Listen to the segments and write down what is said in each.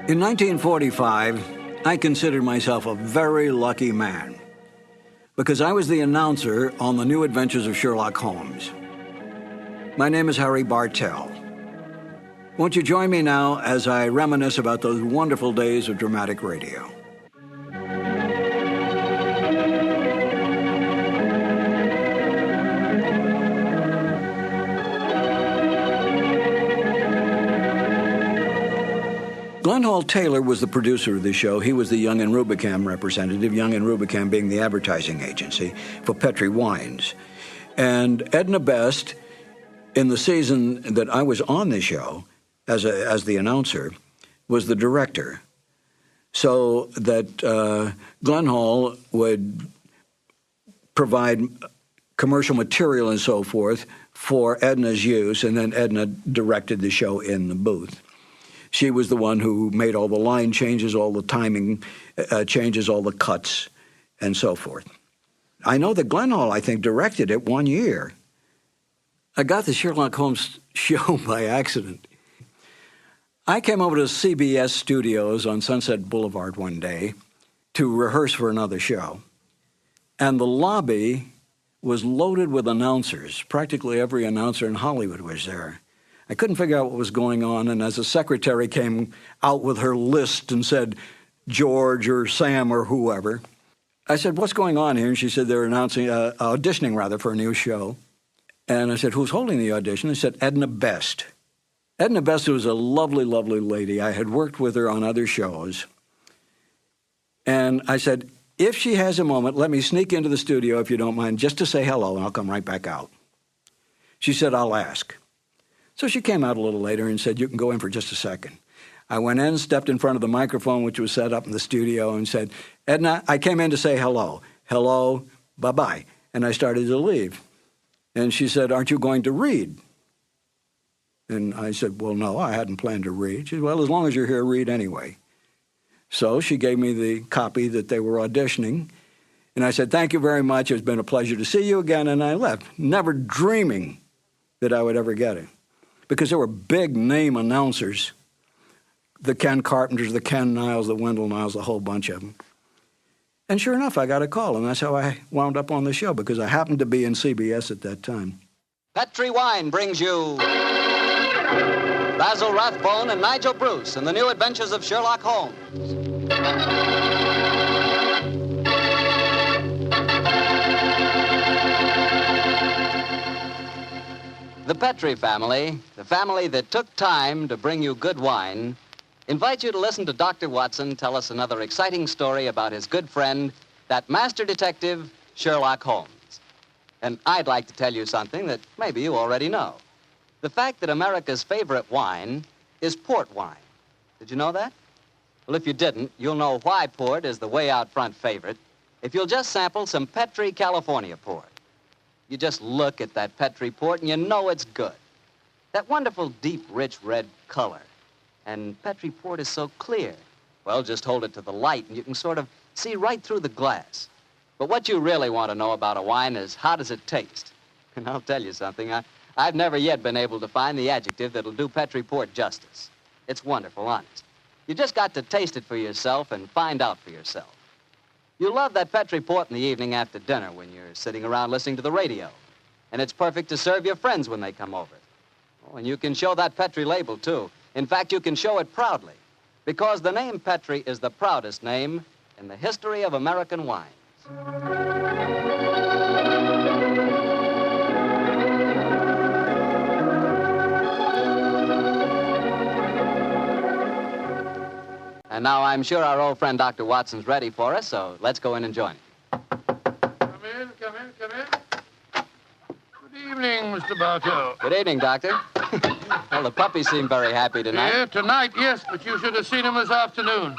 In 1945, I considered myself a very lucky man because I was the announcer on the New Adventures of Sherlock Holmes. My name is Harry Bartell. Won't you join me now as I reminisce about those wonderful days of dramatic radio? Glenn Hall Taylor was the producer of the show. He was the Young and Rubicam representative, Young and Rubicam being the advertising agency for Petri wines. And Edna Best, in the season that I was on the show as the announcer, was the director. So that Glenn Hall would provide commercial material and so forth for Edna's use, and then Edna directed the show in the booth. She was the one who made all the line changes, all the timing changes, all the cuts, and so forth. I know that Glenn Hall, I think, directed it one year. I got the Sherlock Holmes show by accident. I came over to CBS Studios on Sunset Boulevard one day to rehearse for another show, and the lobby was loaded with announcers. Practically every announcer in Hollywood was there. I couldn't figure out what was going on, and as the secretary came out with her list and said, George or Sam or whoever, I said, what's going on here? And she said, they're auditioning for a new show. And I said, who's holding the audition? They said, Edna Best. Edna Best was a lovely, lovely lady. I had worked with her on other shows. And I said, if she has a moment, let me sneak into the studio, if you don't mind, just to say hello, and I'll come right back out. She said, I'll ask. So she came out a little later and said, you can go in for just a second. I went in, stepped in front of the microphone, which was set up in the studio, and said, Edna, I came in to say hello. Hello, bye-bye. And I started to leave. And she said, aren't you going to read? And I said, well, no, I hadn't planned to read. She said, well, as long as you're here, read anyway. So she gave me the copy that they were auditioning. And I said, thank you very much. It's been a pleasure to see you again. And I left, never dreaming that I would ever get it. Because there were big name announcers, the Ken Carpenters, the Ken Niles, the Wendell Niles, the whole bunch of them. And sure enough, I got a call, and that's how I wound up on the show, because I happened to be in CBS at that time. Petri Wine brings you Basil Rathbone and Nigel Bruce in the New Adventures of Sherlock Holmes. The Petri family, the family that took time to bring you good wine, invites you to listen to Dr. Watson tell us another exciting story about his good friend, that master detective, Sherlock Holmes. And I'd like to tell you something that maybe you already know. The fact that America's favorite wine is port wine. Did you know that? Well, if you didn't, you'll know why port is the way out front favorite if you'll just sample some Petri California port. You just look at that Petri port and you know it's good. That wonderful, deep, rich red color. And Petri port is so clear. Well, just hold it to the light and you can sort of see right through the glass. But what you really want to know about a wine is how does it taste? And I'll tell you something, I've never yet been able to find the adjective that'll do Petri port justice. It's wonderful, honest. You just got to taste it for yourself and find out for yourself. You love that Petri port in the evening after dinner when you're sitting around listening to the radio. And it's perfect to serve your friends when they come over. Oh, and you can show that Petri label, too. In fact, you can show it proudly, because the name Petri is the proudest name in the history of American wines. And now I'm sure our old friend Dr. Watson's ready for us, so let's go in and join him. Come in. Good evening, Mr. Bartell. Good evening, Doctor. Well, the puppies seem very happy tonight. Yeah, tonight, yes, but you should have seen them this afternoon.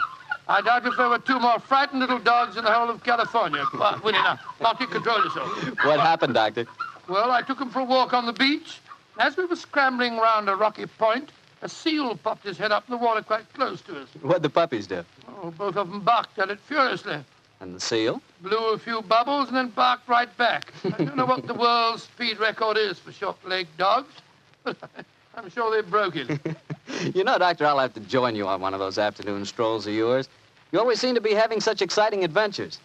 I doubt if there were two more frightened little dogs in the whole of California. Come on, Winnie, now you control yourself. What happened, Doctor? Well, I took them for a walk on the beach. As we were scrambling round a rocky point, a seal popped his head up in the water quite close to us. What'd the puppies do? Oh, both of them barked at it furiously. And the seal? Blew a few bubbles and then barked right back. I don't know what the world's speed record is for short-legged dogs, but I'm sure they broke it. You know, Doctor, I'll have to join you on one of those afternoon strolls of yours. You always seem to be having such exciting adventures.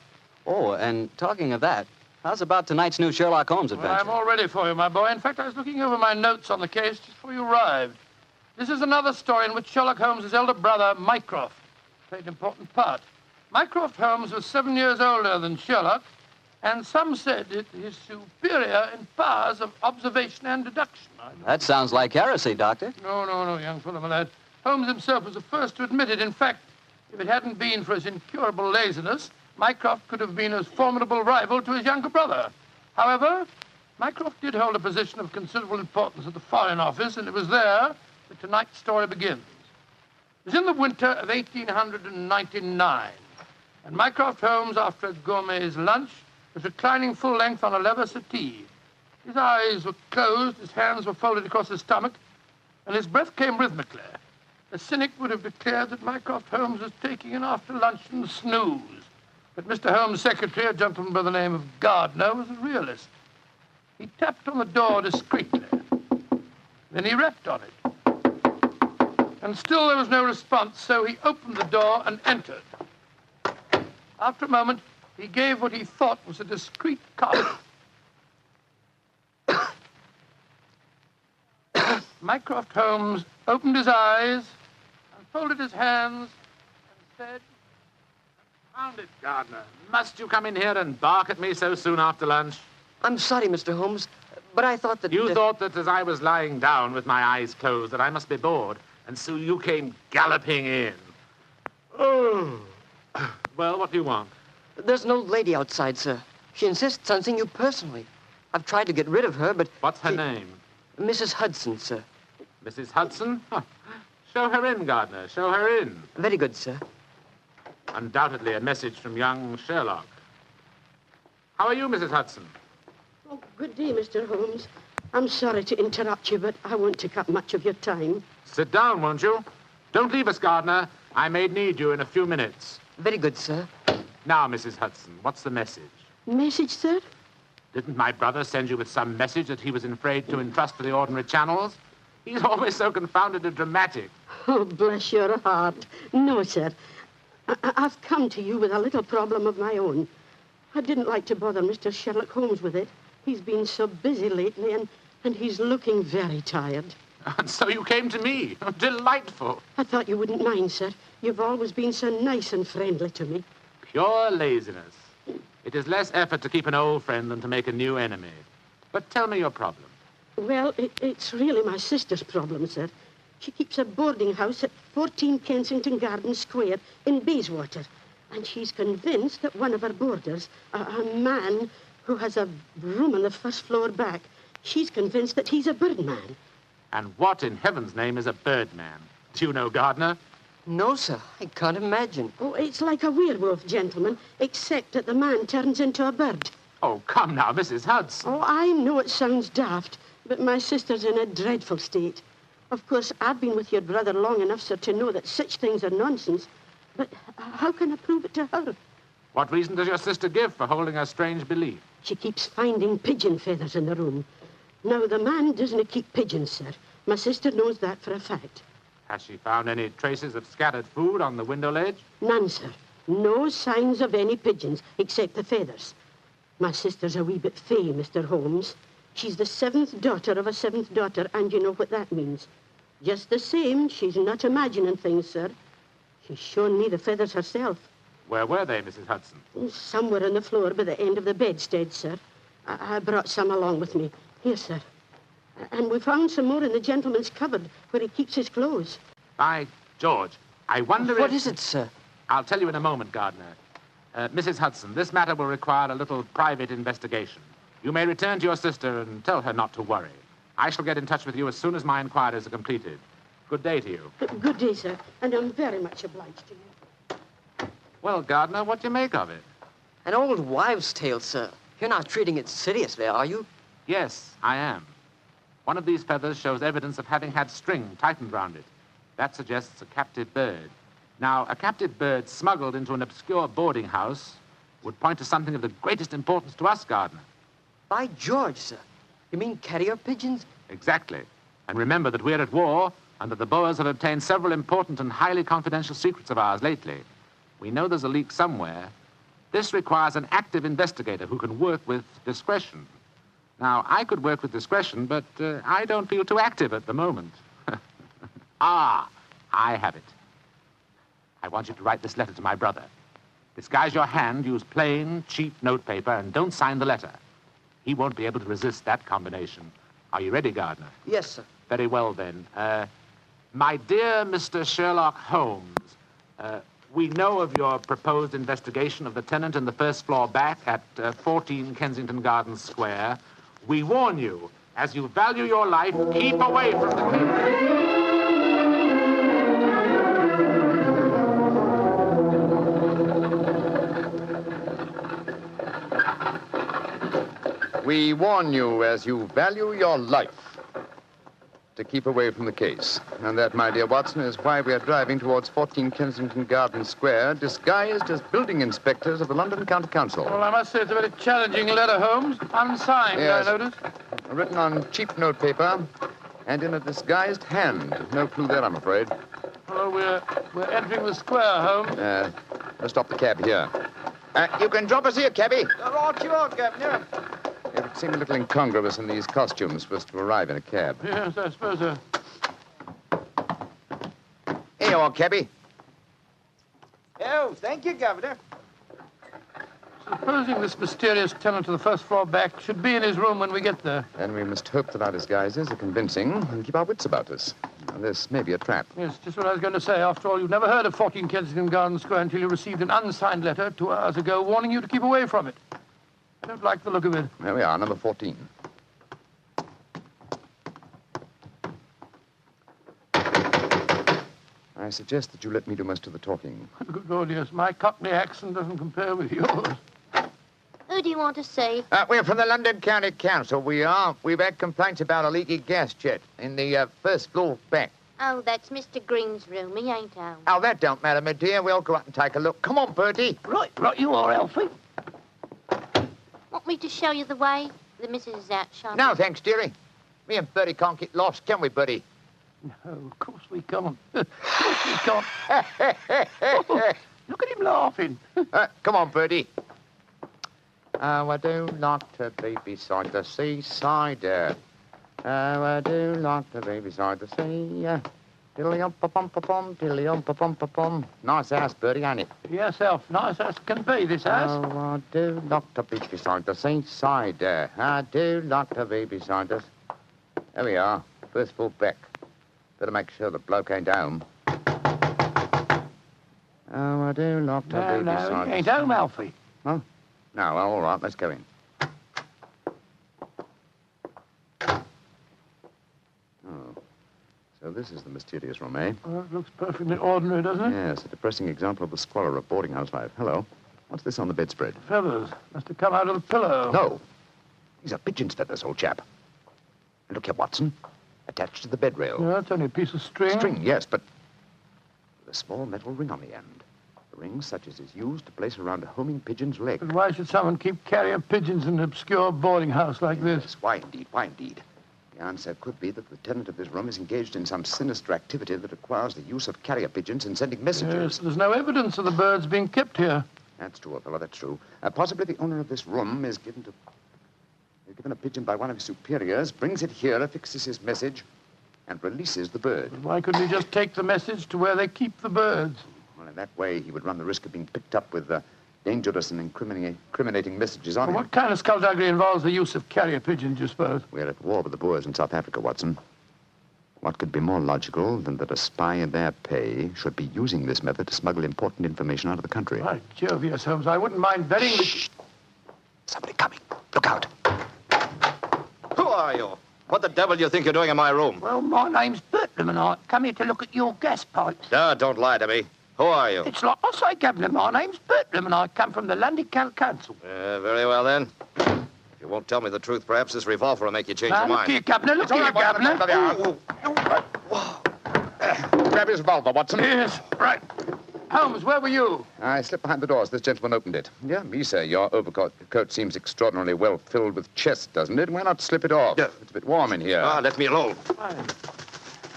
Oh, and talking of that, how's about tonight's new Sherlock Holmes adventure? Well, I'm all ready for you, my boy. In fact, I was looking over my notes on the case just before you arrived. This is another story in which Sherlock Holmes' elder brother, Mycroft, played an important part. Mycroft Holmes was 7 years older than Sherlock, and some said it is superior in powers of observation and deduction. That sounds like heresy, Doctor. No, young fellow, my lad. Holmes himself was the first to admit it. In fact, if it hadn't been for his incurable laziness, Mycroft could have been a formidable rival to his younger brother. However, Mycroft did hold a position of considerable importance at the Foreign Office, and it was there that tonight's story begins. It was in the winter of 1899, and Mycroft Holmes, after a gourmet's lunch, was reclining full length on a leather settee. His eyes were closed, his hands were folded across his stomach, and his breath came rhythmically. A cynic would have declared that Mycroft Holmes was taking an after-luncheon snooze. But Mr. Holmes' secretary, a gentleman by the name of Gardner, was a realist. He tapped on the door discreetly. Then he rapped on it. And still there was no response, so he opened the door and entered. After a moment, he gave what he thought was a discreet cough. Mycroft Holmes opened his eyes and folded his hands and said, "Found it, Gardner. Must you come in here and bark at me so soon after lunch?" I'm sorry, Mr. Holmes, but I thought that... You thought that as I was lying down with my eyes closed that I must be bored, and so you came galloping in. Oh. Well, what do you want? There's an old lady outside, sir. She insists on seeing you personally. I've tried to get rid of her, but... What's her name? Mrs. Hudson, sir. Mrs. Hudson? Huh. Show her in, Gardner. Show her in. Very good, sir. Undoubtedly a message from young Sherlock. How are you, Mrs. Hudson? Oh, good day, Mr. Holmes. I'm sorry to interrupt you, but I won't take up much of your time. Sit down, won't you? Don't leave us, Gardner. I may need you in a few minutes. Very good, sir. Now, Mrs. Hudson, what's the message? Message, sir? Didn't my brother send you with some message that he was afraid to entrust to the ordinary channels? He's always so confounded and dramatic. Oh, bless your heart. No, sir. I've come to you with a little problem of my own. I didn't like to bother Mr. Sherlock Holmes with it. He's been so busy lately, and he's looking very tired. And so you came to me. Delightful. I thought you wouldn't mind, sir. You've always been so nice and friendly to me. Pure laziness. It is less effort to keep an old friend than to make a new enemy. But tell me your problem. Well, it's really my sister's problem, sir. She keeps a boarding house at 14 Kensington Gardens Square in Bayswater. And she's convinced that one of her boarders, a man who has a room on the first floor back, she's convinced that he's a birdman. And what in heaven's name is a birdman? Do you know, Gardner? No, sir. I can't imagine. Oh, it's like a werewolf, gentlemen, except that the man turns into a bird. Oh, come now, Mrs. Hudson. Oh, I know it sounds daft, but my sister's in a dreadful state. Of course, I've been with your brother long enough, sir, to know that such things are nonsense. But how can I prove it to her? What reason does your sister give for holding a strange belief? She keeps finding pigeon feathers in the room. Now, the man doesn't keep pigeons, sir. My sister knows that for a fact. Has she found any traces of scattered food on the window ledge? None, sir. No signs of any pigeons, except the feathers. My sister's a wee bit fey, Mr. Holmes. She's the 7th daughter of a 7th daughter, and you know what that means. Just the same, she's not imagining things, sir. She's shown me the feathers herself. Where were they, Mrs. Hudson? Somewhere on the floor by the end of the bedstead, sir. I brought some along with me. Here, sir. And we found some more in the gentleman's cupboard where he keeps his clothes. By George, I wonder What is it, sir? I'll tell you in a moment, Gardner. Mrs. Hudson, this matter will require a little private investigation. You may return to your sister and tell her not to worry. I shall get in touch with you as soon as my inquiries are completed. Good day to you. Good day, sir, and I'm very much obliged to you. Well, Gardner, what do you make of it? An old wives' tale, sir. You're not treating it seriously, are you? Yes, I am. One of these feathers shows evidence of having had string tightened round it. That suggests a captive bird. Now, a captive bird smuggled into an obscure boarding house would point to something of the greatest importance to us, Gardner. By George, sir. You mean carrier pigeons? Exactly. And remember that we're at war, and that the Boers have obtained several important and highly confidential secrets of ours lately. We know there's a leak somewhere. This requires an active investigator who can work with discretion. Now, I could work with discretion, but I don't feel too active at the moment. Ah, I have it. I want you to write this letter to my brother. Disguise your hand, use plain, cheap notepaper, and don't sign the letter. He won't be able to resist that combination. Are you ready, Gardner? Yes, sir. Very well, then. My dear Mr. Sherlock Holmes, we know of your proposed investigation of the tenant in the first floor back at 14 Kensington Gardens Square. We warn you, as you value your life, keep away from the case. We warn you, as you value your life, to keep away from the case. And that, my dear Watson, is why we are driving towards 14 Kensington Gardens Square, disguised as building inspectors of the London County Council. Well, I must say it's a very challenging letter, Holmes. Unsigned, Yes. I notice. Written on cheap notepaper and in a disguised hand. No clue there, I'm afraid. Well, we're entering the square, Holmes. Let's stop the cab here. You can drop us here, cabby. Right you are, Governor. It would seem a little incongruous in these costumes for us to arrive in a cab. Yes, I suppose so. Here you are, cabby. Oh, thank you, Governor. Supposing this mysterious tenant of the first floor back should be in his room when we get there. Then we must hope that our disguises are convincing and keep our wits about us. Now, this may be a trap. Yes, just what I was going to say. After all, you've never heard of 14 Kensington Gardens Square until you received an unsigned letter 2 hours ago warning you to keep away from it. I don't like the look of it. There we are, number 14. I suggest that you let me do most of the talking. Good Lord, yes. My Cockney accent doesn't compare with yours. Who do you want to see? We're from the London County Council, we are. We've had complaints about a leaky gas jet in the first floor back. Oh, that's Mr. Green's room. He ain't home. Oh, that don't matter, my dear. We'll go up and take a look. Come on, Bertie. Right you are, Alfie. Want me to show you the way? The missus is out shopping. No, thanks, dearie. Me and Bertie can't get lost, can we, Bertie? No, of course we can't. Of course we can't. Oh, look at him laughing. Come on, Bertie. Oh, I do like to be beside the seaside. Oh, I do like to be beside the sea. Dilly-um-pa-pum-pa-pum, dilly-um-pa-pum-pa-pum. Nice house, Bertie, ain't it? Yes, Alf. Nice as can be, this house. Oh, I do like to be beside the seaside. I do like to be beside us. There we are. First full back. Better make sure the bloke ain't home. Oh, I do like to be beside No, he ain't us. home, Alfie. Oh? No, well, all right, let's go in. Oh. So this is the mysterious room, eh? Well, it looks perfectly ordinary, doesn't it? Yes, a depressing example of the squalor of boarding house life. Hello. What's this on the bedspread? Feathers. Must have come out of the pillow. No. These are pigeon's feathers, old chap. And look here, Watson. Attached to the bed rail. No, it's only a piece of string. String, yes, but with a small metal ring on the end. A ring such as is used to place around a homing pigeon's leg. But why should someone keep carrier pigeons in an obscure boarding house like this? Yes, why indeed, why indeed? The answer could be that the tenant of this room is engaged in some sinister activity that requires the use of carrier pigeons in sending messages. Yes, there's no evidence of the birds being kept here. That's true, old fellow, that's true. Possibly the owner of this room is given a pigeon by one of his superiors, brings it here, affixes his message, and releases the bird. But why couldn't he just take the message to where they keep the birds? Well, in that way, he would run the risk of being picked up with dangerous and incriminating messages on him. What kind of skullduggery involves the use of carrier pigeons, you suppose? We're at war with the Boers in South Africa, Watson. What could be more logical than that a spy in their pay should be using this method to smuggle important information out of the country? By Jove, yes, Holmes. I wouldn't mind betting that... Shh! Somebody coming. Look out. Who are you? What the devil do you think you're doing in my room? Well, my name's Bertram, and I come here to look at your gas pipes. Don't lie to me. Who are you? It's like I say, Governor, my name's Bertram, and I come from the London County Council. Very well, then. If you won't tell me the truth, perhaps this revolver will make you change your Look mind. here, Governor, look here, Governor. Grab his revolver, Watson. Yes, right. Holmes, where were you? I slipped behind the doors. This gentleman opened it. Yeah, me, sir. Your overcoat seems extraordinarily well filled with chest, doesn't it? Why not slip it off? Yeah. It's a bit warm in here. Let me alone.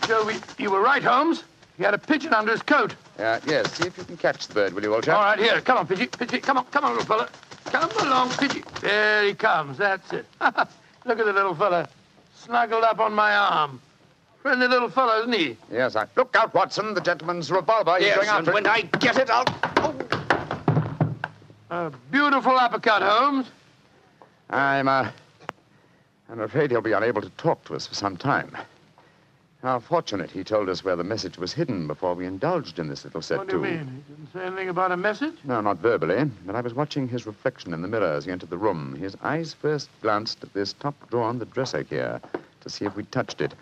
So you were right, Holmes. He had a pigeon under his coat. Yes, see if you can catch the bird, will you, old chap? All right, here. Come on, Pigeon. Pigeon, come on, little fella. Come along, Pigeon. There he comes. That's it. Look at the little fella. Snuggled up on my arm. Friendly little fellow, isn't he? Yes, Look out, Watson. The gentleman's revolver. He's going after it. When I get it, I'll... A beautiful uppercut, Holmes. I'm afraid he'll be unable to talk to us for some time. How fortunate he told us where the message was hidden before we indulged in this little set, What do you mean? He didn't say anything about a message? No, not verbally, but I was watching his reflection in the mirror as he entered the room. His eyes first glanced at this top drawer on the dresser here to see if we'd touched it.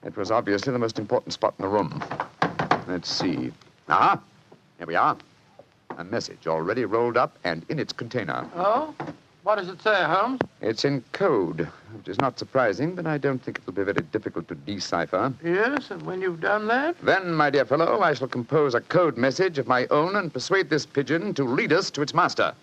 It was obviously the most important spot in the room. Let's see. Here we are. A message already rolled up and in its container. Oh? What does it say, Holmes? It's in code, which is not surprising, but I don't think it'll be very difficult to decipher. Yes, and when you've done that? Then, my dear fellow, I shall compose a code message of my own and persuade this pigeon to lead us to its master.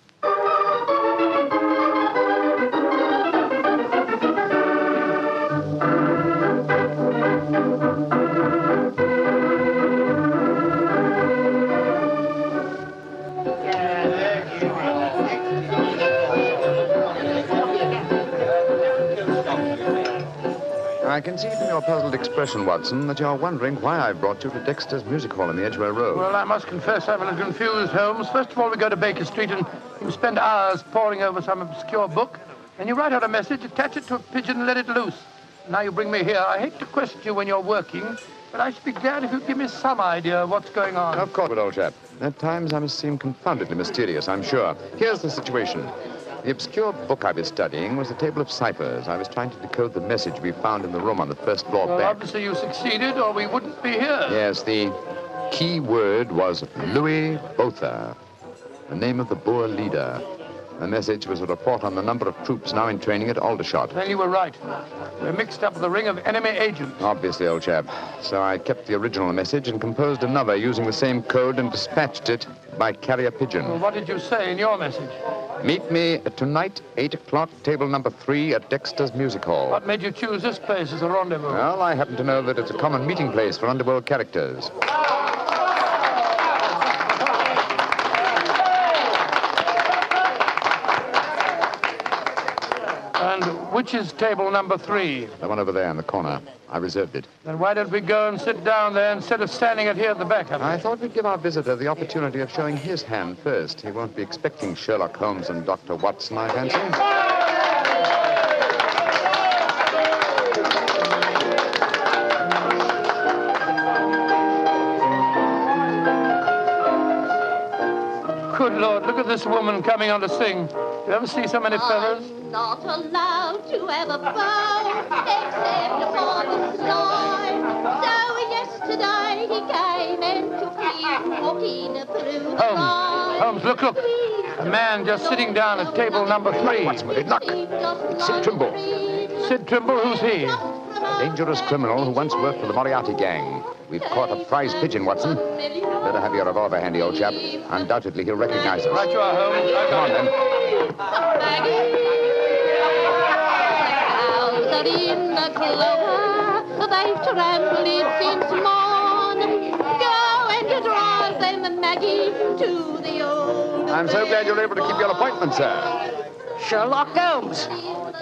I can see from your puzzled expression, Watson, that you're wondering why I brought you to Dexter's Music Hall in the Edgware Road. Well, I must confess I'm a little confused, Holmes. First of all, we go to Baker Street and you spend hours poring over some obscure book. Then you write out a message, attach it to a pigeon, and let it loose. Now you bring me here. I hate to question you when you're working, but I should be glad if you'd give me some idea of what's going on. Of course, old chap. At times I must seem confoundedly mysterious, I'm sure. Here's the situation. The obscure book I was studying was a table of ciphers. I was trying to decode the message we found in the room on the first floor Well, back. obviously you succeeded, or we wouldn't be here. Yes, the key word was Louis Botha, the name of the Boer leader. The message was a report on the number of troops now in training at Aldershot. Then you were right. We're mixed up with a ring of enemy agents. Obviously, old chap. So I kept the original message and composed another using the same code and dispatched it by carrier pigeon. Well, what did you say in your message? Meet me tonight, 8 o'clock, table number 3 at Dexter's Music Hall. What made you choose this place as a rendezvous? Well, I happen to know that it's a common meeting place for underworld characters. And which is table number 3? The one over there in the corner. I reserved it. Then why don't we go and sit down there instead of standing it here at the back of it? I thought we'd give our visitor the opportunity of showing his hand first. He won't be expecting Sherlock Holmes and Dr. Watson, I fancy. Good Lord, look at this woman coming on to sing. You ever see so many feathers? I'm not allowed to have a bow except upon the sly. So yesterday he came and took me walking through the Holmes, Holmes, look. A man just sitting down at table number 3. What's with it? Look. It's Sid Trimble. Sid Trimble, who's he? A dangerous criminal who once worked for the Moriarty gang. We've caught a prize pigeon, Watson. Better have your revolver handy, old chap. Undoubtedly, he'll recognize us. Right you are, Holmes. Come on, then. Out in the clover, they've trampled it since morn. Go and drive them, Maggie, to the old. I'm so glad you're able to keep your appointment, sir. Sherlock Holmes.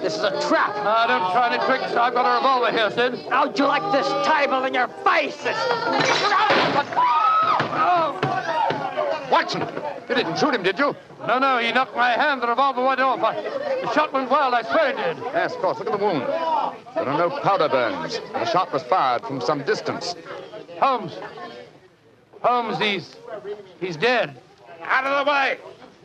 This is a trap. Now, don't try any tricks. I've got a revolver here, Sid. How'd you like this table in your face? Watson, you didn't shoot him, did you? No, he knocked my hand. The revolver went off. The shot went wild. I swear it did. Yes, of course. Look at the wound. There are no powder burns. The shot was fired from some distance. Holmes, he's dead. Out of the way!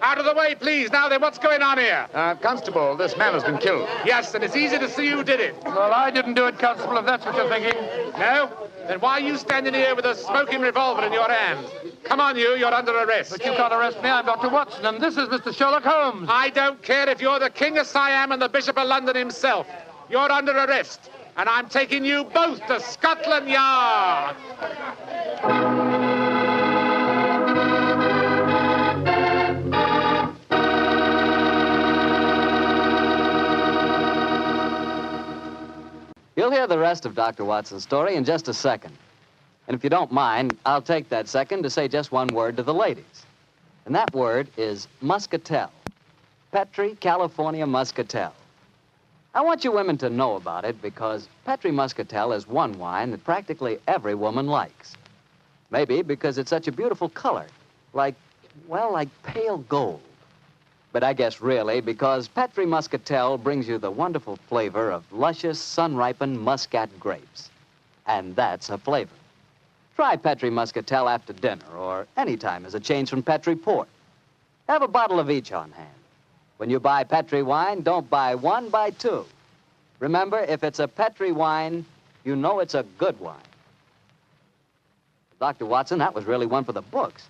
Out of the way, please. Now then, what's going on here? Constable, this man has been killed. Yes, and it's easy to see who did it. Well, I didn't do it, Constable, if that's what you're thinking. No? Then why are you standing here with a smoking revolver in your hand? Come on, you're under arrest. But you can't arrest me. I'm Dr. Watson, and this is Mr. Sherlock Holmes. I don't care if you're the King of Siam and the Bishop of London himself. You're under arrest, and I'm taking you both to Scotland Yard. You'll hear the rest of Dr. Watson's story in just a second. And if you don't mind, I'll take that second to say just one word to the ladies. And that word is muscatel. Petri, California muscatel. I want you women to know about it because Petri muscatel is one wine that practically every woman likes. Maybe because it's such a beautiful color, like pale gold. But I guess really because Petri muscatel brings you the wonderful flavor of luscious, sun-ripened muscat grapes. And that's a flavor. Try Petri muscatel after dinner or any time as a change from Petri port. Have a bottle of each on hand. When you buy Petri wine, don't buy one, buy two. Remember, if it's a Petri wine, you know it's a good wine. Dr. Watson, that was really one for the books.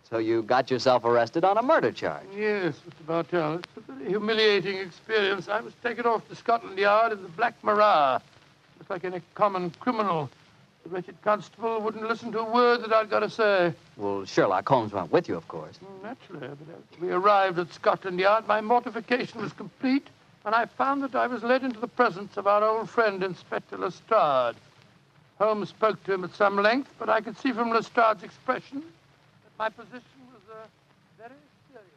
So you got yourself arrested on a murder charge. Yes, Mr. Bartell. It's a very humiliating experience. I was taken off to Scotland Yard in the Black Marat. Just like any common criminal. The wretched constable wouldn't listen to a word that I'd got to say. Well, Sherlock Holmes went with you, of course. Naturally, but as we arrived at Scotland Yard, my mortification was complete, and I found that I was led into the presence of our old friend, Inspector Lestrade. Holmes spoke to him at some length, but I could see from Lestrade's expression that my position was a very serious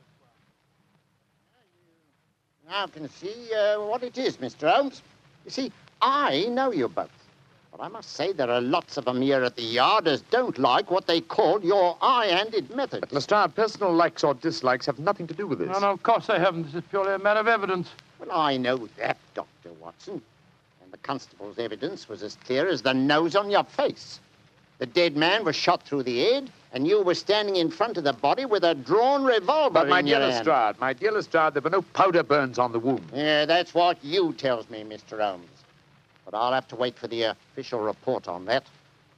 one. Now can see what it is, Mr. Holmes. You see, I know you both. But I must say there are lots of them here at the Yard as don't like what they call your high-handed methods. But, Lestrade, personal likes or dislikes have nothing to do with this. No, of course they haven't. This is purely a matter of evidence. Well, I know that, Dr. Watson. And the constable's evidence was as clear as the nose on your face. The dead man was shot through the head, and you were standing in front of the body with a drawn revolver in your hand. But, my dear Lestrade, there were no powder burns on the wound. Yeah, that's what you tells me, Mr. Holmes. But I'll have to wait for the official report on that.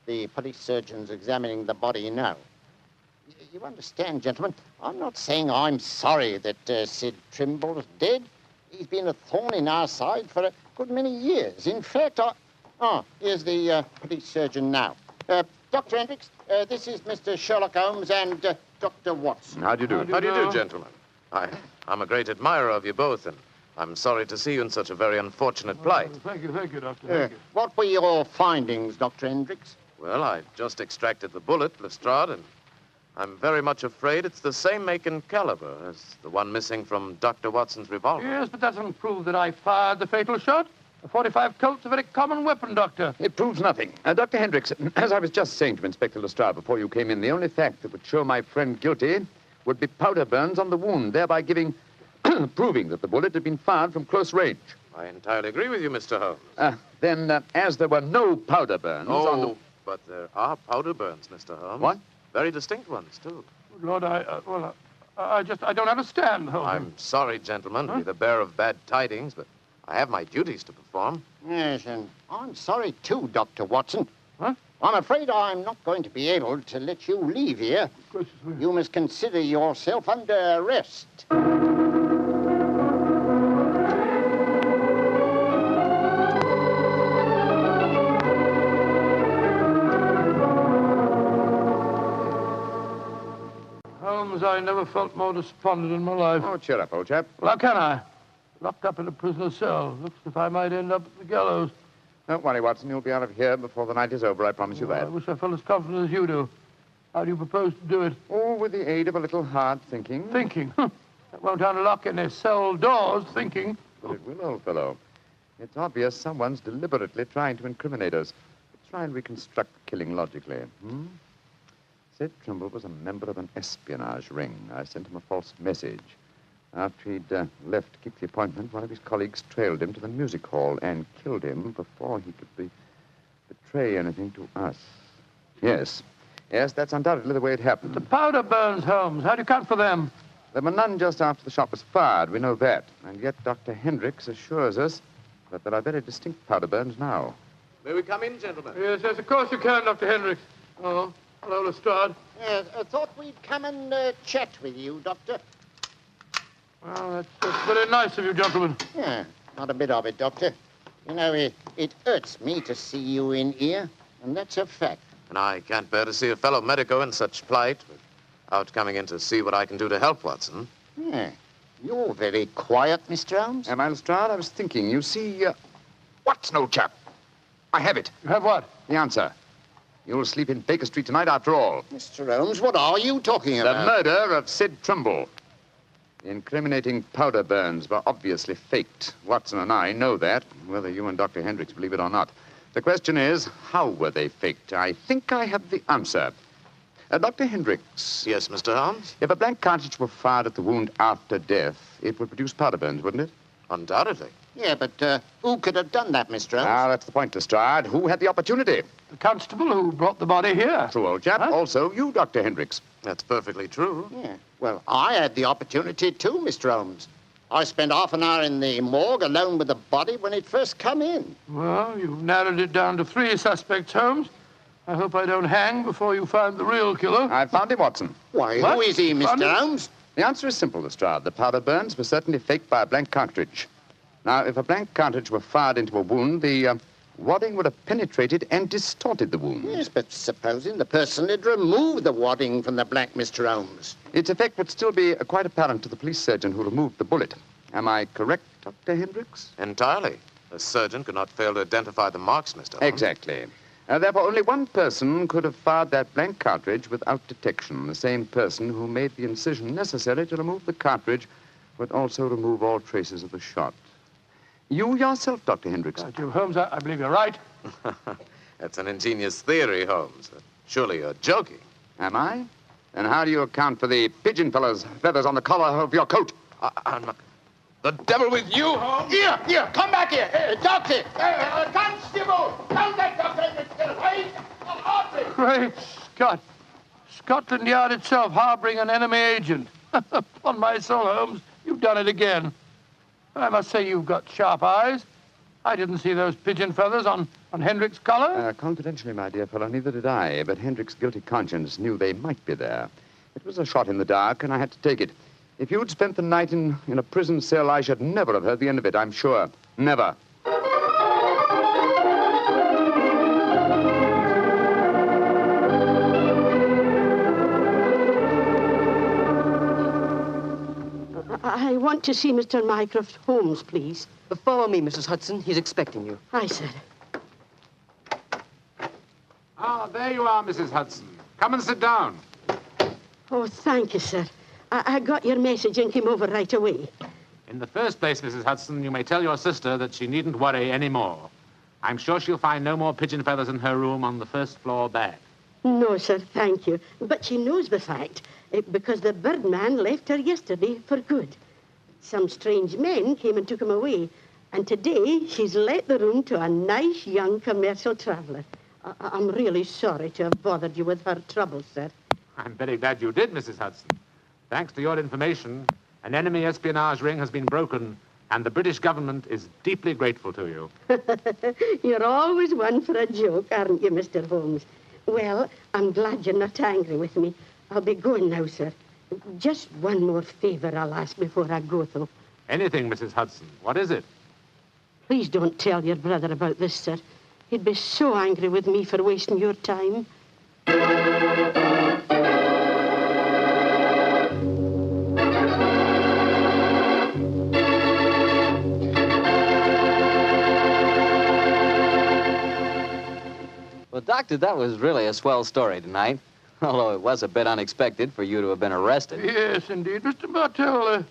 The police surgeon's examining the body now. You understand, gentlemen, I'm not saying I'm sorry that Sid Trimble's dead. He's been a thorn in our side for a good many years. In fact, here's the police surgeon now. Dr. Hendricks, this is Mr. Sherlock Holmes and Dr. Watson. How do you do? How do you do, gentlemen? I'm a great admirer of you both, and I'm sorry to see you in such a very unfortunate plight. Thank you, Doctor. Thank you. What were your findings, Dr. Hendricks? Well, I just extracted the bullet, Lestrade, and I'm very much afraid it's the same make and caliber as the one missing from Dr. Watson's revolver. Yes, but that doesn't prove that I fired the fatal shot. A .45 Colt's a very common weapon, Doctor. It proves nothing. Dr. Hendricks, as I was just saying to Inspector Lestrade before you came in, the only fact that would show my friend guilty would be powder burns on the wound, thereby proving that the bullet had been fired from close range. I entirely agree with you, Mr. Holmes. Then, as there were no powder burns on the... but there are powder burns, Mr. Holmes. What? Very distinct ones, too. Lord, I don't understand, Holmes. I'm sorry, gentlemen, to be the bearer of bad tidings, but I have my duties to perform. Yes, and I'm sorry, too, Dr. Watson. Huh? I'm afraid I'm not going to be able to let you leave here. You must consider yourself under arrest. Holmes, I never felt more despondent in my life. Oh, cheer up, old chap. Well, how can I? Locked up in a prisoner's cell. Looks as if I might end up at the gallows. Don't worry, Watson. You'll be out of here before the night is over, I promise you that. I wish I felt as confident as you do. How do you propose to do it? Oh, with the aid of a little hard thinking. Thinking? That won't unlock any cell doors, thinking. But it will, old fellow. It's obvious someone's deliberately trying to incriminate us. But try and reconstruct the killing logically. Sid Trimble was a member of an espionage ring. I sent him a false message. After he'd left to keep the appointment, one of his colleagues trailed him to the music hall and killed him before he could betray anything to us. Yes, that's undoubtedly the way it happened. The powder burns, Holmes. How do you account for them? There were none just after the shot was fired. We know that. And yet Dr. Hendricks assures us that there are very distinct powder burns now. May we come in, gentlemen? Yes, of course you can, Dr. Hendricks. Oh, hello, Lestrade. Yes, I thought we'd come and chat with you, Doctor. Well, that's very nice of you, gentlemen. Yeah, not a bit of it, Doctor. You know, it hurts me to see you in here, and that's a fact. And I can't bear to see a fellow medico in such plight without coming in to see what I can do to help, Watson. Yeah, you're very quiet, Mr. Holmes. Am I, Lestrade? I was thinking, you see, Watson, old chap, I have it. You have what? The answer. You'll sleep in Baker Street tonight after all. Mr. Holmes, what are you talking The about? murder of Sid Trimble. The incriminating powder burns were obviously faked. Watson and I know that, whether you and Dr. Hendricks believe it or not. The question is, how were they faked? I think I have the answer. Dr. Hendricks. Yes, Mr. Holmes? If a blank cartridge were fired at the wound after death, it would produce powder burns, wouldn't it? Undoubtedly. Yeah, but who could have done that, Mr. Holmes? Ah, that's the point, Lestrade. Who had the opportunity? The constable who brought the body here. True, old chap. Huh? Also, you, Dr. Hendricks. That's perfectly true. Yeah. Well, I had the opportunity too, Mr. Holmes. I spent half an hour in the morgue alone with the body when it first come in. Well, you've narrowed it down to 3 suspects, Holmes. I hope I don't hang before you find the real killer. I found him, Watson. Why, What? who is he, Found Mr. him? Holmes? The answer is simple, Lestrade. The powder burns were certainly faked by a blank cartridge. Now, if a blank cartridge were fired into a wound, the wadding would have penetrated and distorted the wound. Yes, but supposing the person had removed the wadding from the blank, Mr. Holmes. Its effect would still be quite apparent to the police surgeon who removed the bullet. Am I correct, Dr. Hendricks? Entirely. A surgeon could not fail to identify the marks, Mr. Holmes. Exactly. Therefore, only one person could have fired that blank cartridge without detection. The same person who made the incision necessary to remove the cartridge would also remove all traces of the shot. You yourself, Dr. Hendricks. Holmes, I believe you're right. That's an ingenious theory, Holmes. Surely you're joking. Am I? Then how do you account for the pigeon feathers on the collar of your coat? I'm not... The devil with you, Holmes? Here, come back here. Doctor, constable, tell that doctor to get away. Great Scott. Scotland Yard itself harboring an enemy agent. Upon my soul, Holmes, you've done it again. I must say you've got sharp eyes. I didn't see those pigeon feathers on Hendrick's collar. Confidentially, my dear fellow, neither did I, but Hendrick's guilty conscience knew they might be there. It was a shot in the dark, and I had to take it. If you'd spent the night in a prison cell, I should never have heard the end of it, I'm sure. Never. I want to see Mr. Mycroft Holmes, please. Follow me, Mrs. Hudson. He's expecting you. Aye, sir. Ah, there you are, Mrs. Hudson. Come and sit down. Oh, thank you, sir. I got your message and came over right away. In the first place, Mrs. Hudson, you may tell your sister that she needn't worry any more. I'm sure she'll find no more pigeon feathers in her room on the first floor bag. No, sir, thank you. But she knows the fact, because the birdman left her yesterday for good. Some strange men came and took him away, and today she's let the room to a nice young commercial traveller. I'm really sorry to have bothered you with her troubles, sir. I'm very glad you did, Mrs. Hudson. Thanks to your information, an enemy espionage ring has been broken, and the British government is deeply grateful to you. You're always one for a joke, aren't you, Mr. Holmes? Well, I'm glad you're not angry with me. I'll be going now, sir. Just one more favor I'll ask before I go, though. Anything, Mrs. Hudson. What is it? Please don't tell your brother about this, sir. He'd be so angry with me for wasting your time. Well, Doctor, that was really a swell story tonight. Although it was a bit unexpected for you to have been arrested. Yes, indeed. Mr. Bartell,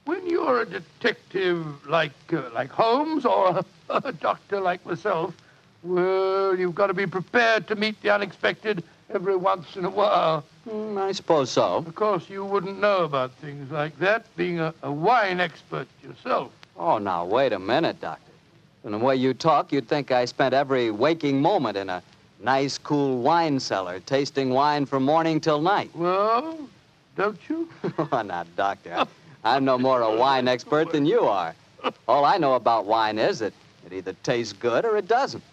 when you're a detective like Holmes or a doctor like myself, well, you've got to be prepared to meet the unexpected every once in a while. I suppose so. Of course, you wouldn't know about things like that, being a wine expert yourself. Oh, now, wait a minute, Doctor. From the way you talk, you'd think I spent every waking moment in a nice, cool wine cellar, tasting wine from morning till night. Well, don't you? Oh, now, Doctor, I'm no more a wine expert than you are. All I know about wine is that it either tastes good or it doesn't.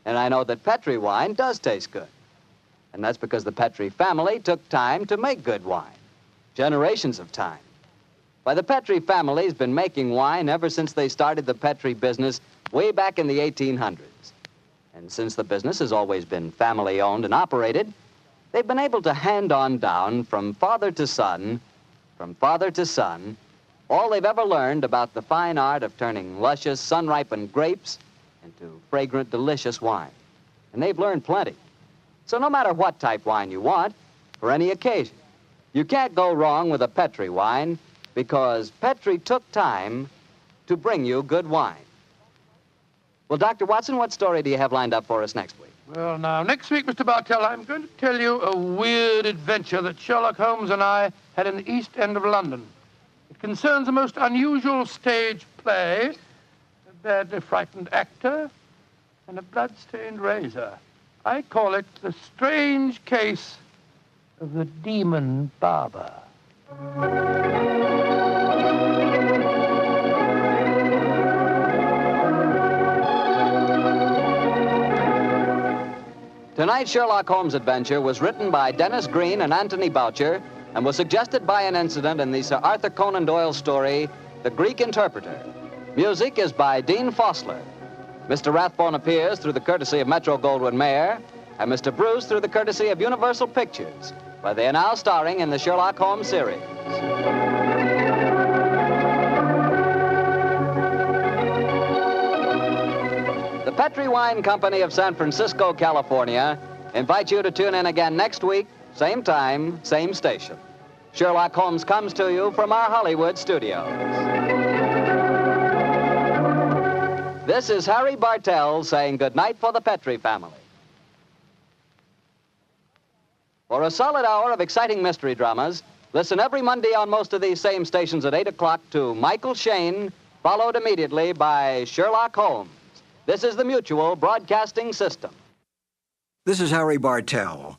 And I know that Petri wine does taste good. And that's because the Petri family took time to make good wine. Generations of time. Why, the Petri family's been making wine ever since they started the Petri business way back in the 1800s. And since the business has always been family-owned and operated, they've been able to hand on down from father to son, all they've ever learned about the fine art of turning luscious, sun-ripened grapes into fragrant, delicious wine. And they've learned plenty. So no matter what type wine you want, for any occasion, you can't go wrong with a Petri wine because Petri took time to bring you good wine. Well, Dr. Watson, what story do you have lined up for us next week? Well, now, next week, Mr. Bartell, I'm going to tell you a weird adventure that Sherlock Holmes and I had in the East End of London. It concerns a most unusual stage play, a badly frightened actor, and a blood-stained razor. I call it The Strange Case of the Demon Barber. Tonight's Sherlock Holmes adventure was written by Dennis Green and Anthony Boucher and was suggested by an incident in the Sir Arthur Conan Doyle story, The Greek Interpreter. Music is by Dean Fossler. Mr. Rathbone appears through the courtesy of Metro-Goldwyn-Mayer and Mr. Bruce through the courtesy of Universal Pictures, where they are now starring in the Sherlock Holmes series. The Petri Wine Company of San Francisco, California, invites you to tune in again next week, same time, same station. Sherlock Holmes comes to you from our Hollywood studios. This is Harry Bartell saying goodnight for the Petri family. For a solid hour of exciting mystery dramas, listen every Monday on most of these same stations at 8 o'clock to Michael Shayne, followed immediately by Sherlock Holmes. This is the Mutual Broadcasting System. This is Harry Bartell.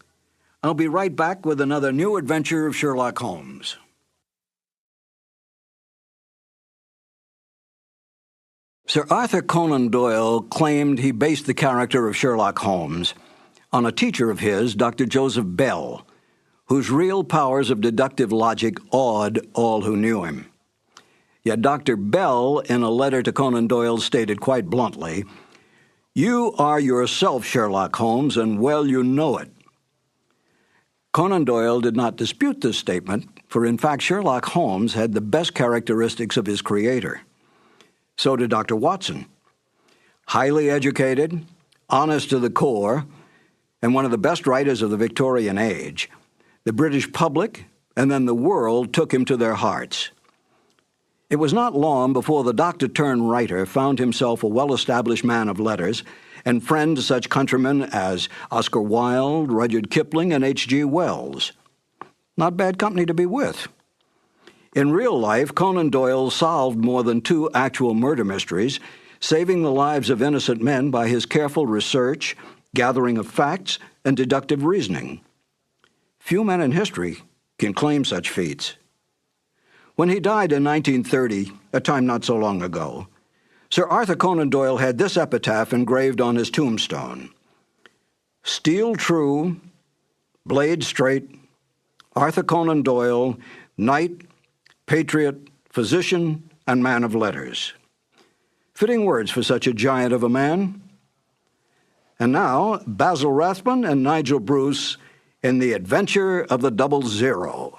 I'll be right back with another new adventure of Sherlock Holmes. Sir Arthur Conan Doyle claimed he based the character of Sherlock Holmes on a teacher of his, Dr. Joseph Bell, whose real powers of deductive logic awed all who knew him. Yet Dr. Bell, in a letter to Conan Doyle, stated quite bluntly, "You are yourself Sherlock Holmes, and well you know it." Conan Doyle did not dispute this statement, for in fact Sherlock Holmes had the best characteristics of his creator. So did Dr. Watson. Highly educated, honest to the core, and one of the best writers of the Victorian age, the British public and then the world took him to their hearts. It was not long before the doctor-turned-writer found himself a well-established man of letters and friend to such countrymen as Oscar Wilde, Rudyard Kipling, and H.G. Wells. Not bad company to be with. In real life, Conan Doyle solved more than 2 actual murder mysteries, saving the lives of innocent men by his careful research, gathering of facts, and deductive reasoning. Few men in history can claim such feats. When he died in 1930, a time not so long ago, Sir Arthur Conan Doyle had this epitaph engraved on his tombstone: "Steel true, blade straight, Arthur Conan Doyle, knight, patriot, physician, and man of letters." Fitting words for such a giant of a man. And now, Basil Rathbone and Nigel Bruce in The Adventure of the 00.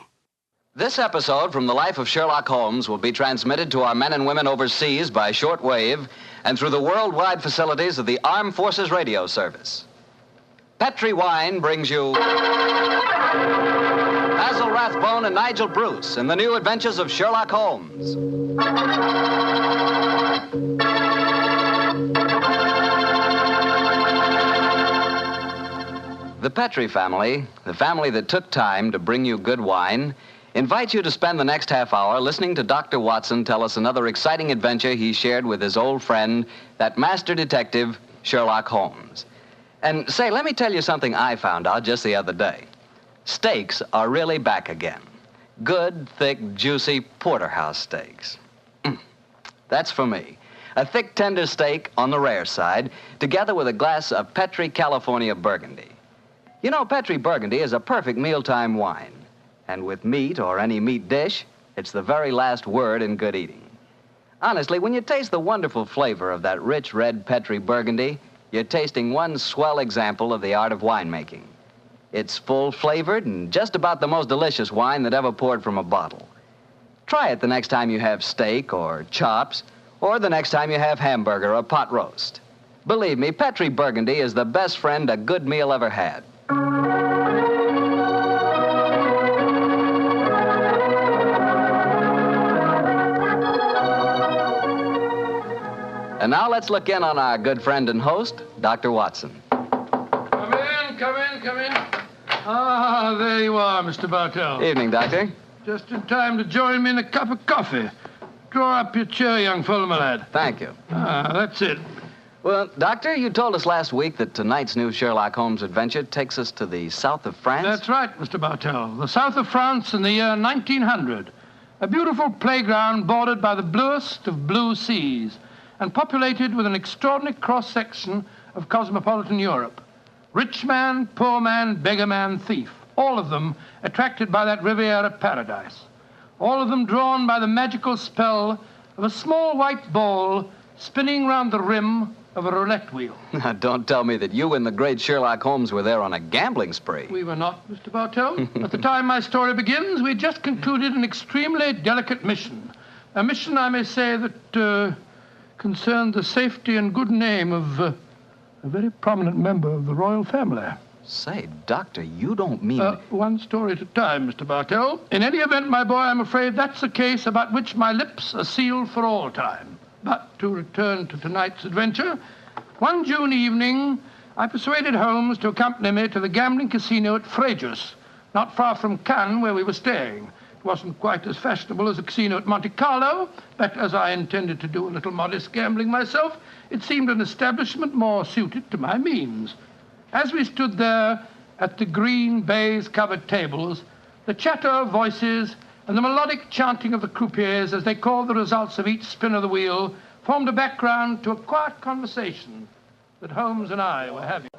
This episode from the life of Sherlock Holmes will be transmitted to our men and women overseas by shortwave and through the worldwide facilities of the Armed Forces Radio Service. Petri Wine brings you Basil Rathbone and Nigel Bruce in the new adventures of Sherlock Holmes. The Petri family, the family that took time to bring you good wine, invites you to spend the next half hour listening to Dr. Watson tell us another exciting adventure he shared with his old friend, that master detective, Sherlock Holmes. And say, let me tell you something I found out just the other day. Steaks are really back again. Good, thick, juicy porterhouse steaks. That's for me. A thick, tender steak on the rare side, together with a glass of Petri California Burgundy. You know, Petri Burgundy is a perfect mealtime wine. And with meat or any meat dish, it's the very last word in good eating. Honestly, when you taste the wonderful flavor of that rich red Petri Burgundy, you're tasting one swell example of the art of winemaking. It's full-flavored and just about the most delicious wine that ever poured from a bottle. Try it the next time you have steak or chops, or the next time you have hamburger or pot roast. Believe me, Petri Burgundy is the best friend a good meal ever had. And now let's look in on our good friend and host, Dr. Watson. Come in. Ah, there you are, Mr. Bartell. Evening, Doctor. Just in time to join me in a cup of coffee. Draw up your chair, young fellow, my lad. Thank you. Ah, that's it. Well, Doctor, you told us last week that tonight's new Sherlock Holmes adventure takes us to the south of France. That's right, Mr. Bartell. The south of France in the year 1900. A beautiful playground bordered by the bluest of blue seas and populated with an extraordinary cross-section of cosmopolitan Europe. Rich man, poor man, beggar man, thief. All of them attracted by that Riviera paradise. All of them drawn by the magical spell of a small white ball spinning round the rim of a roulette wheel. Now, don't tell me that you and the great Sherlock Holmes were there on a gambling spree. We were not, Mr. Bartell. At the time my story begins, we just concluded an extremely delicate mission. A mission, I may say, that concerned the safety and good name of a very prominent member of the royal family. Say, Doctor, you don't mean... One story at a time, Mr. Bartell. In any event, my boy, I'm afraid that's a case about which my lips are sealed for all time. But to return to tonight's adventure, one June evening, I persuaded Holmes to accompany me to the gambling casino at Fréjus, not far from Cannes, where we were staying. It wasn't quite as fashionable as a casino at Monte Carlo, but as I intended to do a little modest gambling myself, it seemed an establishment more suited to my means. As we stood there at the green baize-covered tables, the chatter of voices and the melodic chanting of the croupiers as they called the results of each spin of the wheel formed a background to a quiet conversation that Holmes and I were having.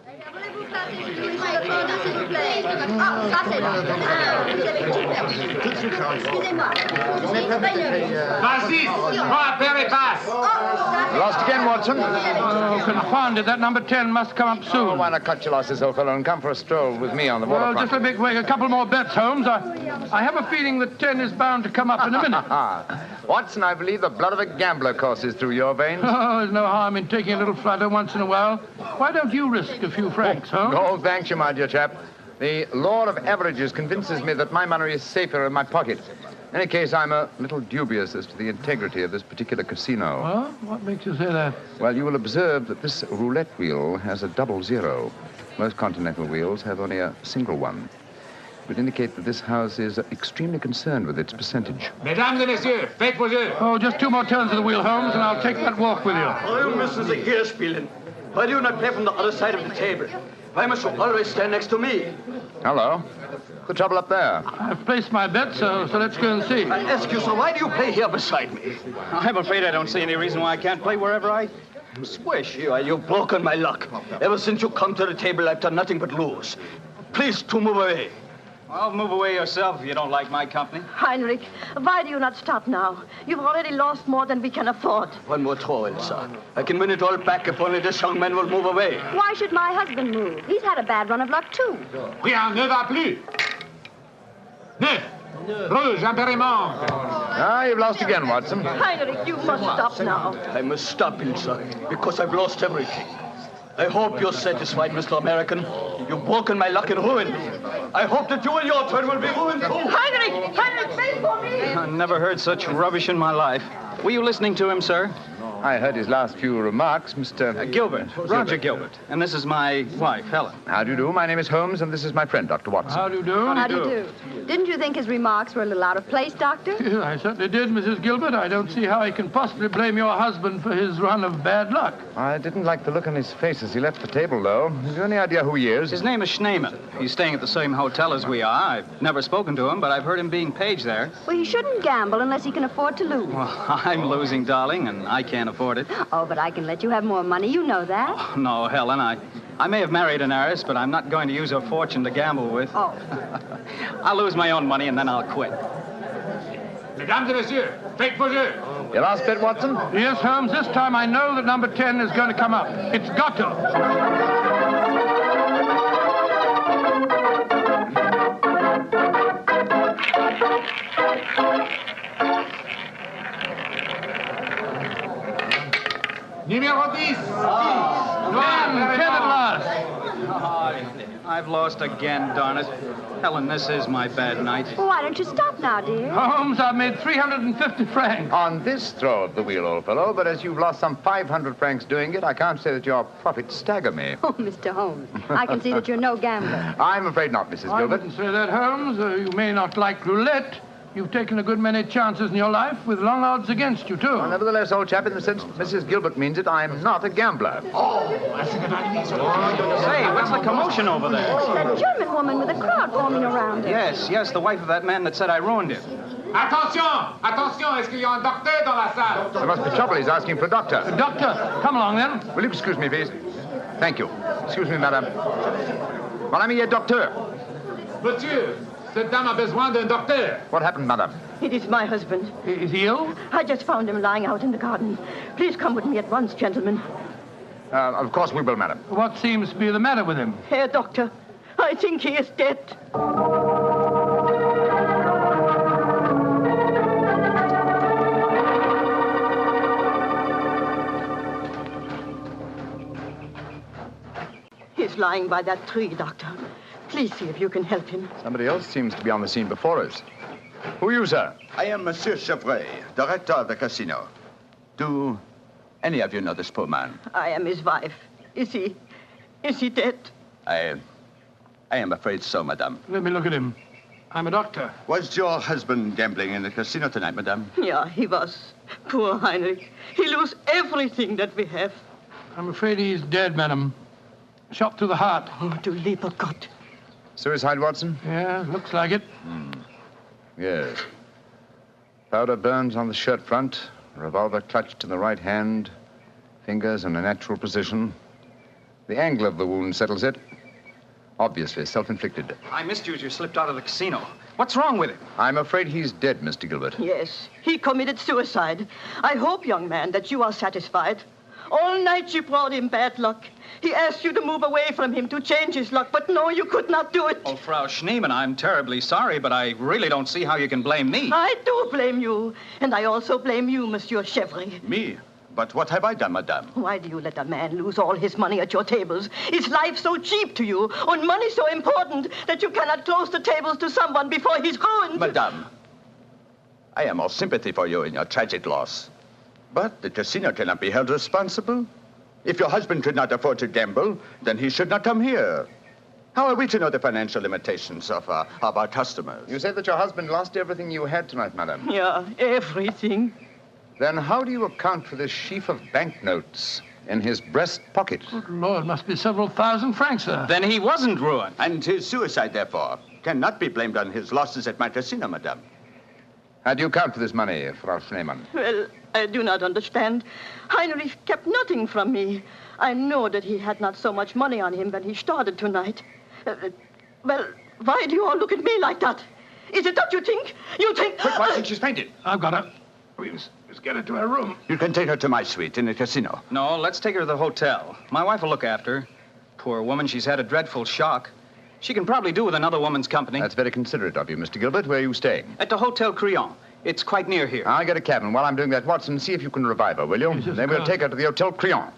Lost again, Watson? Oh, confounded. That number 10 must come up soon. Oh, why not cut your losses, old fellow, and come for a stroll with me on the waterfront? Well, just a big wait. A couple more bets, Holmes. I have a feeling that 10 is bound to come up in a minute. Watson, I believe the blood of a gambler courses through your veins. Oh, there's no harm in taking a little flutter once in a while. Why don't you risk a few francs, Holmes? Oh, thanks you, my dear chap. The law of averages convinces me that my money is safer in my pocket. In any case, I'm a little dubious as to the integrity of this particular casino. Well, what makes you say that? Well, you will observe that this roulette wheel has a double zero. Most continental wheels have only a single one. It would indicate that this house is extremely concerned with its percentage. Mesdames et messieurs, faites vos jeux. Oh, just 2 more turns of the wheel, Holmes, and I'll take that walk with you. Why müssen Sie hier spielen? Why do you not play from the other side of the table? Why must you always stand next to me? Hello. What's the trouble up there? I've placed my bet, so let's go and see. I ask you, sir, why do you play here beside me? I'm afraid I don't see any reason why I can't play wherever I wish. You've broken my luck. Ever since you come to the table, I've done nothing but lose. Please, to move away. Well, move away yourself if you don't like my company. Heinrich, why do you not stop now? You've already lost more than we can afford. One more throw, Elsa. I can win it all back if only this young man will move away. Why should my husband move? He's had a bad run of luck, too. Rien ne va plus. Neuf. Rouge, impérimment. Ah, you've lost again, Watson. Heinrich, you must stop now. I must stop, Elsa, because I've lost everything. I hope you're satisfied, Mr. American. You've broken my luck and ruined me. I hope that you and your turn will be ruined too. Heinrich, wait for me. I never heard such rubbish in my life. Were you listening to him, sir? I heard his last few remarks, Mr. Gilbert, Roger Gilbert. And this is my wife, Helen. How do you do? My name is Holmes, and this is my friend, Dr. Watson. How do you do? How do you do? Didn't you think his remarks were a little out of place, Doctor? I certainly did, Mrs. Gilbert. I don't see how he can possibly blame your husband for his run of bad luck. I didn't like the look on his face as he left the table, though. Have you any idea who he is? His name is Schneemann. He's staying at the same hotel as we are. I've never spoken to him, but I've heard him being paged there. Well, he shouldn't gamble unless he can afford to lose. Well, I'm losing, darling, and I can't afford it. Oh, but I can let you have more money. You know that. Oh, no, Helen, I may have married an heiress, but I'm not going to use her fortune to gamble with. Oh. I'll lose my own money, and then I'll quit. Mesdames et messieurs, faites vos jeux. Your last bet, Watson? Yes, Holmes, this time I know that number 10 is going to come up. It's got to. Numéro 10. 10 at last. I've lost again, darn it. Helen, this is my bad night. Why don't you stop now, dear? Holmes, I've made 350 francs. On this throw of the wheel, old fellow, but as you've lost some 500 francs doing it, I can't say that your profits stagger me. Oh, Mr. Holmes, I can see that you're no gambler. I'm afraid not, Mrs. I Gilbert. wouldn't say that, Holmes. You may not like roulette. You've taken a good many chances in your life with long odds against you, too. Well, nevertheless, old chap, in the sense Mrs. Gilbert means it, I'm not a gambler. Say, what's the commotion over there? That German woman with a crowd forming around her. Yes, the wife of that man that said I ruined him. Attention, est-ce qu'il y a un docteur dans la salle? There must be trouble. He's asking for a doctor. Doctor, come along, then. Will you excuse me, please? Thank you. Excuse me, madame. Mon ami est docteur. Monsieur, cette dame a besoin d'un docteur. What happened, madame? It is my husband. Is he ill? I just found him lying out in the garden. Please come with me at once, gentlemen. Of course we will, madam. What seems to be the matter with him? Herr Doctor, I think he is dead. He's lying by that tree, Doctor. Please see if you can help him. Somebody else seems to be on the scene before us. Who are you, sir? I am Monsieur Chevret, director of the casino. Do any of you know this poor man? I am his wife. Is he dead? I am afraid so, madame. Let me look at him. I'm a doctor. Was your husband gambling in the casino tonight, madame? Yeah, he was. Poor Heinrich. He lost everything that we have. I'm afraid he's dead, madam. Shot through the heart. Oh, du lieber Gott. Suicide, Watson? Yeah, looks like it. Yes. Powder burns on the shirt front, revolver clutched in the right hand, fingers in a natural position. The angle of the wound settles it. Obviously self-inflicted. I missed you as you slipped out of the casino. What's wrong with him? I'm afraid he's dead, Mr. Gilbert. Yes, he committed suicide. I hope, young man, that you are satisfied. All night you brought him bad luck. He asked you to move away from him to change his luck, but no, you could not do it. Oh, Frau Schneemann, I'm terribly sorry, but I really don't see how you can blame me. I do blame you. And I also blame you, Monsieur Chevry. Me? But what have I done, madame? Why do you let a man lose all his money at your tables? Is life so cheap to you, and money so important, that you cannot close the tables to someone before he's ruined? Madame, I am all sympathy for you in your tragic loss. But the casino cannot be held responsible. If your husband could not afford to gamble, then he should not come here. How are we to know the financial limitations of our customers? You say that your husband lost everything you had tonight, madam. Yeah, everything. Then how do you account for this sheaf of banknotes in his breast pocket? Good Lord, must be several thousand francs, sir. Then he wasn't ruined. And his suicide, therefore, cannot be blamed on his losses at my casino, madame. How do you account for this money, Frau Schneemann? Well, I do not understand. Heinrich kept nothing from me. I know that he had not so much money on him when he started tonight. Well, why do you all look at me like that? Is it that you think? You think... Quick, Watson, she's fainted. I've got her. Let's get her to her room. You can take her to my suite in the casino. No, let's take her to the hotel. My wife will look after her. Poor woman, she's had a dreadful shock. She can probably do with another woman's company. That's very considerate of you, Mr. Gilbert. Where are you staying? At the Hotel Crillon. It's quite near here. I'll get a cab, and while I'm doing that, Watson, see if you can revive her, will you? Yes, Then we'll take her to the Hotel Crillon.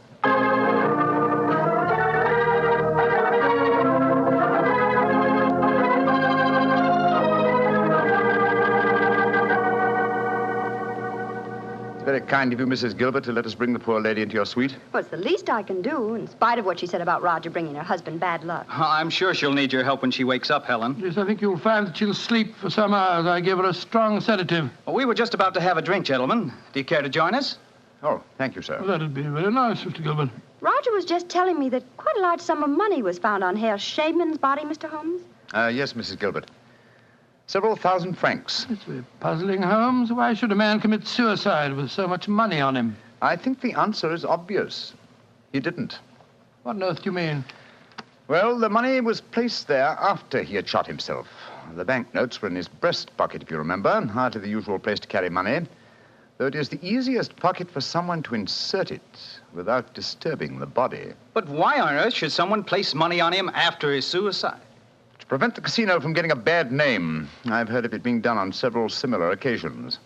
Very kind of you, Mrs. Gilbert, to let us bring the poor lady into your suite. Well, it's the least I can do, in spite of what she said about Roger bringing her husband bad luck. I'm sure she'll need your help when she wakes up, Helen. Yes, I think you'll find that she'll sleep for some hours. I gave her a strong sedative. Well, we were just about to have a drink, gentlemen. Do you care to join us? Oh, thank you, sir. Well, that'd be very nice, Mr. Gilbert. Roger was just telling me that quite a large sum of money was found on Herr Schneemann's body, Mr. Holmes. Yes, Mrs. Gilbert. Several thousand francs. It's very puzzling, Holmes. Why should a man commit suicide with so much money on him? I think the answer is obvious. He didn't. What on earth do you mean? Well, the money was placed there after he had shot himself. The banknotes were in his breast pocket, if you remember. Hardly the usual place to carry money. Though it is the easiest pocket for someone to insert it without disturbing the body. But why on earth should someone place money on him after his suicide? To prevent the casino from getting a bad name. I've heard of it being done on several similar occasions.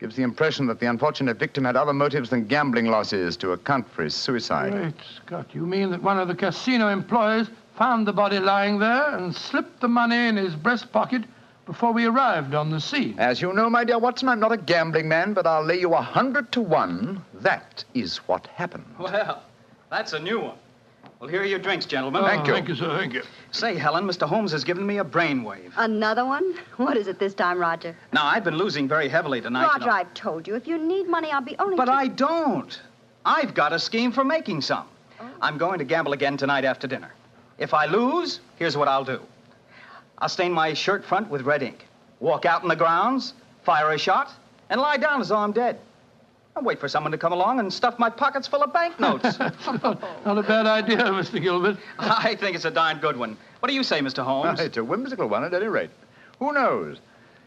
Gives the impression that the unfortunate victim had other motives than gambling losses to account for his suicide. Great Scott, you mean that one of the casino employees found the body lying there and slipped the money in his breast pocket before we arrived on the scene? As you know, my dear Watson, I'm not a gambling man, but I'll lay you 100 to 1. That is what happened. Well, that's a new one. Well, here are your drinks, gentlemen. Thank you. Thank you, sir. Thank you. Say, Helen, Mr. Holmes has given me a brainwave. Another one? What is it this time, Roger? Now, I've been losing very heavily tonight. Roger, I've told you, if you need money, I'll be only... But I don't. I've got a scheme for making some. Oh. I'm going to gamble again tonight after dinner. If I lose, here's what I'll do. I'll stain my shirt front with red ink, walk out in the grounds, fire a shot, and lie down as though I'm dead. I'll wait for someone to come along and stuff my pockets full of banknotes. Not a bad idea, Mr. Gilbert. I think it's a darn good one. What do you say, Mr. Holmes? It's a whimsical one at any rate. Who knows?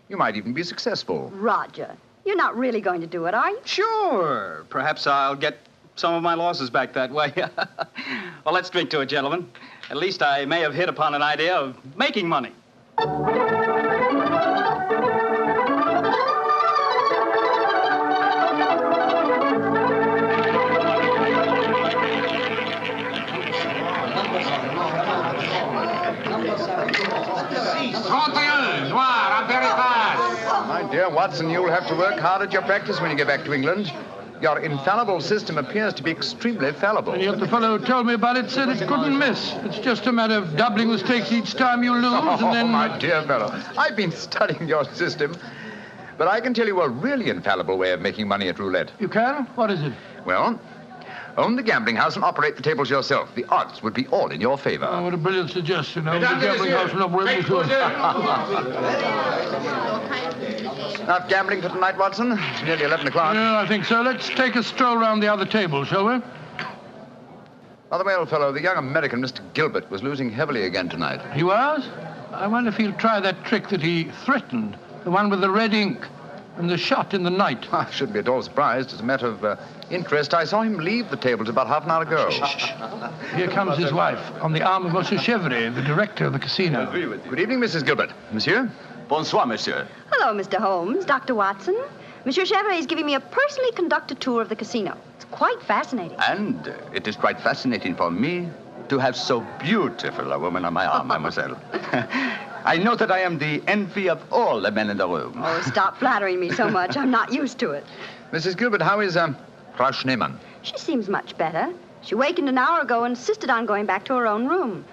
You might even be successful. Roger, you're not really going to do it, are you? Sure. Perhaps I'll get some of my losses back that way. Well, let's drink to it, gentlemen. At least I may have hit upon an idea of making money. My dear Watson, you'll have to work hard at your practice when you get back to England. Your infallible system appears to be extremely fallible. And yet the fellow who told me about it said it couldn't miss. It's just a matter of doubling the stakes each time you lose, and then... my dear fellow, I've been studying your system, but I can tell you a really infallible way of making money at roulette. You can? What is it? Well, own the gambling house and operate the tables yourself. The odds would be all in your favor. Oh, what a brilliant suggestion. Own the gambling house and operate Not gambling for tonight, Watson? It's nearly 11 o'clock. Yeah, I think so. Let's take a stroll round the other table, shall we? By the way, old fellow, the young American, Mr. Gilbert, was losing heavily again tonight. He was? I wonder if he'll try that trick that he threatened, the one with the red ink and the shot in the night. I shouldn't be at all surprised. As a matter of interest, I saw him leave the tables about half an hour ago. Here comes his wife, on the arm of Monsieur Chevry, the director of the casino. Good evening, Mrs. Gilbert. Monsieur? Bonsoir, monsieur. Hello, Mr. Holmes, Dr. Watson. Monsieur Chevry is giving me a personally conducted tour of the casino. It's quite fascinating. And it is quite fascinating for me to have so beautiful a woman on my arm, mademoiselle. I know that I am the envy of all the men in the room. Oh, stop flattering me so much. I'm not used to it. Mrs. Gilbert, how is Frau Schneemann? She seems much better. She wakened an hour ago and insisted on going back to her own room.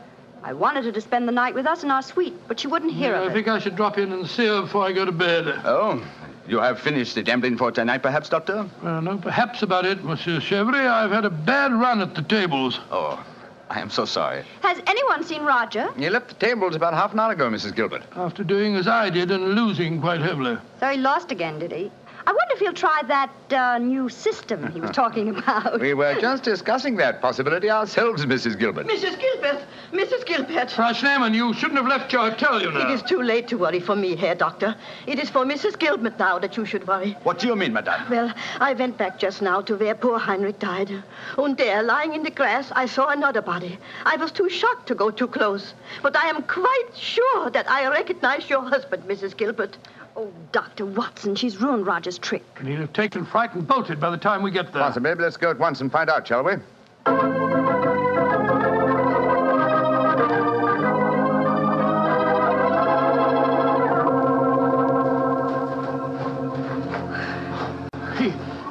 I wanted her to spend the night with us in our suite, but she wouldn't hear of it. I think I should drop in and see her before I go to bed. Oh, you have finished the gambling for tonight, perhaps, Doctor? Well, no, perhaps about it, Monsieur Chevry. I've had a bad run at the tables. Oh, I am so sorry. Has anyone seen Roger? He left the tables about half an hour ago, Mrs. Gilbert. After doing as I did and losing quite heavily. So he lost again, did he? I wonder if he'll try that new system he was talking about. We were just discussing that possibility ourselves, Mrs. Gilbert. Mrs. Gilbert! Mrs. Gilbert! Frau Schneemann, you shouldn't have left your hotel, you know. It is too late to worry for me, Herr Doctor. It is for Mrs. Gilbert now that you should worry. What do you mean, madame? Well, I went back just now to where poor Heinrich died. And there, lying in the grass, I saw another body. I was too shocked to go too close. But I am quite sure that I recognize your husband, Mrs. Gilbert. Oh, Dr. Watson, she's ruined Roger's trick. And he'll have taken fright and bolted by the time we get there. Possibly. Let's go at once and find out, shall we?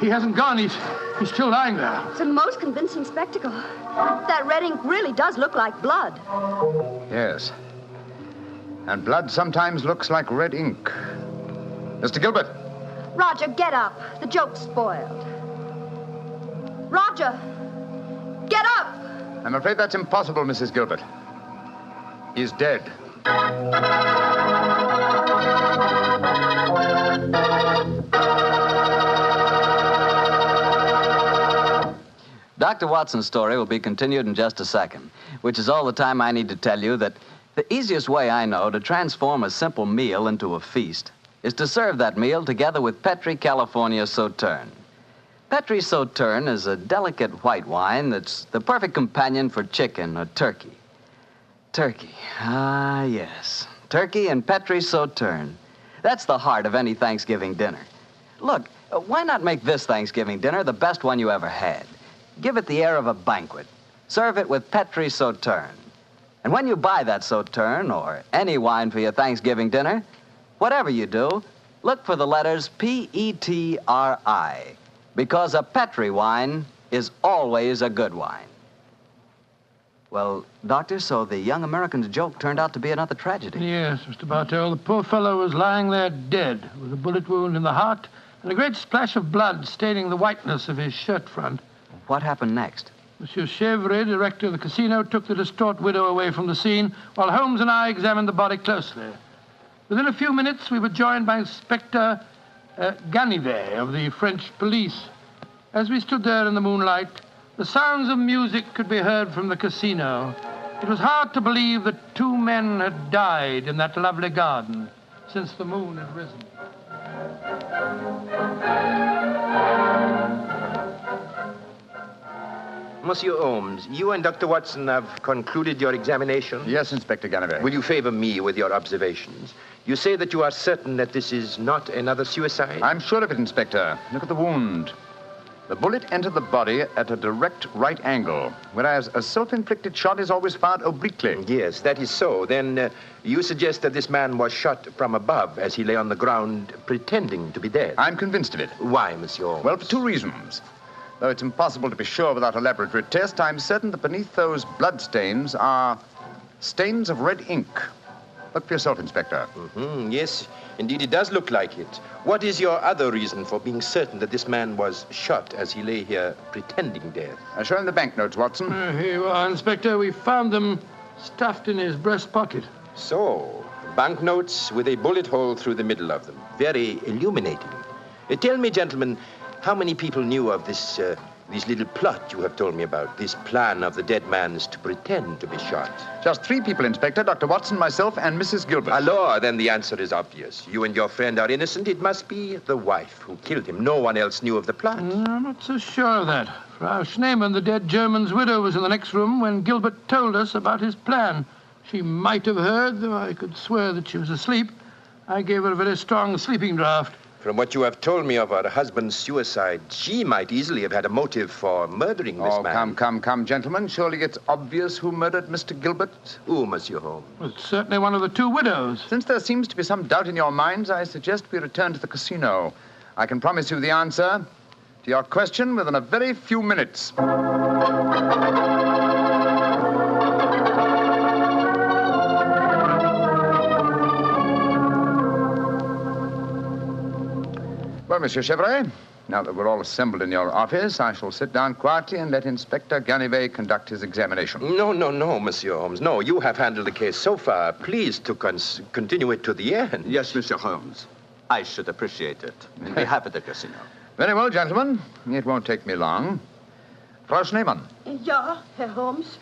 He hasn't gone. He's still lying there. It's a most convincing spectacle. That red ink really does look like blood. Yes. And blood sometimes looks like red ink. Mr. Gilbert. Roger, get up. The joke's spoiled. Roger, get up! I'm afraid that's impossible, Mrs. Gilbert. He's dead. Dr. Watson's story will be continued in just a second, which is all the time I need to tell you that the easiest way I know to transform a simple meal into a feast is to serve that meal together with Petri California Sauterne. Petri Sauterne is a delicate white wine that's the perfect companion for chicken or turkey. Turkey, ah, yes. Turkey and Petri Sauterne. That's the heart of any Thanksgiving dinner. Look, Why not make this Thanksgiving dinner the best one you ever had? Give it the air of a banquet. Serve it with Petri Sauterne. And when you buy that Sauterne or any wine for your Thanksgiving dinner, whatever you do, look for the letters Petri, because a Petri wine is always a good wine. Well, Doctor, so the young American's joke turned out to be another tragedy. Yes, Mr. Bartell. The poor fellow was lying there dead with a bullet wound in the heart and a great splash of blood staining the whiteness of his shirt front. What happened next? Monsieur Chevre, director of the casino, took the distraught widow away from the scene while Holmes and I examined the body closely. Within a few minutes, we were joined by Inspector Ganivet of the French police. As we stood there in the moonlight, the sounds of music could be heard from the casino. It was hard to believe that 2 men had died in that lovely garden since the moon had risen. Monsieur Holmes, you and Dr. Watson have concluded your examination? Yes, Inspector Ganivet. Will you favor me with your observations? You say that you are certain that this is not another suicide? I'm sure of it, Inspector. Look at the wound. The bullet entered the body at a direct right angle, whereas a self-inflicted shot is always fired obliquely. Yes, that is so. Then you suggest that this man was shot from above as he lay on the ground pretending to be dead? I'm convinced of it. Why, Monsieur Holmes? Well, for 2 reasons. Though it's impossible to be sure without a laboratory test, I'm certain that beneath those blood stains are stains of red ink. Look for yourself, Inspector. Yes, indeed, it does look like it. What is your other reason for being certain that this man was shot as he lay here pretending dead? Show him the banknotes, Watson. Here you are, Inspector. We found them stuffed in his breast pocket. So, banknotes with a bullet hole through the middle of them. Very illuminating. Tell me, gentlemen, how many people knew of this little plot you have told me about, this plan of the dead man's to pretend to be shot? Just 3 people, Inspector. Dr. Watson, myself, and Mrs. Gilbert. Alors, then the answer is obvious. You and your friend are innocent. It must be the wife who killed him. No one else knew of the plot. I'm not so sure of that. Frau Schneemann, the dead German's widow, was in the next room when Gilbert told us about his plan. She might have heard, though I could swear that she was asleep. I gave her a very strong sleeping draught. From what you have told me of her husband's suicide, she might easily have had a motive for murdering this man. Come, gentlemen. Surely it's obvious who murdered Mr. Gilbert? Who, Monsieur Holmes? Well, it's certainly one of the 2 widows. Since there seems to be some doubt in your minds, I suggest we return to the casino. I can promise you the answer to your question within a very few minutes. Well, Monsieur Chevre, now that we're all assembled in your office, I shall sit down quietly and let Inspector Ganivet conduct his examination. No, Monsieur Holmes. No, you have handled the case so far. Please to continue it to the end. Yes, Monsieur Holmes. I should appreciate it. On behalf of the casino. Very well, gentlemen. It won't take me long. Frau Schneemann. Ja, Herr Holmes.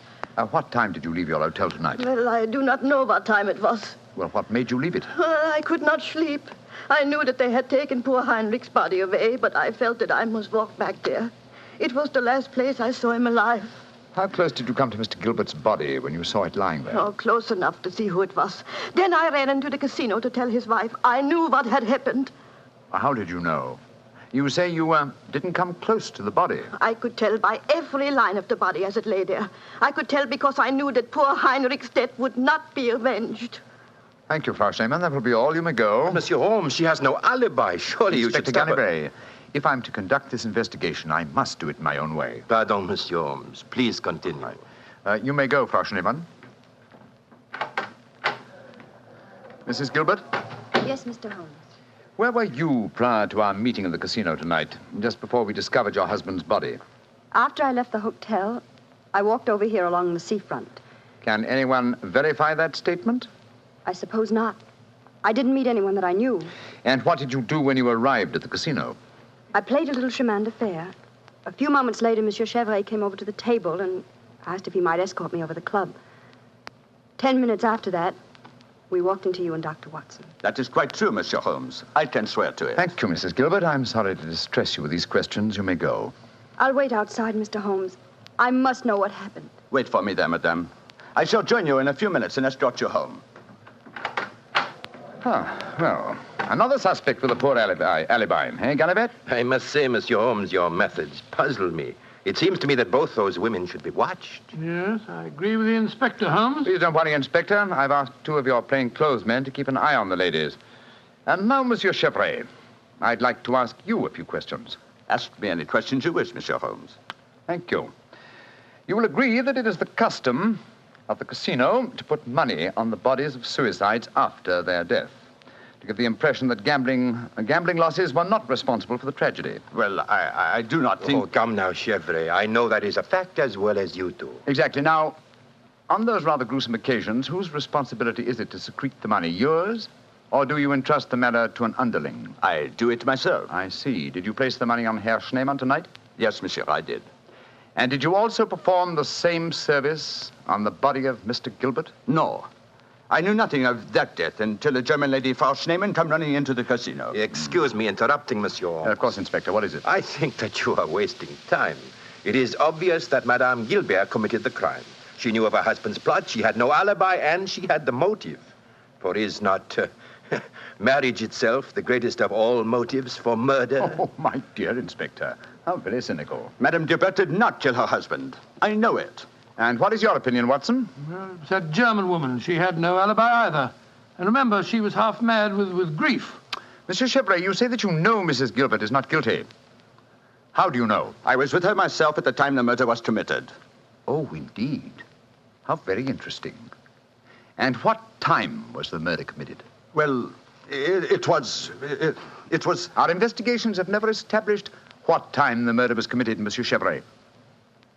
What time did you leave your hotel tonight? Well, I do not know what time it was. Well, what made you leave it? I could not sleep. I knew that they had taken poor Heinrich's body away, but I felt that I must walk back there. It was the last place I saw him alive. How close did you come to Mr. Gilbert's body when you saw it lying there? Oh, close enough to see who it was. Then I ran into the casino to tell his wife. I knew what had happened. How did you know? You say you didn't come close to the body. I could tell by every line of the body as it lay there. I could tell because I knew that poor Heinrich's death would not be avenged. Thank you, Frau Schneemann. That will be all. You may go. Monsieur Holmes, she has no alibi. Surely you should stop her. Ganivet, if I'm to conduct this investigation, I must do it in my own way. Pardon, Monsieur Holmes. Please continue. You may go, Frau Schneemann. Mrs. Gilbert? Yes, Mr. Holmes. Where were you prior to our meeting in the casino tonight, just before we discovered your husband's body? After I left the hotel, I walked over here along the seafront. Can anyone verify that statement? I suppose not. I didn't meet anyone that I knew. And what did you do when you arrived at the casino? I played a little chemin de fer. A few moments later, Monsieur Chevre came over to the table and asked if he might escort me over the club. 10 minutes after that, we walked into you and Dr. Watson. That is quite true, Monsieur Holmes. I can swear to it. Thank you, Mrs. Gilbert. I'm sorry to distress you with these questions. You may go. I'll wait outside, Mr. Holmes. I must know what happened. Wait for me there, madame. I shall join you in a few minutes and escort you home. Well, Another suspect with a poor alibi, eh, Gallivant? I must say, Monsieur Holmes, your methods puzzle me. It seems to me that both those women should be watched. Yes, I agree with the Inspector, Holmes. Please don't worry, Inspector. I've asked 2 of your plainclothes men to keep an eye on the ladies. And now, Monsieur Chevret, I'd like to ask you a few questions. Ask me any questions you wish, Monsieur Holmes. Thank you. You will agree that it is the custom of the casino to put money on the bodies of suicides after their death, to give the impression that gambling losses were not responsible for the tragedy. Well, I do not think... Oh, come now, Chevret. I know that is a fact as well as you do. Exactly. Now, on those rather gruesome occasions, whose responsibility is it to secrete the money? Yours? Or do you entrust the matter to an underling? I do it myself. I see. Did you place the money on Herr Schneemann tonight? Yes, monsieur, I did. And did you also perform the same service on the body of Mr. Gilbert? No. I knew nothing of that death until a German lady, Frau Schneemann, come running into the casino. Excuse me interrupting, Monsieur Holmes. Of course, Inspector. What is it? I think that you are wasting time. It is obvious that Madame Gilbert committed the crime. She knew of her husband's plot, she had no alibi, and she had the motive. For is not marriage itself the greatest of all motives for murder? Oh, my dear Inspector. How very cynical. Madame Gilbert did not kill her husband. I know it. And what is your opinion, Watson? Well, it's that German woman. She had no alibi either. And remember, she was half mad with grief. Monsieur Chevret, you say that you know Mrs. Gilbert is not guilty. How do you know? I was with her myself at the time the murder was committed. Oh, indeed. How very interesting. And what time was the murder committed? Well, it was... Our investigations have never established what time the murder was committed, Monsieur Chevret.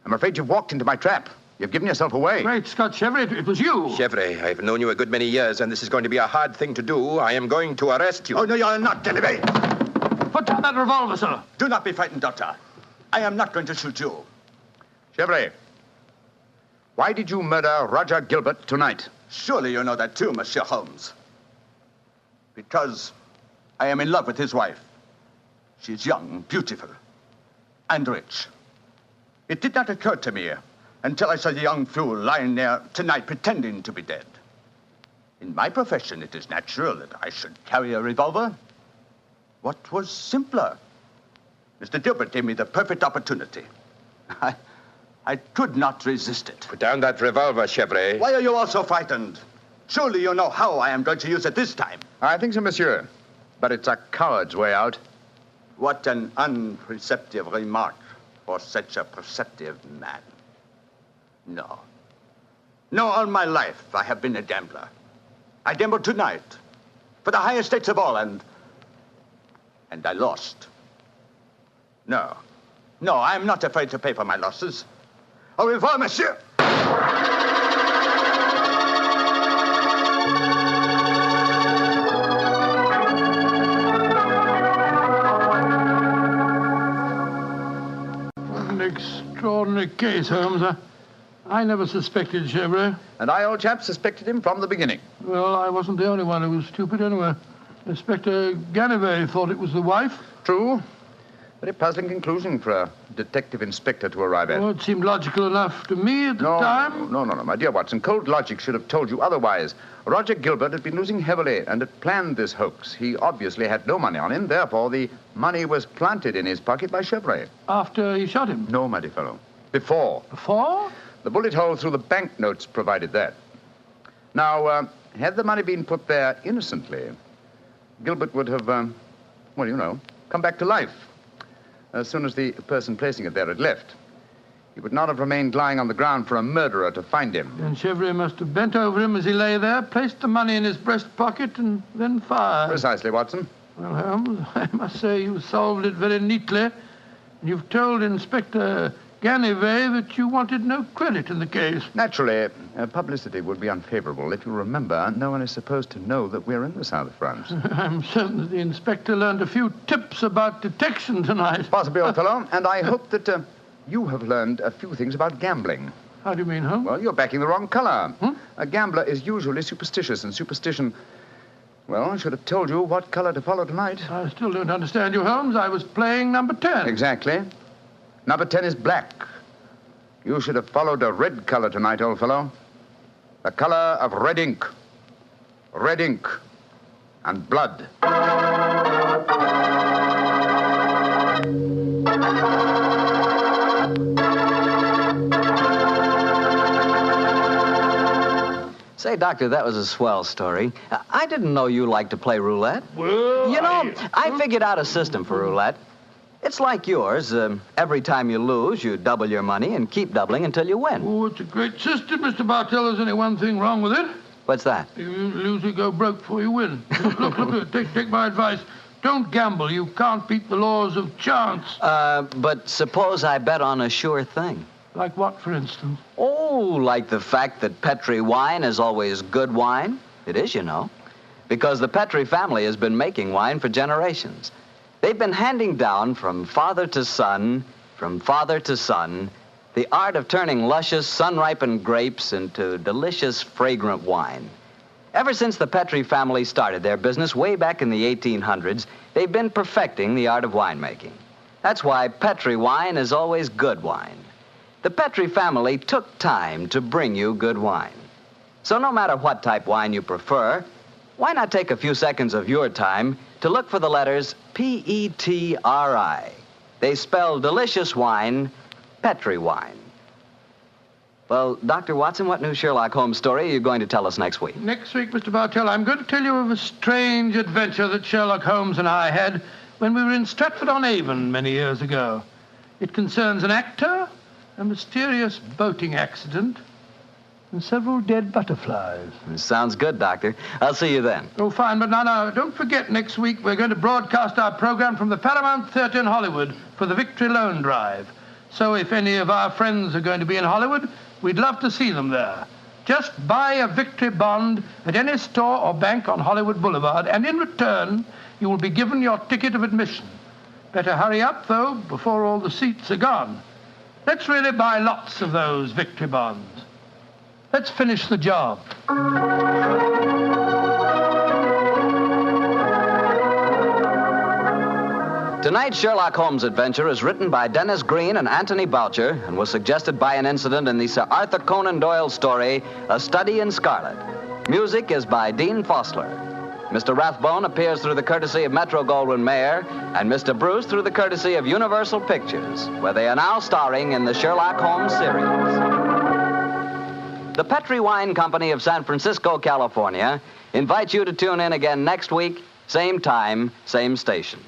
I'm afraid you've walked into my trap. You've given yourself away. Great Scott, Chevret, it was you. Chevret, I've known you a good many years, and this is going to be a hard thing to do. I am going to arrest you. Oh, no, you're not, Delivery. Put down that revolver, sir. Do not be frightened, Doctor. I am not going to shoot you. Chevret, why did you murder Roger Gilbert tonight? Surely you know that too, Monsieur Holmes. Because I am in love with his wife. She's young, beautiful, and rich. It did not occur to me until I saw the young fool lying there tonight pretending to be dead. In my profession, it is natural that I should carry a revolver. What was simpler? Mr. Gilbert gave me the perfect opportunity. I could not resist it. Put down that revolver, Chevret. Why are you all so frightened? Surely you know how I am going to use it this time. I think so, monsieur. But it's a coward's way out. What an unperceptive remark for such a perceptive man. No. No, all my life I have been a gambler. I gambled tonight for the highest stakes of all, and I lost. No. No, I am not afraid to pay for my losses. Au revoir, monsieur. Extraordinary case, Holmes. I never suspected Chevret. And I, old chap, suspected him from the beginning. Well, I wasn't the only one who was stupid anyway. Inspector Ganivet thought it was the wife. True. Very puzzling conclusion for a detective inspector to arrive at. Well, it seemed logical enough to me at the time. No, my dear Watson. Cold logic should have told you otherwise. Roger Gilbert had been losing heavily and had planned this hoax. He obviously had no money on him. Therefore, the money was planted in his pocket by Chevret. After he shot him? No, my dear fellow. Before. Before? The bullet hole through the banknotes provided that. Now, had the money been put there innocently, Gilbert would have, come back to life as soon as the person placing it there had left. He would not have remained lying on the ground for a murderer to find him. Then Chevret must have bent over him as he lay there, placed the money in his breast pocket, and then fired. Precisely, Watson. Well, Holmes, I must say you solved it very neatly. You've told Inspector Ganivet that you wanted no credit in the case. Naturally, publicity would be unfavorable. If you remember, no one is supposed to know that we're in the south of France. I'm certain that the inspector learned a few tips about detection tonight. Possibly, old fellow. And I hope that you have learned a few things about gambling. How do you mean, Holmes? Well, you're backing the wrong color. A gambler is usually superstitious, and superstition... Well, I should have told you what color to follow tonight. I still don't understand you, Holmes. I was playing number 10. Exactly. Number 10 is black. You should have followed a red color tonight, old fellow. The color of red ink. Red ink. and blood. Say, Doctor, that was a swell story. I didn't know you liked to play roulette. Well, You know, I figured out a system for roulette. It's like yours. Every time you lose, you double your money and keep doubling until you win. Oh, it's a great system, Mr. Bartell. There's only one thing wrong with it. What's that? You lose, you go broke before you win. Look, take my advice. Don't gamble. You can't beat the laws of chance. But suppose I bet on a sure thing. Like what, for instance? Oh, like the fact that Petri wine is always good wine. It is, you know. Because the Petri family has been making wine for generations. They've been handing down from father to son, the art of turning luscious, sun-ripened grapes into delicious, fragrant wine. Ever since the Petri family started their business way back in the 1800s, they've been perfecting the art of winemaking. That's why Petri wine is always good wine. The Petri family took time to bring you good wine. So no matter what type wine you prefer, why not take a few seconds of your time to look for the letters P-E-T-R-I. They spell delicious wine, Petri wine. Well, Dr. Watson, what new Sherlock Holmes story are you going to tell us next week? Next week, Mr. Bartell, I'm going to tell you of a strange adventure that Sherlock Holmes and I had when we were in Stratford-on-Avon many years ago. It concerns an actor, a mysterious boating accident, and several dead butterflies. Sounds good, Doctor. I'll see you then. Oh, fine, but now, don't forget, next week we're going to broadcast our program from the Paramount Theatre in Hollywood for the Victory Loan Drive. So if any of our friends are going to be in Hollywood, we'd love to see them there. Just buy a Victory bond at any store or bank on Hollywood Boulevard, and in return, you will be given your ticket of admission. Better hurry up, though, before all the seats are gone. Let's really buy lots of those Victory bonds. Let's finish the job. Tonight's Sherlock Holmes adventure is written by Dennis Green and Anthony Boucher and was suggested by an incident in the Sir Arthur Conan Doyle story, A Study in Scarlet. Music is by Dean Fossler. Mr. Rathbone appears through the courtesy of Metro-Goldwyn-Mayer and Mr. Bruce through the courtesy of Universal Pictures, where they are now starring in the Sherlock Holmes series. The Petri Wine Company of San Francisco, California, invites you to tune in again next week, same time, same station.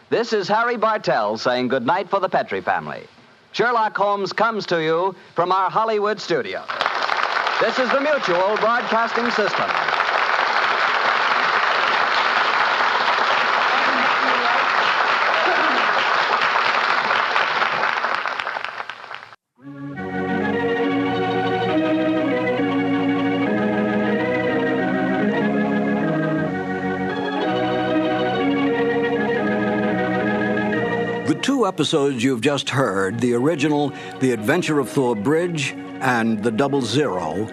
This is Harry Bartell saying goodnight for the Petri family. Sherlock Holmes comes to you from our Hollywood studio. This is the Mutual Broadcasting System. The two episodes you've just heard, the original The Adventure of Thor Bridge and The Double Zero,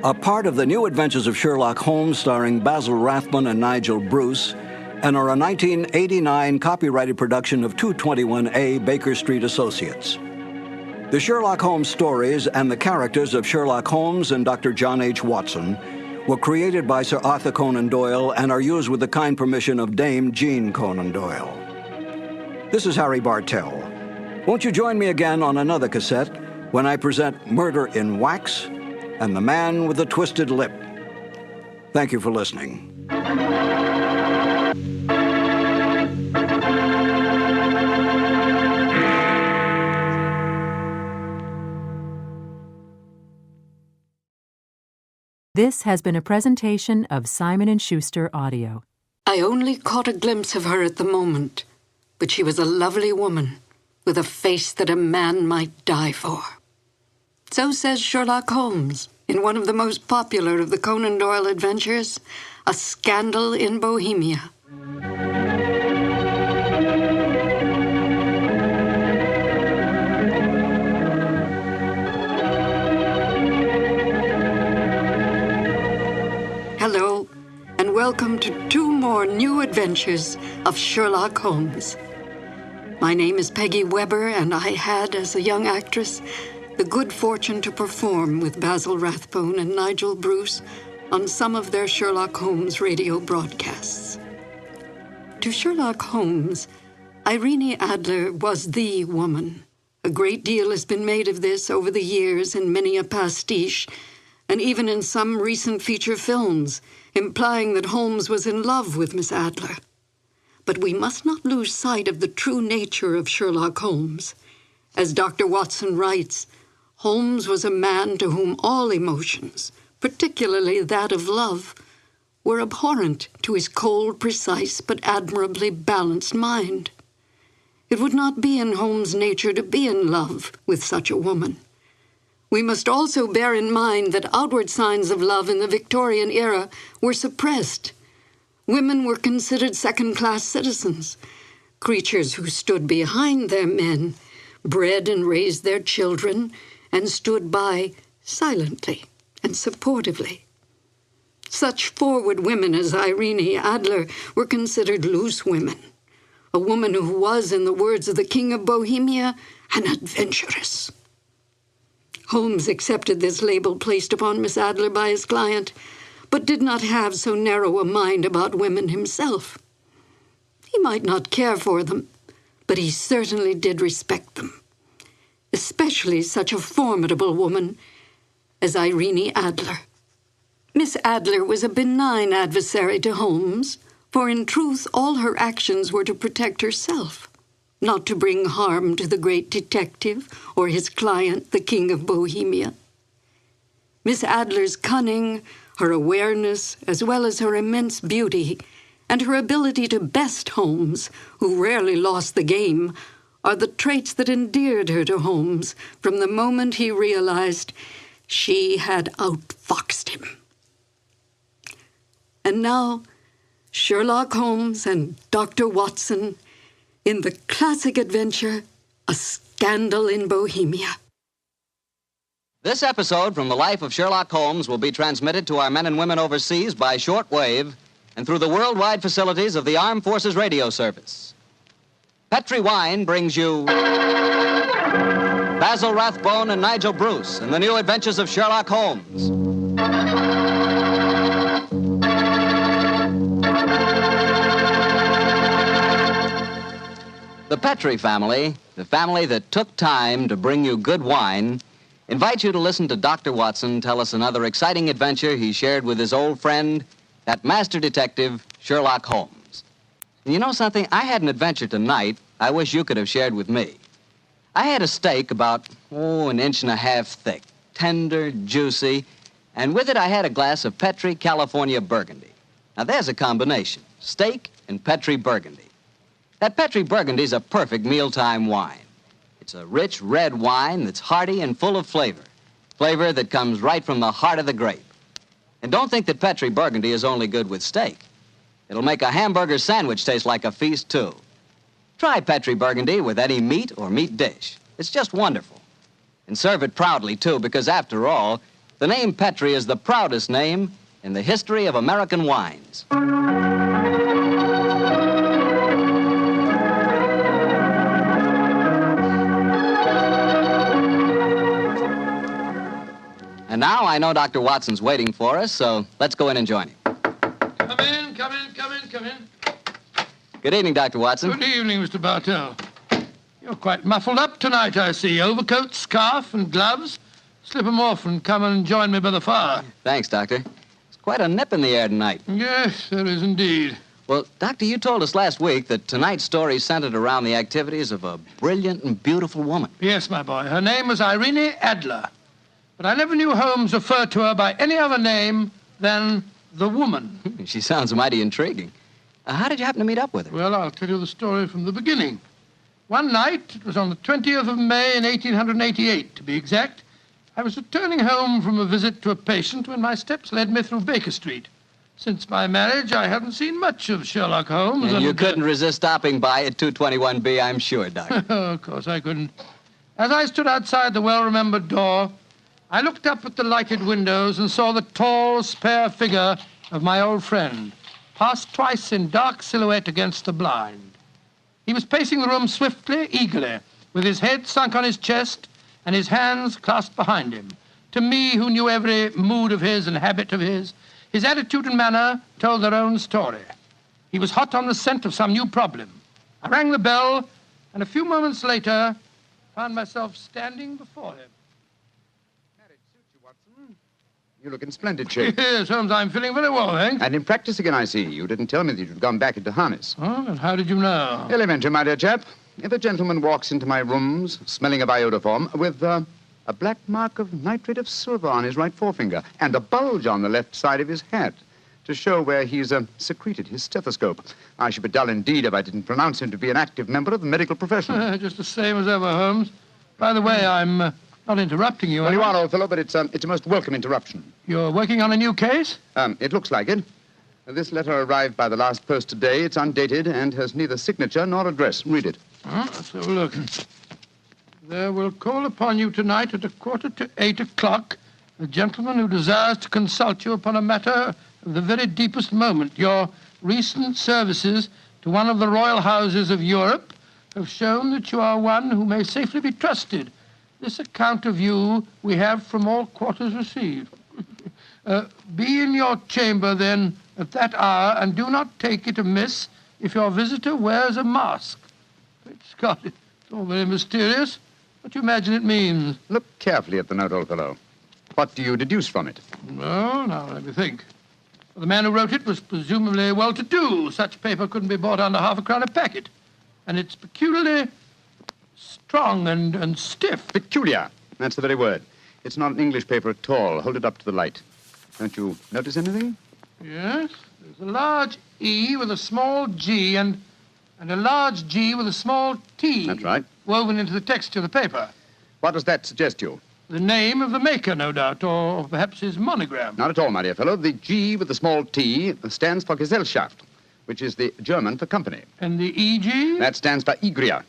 are part of the New Adventures of Sherlock Holmes starring Basil Rathbone and Nigel Bruce, and are a 1989 copyrighted production of 221A Baker Street Associates. The Sherlock Holmes stories and the characters of Sherlock Holmes and Dr. John H. Watson were created by Sir Arthur Conan Doyle and are used with the kind permission of Dame Jean Conan Doyle. This is Harry Bartell. Won't you join me again on another cassette when I present Murder in Wax and The Man with the Twisted Lip? Thank you for listening. This has been a presentation of Simon & Schuster Audio. I only caught a glimpse of her at the moment, but she was a lovely woman with a face that a man might die for. So says Sherlock Holmes in one of the most popular of the Conan Doyle adventures, A Scandal in Bohemia. Hello, and welcome to 2 more new adventures of Sherlock Holmes. My name is Peggy Weber, and I had, as a young actress, the good fortune to perform with Basil Rathbone and Nigel Bruce on some of their Sherlock Holmes radio broadcasts. To Sherlock Holmes, Irene Adler was the woman. A great deal has been made of this over the years in many a pastiche, and even in some recent feature films, implying that Holmes was in love with Miss Adler. But we must not lose sight of the true nature of Sherlock Holmes. As Dr. Watson writes, Holmes was a man to whom all emotions, particularly that of love, were abhorrent to his cold, precise, but admirably balanced mind. It would not be in Holmes' nature to be in love with such a woman. We must also bear in mind that outward signs of love in the Victorian era were suppressed. Women were considered second-class citizens, creatures who stood behind their men, bred and raised their children, and stood by silently and supportively. Such forward women as Irene Adler were considered loose women. A woman who was, in the words of the King of Bohemia, an adventuress. Holmes accepted this label placed upon Miss Adler by his client, but did not have so narrow a mind about women himself. He might not care for them, but he certainly did respect them, especially such a formidable woman as Irene Adler. Miss Adler was a benign adversary to Holmes, for in truth all her actions were to protect herself, not to bring harm to the great detective or his client, the King of Bohemia. Miss Adler's cunning, her awareness, as well as her immense beauty, and her ability to best Holmes, who rarely lost the game, are the traits that endeared her to Holmes from the moment he realized she had outfoxed him. And now, Sherlock Holmes and Dr. Watson in the classic adventure, A Scandal in Bohemia. This episode from the life of Sherlock Holmes will be transmitted to our men and women overseas by shortwave and through the worldwide facilities of the Armed Forces Radio Service. Petri Wine brings you Basil Rathbone and Nigel Bruce in the new Adventures of Sherlock Holmes. The Petri family, the family that took time to bring you good wine, invites you to listen to Dr. Watson tell us another exciting adventure he shared with his old friend, that master detective, Sherlock Holmes. And you know something? I had an adventure tonight I wish you could have shared with me. I had a steak about, an inch and a half thick, tender, juicy, and with it I had a glass of Petri California Burgundy. Now there's a combination, steak and Petri Burgundy. That Petri Burgundy's a perfect mealtime wine. It's a rich red wine that's hearty and full of flavor. Flavor that comes right from the heart of the grape. And don't think that Petri Burgundy is only good with steak. It'll make a hamburger sandwich taste like a feast, too. Try Petri Burgundy with any meat or meat dish. It's just wonderful. And serve it proudly, too, because after all, the name Petri is the proudest name in the history of American wines. And now I know Dr. Watson's waiting for us, so let's go in and join him. Come in, come in, come in, come in. Good evening, Dr. Watson. Good evening, Mr. Bartell. You're quite muffled up tonight, I see. Overcoat, scarf, and gloves. Slip 'em off and come and join me by the fire. Thanks, Doctor. It's quite a nip in the air tonight. Yes, there is indeed. Well, Doctor, you told us last week that tonight's story centered around the activities of a brilliant and beautiful woman. Yes, my boy. Her name was Irene Adler. But I never knew Holmes refer to her by any other name than the woman. She sounds mighty intriguing. How did you happen to meet up with her? Well, I'll tell you the story from the beginning. One night, it was on the 20th of May in 1888, to be exact, I was returning home from a visit to a patient when my steps led me through Baker Street. Since my marriage, I hadn't seen much of Sherlock Holmes. And you couldn't resist stopping by at 221B, I'm sure, Doctor. Of course I couldn't. As I stood outside the well-remembered door, I looked up at the lighted windows and saw the tall, spare figure of my old friend, pass twice in dark silhouette against the blind. He was pacing the room swiftly, eagerly, with his head sunk on his chest and his hands clasped behind him. To me, who knew every mood of his and habit of his attitude and manner told their own story. He was hot on the scent of some new problem. I rang the bell, and a few moments later, found myself standing before him. You look in splendid shape. Yes, Holmes, I'm feeling very well, thanks. And in practice again, I see. You didn't tell me that you'd gone back into harness. Oh, and how did you know? Elementary, my dear chap. If a gentleman walks into my rooms smelling of iodoform with a black mark of nitrate of silver on his right forefinger and a bulge on the left side of his hat to show where he's secreted his stethoscope, I should be dull indeed if I didn't pronounce him to be an active member of the medical profession. Just the same as ever, Holmes. By the way, I'm not interrupting you. Well, you are, old fellow, but it's a most welcome interruption. You're working on a new case? It looks like it. This letter arrived by the last post today. It's undated and has neither signature nor address. Read it. Let's have a look. There will call upon you tonight at 7:45, a gentleman who desires to consult you upon a matter of the very deepest moment. Your recent services to one of the royal houses of Europe have shown that you are one who may safely be trusted. This account of you we have from all quarters received. Be in your chamber, then, at that hour, and do not take it amiss if your visitor wears a mask. Great Scott, it's all very mysterious. What do you imagine it means? Look carefully at the note, old fellow. What do you deduce from it? Well, now, let me think. Well, the man who wrote it was presumably well-to-do. Such paper couldn't be bought under half a crown a packet. And it's peculiarly strong and stiff. Peculiar. That's the very word. It's not an English paper at all. Hold it up to the light. Don't you notice anything? Yes. There's a large E with a small G and a large G with a small T. That's right. Woven into the texture of the paper. What does that suggest to you? The name of the maker, no doubt, or perhaps his monogram. Not at all, my dear fellow. The G with the small T stands for Gesellschaft, which is the German for company. And the EG? That stands for Igria.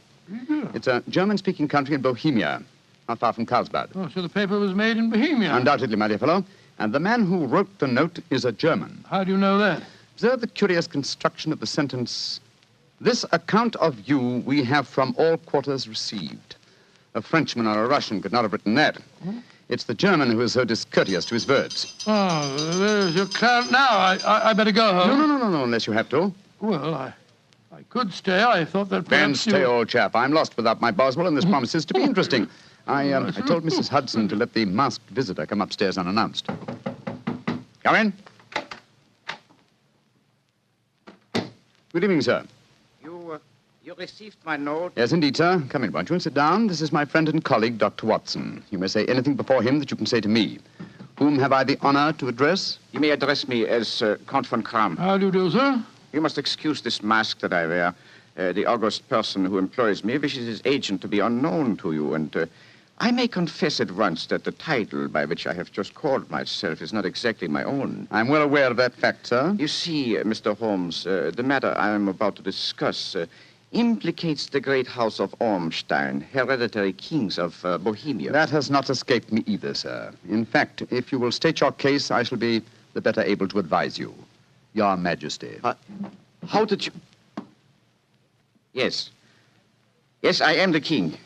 It's a German-speaking country in Bohemia, not far from Carlsbad. Oh, so the paper was made in Bohemia? Undoubtedly, my dear fellow. And the man who wrote the note is a German. How do you know that? Observe the curious construction of the sentence. This account of you we have from all quarters received. A Frenchman or a Russian could not have written that. It's the German who is so discourteous to his words. Oh, there's your client now. I better go home. No, unless you have to. Well, I could stay. I thought that Then perhaps stay, old chap. I'm lost without my Boswell, and this promises to be interesting. I told Mrs. Hudson to let the masked visitor come upstairs unannounced. Come in. Good evening, sir. You received my note? Yes, indeed, sir. Come in, won't you, and sit down. This is my friend and colleague, Dr. Watson. You may say anything before him that you can say to me. Whom have I the honor to address? You may address me as Count von Kram. How do you do, sir? You must excuse this mask that I wear. The august person who employs me wishes his agent to be unknown to you, and I may confess at once that the title by which I have just called myself is not exactly my own. I'm well aware of that fact, sir. You see, Mr. Holmes, the matter I am about to discuss implicates the great house of Ormstein, hereditary kings of Bohemia. That has not escaped me either, sir. In fact, if you will state your case, I shall be the better able to advise you. Your Majesty. How did you... Yes. Yes, I am the king.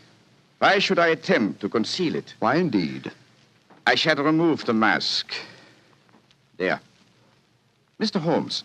Why should I attempt to conceal it? Why, indeed? I shall remove the mask. There. Mr. Holmes,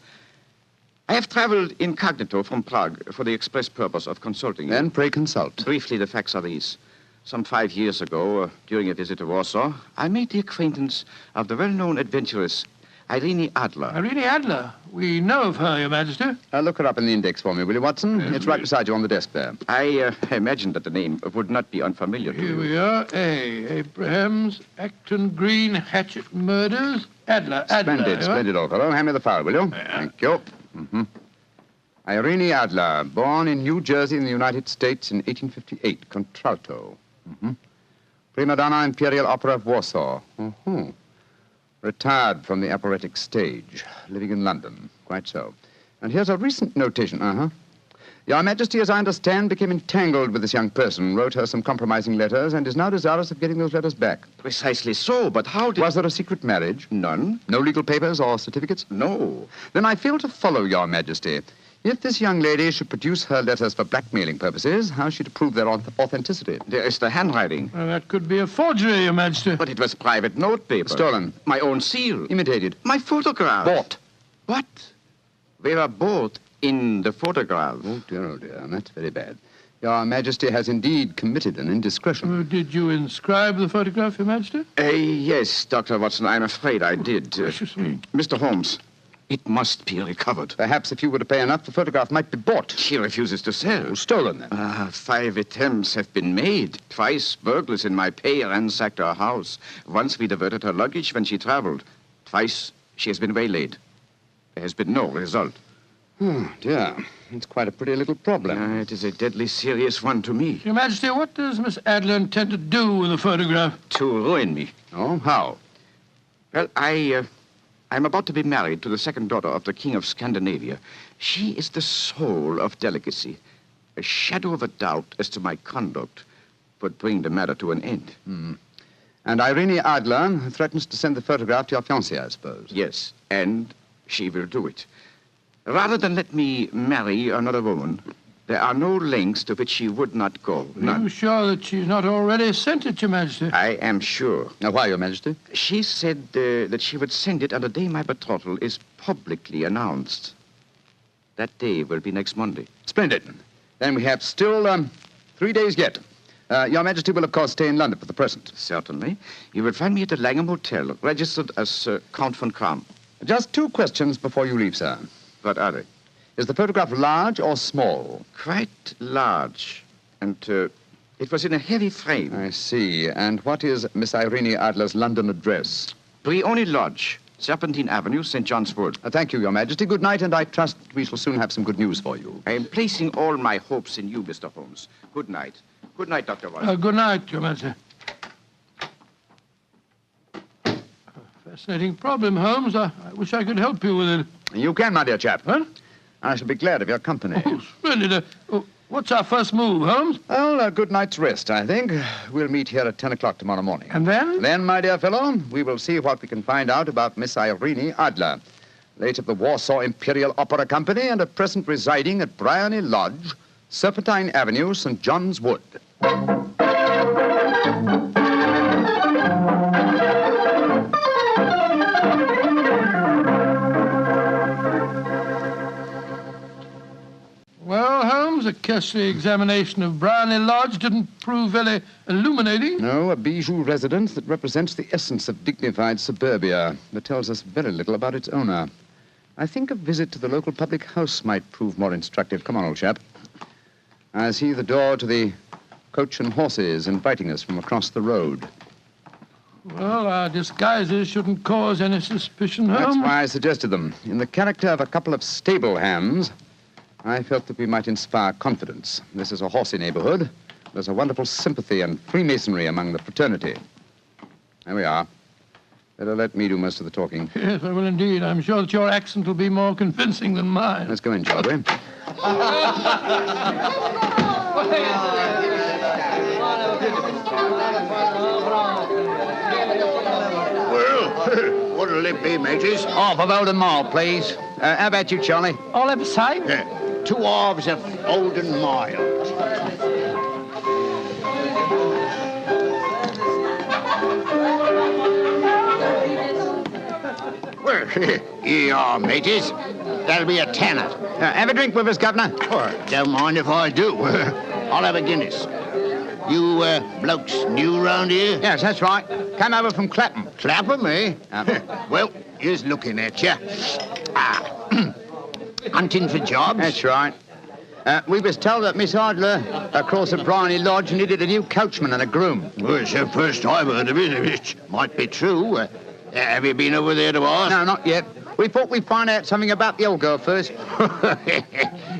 I have traveled incognito from Prague for the express purpose of consulting you. Then pray consult. Briefly, the facts are these. Some 5 years ago, during a visit to Warsaw, I made the acquaintance of the well-known adventuress Irene Adler. Irene Adler? We know of her, Your Majesty. Look her up in the index for me, will you, Watson? Yes, it's right beside you on the desk there. I imagined that the name would not be unfamiliar to you. Here we are. Abrahams, Acton Green, Hatchet Murders, Adler. Splendid, old fellow. Hand me the file, will you? Yeah. Thank you. Irene Adler, born in New Jersey in the United States in 1858, contralto. Prima donna Imperial Opera of Warsaw. Retired from the operatic stage, living in London. Quite so. And here's a recent notation. Your Majesty, as I understand, became entangled with this young person, wrote her some compromising letters, and is now desirous of getting those letters back. Precisely so, but how did... Was there a secret marriage? None. No legal papers or certificates? No. Then I fail to follow, Your Majesty. If this young lady should produce her letters for blackmailing purposes, how is she to prove their authenticity? There is the handwriting. Well, that could be a forgery, Your Majesty. But it was private note paper. Stolen. My own seal. Imitated. My photograph. Bought. What? We were both In the photograph. Oh, dear. That's very bad. Your Majesty has indeed committed an indiscretion. Did you inscribe the photograph, Your Majesty? Yes, Dr. Watson, I'm afraid I did. Mr. Holmes, it must be recovered. Perhaps if you were to pay enough, the photograph might be bought. She refuses to sell. Stolen, then? 5 attempts have been made. Twice burglars in my pay ransacked her house. Once we diverted her luggage when she traveled. Twice she has been waylaid. There has been no result. Oh, dear. It's quite a pretty little problem. It is a deadly serious one to me. Your Majesty, what does Miss Adler intend to do with the photograph? To ruin me. Oh, how? Well, I'm about to be married to the second daughter of the King of Scandinavia. She is the soul of delicacy. A shadow of a doubt as to my conduct would bring the matter to an end. And Irene Adler threatens to send the photograph to your fiancée, I suppose. Yes, and she will do it. Rather than let me marry another woman, there are no lengths to which she would not go. Are you sure that she's not already sent it, Your Majesty? I am sure. Now, why, Your Majesty? She said that she would send it on the day my betrothal is publicly announced. That day will be next Monday. Splendid. Then we have still 3 days yet. Your Majesty will, of course, stay in London for the present. Certainly. You will find me at the Langham Hotel, registered as Count von Kram. Just 2 questions before you leave, sir. What are they? Is the photograph large or small? Quite large. And it was in a heavy frame. I see. And what is Miss Irene Adler's London address? Brioni Lodge, Serpentine Avenue, St. John's Wood. Thank you, Your Majesty. Good night, and I trust we shall soon have some good news for you. I am placing all my hopes in you, Mr. Holmes. Good night. Good night, Dr. Watson. Good night, Your Majesty. Fascinating problem, Holmes. I wish I could help you with it. You can, my dear chap. Huh? I shall be glad of your company. Oh, splendid. What's our first move, Holmes? Well, a good night's rest, I think. We'll meet here at 10 o'clock tomorrow morning. And then? Then, my dear fellow, we will see what we can find out about Miss Irene Adler, late of the Warsaw Imperial Opera Company and at present residing at Briony Lodge, Serpentine Avenue, St. John's Wood. Well, Holmes, a cursory examination of Briony Lodge didn't prove very illuminating. No, a bijou residence that represents the essence of dignified suburbia, but tells us very little about its owner. I think a visit to the local public house might prove more instructive. Come on, old chap. I see the door to the Coach and Horses inviting us from across the road. Well, our disguises shouldn't cause any suspicion, Holmes. That's why I suggested them. In the character of a couple of stable hands, I felt that we might inspire confidence. This is a horsey neighborhood. There's a wonderful sympathy and freemasonry among the fraternity. There we are. Better let me do most of the talking. Yes, I will indeed. I'm sure that your accent will be more convincing than mine. Let's go in, shall we? Well, what'll it be, mateys? Half of Oldham Mile, please. How about you, Charlie? All ever same? Yeah, 2 halves of Oldham Mile. Well, here you are, mateys. That'll be a tenner. Have a drink with us, Governor. Oh, don't mind if I do. I'll have a Guinness. You blokes new round here? Yes, that's right. Came over from Clapham. Clapham, eh? Well, here's looking at you. Hunting for jobs? That's right. We was told that Miss Adler across at Briony Lodge needed a new coachman and a groom. Well, it's the first I've heard of it. It might be true. Have you been over there to ask? No, not yet. We thought we'd find out something about the old girl first.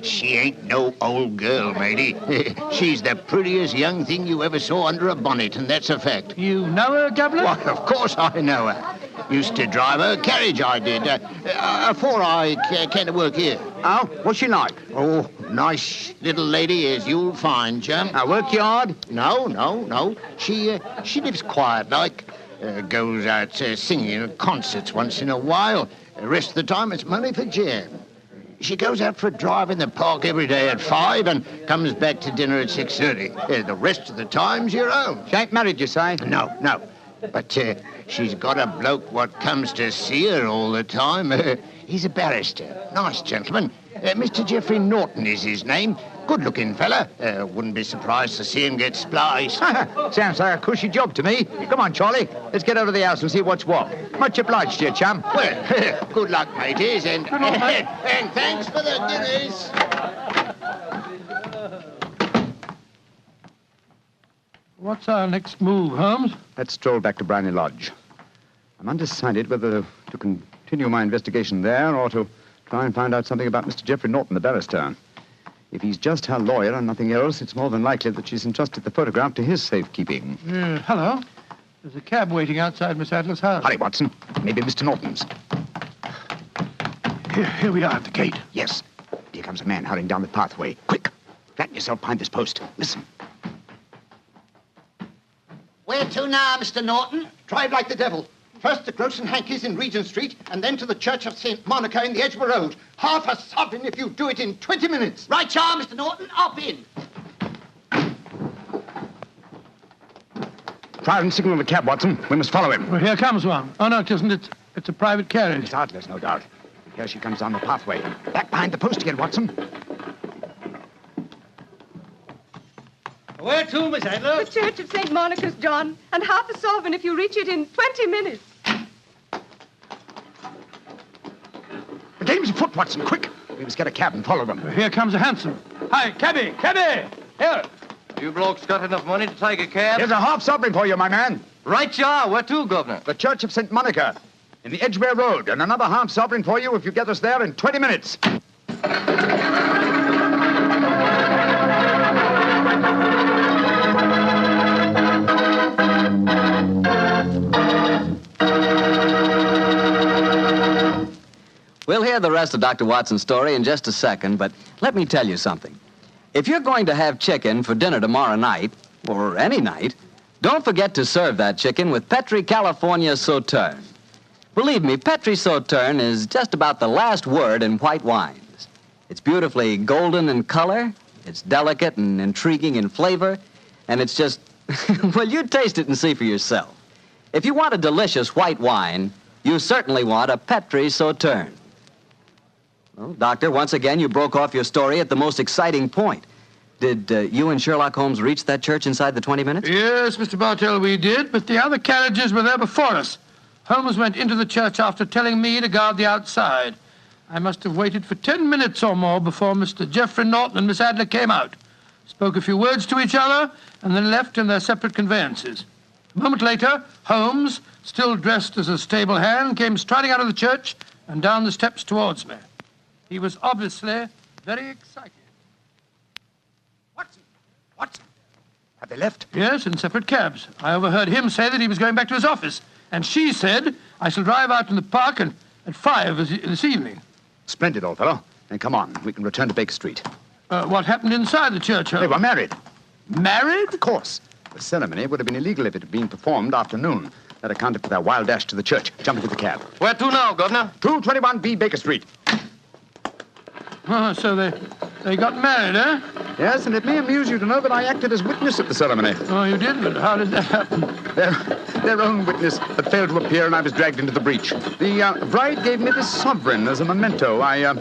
She ain't no old girl, matey. She's the prettiest young thing you ever saw under a bonnet, and that's a fact. You know her, Governor? Why, of course I know her. Used to drive her carriage, I did. Before I came to work here. Oh, what's she like? Oh, nice little lady, as you'll find, chum. Work you hard? No. She lives quiet, like. Goes out singing at concerts once in a while. The rest of the time, it's money for jam. She goes out for a drive in the park every day at 5 and comes back to dinner at 6:30. The rest of the time's your own. She ain't married, you say? No. But she's got a bloke what comes to see her all the time. He's a barrister. Nice gentleman. Mr. Geoffrey Norton is his name. Good-looking fella. Wouldn't be surprised to see him get spliced. Sounds like a cushy job to me. Come on, Charlie. Let's get over to the house and see what's what. Much obliged to you, chum. Well, good luck, mateys, and thanks for the dinners. What's our next move, Holmes? Let's stroll back to Briny Lodge. I'm undecided whether to continue my investigation there or to try and find out something about Mr. Geoffrey Norton, the barrister. If he's just her lawyer and nothing else, it's more than likely that she's entrusted the photograph to his safekeeping. Hello. There's a cab waiting outside Miss Adler's house. Hurry, Watson. Maybe Mr. Norton's. Here we are at the gate. Yes. Here comes a man hurrying down the pathway. Quick. Flatten yourself behind this post. Listen. Where to now, Mr. Norton? Drive like the devil. First to Gross and Hankey's in Regent Street, and then to the Church of St. Monica in the Edgware Road. Half a sovereign if you do it in 20 minutes. Right, you are, Mr. Norton. Up in. Try and signal the cab, Watson. We must follow him. Well, here comes one. Oh, no, it isn't. It's a private carriage. Miss Adler's, no doubt. Here she comes down the pathway. Back behind the post again, Watson. Where to, Miss Adler? The Church of St. Monica's, John. And half a sovereign if you reach it in 20 minutes. The dame's afoot, Watson. Quick. We must get a cab and follow them. Well, here comes a hansom. Hi, cabby, cabby! Here. You blokes got enough money to take a cab? Here's a half sovereign for you, my man. Right, you are. Where to, Governor? The Church of St. Monica in the Edgware Road, and another half sovereign for you if you get us there in 20 minutes. We'll hear the rest of Dr. Watson's story in just a second, but let me tell you something. If you're going to have chicken for dinner tomorrow night, or any night, don't forget to serve that chicken with Petri California Sauterne. Believe me, Petri Sauterne is just about the last word in white wines. It's beautifully golden in color, it's delicate and intriguing in flavor, and it's just, well, you taste it and see for yourself. If you want a delicious white wine, you certainly want a Petri Sauterne. Well, Doctor, once again, you broke off your story at the most exciting point. Did you and Sherlock Holmes reach that church inside the 20 minutes? Yes, Mr. Bartell, we did, but the other carriages were there before us. Holmes went into the church after telling me to guard the outside. I must have waited for 10 minutes or more before Mr. Geoffrey Norton and Miss Adler came out, spoke a few words to each other, and then left in their separate conveyances. A moment later, Holmes, still dressed as a stable hand, came striding out of the church and down the steps towards me. He was obviously very excited. Watson! Have they left? Yes, in separate cabs. I overheard him say that he was going back to his office. And she said, I shall drive out in the park at 5 this evening. Splendid, old fellow. Then come on. We can return to Baker Street. What happened inside the church, Holmes? They were married. Married? Of course. The ceremony would have been illegal if it had been performed after noon. That accounted for their wild dash to the church. Jump into the cab. Where to now, Governor? 221B Baker Street. Oh, so they got married, eh? Yes, and it may amuse you to know that I acted as witness at the ceremony. Oh, you did? But how did that happen? Their own witness had failed to appear, and I was dragged into the breach. The bride gave me this sovereign as a memento. I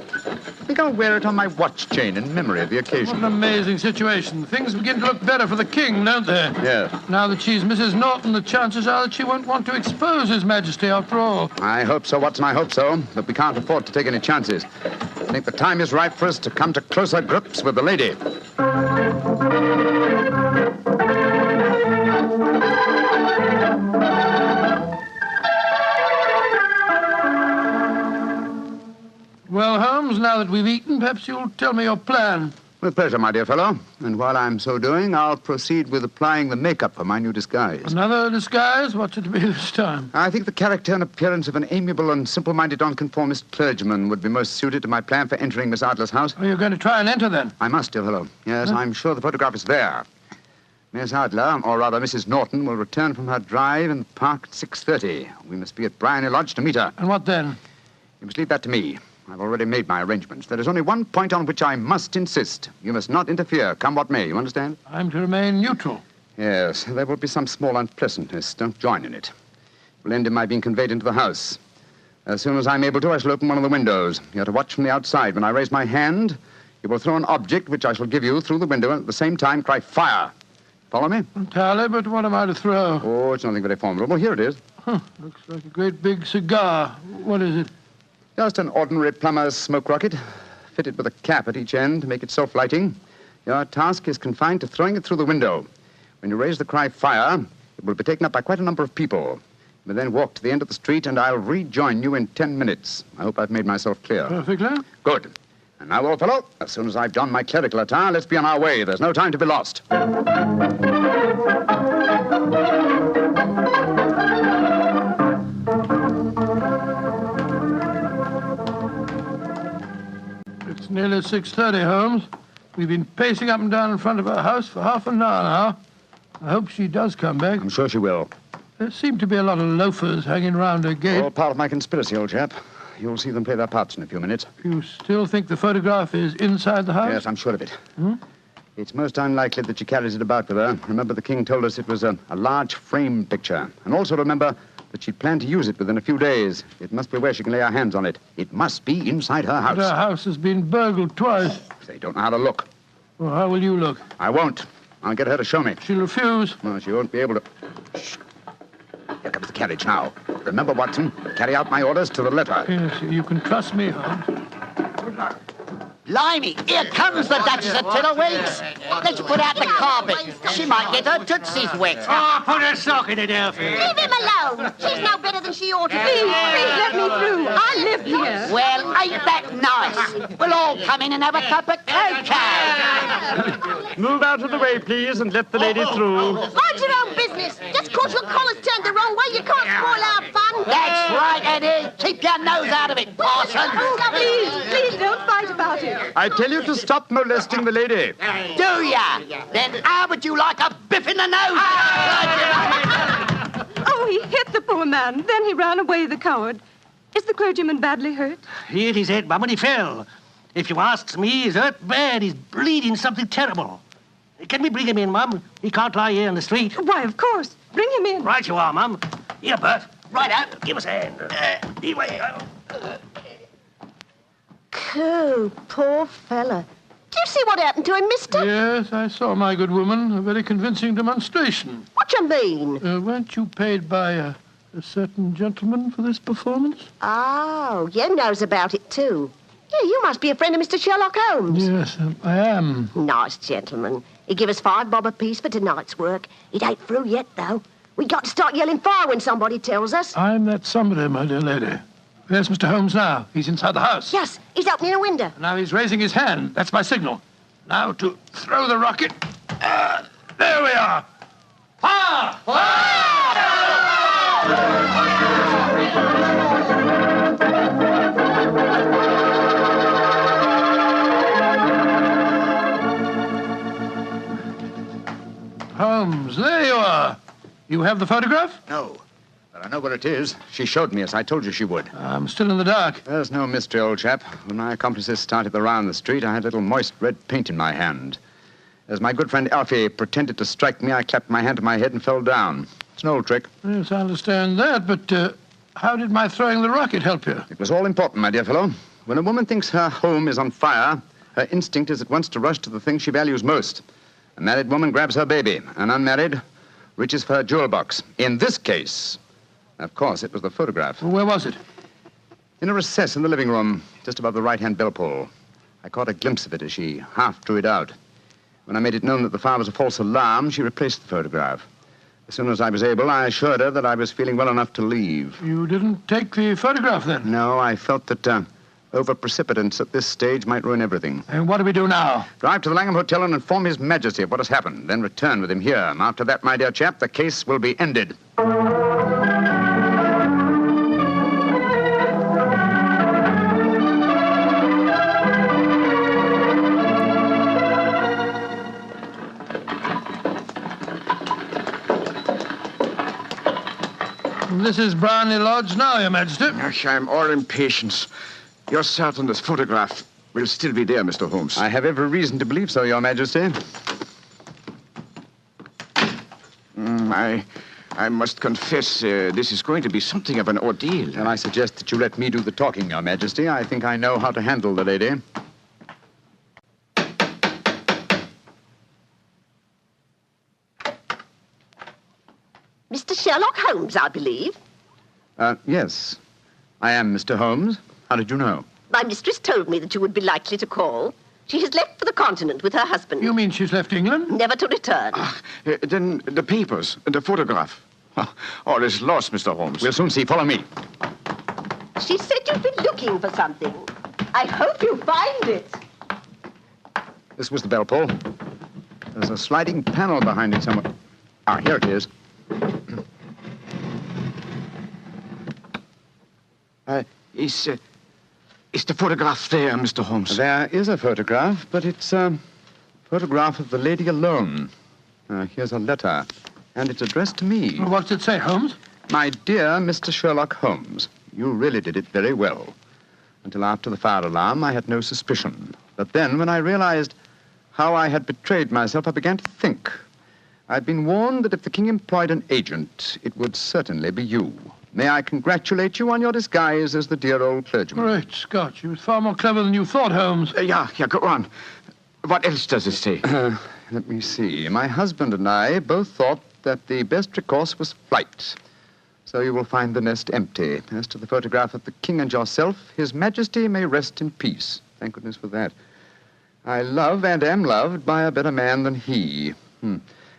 think I'll wear it on my watch chain in memory of the occasion. What an amazing situation. Things begin to look better for the king, don't they? Yes. Now that she's Mrs. Norton, the chances are that she won't want to expose His Majesty after all. I hope so, Watson, I hope so. But we can't afford to take any chances. I think the time is right for us to come to closer grips with the lady. Well, Holmes, now that we've eaten, perhaps you'll tell me your plan. With pleasure, my dear fellow. And while I'm so doing, I'll proceed with applying the makeup for my new disguise. Another disguise? What's it to be this time? I think the character and appearance of an amiable and simple-minded nonconformist clergyman would be most suited to my plan for entering Miss Adler's house. Oh, you're going to try and enter, then? I must, dear fellow. Yes, I'm sure the photograph is there. Miss Adler, or rather Mrs. Norton, will return from her drive in the park at 6:30. We must be at Briny Lodge to meet her. And what then? You must leave that to me. I've already made my arrangements. There is only one point on which I must insist. You must not interfere, come what may. You understand? I'm to remain neutral. Yes, there will be some small unpleasantness. Don't join in it. It will end in my being conveyed into the house. As soon as I'm able to, I shall open one of the windows. You're to watch from the outside. When I raise my hand, you will throw an object which I shall give you through the window and at the same time cry, fire. Follow me? Entirely, but what am I to throw? Oh, it's nothing very formidable. Here it is. Looks like a great big cigar. What is it? Just an ordinary plumber's smoke rocket, fitted with a cap at each end to make it self-lighting. Your task is confined to throwing it through the window. When you raise the cry, fire, it will be taken up by quite a number of people. You may then walk to the end of the street, and I'll rejoin you in 10 minutes. I hope I've made myself clear. Perfectly. Good. And now, old fellow, as soon as I've donned my clerical attire, let's be on our way. There's no time to be lost. It's nearly 6:30, Holmes. We've been pacing up and down in front of her house for half an hour now. I hope she does come back. I'm sure she will. There seem to be a lot of loafers hanging round her gate. All part of my conspiracy, old chap. You'll see them play their parts in a few minutes. You still think the photograph is inside the house? Yes, I'm sure of it. It's most unlikely that she carries it about with her. Remember, the king told us it was a large frame picture. And also remember that she'd planned to use it within a few days. It must be where she can lay her hands on it. It must be inside her house. But her house has been burgled twice. They don't know how to look. Well, how will you look? I won't. I'll get her to show me. She'll refuse. No, she won't be able to. Shh. Here comes the carriage now. Remember, Watson, carry out my orders to the letter. Yes, you can trust me, Holmes. Blimey, here comes the Duchess of Tiddlewigs. Let's put out the carpet. She might get her tootsies wet. Oh, put her sock in it, Alfie. Leave him alone. She's no better than she ought to be. Please let me through. I live here. Well, ain't that nice? We'll all come in and have a cup of cocoa. Move out of the way, please, and let the lady through. Mind your own business. Just 'cause your collar's turned the wrong way, you can't spoil our fun. That's right, Eddie. Keep your nose out of it, parson. Please don't fight about it. I tell you to stop molesting the lady. Do ya? Then how would you like a biff in the nose? Oh, he hit the poor man. Then he ran away, the coward. Is the clergyman badly hurt? He hit his head, Mum, when he fell. If you asks me, he's hurt bad. He's bleeding something terrible. Can we bring him in, Mum? He can't lie here in the street. Why, of course. Bring him in. Right you are, Mum. Here, Bert. Right out. Give us a hand. Anyway. Coo, poor fella. Do you see what happened to him, mister? Yes, I saw, my good woman. A very convincing demonstration. What you mean? Weren't you paid by a certain gentleman for this performance? Oh, you knows about it, too. Yeah, you must be a friend of Mr. Sherlock Holmes. Yes, I am. Nice gentleman. He give us $5 bob apiece for tonight's work. It ain't through yet, though. We got to start yelling fire when somebody tells us. I'm that somebody, my dear lady. There's Mr. Holmes now. He's inside the house. Yes, he's opening a window. Now he's raising his hand. That's my signal. Now to throw the rocket. There we are. Fire! Holmes, there you are. You have the photograph? No, but I know where it is. She showed me, as I told you she would. I'm still in the dark. There's no mystery, old chap. When my accomplices started the round the street, I had a little moist red paint in my hand. As my good friend Alfie pretended to strike me, I clapped my hand to my head and fell down. It's an old trick. Yes, I understand that, but how did my throwing the rocket help you? It was all important, my dear fellow. When a woman thinks her home is on fire, her instinct is at once to rush to the thing she values most. A married woman grabs her baby. An unmarried reaches for her jewel box. In this case, of course, it was the photograph. Well, where was it? In a recess in the living room, just above the right-hand bell pull. I caught a glimpse of it as she half drew it out. When I made it known that the fire was a false alarm, she replaced the photograph. As soon as I was able, I assured her that I was feeling well enough to leave. You didn't take the photograph, then? No, I felt that over-precipitance at this stage might ruin everything. And what do we do now? Drive to the Langham Hotel and inform His Majesty of what has happened, then return with him here. After that, my dear chap, the case will be ended. This is Brownlee Lodge now, Your Majesty. Yes, I'm all impatience. You're certain this photograph will still be there, Mr. Holmes? I have every reason to believe so, Your Majesty. I I must confess, this is going to be something of an ordeal. And I suggest that you let me do the talking, Your Majesty. I think I know how to handle the lady. Mr. Sherlock Holmes, I believe. Yes. I am Mr. Holmes. How did you know? My mistress told me that you would be likely to call. She has left for the continent with her husband. You mean she's left England? Never to return. Then the papers, the photograph. All is lost, Mr. Holmes. We'll soon see. Follow me. She said you'd been looking for something. I hope you find it. This was the bell pull. There's a sliding panel behind it somewhere. Ah, here it is. Is the photograph there, Mr. Holmes? There is a photograph, but it's a photograph of the lady alone. Here's a letter, and it's addressed to me. Well, what's it say, Holmes? My dear Mr. Sherlock Holmes, you really did it very well. Until after the fire alarm, I had no suspicion. But then, when I realized how I had betrayed myself, I began to think. I'd been warned that if the king employed an agent, it would certainly be you. May I congratulate you on your disguise as the dear old clergyman? Great Scott, you was far more clever than you thought, Holmes. Yeah, go on. What else does it say? Let me see. My husband and I both thought that the best recourse was flight. So you will find the nest empty. As to the photograph of the king and yourself, His Majesty may rest in peace. Thank goodness for that. I love and am loved by a better man than he.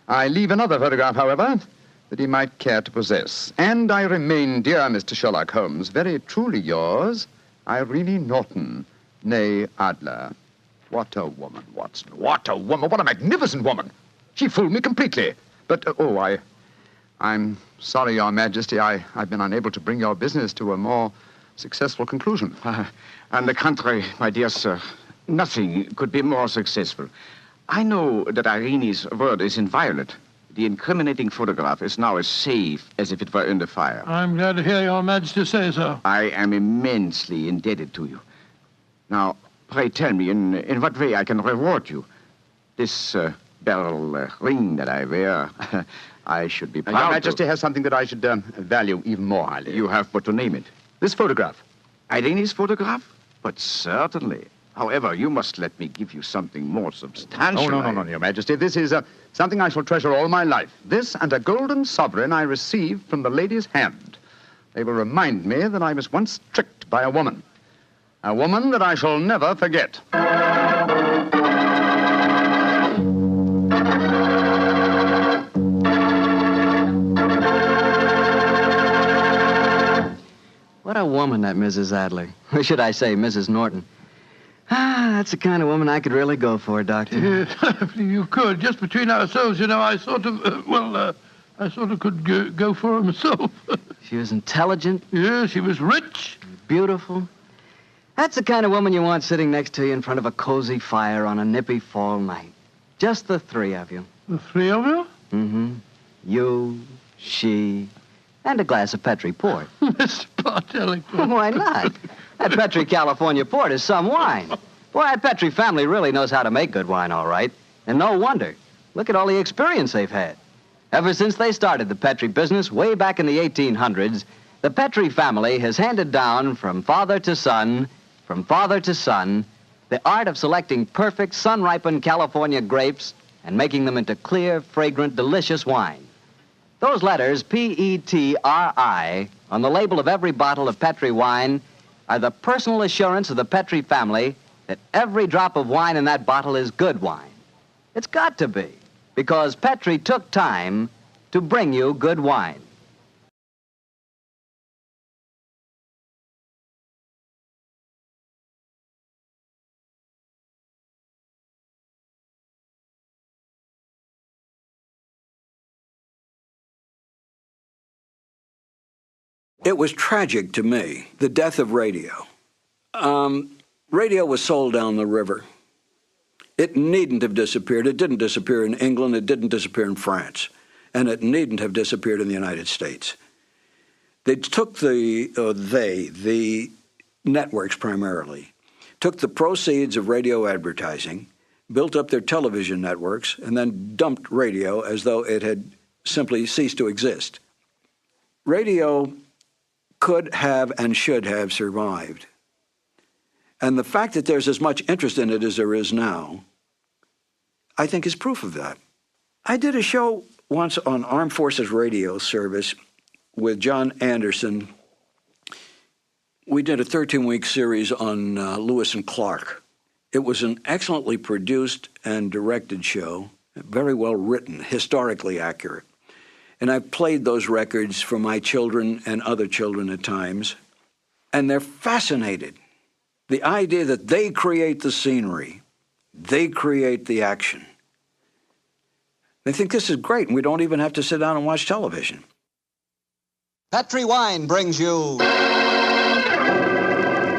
I leave another photograph, however, that he might care to possess. And I remain, dear Mr. Sherlock Holmes, very truly yours, Irene Norton, née Adler. What a woman, Watson. What a woman. What a magnificent woman. She fooled me completely. But, I'm sorry, Your Majesty. I've been unable to bring your business to a more successful conclusion. On the contrary, my dear sir, nothing could be more successful. I know that Irene's word is inviolate. The incriminating photograph is now as safe as if it were under fire. I'm glad to hear Your Majesty say so. I am immensely indebted to you. Now, pray tell me in what way I can reward you. This beryl ring that I wear, I should be proud Your Majesty has something that I should value even more highly. You have but to name it. This photograph. Irene's photograph? But certainly. However, you must let me give you something more substantial. Oh, no, Your Majesty. This is something I shall treasure all my life. This and a golden sovereign I received from the lady's hand. They will remind me that I was once tricked by a woman. A woman that I shall never forget. What a woman, that Mrs. Adler. Or should I say, Mrs. Norton. That's the kind of woman I could really go for, Doctor. Yes, if you could. Just between ourselves, you know, I sort of could go for her myself. She was intelligent. Yeah, she was rich. Beautiful. That's the kind of woman you want sitting next to you in front of a cozy fire on a nippy fall night. Just the three of you. The three of you? Mm-hmm. You, she, and a glass of Petri port. Mr. Bartelli. Why not? That Petri California port is some wine. Boy, that Petri family really knows how to make good wine, all right. And no wonder. Look at all the experience they've had. Ever since they started the Petri business way back in the 1800s, the Petri family has handed down from father to son, the art of selecting perfect sun-ripened California grapes and making them into clear, fragrant, delicious wine. Those letters, P-E-T-R-I, on the label of every bottle of Petri wine are the personal assurance of the Petri family that every drop of wine in that bottle is good wine. It's got to be, because Petri took time to bring you good wine. It was tragic to me, the death of radio. Radio was sold down the river. It needn't have disappeared. It didn't disappear in England. It didn't disappear in France. And it needn't have disappeared in the United States. They took the networks primarily, took the proceeds of radio advertising, built up their television networks, and then dumped radio as though it had simply ceased to exist. radio could have and should have survived. And the fact that there's as much interest in it as there is now, I think is proof of that. I did a show once on Armed Forces Radio Service with John Anderson. We did a 13-week series on Lewis and Clark. It was an excellently produced and directed show, very well written, historically accurate. And I played those records for my children and other children at times, and they're fascinated. The idea that they create the scenery, they create the action. They think this is great, and we don't even have to sit down and watch television. Petri Wine brings you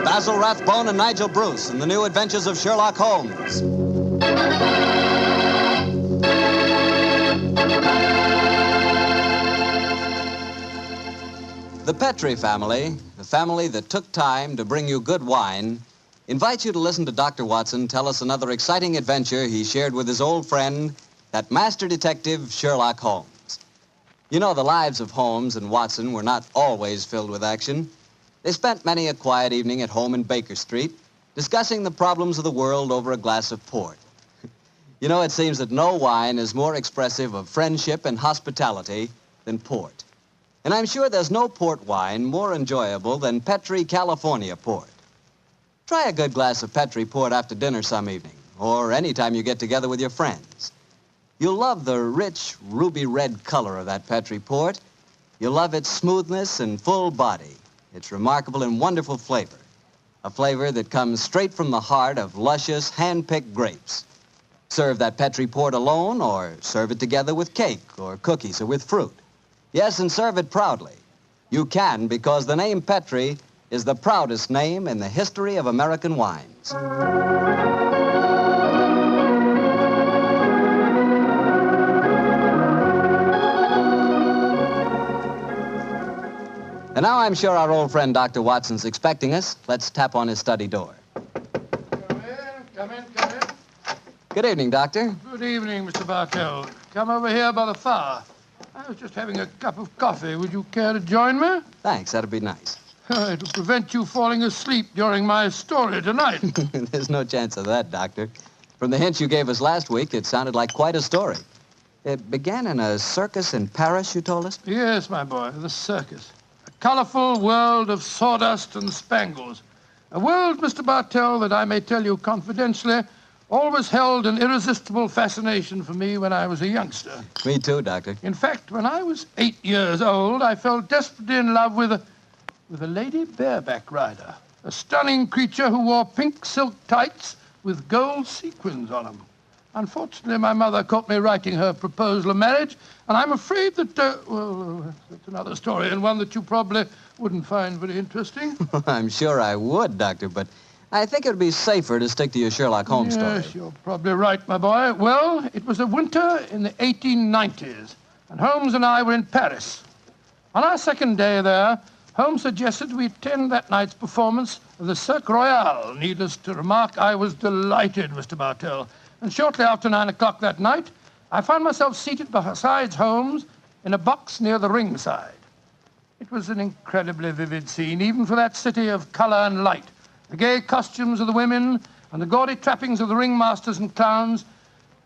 Basil Rathbone and Nigel Bruce in the new Adventures of Sherlock Holmes. The Petri family, the family that took time to bring you good wine, invites you to listen to Dr. Watson tell us another exciting adventure he shared with his old friend, that master detective, Sherlock Holmes. You know, the lives of Holmes and Watson were not always filled with action. They spent many a quiet evening at home in Baker Street, discussing the problems of the world over a glass of port. You know, it seems that no wine is more expressive of friendship and hospitality than port. And I'm sure there's no port wine more enjoyable than Petri California port. Try a good glass of Petri port after dinner some evening, or any time you get together with your friends. You'll love the rich, ruby red color of that Petri port. You'll love its smoothness and full body, its remarkable and wonderful flavor, a flavor that comes straight from the heart of luscious, hand-picked grapes. Serve that Petri port alone, or serve it together with cake or cookies or with fruit. Yes, and serve it proudly. You can, because the name Petri is the proudest name in the history of American wines. And now I'm sure our old friend Dr. Watson's expecting us. Let's tap on his study door. Come in. Good evening, Doctor. Good evening, Mr. Bartell. Come over here by the fire. I was just having a cup of coffee. Would you care to join me? Thanks, that'd be nice. It'll prevent you falling asleep during my story tonight. There's no chance of that, Doctor. From the hints you gave us last week, it sounded like quite a story. It began in a circus in Paris, you told us? Yes, my boy, the circus. A colorful world of sawdust and spangles. A world, Mr. Bartell, that I may tell you confidentially, always held an irresistible fascination for me when I was a youngster. Me too, Doctor. In fact, when I was 8 years old, I fell desperately in love with a lady bareback rider, a stunning creature who wore pink silk tights with gold sequins on them. Unfortunately, my mother caught me writing her proposal of marriage, and I'm afraid that, that's another story, and one that you probably wouldn't find very interesting. I'm sure I would, Doctor, but I think it would be safer to stick to your Sherlock Holmes story. Yes, you're probably right, my boy. Well, it was a winter in the 1890s, and Holmes and I were in Paris. On our second day there, Holmes suggested we attend that night's performance of the Cirque Royale. Needless to remark, I was delighted, Mr. Bartell. And shortly after 9 o'clock that night, I found myself seated beside Holmes in a box near the ringside. It was an incredibly vivid scene, even for that city of color and light. The gay costumes of the women and the gaudy trappings of the ringmasters and clowns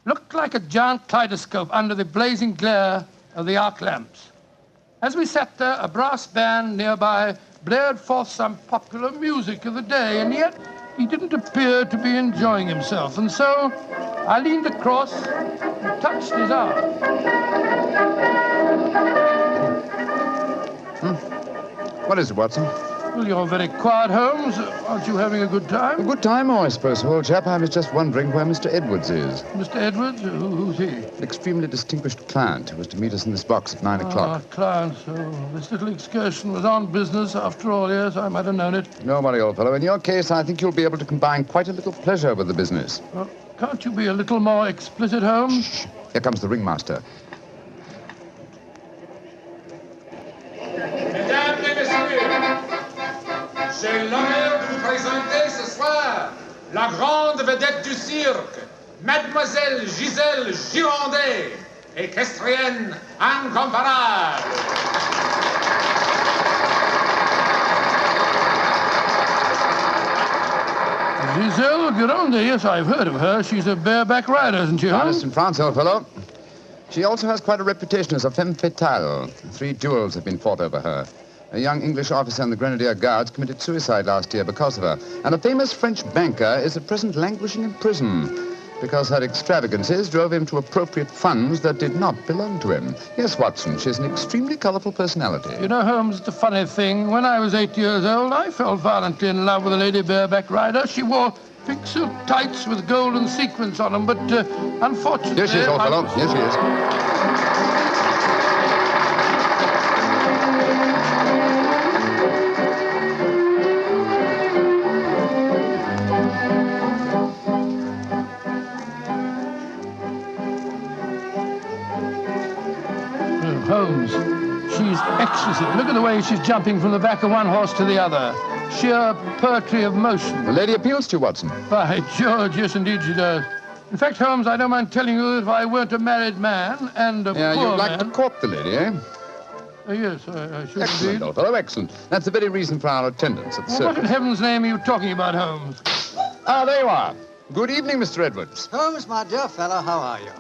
looked like a giant kaleidoscope under the blazing glare of the arc lamps. As we sat there, a brass band nearby blared forth some popular music of the day, and yet he didn't appear to be enjoying himself. And so I leaned across and touched his arm. What is it, Watson? Well, you're very quiet, Holmes. Aren't you having a good time? A good time, I suppose, old chap. I was just wondering where Mr. Edwards is. Mr. Edwards? Who's he? An extremely distinguished client who was to meet us in this box at 9 o'clock. Client, so this little excursion was on business after all. Yes, I might have known it. Don't worry, old fellow. In your case, I think you'll be able to combine quite a little pleasure with the business. Well, can't you be a little more explicit, Holmes? Shh. Here comes the ringmaster. Mesdames et messieurs, j'ai l'honneur de vous présenter ce soir la grande vedette du cirque, Mademoiselle Gisèle Girondet, équestrienne incomparable. Giselle Gironde, yes, I've heard of her. She's a bareback rider, isn't she, Holmes? Honest in France, old fellow. She also has quite a reputation as a femme fatale. 3 duels have been fought over her. A young English officer in the Grenadier Guards committed suicide last year because of her. And a famous French banker is at present languishing in prison because her extravagances drove him to appropriate funds that did not belong to him. Yes, Watson, she's an extremely colorful personality. You know, Holmes, it's a funny thing. When I was 8 years old, I fell violently in love with a lady bareback rider. She wore pink silk tights with golden sequins on them, but unfortunately... Here she is, old fellow. Here she is. Holmes, she's exquisite. Look at the way she's jumping from the back of one horse to the other. Sheer poetry of motion. The lady appeals to you, Watson. By George, yes, indeed she does. In fact, Holmes, I don't mind telling you that if I weren't a married man and a poor man... you'd like to court the lady, eh? Yes, I should Excellent, indeed. old fellow, excellent. That's the very reason for our attendance at the Well, what in circus. heaven's name are you talking about, Holmes? Ah, there you are. Good evening, Mr. Edwards. Holmes, my dear fellow, how are you?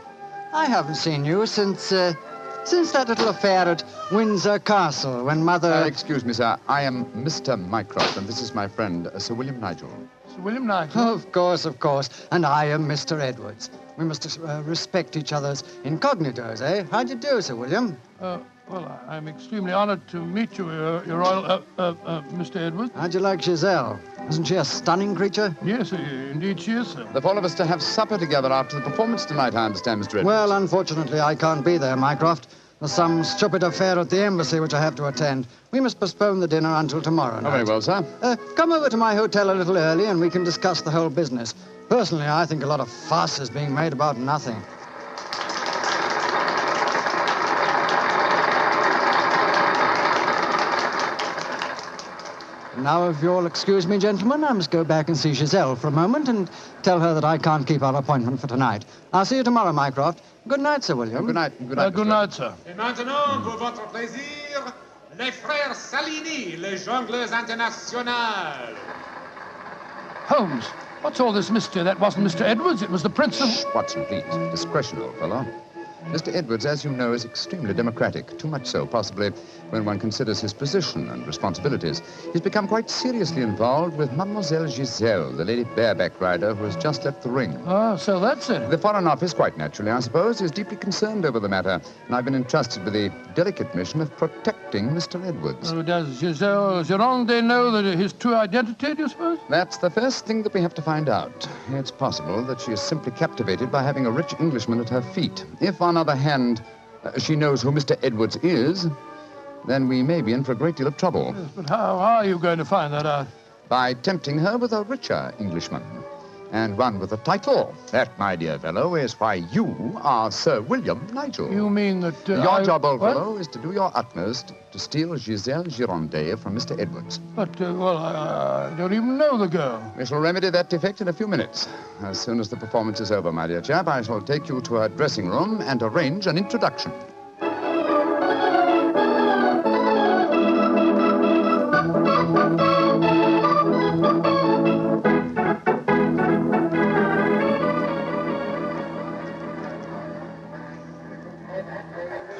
I haven't seen you since that little affair at Windsor Castle when Mother... Excuse me, sir. I am Mr. Mycroft, and this is my friend, Sir William Nigel. Sir William Nigel? Of course. And I am Mr. Edwards. We must respect each other's incognitos, eh? How do you do, Sir William? Well, I'm extremely honored to meet you, Your Royal... Mr. Edwards. How'd you like Giselle? Isn't she a stunning creature? Yes, indeed she is, sir. The four of us to have supper together after the performance tonight, I understand, Mr. Edwards. Well, unfortunately, I can't be there, Mycroft. There's some stupid affair at the embassy which I have to attend. We must postpone the dinner until tomorrow night. Oh, very well, sir. Come over to my hotel a little early and we can discuss the whole business. Personally, I think a lot of fuss is being made about nothing. Now, if you'll excuse me, gentlemen, I must go back and see Giselle for a moment and tell her that I can't keep our appointment for tonight. I'll see you tomorrow, Mycroft. Good night, Sir William. Good night. Good night, good night, sir. Et maintenant, pour votre plaisir, les frères Salini, les jongleurs internationaux. Holmes, what's all this mystery? That wasn't Mr. Edwards, it was the Prince of... Shh, Watson, please. Discretion, old fellow. Mr. Edwards, as you know, is extremely democratic. Too much so, possibly, when one considers his position and responsibilities. He's become quite seriously involved with Mademoiselle Giselle, the lady bareback rider who has just left the ring. Oh, so that's it. The Foreign Office, quite naturally, I suppose, is deeply concerned over the matter, and I've been entrusted with the delicate mission of protecting Mr. Edwards. Does Giselle Gironde know that his true identity, do you suppose? That's the first thing that we have to find out. It's possible that she is simply captivated by having a rich Englishman at her feet. If, on the other hand, she knows who Mr. Edwards is, then we may be in for a great deal of trouble. Yes, but how are you going to find that out? By tempting her with a richer Englishman, and one with a title. That, my dear fellow, is why you are Sir William Nigel. You mean that... your job, old fellow, is to do your utmost to steal Giselle Gironde from Mr. Edwards. But, I don't even know the girl. We shall remedy that defect in a few minutes. As soon as the performance is over, my dear chap, I shall take you to her dressing room and arrange an introduction.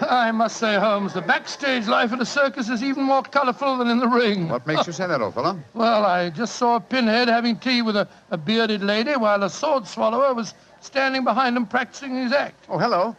I must say, Holmes, the backstage life at a circus is even more colorful than in the ring. What makes you say that, old fellow? Well, I just saw a pinhead having tea with a bearded lady while a sword swallower was standing behind him practicing his act. Oh, hello.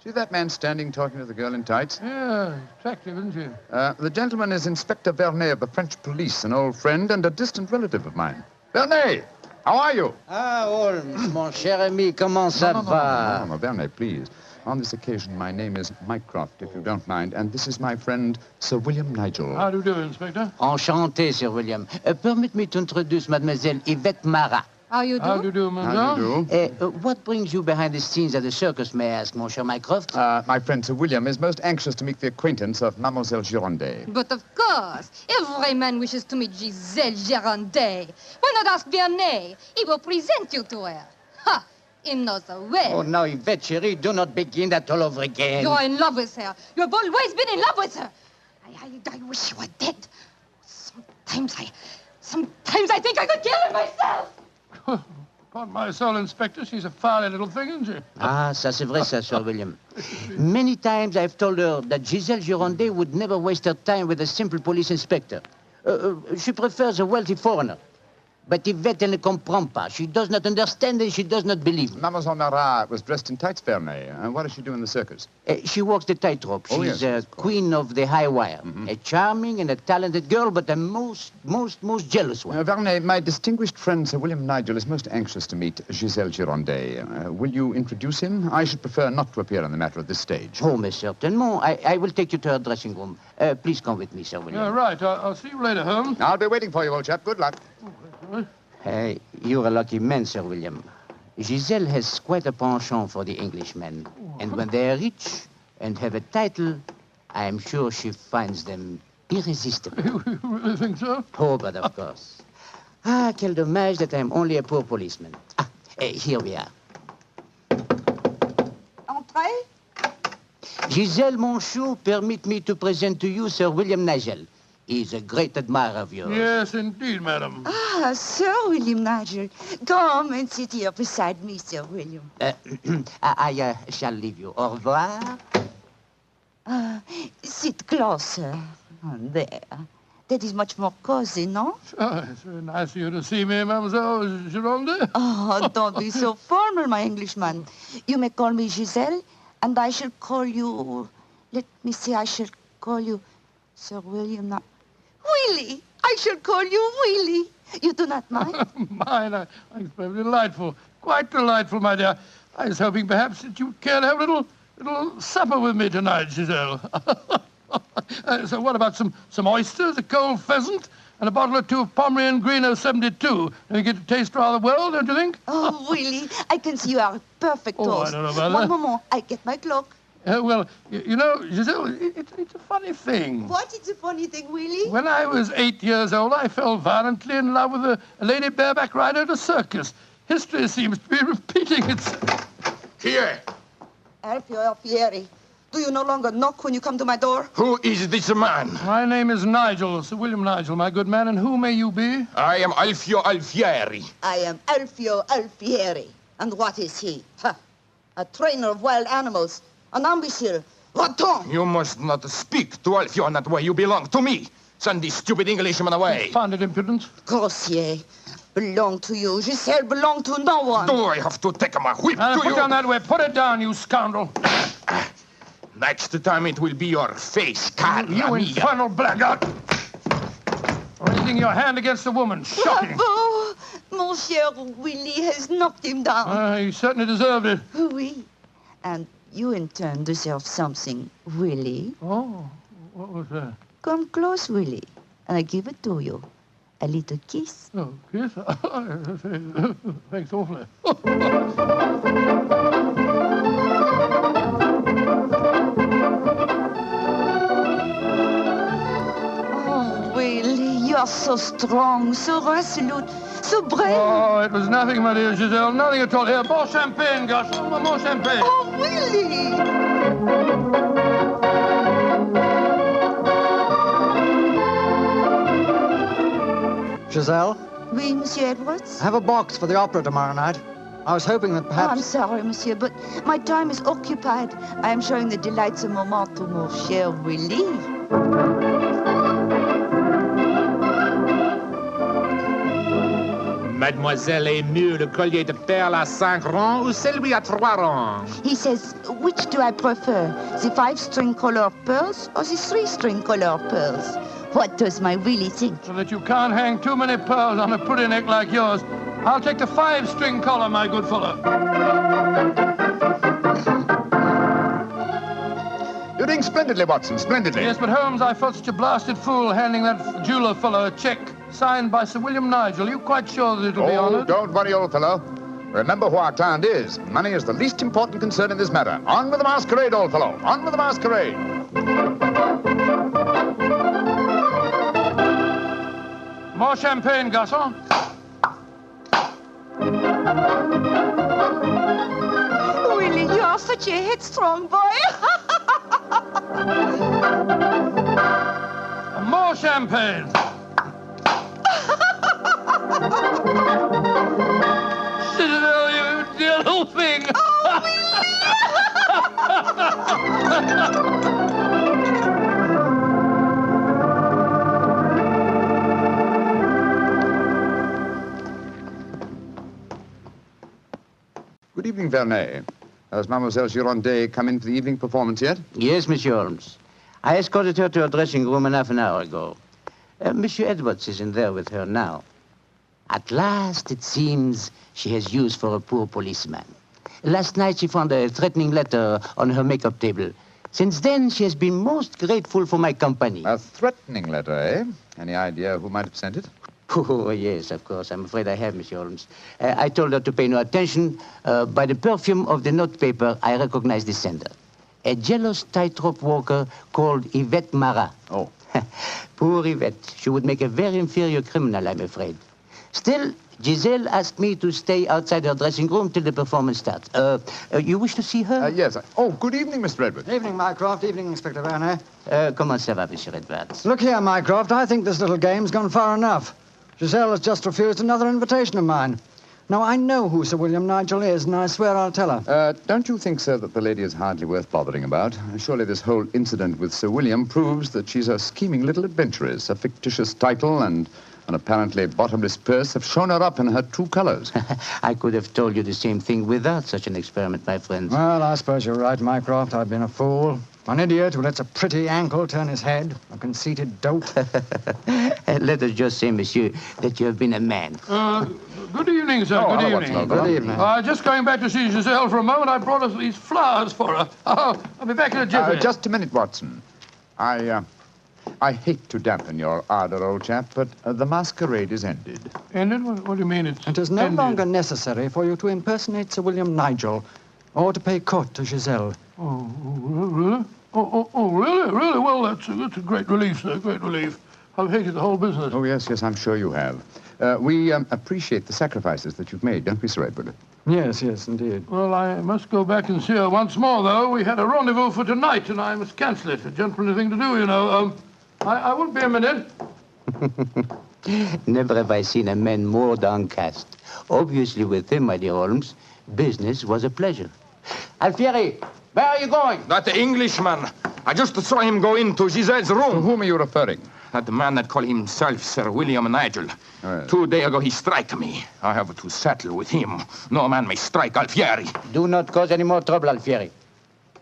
See that man standing talking to the girl in tights? Yeah, attractive, isn't she? The gentleman is Inspector Vernet of the French police, an old friend and a distant relative of mine. Vernet, how are you? Ah, Holmes, mon cher ami, comment ça va? No, Vernet, please. On this occasion, my name is Mycroft, if you don't mind, and this is my friend, Sir William Nigel. How do you do, Inspector? Enchanté, Sir William. Permit me to introduce Mademoiselle Yvette Marat. How you do? How do you do, madame? How do you do? What brings you behind the scenes at the circus, may I ask, mon cher Mycroft? My friend Sir William is most anxious to make the acquaintance of Mademoiselle Gironde. But of course, every man wishes to meet Giselle Gironde. Why not ask Vernet? He will present you to her. Ha! He knows her well. Oh, now, Yvette, chérie, do not begin that all over again. You're in love with her. You have always been in love with her. I wish you were dead. Sometimes Sometimes I think I could kill her myself. Upon my soul, Inspector, she's a fiery little thing, isn't she? Ah, ça c'est vrai, ça, Sir William. Many times I've told her that Giselle Girondet would never waste her time with a simple police inspector. She prefers a wealthy foreigner. But Yvette ne comprend pas. She does not understand and she does not believe. Mademoiselle Marat was dressed in tights, Vernet. What does she do in the circus? She walks the tightrope. Oh, She's yes, queen of the high wire. A charming and a talented girl, but a most jealous one. Vernet, my distinguished friend Sir William Nigel is most anxious to meet Giselle Girondet. Will you introduce him? I should prefer not to appear on the matter at this stage. Oh, mais certainement. I will take you to her dressing room. Please come with me, Sir William. Yeah, right. I'll see you later, Holmes. I'll be waiting for you, old chap. Good luck. You're a lucky man, Sir William. Giselle has quite a penchant for the Englishmen. And when they are rich and have a title, I am sure she finds them irresistible. You really think so? Oh, but of course. Ah, quel dommage that I'm only a poor policeman. Here we are. Entrez. Giselle Monchou, permit me to present to you Sir William Nigel. He's a great admirer of yours. Yes, indeed, madam. Ah, Sir William Nigel. Come and sit here beside me, Sir William. I shall leave you. Au revoir. Sit closer. There. That is much more cozy, no? Oh, it's very nice of you to see me, Mademoiselle Gironde. Oh, don't be so formal, my Englishman. You may call me Giselle, and I shall call you... Let me see, I shall call you Sir William... Willie! I shall call you Willie. You do not mind? Mine, I think it's very delightful. Quite delightful, my dear. I was hoping perhaps that you'd care to have a little supper with me tonight, Giselle. So what about some oysters, a cold pheasant, and a bottle or two of Pomeranian Green 072? You get to taste rather well, don't you think? Oh, Willie, I can see you are a perfect host. I don't know about One that. moment, I get my clock. Well, you know, Giselle, it's a funny thing. What is a funny thing, Willie? When I was 8 years old, I fell violently in love with a lady bareback rider at a circus. History seems to be repeating itself. Here. Alfieri, do you no longer knock when you come to my door? Who is this man? My name is Nigel, Sir William Nigel, my good man, and who may you be? I am Alfio Alfieri. I am Alfio Alfieri. And what is he? A trainer of wild animals. An imbecile. Va-t'en! You must not speak to Alfio in that way. You belong to me. Send these stupid Englishmen away. Confounded impudence. Grossier. Belong to you. Giselle belong to no one. Do I have to take my whip to Put you? down that way. Put it down, you scoundrel. Next time it will be your face, Carla. You infernal blackguard. Raising your hand against a woman. Shocking. Bravo! Monsieur Willie has knocked him down. He certainly deserved it. Oui. And you in turn deserve something, Willie. Oh, what was that? Come close, Willie, and I give it to you. A little kiss. Oh, kiss? Thanks awfully. Oh, Willie, you are so strong, so resolute, so brave. Oh, it was nothing, my dear Giselle. Nothing at all. Here, more champagne, gosh. More champagne. Oh, Willie! Giselle? Oui, Monsieur Edwards? I have a box for the opera tomorrow night. I was hoping that Oh, perhaps... I'm sorry, Monsieur, but my time is occupied. I am showing the delights of moment to mon cher Willie. Mademoiselle aime mieux le collier de perles à 5 rangs ou celui à 3 rangs? He says, which do I prefer, the 5-string color pearls or the 3-string color pearls? What does my Willie think? So that you can't hang too many pearls on a pretty neck like yours. I'll take the 5-string collar, my good fellow. You're doing splendidly, Watson, splendidly. Yes, but Holmes, I felt such a blasted fool handing that jeweler fellow a check signed by Sir William Nigel. You quite sure that it'll be honored? Don't worry, old fellow. Remember who our client is. Money is the least important concern in this matter. On with the masquerade, old fellow. On with the masquerade. More champagne, garçon. Willie, you are such a headstrong boy. More champagne. Good evening, Vernet. Has Mademoiselle Girondet come in for the evening performance yet? Yes, Monsieur Holmes. I escorted her to her dressing room half an hour ago. Monsieur Edwards is in there with her now. At last, it seems, she has use for a poor policeman. Last night, she found a threatening letter on her makeup table. Since then, she has been most grateful for my company. A threatening letter, eh? Any idea who might have sent it? Oh, yes, of course. I'm afraid I have, Monsieur Holmes. I told her to pay no attention. By the perfume of the notepaper, I recognized the sender. A jealous tightrope walker called Yvette Marat. Oh. Poor Yvette. She would make a very inferior criminal, I'm afraid. Still, Giselle asked me to stay outside her dressing room till the performance starts. You wish to see her? Yes. Oh, good evening, Mr. Edwards. Evening, Mycroft. Evening, Inspector Vernet. Comment ça va, Monsieur Edwards? Look here, Mycroft. I think this little game's gone far enough. Giselle has just refused another invitation of mine. Now, I know who Sir William Nigel is, and I swear I'll tell her. Don't you think, sir, that the lady is hardly worth bothering about? Surely this whole incident with Sir William proves that she's a scheming little adventuress. A fictitious title and an apparently bottomless purse have shown her up in her true colors. I could have told you the same thing without such an experiment, my friend. Well, I suppose you're right, Mycroft. I've been a fool. An idiot who lets a pretty ankle turn his head. A conceited dope. Let us just say, monsieur, that you have been a man. Good evening, sir. Good evening. Good evening. Just going back to see Giselle for a moment, I brought us these flowers for her. I'll be back in a jiffy. Just a minute, Watson. I hate to dampen your ardor, old chap, but the masquerade is ended. Ended? What do you mean it's It is no ended? longer necessary for you to impersonate Sir William Nigel or to pay court to Giselle. Oh, really? Really? Really? Well, that's a great relief, sir. Great relief. I've hated the whole business. Oh, yes, I'm sure you have. We appreciate the sacrifices that you've made, don't we, Sir Edward? Yes, indeed. Well, I must go back and see her once more, though. We had a rendezvous for tonight, and I must cancel it. A gentlemanly thing to do, you know. I won't be a minute. Never have I seen a man more downcast. Obviously, with him, my dear Holmes, business was a pleasure. Alfieri, where are you going? That Englishman. I just saw him go into Giselle's room. To whom are you referring? That man that called himself Sir William Nigel. Yes. 2 days ago, he struck me. I have to settle with him. No man may strike Alfieri. Do not cause any more trouble, Alfieri.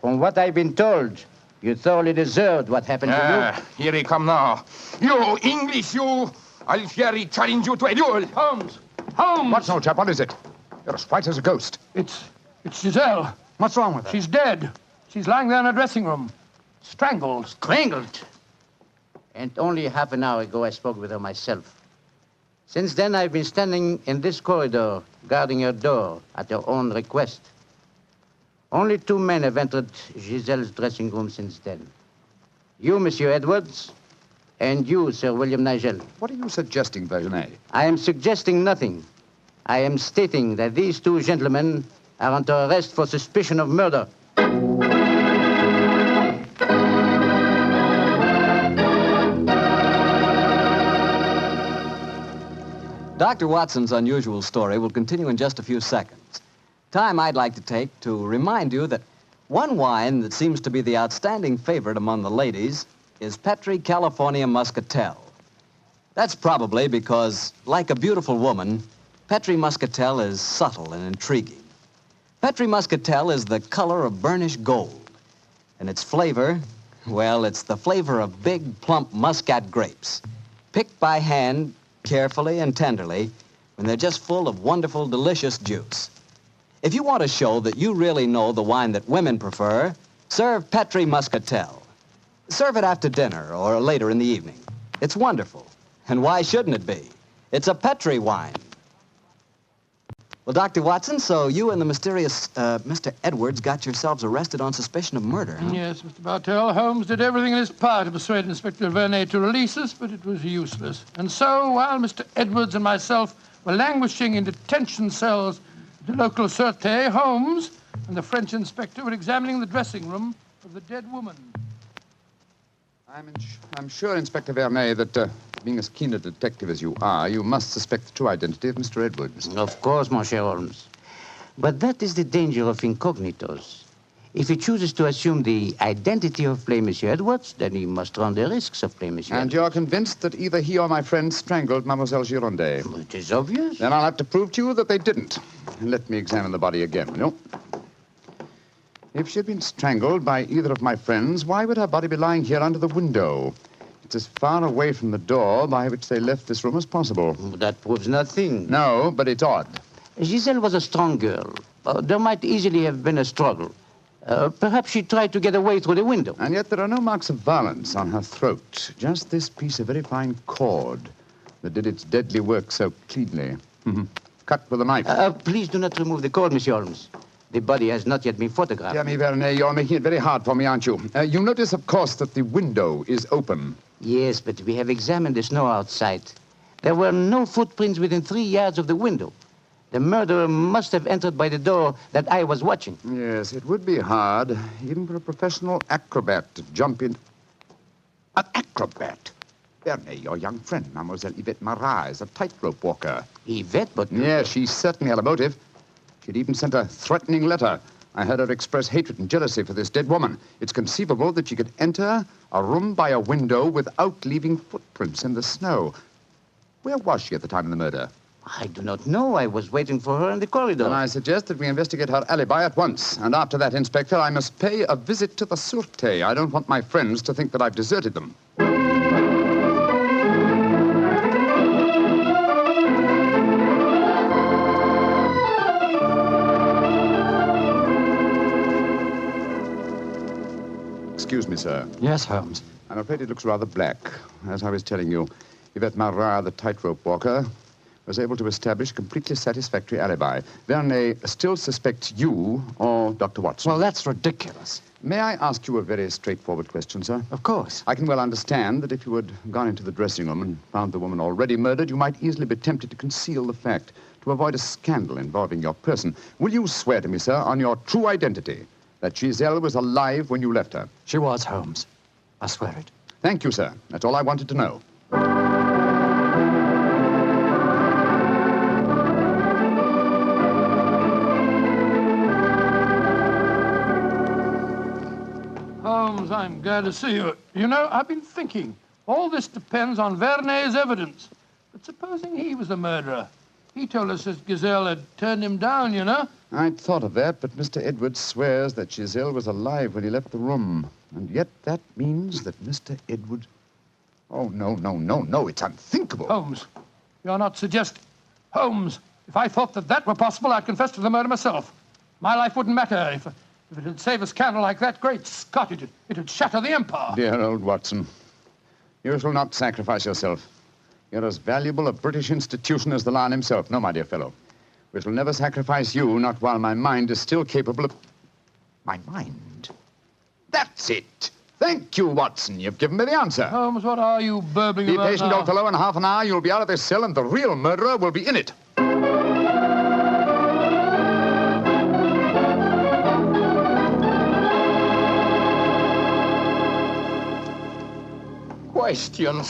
From what I've been told, you thoroughly deserved what happened to you. Here he come now. You, English, you. Alfieri challenge you to a duel. Holmes! What's old chap? What is it? You're as white as a ghost. It's Giselle. What's wrong with her? She's dead. She's lying there in her dressing room. Strangled. Strangled? And only half an hour ago I spoke with her myself. Since then I've been standing in this corridor, guarding her door at her own request. Only 2 men have entered Giselle's dressing room since then. You, Monsieur Edwards, and you, Sir William Nigel. What are you suggesting, Vernet? I am suggesting nothing. I am stating that these 2 gentlemen are under arrest for suspicion of murder. Dr. Watson's unusual story will continue in just a few seconds. Time I'd like to take to remind you that one wine that seems to be the outstanding favorite among the ladies is Petri California Muscatel. That's probably because, like a beautiful woman, Petri Muscatel is subtle and intriguing. Petri Muscatel is the color of burnished gold, and its flavor, well, it's the flavor of big, plump Muscat grapes, picked by hand carefully and tenderly when they're just full of wonderful, delicious juice. If you want to show that you really know the wine that women prefer, serve Petri Muscatel. Serve it after dinner or later in the evening. It's wonderful. And why shouldn't it be? It's a Petri wine. Well, Dr. Watson, so you and the mysterious Mr. Edwards got yourselves arrested on suspicion of murder, huh? Yes, Mr. Bartell. Holmes did everything in his power to persuade Inspector Vernet to release us, but it was useless. And so, while Mr. Edwards and myself were languishing in detention cells at the local Sûreté, Holmes and the French inspector were examining the dressing room of the dead woman. I'm sure, Inspector Vernet, that being as keen a detective as you are, you must suspect the true identity of Mr. Edwards. Of course, Monsieur Holmes. But that is the danger of incognitos. If he chooses to assume the identity of plain Monsieur Edwards, then he must run the risks of plain Monsieur And you're convinced that either he or my friend strangled Mademoiselle Girondet? It is obvious. Then I'll have to prove to you that they didn't. Let me examine the body again, will you? If she had been strangled by either of my friends, why would her body be lying here under the window? It's as far away from the door by which they left this room as possible. That proves nothing. No, but it's odd. Giselle was a strong girl. There might easily have been a struggle. Perhaps she tried to get away through the window. And yet there are no marks of violence on her throat. Just this piece of very fine cord that did its deadly work so cleanly. Cut with a knife. Please do not remove the cord, Monsieur Holmes. The body has not yet been photographed. Dear me, Vernet, you're making it very hard for me, aren't you? You notice, of course, that the window is open. Yes, but we have examined the snow outside. There were no footprints within 3 yards of the window. The murderer must have entered by the door that I was watching. Yes, it would be hard, even for a professional acrobat to jump in. An acrobat? Vernet, your young friend, Mademoiselle Yvette Marat, is a tightrope walker. Yvette, but... Yes, she certainly had a motive. She'd even sent a threatening letter. I heard her express hatred and jealousy for this dead woman. It's conceivable that she could enter a room by a window without leaving footprints in the snow. Where was she at the time of the murder? I do not know. I was waiting for her in the corridor. Then I suggest that we investigate her alibi at once. And after that, Inspector, I must pay a visit to the Sûreté. I don't want my friends to think that I've deserted them. Excuse me, sir. Yes, Holmes. I'm afraid it looks rather black. As I was telling you, Yvette Marat, the tightrope walker, was able to establish a completely satisfactory alibi. Vernet still suspects you or Dr. Watson. Well, that's ridiculous. May I ask you a very straightforward question, sir? Of course. I can well understand that if you had gone into the dressing room and found the woman already murdered, you might easily be tempted to conceal the fact, to avoid a scandal involving your person. Will you swear to me, sir, on your true identity, that Giselle was alive when you left her? She was, Holmes. I swear it. Thank you, sir. That's all I wanted to know. Holmes, I'm glad to see you. You know, I've been thinking. All this depends on Vernet's evidence. But supposing he was the murderer? He told us that Giselle had turned him down, you know. I'd thought of that, but Mr. Edwards swears that Giselle was alive when he left the room. And yet that means that Mr. Edwards... Oh, no, it's unthinkable. Holmes, you're not suggesting... Holmes, if I thought that were possible, I'd confess to the murder myself. My life wouldn't matter if it had saved a scandal like that. Great Scott, it'd shatter the empire. Dear old Watson, you shall not sacrifice yourself. You're as valuable a British institution as the Lion himself. No, my dear fellow. We shall never sacrifice you, not while my mind is still capable of... My mind? That's it. Thank you, Watson. You've given me the answer. Holmes, what are you burbling Be about patient, now? old fellow. In half an hour, you'll be out of this cell, and the real murderer will be in it.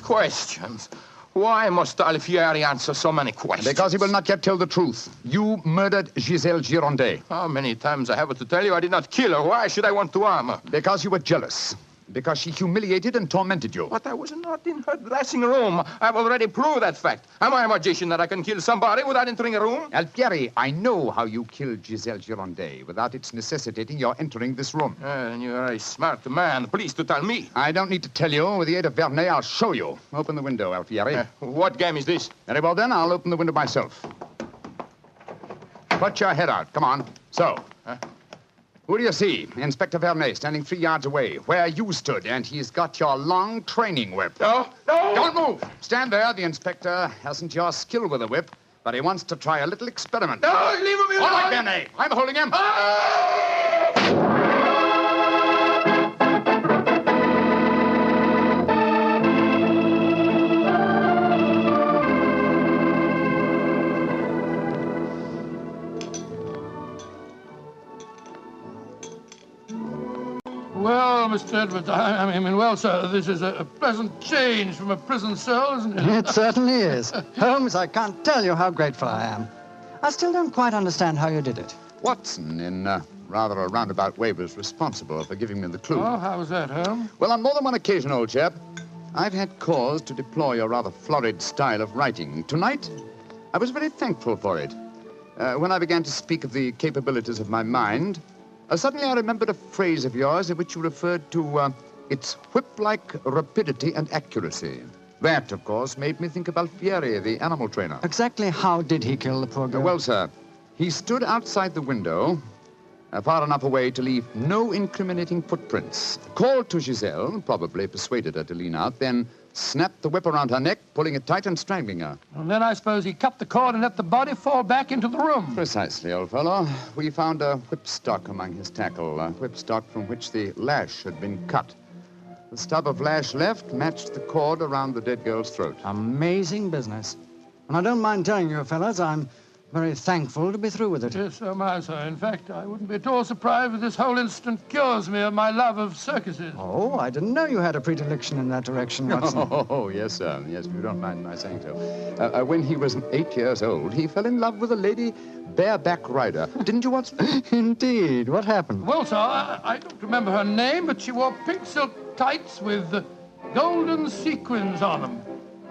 Questions. Why must Alfieri answer so many questions? Because he will not yet tell the truth. You murdered Giselle Girondet. How many times I have to tell you I did not kill her? Why should I want to harm her? Because you were jealous. Because she humiliated and tormented you. But I was not in her dressing room. I've already proved that fact. Am I a magician that I can kill somebody without entering a room? Alfieri, I know how you killed Giselle Girondet without its necessitating your entering this room. And you're a smart man. Please to tell me. I don't need to tell you. With the aid of Vernet, I'll show you. Open the window, Alfieri. What game is this? Very well, then. I'll open the window myself. Put your head out. Come on. So. Who do you see? Inspector Vernet, standing 3 yards away, where you stood, and he's got your long training whip. No! Don't move! Stand there. The inspector hasn't your skill with a whip, but he wants to try a little experiment. No, leave me alone! All right, Vernet. I'm holding him. Well, Mr. Edwards, I mean, well, sir, this is a pleasant change from a prison cell, isn't it? It certainly is. Holmes, I can't tell you how grateful I am. I still don't quite understand how you did it. Watson, in rather a roundabout way, was responsible for giving me the clue. Oh, how was that, Holmes? Well, on more than one occasion, old chap, I've had cause to deplore your rather florid style of writing. Tonight, I was very thankful for it. When I began to speak of the capabilities of my mind, suddenly I remembered a phrase of yours in which you referred to its whip-like rapidity and accuracy. That, of course, made me think of Alfieri, the animal trainer. Exactly how did he kill the poor girl? Well, sir, he stood outside the window, far enough away to leave no incriminating footprints. Called to Giselle, probably persuaded her to lean out, then snapped the whip around her neck, pulling it tight and strangling her. And then I suppose he cut the cord and let the body fall back into the room. Precisely, old fellow. We found a whipstock among his tackle, a whipstock from which the lash had been cut. The stub of lash left matched the cord around the dead girl's throat. Amazing business. And I don't mind telling you, fellas, I'm very thankful to be through with it. Yes, so am I, sir. In fact, I wouldn't be at all surprised if this whole incident cures me of my love of circuses. Oh, I didn't know you had a predilection in that direction, Watson. Oh, yes, sir. Yes, if you don't mind my saying so. When he was 8 years old, he fell in love with a lady bareback rider. Didn't you, Watson? Indeed. What happened? Well, sir, I don't remember her name, but she wore pink silk tights with golden sequins on them.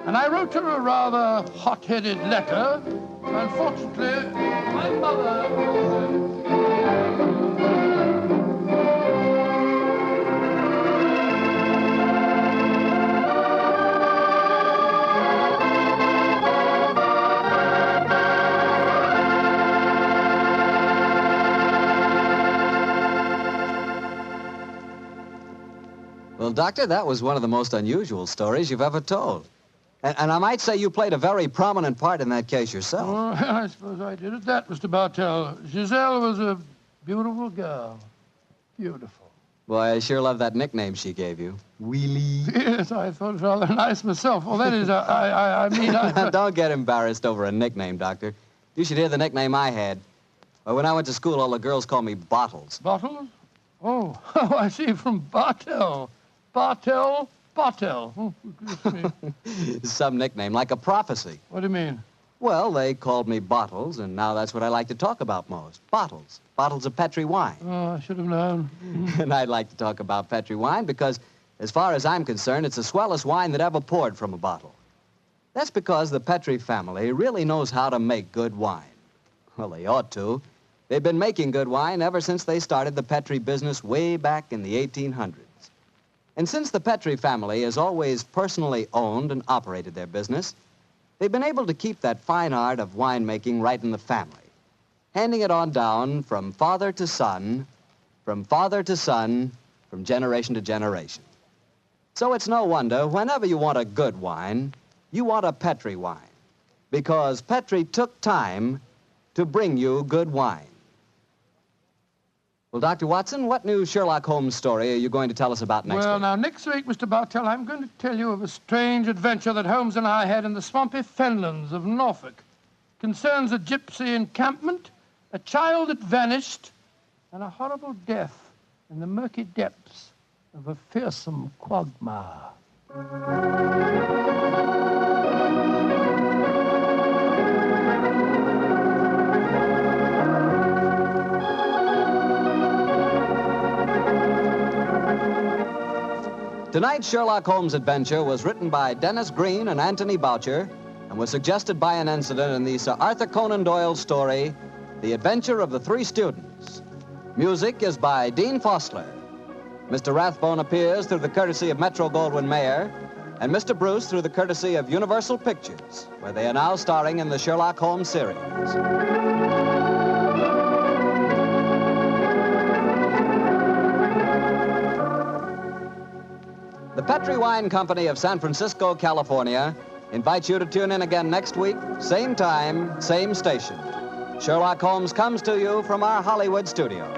And I wrote her a rather hot-headed letter. Unfortunately, my mother... Well, Doctor, that was one of the most unusual stories you've ever told. And I might say you played a very prominent part in that case yourself. Oh, I suppose I did. At that, Mr. Bartell, Giselle was a beautiful girl. Beautiful. Boy, I sure love that nickname she gave you. Wheelie. Yes, I thought it rather nice myself. Well, that is, I mean... Don't get embarrassed over a nickname, Doctor. You should hear the nickname I had. Well, when I went to school, all the girls called me Bottles. Bottles? Oh, I see, from Bartell. Bartell? Oh, Some nickname, like a prophecy. What do you mean? Well, they called me Bottles, and now that's what I like to talk about most. Bottles. Bottles of Petri wine. Oh, I should have known. And I'd like to talk about Petri wine because, as far as I'm concerned, it's the swellest wine that ever poured from a bottle. That's because the Petri family really knows how to make good wine. Well, they ought to. They've been making good wine ever since they started the Petri business way back in the 1800s. And since the Petri family has always personally owned and operated their business, they've been able to keep that fine art of winemaking right in the family, handing it on down from father to son, from generation to generation. So it's no wonder whenever you want a good wine, you want a Petri wine, because Petri took time to bring you good wine. Well, Dr. Watson, what new Sherlock Holmes story are you going to tell us about next week? Well, now, next week, Mr. Bartell, I'm going to tell you of a strange adventure that Holmes and I had in the swampy fenlands of Norfolk. Concerns a gypsy encampment, a child that vanished, and a horrible death in the murky depths of a fearsome quagmire. Tonight's Sherlock Holmes adventure was written by Dennis Green and Anthony Boucher and was suggested by an incident in the Sir Arthur Conan Doyle story, The Adventure of the Three Students. Music is by Dean Fossler. Mr. Rathbone appears through the courtesy of Metro-Goldwyn-Mayer, and Mr. Bruce through the courtesy of Universal Pictures, where they are now starring in the Sherlock Holmes series. The Petri Wine Company of San Francisco, California, invites you to tune in again next week, same time, same station. Sherlock Holmes comes to you from our Hollywood studios.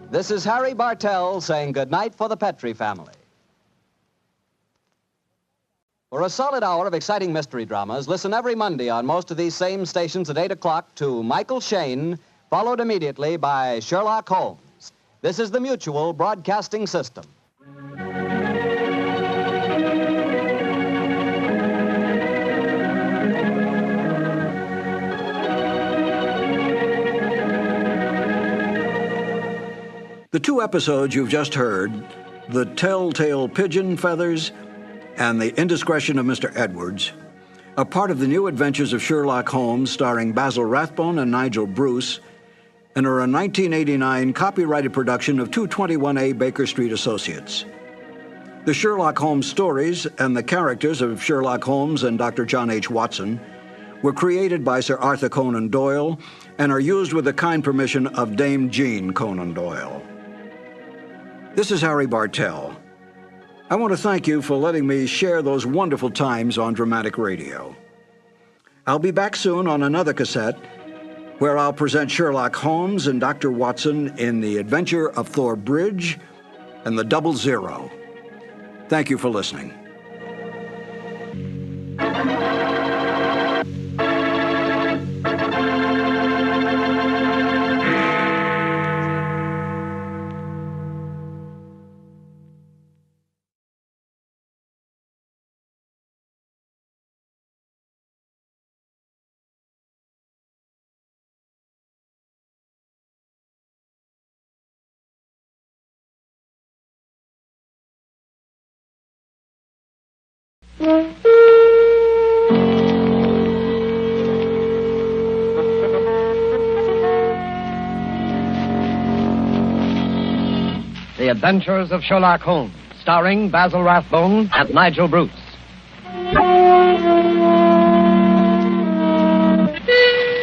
This is Harry Bartell saying goodnight for the Petri family. For a solid hour of exciting mystery dramas, listen every Monday on most of these same stations at 8 o'clock to Michael Shayne, followed immediately by Sherlock Holmes. This is the Mutual Broadcasting System. two episodes you've just heard, The Telltale Pigeon Feathers and The Indiscretion of Mr. Edwards, are part of the new Adventures of Sherlock Holmes starring Basil Rathbone and Nigel Bruce, and are a 1989 copyrighted production of 221A Baker Street Associates. The Sherlock Holmes stories and the characters of Sherlock Holmes and Dr. John H. Watson were created by Sir Arthur Conan Doyle and are used with the kind permission of Dame Jean Conan Doyle. This is Harry Bartell. I want to thank you for letting me share those wonderful times on dramatic radio. I'll be back soon on another cassette where I'll present Sherlock Holmes and Dr. Watson in The Adventure of Thor Bridge and The Double Zero. Thank you for listening. The Adventures of Sherlock Holmes, starring Basil Rathbone and Nigel Bruce.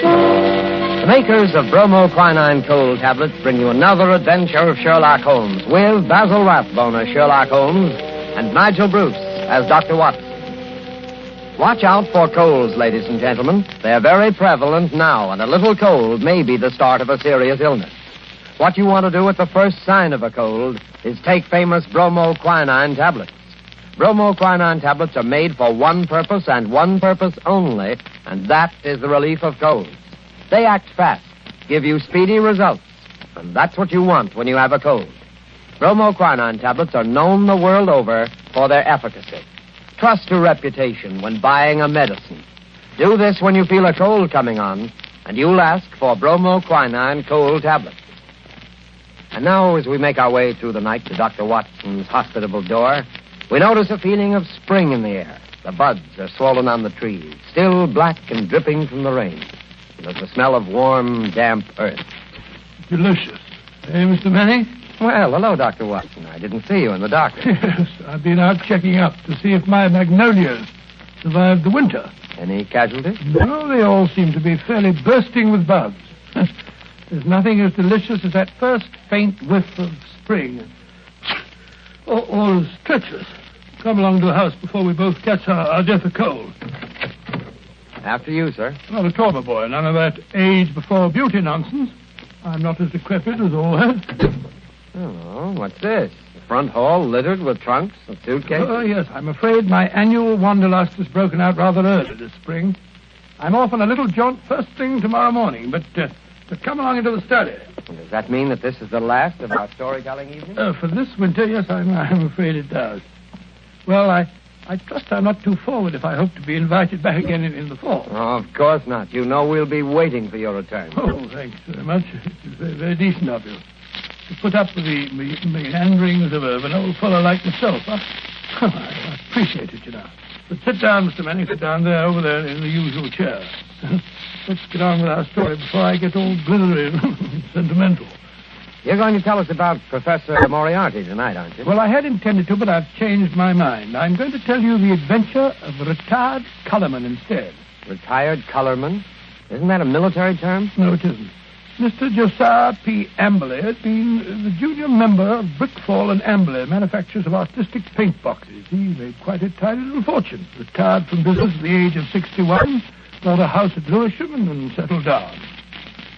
The makers of Bromo Quinine Cold Tablets bring you another adventure of Sherlock Holmes with Basil Rathbone as Sherlock Holmes and Nigel Bruce as Dr. Watson. Watch out for colds, ladies and gentlemen. They're very prevalent now, and a little cold may be the start of a serious illness. What you want to do at the first sign of a cold is take famous Bromo Quinine tablets. Bromo Quinine tablets are made for one purpose and one purpose only, and that is the relief of colds. They act fast, give you speedy results, and that's what you want when you have a cold. Bromo Quinine tablets are known the world over for their efficacy. Trust to reputation when buying a medicine. Do this when you feel a cold coming on, and you'll ask for Bromo Quinine Cold Tablets. And now, as we make our way through the night to Dr. Watson's hospitable door, we notice a feeling of spring in the air. The buds are swollen on the trees, still black and dripping from the rain. There's the smell of warm, damp earth. Delicious. Hey, Mr. Manning? Well, hello, Dr. Watson. I didn't see you in the dark. Yes, I've been out checking up to see if my magnolias survived the winter. Any casualties? No, they all seem to be fairly bursting with buds. There's nothing as delicious as that first faint whiff of spring. All is treacherous. Come along to the house before we both catch our death of cold. After you, sir. Not at all, my boy. None of that age before beauty nonsense. I'm not as decrepit as all that. Oh, what's this? The front hall littered with trunks and suitcases? Oh, yes. I'm afraid my annual wanderlust has broken out rather early this spring. I'm off on a little jaunt first thing tomorrow morning, but come along into the study. Does that mean that this is the last of our storytelling evening? For this winter, yes, I'm afraid it does. Well, I trust I'm not too forward if I hope to be invited back again in the fall. Oh, of course not. You know we'll be waiting for your return. Oh, thanks very much. It's very, very decent of you to put up with the meanderings of an old fellow like myself. I appreciate it, you know. But sit down, Mr. Manning. Sit down there, over there, in the usual chair. Let's get on with our story before I get all glittery and sentimental. You're going to tell us about Professor Moriarty tonight, aren't you? Well, I had intended to, but I've changed my mind. I'm going to tell you the adventure of Retired Colorman instead. Retired Colorman? Isn't that a military term? No, it isn't. Mr. Josiah P. Amberley had been the junior member of Brickfall and Amberley, manufacturers of artistic paint boxes. He made quite a tidy little fortune. Retired from business at the age of 61, bought a house at Lewisham and then settled down.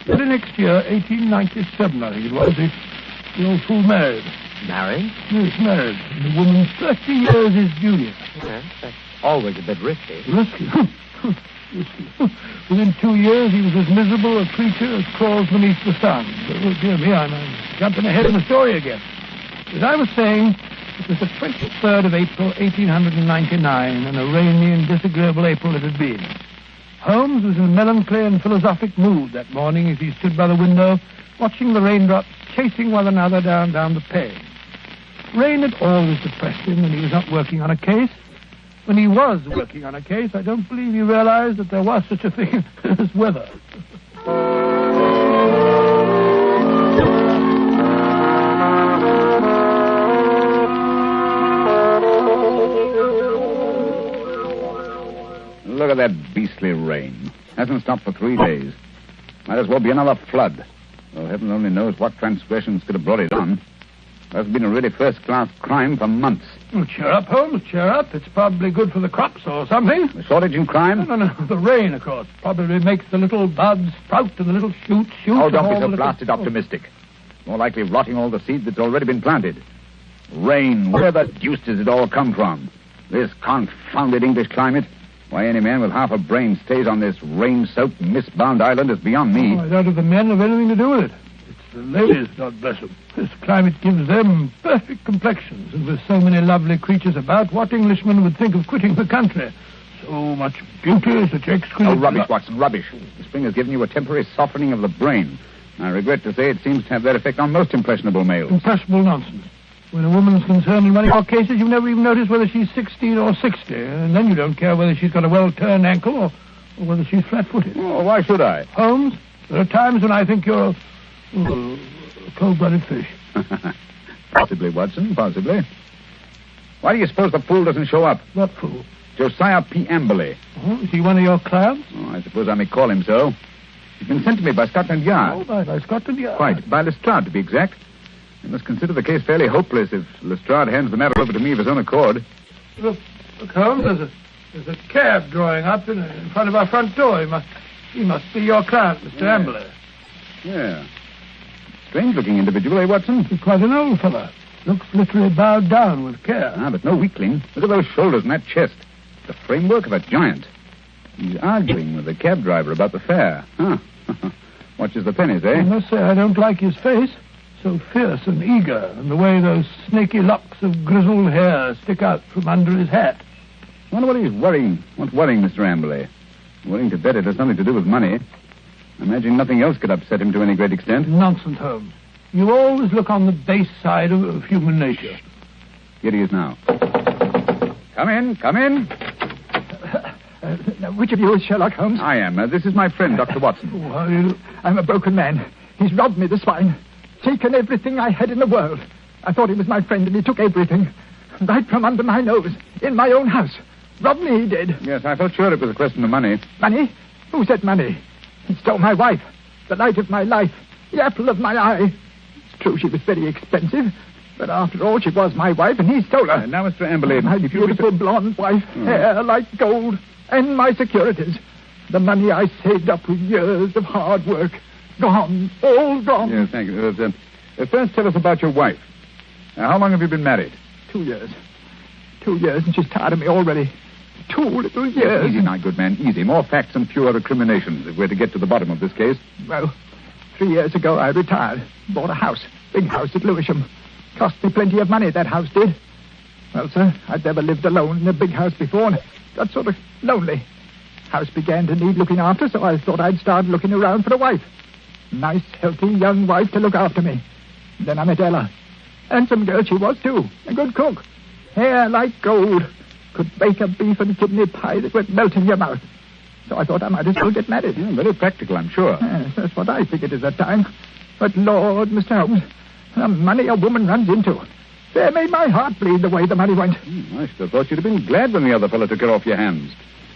Early next year, 1897, I think it was, the old fool married. Married? Yes, married. And the woman 30 years his junior. Yes, that's always a bit risky. Risky? Within 2 years, he was as miserable a creature as crawls beneath the sun. Oh, dear me, I'm jumping ahead of the story again. As I was saying, it was the 23rd of April, 1899, and a rainy and disagreeable April it had been. Holmes was in a melancholy and philosophic mood that morning as he stood by the window, watching the raindrops chasing one another down the pane. Rain had always depressed him when he was not working on a case. When he was working on a case, I don't believe he realized that there was such a thing as weather. Look at that beastly rain. Hasn't stopped for 3 days. Might as well be another flood. Well, heaven only knows what transgressions could have brought it on. That's been a really first-class crime for months. Oh, cheer up, Holmes, cheer up. It's probably good for the crops or something. The shortage in crime? No. The rain, of course, probably makes the little buds sprout and the little shoots shoot. Oh, don't be so blasted optimistic. More likely rotting all the seed that's already been planted. Rain, where the deuce does it all come from? This confounded English climate? Why any man with half a brain stays on this rain-soaked, mist-bound island is beyond me. I doubt if the men have anything to do with it. It's the ladies, God bless them. This climate gives them perfect complexions, and with so many lovely creatures about, what Englishman would think of quitting the country? So much beauty, such exquisite... Oh, rubbish, Watson, rubbish. The spring has given you a temporary softening of the brain. I regret to say it seems to have that effect on most impressionable males. Impressionable nonsense. When a woman's concerned in one of your cases, you never even notice whether she's 16 or 60, and then you don't care whether she's got a well-turned ankle or whether she's flat-footed. Oh, why should I? Holmes, there are times when I think you're a cold-blooded fish. Possibly, Watson, possibly. Why do you suppose the fool doesn't show up? What fool? Josiah P. Amberley. Oh, is he one of your clients? Oh, I suppose I may call him so. He's been sent to me by Scotland Yard. Oh, by Scotland Yard. Quite, by Lestrade, to be exact. You must consider the case fairly hopeless if Lestrade hands the matter over to me of his own accord. Look, Holmes, there's a cab drawing up in front of our front door. He must be your client, Mr. Amberley. Yeah. Strange-looking individual, eh, Watson? He's quite an old fellow. Looks literally bowed down with care. Ah, but no weakling. Look at those shoulders and that chest. The framework of a giant. He's arguing with the cab driver about the fare. Huh. Watches the pennies, eh? I must say I don't like his face. So fierce and eager, and the way those snaky locks of grizzled hair stick out from under his hat. I wonder what he's worrying. What's worrying Mr. Amberley? Willing to bet it has nothing to do with money. I imagine nothing else could upset him to any great extent. Nonsense, Holmes. You always look on the base side of human nature. Here he is now. Come in, come in. Which of you is Sherlock Holmes? I am. This is my friend, Dr. Watson. Oh, how are you? I'm a broken man. He's robbed me, the swine. Taken everything I had in the world. I thought he was my friend, and he took everything. Right from under my nose, in my own house. Robbed me, he did. Yes, I felt sure it was a question of money. Money? Who said money? He stole my wife, the light of my life, the apple of my eye. It's true she was very expensive, but after all, she was my wife, and he stole her. Now, Mr. Amberley, my beautiful blonde wife, hair like gold, and my securities. The money I saved up with years of hard work. Gone, all gone. Yes, thank you. First, tell us about your wife. How long have you been married? 2 years. 2 years, and she's tired of me already. 2 little years. Yes, easy now, good man, easy. More facts and fewer recriminations if we're to get to the bottom of this case. Well, 3 years ago I retired. Bought a house. Big house at Lewisham. Cost me plenty of money, that house did. Well, sir, I'd never lived alone in a big house before, and got sort of lonely. House began to need looking after, so I thought I'd start looking around for a wife. Nice, healthy, young wife to look after me. Then I met Ella. Handsome girl she was, too. A good cook. Hair like gold. Could bake a beef and kidney pie that would melt in your mouth. So I thought I might as well get married. Yeah, very practical, I'm sure. Yes, that's what I figured at that time. But, Lord, Mr. Holmes, the money a woman runs into. They made my heart bleed the way the money went. I should have thought you'd have been glad when the other fellow took it off your hands.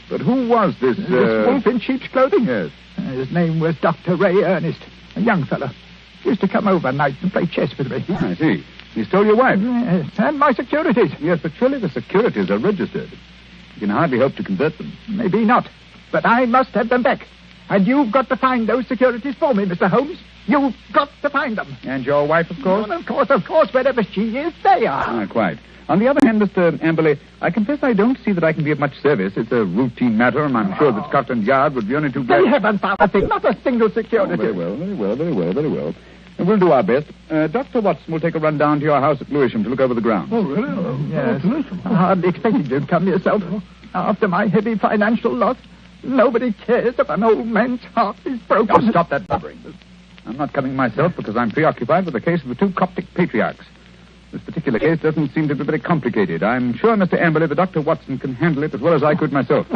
But who was this... This wolf in sheep's clothing? Yes. His name was Dr. Ray Ernest, a young fellow. Used to come over nights and play chess with me. I see. He stole your wife? Yes, and my securities. Yes, but surely the securities are registered. You can hardly hope to convert them. Maybe not, but I must have them back. And you've got to find those securities for me, Mr. Holmes. You've got to find them. And your wife, of course? Well, of course, wherever she is, they are. Ah, quite. On the other hand, Mr. Amberley, I confess I don't see that I can be of much service. It's a routine matter, and I'm sure that Scotland Yard would be only too glad... They haven't found a thing, not a single security. Oh, very well. And we'll do our best. Dr. Watson will take a run down to your house at Lewisham to look over the grounds. Oh, really? Yes. I hardly expected you'd come yourself. After my heavy financial loss, Nobody cares if an old man's heart is broken. Oh, stop that blubbering. I'm not coming myself because I'm preoccupied with the case of the two Coptic patriarchs. This particular case doesn't seem to be very complicated. I'm sure, Mr. Amberley, that Dr. Watson can handle it as well as I could myself.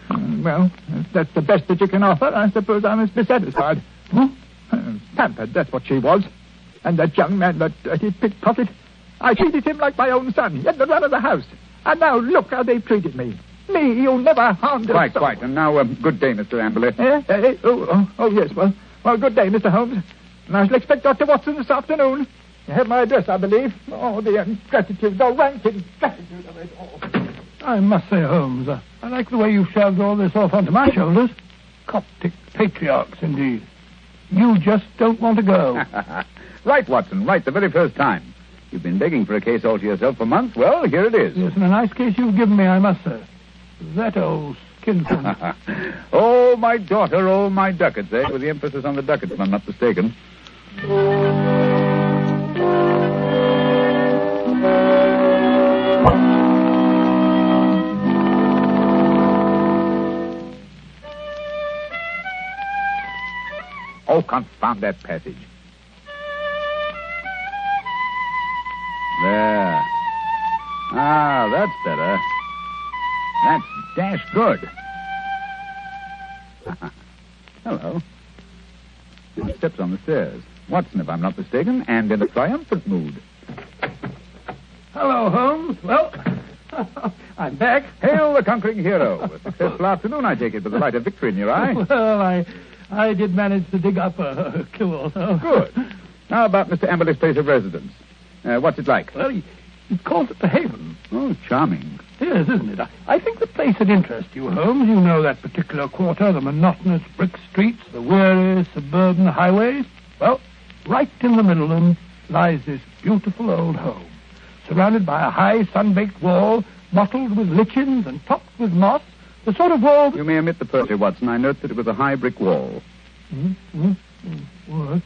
Well, if that's the best that you can offer, I suppose I must be satisfied. Pampered, that's what she was. And that young man, that dirty pickpocket, I treated him like my own son. He had the run of the house. And now look how they treated me. Me, who never harmed a soul. Quite. And now, good day, Mr. Amberley. Yes. Well, good day, Mr. Holmes. And I shall expect Dr. Watson this afternoon. You have my address, I believe. Oh, the ingratitude, the rank ingratitude of it all. I must say, Holmes, I like the way you've shoved all this off onto my shoulders. Coptic patriarchs, indeed. You just don't want to go. Right, Watson, right the very first time. You've been begging for a case all to yourself for months. Well, here it is. Yes, and a nice case you've given me, I must say. That old skinflint. Oh, my daughter, oh, my ducats, eh? With the emphasis on the ducats, if I'm not mistaken. Oh, confound that passage. There. Ah, that's better. That's dash good. Hello. Steps on the stairs. Watson, if I'm not mistaken, and in a triumphant mood. Hello, Holmes. Well, I'm back. Hail the conquering hero. A successful afternoon, I take it, with the light of victory in your eye. Well, I did manage to dig up a kill. Good. How about Mr. Amberley's place of residence? What's it like? Well, he calls it the Haven. Oh, charming. Yes, isn't it? I think the place would interest you, Holmes. You know that particular quarter, the monotonous brick streets, the weary suburban highways. Well, right in the middle of them lies this beautiful old home, surrounded by a high sun-baked wall, mottled with lichens and topped with moss. The sort of wall... You may omit the poetry, Watson. I note that it was a high brick wall. What?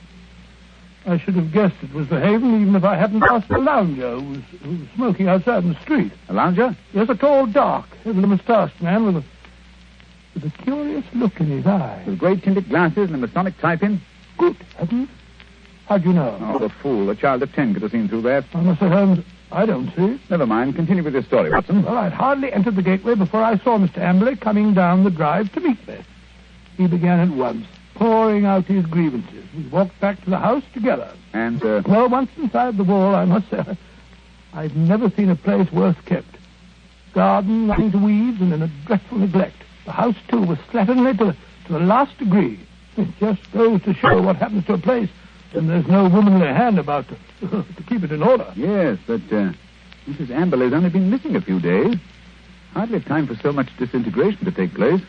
I should have guessed it was the Haven, even if I hadn't asked a lounger who was smoking outside in the street. A lounger? Yes, a tall, dark, heavily moustached man with a curious look in his eye. With great tinted glasses and a Masonic type in? Good heavens. How'd you know? Oh, the fool. A child of 10 could have seen through that. I must say, Holmes, I don't see. Never mind. Continue with your story, Watson. Well, I'd hardly entered the gateway before I saw Mr. Amberley coming down the drive to meet me. He began at once, pouring out his grievances. We walked back to the house together. And, Well, once inside the wall, I must say, I've never seen a place worse kept. Garden running to weeds and in a dreadful neglect. The house, too, was slatternly to the last degree. It just goes to show what happens to a place when there's no womanly hand about to keep it in order. Yes, but Mrs. Amberley's only been missing a few days. Hardly time for so much disintegration to take place.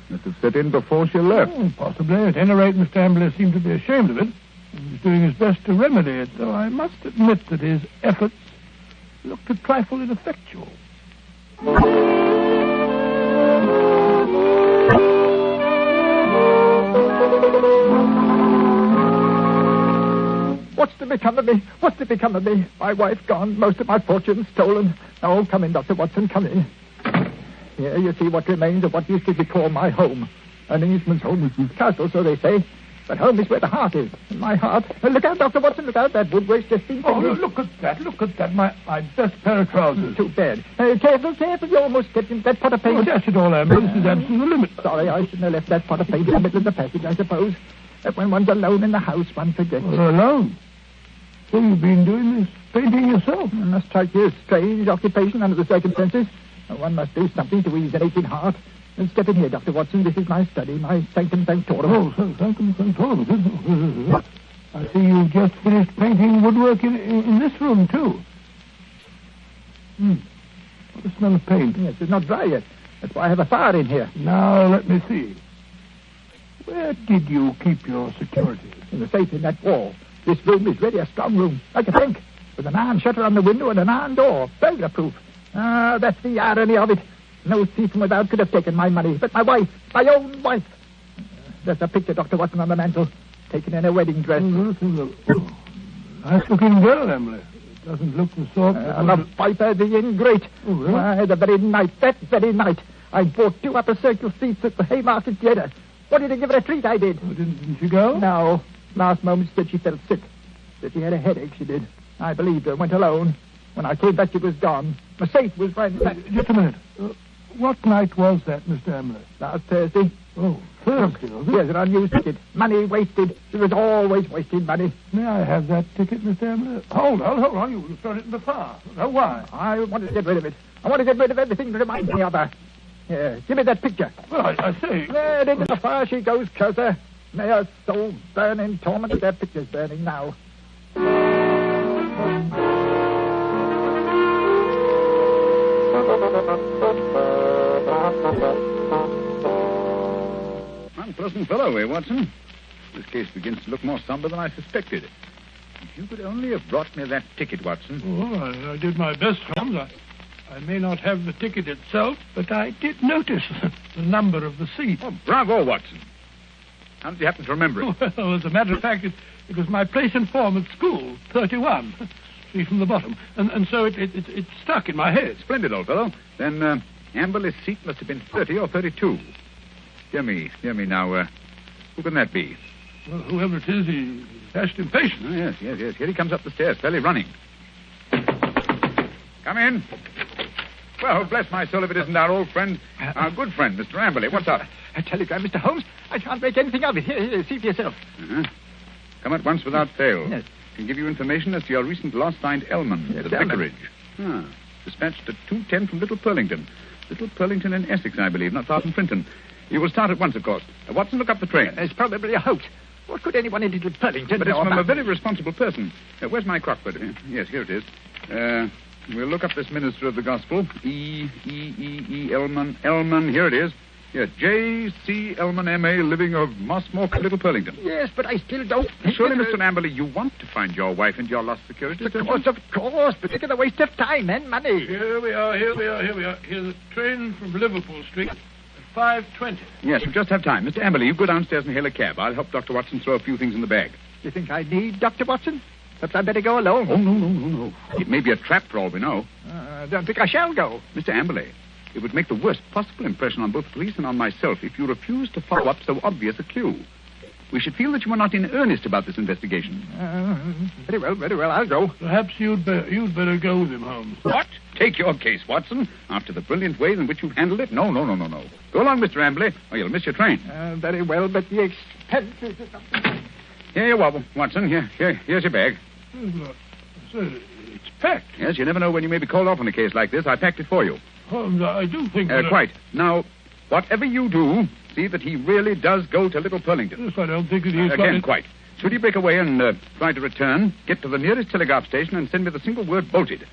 Must have set in before she left. Oh, possibly. At any rate, Mr. Amberley seemed to be ashamed of it. He was doing his best to remedy it, though I must admit that his efforts looked a trifle ineffectual. What's to become of me? What's to become of me? My wife gone, most of my fortune stolen. Oh, come in, Dr. Watson, come in. Here you see what remains of what used to be called my home. An Englishman's home is castle, so they say. But home is where the heart is. And my heart... Look out, Dr. Watson, look out. That wood waste just been... Oh, look at that. My best pair of trousers. Too bad. Careful. You almost stepped in that pot of paint. Oh, dash it all, Amber. This is absolutely the limit. Sorry, I shouldn't have left that pot of paint in the middle of the passage, I suppose. But when one's alone in the house, one forgets. Well, alone? So you've been doing this painting yourself? It must strike you a strange occupation under the circumstances. One must do something to ease an aching heart. And step in here, Dr. Watson. This is my study, my sanctum sanctorum. Oh, sanctum sanctorum. I see you've just finished painting woodwork in this room, too. What a smell of paint. Yes, it's not dry yet. That's why I have a fire in here. Now, let me see. Where did you keep your securities? In the safe in that wall. This room is really a strong room, like a bank, with an iron shutter on the window and an iron door, burglar-proof. Ah, that's the irony of it. No thief from without could have taken my money, but my wife, my own wife. There's a picture, Dr. Watson, on the mantel, taken in a wedding dress. Nice-looking girl, Emily. It doesn't look the sort... the viper, the ingrate. Oh, really? That very night, I bought 2 upper circle seats at the Haymarket Theatre. Wanted to give her a treat, I did. Oh, didn't she go? No. Last moment she said she felt sick. Said she had a headache, she did. I believed her, went alone. When I came back, she was gone. My safe was right in fact. Just a minute. What night was that, Mr. Emily? Last Thursday. Oh, Thursday, was it? Yes, an unused ticket. Money wasted. There was always wasted money. May I have that ticket, Mr. Emily? Hold on. You thrown it in the fire. Now, why? I wanted to get rid of it. I want to get rid of everything that reminds me of her. Here, give me that picture. Well, I say... There, into the fire she goes, Cursor. May her soul burn in torment. That picture's burning now. Unpleasant fellow, eh, Watson? This case begins to look more somber than I suspected. If you could only have brought me that ticket, Watson. Oh, I did my best, Holmes. I may not have the ticket itself, but I did notice the number of the seat. Oh, bravo, Watson. How did you happen to remember it? Well, as a matter of fact, it was my place in form at school, 31. See from the bottom. And so it stuck in my head. Splendid, old fellow. Then Amberley's seat must have been 30 or 32. Hear me now. Who can that be? Well, whoever it is, he's dashed impatient. Oh, yes. Here he comes up the stairs, fairly running. Come in. Well, bless my soul if it isn't our old friend, our good friend, Mr. Amberley. What's up? A telegram, Mr. Holmes. I can't make anything of it. Here, see for yourself. Uh-huh. Come at once without fail. Yes. Can give you information as to your recent loss signed Elman at the vicarage. Dispatched at 2:10 from Little Purlington. Little Purlington in Essex, I believe, not far from Frinton. You will start at once, of course. Watson, look up the train. It's probably a hoax. What could anyone in Little Purlington But know it's from about a very responsible person. Where's my Crockford? Yes, here it is. We'll look up this minister of the gospel. Elman. Here it is. Yes, J.C. Elman, M.A., living of Mossmore, Little Purlington. Yes, but I still don't... Surely, Mr. Amberley, you want to find your wife and your lost security. Of course, but it's a waste of time and money. Here we are. Here's the train from Liverpool Street at 5:20. Yes, we just have time. Mr. Amberley, you go downstairs and hail a cab. I'll help Dr. Watson throw a few things in the bag. You think I need Dr. Watson? Perhaps I'd better go alone. Oh, no. It may be a trap for all we know. I don't think I shall go. Mr. Amberley, it would make the worst possible impression on both police and on myself if you refused to follow up so obvious a clue. We should feel that you are not in earnest about this investigation. Very well, I'll go. Perhaps you'd better go with him, Holmes. What? Take your case, Watson. After the brilliant way in which you've handled it? No. Go along, Mr. Amberley, or you'll miss your train. Very well, but the expenses... Here you are, Watson. Here's your bag. It's packed. Yes, you never know when you may be called off on a case like this. I packed it for you. Holmes, I do think Quite. Now, whatever you do, see that he really does go to Little Purlington. Yes, I don't think that he's... Again, quite. Should he break away and try to return, get to the nearest telegraph station and send me the single word bolted.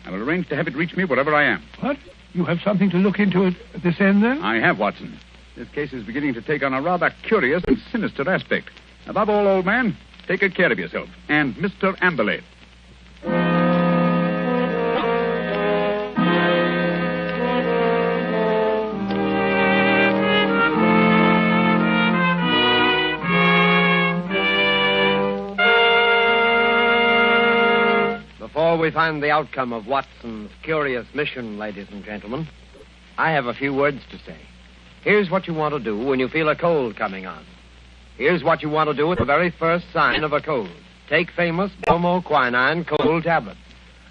I will arrange to have it reach me wherever I am. What? You have something to look into at this end, then? I have, Watson. This case is beginning to take on a rather curious and sinister aspect. Above all, old man, take good care of yourself. And Mr. Amberley. Before we find the outcome of Watson's curious mission, ladies and gentlemen, I have a few words to say. Here's what you want to do when you feel a cold coming on. Here's what you want to do at the very first sign of a cold. Take famous Bromo Quinine cold tablets.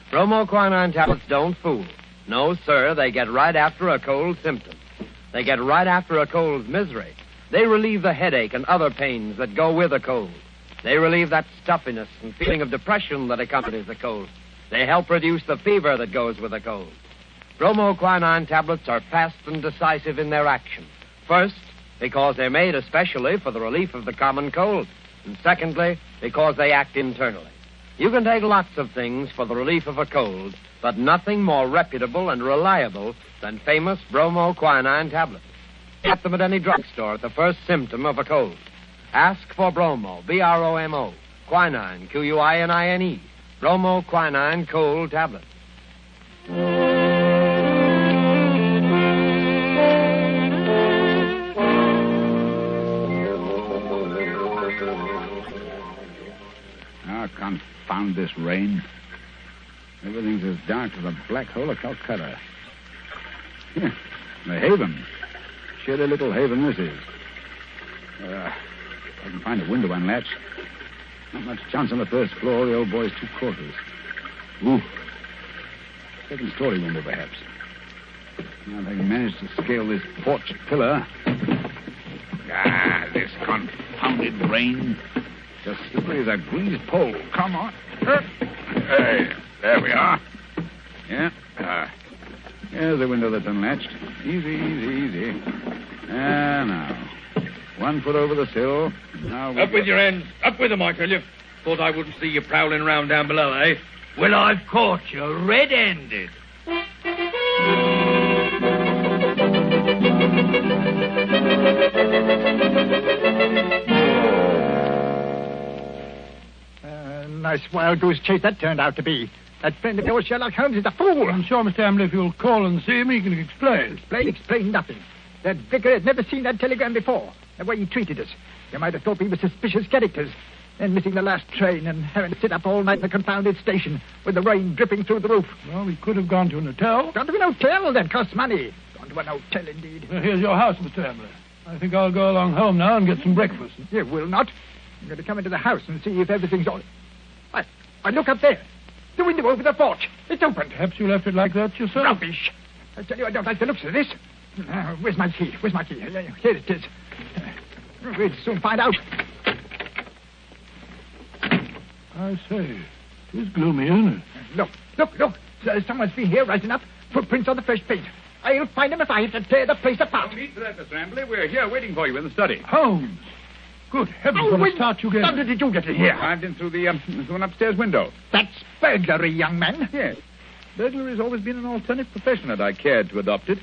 Bromo Quinine tablets don't fool. No, sir, they get right after a cold symptom. They get right after a cold's misery. They relieve the headache and other pains that go with a cold. They relieve that stuffiness and feeling of depression that accompanies a cold. They help reduce the fever that goes with a cold. Bromo Quinine tablets are fast and decisive in their action. First, because they're made especially for the relief of the common cold. And secondly, because they act internally. You can take lots of things for the relief of a cold, but nothing more reputable and reliable than famous Bromo Quinine tablets. Get them at any drugstore at the first symptom of a cold. Ask for Bromo, B-R-O-M-O, Quinine, Q-U-I-N-I-N-E, Bromo Quinine cold tablets. Confound this rain. Everything's as dark as a black hole of Calcutta. A haven. Shady little haven this is. I can find a window unlatched. Not much chance on the first floor. The old boy's 2 quarters. Ooh. Second story window, perhaps. Now, if I can manage to scale this porch pillar. This confounded rain. Just slippery as a greased pole. Come on. Hey, there we are. Yeah. Here's the window that's unlatched. Easy. Now. 1 foot over the sill. Now Up with your hands. Up with them, I tell you. Thought I wouldn't see you prowling around down below, eh? Well, I've caught you red-handed. Nice wild goose chase that turned out to be. That friend of yours, Sherlock Holmes, is a fool. I'm sure, Mr. Ambley, if you'll call and see him, he can explain. Explain nothing. That vicar had never seen that telegram before. The way he treated us. You might have thought we were suspicious characters. Then missing the last train and having to sit up all night in the confounded station with the rain dripping through the roof. Well, we could have gone to an hotel. Gone to an hotel? That costs money. Gone to an hotel, indeed. Well, here's your house, Mr. Ambley. I think I'll go along home now and get some breakfast. You will not. I'm going to come into the house and see if everything's all... I look up there. The window over the porch. It's open. Perhaps you left it like that yourself. Rubbish. I tell you, I don't like the looks of this. Where's my key? Here it is. We'll soon find out. I say, it's gloomy, isn't it? Look. Someone's been here right enough. Footprints on the fresh paint. I'll find them if I have to tear the place apart. No need for that, Mr. Ambley. We're here waiting for you in the study. Holmes! Good heavens, what a start you gave. How did you get in here? Climbed in through an upstairs window. That's burglary, young man. Yes. Burglary has always been an alternate profession had I cared to adopt it.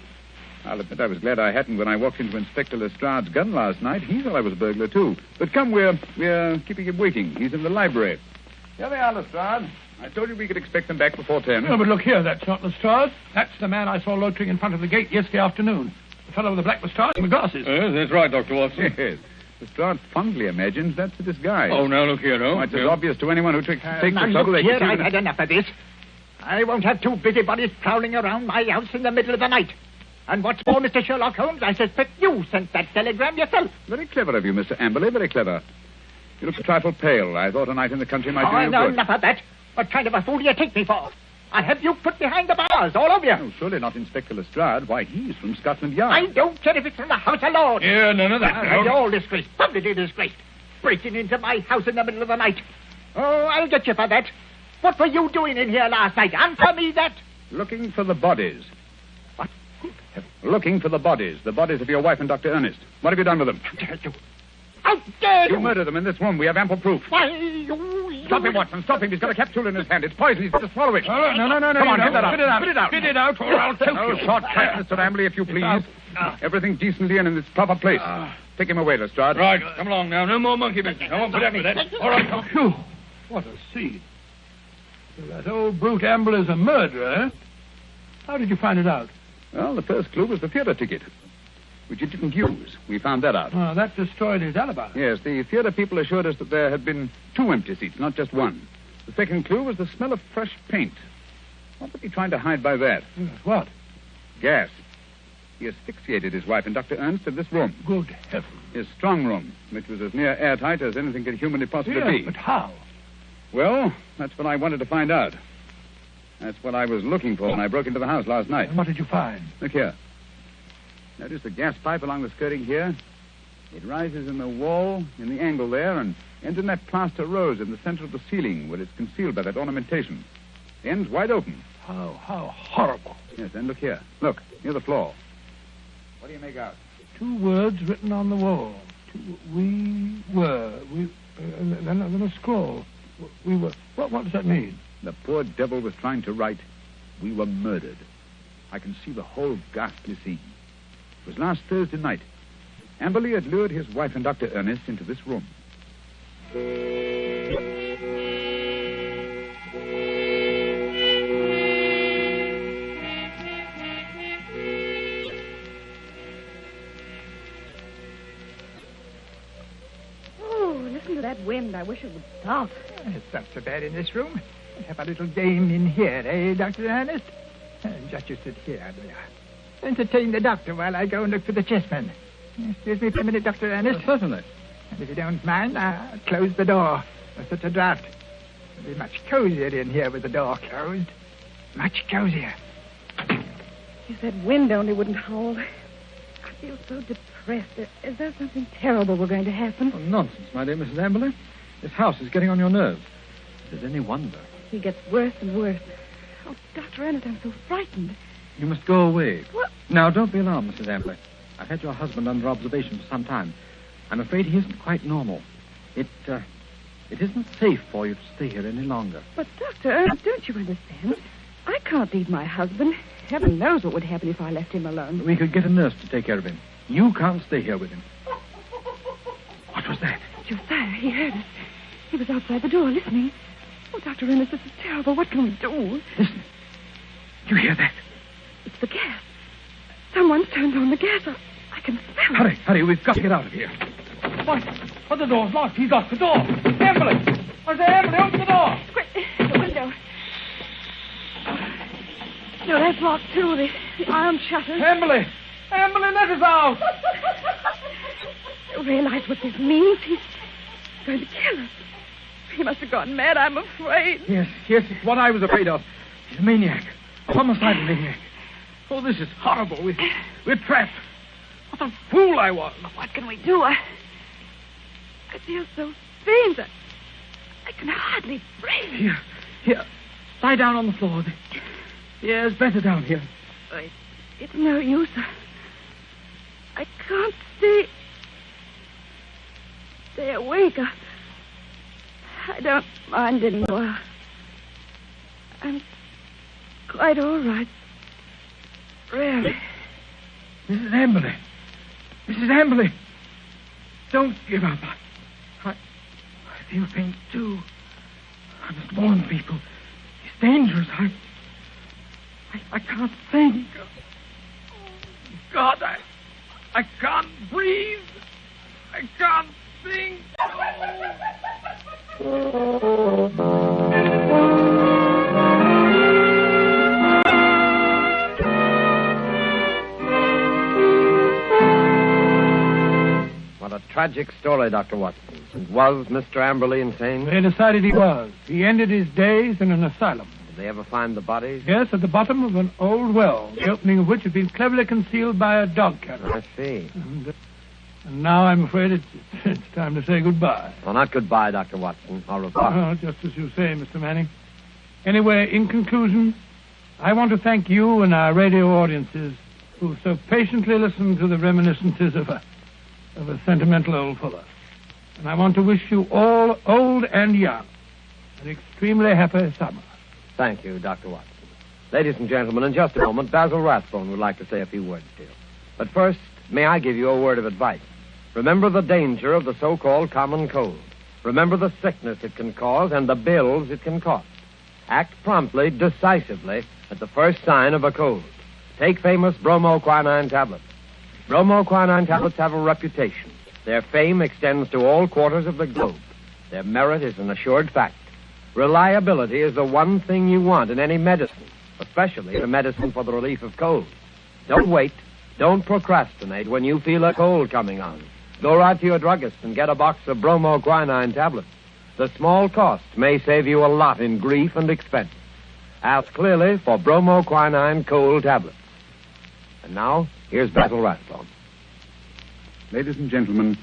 I'll admit I was glad I hadn't when I walked into Inspector Lestrade's gun last night. He thought I was a burglar, too. But come, we're keeping him waiting. He's in the library. Here they are, Lestrade. I told you we could expect them back before 10. No, but look here, that's not Lestrade. That's the man I saw loitering in front of the gate yesterday afternoon. The fellow with the black moustache and the glasses. Yes, that's right, Dr. Watson. Yes. Lestrade fondly imagines that's the disguise. Oh, now look here, no. It's as obvious to anyone who takes the trouble. Look here, I've had enough of this. I won't have 2 busybodies prowling around my house in the middle of the night. And what's more, Mr. Sherlock Holmes, I suspect you sent that telegram yourself. Very clever of you, Mr. Amberley, very clever. You look a trifle pale. I thought a night in the country might do you no, good. Enough of that. What kind of a fool do you take me for? I'll have you put behind the bars, all of you. Oh, surely not Inspector Lestrade. Why, he's from Scotland Yard. I don't care if it's from the House of Lords. Yeah, none of that. You're all disgraced, publicly disgraced. Breaking into my house in the middle of the night. Oh, I'll get you for that. What were you doing in here last night? Answer me that. Looking for the bodies. What? Looking for the bodies of your wife and Dr. Ernest. What have you done with them? How dare you? You murdered them in this room. We have ample proof. Why, you... Stop him, Watson. Stop him. He's got a capsule in his hand. It's poison. He's got to swallow it. No. Come on, get that out. Spit it out. Spit it out. Spit it out, or I'll choke you. Shortcut, Mr. Ambley, if you please. Everything decently and in its proper place. Take him away, Lestrade. Right, come along now. No more monkey business. I won't put up with that. All right. Phew. What a scene. So that old brute Amble is a murderer, eh? How did you find it out? Well, the first clue was the theater ticket, which you didn't use. We found that out. Oh, that destroyed his alibi. Yes, the theater people assured us that there had been 2 empty seats, not just 1. The second clue was the smell of fresh paint. What was he trying to hide by that? Yes, what? Gas. He asphyxiated his wife and Dr. Ernst in this room. Good heavens. His strong room, which was as near airtight as anything could humanly possibly be. But how? Well, that's what I wanted to find out. That's what I was looking for when I broke into the house last night. And what did you find? Look here. Notice the gas pipe along the skirting here? It rises in the wall, in the angle there, and ends in that plaster rose in the center of the ceiling where it's concealed by that ornamentation. The end's wide open. How horrible. Yes, and look here. Look, near the floor. What do you make out? 2 words written on the wall. We were. Then a scroll. We were. What does that mean? The poor devil was trying to write, "We were murdered." I can see the whole ghastly scene. It was last Thursday night. Amberley had lured his wife and Dr. Ernest into this room. Oh, listen to that wind. I wish it would stop. It's not so bad in this room. Have a little game in here, eh, Dr. Ernest? Just you sit here, there. Entertain the doctor while I go and look for the chessmen. Excuse me for a minute, Dr. Ernest. Certainly. And if you don't mind, I'll close the door. There's such a draught. It'll be much cozier in here with the door closed. Much cozier. If that wind only wouldn't howl. I feel so depressed. Is there something terrible we're going to happen? Oh, nonsense, my dear Mrs. Amberley. This house is getting on your nerves. Is it any wonder? He gets worse and worse. Oh, Dr. Ernest, I'm so frightened. You must go away. What? Now, don't be alarmed, Mrs. Amberley. I've had your husband under observation for some time. I'm afraid he isn't quite normal. It isn't safe for you to stay here any longer. But, Dr. Ernest, don't you understand? I can't leave my husband. Heaven knows what would happen if I left him alone. We could get a nurse to take care of him. You can't stay here with him. What was that? Josiah, he heard us. He was outside the door listening. Oh, Dr. Ernest, this is terrible. What can we do? Listen. You hear that? It's the gas. Someone's turned on the gas. I can smell it. Hurry. We've got to get out of here. What? Oh, the door's locked. He's locked the door. Amberley! I say, Amberley, open the door. Quick, the window. No, that's locked, too. The iron shutters. Amberley, let us out. You realize what this means? He's going to kill us. He must have gone mad, I'm afraid. Yes, it's what I was afraid of. He's a maniac. A homicidal maniac. Oh, this is horrible. We're trapped. What a fool I was. What can we do? I feel so faint. I can hardly breathe. Here. Lie down on the floor. The air's better down here. It's no use. I can't stay awake. I don't mind anymore. I'm quite all right. Really. Mrs. Amberley. Don't give up. I feel faint, too. I must warn people. It's dangerous. I can't think. God, I can't breathe. I can't think. What a tragic story, Dr. Watson. And was Mr. Amberley insane? They decided he was. He ended his days in an asylum. Did they ever find the bodies? Yes, at the bottom of an old well, the opening of which had been cleverly concealed by a dog catcher. I see. And now I'm afraid it's time to say goodbye. Well, not goodbye, Dr. Watson. Au revoir. Well, just as you say, Mr. Manning. Anyway, in conclusion, I want to thank you and our radio audiences who so patiently listened to the reminiscences of a sentimental old fellow. And I want to wish you all, old and young, an extremely happy summer. Thank you, Dr. Watson. Ladies and gentlemen, in just a moment, Basil Rathbone would like to say a few words to you. But first, may I give you a word of advice? Remember the danger of the so-called common cold. Remember the sickness it can cause and the bills it can cost. Act promptly, decisively, at the first sign of a cold. Take famous Bromo quinine tablets. Bromo quinine tablets have a reputation. Their fame extends to all quarters of the globe. Their merit is an assured fact. Reliability is the one thing you want in any medicine, especially the medicine for the relief of cold. Don't wait. Don't procrastinate when you feel a cold coming on. Go right to your druggist and get a box of Bromo quinine tablets. The small cost may save you a lot in grief and expense. Ask clearly for Bromo quinine cold tablets. And now, here's Basil Rathbone. Ladies and gentlemen,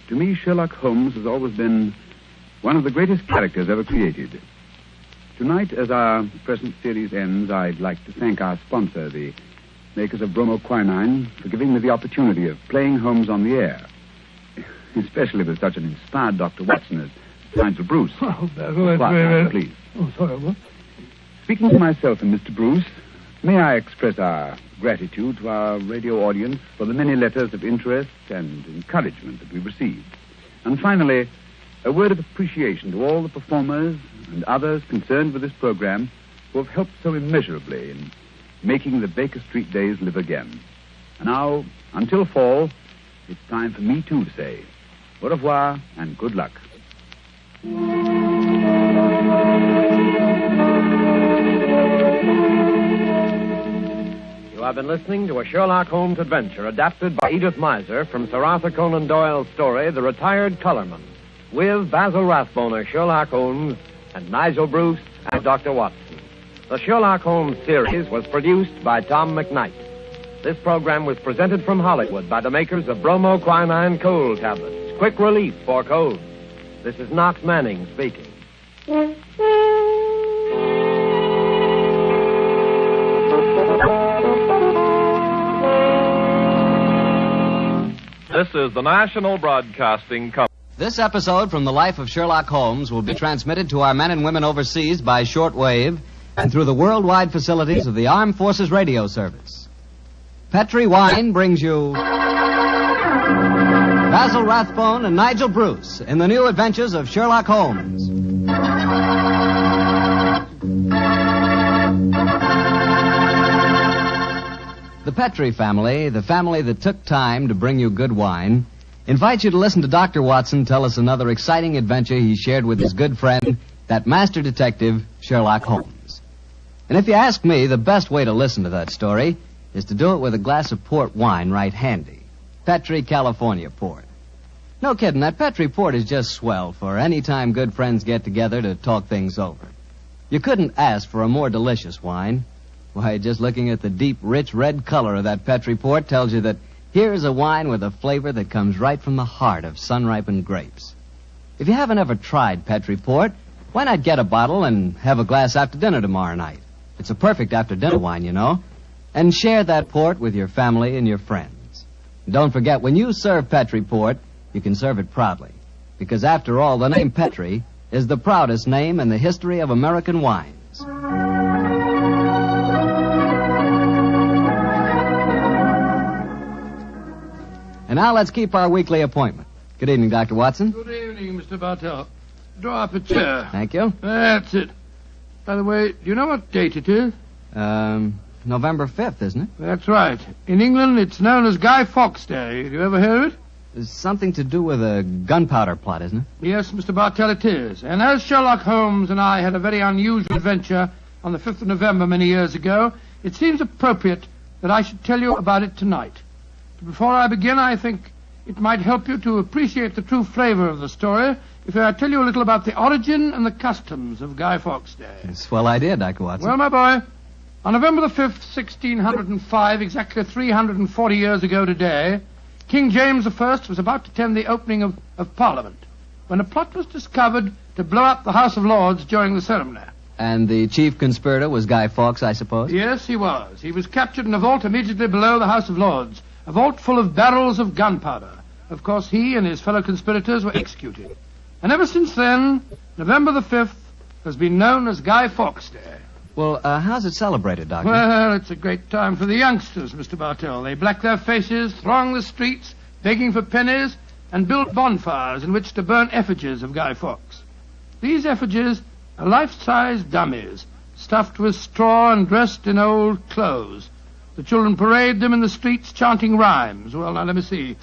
to me, Sherlock Holmes has always been one of the greatest characters ever created. Tonight, as our present series ends, I'd like to thank our sponsor, the makers of Bromo quinine, for giving me the opportunity of playing Holmes on the air, especially with such an inspired Dr. Watson as Nigel Bruce. Oh, Basil, that's very... Please. Oh, sorry, what? Speaking to myself and Mr. Bruce, may I express our gratitude to our radio audience for the many letters of interest and encouragement that we received. And finally, a word of appreciation to all the performers and others concerned with this program who have helped so immeasurably in making the Baker Street days live again. And now, until fall, it's time for me, too, to say au revoir and good luck. You have been listening to a Sherlock Holmes adventure adapted by Edith Meiser from Sir Arthur Conan Doyle's story, The Retired Colorman, with Basil Rathbone as Sherlock Holmes and Nigel Bruce as Dr. Watson. The Sherlock Holmes series was produced by Tom McKnight. This program was presented from Hollywood by the makers of Bromo Quinine cold tablets, quick relief for colds. This is Knox Manning speaking. This is the National Broadcasting Company. This episode from the life of Sherlock Holmes will be transmitted to our men and women overseas by shortwave and through the worldwide facilities of the Armed Forces Radio Service. Petri Wine brings you Basil Rathbone and Nigel Bruce in the new adventures of Sherlock Holmes. The Petri family, the family that took time to bring you good wine, invites you to listen to Dr. Watson tell us another exciting adventure he shared with his good friend, that master detective, Sherlock Holmes. And if you ask me, the best way to listen to that story is to do it with a glass of port wine right handy. Petri, California port. No kidding, that Petri port is just swell for any time good friends get together to talk things over. You couldn't ask for a more delicious wine. Why, just looking at the deep, rich red color of that Petri port tells you that here's a wine with a flavor that comes right from the heart of sun-ripened grapes. If you haven't ever tried Petri port, why not get a bottle and have a glass after dinner tomorrow night? It's a perfect after-dinner wine, you know. And share that port with your family and your friends. And don't forget, when you serve Petri port, you can serve it proudly. Because after all, the name Petri is the proudest name in the history of American wines. And now let's keep our weekly appointment. Good evening, Dr. Watson. Good evening, Mr. Bartell. Draw up a chair. Thank you. That's it. By the way, do you know what date it is? November 5th, isn't it? That's right. In England, it's known as Guy Fawkes Day. Have you ever heard of it? It's something to do with a gunpowder plot, isn't it? Yes, Mr. Bartell, it is. And as Sherlock Holmes and I had a very unusual adventure on the 5th of November many years ago, it seems appropriate that I should tell you about it tonight. Before I begin, I think it might help you to appreciate the true flavor of the story if I tell you a little about the origin and the customs of Guy Fawkes Day. It's a swell idea, Dr. Watson. Well, my boy, on November the 5th, 1605, exactly 340 years ago today, King James I was about to attend the opening of Parliament when a plot was discovered to blow up the House of Lords during the ceremony. And the chief conspirator was Guy Fawkes, I suppose? Yes, he was. He was captured in a vault immediately below the House of Lords, a vault full of barrels of gunpowder. Of course, he and his fellow conspirators were executed. And ever since then, November the 5th has been known as Guy Fawkes Day. Well, how's it celebrated, Doctor? Well, it's a great time for the youngsters, Mr. Bartell. They black their faces, throng the streets, begging for pennies, and build bonfires in which to burn effigies of Guy Fawkes. These effigies are life-size dummies, stuffed with straw and dressed in old clothes. The children parade them in the streets chanting rhymes. Well, now, let me see.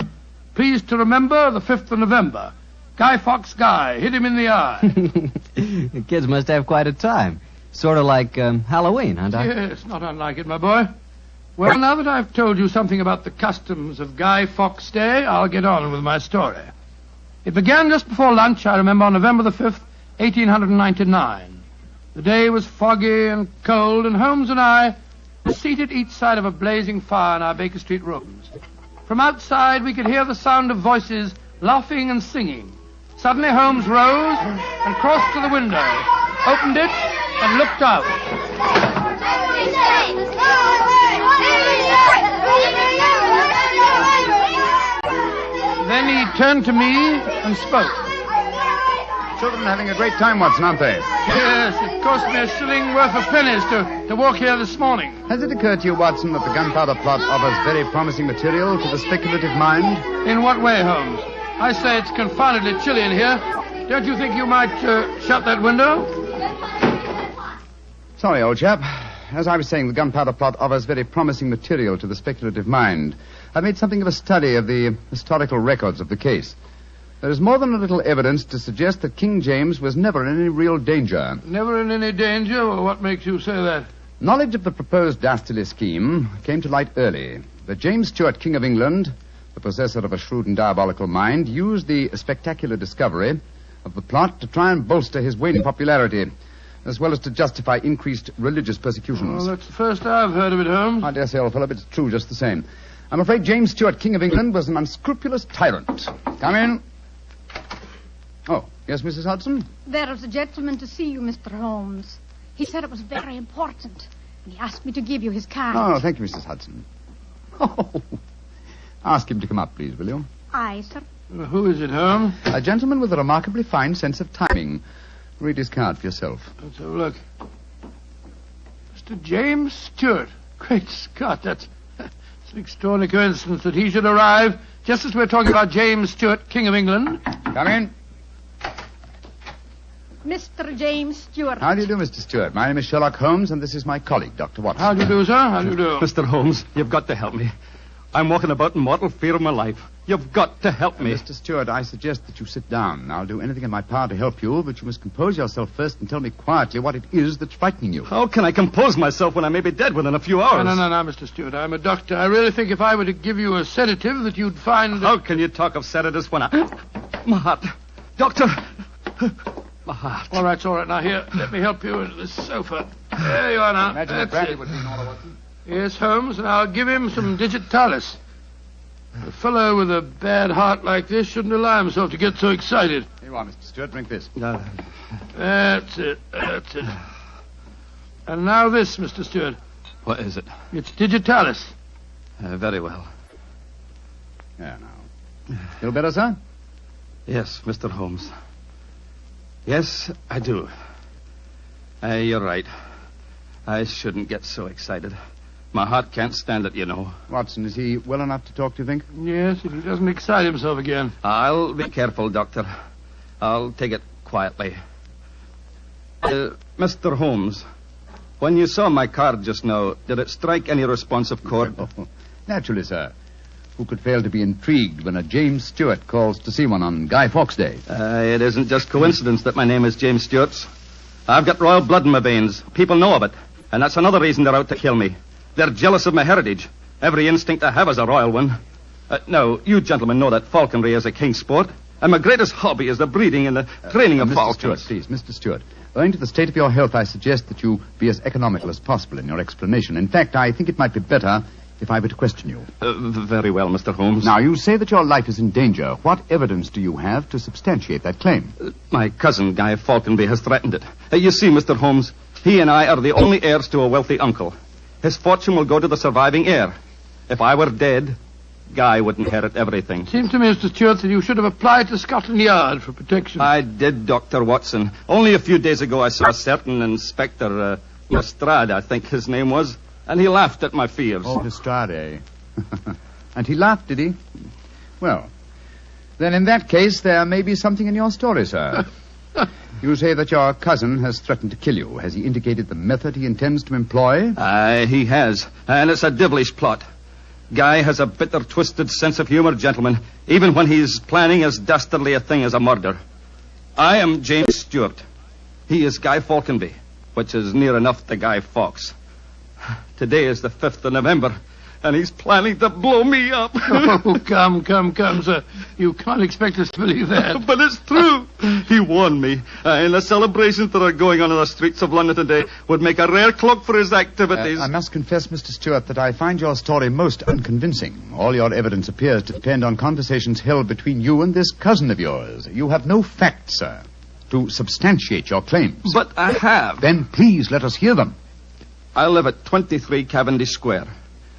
Pleased to remember the 5th of November. Guy Fawkes Guy, hit him in the eye. The kids must have quite a time. Sort of like Halloween, huh, Doctor? Yes, not unlike it, my boy. Well, now that I've told you something about the customs of Guy Fawkes Day, I'll get on with my story. It began just before lunch, I remember, on November the 5th, 1899. The day was foggy and cold, and Holmes and I were seated each side of a blazing fire in our Baker Street rooms. From outside, we could hear the sound of voices laughing and singing. Suddenly, Holmes rose and crossed to the window, opened it, and looked out. Then he turned to me and spoke. Children having a great time, Watson, aren't they? Yes, it cost me a shilling worth of pennies to walk here this morning. Has it occurred to you, Watson, that the gunpowder plot offers very promising material to the speculative mind? In what way, Holmes? I say it's confoundedly chilly in here. Don't you think you might shut that window? Sorry, old chap. As I was saying, the gunpowder plot offers very promising material to the speculative mind. I've made something of a study of the historical records of the case. There is more than a little evidence to suggest that King James was never in any real danger. Never in any danger? Well, what makes you say that? Knowledge of the proposed dastardly scheme came to light early. But James Stuart, King of England, the possessor of a shrewd and diabolical mind, used the spectacular discovery of the plot to try and bolster his waning popularity, as well as to justify increased religious persecutions. Well, that's the first I've heard of it, Holmes. I dare say, old fellow, but it's true just the same. I'm afraid James Stuart, King of England, was an unscrupulous tyrant. Come in. Oh, yes, Mrs. Hudson? There is a gentleman to see you, Mr. Holmes. He said it was very important, and he asked me to give you his card. Oh, thank you, Mrs. Hudson. Oh, ask him to come up, please, will you? Aye, sir. Who is it, Holmes? A gentleman with a remarkably fine sense of timing. Read his card for yourself. Let's have a look. Mr. James Stuart. Great Scott, that's an extraordinary coincidence that he should arrive just as we're talking about James Stuart, King of England. Come in. Mr. James Stuart. How do you do, Mr. Stuart? My name is Sherlock Holmes, and this is my colleague, Dr. Watson. How do you do, sir? How do you do? Mr. Holmes, you've got to help me. I'm walking about in mortal fear of my life. You've got to help me. Mr. Stuart, I suggest that you sit down. I'll do anything in my power to help you, but you must compose yourself first and tell me quietly what it is that's frightening you. How can I compose myself when I may be dead within a few hours? No, Mr. Stuart. I'm a doctor. I really think if I were to give you a sedative that you'd find... How can you talk of sedatives when I... My heart. Doctor... My heart. All right. Now, here, let me help you into this sofa. There you are now. Imagine That's brandy it. would be in order, Watson. Yes, Holmes, and I'll give him some digitalis. A fellow with a bad heart like this shouldn't allow himself to get so excited. Here you are, Mr. Stuart. Drink this. That's it. And now this, Mr. Stuart. What is it? It's digitalis. Very well. There now. Feel better, sir? Yes, Mr. Holmes. Yes, I do. You're right. I shouldn't get so excited. My heart can't stand it, you know. Watson, is he well enough to talk, do you think? Yes, if he doesn't excite himself again. I'll be careful, Doctor. I'll take it quietly. Mr. Holmes, when you saw my card just now, did it strike any responsive chord? Naturally, sir. Who could fail to be intrigued when a James Stuart calls to see one on Guy Fawkes Day? It isn't just coincidence that my name is James Stuart. I've got royal blood in my veins. People know of it. And that's another reason they're out to kill me. They're jealous of my heritage. Every instinct I have is a royal one. Now, you gentlemen know that falconry is a king's sport. And my greatest hobby is the breeding and the training of Mr. falcons. Stuart, please, Mr. Stuart. Owing to the state of your health, I suggest that you be as economical as possible in your explanation. In fact, I think it might be better if I were to question you. Very well, Mr. Holmes. Now, you say that your life is in danger. What evidence do you have to substantiate that claim? My cousin, Guy Falconby, has threatened it. You see, Mr. Holmes, he and I are the only heirs to a wealthy uncle. His fortune will go to the surviving heir. If I were dead, Guy would inherit everything. Seems to me, Mr. Stuart, that you should have applied to Scotland Yard for protection. I did, Dr. Watson. Only a few days ago I saw a certain Inspector Lestrade, I think his name was, and he laughed at my fears. Oh, Lestrade. And he laughed, did he? Well, then in that case, there may be something in your story, sir. You say that your cousin has threatened to kill you. Has he indicated the method he intends to employ? He has, and it's a devilish plot. Guy has a bitter, twisted sense of humor, gentlemen, even when he's planning as dastardly a thing as a murder. I am James Stuart. He is Guy Falconby, which is near enough to Guy Fawkes. Today is the 5th of November, and he's planning to blow me up. Oh, come, sir. You can't expect us to believe that. But it's true. He warned me. And the celebrations that are going on in the streets of London today would make a rare cloak for his activities. I must confess, Mr. Stuart, that I find your story most unconvincing. All your evidence appears to depend on conversations held between you and this cousin of yours. You have no facts, sir, to substantiate your claims. But I have. Then please let us hear them. I live at 23 Cavendish Square.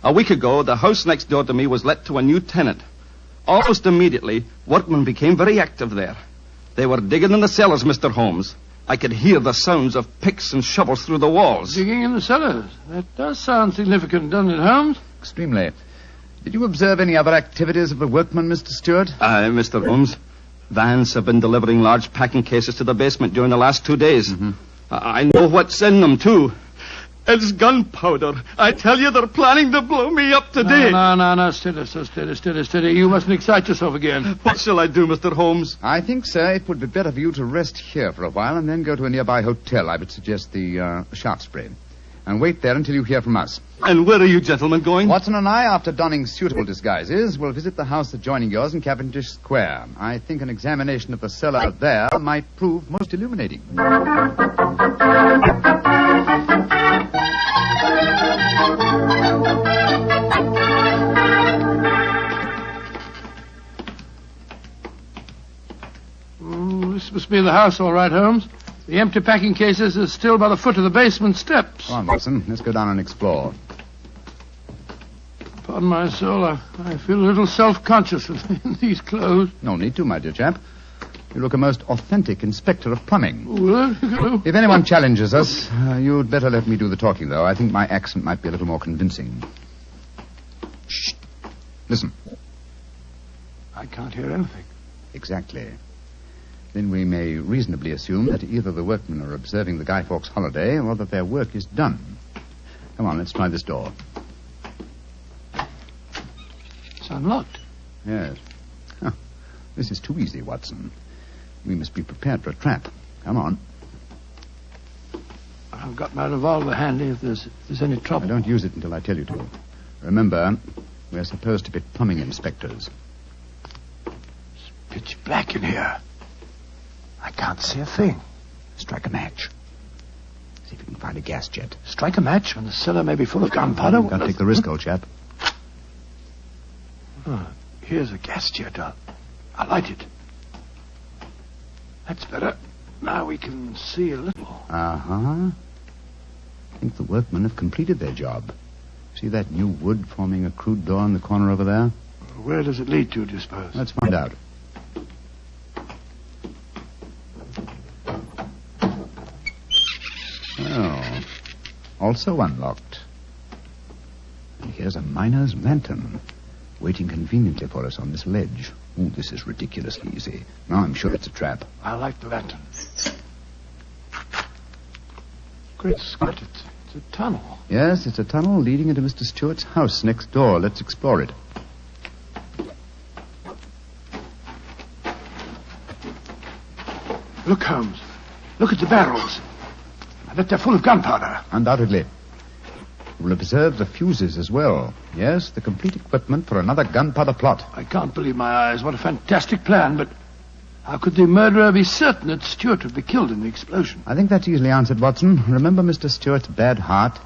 A week ago, the house next door to me was let to a new tenant. Almost immediately, workmen became very active there. They were digging in the cellars, Mr. Holmes. I could hear the sounds of picks and shovels through the walls. Digging in the cellars? That does sound significant, doesn't it, Holmes? Extremely. Did you observe any other activities of the workmen, Mr. Stuart? Mr. Holmes, vans have been delivering large packing cases to the basement during the last 2 days. Mm-hmm. I know what's in them, too. It's gunpowder. I tell you, they're planning to blow me up today. No. Steady. You mustn't excite yourself again. What shall I do, Mr. Holmes? I think, sir, it would be better for you to rest here for a while and then go to a nearby hotel. I would suggest the Shaftesbury. and wait there until you hear from us. And where are you gentlemen going? Watson and I, after donning suitable disguises, will visit the house adjoining yours in Cavendish Square. I think an examination of the cellar there might prove most illuminating. This must be the house, all right, Holmes. The empty packing cases are still by the foot of the basement steps. Come on, Watson. Let's go down and explore. Pardon my soul, I feel a little self-conscious in these clothes. No need to, my dear chap. You look a most authentic inspector of plumbing. Well, if anyone challenges us, you'd better let me do the talking, though. I think my accent might be a little more convincing. Shh. Listen. I can't hear anything. Exactly. Then we may reasonably assume that either the workmen are observing the Guy Fawkes holiday or that their work is done. Come on, let's try this door. It's unlocked. Yes. Huh. This is too easy, Watson. We must be prepared for a trap. Come on. I've got my revolver handy if there's any trouble. I don't use it until I tell you to. Remember, we're supposed to be plumbing inspectors. It's pitch black in here. I can't see a thing. Strike a match. See if you can find a gas jet. Strike a match when the cellar may be full of gunpowder? You've got to take the risk, old chap. Oh, here's a gas jet. I'll light it. That's better. Now we can see a little. Uh-huh. I think the workmen have completed their job. See that new wood forming a crude door in the corner over there? Where does it lead to, do you suppose? Let's find out. Oh, also unlocked. And here's a miner's lantern, waiting conveniently for us on this ledge. Oh, this is ridiculously easy. Now I'm sure it's a trap. I like the lantern. Great Scott, it's a tunnel. Yes, it's a tunnel leading into Mr. Stewart's house next door. Let's explore it. Look, Holmes. Look at the barrels. I bet they're full of gunpowder. Undoubtedly. We'll observe the fuses as well. Yes, the complete equipment for another gunpowder plot. I can't believe my eyes. What a fantastic plan, but how could the murderer be certain that Stewart would be killed in the explosion? I think that's easily answered, Watson. Remember Mr. Stewart's bad heart?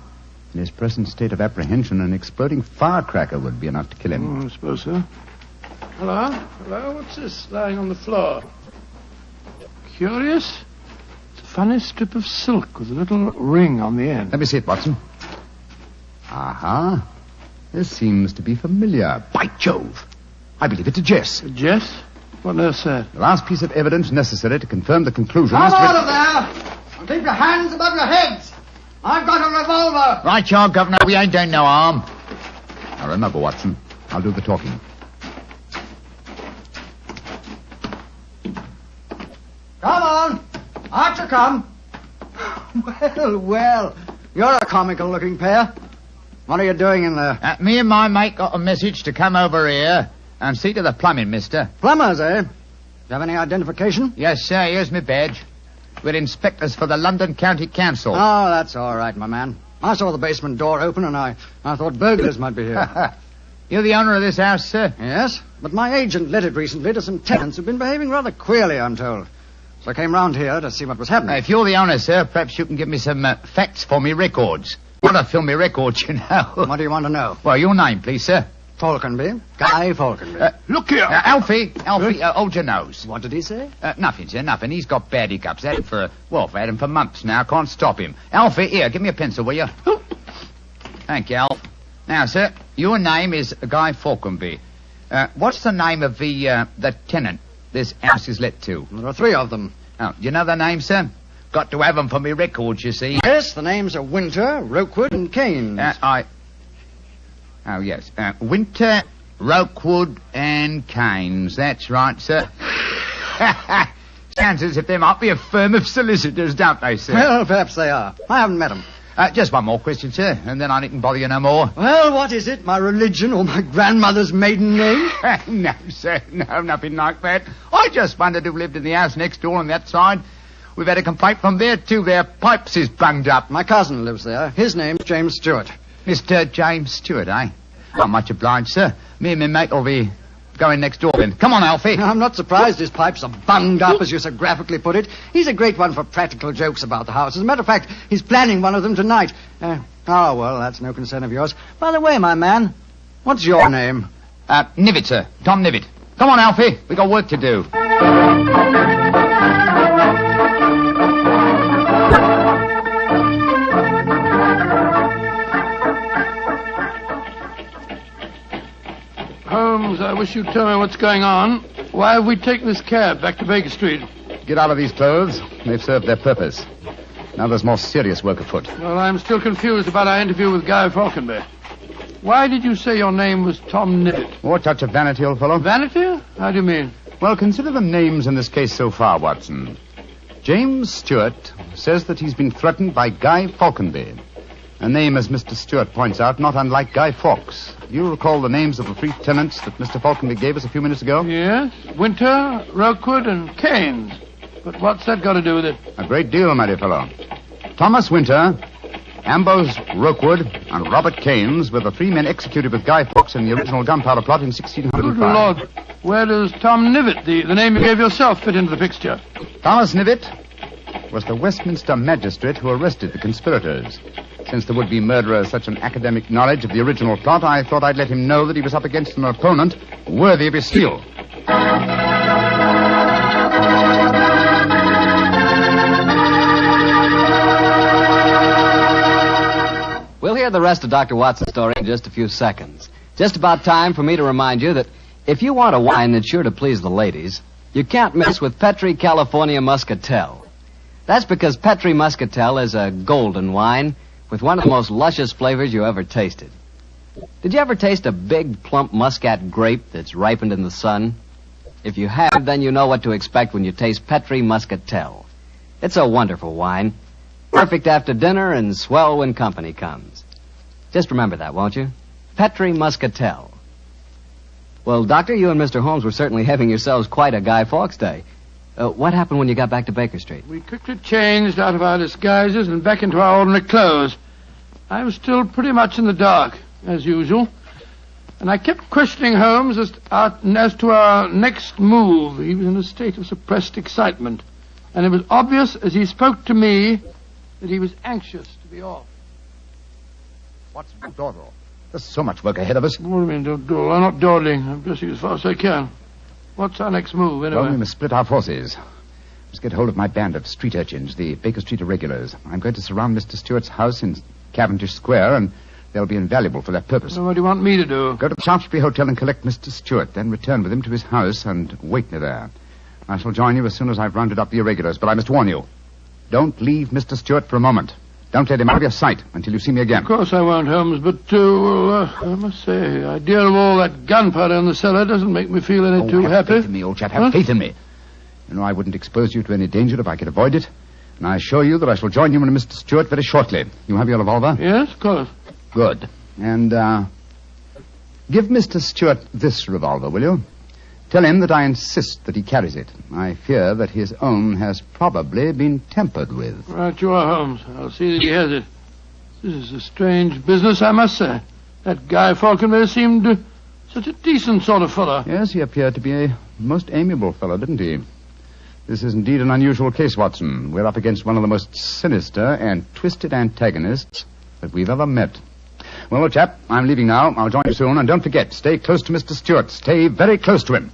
In his present state of apprehension, an exploding firecracker would be enough to kill him. Oh, I suppose so. Hello? Hello? What's this lying on the floor? Curious. It's a funny strip of silk with a little ring on the end. Let me see it, Watson. Aha. This seems to be familiar. By Jove. I believe it's a Jess. A Jess? What on earth's that? The last piece of evidence necessary to confirm the conclusion. Come out of there! And keep your hands above your heads! I've got a revolver! Right, you are, Governor. We ain't doing no harm. Now remember, Watson, I'll do the talking. Come on! Out you come! Well, well, you're a comical-looking pair. What are you doing in there? Me and my mate got a message to come over here and see to the plumbing, mister. Plumbers, eh? Do you have any identification? Yes, sir. Here's my badge. We're inspectors for the London County Council. Oh, that's all right, my man. I saw the basement door open and I thought burglars might be here. You're the owner of this house, sir? Yes, but my agent let it recently to some tenants who've been behaving rather queerly, I'm told. So I came round here to see what was happening. If you're the owner, sir, perhaps you can give me some facts for me records. I want to film me records, you know. What do you want to know? Well, your name, please, sir. Falconby. Guy Falconby. Look here. Alfie, hold your nose. What did he say? Nothing, sir, nothing. He's got bad hiccups. Had him I've had him for months now. Can't stop him. Alfie, here, give me a pencil, will you? Thank you, Alf. Now, sir, your name is Guy Falconby. What's the name of the tenant this house is let to? There are three of them. Oh, do you know their names, sir? Got to have them for me records, you see. Yes, the names are Winter, Rokewood, and Keynes. Oh, yes. Winter, Rokewood, and Keynes. That's right, sir. Sounds as if they might be a firm of solicitors, don't they, sir? Well, perhaps they are. I haven't met them. Just one more question, sir, and then I needn't bother you no more. Well, what is it? My religion or my grandmother's maiden name? No, sir. No, nothing like that. I just wondered who lived in the house next door on that side. We've had a complaint from there, too. Their pipes is bunged up. My cousin lives there. His name's James Stewart. Mr. James Stewart, eh? Not much obliged, sir. Me and my mate will be going next door then. Come on, Alfie. I'm not surprised his pipes are bunged up, as you so graphically put it. He's a great one for practical jokes about the house. As a matter of fact, he's planning one of them tonight. Well, that's no concern of yours. By the way, my man, what's your name? Nivitt, sir. Tom Nivitt. Come on, Alfie. We got work to do. Holmes, I wish you'd tell me what's going on. Why have we taken this cab back to Baker Street? Get out of these clothes. They've served their purpose. Now there's more serious work afoot. Well, I'm still confused about our interview with Guy Falconby. Why did you say your name was Tom Nivitt? More touch of vanity, old fellow. Vanity? How do you mean? Well, consider the names in this case so far, Watson. James Stewart says that he's been threatened by Guy Falconby. A name, as Mr. Stewart points out, not unlike Guy Fawkes. Do you recall the names of the three tenants that Mr. Falconby gave us a few minutes ago? Yes. Winter, Rookwood, and Keynes. But what's that got to do with it? A great deal, my dear fellow. Thomas Winter, Ambrose Rookwood, and Robert Keynes were the three men executed with Guy Fawkes in the original gunpowder plot in 1605. Good Lord. Where does Tom Nivitt, the name you gave yourself, fit into the picture? Thomas Nivitt was the Westminster magistrate who arrested the conspirators. Since the would-be murderer has such an academic knowledge of the original plot, I thought I'd let him know that he was up against an opponent worthy of his steel. We'll hear the rest of Dr. Watson's story in just a few seconds. Just about time for me to remind you that if you want a wine that's sure to please the ladies, you can't miss with Petri California Muscatel. That's because Petri Muscatel is a golden wine with one of the most luscious flavors you ever tasted. Did you ever taste a big, plump muscat grape that's ripened in the sun? If you have, then you know what to expect when you taste Petri Muscatel. It's a wonderful wine, perfect after dinner and swell when company comes. Just remember that, won't you? Petri Muscatel. Well, Doctor, you and Mr. Holmes were certainly having yourselves quite a Guy Fawkes Day. What happened when you got back to Baker Street? We quickly changed out of our disguises and back into our ordinary clothes. I was still pretty much in the dark, as usual. And I kept questioning Holmes as to our next move. He was in a state of suppressed excitement. And it was obvious as he spoke to me that he was anxious to be off. What's dawdle? There's so much work ahead of us. What do you mean, don't dawdle? I'm not dawdling. I'm dressing as fast as I can. What's our next move, anyway? Well, we must split our forces. Let's get hold of my band of street urchins, the Baker Street Irregulars. I'm going to surround Mr. Stewart's house in Cavendish Square, and they'll be invaluable for that purpose. So what do you want me to do? Go to the Shaftesbury Hotel and collect Mr. Stewart, then return with him to his house and wait me there. I shall join you as soon as I've rounded up the irregulars, but I must warn you. Don't leave Mr. Stewart for a moment. Don't let him out of your sight until you see me again. Of course I won't, Holmes, but, I must say, the idea of all that gunpowder in the cellar doesn't make me feel any too have happy. Faith in me, old chap. Have faith in me. You know, I wouldn't expose you to any danger if I could avoid it. And I assure you that I shall join you and Mr. Stewart very shortly. You have your revolver? Yes, of course. Good. And, give Mr. Stewart this revolver, will you? Tell him that I insist that he carries it. I fear that his own has probably been tampered with. Right you are, Holmes. I'll see that he has it. This is a strange business, I must say. That Guy Falconby seemed such a decent sort of fellow. Yes, he appeared to be a most amiable fellow, didn't he? This is indeed an unusual case, Watson. We're up against one of the most sinister and twisted antagonists that we've ever met. Well, old chap, I'm leaving now. I'll join you soon. And don't forget, stay close to Mr. Stewart. Stay very close to him.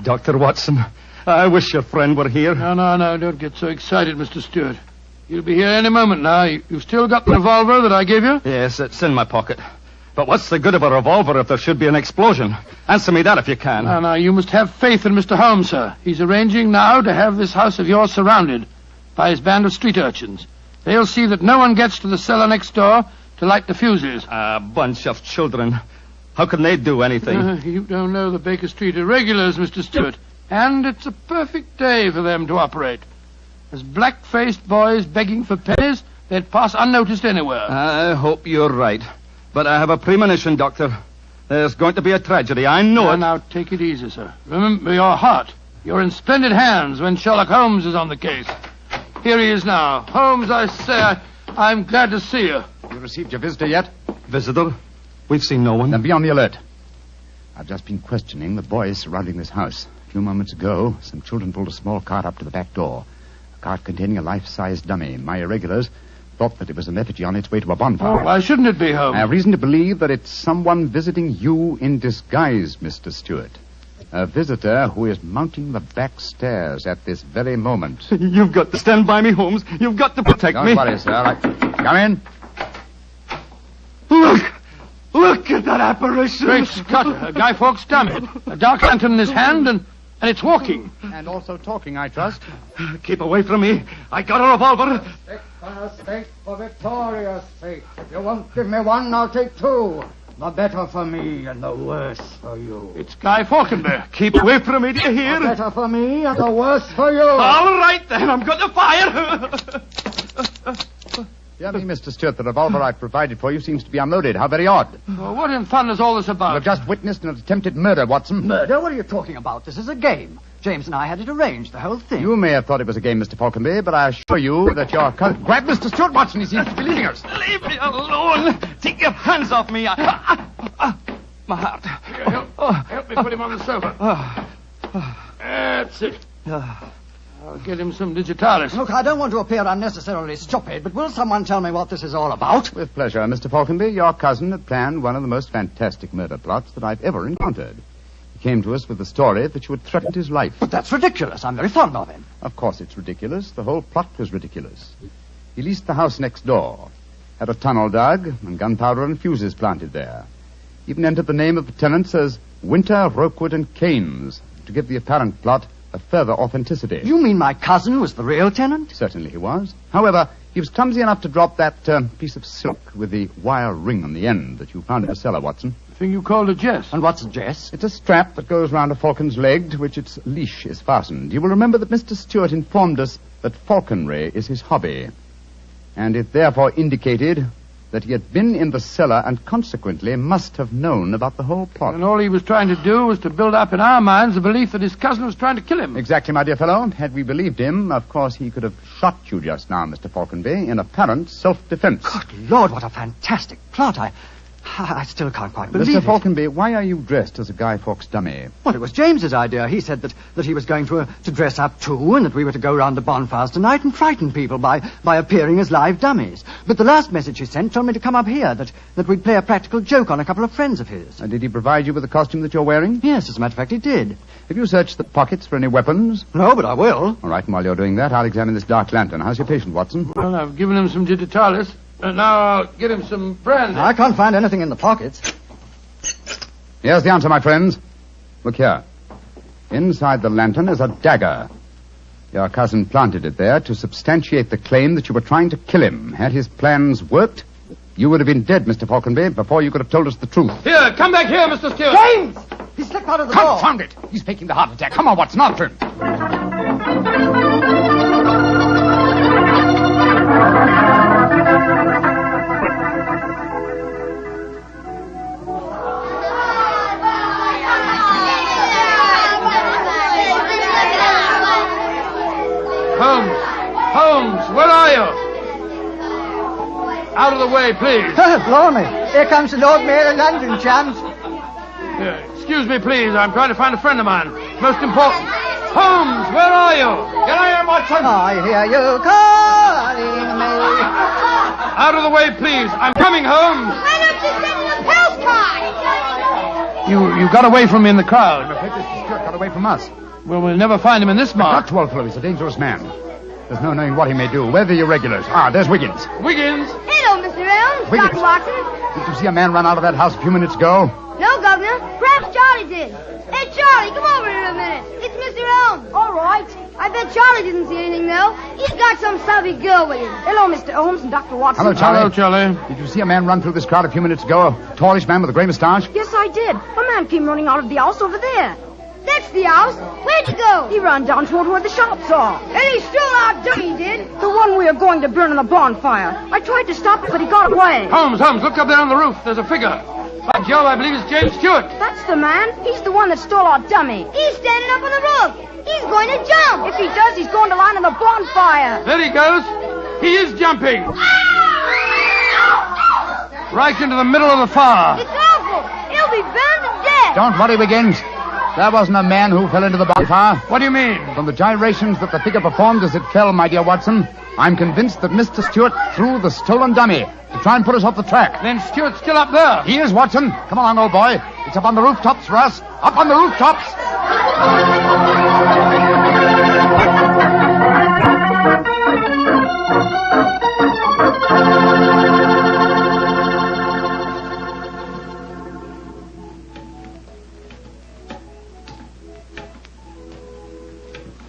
Dr. Watson, I wish your friend were here. No, don't get so excited, Mr. Stewart. You'll be here any moment now. You've still got the revolver that I gave you? Yes, it's in my pocket. But what's the good of a revolver if there should be an explosion? Answer me that if you can. No, you must have faith in Mr. Holmes, sir. He's arranging now to have this house of yours surrounded by his band of street urchins. They'll see that no one gets to the cellar next door to light the fuses. A bunch of children. How can they do anything? You don't know the Baker Street irregulars, Mr. Stewart. And it's a perfect day for them to operate. As black-faced boys begging for pennies, they'd pass unnoticed anywhere. I hope you're right. But I have a premonition, Doctor. There's going to be a tragedy. I know it. Now, take it easy, sir. Remember your heart. You're in splendid hands when Sherlock Holmes is on the case. Here he is now. Holmes, I say, I'm glad to see you. You received your visitor yet? Visitor? We've seen no one. Then be on the alert. I've just been questioning the boys surrounding this house. A few moments ago, some children pulled a small cart up to the back door. A cart containing a life-size dummy. My irregulars thought that it was an effigy on its way to a bonfire. Oh, why shouldn't it be, Holmes? I have reason to believe that it's someone visiting you in disguise, Mr. Stewart. A visitor who is mounting the back stairs at this very moment. You've got to stand by me, Holmes. You've got to protect me. Don't worry, sir. Come in. Look at that apparition. Great Scott, Guy Fawkes' dummy. A dark lantern in his hand, and it's walking. And also talking, I trust. Keep away from me. I got a revolver. Take for sake, for Victoria's sake. If you won't give me one, I'll take two. The better for me and the worse for you. It's Guy Falkenberg. Keep away from me, do you hear? The better for me and the worse for you. All right, then. I'm going to fire. Dear me, Mr. Stewart, the revolver I've provided for you seems to be unloaded. How very odd. Well, what in fun is all this about? You've just witnessed an attempted murder, Watson. Murder? What are you talking about? This is a game. James and I had it arranged, the whole thing. You may have thought it was a game, Mr. Falconby, but I assure you that your cousin... Grab Mr. Stewart, Watson. He seems to be leaving us. Leave me alone. Take your hands off me. My heart. Help me put him on the sofa. That's it. I'll get him some digitalis. Look, I don't want to appear unnecessarily stupid, but will someone tell me what this is all about? With pleasure, Mr. Falconby. Your cousin had planned one of the most fantastic murder plots that I've ever encountered. He came to us with the story that you had threatened his life. But that's ridiculous. I'm very fond of him. Of course it's ridiculous. The whole plot was ridiculous. He leased the house next door, had a tunnel dug, and gunpowder and fuses planted there. Even entered the name of the tenants as Winter, Rokewood, and Keynes to give the apparent plot a further authenticity. You mean my cousin was the real tenant? Certainly he was. However, he was clumsy enough to drop that piece of silk with the wire ring on the end that you found in the cellar, Watson. The thing you called a jess. And what's a jess? It's a strap that goes round a falcon's leg to which its leash is fastened. You will remember that Mr. Stewart informed us that falconry is his hobby, and it therefore indicated that he had been in the cellar and consequently must have known about the whole plot. And all he was trying to do was to build up in our minds the belief that his cousin was trying to kill him. Exactly, my dear fellow. Had we believed him, of course he could have shot you just now, Mr. Falconby, in apparent self-defense. Good Lord, what a fantastic plot. I still can't quite believe Mr. it. Falconby, why are you dressed as a Guy Fawkes dummy? Well, it was James's idea. He said that he was going to dress up too, and that we were to go round to bonfires tonight and frighten people by appearing as live dummies. But the last message he sent told me to come up here, that we'd play a practical joke on a couple of friends of his. And did he provide you with the costume that you're wearing? Yes, as a matter of fact, he did. Have you searched the pockets for any weapons? No, but I will. All right, and while you're doing that, I'll examine this dark lantern. How's your patient, Watson? Well, I've given him some digitalis. And now I'll get him some brandy. I can't find anything in the pockets. Here's the answer, my friends. Look here. Inside the lantern is a dagger. Your cousin planted it there to substantiate the claim that you were trying to kill him. Had his plans worked, you would have been dead, Mr. Falconby, before you could have told us the truth. Here, come back here, Mr. Stewart. James! He slipped out of the door. Confound it! He's faking the heart attack. Come on, Watson, after him. Holmes, where are you? Out of the way, please. Blimey. Here comes the Lord Mayor of London, chums. Excuse me, please. I'm trying to find a friend of mine. Most important. Holmes, where are you? Here I am, Watson. I hear you calling me. Out of the way, please. I'm coming, Holmes. Why don't you send in a postcard? You got away from me in the crowd. I'm afraid Mr. Stewart got away from us. Well, we'll never find him in this mark. Not to old fellow. He's a dangerous man. There's no knowing what he may do. Where are the irregulars? There's Wiggins. Wiggins? Hello, Mr. Elms. Wiggins. Dr. Watson. Did you see a man run out of that house a few minutes ago? No, Governor. Perhaps Charlie did. Hey, Charlie, come over here a minute. It's Mr. Elms. All right. I bet Charlie didn't see anything, though. He's got some savvy girl with him. Hello, Mr. Holmes and Dr. Watson. Hello, Charlie. Hello, Charlie. Did you see a man run through this crowd a few minutes ago? A tallish man with a gray moustache? Yes, I did. A man came running out of the house over there. That's the house. Where'd he go? He ran down toward where the shops are. And he stole our dummy, he did. The one we are going to burn in the bonfire. I tried to stop him, but he got away. Holmes, look up there on the roof. There's a figure. By Jove, I believe it's James Stewart. That's the man. He's the one that stole our dummy. He's standing up on the roof. He's going to jump. If he does, he's going to land in the bonfire. There he goes. He is jumping. Right into the middle of the fire. It's awful. He'll be burned to death. Don't worry, Wiggins. There wasn't a man who fell into the bonfire. What do you mean? From the gyrations that the figure performed as it fell, my dear Watson, I'm convinced that Mr. Stewart threw the stolen dummy to try and put us off the track. Then Stewart's still up there. He is, Watson. Come along, old boy. It's up on the rooftops for us. Up on the rooftops.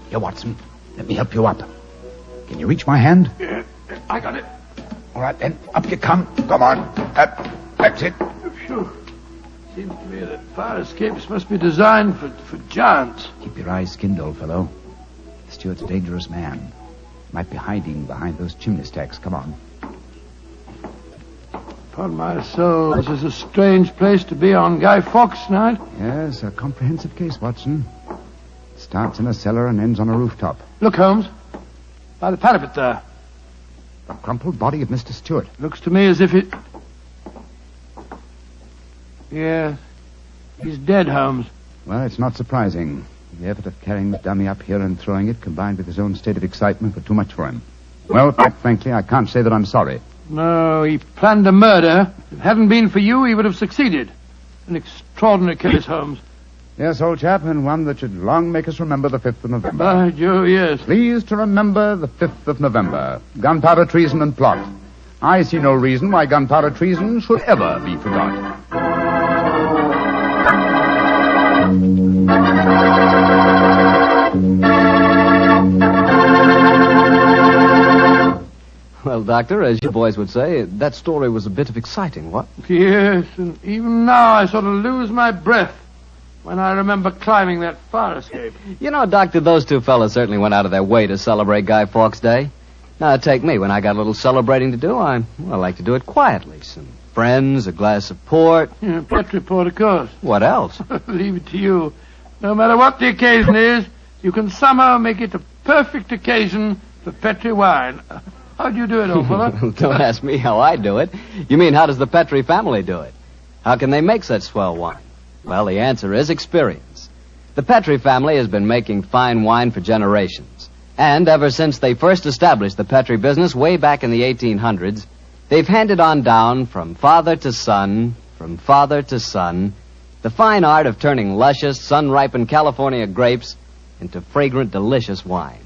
Here, Watson. Let me help you up. Can you reach my hand? Yeah, I got it. All right, then. Up you come. Come on. That's it. Phew. Seems to me that fire escapes must be designed for giants. Keep your eyes skinned, old fellow. Stewart's a dangerous man. Might be hiding behind those chimney stacks. Come on. Upon my soul, this is a strange place to be on Guy Fawkes night. Yes, a comprehensive case, Watson. Starts in a cellar and ends on a rooftop. Look, Holmes. By the parapet there. The crumpled body of Mr. Stewart. Looks to me as if it... Yes. He's dead, Holmes. Well, it's not surprising. The effort of carrying the dummy up here and throwing it, combined with his own state of excitement, were too much for him. Well, quite frankly, I can't say that I'm sorry. No, he planned a murder. If it hadn't been for you, he would have succeeded. An extraordinary case, Holmes. Yes, old chap, and one that should long make us remember the 5th of November. By Jove, yes. Please to remember the 5th of November. Gunpowder treason and plot. I see no reason why gunpowder treason should ever be forgotten. Well, Doctor, as you boys would say, that story was a bit of exciting, what? Yes, and even now I sort of lose my breath when I remember climbing that fire escape. You know, Doctor, those two fellas certainly went out of their way to celebrate Guy Fawkes Day. Now, take me. When I got a little celebrating to do, I like to do it quietly. Some friends, a glass of port. Yeah, Petri port, of course. What else? Leave it to you. No matter what the occasion is, you can somehow make it a perfect occasion for Petri wine. How do you do it, old fella? Don't ask me how I do it. You mean, how does the Petri family do it? How can they make such swell wine? Well, the answer is experience. The Petri family has been making fine wine for generations. And ever since they first established the Petri business way back in the 1800s, they've handed on down from father to son, the fine art of turning luscious, sun-ripened California grapes into fragrant, delicious wine.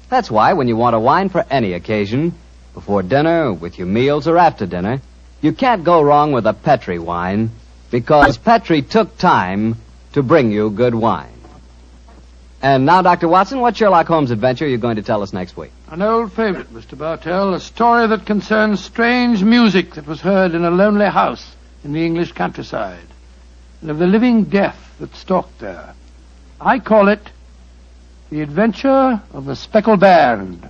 That's why when you want a wine for any occasion, before dinner, with your meals, or after dinner, you can't go wrong with a Petri wine, because Petri took time to bring you good wine. And now, Dr. Watson, what Sherlock Holmes adventure are you going to tell us next week? An old favorite, Mr. Bartell, a story that concerns strange music that was heard in a lonely house in the English countryside, and of the living death that stalked there. I call it The Adventure of the Speckled Band.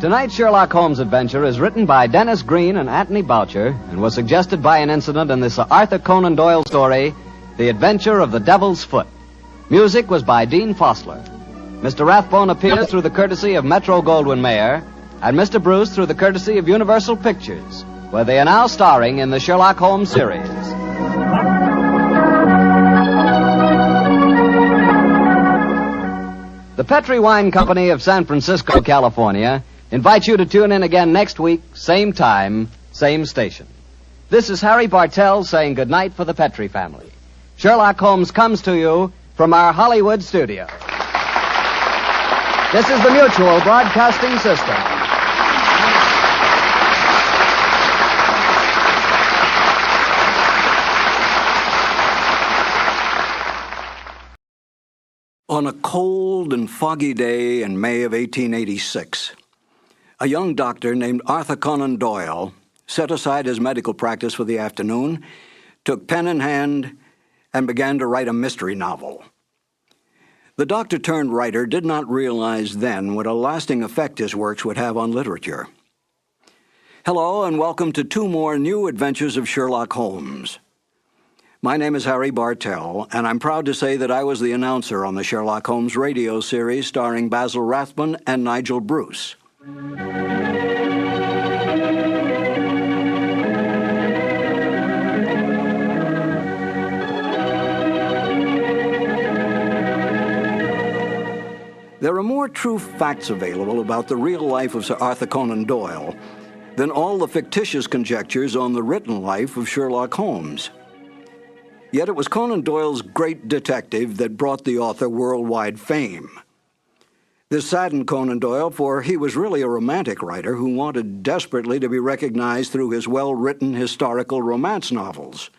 Tonight's Sherlock Holmes adventure is written by Dennis Green and Anthony Boucher and was suggested by an incident in the Sir Arthur Conan Doyle story, The Adventure of the Devil's Foot. Music was by Dean Fossler. Mr. Rathbone appears through the courtesy of Metro-Goldwyn-Mayer, and Mr. Bruce through the courtesy of Universal Pictures, where they are now starring in the Sherlock Holmes series. The Petri Wine Company of San Francisco, California, invites you to tune in again next week, same time, same station. This is Harry Bartell saying goodnight for the Petri family. Sherlock Holmes comes to you from our Hollywood studio. This is the Mutual Broadcasting System. On a cold and foggy day in May of 1886, a young doctor named Arthur Conan Doyle set aside his medical practice for the afternoon, took pen in hand, and began to write a mystery novel. The doctor-turned-writer did not realize then what a lasting effect his works would have on literature. Hello, and welcome to 2 more new adventures of Sherlock Holmes. My name is Harry Bartell, and I'm proud to say that I was the announcer on the Sherlock Holmes radio series starring Basil Rathbone and Nigel Bruce. There are more true facts available about the real life of Sir Arthur Conan Doyle than all the fictitious conjectures on the written life of Sherlock Holmes. Yet it was Conan Doyle's great detective that brought the author worldwide fame. This saddened Conan Doyle, for he was really a romantic writer who wanted desperately to be recognized through his well-written historical romance novels.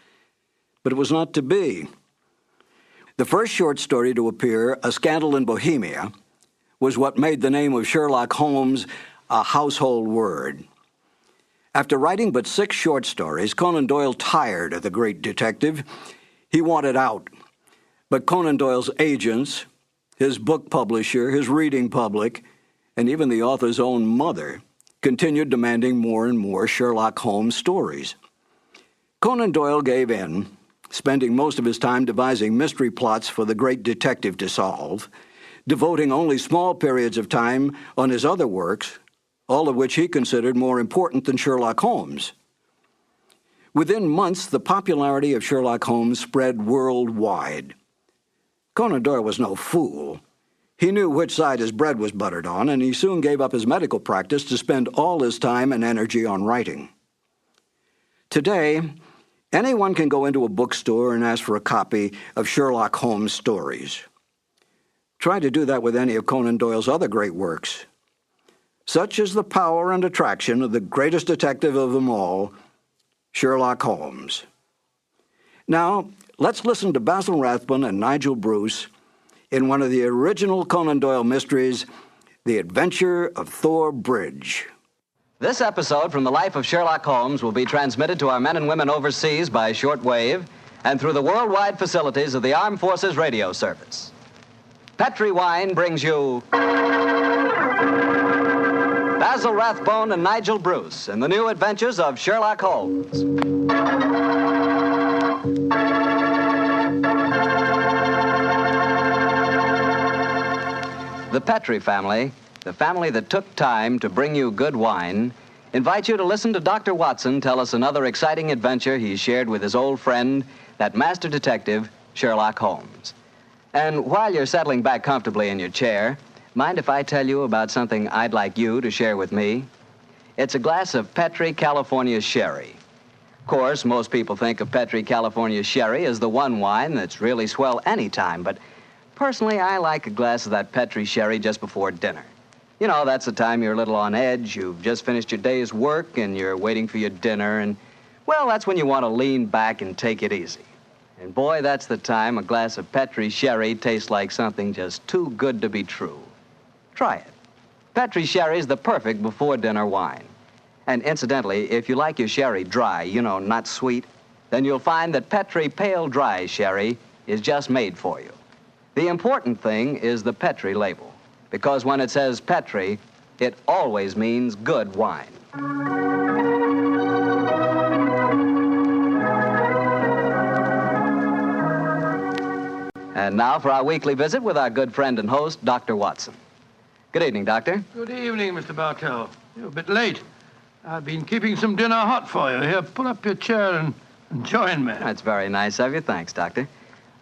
But it was not to be. The first short story to appear, A Scandal in Bohemia, was what made the name of Sherlock Holmes a household word. After writing but 6 short stories, Conan Doyle tired of the great detective. He wanted out. But Conan Doyle's agents, his book publisher, his reading public, and even the author's own mother continued demanding more and more Sherlock Holmes stories. Conan Doyle gave in, spending most of his time devising mystery plots for the great detective to solve, devoting only small periods of time on his other works, all of which he considered more important than Sherlock Holmes. Within months, the popularity of Sherlock Holmes spread worldwide. Conan Doyle was no fool. He knew which side his bread was buttered on, and he soon gave up his medical practice to spend all his time and energy on writing. Today, anyone can go into a bookstore and ask for a copy of Sherlock Holmes stories. Try to do that with any of Conan Doyle's other great works. Such is the power and attraction of the greatest detective of them all, Sherlock Holmes. Now, let's listen to Basil Rathbone and Nigel Bruce in one of the original Conan Doyle mysteries, The Adventure of Thor Bridge. This episode from the life of Sherlock Holmes will be transmitted to our men and women overseas by shortwave and through the worldwide facilities of the Armed Forces Radio Service. Petri Wine brings you Basil Rathbone and Nigel Bruce in the new adventures of Sherlock Holmes. The Petri family, the family that took time to bring you good wine, invite you to listen to Dr. Watson tell us another exciting adventure he shared with his old friend, that master detective, Sherlock Holmes. And while you're settling back comfortably in your chair, mind if I tell you about something I'd like you to share with me? It's a glass of Petri California Sherry. Of course, most people think of Petri California Sherry as the one wine that's really swell any time, but personally, I like a glass of that Petri Sherry just before dinner. You know, that's the time you're a little on edge, you've just finished your day's work, and you're waiting for your dinner, and, well, that's when you want to lean back and take it easy. And boy, that's the time a glass of Petri Sherry tastes like something just too good to be true. Try it. Petri Sherry is the perfect before-dinner wine. And incidentally, if you like your sherry dry, you know, not sweet, then you'll find that Petri Pale Dry Sherry is just made for you. The important thing is the Petri label, because when it says Petri, it always means good wine. And now for our weekly visit with our good friend and host, Dr. Watson. Good evening, Doctor. Good evening, Mr. Bartell. You're a bit late. I've been keeping some dinner hot for you. Here, pull up your chair and join me. That's very nice of you. Thanks, Doctor.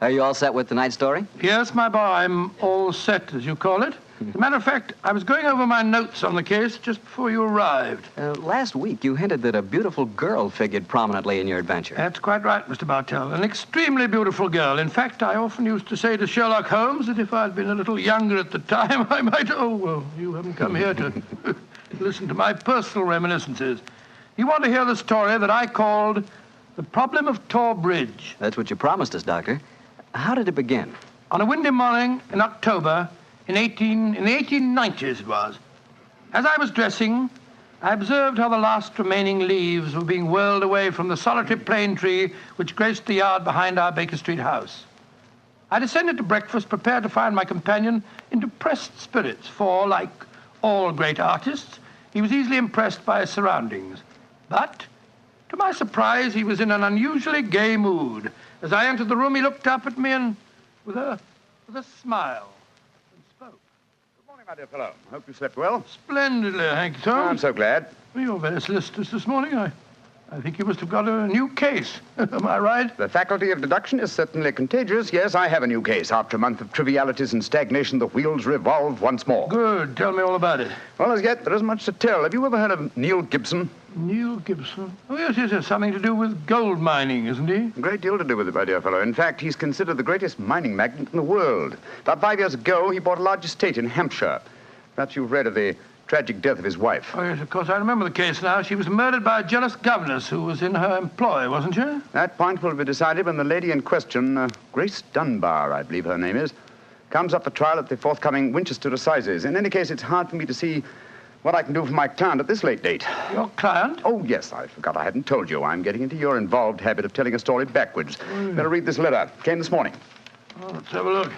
Are you all set with tonight's story? Yes, my boy, I'm all set, as you call it. As a matter of fact, I was going over my notes on the case just before you arrived. Last week, you hinted that a beautiful girl figured prominently in your adventure. That's quite right, Mr. Bartell. An extremely beautiful girl. In fact, I often used to say to Sherlock Holmes that if I'd been a little younger at the time, I might... Oh, well, you haven't come here to listen to my personal reminiscences. You want to hear the story that I called The Problem of Tor Bridge. That's what you promised us, Doctor. How did it begin? on a windy morning in October in the 1890s it was. As I was dressing, I observed how the last remaining leaves were being whirled away from the solitary plane tree which graced the yard behind our Baker Street house. I descended to breakfast, prepared to find my companion in depressed spirits, for, like all great artists, he was easily impressed by his surroundings. But, to my surprise, he was in an unusually gay mood. As I entered the room, he looked up at me and, with a smile, spoke. Good morning, my dear fellow. I hope you slept well. Splendidly, thank you, sir. I'm so glad. Well, you're very solicitous this morning. I think you must have got a new case. Am I right? The faculty of deduction is certainly contagious. Yes, I have a new case. After a month of trivialities and stagnation, the wheels revolve once more. Good. Tell me all about it. Well, as yet, there isn't much to tell. Have you ever heard of Neil Gibson? Neil Gibson? Oh, yes, yes, something to do with gold mining, isn't he? A great deal to do with it, my dear fellow. In fact, he's considered the greatest mining magnate in the world. About 5 years ago, he bought a large estate in Hampshire. Perhaps you've read of the tragic death of his wife. Oh, yes, of course, I remember the case now. She was murdered by a jealous governess who was in her employ, wasn't she? That point will be decided when the lady in question, Grace Dunbar, I believe her name is, comes up for trial at the forthcoming Winchester Assizes. In any case, it's hard for me to see what I can do for my client at this late date. Your client? Oh, yes, I forgot I hadn't told you. I'm getting into your involved habit of telling a story backwards. Better read this letter. Came this morning. Oh, let's have a look.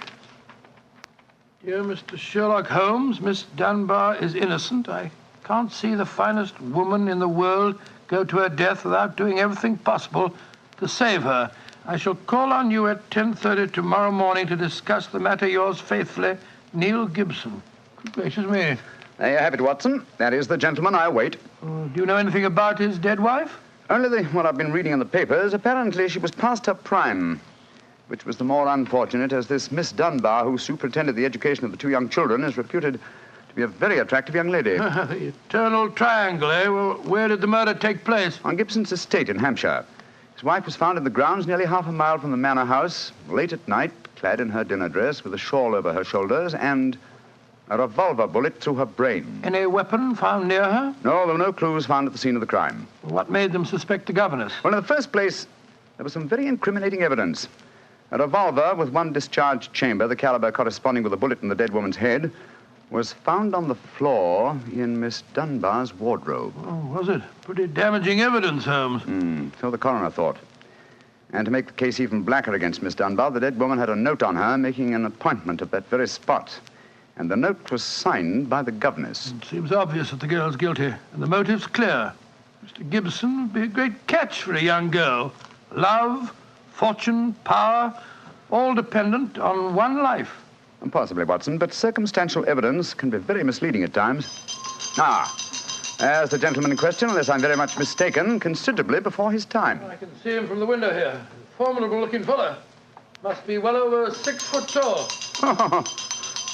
Dear Mr. Sherlock Holmes, Miss Dunbar is innocent. I can't see the finest woman in the world go to her death without doing everything possible to save her. I shall call on you at 10:30 tomorrow morning to discuss the matter. Yours faithfully, Neil Gibson. Good gracious me. There you have it, Watson. That is the gentleman I await. Do you know anything about his dead wife? Only what I've been reading in the papers. Apparently she was past her prime, which was the more unfortunate as this Miss Dunbar, who superintended the education of the two young children, is reputed to be a very attractive young lady. The eternal triangle, eh? Well, where did the murder take place? On Gibson's estate in Hampshire. His wife was found in the grounds nearly half a mile from the manor house, late at night, clad in her dinner dress, with a shawl over her shoulders, and a revolver bullet through her brain. Any weapon found near her? No, there were no clues found at the scene of the crime. What made them suspect the governess? Well, in the first place, there was some very incriminating evidence. A revolver with one discharged chamber, the caliber corresponding with a bullet in the dead woman's head, was found on the floor in Miss Dunbar's wardrobe. Oh, was it? Pretty damaging evidence, Holmes. So the coroner thought. And to make the case even blacker against Miss Dunbar, the dead woman had a note on her making an appointment at that very spot. And the note was signed by the governess. It seems obvious that the girl's guilty, and the motive's clear. Mr. Gibson would be a great catch for a young girl. Love, fortune, power, all dependent on one life. Possibly, Watson, but circumstantial evidence can be very misleading at times. As the gentleman in question, unless I'm very much mistaken, considerably before his time. I can see him from the window here. Formidable-looking fellow. Must be well over 6 foot tall.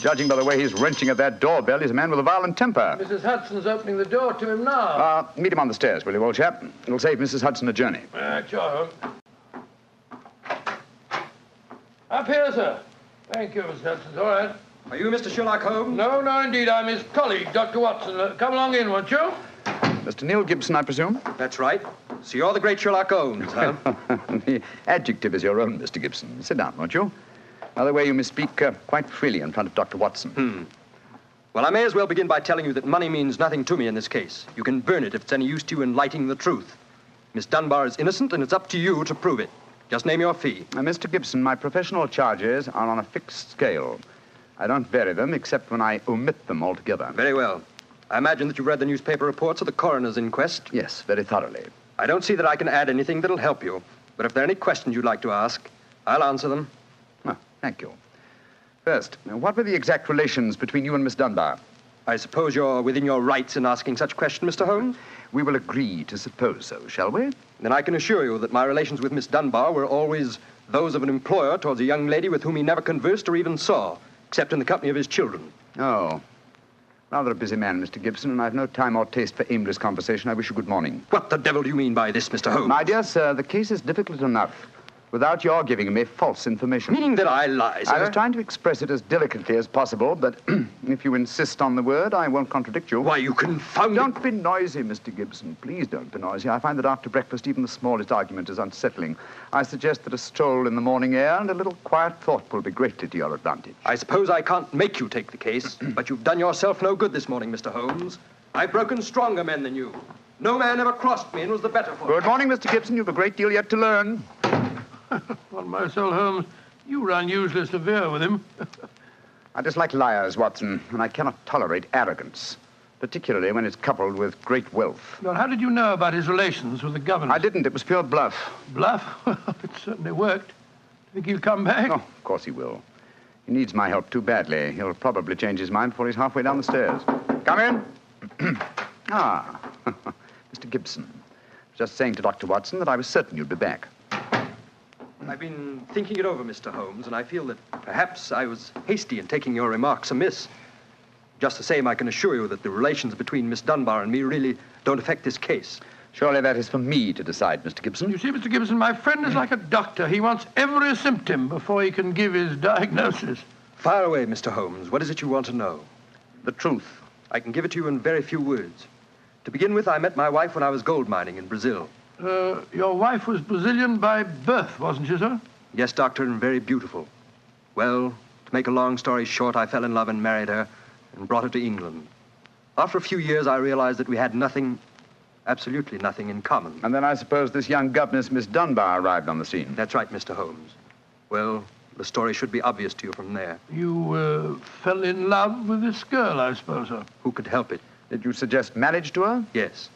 Judging by the way he's wrenching at that doorbell, he's a man with a violent temper. Mrs. Hudson's opening the door to him now. Meet him on the stairs, will you, old chap? It'll save Mrs. Hudson a journey. Sure. Up here, sir. Thank you, Mr. Hudson. All right. Are you Mr. Sherlock Holmes? No, indeed. I'm his colleague, Dr. Watson. Come along in, won't you? Mr. Neil Gibson, I presume? That's right. So you're the great Sherlock Holmes, huh? The adjective is your own, Mr. Gibson. Sit down, won't you? By the way, you may speak quite freely in front of Dr. Watson. Well, I may as well begin by telling you that money means nothing to me in this case. You can burn it if it's any use to you in lighting the truth. Miss Dunbar is innocent, and it's up to you to prove it. Just name your fee. Mr. Gibson, my professional charges are on a fixed scale. I don't vary them except when I omit them altogether. Very well. I imagine that you've read the newspaper reports of the coroner's inquest? Yes, very thoroughly. I don't see that I can add anything that'll help you. But if there are any questions you'd like to ask, I'll answer them. Thank you. First, what were the exact relations between you and Miss Dunbar? I suppose you're within your rights in asking such a question, Mr. Holmes? We will agree to suppose so, shall we? Then I can assure you that my relations with Miss Dunbar were always those of an employer towards a young lady with whom he never conversed or even saw, except in the company of his children. Oh. Rather a busy man, Mr. Gibson, and I've no time or taste for aimless conversation. I wish you good morning. What the devil do you mean by this, Mr. Holmes? My dear sir, the case is difficult enough. without your giving me false information. Meaning that I lie, sir? I was trying to express it as delicately as possible, but if you insist on the word, I won't contradict you. Why, you confounded... Don't be noisy, Mr. Gibson. Please don't be noisy. I find that after breakfast, even the smallest argument is unsettling. I suggest that a stroll in the morning air and a little quiet thought will be greatly to your advantage. I suppose I can't make you take the case, but you've done yourself no good this morning, Mr. Holmes. I've broken stronger men than you. No man ever crossed me and was the better for it. Good morning, Mr. Gibson. You've a great deal yet to learn. On my soul, Holmes, you were unusually severe with him. I dislike liars, Watson, and I cannot tolerate arrogance, particularly when it's coupled with great wealth. Well, how did you know about his relations with the governor? I didn't. It was pure bluff. Bluff? It certainly worked. Think he'll come back? Oh, of course he will. He needs my help too badly. He'll probably change his mind before he's halfway down the stairs. Come in. Mr. Gibson. Just saying to Dr. Watson that I was certain you'd be back. I've been thinking it over, Mr. Holmes, and I feel that perhaps I was hasty in taking your remarks amiss. Just the same, I can assure you that the relations between Miss Dunbar and me really don't affect this case. Surely that is for me to decide, Mr. Gibson. You see, Mr. Gibson, my friend is like a doctor. He wants every symptom before he can give his diagnosis. Fire away, Mr. Holmes. What is it you want to know? The truth. I can give it to you in very few words. To begin with, I met my wife when I was gold mining in Brazil. Your wife was Brazilian by birth, wasn't she, sir? Yes, Doctor, and very beautiful. Well, to make a long story short, I fell in love and married her and brought her to England. After a few years, I realized that we had nothing, absolutely nothing in common. And then I suppose this young governess, Miss Dunbar, arrived on the scene. That's right, Mr. Holmes. Well, the story should be obvious to you from there. You fell in love with this girl, I suppose, sir? Who could help it? Did you suggest marriage to her? Yes,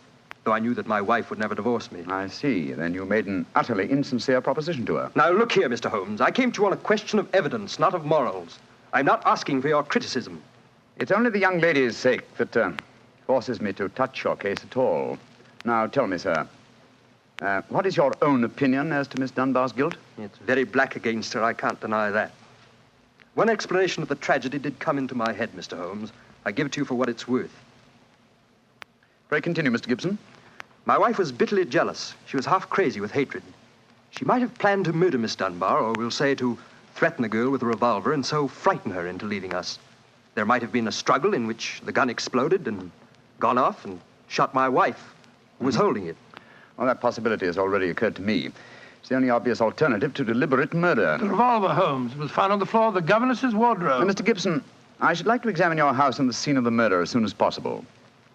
though I knew that my wife would never divorce me. I see. Then you made an utterly insincere proposition to her. Now, look here, Mr. Holmes. I came to you on a question of evidence, not of morals. I'm not asking for your criticism. It's only the young lady's sake that forces me to touch your case at all. Now, tell me, sir, what is your own opinion as to Miss Dunbar's guilt? It's very black against her, I can't deny that. One explanation of the tragedy did come into my head, Mr. Holmes. I give it to you for what it's worth. Pray continue, Mr. Gibson. My wife was bitterly jealous. She was half crazy with hatred. She might have planned to murder Miss Dunbar, or we'll say to threaten the girl with a revolver and so frighten her into leaving us. There might have been a struggle in which the gun exploded and gone off and shot my wife, who was holding it. Well, that possibility has already occurred to me. It's the only obvious alternative to deliberate murder. The revolver, Holmes, was found on the floor of the governess's wardrobe. Mr. Gibson, I should like to examine your house and the scene of the murder as soon as possible.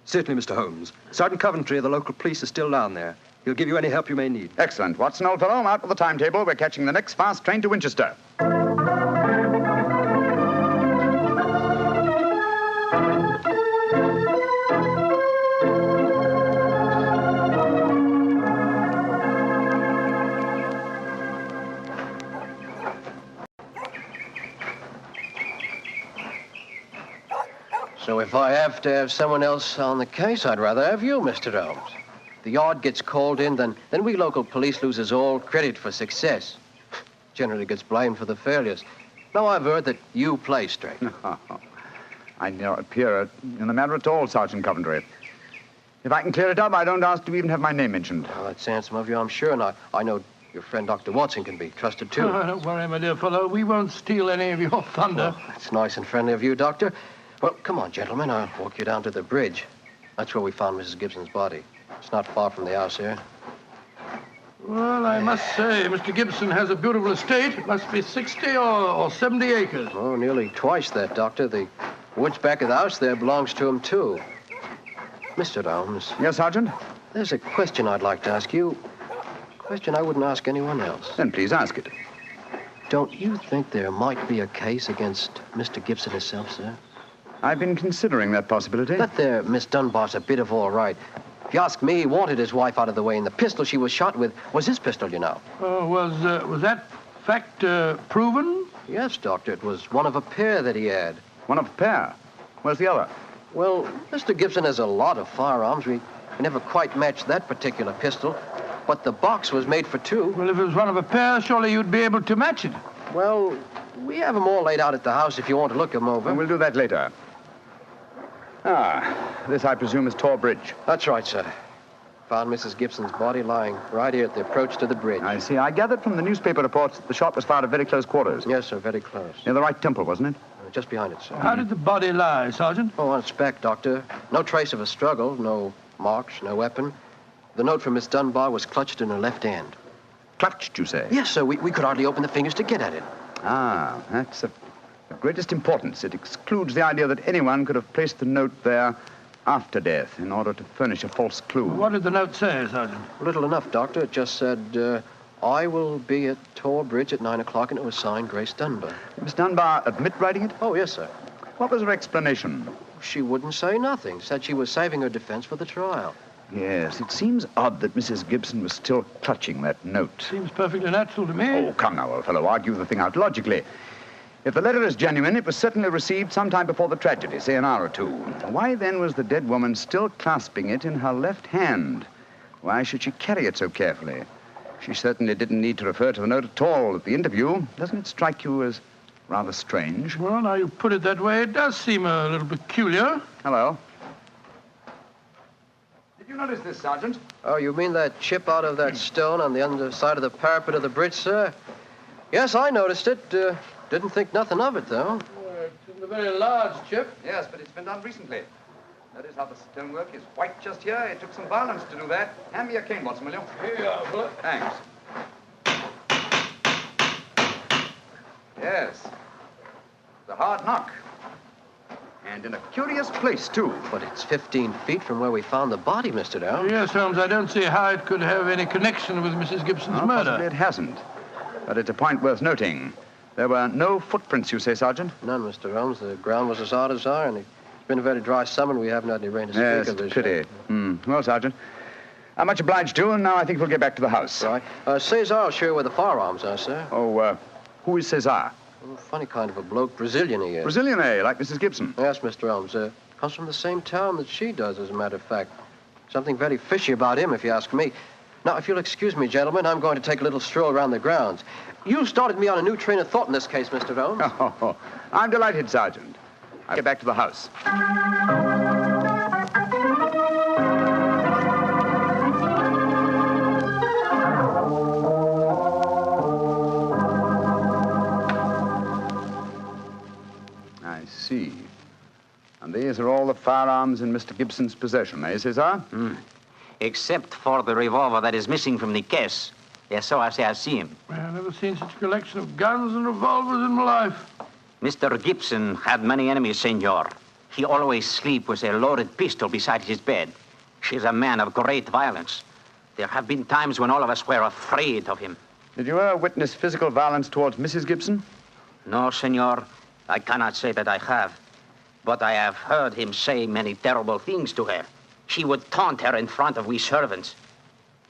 Certainly, Mr. Holmes. Sergeant Coventry of the local police is still down there. He'll give you any help you may need. Excellent. Watson, old fellow, out with the timetable. We're catching the next fast train to Winchester. So if I have to have someone else on the case, I'd rather have you, Mr. Holmes. The yard gets called in, then we local police loses all credit for success. Generally gets blamed for the failures. Now I've heard that you play straight. I don't appear in the matter at all, Sergeant Coventry. If I can clear it up, I don't ask to even have my name mentioned. Well, that's handsome of you, I'm sure, and I know your friend Dr. Watson can be trusted, too. Oh, don't worry, my dear fellow. We won't steal any of your thunder. Well, that's nice and friendly of you, Doctor. Well, come on, gentlemen. I'll walk you down to the bridge. That's where we found Mrs. Gibson's body. It's not far from the house here. Well, I must say, Mr. Gibson has a beautiful estate. It must be 60 or 70 acres. Oh, nearly twice that, Doctor. The woods back of the house there belongs to him, too. Mr. Holmes. Yes, Sergeant? There's a question I'd like to ask you. A question I wouldn't ask anyone else. Then please ask it. Don't you think there might be a case against Mr. Gibson himself, sir? I've been considering that possibility. That there Miss Dunbar's a bit of all right. If you ask me, he wanted his wife out of the way, and the pistol she was shot with was his pistol, you know. Was that fact proven? Yes, Doctor. It was one of a pair that he had. One of a pair? Where's the other? Well, Mr. Gibson has a lot of firearms. We never quite matched that particular pistol, but the box was made for two. Well, if it was one of a pair, surely you'd be able to match it. Well, we have them all laid out at the house if you want to look them over. And we'll do that later. This, I presume, is Tor Bridge. That's right, sir. Found Mrs. Gibson's body lying right here at the approach to the bridge. I see. I gathered from the newspaper reports that the shot was fired at very close quarters. Yes, sir, very close. Near the right temple, wasn't it? Just behind it, sir. How did the body lie, Sergeant? Oh, on its back, Doctor. No trace of a struggle, no marks, no weapon. The note from Miss Dunbar was clutched in her left hand. Clutched, you say? Yes, sir. We could hardly open the fingers to get at it. Ah, that's of greatest importance. It excludes the idea that anyone could have placed the note there after death in order to furnish a false clue. What did the note say, Sergeant? Little enough, Doctor. It just said, I will be at Tor Bridge at 9 o'clock, and it was signed Grace Dunbar. Miss Dunbar admit writing it? Oh, yes, sir. What was her explanation? She wouldn't say nothing. Said she was saving her defense for the trial. Yes, it seems odd that Mrs. Gibson was still clutching that note. Seems perfectly natural to me. Oh, come now, old fellow. Argue the thing out logically. If the letter is genuine, it was certainly received sometime before the tragedy, say an hour or two. Why then was the dead woman still clasping it in her left hand? Why should she carry it so carefully? She certainly didn't need to refer to the note at all at the interview. Doesn't it strike you as rather strange? Well, now you put it that way, it does seem a little peculiar. Hello. Did you notice this, Sergeant? Oh, you mean that chip out of that stone on the underside of the parapet of the bridge, sir? Yes, I noticed it. Didn't think nothing of it, though. It isn't a very large chip. Yes, but it's been done recently. Notice how the stonework is white just here. It took some violence to do that. Hand me your cane, Watson, will you? Here you are, Bullet. Thanks. Yes. It's a hard knock. And in a curious place, too. But it's 15 feet from where we found the body, Mr. Dow. Yes, Holmes, I don't see how it could have any connection with Mrs. Gibson's murder. Possibly it hasn't. But it's a point worth noting. There were no footprints, you say, Sergeant? None, Mr. Holmes. The ground was as hard as iron. It's been a very dry summer, and we haven't had any rain to speak Yes, of it's this a pity. Well, Sergeant, I'm much obliged to you, and now I think we'll get back to the house. Right. Cesar will show you where the firearms are, sir. Oh, who is Cesar? Oh, funny kind of a bloke. Brazilian he is. Brazilian, eh? Like Mrs. Gibson? Yes, Mr. Holmes. Comes from the same town that she does, as a matter of fact. Something very fishy about him, if you ask me. Now, if you'll excuse me, gentlemen, I'm going to take a little stroll around the grounds. You started me on a new train of thought in this case, Mr. Holmes. Oh, I'm delighted, Sergeant. I'll get back to the house. I see. And these are all the firearms in Mr. Gibson's possession, eh, Cesar? Except for the revolver that is missing from the case. Yes, so I say I've seen him. I've never seen such a collection of guns and revolvers in my life. Mr. Gibson had many enemies, senor. He always sleep with a loaded pistol beside his bed. She's a man of great violence. There have been times when all of us were afraid of him. Did you ever witness physical violence towards Mrs. Gibson? No, senor. I cannot say that I have. But I have heard him say many terrible things to her. He would taunt her in front of we servants.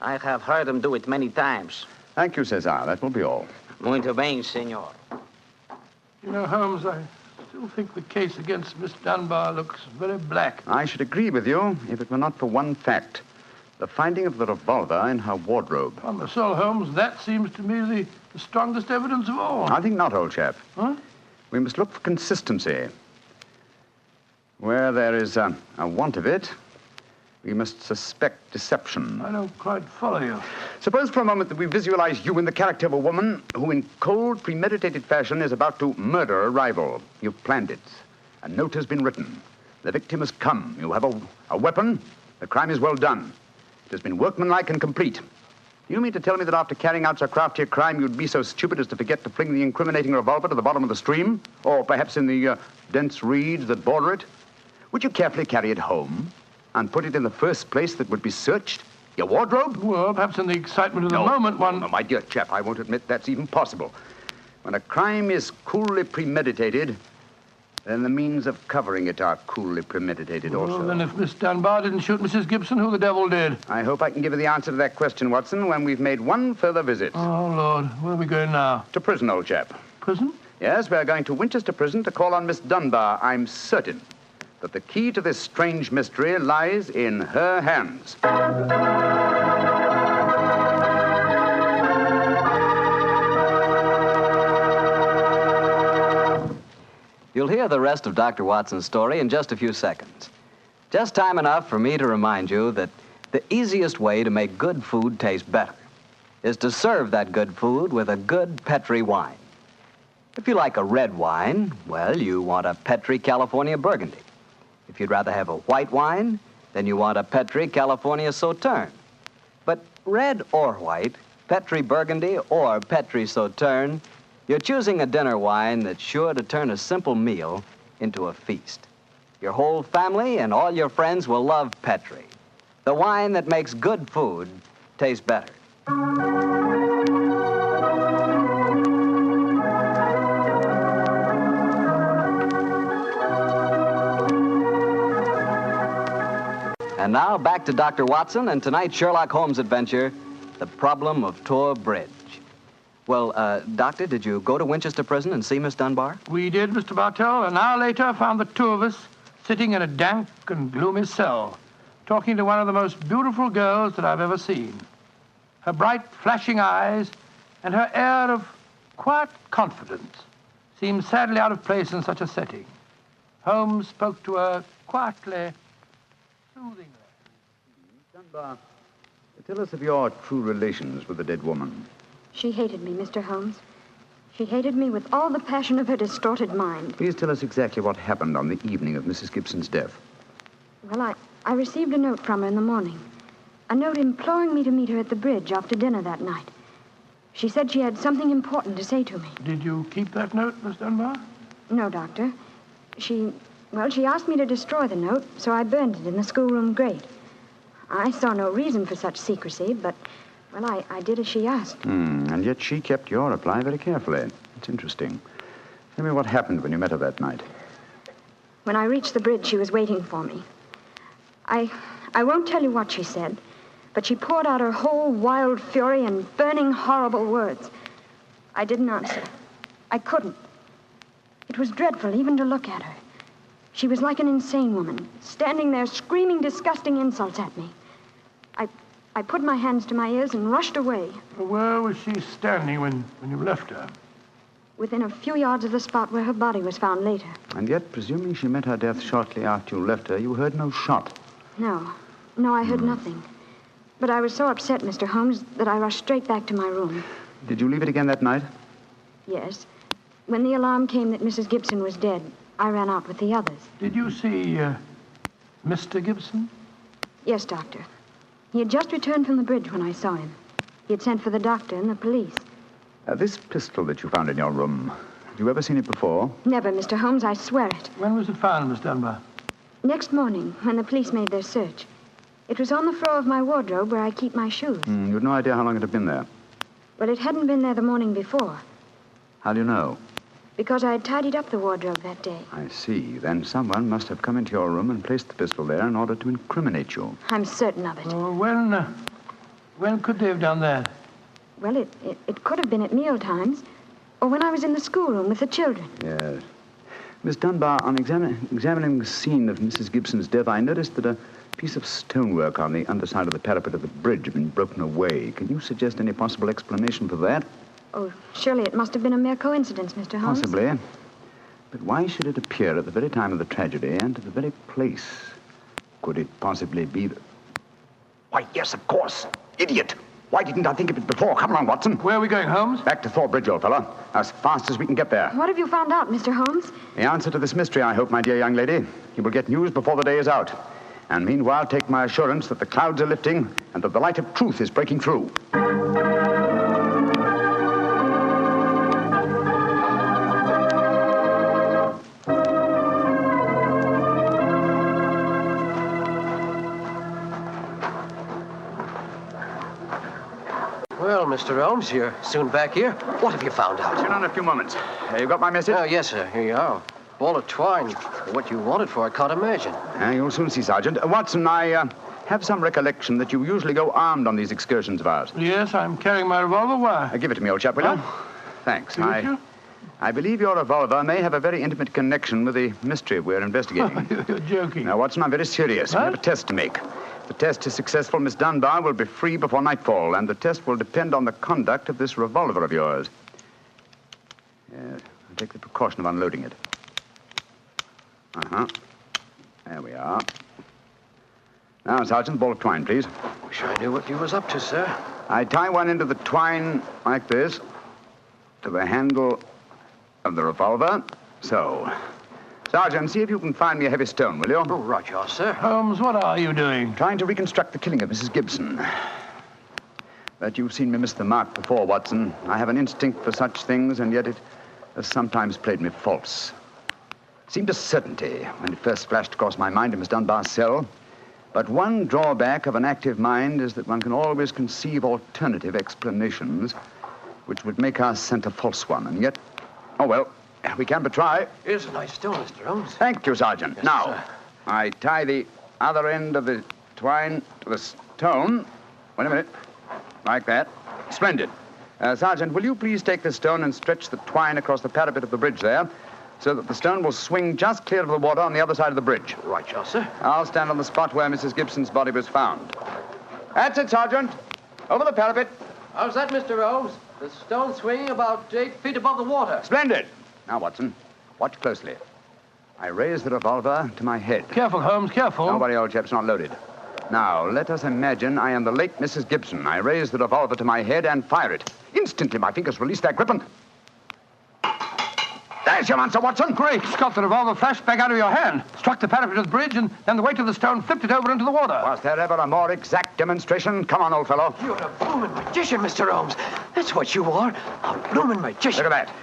I have heard him do it many times. Thank you, Cesar. That will be all. Muito bem, senor. You know, Holmes, I still think the case against Miss Dunbar looks very black. I should agree with you if it were not for one fact. The finding of the revolver in her wardrobe. On the soul, Holmes, that seems to me the strongest evidence of all. I think not, old chap. Huh? We must look for consistency. Where there is a want of it, we must suspect deception. I don't quite follow you. Suppose for a moment that we visualize you in the character of a woman who in cold, premeditated fashion is about to murder a rival. You've planned it. A note has been written. The victim has come. You have a weapon. The crime is well done. It has been workmanlike and complete. Do you mean to tell me that after carrying out so crafty a crime, you'd be so stupid as to forget to fling the incriminating revolver to the bottom of the stream? Or perhaps in the dense reeds that border it? Would you carefully carry it home and put it in the first place that would be searched? Your wardrobe? Well, perhaps in the excitement of the moment, one... No, my dear chap, I won't admit that's even possible. When a crime is coolly premeditated, then the means of covering it are coolly premeditated also. Well, then if Miss Dunbar didn't shoot Mrs. Gibson, who the devil did? I hope I can give you the answer to that question, Watson, when we've made one further visit. Oh, Lord. Where are we going now? To prison, old chap. Prison? Yes, we're going to Winchester Prison to call on Miss Dunbar. I'm certain that the key to this strange mystery lies in her hands. You'll hear the rest of Dr. Watson's story in just a few seconds. Just time enough for me to remind you that The easiest way to make good food taste better is to serve that good food with a good Petri wine. If you like a red wine, well, you want a Petri California Burgundy. If you'd rather have a white wine, then you want a Petri California Sauterne. But red or white, Petri Burgundy or Petri Sauterne, you're choosing a dinner wine that's sure to turn a simple meal into a feast. Your whole family and all your friends will love Petri, the wine that makes good food taste better. And now back to Dr. Watson and tonight's Sherlock Holmes adventure, The Problem of Tor Bridge. Well, Doctor, did you go to Winchester Prison and see Miss Dunbar? We did, Mr. Bartell. An hour later, found the two of us sitting in a dank and gloomy cell, talking to one of the most beautiful girls that I've ever seen. Her bright, flashing eyes and her air of quiet confidence seemed sadly out of place in such a setting. Holmes spoke to her quietly, soothingly. Dunbar, tell us of your true relations with the dead woman. She hated me, Mr. Holmes. She hated me with all the passion of her distorted mind. Please tell us exactly what happened on the evening of Mrs. Gibson's death. Well, I received a note from her in the morning. A note imploring me to meet her at the bridge after dinner that night. She said she had something important to say to me. Did you keep that note, Miss Dunbar? No, Doctor. She asked me to destroy the note, so I burned it in the schoolroom grate. I saw no reason for such secrecy, but, well, I did as she asked. And yet she kept your reply very carefully. It's interesting. Tell me what happened when you met her that night. When I reached the bridge, she was waiting for me. I won't tell you what she said, but she poured out her whole wild fury in burning, horrible words. I didn't answer. I couldn't. It was dreadful even to look at her. She was like an insane woman, standing there screaming disgusting insults at me. I put my hands to my ears and rushed away. Where was she standing when you left her? Within a few yards of the spot where her body was found later. And yet, presuming she met her death shortly after you left her, you heard no shot. No, I heard nothing. But I was so upset, Mr. Holmes, that I rushed straight back to my room. Did you leave it again that night? Yes. When the alarm came that Mrs. Gibson was dead, I ran out with the others. Did you see Mr. Gibson? Yes, Doctor. He had just returned from the bridge when I saw him. He had sent for the doctor and the police. This pistol that you found in your room, had you ever seen it before? Never, Mr. Holmes, I swear it. When was it found, Miss Dunbar? Next morning, when the police made their search. It was on the floor of my wardrobe where I keep my shoes. You had no idea how long it had been there? Well, it hadn't been there the morning before. How do you know? Because I had tidied up the wardrobe that day. I see. Then someone must have come into your room and placed the pistol there in order to incriminate you. I'm certain of it. When could they have done that? Well, it could have been at meal times, or when I was in the schoolroom with the children. Yes. Miss Dunbar, on examining the scene of Mrs. Gibson's death, I noticed that a piece of stonework on the underside of the parapet of the bridge had been broken away. Can you suggest any possible explanation for that? Oh, surely it must have been a mere coincidence, Mr. Holmes. Possibly. But why should it appear at the very time of the tragedy and to the very place? Could it possibly be that... Why, yes, of course. Idiot. Why didn't I think of it before? Come along, Watson. Where are we going, Holmes? Back to Thor Bridge, old fellow. As fast as we can get there. What have you found out, Mr. Holmes? The answer to this mystery, I hope, my dear young lady. You will get news before the day is out. And meanwhile, take my assurance that the clouds are lifting and that the light of truth is breaking through. Well, Mr. Holmes, you're soon back here. What have you found out? Sit down a few moments. You got my message? Oh, yes, sir. Here you are. Ball of twine. What you wanted for, I can't imagine. You'll soon see, Sergeant. Watson, I have some recollection that you usually go armed on these excursions of ours. Yes, I'm carrying my revolver. Why? Give it to me, old chap, will you? Thanks. I believe your revolver may have a very intimate connection with the mystery we're investigating. You're joking. Now, Watson, I'm very serious. We have a test to make. If the test is successful, Miss Dunbar will be free before nightfall, and the test will depend on the conduct of this revolver of yours. Yes, I'll take the precaution of unloading it. There we are. Now, Sergeant, ball of twine, please. Wish I knew what you was up to, sir. I tie one end of the twine like this to the handle of the revolver. So. Sergeant, see if you can find me a heavy stone, will you? Oh, right, you are, sir. Holmes, what are you doing? Trying to reconstruct the killing of Mrs. Gibson. But you've seen me miss the mark before, Watson. I have an instinct for such things, and yet it has sometimes played me false. It seemed a certainty when it first flashed across my mind in Miss Dunbar's cell. But one drawback of an active mind is that one can always conceive alternative explanations which would make our scent a false one. And yet, oh well, we can but try. Here's a nice stone, Mr. Holmes. Thank you, Sergeant. Yes, now, sir. I tie the other end of the twine to the stone. Wait a minute. Like that. Splendid. Sergeant, will you please take this stone and stretch the twine across the parapet of the bridge there, so that the stone will swing just clear of the water on the other side of the bridge. Right, you are, sir. I'll stand on the spot where Mrs. Gibson's body was found. That's it, Sergeant. Over the parapet. How's that, Mr. Holmes? The stone swinging about 8 feet above the water. Splendid. Now, Watson, watch closely. I raise the revolver to my head. Careful, Holmes, careful. Don't worry, old chap, it's not loaded. Now, let us imagine I am the late Mrs. Gibson. I raise the revolver to my head and fire it. Instantly, my fingers release their grip and... There's your answer, Watson. Great Scott, the revolver flashed back out of your hand, struck the parapet of the bridge, and then the weight of the stone flipped it over into the water. Was there ever a more exact demonstration? Come on, old fellow. You're a bloomin' magician, Mr. Holmes. That's what you are. A bloomin' magician. Look at that.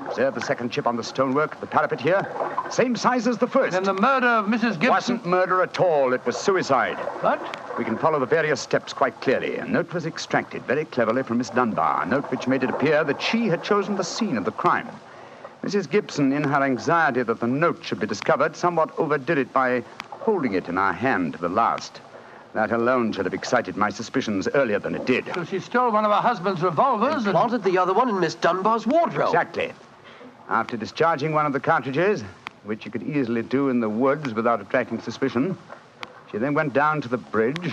Observe the second chip on the stonework, the parapet here. Same size as the first. Then the murder of Mrs. Gibson... Wasn't murder at all. It was suicide. What? We can follow the various steps quite clearly. A note was extracted very cleverly from Miss Dunbar, a note which made it appear that she had chosen the scene of the crime. Mrs. Gibson, in her anxiety that the note should be discovered, somewhat overdid it by holding it in her hand to the last. That alone should have excited my suspicions earlier than it did. So she stole one of her husband's revolvers and planted the other one in Miss Dunbar's wardrobe. Exactly. After discharging one of the cartridges, which you could easily do in the woods without attracting suspicion, she then went down to the bridge,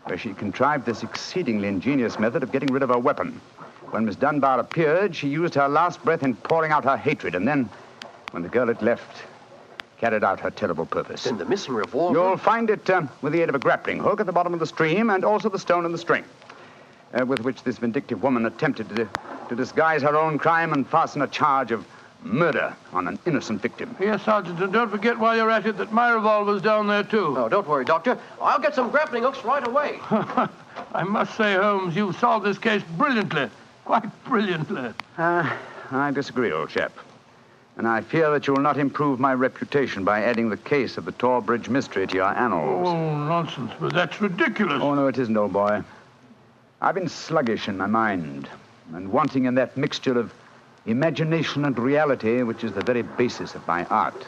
where she contrived this exceedingly ingenious method of getting rid of her weapon. When Miss Dunbar appeared, she used her last breath in pouring out her hatred, and then, when the girl had left, carried out her terrible purpose. Then the missing revolver? You'll find it with the aid of a grappling hook at the bottom of the stream, and also the stone and the string, with which this vindictive woman attempted to disguise her own crime and fasten a charge of murder on an innocent victim. Yes, Sergeant, and don't forget while you're at it that my revolver's down there, too. Oh, don't worry, Doctor. I'll get some grappling hooks right away. I must say, Holmes, you've solved this case brilliantly. Quite brilliantly. I disagree, old chap. And I fear that you'll not improve my reputation by adding the case of the Tor Bridge mystery to your annals. Oh, nonsense, but that's ridiculous. Oh, no, it isn't, old boy. I've been sluggish in my mind and wanting in that mixture of imagination and reality, which is the very basis of my art.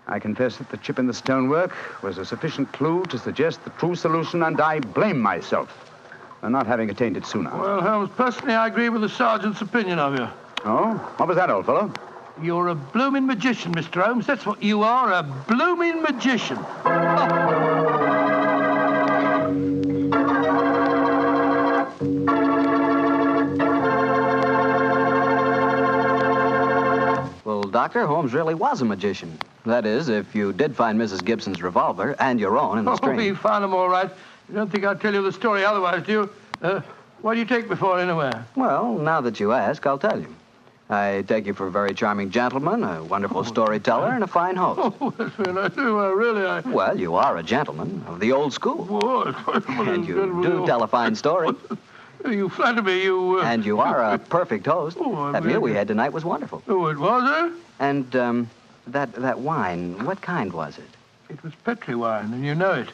I confess that the chip in the stonework was a sufficient clue to suggest the true solution, and I blame myself for not having attained it sooner. Well, Holmes, personally, I agree with the sergeant's opinion of you. Oh? What was that, old fellow? You're a blooming magician, Mr. Holmes. That's what you are, a blooming magician. Well, Doctor, Holmes really was a magician. That is, if you did find Mrs. Gibson's revolver and your own in the string. Oh, we found them all right. You don't think I'd tell you the story otherwise, do you? What do you take me for, anyway? Well, now that you ask, I'll tell you. I take you for a very charming gentleman, a wonderful storyteller, and a fine host. Oh, that's very nice. Really, Well, you are a gentleman of the old school. And you do tell a fine story. You flatter me, you... And you are a perfect host. Oh, that meal we had tonight was wonderful. Oh, it was, eh? And, that wine, what kind was it? It was Petri wine, and you know it.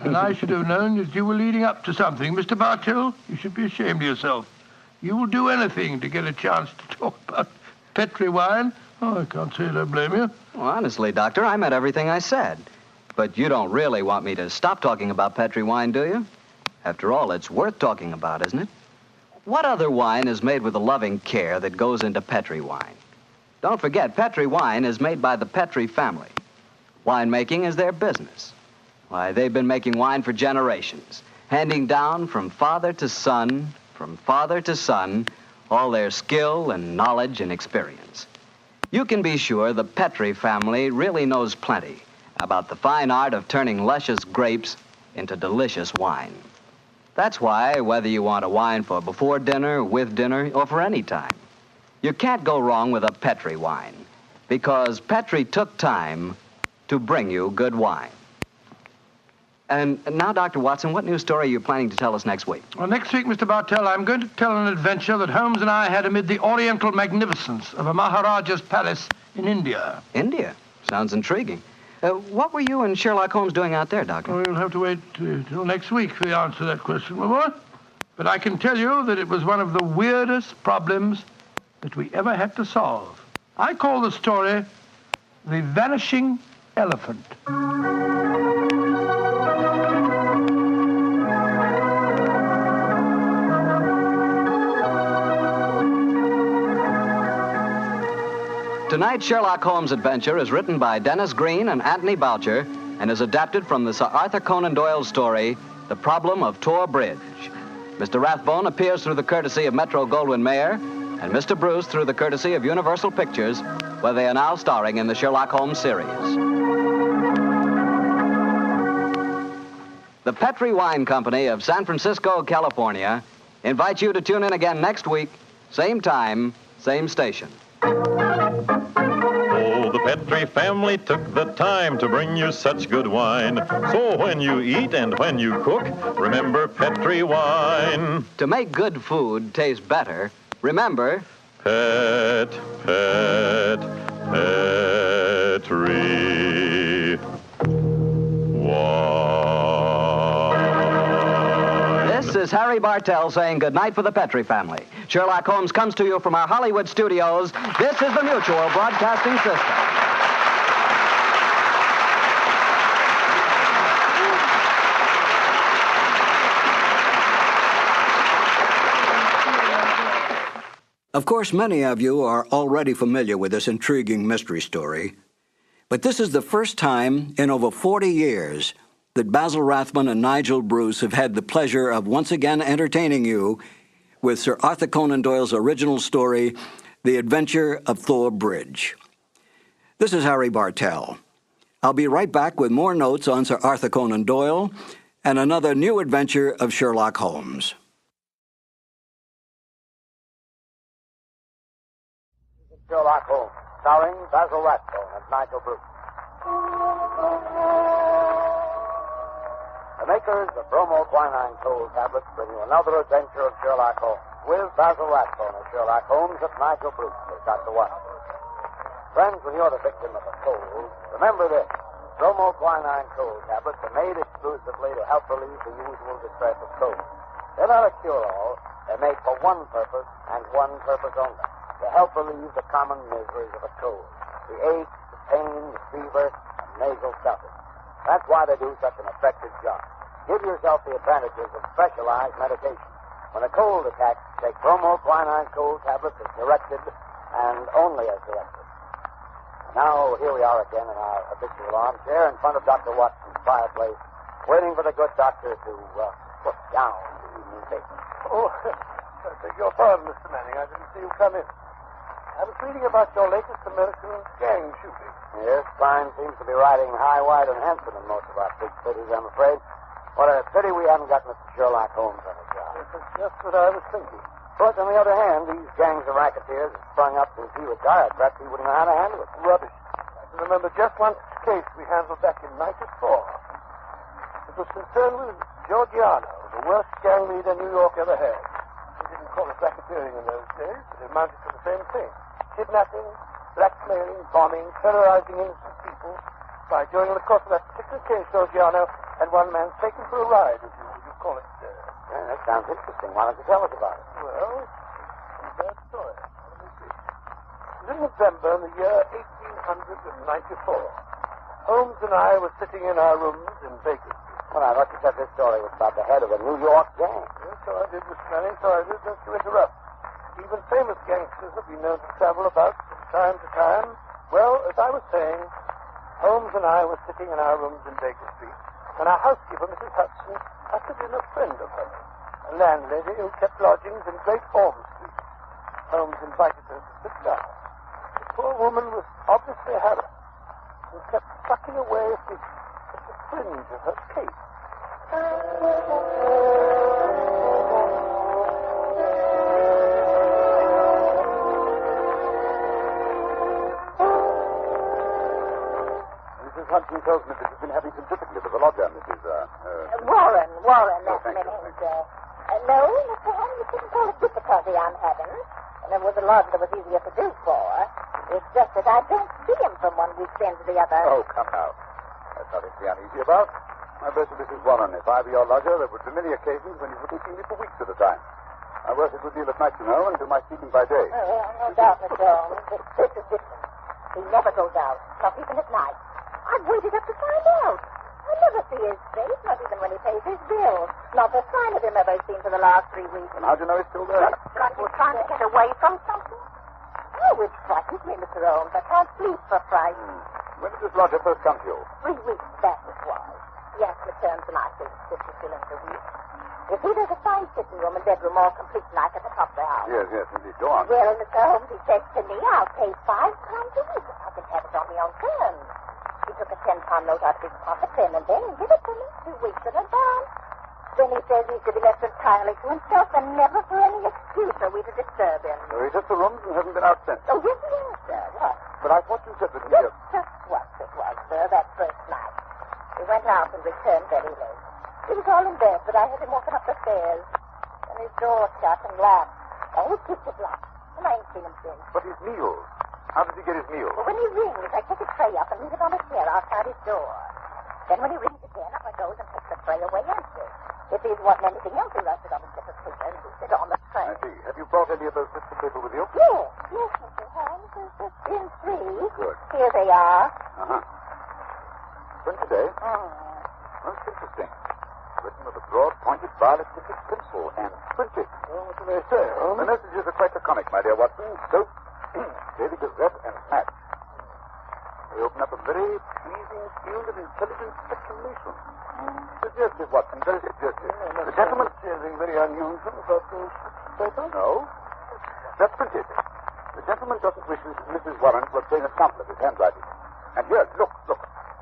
And I should have known that you were leading up to something. Mr. Bartell, you should be ashamed of yourself. You will do anything to get a chance to talk about Petri wine. Oh, I can't say that I blame you. Well, honestly, Doctor, I meant everything I said. But you don't really want me to stop talking about Petri wine, do you? After all, it's worth talking about, isn't it? What other wine is made with the loving care that goes into Petri wine? Don't forget, Petri wine is made by the Petri family. Winemaking is their business. Why, they've been making wine for generations, handing down from father to son, all their skill and knowledge and experience. You can be sure the Petri family really knows plenty about the fine art of turning luscious grapes into delicious wine. That's why, whether you want a wine for before dinner, with dinner, or for any time, you can't go wrong with a Petri wine, because Petri took time to bring you good wine. And now, Dr. Watson, what new story are you planning to tell us next week? Well, next week, Mr. Bartell, I'm going to tell an adventure that Holmes and I had amid the oriental magnificence of a Maharaja's palace in India. India? Sounds intriguing. What were you and Sherlock Holmes doing out there, Doctor? Well, you'll have to wait till next week for the answer to that question, my boy. But I can tell you that it was one of the weirdest problems that we ever had to solve. I call the story The Vanishing Elephant. Tonight's Sherlock Holmes adventure is written by Dennis Green and Anthony Boucher and is adapted from the Sir Arthur Conan Doyle story, The Problem of Thor Bridge. Mr. Rathbone appears through the courtesy of Metro-Goldwyn-Mayer and Mr. Bruce through the courtesy of Universal Pictures, where they are now starring in the Sherlock Holmes series. The Petri Wine Company of San Francisco, California, invites you to tune in again next week, same time, same station. Oh, the Petri family took the time to bring you such good wine. So when you eat and when you cook, remember Petri wine. To make good food taste better, remember... Petri wine. This is Harry Bartell saying goodnight for the Petri family. Sherlock Holmes comes to you from our Hollywood studios. This is the Mutual Broadcasting System. Of course, many of you are already familiar with this intriguing mystery story, but this is the first time in over 40 years that Basil Rathbone and Nigel Bruce have had the pleasure of once again entertaining you with Sir Arthur Conan Doyle's original story, The Adventure of Thor Bridge. This is Harry Bartell. I'll be right back with more notes on Sir Arthur Conan Doyle and another new adventure of Sherlock Holmes. Sherlock Holmes, starring Basil Rathbone and Nigel Bruce. The makers of Bromo Quinine Cold Tablets bring you another adventure of Sherlock Holmes, with Basil Rathbone as Sherlock Holmes and Nigel Bruce as Dr. Watson. Friends, when you're the victim of a cold, remember this. Bromo Quinine Cold Tablets are made exclusively to help relieve the usual distress of cold. They're not a cure-all. They're made for one purpose, and one purpose only. To help relieve the common miseries of a cold. The ache, the pain, the fever, and nasal stuffing. That's why they do such an effective job. Give yourself the advantages of specialized medication. When a cold attacks, take Bromo Quinine Cold Tablets as directed, and only as directed. Now, here we are again in our habitual armchair in front of Dr. Watson's fireplace, waiting for the good doctor to put down the evening paper. Oh, I beg your pardon, Mr. Manning. I didn't see you come in. I was reading about your latest American gang shooting. Yes, crime seems to be riding high, wide, and handsome in most of our big cities, I'm afraid. What a pity we haven't got Mr. Sherlock Holmes on the job. This is just what I was thinking. But on the other hand, these gangs of racketeers have sprung up since he retired. Perhaps he wouldn't know how to handle it. Rubbish. I can remember just one case we handled back in '94. It was concerned with Giorgiano, the worst gang leader New York ever had. We didn't call it racketeering in those days, but it amounted to the same thing. Kidnapping, blackmailing, bombing, terrorizing innocent people. By during the course of that particular case, Giorgiano had one man taken for a ride, as you call it. Yeah, that sounds interesting. Why don't you tell us about it? Well, it's a bad story. Let me see. It was in November in the year 1894. Holmes and I were sitting in our rooms in Vegas. Well, I thought you said this story was about the head of a New York gang. Yes, so I did, Mr. Manning, so I did, just to interrupt. Even famous gangsters have been known to travel about from time to time. Well, as I was saying, Holmes and I were sitting in our rooms in Baker Street, and our housekeeper, Mrs. Hudson, ushered in a friend of hers, a landlady who kept lodgings in Great Orm Street. Holmes invited her to sit down. The poor woman was obviously harassed and kept sucking away at the fringe of her cape. Mrs. Hudson tells me that you've been having some difficulty with the lodger, Mrs. Warren, that's the name, sir. No, Mr. Henry, you couldn't call it difficulty I'm having. And it was a lodger that was easier to do for. It's just that I don't see him from one weekend to the other. Oh, come now. That's nothing to be uneasy about. My best Mrs. Warren, if I were your lodger, there would be many occasions when you wouldn't see me for weeks at a time. I work a good deal at night, you know, and do my sleeping by day. Oh, no doubt, Mr. Holmes. But this is different. He never goes out, not even at night. I've waited up to find out. I never see his face, not even when he pays his bills. Not a sign of him ever seen for the last 3 weeks. And how do you know he's still there? Like he's trying to get away from something? Oh, it frightens me, Mr. Holmes. I can't sleep for fright. When did this lodger first come to you? 3 weeks back it was. He asked me terms and I paid 50 shillings a week. You see, there's a fine sitting room and bedroom all complete like at the top of the house. Yes, indeed. Go on. Well, Mr. Holmes, he says to me, I'll pay £5 a week if I can have it on my own terms. He took a £10 note out of his pocket then and there and gave it to me 2 weeks in advance. Then he says he's to be left entirely to himself and never for any excuse are we to disturb him. So he took the rooms and hasn't been out since? Oh, yes, he has, sir. What? But I thought you said that he... Just what it was, sir, that first night. He went out and returned very late. He was all in bed, but I heard him walking up the stairs. And his door shut and locked. And he keeps it locked. And I ain't seen him since. But his meals. How did he get his meals? Well, when he rings, I take a tray up and leave it on a chair outside his door. Then when he rings again, up I goes and takes the tray away empty. If he wasn't anything else, he writes it on a slip of paper and leaves it on the tray. I see. Have you brought any of those bits of paper with you? Yes, Mr. Holmes. There's been 3. Good. Here they are. Uh-huh. When today? Most interesting. Written with a broad, pointed, violet-tipped pencil and printed. Well, what do they say, The messages are quite laconic, my dear Watson. Soap, Daily Gazette, and match. They open up a very pleasing field of intelligent speculation. Suggestive, Watson, very suggestive. The gentleman... Anything very unusual about those papers? No. That's printed. The gentleman doesn't wish Mrs. Warren to obtain a sample of his handwriting. And here, look.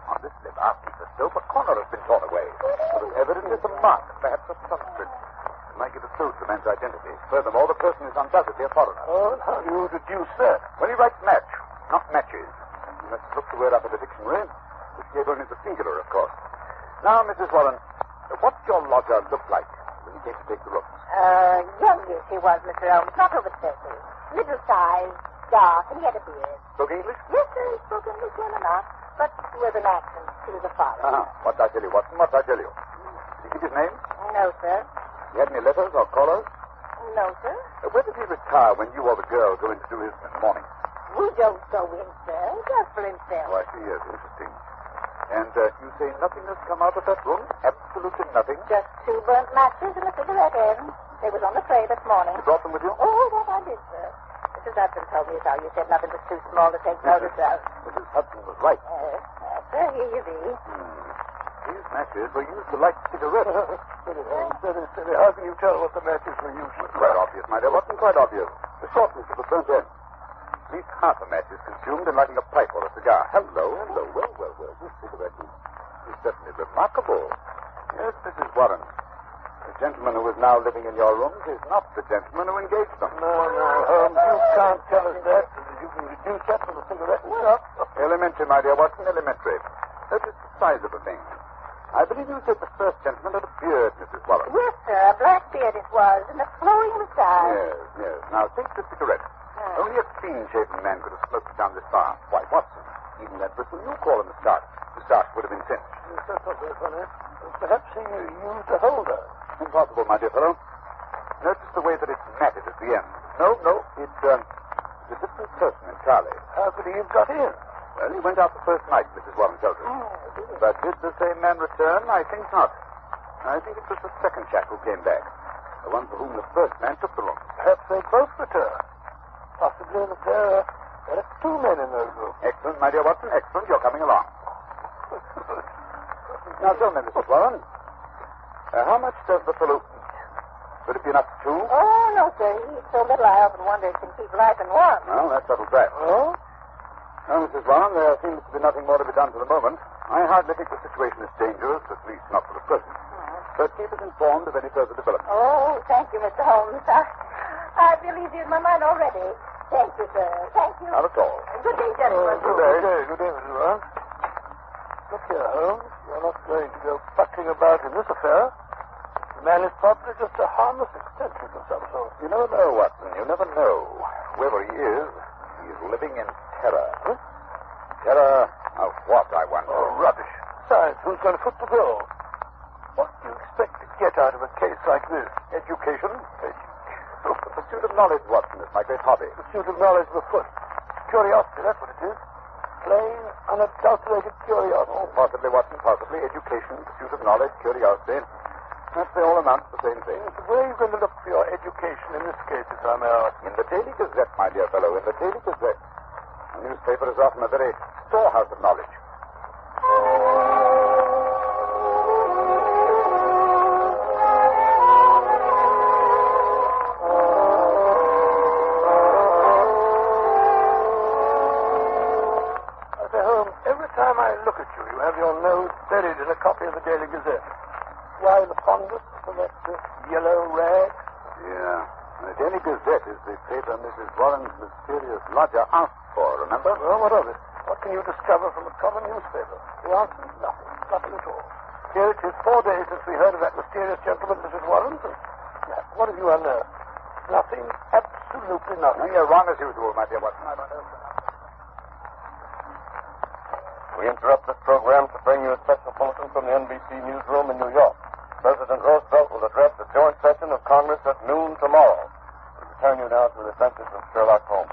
On this slip, after the soap, a corner has been torn away. There is evidently some mark, perhaps a thumbprint. It might give a clue to the man's identity. Furthermore, the person is undoubtedly a foreigner. Oh, how do you deduce that? When he writes match, not matches. You must look the word up in the dictionary, which gave only the singular, of course. Now, Mrs. Warren, what's your lodger look like when he came to take the room? Youngish he was, Mr. Holmes, not over 30. Middle size, dark, and he had a beard. Spoke English? Yes, sir, he spoke English well enough, but with an accent. He was a foreigner. What I tell you, Watson, what I tell you. Did he give his name? No, sir. He had any letters or callers? No, sir. Where did he retire when you or the girl go in to do his in the morning? We don't go in, sir. He does for himself. Oh, I see, yes, interesting. And you say nothing has come out of that room? Absolutely nothing? Just 2 burnt matches and a cigarette end. They was on the tray this morning. You brought them with you? Oh, that I did, sir. Mrs. Hudson told me how you said nothing was too small to take notice of. Mrs. Hudson was right. Sir, here you be. These matches were used to light cigarettes. Steady. How can you tell what the matches were used for? Quite obvious, my dear Watson, quite obvious. The shortness of the burnt end. At least half a match is consumed in lighting a pipe or a cigar. Hello. Well. This cigarette is certainly remarkable. Yes, Mrs. Warren. The gentleman who is now living in your rooms is not the gentleman who engaged them. No, Holmes, you can't tell us that. You can deduce that from the cigarette itself. Elementary, my dear Watson, elementary. Notice the size of the thing. I believe you said the first gentleman had a beard, Mrs. Warren. Yes, sir. A black beard it was, and a flowing moustache. Yes. Now, take the cigarette. Only a clean-shaven man could have smoked it down this far. Why, Watson, even that bristle you call a moustache would have been singed. That's not very funny. Perhaps he used a holder. Impossible, my dear fellow. Notice the way that it's matted at the end. No, it's a different person entirely. How could he have got in? Well, he went out the first night, Mrs. Warren tells us. But did the same man return? I think not. I think it was the second chap who came back. The one for whom the first man took the room. Perhaps they both returned. Possibly that there are 2 men in those rooms. Excellent, my dear Watson, excellent. You're coming along. Now, tell me, Mrs. Warren, how much does the fellow eat? Would it be enough for 2? Oh, no, sir. He eats so little I often wonder if he can keep life in warm. Well, that settles that. Oh? Well, Mrs. Warren, there seems to be nothing more to be done for the moment. I hardly think the situation is dangerous, at least not for the present. So keep us informed of any further developments. Oh, thank you, Mr. Holmes. I feel easier in my mind already. Thank you, sir. Thank you. Not at all. Good day, gentlemen. Good day, Mrs. Warren. Look here, Holmes. You're not going to go bucking about in this affair. The man is probably just a harmless eccentric of some sort. You never know, Watson. You never know. Whoever he is, he's living in terror. Huh? Terror of what, I wonder? Oh, rubbish. Besides, who's going to foot the bill? What do you expect to get out of a case like this? Education? The pursuit of knowledge, Watson, is my great hobby. Pursuit of knowledge of afoot. Curiosity, that's what it is. Plain, unadulterated curiosity. Oh, possibly, Watson, possibly. Education, pursuit of knowledge, curiosity. That's they all amount to the same thing. Where are you going to look for your education in this case, if I may ask? In the Daily Gazette, my dear fellow, in the Daily Gazette. A newspaper is often a very storehouse of knowledge. Every time I look at you, you have your nose buried in a copy of the Daily Gazette. Why the fondness for that yellow rag? Yeah. The Daily Gazette is the paper Mrs. Warren's mysterious lodger asked for, remember? Well, what of it? What can you discover from a common newspaper? The answer is nothing. Nothing at all. Here it is 4 days since we heard of that mysterious gentleman, Mrs. Warren. What have you unearthed? Nothing. Absolutely nothing. You're wrong as usual, my dear Watson. We interrupt this program to bring you a special bulletin from the NBC newsroom in New York. President Roosevelt will address the joint session of Congress at noon tomorrow. We return you now to the Adventures of Sherlock Holmes.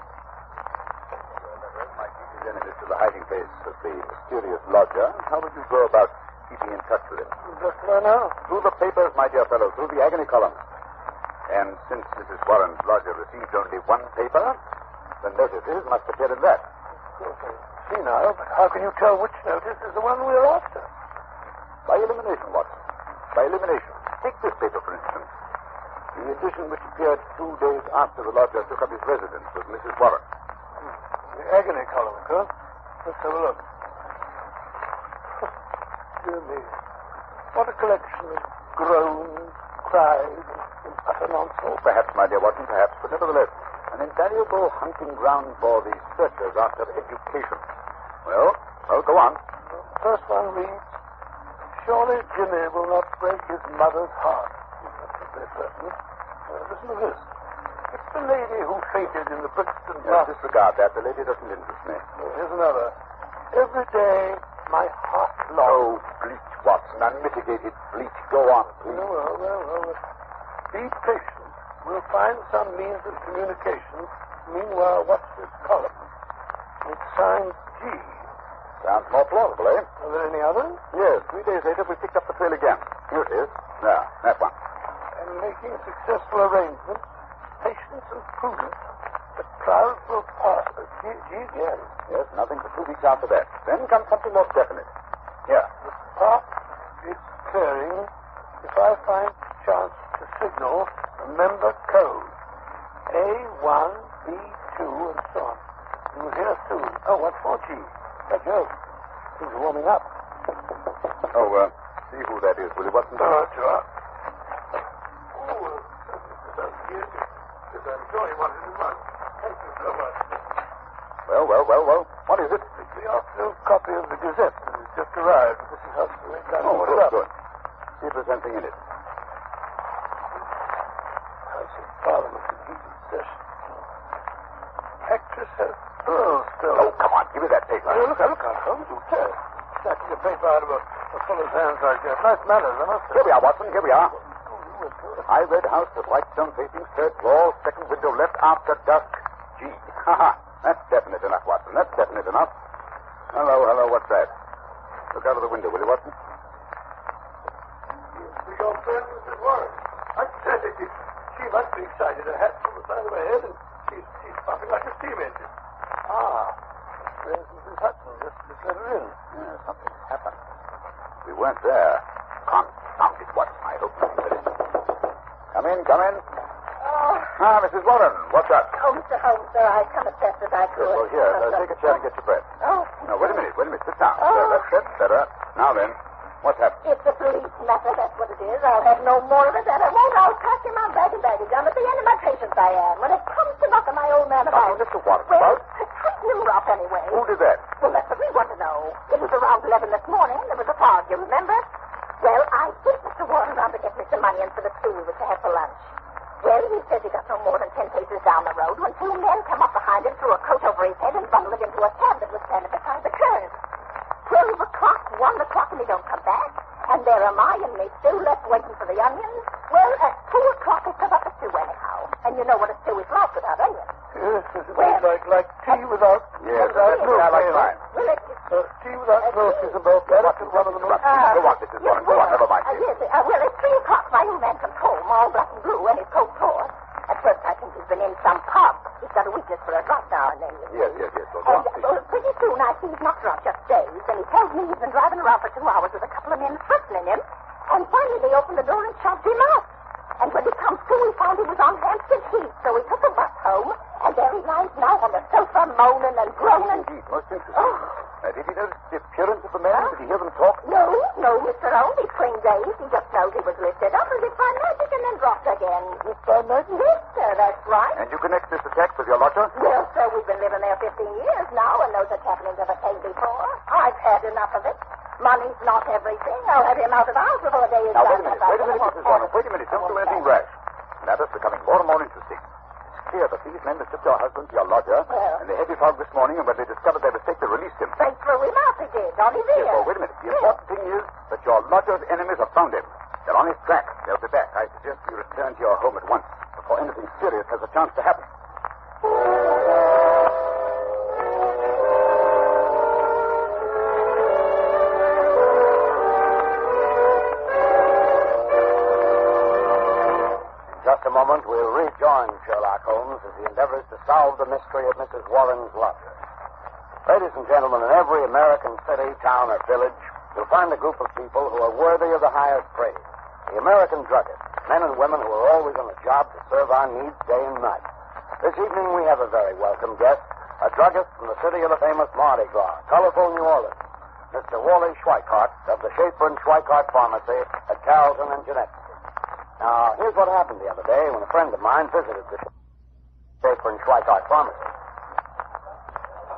My chief enemies to the hiding place of the mysterious lodger. How would you go about keeping in touch with him? Just where now? Through the papers, my dear fellow, through the agony column. And since Mrs. Warren's lodger received only one paper, the notices must appear in that. Okay. See now, but how can you tell which notice is the one we're after? By elimination, Watson. By elimination. Take this paper, for instance. The edition which appeared 2 days after the lodger took up his residence with Mrs. Warren. The agony column, huh? Let's have a look. Dear me. What a collection of groans, cries, and utter nonsense. Oh, perhaps, my dear Watson, perhaps. But nevertheless, an invaluable hunting ground for the searchers after education. Well, go on. First one reads, surely Jimmy will not break his mother's heart. That's very certain. Listen to this. It's the lady who fainted in the Brixton bath. Disregard that. The lady doesn't interest me. Here's another. Every day, my heart long. Oh, bleach, Watson. Unmitigated bleach. Go on, please. Well. Be patient. We'll find some means of communication. Meanwhile, watch this column. It's signed G. Sounds more plausible, eh? Are there any others? Yes. 3 days later, we picked up the trail again. Here it is. There, that one. And making successful arrangements, patience and prudence, the clouds will pass. G again. Yes, nothing for 2 weeks after that. Then comes something more definite. Here. The path is clearing. If I find chance to signal, remember code. A1, B2, and so on. You'll hear soon. Oh, what for, G? That goes. Things are warming up. Oh, see who that is, will you, Watson? Sure. Oh, that's good. Because I'm sure you wanted it much. Thank you so much. Well. What is it? It's the afternoon copy of the Gazette. It's just arrived. This is how they kind of ordered up. Good. See if there's anything in it. House of Parliament in heated session. Actress has pearls still. Oh, come on. Give me that paper. Oh, look out, Holmes. You tell. Snatching a paper out of a fellow's hands like that. Nice manners, I must say. Here we are, Watson. Here we are. I read house with white stone facing, third floor, second window left after dusk. G. Ha. That's definite enough, Watson. That's definite enough. Hello. What's that? Look out of the window, will you, Watson? Your friend, Mrs. Warren. I said it. She must be excited. Her hat's on the side of her head, and she's puffing like a steam engine. There's Mrs. Hudson. Just let her in. Yeah, something's happened. We weren't there. Confound it, Watson. I hope nothing did it. Come in. Mrs. Warren, what's up? Oh, Mr. Holmes, sir, I come as fast as I could. Well, here, take a chair and get your breath. Oh. No, wait a minute. Sit down. Oh. That's better. Now then, What's happened? It's a police matter, that's what it is. I'll have no more of it, and I won't. I'll pack in my bag and baggage. I'm at the end of my patience, I am. When it comes to knocking my old man about... Mr. Warburton, well, treating him rough anyway. Who did that? Well, that's what we want to know. It was around 11 this morning. There was a fog, you remember? Well, I sent Mr. Warren around to get me some money in for the tea we were to have for lunch. Well, he says he got no more than 10 paces down the road when two men come up behind him, threw a coat over his head, and bundled him into a cab that was standing beside the curb. 12 o'clock, 1 o'clock, and he don't come back. And there am I and me stew left waiting for the onions. Well, at 2 o'clock, they come up a stew anyhow. And you know what a stew is like without onions. Yes, it's like tea without... Yes, without milk. I like mine. Well, tea without milk is about that. It's one of the most... Go on, Mrs. Warren. Go on, never mind. Yes, well, at 3 o'clock, my old man comes home, all black and blue, and his coat torn. At first, I think he's been in some pub. He's got a weakness for a drunk now and then. Yes. So go on, And pretty soon, I see he's not drunk, just dazed, and he tells me he's been driving around for 2 hours with a couple of men threatening him, and finally they opened the door and shoved him out. And when he comes to, he found he was on Hampstead Heath, so he took a bus home, and there he lies now on the sofa, moaning and groaning. Indeed, most interesting. Did he notice the appearance of the man? Did he hear them talk? No, Mr. Holmes. He's clean dazed. He just knows he was lifted up as if by magic and then dropped again. If by magic? Yes, sir, that's right. And you connect this attack with your lodger? Well, sir, we've been living there 15 years now, and those such happenings ever came before. I've had enough of it. Money's not everything. I'll have him out of the house before the day is Now, done. wait a minute, Mrs. Warren. Wait a minute. Don't do anything rash. The matter's becoming more and more interesting. It's clear that these men mistook your husband for your lodger, and the heavy fog this morning, and when they discovered their mistake, they released him. They threw him out, they did, on his ear. Yes, well, wait a minute. The important thing is that your lodger's enemies have found him. They're on his track. They'll be back. I suggest you return to your home at once before anything serious has a chance to happen. Just a moment, we'll rejoin Sherlock Holmes as he endeavors to solve the mystery of Mrs. Warren's lodger. Ladies and gentlemen, in every American city, town, or village, you'll find a group of people who are worthy of the highest praise. The American druggists, men and women who are always on the job to serve our needs day and night. This evening, we have a very welcome guest, a druggist from the city of the famous Mardi Gras, colorful New Orleans, Mr. Wally Schweikart of the Schaefer and Schweikart Pharmacy at Carrollton and Jeanette. Now, here's what happened the other day when a friend of mine visited the Schaefer and Schweikart Pharmacy.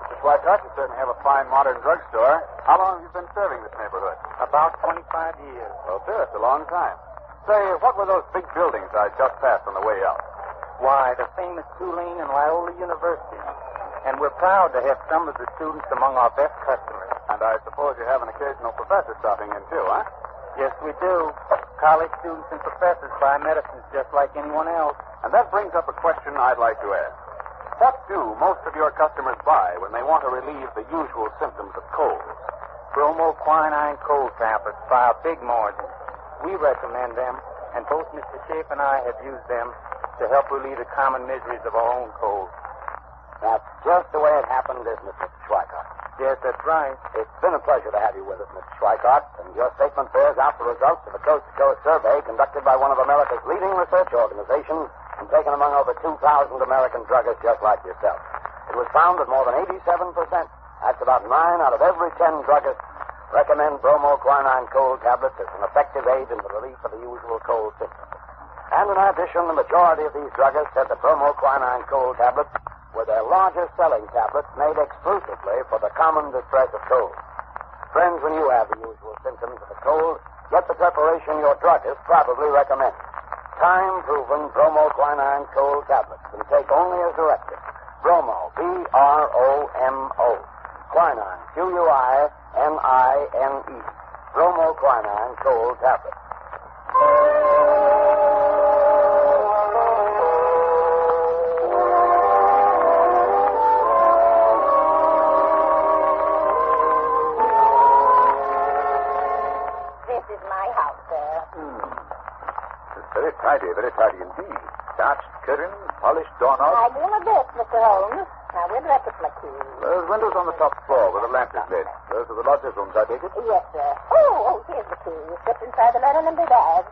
Mr. Schweikart, you certainly have a fine modern drugstore. How long have you been serving this neighborhood? About 25 years. Well, sir, it's a long time. Say, what were those big buildings I just passed on the way out? Why, the famous Tulane and Loyola University. And we're proud to have some of the students among our best customers. And I suppose you have an occasional professor stopping in, too, huh? Yes, we do. College students and professors buy medicines just like anyone else. And that brings up a question I'd like to ask. What do most of your customers buy when they want to relieve the usual symptoms of colds? Bromo quinine cold tablets by a big margin. We recommend them, and both Mr. Schaefer and I have used them to help relieve the common miseries of our own colds. That's just the way it happened, isn't it, Mr. Schweikart? Yes, that's right. It's been a pleasure to have you with us, Mr. Schweikart, and your statement bears out the results of a coast-to-coast survey conducted by one of America's leading research organizations and taken among over 2,000 American druggists just like yourself. It was found that more than 87%, that's about 9 out of every 10 druggists, recommend Bromo quinine cold tablets as an effective aid in the relief of the usual cold symptoms. And in addition, the majority of these druggists said that Bromo quinine cold tablets were their largest selling tablets made exclusively for the common distress of cold. Friends, when you have the usual symptoms of a cold, get the preparation your druggist probably recommends. Time-proven Bromo quinine cold tablets can take only as directed. Bromo, B-R-O-M-O. Quinine, Q-U-I-N-I-N-E. Bromo quinine cold tablets. Very tidy indeed. Starched curtains, polished doorknobs. I do my best, Mr. Holmes. Now, where do I put my key? Those windows on the top floor where the lamp is lit. Those are the lodgers' rooms, I take it? Yes, sir. Oh, here's the key. It's just inside the linen and the bag.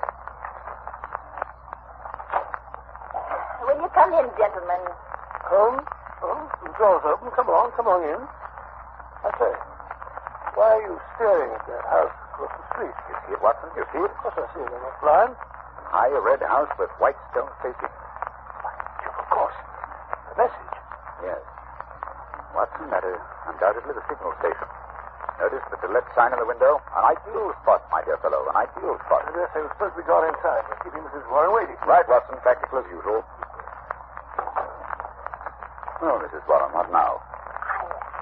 Will you come in, gentlemen? Holmes? The door's open. Come on in. I say, why are you staring at that house across the street. You see it, Watson? You see it? Of course I see it. I'm not blind. High red house with white stone facing. Of course. The message. Yes. Watson, that is undoubtedly the signal station. Notice the to let sign in the window? An ideal spot, my dear fellow. An ideal spot. I dare say we're supposed to be gone inside. We're keeping Mrs. Warren waiting. Right, Watson. Practical as usual. Well, Mrs. Warren, what now?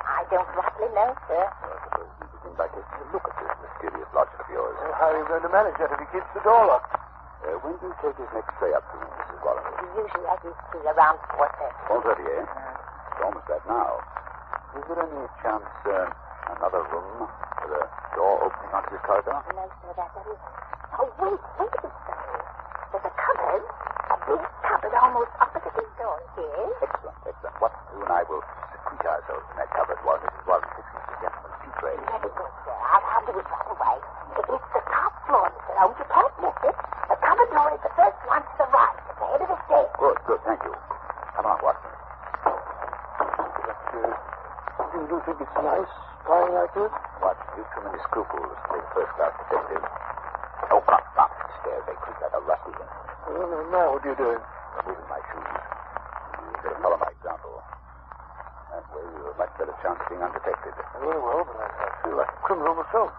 I don't rightly know, sir. I suppose we begin by taking a look at this mysterious lodging of yours. Well, how are you going to manage that if he keeps the door locked? When do you take his next tray up to Mrs. Warren? He usually has his tea around 4:30. 4:30, eh? It's almost that now. Is there any chance, another room with a door opening onto this corridor? No, sir, that is. Oh, wait a minute, sir. There's a cupboard. A big cupboard almost opposite his door. Yes? Excellent, excellent. What you and I will secrete ourselves in that cupboard while Mrs. Warren fixes the gentleman's tea tray. Very good, sir. I'll do it right away. It's the top floor, Mr. Holmes. You can't miss it. The cupboard door is the first one to the right, at the head of the stairs. Good, good, thank you. Come on, Watson. You do think it's nice, spying like this? Watson, you've too many scruples to be a first-class detective. Oh, come on. Stairs, they creak like a rusty one. Well, now what are you doing? I'm moving my shoes. You better follow my example. That way you'll have a much better chance of being undetected. Very well, but I feel like a criminal myself.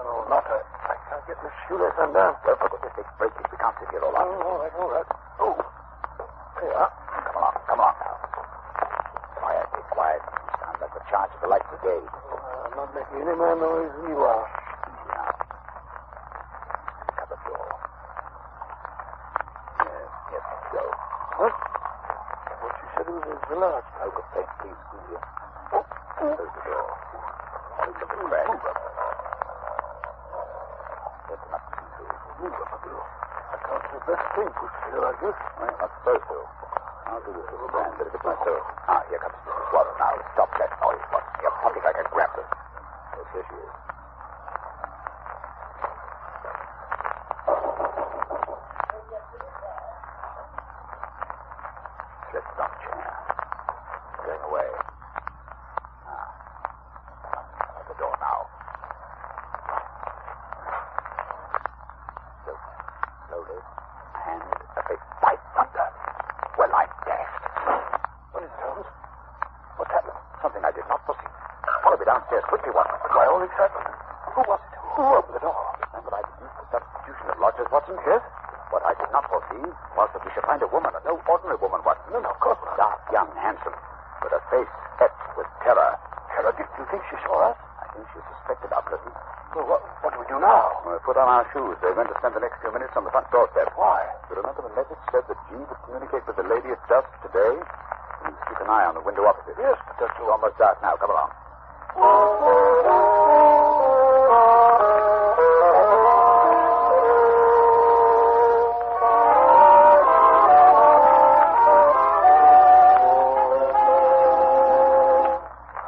Oh, not I can't get this shoelace undone. Well, for goodness sake, break it. We can't sit here all night. Oh, all right, all right. Oh, there you are. Come on now. Quiet, be quiet. You sound like the charge of the light brigade. I'm not making any more noise than you are. Cupboard door. Yes, so. What? What you said was a large. Oh, good thing, please, will you? Close the door. Look at the crack. That's not too I can't do the best thing pushed here like this. Well, not supposed to. I'll do this little brand bit of it myself. Ah, here comes Mrs. Warren now. Stop that noise, Watson. You're pumping like a grappler. Yes, here she is. Sit down, chair. Going away. At the door now. Slowly. And a big bite thunder. Well, I'm dashed. What is it, Holmes? What's happened? Something I did not foresee. Follow me downstairs quickly, Watson. My own excitement. Who was it? Who opened the door? Remember I deduced the substitution of lodgers, Watson? Yes. What I did not foresee was that we should find a woman, no ordinary woman, Watson. No, of course not. Dark, young, handsome, with a face etched with terror. Terror? Do you think she saw us? I think she suspected our presence. Well, what do we do now? We'll put on our shoes. They're going to spend the next few minutes on the front doorstep. Why? You remember the message said that G would communicate with the lady at dusk today? You must keep an eye on the window opposite. Yes, but it's almost dark now. Come along.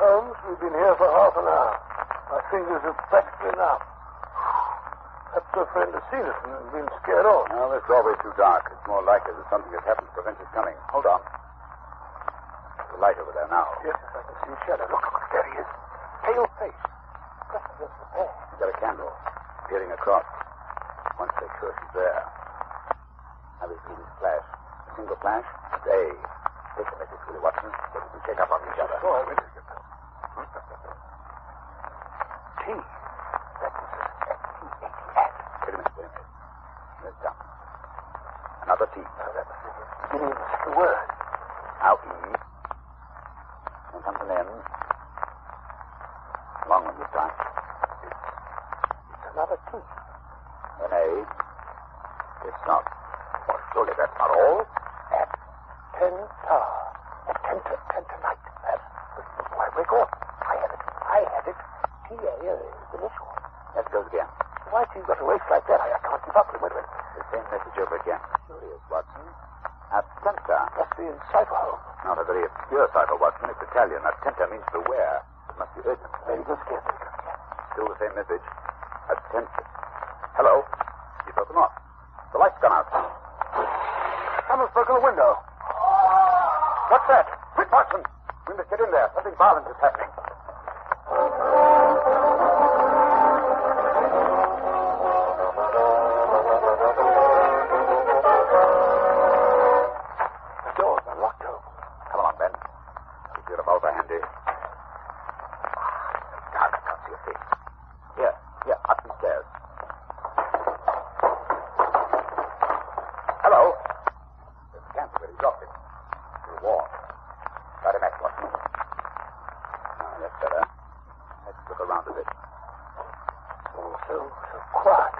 Holmes, we've been here for half an hour. My fingers are practically numb. Perhaps your friend has seen us and been scared off. Well, this doorway's too dark. It's more likely that something has happened to prevent us coming. Hold on. There's a light over there now. Yes, I can see a shadow. Look, there he is. Pale face. That's the pair. He's got a candle. Peering across. Once they're sure she's there. Now we see this flash. A single flash. It's A. Take the message, Willie Watson, so we can check up on each other. Oh, I will. T. That is S-T-A-T-S. Wait a minute. There's down. Another T. That was the beginning of the second word. Now E. Then comes an N. Long one this time. It's another T. An A. It's not. Oh, surely that's not all. At Tenta. At Tenta night. That's why break off. I had it. T-A is the initial. Let's go again. Why do you got to race like that? I can't keep up with it. Wait a minute. The same message over again. Curious, Watson. Attenta. Must be in cipher, Holmes. Not a very obscure cipher, Watson. It's Italian. Attenta means beware. It must be urgent. Maybe let's get it. Still the same message. Attenta. Hello? You broke them off. The light's gone out. Someone's broken the window. What's that? Quick, Watson. We must get in there. Something violent is happening. Oh, so quiet.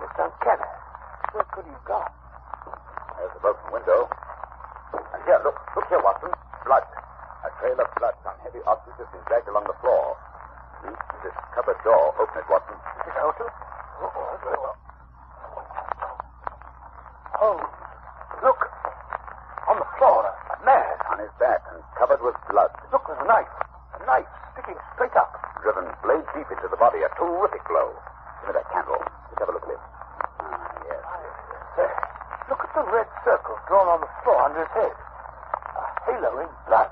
It's uncanny. Where could he have gone? There's the broken window. And here, look here, Watson. Blood. A trail of blood on heavy objects has been dragged along the floor. Use this cupboard door. Open it, Watson. Is it out? Oh, very well. Oh, look. On the floor, a man. On his back and covered with blood. Look, there's a knife. A knife sticking straight up. Driven blade deep into the body. A terrific blow. Give me that candle. Let's have a look at it. Yes. There. Look at the red circle drawn on the floor under his head. A halo in blood.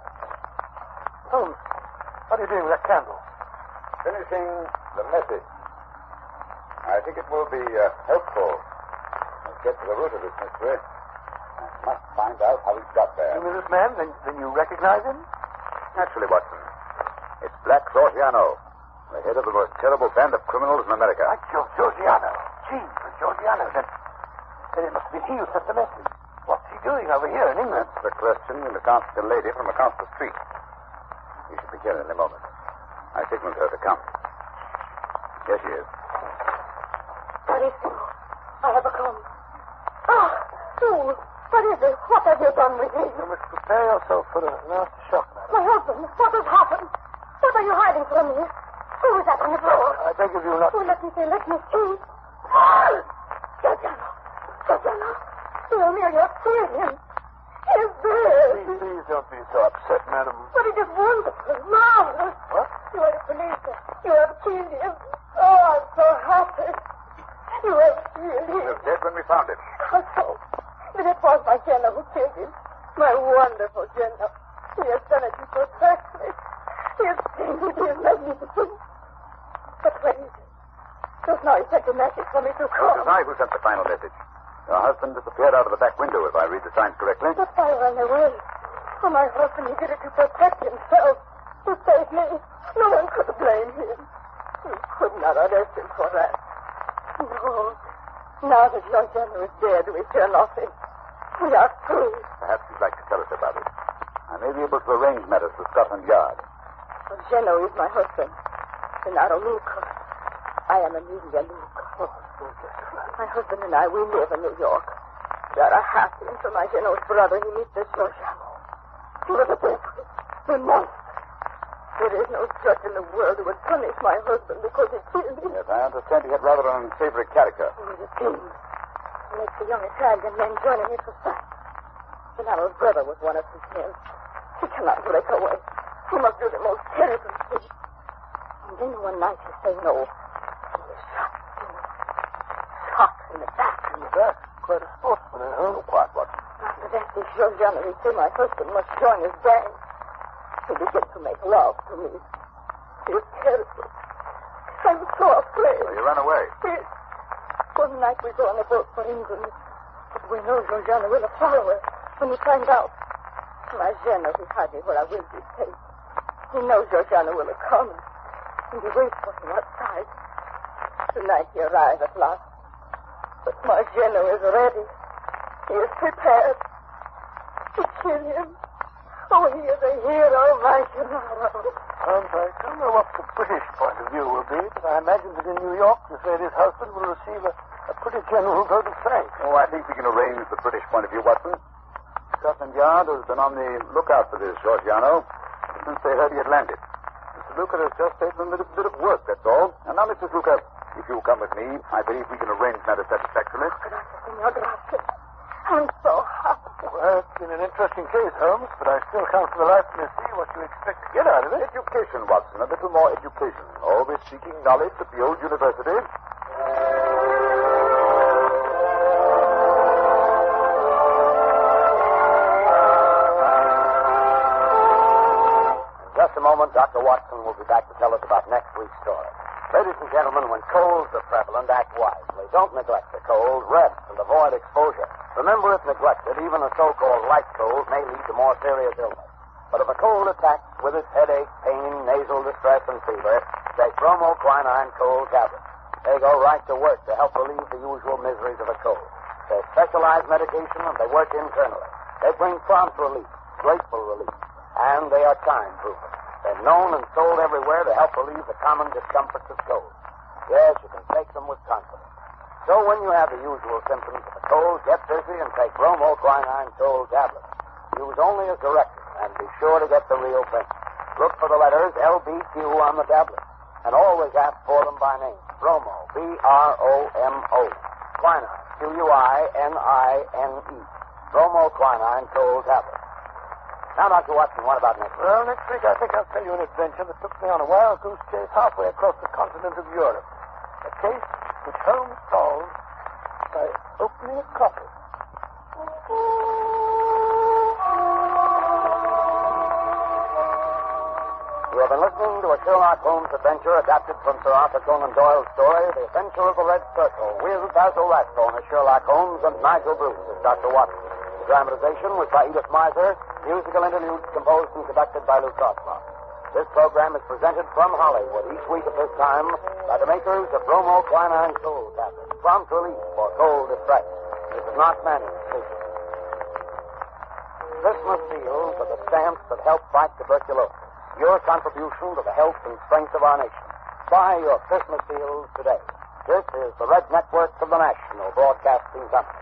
Holmes, what are you doing with that candle? Finishing the message. I think it will be helpful. Let's get to the root of this mystery. I must find out how he got there. You mean this man? Then you recognize him? Naturally, Watson. It's Black Georgiano, the head of the most terrible band of criminals in America. Like Georgiano. Gee, Georgiano. Then it must be he who sent the message. What's he doing over here in England? That's the question you must ask a lady from across the street. You should be here in a moment. I signaled her to come. Here she is. Carissimo, I have a come. Ah, you. What is it? What have you done with him? You must prepare yourself for a nasty shock, madam. My husband, what has happened? What are you hiding from me? Who is that on the floor? I beg of you not... Oh, let me see. Georgiano. Tell me, you're seeing him. He's there. Please don't be so upset, madam. But it is wonderful, marvelous. What? You are the police. You have killed him. Oh, I'm so happy. You have killed him. He was dead when we found him. How so? Then it was my Jenna who killed him. My wonderful Jenna. He has done it perfectly. He has painted him magnificent. But where is he? Just now he sent a message for me to call. It was I who sent the final message. Your husband disappeared out of the back window, if I read the signs correctly. But I ran away. For my husband, he did it to protect himself. To save me. No one could blame him. You could not arrest him for that. No. Now that your Jenna is dead, we fear nothing. We are free. Perhaps you'd like to tell us about it. I may be able to arrange matters with Scotland Yard. Well, Jenna is my husband. Gennaro Luca. I am Amelia Luca. My husband and I, we live in New York. We are happy until my Geno's brother, he meets this Georgiano. He was a devil, a monster. There is no judge in the world who would punish my husband because he killed me. Yes, I understand he had rather an unsavory character. He was a king. He makes the young Italian men join in his society. Gennaro's brother was one of his men. He cannot break away. He must do the most terrible thing. And then one night he say no. He was shot. Shot in the back. In the back? Quite a sportsman, huh? Quiet, Watson. After that, this Georgiano, he say my husband must join his gang. He began to make love to me. He was terrible. I'm so afraid. So you ran away? Yes. One night we go on a boat for England. But we know Georgiano will follow us when he finds out. My Jenna, he hide me where I will be safe. He knows Georgiano will come. And he waits for him outside. Tonight he arrives at last. But my Jenna is ready. He is prepared to kill him. Oh, he is a hero, my Gennaro. I don't know what the British point of view will be, but I imagine that in New York, the lady's husband will receive a pretty general vote of thanks. Oh, I think we can arrange the British point of view, Watson. Scotland Yard has been on the lookout for this Georgiano since they heard he had landed. Mr. Luca has just taken a little bit of work, that's all. And now, Mrs. Luca, if you'll come with me, I believe we can arrange matters satisfactorily. Signor, grazie. I'm so happy. Well, it's been an interesting case, Holmes, but I still can't for the life of me see what you expect to get out of it. Education, Watson. A little more education. Always seeking knowledge at the old university. In just a moment, Dr. Watson will be back to tell us about next week's story. Ladies and gentlemen, when colds are prevalent, act wisely. Don't neglect the cold. Rest and avoid exposure. Remember, if neglected, even a so-called light cold may lead to more serious illness. But if a cold attacks with its headache, pain, nasal distress, and fever, take Bromo Quinine cold tablets. They go right to work to help relieve the usual miseries of a cold. They're specialized medication, and they work internally. They bring prompt relief, grateful relief, and they are time-proven. They're known and sold everywhere to help relieve the common discomforts of cold. Yes, you can them with confidence. So when you have the usual symptoms of a cold, get busy and take Bromo Quinine cold tablets. Use only as directed, and be sure to get the real thing. Look for the letters LBQ on the tablet, and always ask for them by name. Bromo, B-R-O-M-O. Quinine, Q-U-I-N-I-N-E. Bromo Quinine cold tablets. Now, Dr. Watson, what about next week? Well, next week I think I'll tell you an adventure that took me on a wild goose chase halfway across the continent of Europe. A case which Holmes solved by opening a coffer. You have been listening to a Sherlock Holmes adventure adapted from Sir Arthur Conan Doyle's story, The Adventure of the Red Circle, with Basil Rathbone as Sherlock Holmes and Nigel Bruce as Dr. Watson. The dramatization was by Edith Miser, musical interludes composed and conducted by Lou Crossmark. This program is presented from Hollywood each week at this time by the makers of Bromo Quinine Cold Tablets, prompt relief for cold distress. This is not Manning speaking. Christmas seals are the stamps that help fight tuberculosis. Your contribution to the health and strength of our nation. Buy your Christmas seals today. This is the Red Network of the National Broadcasting Company.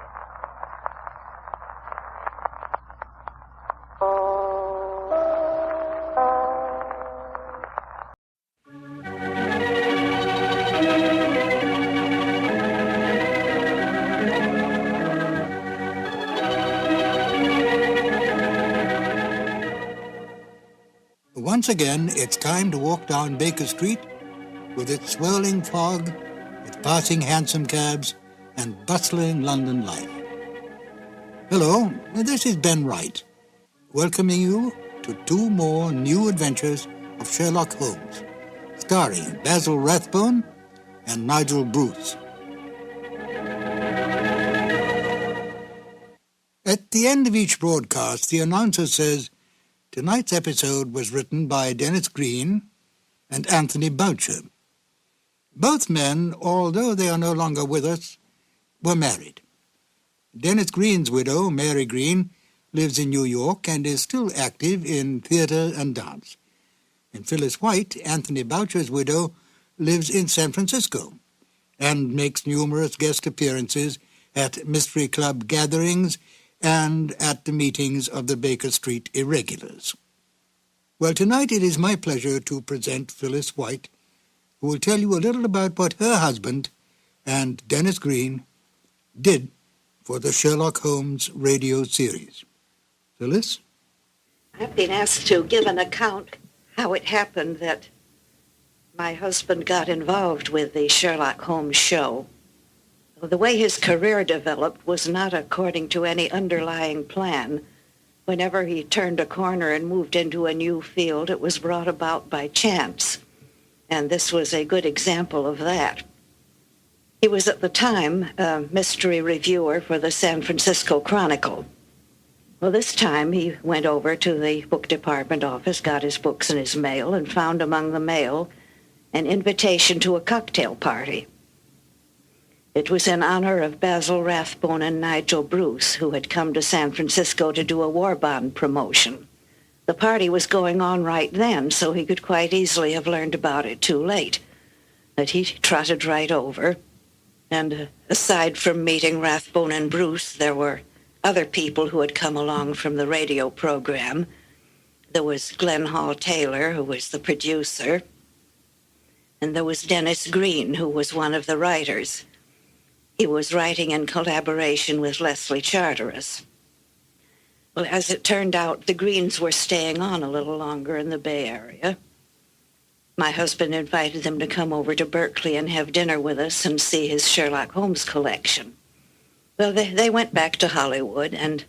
Once again, it's time to walk down Baker Street with its swirling fog, its passing hansom cabs, and bustling London life. Hello, this is Ben Wright, welcoming you to 2 more new adventures of Sherlock Holmes, starring Basil Rathbone and Nigel Bruce. At the end of each broadcast, the announcer says, tonight's episode was written by Dennis Green and Anthony Boucher. Both men, although they are no longer with us, were married. Dennis Green's widow, Mary Green, lives in New York and is still active in theater and dance. And Phyllis White, Anthony Boucher's widow, lives in San Francisco and makes numerous guest appearances at mystery club gatherings and at the meetings of the Baker Street Irregulars. Well, tonight it is my pleasure to present Phyllis White, who will tell you a little about what her husband and Dennis Green did for the Sherlock Holmes radio series. Phyllis? I've been asked to give an account how it happened that my husband got involved with the Sherlock Holmes show. The way his career developed was not according to any underlying plan. Whenever he turned a corner and moved into a new field, it was brought about by chance. And this was a good example of that. He was at the time a mystery reviewer for the San Francisco Chronicle. Well, this time he went over to the book department office, got his books in his mail, and found among the mail an invitation to a cocktail party. It was in honor of Basil Rathbone and Nigel Bruce, who had come to San Francisco to do a war bond promotion. The party was going on right then, so he could quite easily have learned about it too late. But he trotted right over, and aside from meeting Rathbone and Bruce, there were other people who had come along from the radio program. There was Glenn Hall Taylor, who was the producer, and there was Dennis Green, who was one of the writers. He was writing in collaboration with Leslie Charteris. Well, as it turned out, the Greens were staying on a little longer in the Bay Area. My husband invited them to come over to Berkeley and have dinner with us and see his Sherlock Holmes collection. Well, they went back to Hollywood, and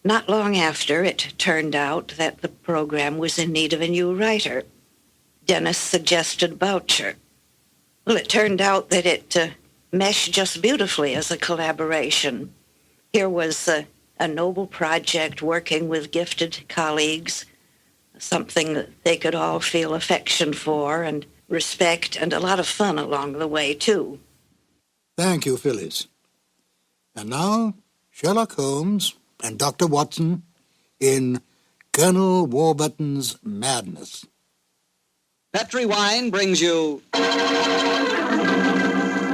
not long after, it turned out that the program was in need of a new writer. Dennis suggested Boucher. Well, it turned out that it meshed just beautifully as a collaboration. Here was a noble project working with gifted colleagues, something that they could all feel affection for and respect, and a lot of fun along the way, too. Thank you, Phyllis. And now, Sherlock Holmes and Dr. Watson in Colonel Warburton's Madness. Petri Wine brings you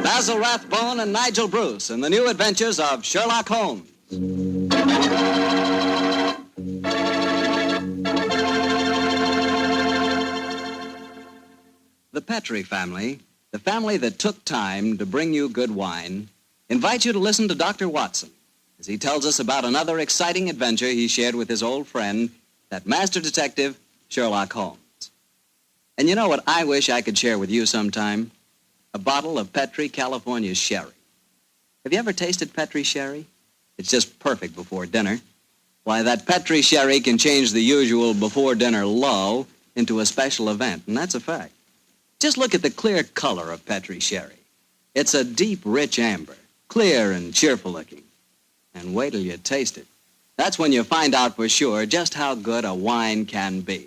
Basil Basil Rathbone and Nigel Bruce in the new adventures of Sherlock Holmes. The Petri family, the family that took time to bring you good wine, invites you to listen to Dr. Watson as he tells us about another exciting adventure he shared with his old friend, that master detective, Sherlock Holmes. And you know what I wish I could share with you sometime? A bottle of Petri, California sherry. Have you ever tasted Petri sherry? It's just perfect before dinner. Why, that Petri sherry can change the usual before-dinner lull into a special event, and that's a fact. Just look at the clear color of Petri sherry. It's a deep, rich amber, clear and cheerful-looking. And wait till you taste it. That's when you find out for sure just how good a wine can be.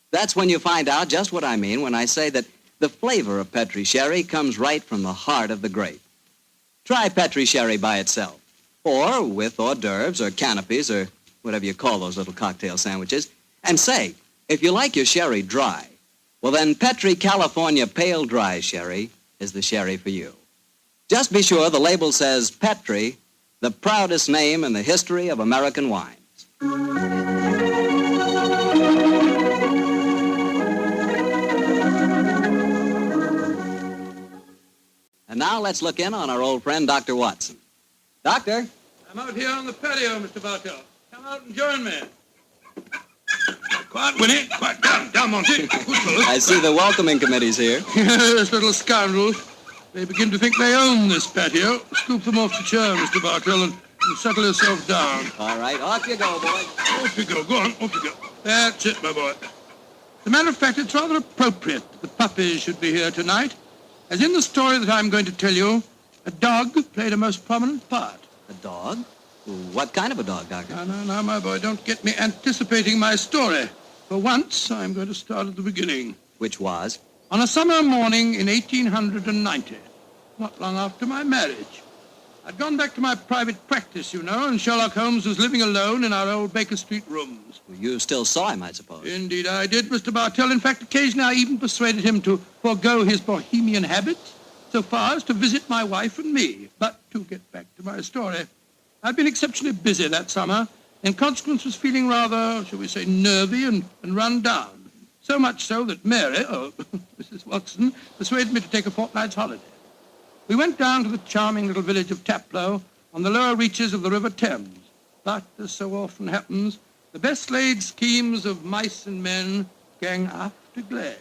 That's when you find out just what I mean when I say that the flavor of Petri sherry comes right from the heart of the grape. Try Petri sherry by itself, or with hors d'oeuvres or canopies or whatever you call those little cocktail sandwiches, and say, if you like your sherry dry, well then Petri California Pale Dry Sherry is the sherry for you. Just be sure the label says Petri, the proudest name in the history of American wines. And now let's look in on our old friend, Dr. Watson. Doctor? I'm out here on the patio, Mr. Bartell. Come out and join me. Quiet, Winnie. Quiet. Down, Monty. I see the welcoming committee's here. Yes, little scoundrels. They begin to think they own this patio. Scoop them off the chair, Mr. Bartell, and settle yourself down. All right, off you go, boy. Off you go. Go on, off you go. That's it, my boy. As a matter of fact, it's rather appropriate that the puppies should be here tonight. As in the story that I'm going to tell you, a dog played a most prominent part. A dog? What kind of a dog, Doctor? No, my boy, don't get me anticipating my story. For once, I'm going to start at the beginning. Which was? On a summer morning in 1890, not long after my marriage. I'd gone back to my private practice, you know, and Sherlock Holmes was living alone in our old Baker Street rooms. You still saw him, I suppose. Indeed I did, Mr. Bartell. In fact, occasionally I even persuaded him to forego his Bohemian habits so far as to visit my wife and me. But to get back to my story, I'd been exceptionally busy that summer, and consequence was feeling rather, shall we say, nervy and run down. So much so that Mary, Mrs. Watson, persuaded me to take a fortnight's holiday. We went down to the charming little village of Taplow on the lower reaches of the River Thames. But, as so often happens, the best-laid schemes of mice and men gang after glade.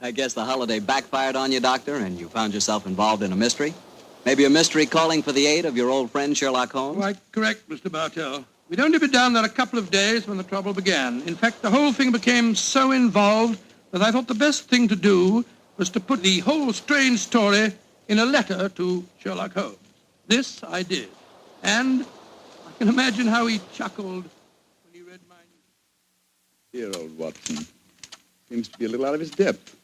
I guess the holiday backfired on you, Doctor, and you found yourself involved in a mystery? Maybe a mystery calling for the aid of your old friend Sherlock Holmes? Quite correct, Mr. Bartell. We'd only been down there a couple of days when the trouble began. In fact, the whole thing became so involved that I thought the best thing to do was to put the whole strange story in a letter to Sherlock Holmes. This I did. And I can imagine how he chuckled when he read my news. Dear old Watson. Seems to be a little out of his depth.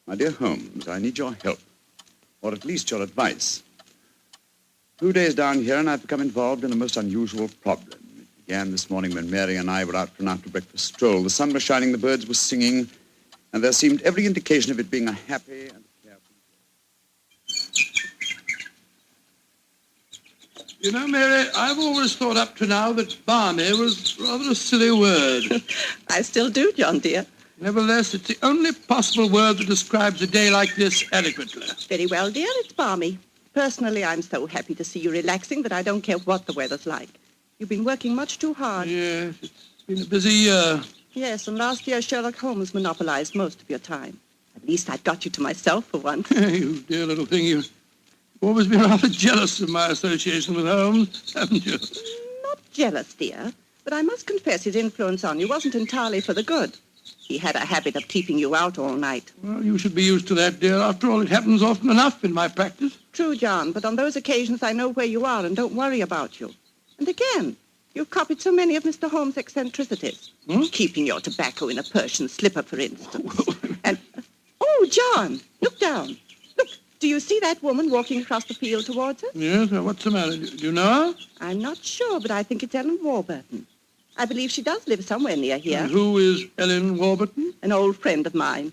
My dear Holmes, I need your help. Or at least your advice. 2 days down here, and I've become involved in a most unusual problem. It began this morning when Mary and I were out for an after-breakfast stroll. The sun was shining, the birds were singing, and there seemed every indication of it being a happy and carefree day. You know, Mary, I've always thought up to now that balmy was rather a silly word. I still do, John, dear. Nevertheless, it's the only possible word that describes a day like this adequately. Very well, dear, it's balmy. Personally, I'm so happy to see you relaxing that I don't care what the weather's like. You've been working much too hard. Yes, it's been a busy year. Yes, and last year Sherlock Holmes monopolized most of your time. At least I've got you to myself for once. You dear little thing, you've always been rather jealous of my association with Holmes, haven't you? Not jealous, dear, but I must confess his influence on you wasn't entirely for the good. He had a habit of keeping you out all night. Well, you should be used to that, dear. After all, it happens often enough in my practice. True, John, but on those occasions I know where you are and don't worry about you. And again, you've copied so many of Mr. Holmes' eccentricities. Keeping your tobacco in a Persian slipper, for instance. And, oh, John, look down. Look, do you see that woman walking across the field towards us? Yes, what's the matter? Do you know her? I'm not sure, but I think it's Ellen Warburton. I believe she does live somewhere near here. And who is Ellen Warburton? An old friend of mine.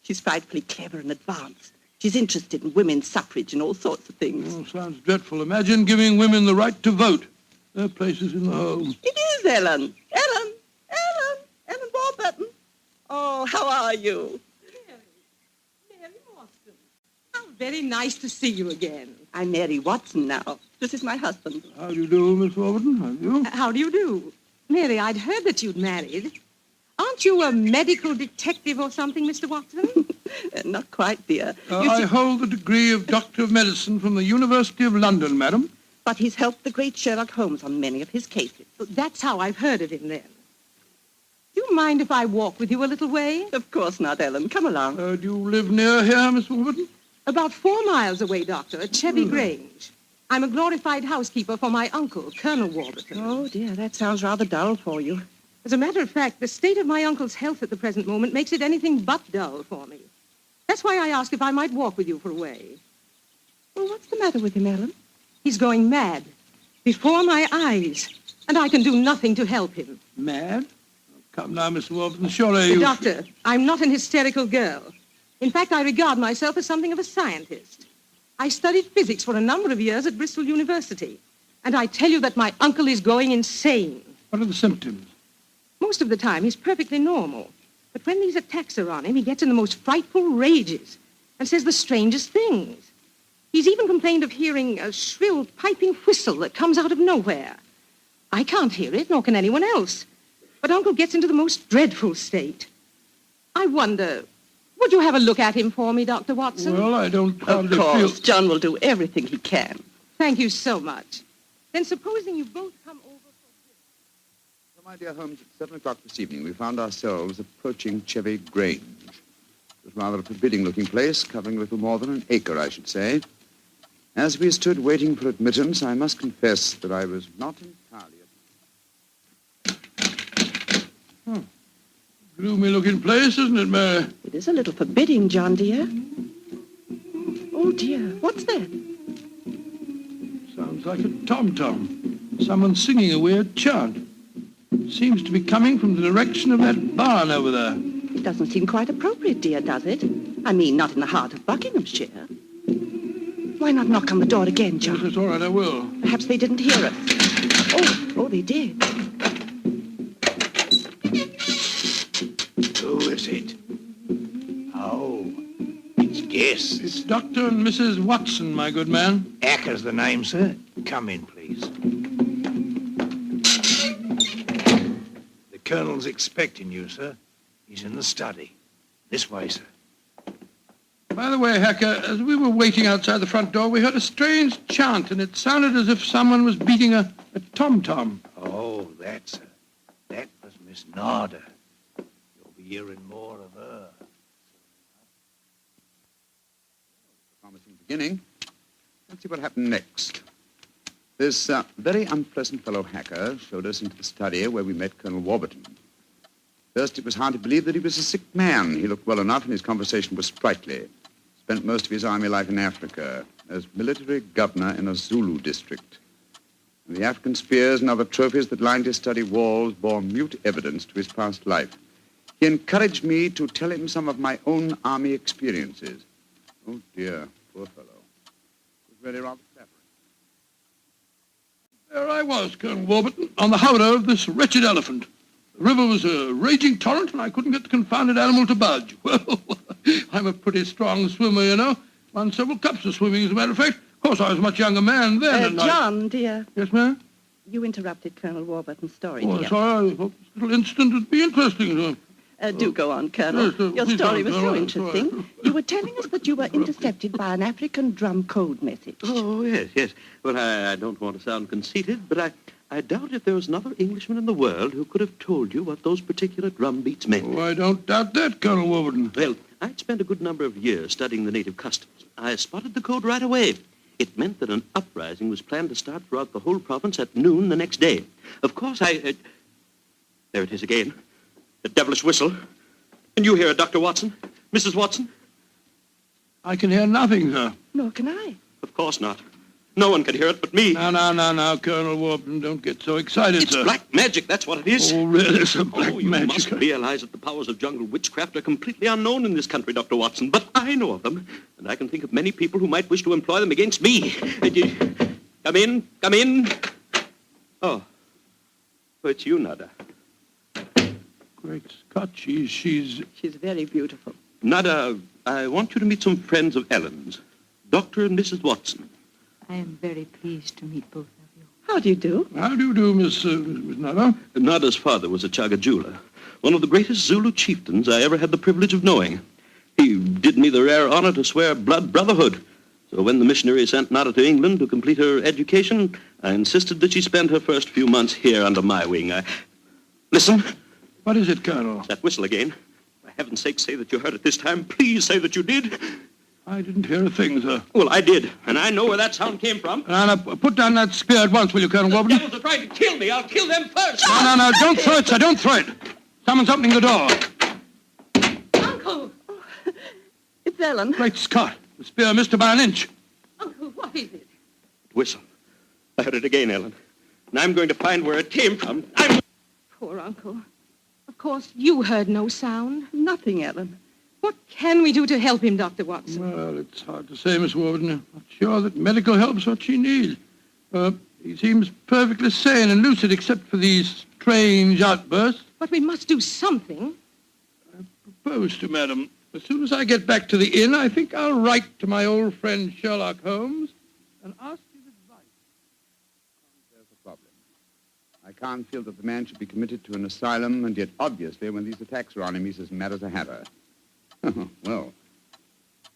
She's frightfully clever and advanced. She's interested in women's suffrage and all sorts of things. Oh, sounds dreadful. Imagine giving women the right to vote. Their place is in the home. It is Ellen. Ellen Warburton. Oh, how are you? Mary Watson. How very nice to see you again. I'm Mary Watson now. This is my husband. How do you do, Miss Warburton? How do you? How do you do? Mary, I'd heard that you'd married. Aren't you a medical detective or something, Mr. Watson? Not quite, dear. I hold the degree of Doctor of Medicine from the University of London, madam. But he's helped the great Sherlock Holmes on many of his cases. That's how I've heard of him, then. Do you mind if I walk with you a little way? Of course not, Ellen. Come along. Do you live near here, Miss Warburton? About 4 miles away, Doctor, at Chevy Grange. I'm a glorified housekeeper for my uncle, Colonel Warburton. Oh, dear, that sounds rather dull for you. As a matter of fact, the state of my uncle's health at the present moment makes it anything but dull for me. That's why I asked if I might walk with you for a way. Well, what's the matter with him, Ellen? He's going mad. Before my eyes. And I can do nothing to help him. Mad? Come now, Miss Warburton, surely you... Doctor, I'm not an hysterical girl. In fact, I regard myself as something of a scientist. I studied physics for a number of years at Bristol University. And I tell you that my uncle is going insane. What are the symptoms? Most of the time, he's perfectly normal. But when these attacks are on him, he gets in the most frightful rages and says the strangest things. He's even complained of hearing a shrill, piping whistle that comes out of nowhere. I can't hear it, nor can anyone else. But Uncle gets into the most dreadful state. I wonder, would you have a look at him for me, Dr. Watson? Well, I don't hardly Of course, feel... John will do everything he can. Thank you so much. Then supposing you both come over... My dear Holmes, at 7 o'clock this evening, we found ourselves approaching Chevy Grange. It was rather a forbidding-looking place, covering a little more than an acre, I should say. As we stood waiting for admittance, I must confess that I was not entirely... Gloomy-looking place, isn't it, Mary? It is a little forbidding, John, dear. Oh, dear, what's that? Sounds like a tom-tom. Someone singing a weird chant. Seems to be coming from the direction of that barn over there. It doesn't seem quite appropriate, dear, does it? I mean, not in the heart of Buckinghamshire. Why not knock on the door again, John? Yes, it's all right, I will. Perhaps they didn't hear us. Oh, they did. Who is it? Oh, it's guests. It's Dr. and Mrs. Watson, my good man. Acker's the name, sir. Come in, please. The Colonel's expecting you, sir. He's in the study. This way, sir. By the way, Hacker, as we were waiting outside the front door, we heard a strange chant, and it sounded as if someone was beating a tom-tom. Oh, that's her. That was Miss Narder. You'll be hearing more of her. Promising beginning. Let's see what happened next. This very unpleasant fellow Hacker showed us into the study where we met Colonel Warburton. First, it was hard to believe that he was a sick man. He looked well enough, and his conversation was sprightly. Spent most of his army life in Africa as military governor in a Zulu district. And the African spears and other trophies that lined his study walls bore mute evidence to his past life. He encouraged me to tell him some of my own army experiences. Oh, dear, poor fellow. It was really rather flattering. There I was, Colonel Warburton, on the howdah of this wretched elephant. The river was a raging torrent, and I couldn't get the confounded animal to budge. Well, I'm a pretty strong swimmer, you know. Won several cups of swimming, as a matter of fact. Of course, I was a much younger man then. and John, dear. Yes, ma'am? You interrupted Colonel Warburton's story, Oh, dear. sorry. I thought this little incident would be interesting. Do go on, Colonel. Yes, Your please story don't. was All so right, interesting. all right. You were telling us that you were intercepted by an African drum code message. Oh, yes. Well, I don't want to sound conceited, but I doubt if there was another Englishman in the world who could have told you what those particular drum beats meant. Oh, I don't doubt that, Colonel Warburton. Well, I'd spent a good number of years studying the native customs. I spotted the code right away. It meant that an uprising was planned to start throughout the whole province at noon the next day. Of course, there it is again. The devilish whistle. Can you hear it, Dr. Watson? Mrs. Watson? I can hear nothing, sir. Nor can I. Of course not. No one can hear it but me. Now, Colonel Warburton, don't get so excited, It's sir. black magic, that's what it is. Oh, really, sir, black you magic. must realize that the powers of jungle witchcraft are completely unknown in this country, Dr. Watson. But I know of them, and I can think of many people who might wish to employ them against me. Come in. Oh, it's you, Nada. Great Scott, she's very beautiful. Nada, I want you to meet some friends of Ellen's, Dr. and Mrs. Watson. I am very pleased to meet both of you. How do you do? How do you do, Miss Nada? Nada's father was a Chagajula, one of the greatest Zulu chieftains I ever had the privilege of knowing. He did me the rare honor to swear blood brotherhood. So when the missionary sent Nada to England to complete her education, I insisted that she spend her first few months here under my wing. Listen. What is it, Colonel? That whistle again. For heaven's sake, say that you heard it this time. Please say that you did. I didn't hear a thing, sir. Well, I did, and I know where that sound came from. Now, put down that spear at once, will you, Colonel Warburton? The devils are trying to kill me. I'll kill them first. No, don't throw it, sir, don't throw it. Someone's opening the door. Uncle! It's Ellen. Great Scott, the spear missed her by an inch. Uncle, what is it? Whistle. I heard it again, Ellen. And I'm going to find where it came from. Poor Uncle. Of course, you heard no sound. Nothing, Ellen. What can we do to help him, Dr. Watson? Well, it's hard to say, Miss Warburton. I'm not sure that medical help's what she needs. He seems perfectly sane and lucid except for these strange outbursts. But we must do something. I propose to, madam. As soon as I get back to the inn, I think I'll write to my old friend Sherlock Holmes and ask his advice. There's a problem. I can't feel that the man should be committed to an asylum, and yet obviously when these attacks are on him, he's as mad as a hatter. Well,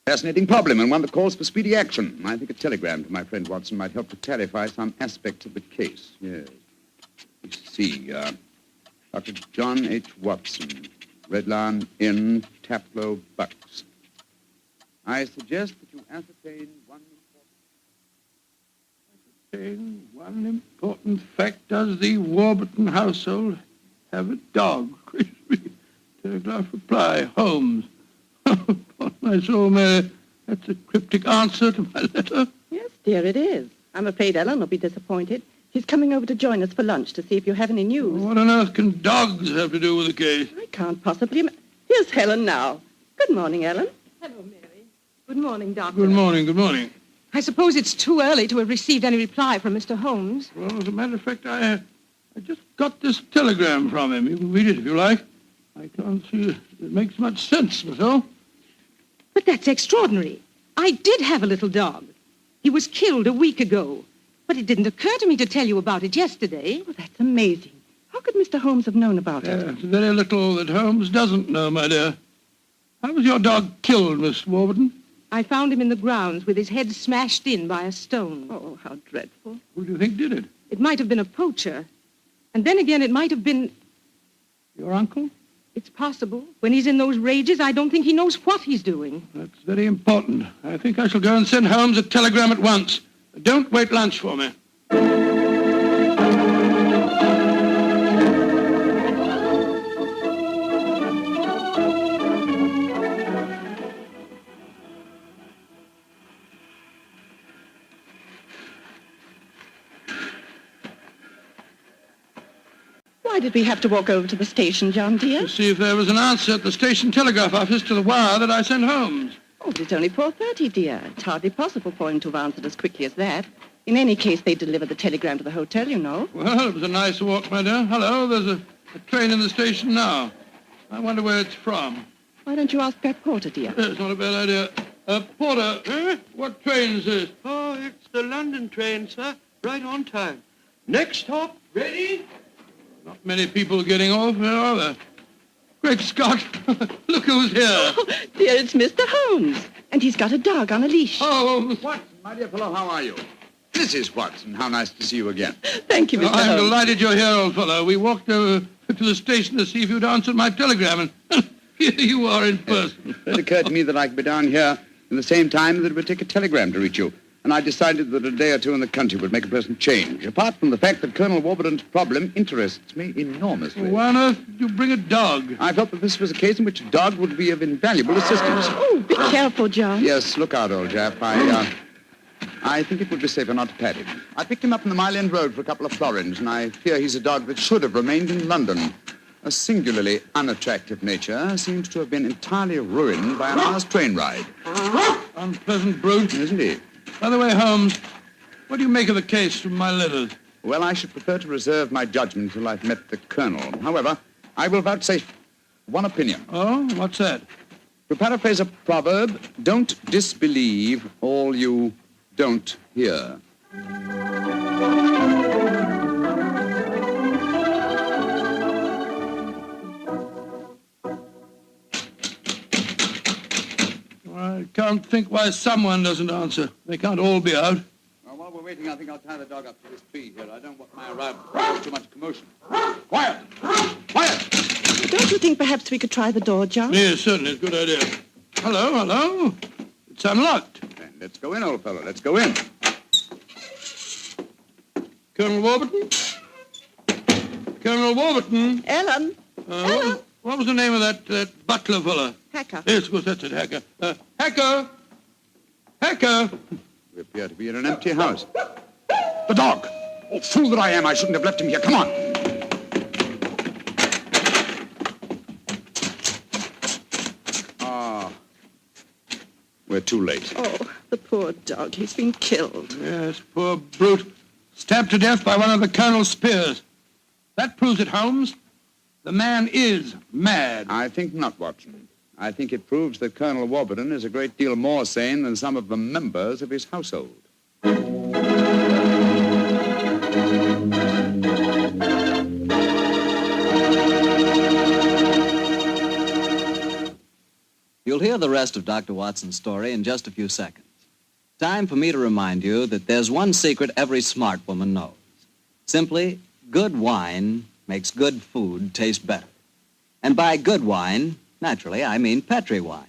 fascinating problem, and one that calls for speedy action. I think a telegram to my friend Watson might help to clarify some aspects of the case. Yes. You see, Dr. John H. Watson, Red Lion Inn, Taplow, Bucks. I suggest that you ascertain one important fact. Does the Warburton household have a dog? Telegraph reply, Holmes. Upon my soul, Mary, that's a cryptic answer to my letter. Yes, dear, it is. I'm afraid Ellen will be disappointed. He's coming over to join us for lunch to see if you have any news. What on earth can dogs have to do with the case? I can't possibly... Here's Helen now. Good morning, Ellen. Hello, Mary. Good morning, Doctor. Good morning. I suppose it's too early to have received any reply from Mr. Holmes. Well, as a matter of fact, I just got this telegram from him. You can read it if you like. I can't see it makes much sense, myself. But that's extraordinary. I did have a little dog. He was killed a week ago. But it didn't occur to me to tell you about it yesterday. Oh, that's amazing. How could Mr. Holmes have known about it? It's very little that Holmes doesn't know, my dear. How was your dog killed, Miss Warburton? I found him in the grounds with his head smashed in by a stone. Oh, how dreadful. Who do you think did it? It might have been a poacher. And then again, it might have been... Your uncle? It's possible. When he's in those rages, I don't think he knows what he's doing. That's very important. I think I shall go and send Holmes a telegram at once. Don't wait lunch for me. Why did we have to walk over to the station, John, dear? To see if there was an answer at the station telegraph office to the wire that I sent Holmes. Oh, it's only 4:30, dear. It's hardly possible for him to have answered as quickly as that. In any case, they delivered the telegram to the hotel, you know. Well, it was a nice walk, my dear. Hello, there's a train in the station now. I wonder where it's from. Why don't you ask that porter, dear? It's not a bad idea. Porter, what train is this? Oh, it's the London train, sir. Right on time. Next stop, ready? Not many people getting off here, are there? Great Scott! Look who's here! Oh, dear, it's Mr. Holmes. And he's got a dog on a leash. Oh, Watson, my dear fellow, how are you? Mrs. Watson, how nice to see you again. Thank you, Mr. I'm Holmes. delighted you're here, old fellow. We walked over to the station to see if you'd answered my telegram, and here you are in person. It occurred to me that I could be down here in the same time that it would take a telegram to reach you. And I decided that a day or two in the country would make a pleasant change, apart from the fact that Colonel Warburton's problem interests me enormously. Why on earth did you bring a dog? I felt that this was a case in which a dog would be of invaluable assistance. Oh, be careful, John. Yes, look out, old chap. I think it would be safer not to pat him. I picked him up on the Mile End Road for a couple of florins, and I fear he's a dog that should have remained in London. A singularly unattractive nature seems to have been entirely ruined by an hour's train ride. Unpleasant brute. Isn't he? By the way, Holmes, what do you make of the case from my letters? Well, I should prefer to reserve my judgment until I've met the Colonel. However, I will vouchsafe one opinion. Oh, what's that? To paraphrase a proverb, don't disbelieve all you don't hear. I can't think why someone doesn't answer. They can't all be out. Well, while we're waiting, I think I'll tie the dog up to this tree here. I don't want my arrival to cause too much commotion. Quiet! Quiet! Don't you think perhaps we could try the door, John? Yes, certainly. Good idea. Hello, hello. It's unlocked. Then let's go in, old fellow. Let's go in. Colonel Warburton? Colonel Warburton? Ellen? Ellen? What was the name of that butler fella? Hacker. Yes, of course, that's it, Hacker. Hacker! Hacker! We appear to be in an empty house. The dog! Oh, fool that I am, I shouldn't have left him here. Come on! Ah. We're too late. Oh, the poor dog. He's been killed. Yes, poor brute. Stabbed to death by one of the Colonel's spears. That proves it, Holmes. The man is mad. I think not, Watson. I think it proves that Colonel Warburton is a great deal more sane than some of the members of his household. You'll hear the rest of Dr. Watson's story in just a few seconds. Time for me to remind you that there's one secret every smart woman knows. Simply, good wine makes good food taste better. And by good wine, naturally, I mean Petri wine.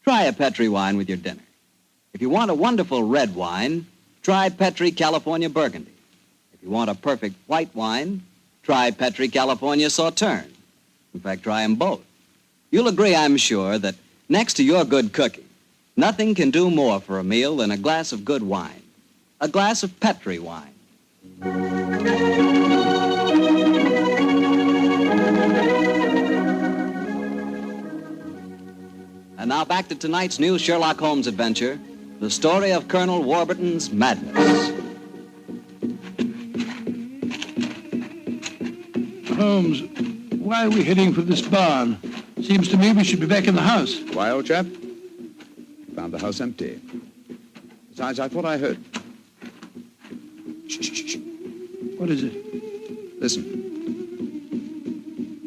Try a Petri wine with your dinner. If you want a wonderful red wine, try Petri California Burgundy. If you want a perfect white wine, try Petri California Sauterne. In fact, try them both. You'll agree, I'm sure, that next to your good cooking, nothing can do more for a meal than a glass of good wine. A glass of Petri wine. And now back to tonight's new Sherlock Holmes adventure, the story of Colonel Warburton's madness. Holmes, why are we heading for this barn? Seems to me we should be back in the house. Why, old chap? Found the house empty. Besides, I thought I heard. Shh. What is it? Listen.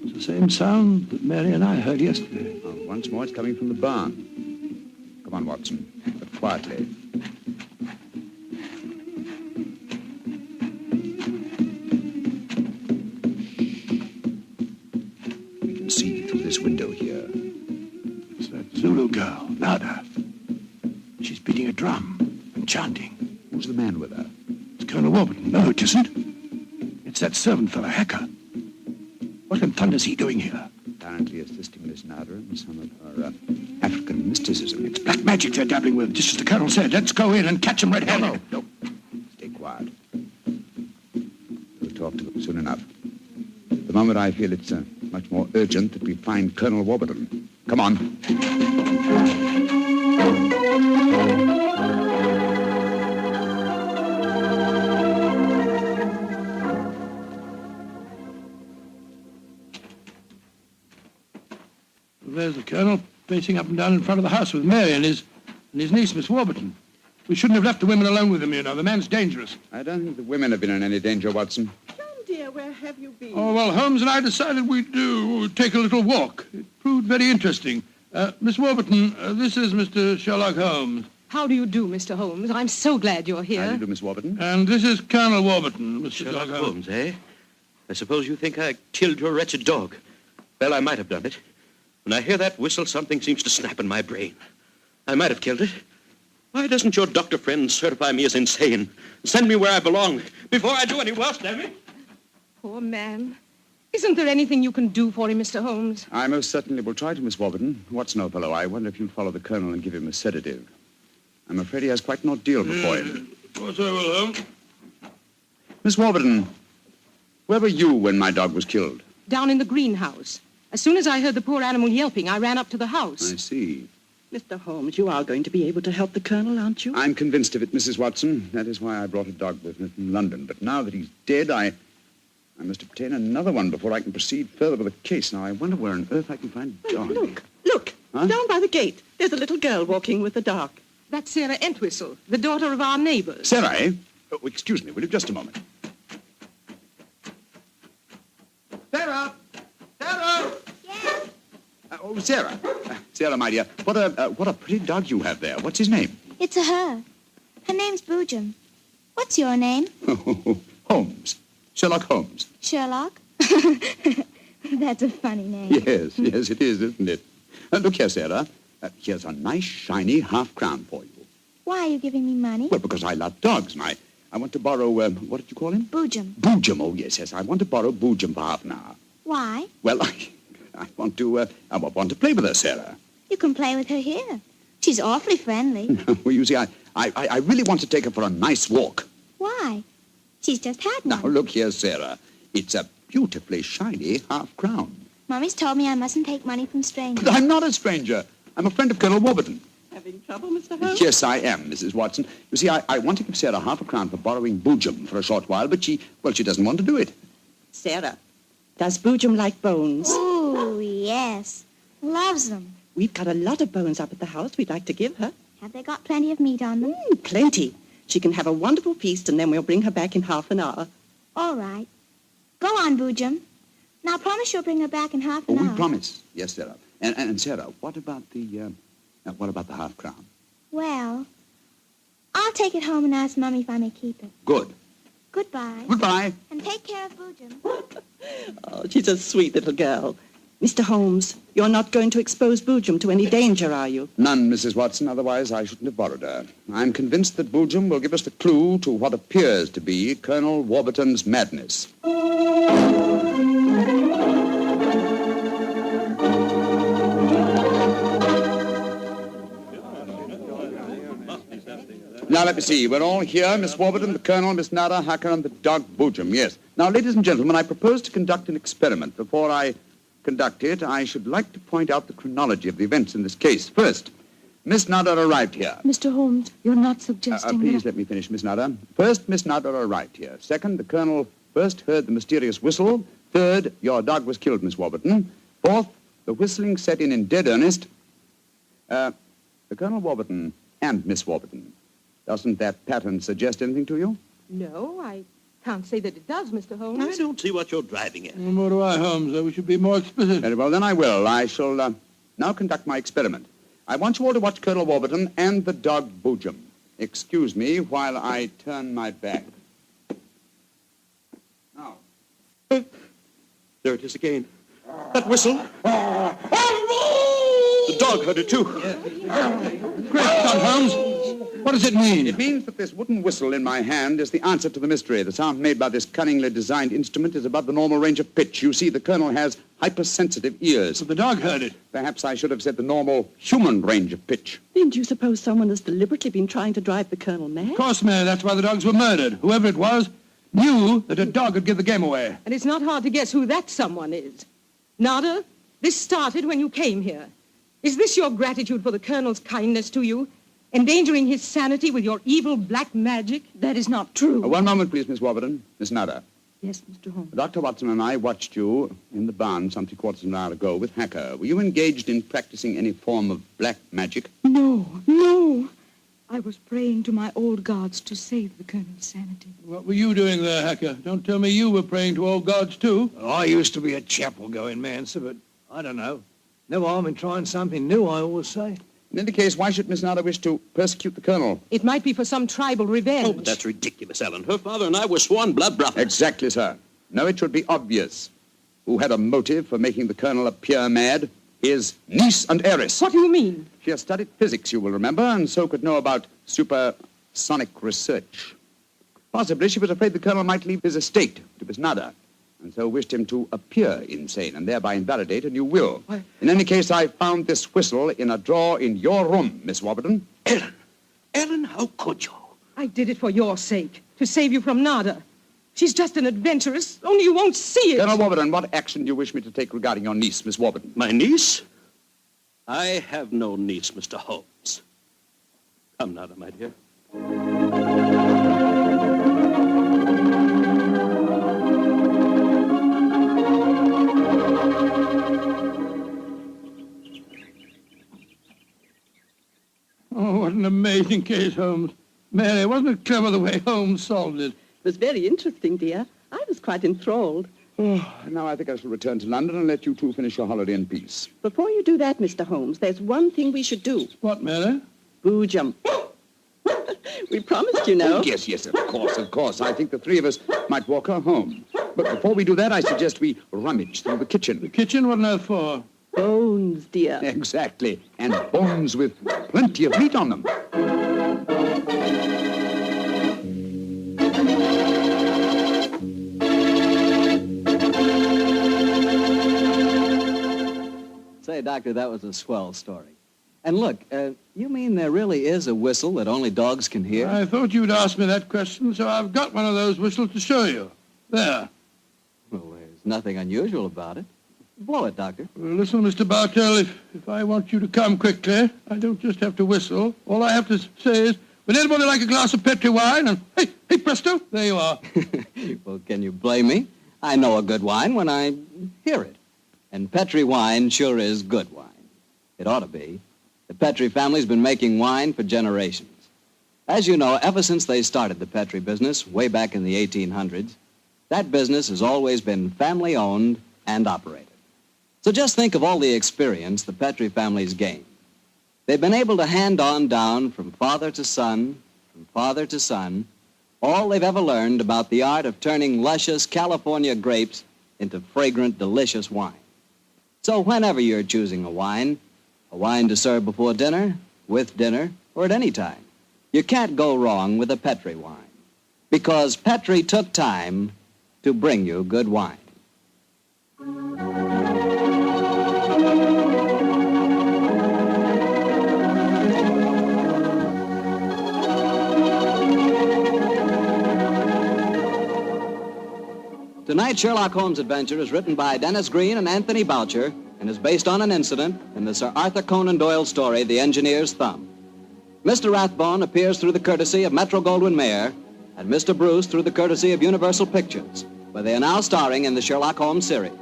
It's the same sound that Mary and I heard yesterday. Oh, once more, it's coming from the barn. Come on, Watson, but quietly. We can see through this window here. It's that Zulu girl, Nada. She's beating a drum and chanting. Who's the man with her? It's Colonel Warburton. No, it isn't. It's that servant fellow, Hacker. What in thunder's he doing here? Apparently assisting Miss Nada in some of her African mysticism. It's black magic they're dabbling with, just as the Colonel said. Let's go in and catch them red-handed. No. Stay quiet. We'll talk to them soon enough. At the moment, I feel it's much more urgent that we find Colonel Warburton. Come on. There's the Colonel pacing up and down in front of the house with Mary and his niece, Miss Warburton. We shouldn't have left the women alone with him, you know. The man's dangerous. I don't think the women have been in any danger, Watson. John, dear, where have you been? Oh, well, Holmes and I decided we'd take a little walk. It proved very interesting. Miss Warburton, this is Mr. Sherlock Holmes. How do you do, Mr. Holmes? I'm so glad you're here. How do you do, Miss Warburton? And this is Colonel Warburton, Mr. Sherlock Holmes, eh? I suppose you think I killed your wretched dog. Well, I might have done it. When I hear that whistle, something seems to snap in my brain. I might have killed it. Why doesn't your doctor friend certify me as insane? Send me where I belong before I do any worse, damn it? Poor man. Isn't there anything you can do for him, Mr. Holmes? I most certainly will try to, Miss Warburton. Watson, old fellow, I wonder if you'd follow the Colonel and give him a sedative. I'm afraid he has quite an ordeal before him. Of course I will, Holmes. Miss Warburton, where were you when my dog was killed? Down in the greenhouse. As soon as I heard the poor animal yelping, I ran up to the house. I see. Mr. Holmes, you are going to be able to help the Colonel, aren't you? I'm convinced of it, Mrs. Watson. That is why I brought a dog with me from London. But now that he's dead, I must obtain another one before I can proceed further with the case. Now, I wonder where on earth I can find a dog. Look, Huh? down by the gate. There's a little girl walking with a dog. That's Sarah Entwistle, the daughter of our neighbors. Sarah, eh? Oh, excuse me, will you? Just a moment. Sarah! Sarah! Yes? Oh, Sarah. Sarah, my dear, what a pretty dog you have there. What's his name? It's a her. Her name's Boojum. What's your name? Holmes. Sherlock Holmes. Sherlock? That's a funny name. Yes, it is, isn't it? Look here, Sarah. Here's a nice, shiny half-crown for you. Why are you giving me money? Well, because I love dogs, and I want to borrow, what did you call him? Boojum. Boojum, oh, yes. I want to borrow Boojum for half an hour. Why? Well, I want to play with her, Sarah. You can play with her here. She's awfully friendly. Well, you see, I really want to take her for a nice walk. Why? She's just had one. Now, look here, Sarah. It's a beautifully shiny half-crown. Mommy's told me I mustn't take money from strangers. But I'm not a stranger. I'm a friend of Colonel Warburton. Having trouble, Mr. Holmes? Yes, I am, Mrs. Watson. You see, I want to give Sarah half a crown for borrowing Boojum for a short while, but she doesn't want to do it. Sarah, does Boojum like bones? Oh, yes. Loves them. We've got a lot of bones up at the house we'd like to give her. Have they got plenty of meat on them? Plenty. She can have a wonderful feast, and then we'll bring her back in half an hour. All right. Go on, Boojum. Now, promise you'll bring her back in half an hour. We promise. Yes, Sarah. And Sarah, what about the half crown? Well, I'll take it home and ask Mummy if I may keep it. Good. Goodbye. Goodbye. And take care of Boojum. Oh, she's a sweet little girl. Mr. Holmes, you're not going to expose Boojum to any danger, are you? None, Mrs. Watson. Otherwise, I shouldn't have borrowed her. I'm convinced that Boojum will give us the clue to what appears to be Colonel Warburton's madness. Now, let me see. We're all here. Miss Warburton, the Colonel, Miss Nada, Hacker, and the dog Boojum. Yes. Now, ladies and gentlemen, I propose to conduct an experiment. Before I conduct it, I should like to point out the chronology of the events in this case. First, Miss Nada arrived here. Mr. Holmes, you're not suggesting Please let me finish, Miss Nada. First, Miss Nada arrived here. Second, the Colonel first heard the mysterious whistle. Third, your dog was killed, Miss Warburton. Fourth, the whistling set in dead earnest. The Colonel Warburton and Miss Warburton. Doesn't that pattern suggest anything to you? No, I can't say that it does, Mr. Holmes. I don't see what you're driving at. Nor do I, Holmes. We should be more explicit. Very well, then I will. I shall now conduct my experiment. I want you all to watch Colonel Warburton and the dog Boojum. Excuse me while I turn my back. Now. There it is again. That whistle. The dog heard it, too. Great Scott, Holmes. What does it mean? It means that this wooden whistle in my hand is the answer to the mystery. The sound made by this cunningly designed instrument is above the normal range of pitch. You see, the Colonel has hypersensitive ears. But the dog heard it. Perhaps I should have said the normal human range of pitch. Then do you suppose someone has deliberately been trying to drive the Colonel mad? Of course, Mary. That's why the dogs were murdered. Whoever it was knew that a dog would give the game away. And it's not hard to guess who that someone is. Nada, this started when you came here. Is this your gratitude for the Colonel's kindness to you? Endangering his sanity with your evil black magic? That is not true. One moment, please, Miss Warburton. Miss Nada. Yes, Mr. Holmes. Dr. Watson and I watched you in the barn some 3/4 of an hour ago with Hacker. Were you engaged in practicing any form of black magic? No. I was praying to my old gods to save the Colonel's sanity. What were you doing there, Hacker? Don't tell me you were praying to old gods, too. I used to be a chapel-going man, sir, but I don't know. No harm in trying something new, I always say. In any case, why should Miss Nada wish to persecute the Colonel? It might be for some tribal revenge. Oh, but that's ridiculous, Ellen. Her father and I were sworn blood brothers. Exactly, sir. No, it should be obvious. Who had a motive for making the Colonel appear mad? His niece and heiress. What do you mean? She has studied physics, you will remember, and so could know about supersonic research. Possibly she was afraid the Colonel might leave his estate to Miss Nada, and so wished him to appear insane and thereby invalidate a new will. In any case, I found this whistle in a drawer in your room, Miss Warburton. Ellen! I did it for your sake, to save you from Nada. She's just an adventuress, only you won't see it. Colonel Warburton, what action do you wish me to take regarding your niece, Miss Warburton? My niece? I have no niece, Mr. Holmes. Come, Nada, my dear. Oh, what an amazing case, Holmes. Mary, wasn't it clever the way Holmes solved it? It was very interesting, dear. I was quite enthralled. Oh, now I think I shall return to London and let you two finish your holiday in peace. Before you do that, Mr. Holmes, there's one thing we should do. What, Mary? Boojum. We promised, you know. Oh, yes, of course. I think the three of us might walk her home. But before we do that, I suggest we rummage through the kitchen. The kitchen? What on earth for? Bones, dear. Exactly. And bones with plenty of meat on them. Say, Doctor, that was a swell story. And look, you mean there really is a whistle that only dogs can hear? I thought you'd ask me that question, so I've got one of those whistles to show you. There. Well, there's nothing unusual about it. Blow it, Doctor. Well, listen, Mr. Bartell, if I want you to come quickly, I don't just have to whistle. All I have to say is, would anybody like a glass of Petri wine? And hey, presto, there you are. Well, can you blame me? I know a good wine when I hear it. And Petri wine sure is good wine. It ought to be. The Petri family's been making wine for generations. As you know, ever since they started the Petri business way back in the 1800s, that business has always been family-owned and operated. So just think of all the experience the Petri family's gained. They've been able to hand on down from father to son, all they've ever learned about the art of turning luscious California grapes into fragrant, delicious wine. So whenever you're choosing a wine to serve before dinner, with dinner, or at any time, you can't go wrong with a Petri wine. Because Petri took time to bring you good wine. Tonight's Sherlock Holmes adventure is written by Dennis Green and Anthony Boucher and is based on an incident in the Sir Arthur Conan Doyle story, The Engineer's Thumb. Mr. Rathbone appears through the courtesy of Metro-Goldwyn-Mayer and Mr. Bruce through the courtesy of Universal Pictures, where they are now starring in the Sherlock Holmes series.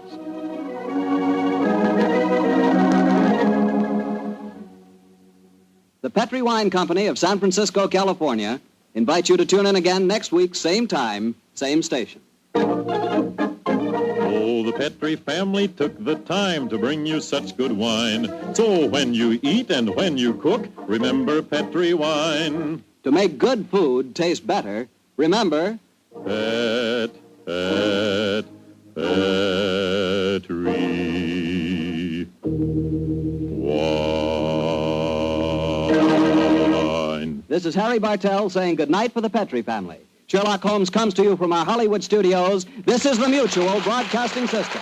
The Petri Wine Company of San Francisco, California, invites you to tune in again next week, same time, same station. Oh, the Petri family took the time to bring you such good wine. So when you eat and when you cook, remember Petri wine. To make good food taste better, remember... Petri wine. This is Harry Bartell saying goodnight for the Petri family. Sherlock Holmes comes to you from our Hollywood studios. This is the Mutual Broadcasting System.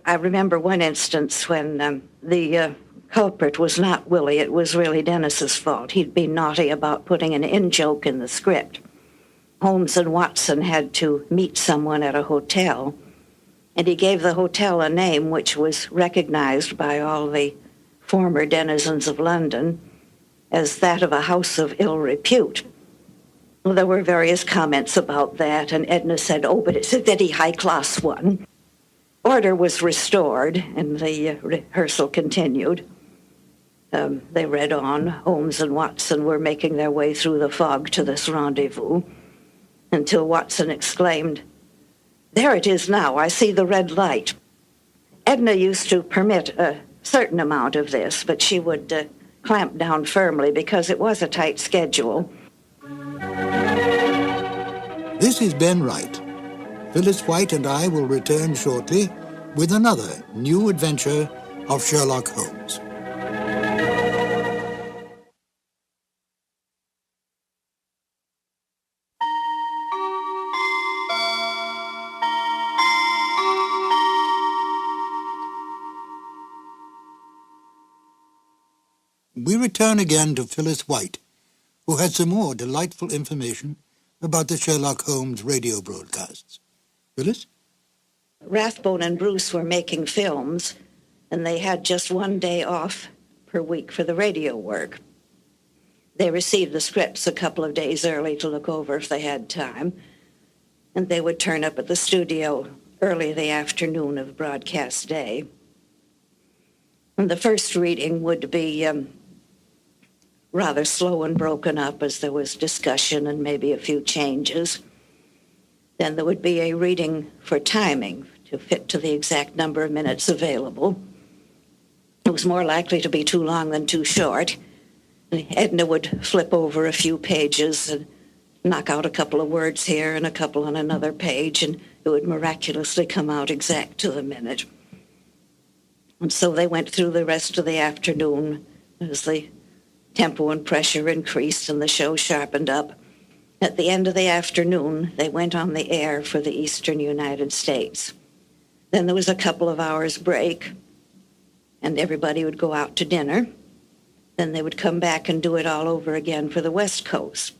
I remember one instance when the culprit was not Willie. It was really Dennis's fault. He'd been naughty about putting an in-joke in the script. Holmes and Watson had to meet someone at a hotel, and he gave the hotel a name which was recognized by all the former denizens of London as that of a house of ill repute. Well, there were various comments about that, and Edna said, oh, but it's a very high-class one. Order was restored, and the rehearsal continued. They read on. Holmes and Watson were making their way through the fog to this rendezvous, until Watson exclaimed, there it is now, I see the red light. Edna used to permit a certain amount of this, but she would clamp down firmly because it was a tight schedule. This is Ben Wright. Phyllis White and I will return shortly with another new adventure of Sherlock Holmes. we return again to Phyllis White, who has some more delightful information about the Sherlock Holmes radio broadcasts. Phyllis? Rathbone and Bruce were making films, and they had just one day off per week for the radio work. They received the scripts a couple of days early to look over if they had time, and they would turn up at the studio early the afternoon of broadcast day. And the first reading would be rather slow and broken up as there was discussion and maybe a few changes. Then there would be a reading for timing to fit to the exact number of minutes available. It was more likely to be too long than too short. And Edna would flip over a few pages and knock out a couple of words here and a couple on another page, and it would miraculously come out exact to the minute. And so they went through the rest of the afternoon as the tempo and pressure increased and the show sharpened up. At the end of the afternoon, they went on the air for the eastern United States. Then there was a couple of hours break, and everybody would go out to dinner. Then they would come back and do it all over again for the West Coast.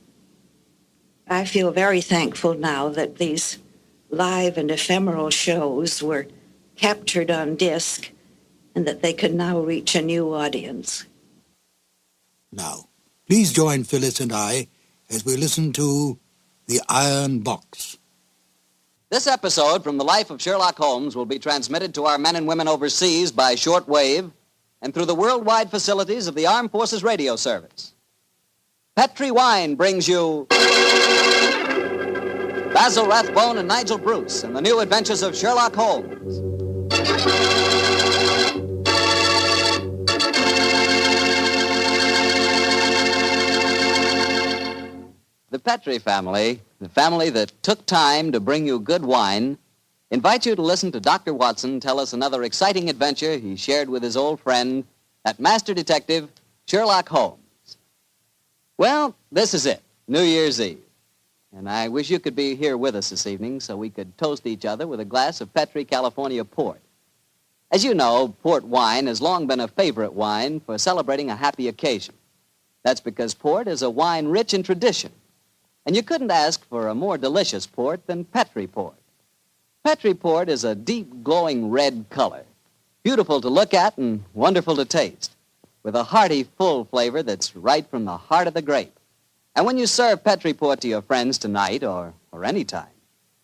I feel very thankful now that these live and ephemeral shows were captured on disc and that they could now reach a new audience. Now, please join Phyllis and I as we listen to The Iron Box. This episode from the life of Sherlock Holmes will be transmitted to our men and women overseas by short wave and through the worldwide facilities of the Armed Forces Radio Service. Petri Wine brings you Basil Rathbone and Nigel Bruce in the new Adventures of Sherlock Holmes. The Petri family, the family that took time to bring you good wine, invite you to listen to Dr. Watson tell us another exciting adventure he shared with his old friend, that master detective, Sherlock Holmes. Well, this is it, New Year's Eve. And I wish you could be here with us this evening so we could toast each other with a glass of Petri California port. As you know, port wine has long been a favorite wine for celebrating a happy occasion. That's because port is a wine rich in tradition. And you couldn't ask for a more delicious port than Petri port. Petri port is a deep, glowing red color, beautiful to look at and wonderful to taste, with a hearty, full flavor that's right from the heart of the grape. And when you serve Petri port to your friends tonight or any time,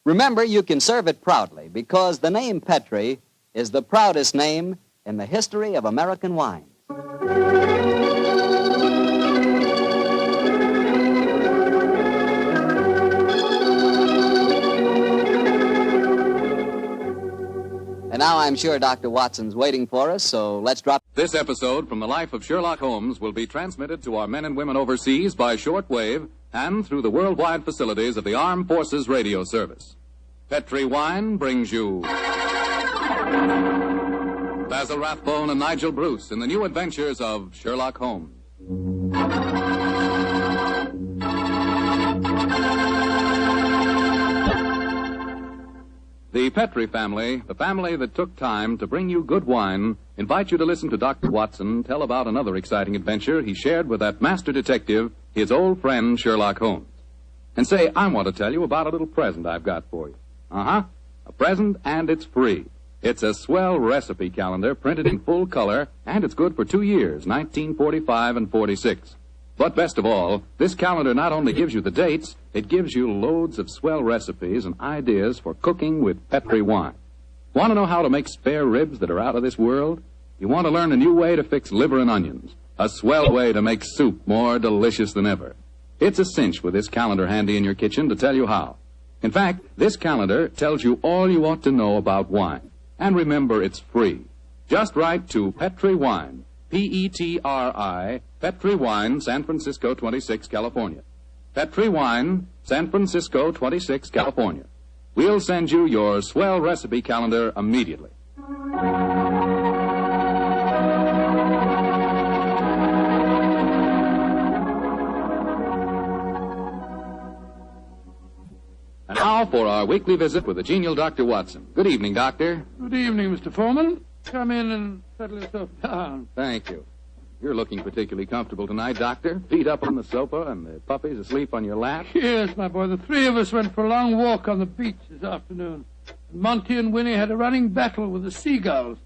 remember you can serve it proudly because the name Petri is the proudest name in the history of American wine. And now I'm sure Dr. Watson's waiting for us, so let's drop... This episode from the life of Sherlock Holmes will be transmitted to our men and women overseas by shortwave and through the worldwide facilities of the Armed Forces Radio Service. Petri Wine brings you Basil Rathbone and Nigel Bruce in the new adventures of Sherlock Holmes. The Petri family, the family that took time to bring you good wine, invite you to listen to Dr. Watson tell about another exciting adventure he shared with that master detective, his old friend Sherlock Holmes. And say, I want to tell you about a little present I've got for you. A present, and it's free. It's a swell recipe calendar printed in full color, and it's good for 2 years, 1945 and 46. But best of all, this calendar not only gives you the dates, it gives you loads of swell recipes and ideas for cooking with Petri wine. Want to know how to make spare ribs that are out of this world? You want to learn a new way to fix liver and onions, a swell way to make soup more delicious than ever. It's a cinch with this calendar handy in your kitchen to tell you how. In fact, this calendar tells you all you ought to know about wine. And remember, it's free. Just write to Petri Wine, Petri, Petri Wine, San Francisco 26, California. Petri Wine, San Francisco 26, California. We'll send you your swell recipe calendar immediately. And now for our weekly visit with the genial Dr. Watson. Good evening, Doctor. Good evening, Mr. Foreman. Come in and settle yourself down. Thank you. You're looking particularly comfortable tonight, Doctor. Feet up on the sofa and the puppies asleep on your lap. Yes, my boy. The three of us went for a long walk on the beach this afternoon. And Monty and Winnie had a running battle with the seagulls.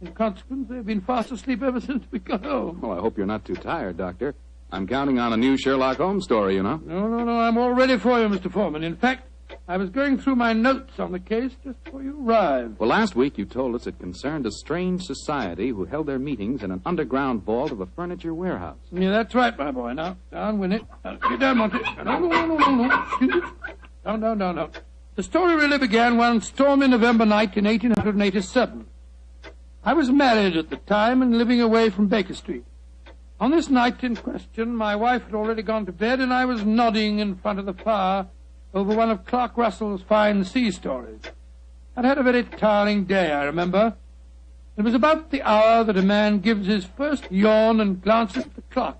In consequence, they've been fast asleep ever since we got home. Well, I hope you're not too tired, Doctor. I'm counting on a new Sherlock Holmes story, you know. No. I'm all ready for you, Mr. Foreman. In fact, I was going through my notes on the case just before you arrived. Well, last week you told us it concerned a strange society who held their meetings in an underground vault of a furniture warehouse. Yeah, that's right, my boy. Now, down, Winnie. Get down, Monty. No. Excuse me. Down. The story really began one stormy November night in 1887. I was married at the time and living away from Baker Street. On this night in question, my wife had already gone to bed, and I was nodding in front of the fire over one of Clark Russell's fine sea stories. I'd had a very tiring day, I remember. It was about the hour that a man gives his first yawn and glances at the clock,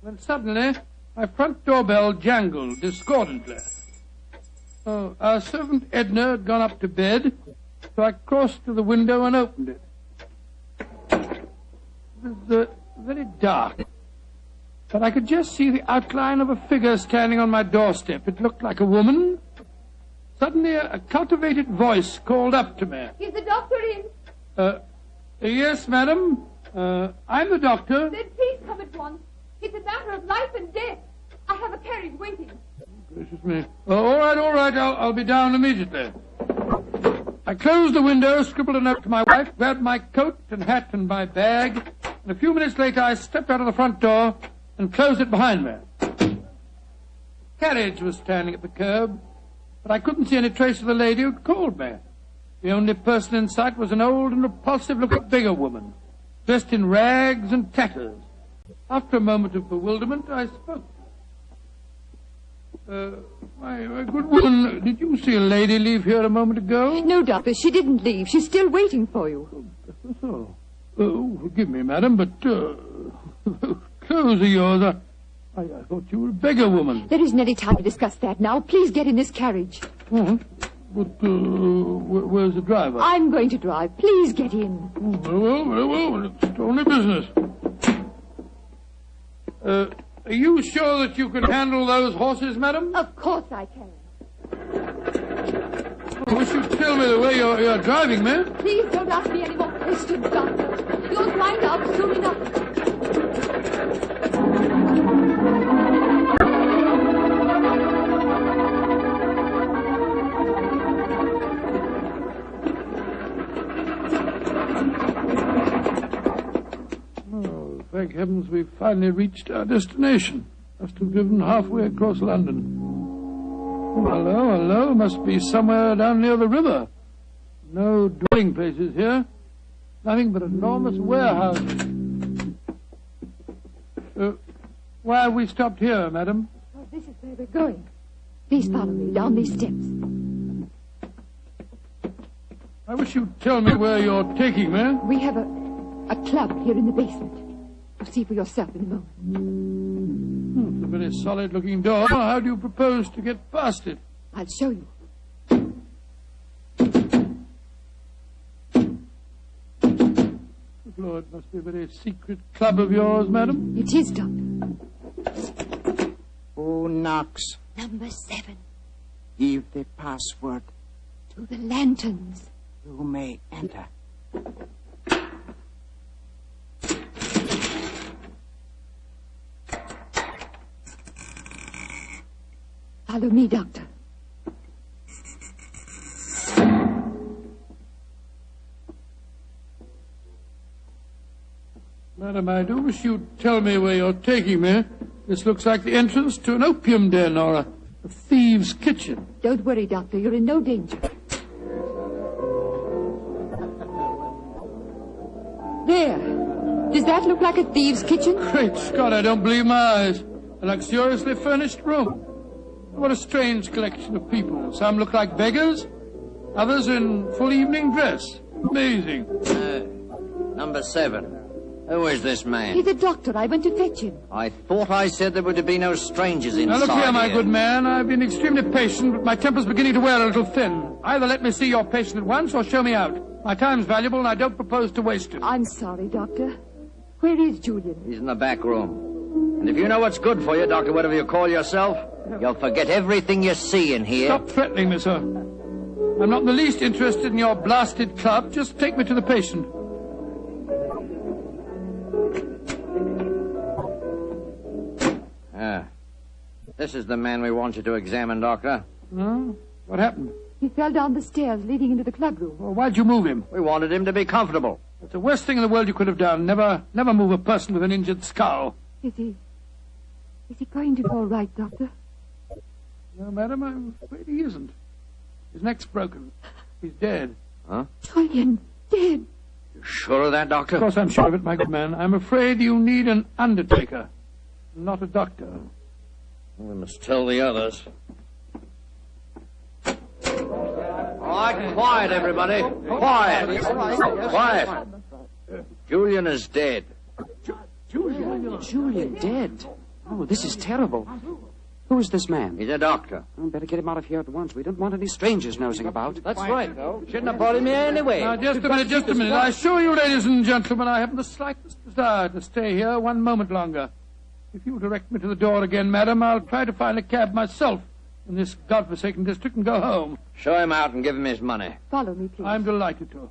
when suddenly my front doorbell jangled discordantly. Our servant Edna had gone up to bed, so I crossed to the window and opened it. It was very dark, but I could just see the outline of a figure standing on my doorstep. It looked like a woman. Suddenly, a cultivated voice called up to me. Is the doctor in? Yes, madam. I'm the doctor. Then please come at once. It's a matter of life and death. I have a carriage waiting. Gracious me. All right. I'll be down immediately. I closed the window, scribbled a note to my wife, grabbed my coat and hat and my bag, and a few minutes later I stepped out of the front door and closed it behind me. The carriage was standing at the curb, but I couldn't see any trace of the lady who'd called me. The only person in sight was an old and repulsive-looking bigger woman, dressed in rags and tatters. After a moment of bewilderment, I spoke. My good woman, did you see a lady leave here a moment ago? No, Doctor, she didn't leave. She's still waiting for you. Forgive me, madam, but clothes of yours, I thought you were a beggar woman. There isn't any time to discuss that now. Please get in this carriage. But where's the driver? I'm going to drive. Please get in. Very well. It's only business. Are you sure that you can handle those horses, madam? Of course I can. I wish you'd tell me the way you're driving, ma'am. Please don't ask me any more questions, Doctor. You'll find out soon enough. Thank heavens we've finally reached our destination. Must have driven halfway across London. Hello. Must be somewhere down near the river. No dwelling places here. Nothing but enormous warehouses. Why have we stopped here, madam? Well, this is where we're going. Please follow me down these steps. I wish you'd tell me where you're taking me. We have a club here in the basement. You'll see for yourself in a moment. It's a very solid-looking door. How do you propose to get past it? I'll show you. Lord, it must be a very secret club of yours, madam. It is, Doctor. Who knocks? Number 7. Give the password. To the lanterns. You may enter. Follow me, Doctor. Madam, I do wish you'd tell me where you're taking me. This looks like the entrance to an opium den or a thieves' kitchen. Don't worry, Doctor. You're in no danger. There. Does that look like a thieves' kitchen? Great Scott, I don't believe my eyes. A luxuriously furnished room. What a strange collection of people. Some look like beggars, others in full evening dress. Amazing. Number 7. Who is this man? He's a doctor. I went to fetch him. I thought I said there were to be no strangers inside. Now look here, my good man. I've been extremely patient, but my temper's beginning to wear a little thin. Either let me see your patient at once or show me out. My time's valuable and I don't propose to waste it. I'm sorry, Doctor. Where is Julian? He's in the back room. And if you know what's good for you, Doctor, whatever you call yourself, you'll forget everything you see in here. Stop threatening me, sir. I'm not in the least interested in your blasted club. Just take me to the patient. This is the man we want you to examine, Doctor. Huh? What happened? He fell down the stairs leading into the clubroom. Well, why'd you move him? We wanted him to be comfortable. That's the worst thing in the world you could have done. Never move a person with an injured skull. Is he going to be all right, Doctor? No, madam, I'm afraid he isn't. His neck's broken. He's dead. Huh? Julian, dead. You sure of that, Doctor? Of course I'm sure of it, my good man. I'm afraid you need an undertaker, not a doctor. We must tell the others. All right, quiet, everybody. Quiet. Quiet. Julian is dead. Julian dead? Oh, this is terrible. Who is this man? He's a doctor. Oh, better get him out of here at once. We don't want any strangers nosing about. That's right, though. Shouldn't have brought him here anyway. Now, just a minute. I assure you, ladies and gentlemen, I haven't the slightest desire to stay here one moment longer. If you'll direct me to the door again, madam, I'll try to find a cab myself in this godforsaken district and go home. Show him out and give him his money. Follow me, please. I'm delighted to.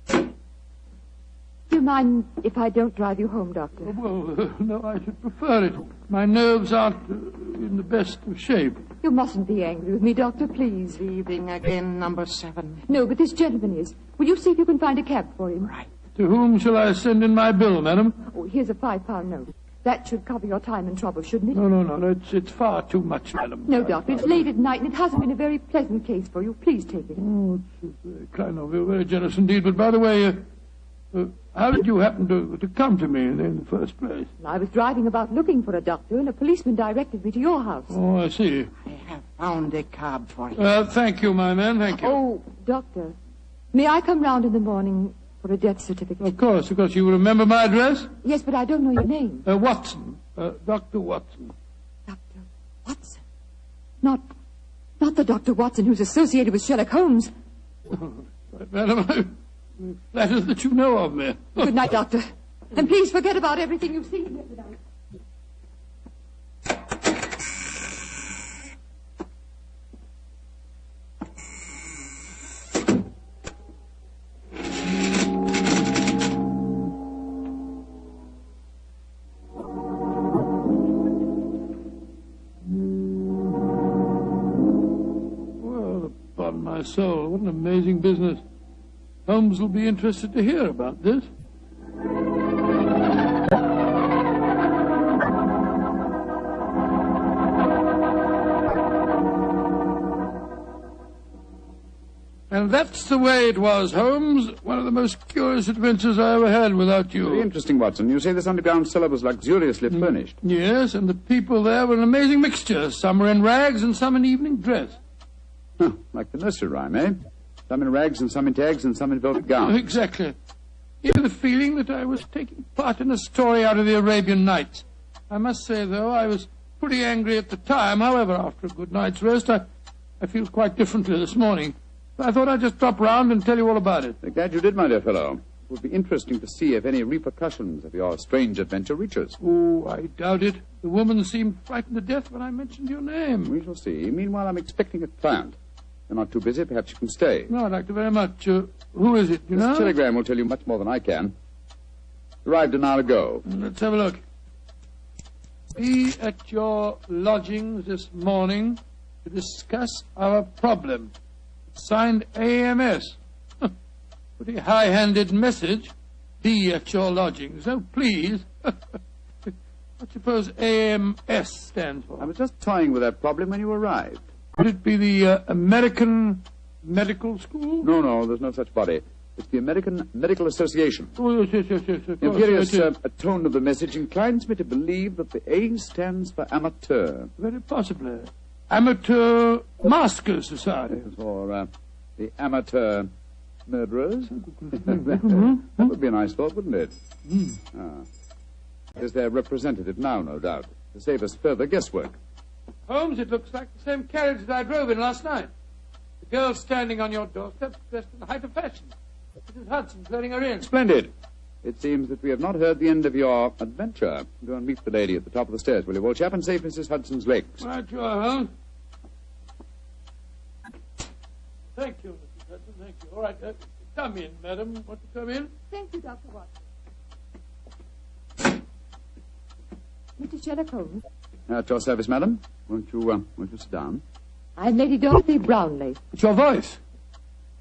Do you mind if I don't drive you home, Doctor? Well, no, I should prefer it. My nerves aren't in the best of shape. You mustn't be angry with me, Doctor, please. Leaving again, number 7. No, but this gentleman is. Will you see if you can find a cab for him? Right. To whom shall I send in my bill, madam? Oh, here's a £5 note. That should cover your time and trouble, shouldn't it? No. It's far too much, madam. No, Doctor, it's late at night, and it hasn't been a very pleasant case for you. Please take it. Oh, it's very kind of you, very generous indeed. But by the way, how did you happen to come to me in the first place? I was driving about looking for a doctor, and a policeman directed me to your house. Oh, I see. I have found a cab for you. Thank you, my man, thank you. Oh, Doctor, may I come round in the morning for a death certificate? Of course. You remember my address? Yes, but I don't know your name. Watson. Dr. Watson. Dr. Watson? Not the Dr. Watson who's associated with Sherlock Holmes. Right, madam, I'm flattered that you know of me. Good night, Doctor. And please forget about everything you've seen here tonight. My soul, what an amazing business. Holmes will be interested to hear about this. And that's the way it was, Holmes. One of the most curious adventures I ever had without you. Very interesting, Watson. You say this underground cellar was luxuriously furnished. Yes, and the people there were an amazing mixture. Some were in rags and some in evening dress. Huh, like the nursery rhyme, eh? Some in rags and some in tags and some in velvet gowns. Exactly. You had the feeling that I was taking part in a story out of the Arabian Nights. I must say, though, I was pretty angry at the time. However, after a good night's rest, I feel quite differently this morning. I thought I'd just drop round and tell you all about it. I'm glad you did, my dear fellow. It would be interesting to see if any repercussions of your strange adventure reach us. Oh, I doubt it. The woman seemed frightened to death when I mentioned your name. We shall see. Meanwhile, I'm expecting a client. You're not too busy. Perhaps you can stay. No, I'd like to very much. Who is it, you know? This telegram will tell you much more than I can. Arrived an hour ago. Let's have a look. Be at your lodgings this morning to discuss our problem. Signed AMS. Pretty high-handed message. Be at your lodgings. Oh, please. What do you suppose AMS stands for? I was just toying with that problem when you arrived. Could it be the American Medical School? No, there's no such body. It's the American Medical Association. Oh, yes. The imperious tone of the message inclines me to believe that the A stands for amateur. Very possibly. Amateur Masker Society. Or the Amateur Murderers. That would be a nice thought, wouldn't it? Is their representative now, no doubt, to save us further guesswork. Holmes, it looks like the same carriage that I drove in last night. The girl standing on your doorstep dressed in the height of fashion. Mrs. Hudson's letting her in. Splendid. It seems that we have not heard the end of your adventure. Go and meet the lady at the top of the stairs, will you, old chap, and save Mrs. Hudson's legs. Right, you are, Holmes. Thank you, Mrs. Hudson, thank you. All right, come in, madam. Want to come in? Thank you, Dr. Watson. Mr. Sherlock Holmes. At your service, madam. Won't you sit down? I'm Lady Dorothy Brownlee. It's your voice.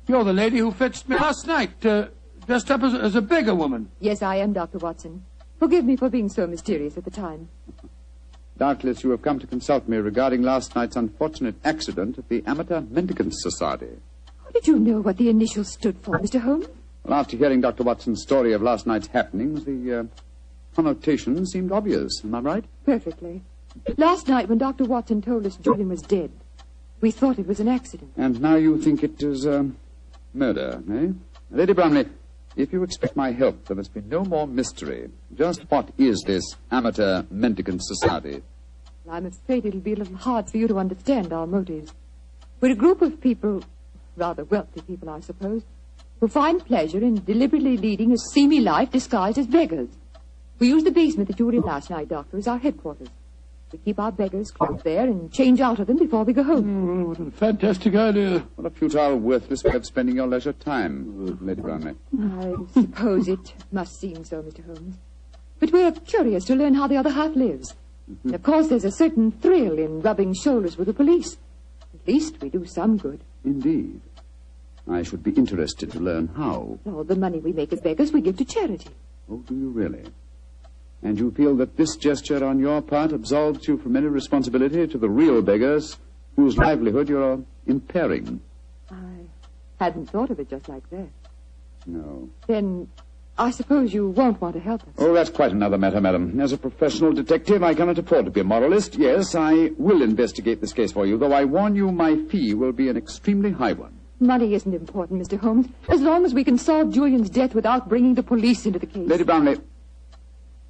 You're the lady who fetched me last night, dressed up as a beggar woman. Yes, I am, Dr. Watson. Forgive me for being so mysterious at the time. Doubtless you have come to consult me regarding last night's unfortunate accident at the Amateur Mendicants Society. How did you know what the initials stood for, Mr. Holmes? Well, after hearing Dr. Watson's story of last night's happenings, the connotation seemed obvious. Am I right? Perfectly. Last night, when Dr. Watson told us Julian was dead, we thought it was an accident. And now you think it is murder, eh? Lady Bromley, if you expect my help, there must be no more mystery. Just what is this Amateur Mendicant Society? Well, I'm afraid it'll be a little hard for you to understand our motives. We're a group of people, rather wealthy people, I suppose, who find pleasure in deliberately leading a seamy life disguised as beggars. We use the basement that you were in last night, Doctor, as our headquarters. We keep our beggars clothed there and change out of them before we go home. What a fantastic idea. What a futile, worthless way of spending your leisure time, Lady Brownlee. I suppose it must seem so, Mr. Holmes. But we're curious to learn how the other half lives. And of course, there's a certain thrill in rubbing shoulders with the police. At least we do some good. Indeed. I should be interested to learn how. All the money we make as beggars we give to charity. Oh, do you really? And you feel that this gesture on your part absolves you from any responsibility to the real beggars whose livelihood you're impairing? I hadn't thought of it just like that. No. Then I suppose you won't want to help us. Oh, that's quite another matter, madam. As a professional detective, I cannot afford to be a moralist. Yes, I will investigate this case for you, though I warn you my fee will be an extremely high one. Money isn't important, Mr. Holmes, as long as we can solve Julian's death without bringing the police into the case. Lady Brownlee,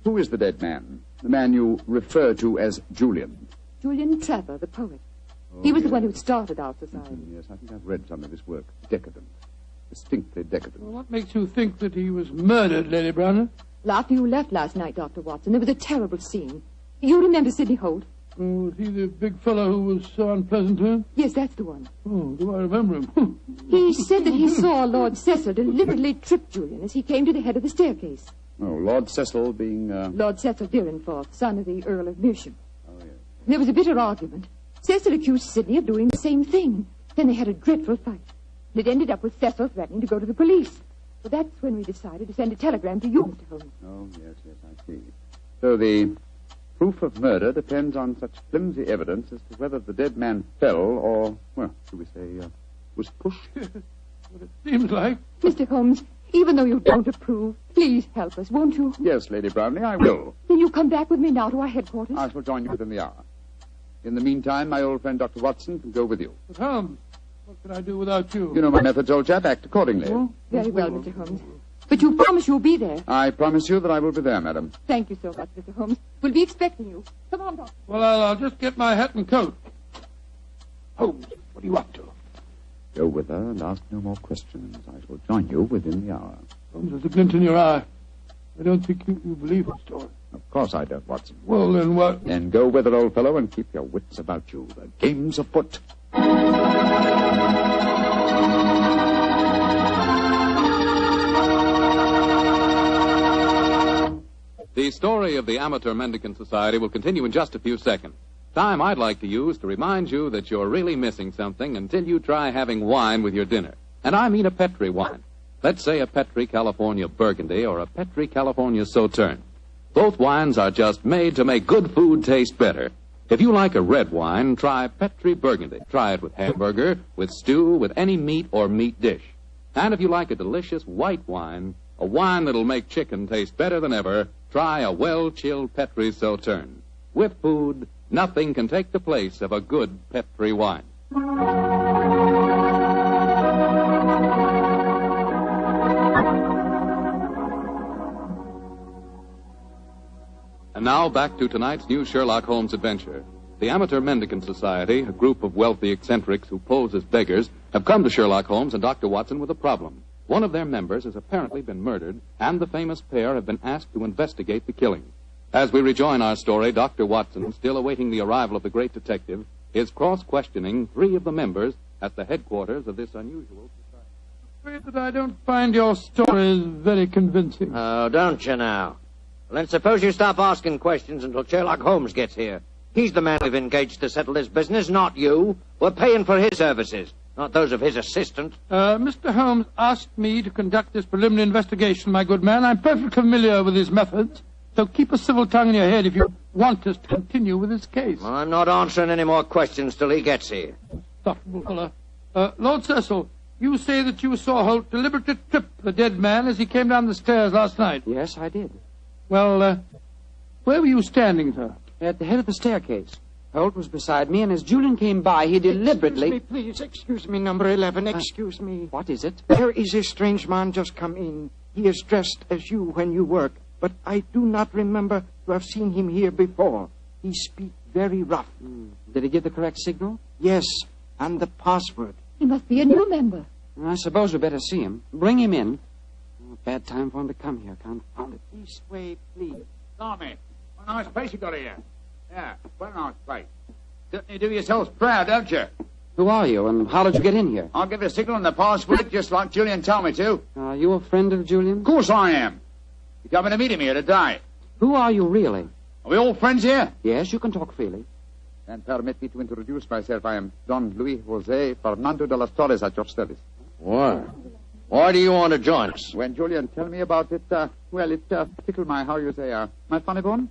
who is the dead man? The man you refer to as Julian? Julian Trevor, the poet. He was the one who started our society. Yes, I think I've read some of his work. Decadent. Distinctly decadent. Well, what makes you think that he was murdered, Lady Brownlee? Well, after you left last night, Dr. Watson, there was a terrible scene. You remember Sidney Holt? Oh, was he the big fellow who was so unpleasant to him? Yes, that's the one. Oh, do I remember him? He said that he saw Lord Cecil deliberately trip Julian as he came to the head of the staircase. Oh, Lord Cecil being... Lord Cecil Deerenforth, son of the Earl of Mersham. Oh, yes. There was a bitter argument. Cecil accused Sidney of doing the same thing. Then they had a dreadful fight. And it ended up with Cecil threatening to go to the police. So that's when we decided to send a telegram to you, Mr. Holmes. Oh, yes, I see. So the proof of murder depends on such flimsy evidence as to whether the dead man fell or, well, should we say, was pushed? What it seems like. Mr. Holmes, even though you don't approve, please help us, won't you? Yes, Lady Brownlee, I will. Then you come back with me now to our headquarters? I shall join you within the hour. In the meantime, my old friend Dr. Watson can go with you. But Holmes, what can I do without you? You know my methods, old chap. Act accordingly. Oh? Very well, Mr. Holmes. But you promise you'll be there. I promise you that I will be there, madam. Thank you so much, Mr. Holmes. We'll be expecting you. Come on, Doctor. Well, I'll just get my hat and coat. Holmes, what are you up to? Go with her and ask no more questions. I shall join you within the hour. Holmes, there's a glint in your eye. I don't think you believe the story. Of course I don't, Watson. Well, then what? Then go with her, old fellow, and keep your wits about you. The game's afoot. The story of the Amateur Mendicant Society will continue in just a few seconds. Time I'd like to use to remind you that you're really missing something until you try having wine with your dinner. And I mean a Petri wine. Let's say a Petri California Burgundy or a Petri California Sauterne. Both wines are just made to make good food taste better. If you like a red wine, try Petri Burgundy. Try it with hamburger, with stew, with any meat or meat dish. And if you like a delicious white wine, a wine that'll make chicken taste better than ever, try a well-chilled Petri Sauterne. With food, nothing can take the place of a good Petri wine. And now back to tonight's new Sherlock Holmes adventure. The Amateur Mendicant Society, a group of wealthy eccentrics who pose as beggars, have come to Sherlock Holmes and Dr. Watson with a problem. One of their members has apparently been murdered, and the famous pair have been asked to investigate the killing. As we rejoin our story, Dr. Watson, still awaiting the arrival of the great detective, is cross-questioning 3 of the members at the headquarters of this unusual society. I'm afraid that I don't find your stories very convincing. Oh, don't you now? Well, then suppose you stop asking questions until Sherlock Holmes gets here. He's the man we've engaged to settle this business, not you. We're paying for his services, not those of his assistant. Mr. Holmes asked me to conduct this preliminary investigation, my good man. I'm perfectly familiar with his methods, so keep a civil tongue in your head if you want us to continue with this case. Well, I'm not answering any more questions till he gets here. Insufferable fellow. Lord Cecil, you say that you saw Holt deliberately trip the dead man as he came down the stairs last night. Yes, I did. Well, where were you standing, sir? At the head of the staircase. Holt was beside me, and as Julian came by, he deliberately... Excuse me, number 11, excuse me. What is it? There is a strange man just come in. He is dressed as you when you work, but I do not remember to have seen him here before. He speaks very rough. Did he give the correct signal? Yes, and the password. He must be a new member. I suppose we better see him. Bring him in. Bad time for him to come here, confound it. This way, please. Tommy, what a nice place you got here. Yeah, what a nice place. Certainly do yourselves proud, don't you? Who are you, and how did you get in here? I'll give it a signal on the password, just like Julian told me to. Are you a friend of Julian? Of course I am. You're coming to meet him here today. Who are you, really? Are we all friends here? Yes, you can talk freely. And permit me to introduce myself. I am Don Luis Jose Fernando de las Torres at your service. Why? Why do you want to join us? When Julian tell me about it, it tickled my, my funny bone.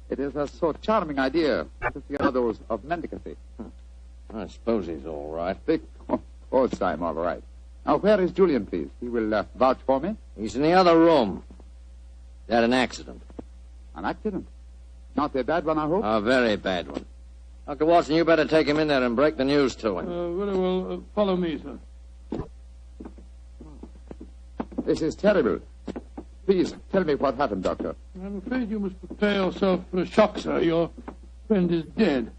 It is a so charming idea to see others of mendicancy. I suppose he's all right. Of course I'm all right. Now, where is Julian, please? He will vouch for me. He's in the other room. He had an accident. An accident? Not a bad one, I hope? A very bad one. Dr. Watson, you better take him in there and break the news to him. Very well. Follow me, sir. This is terrible. Please, tell me what happened, Doctor. I'm afraid you must prepare yourself for a shock, sir. Your friend is dead.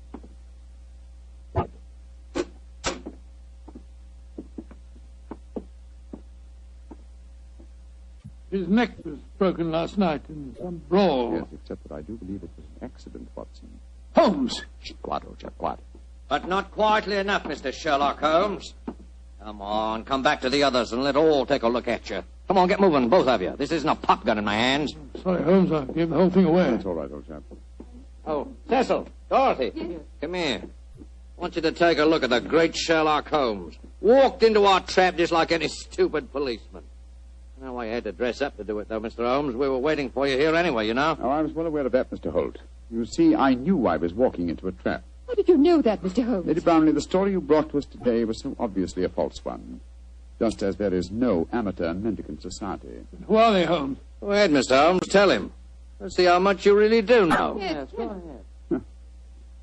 His neck was broken last night in some brawl. Yes, except that I do believe it was an accident, Watson. Holmes! Quiet. But not quietly enough, Mr. Sherlock Holmes. Come on, come back to the others and let all take a look at you. Come on, get moving, both of you. This isn't a pop gun in my hands. Sorry, Holmes, I gave the whole thing away. That's all right, old chap. Oh, Cecil, Dorothy, come here. I want you to take a look at the great Sherlock Holmes. Walked into our trap just like any stupid policeman. No, I had to dress up to do it, though, Mr. Holmes. We were waiting for you here anyway, you know. Oh, I was well aware of that, Mr. Holt. You see, I knew I was walking into a trap. How did you know that, Mr. Holmes? Lady Brownlee, the story you brought to us today was so obviously a false one. Just as there is no amateur mendicant society. Who are they, Holmes? Go ahead, Mr. Holmes. Tell him. Let's see how much you really do know. Yes, go ahead.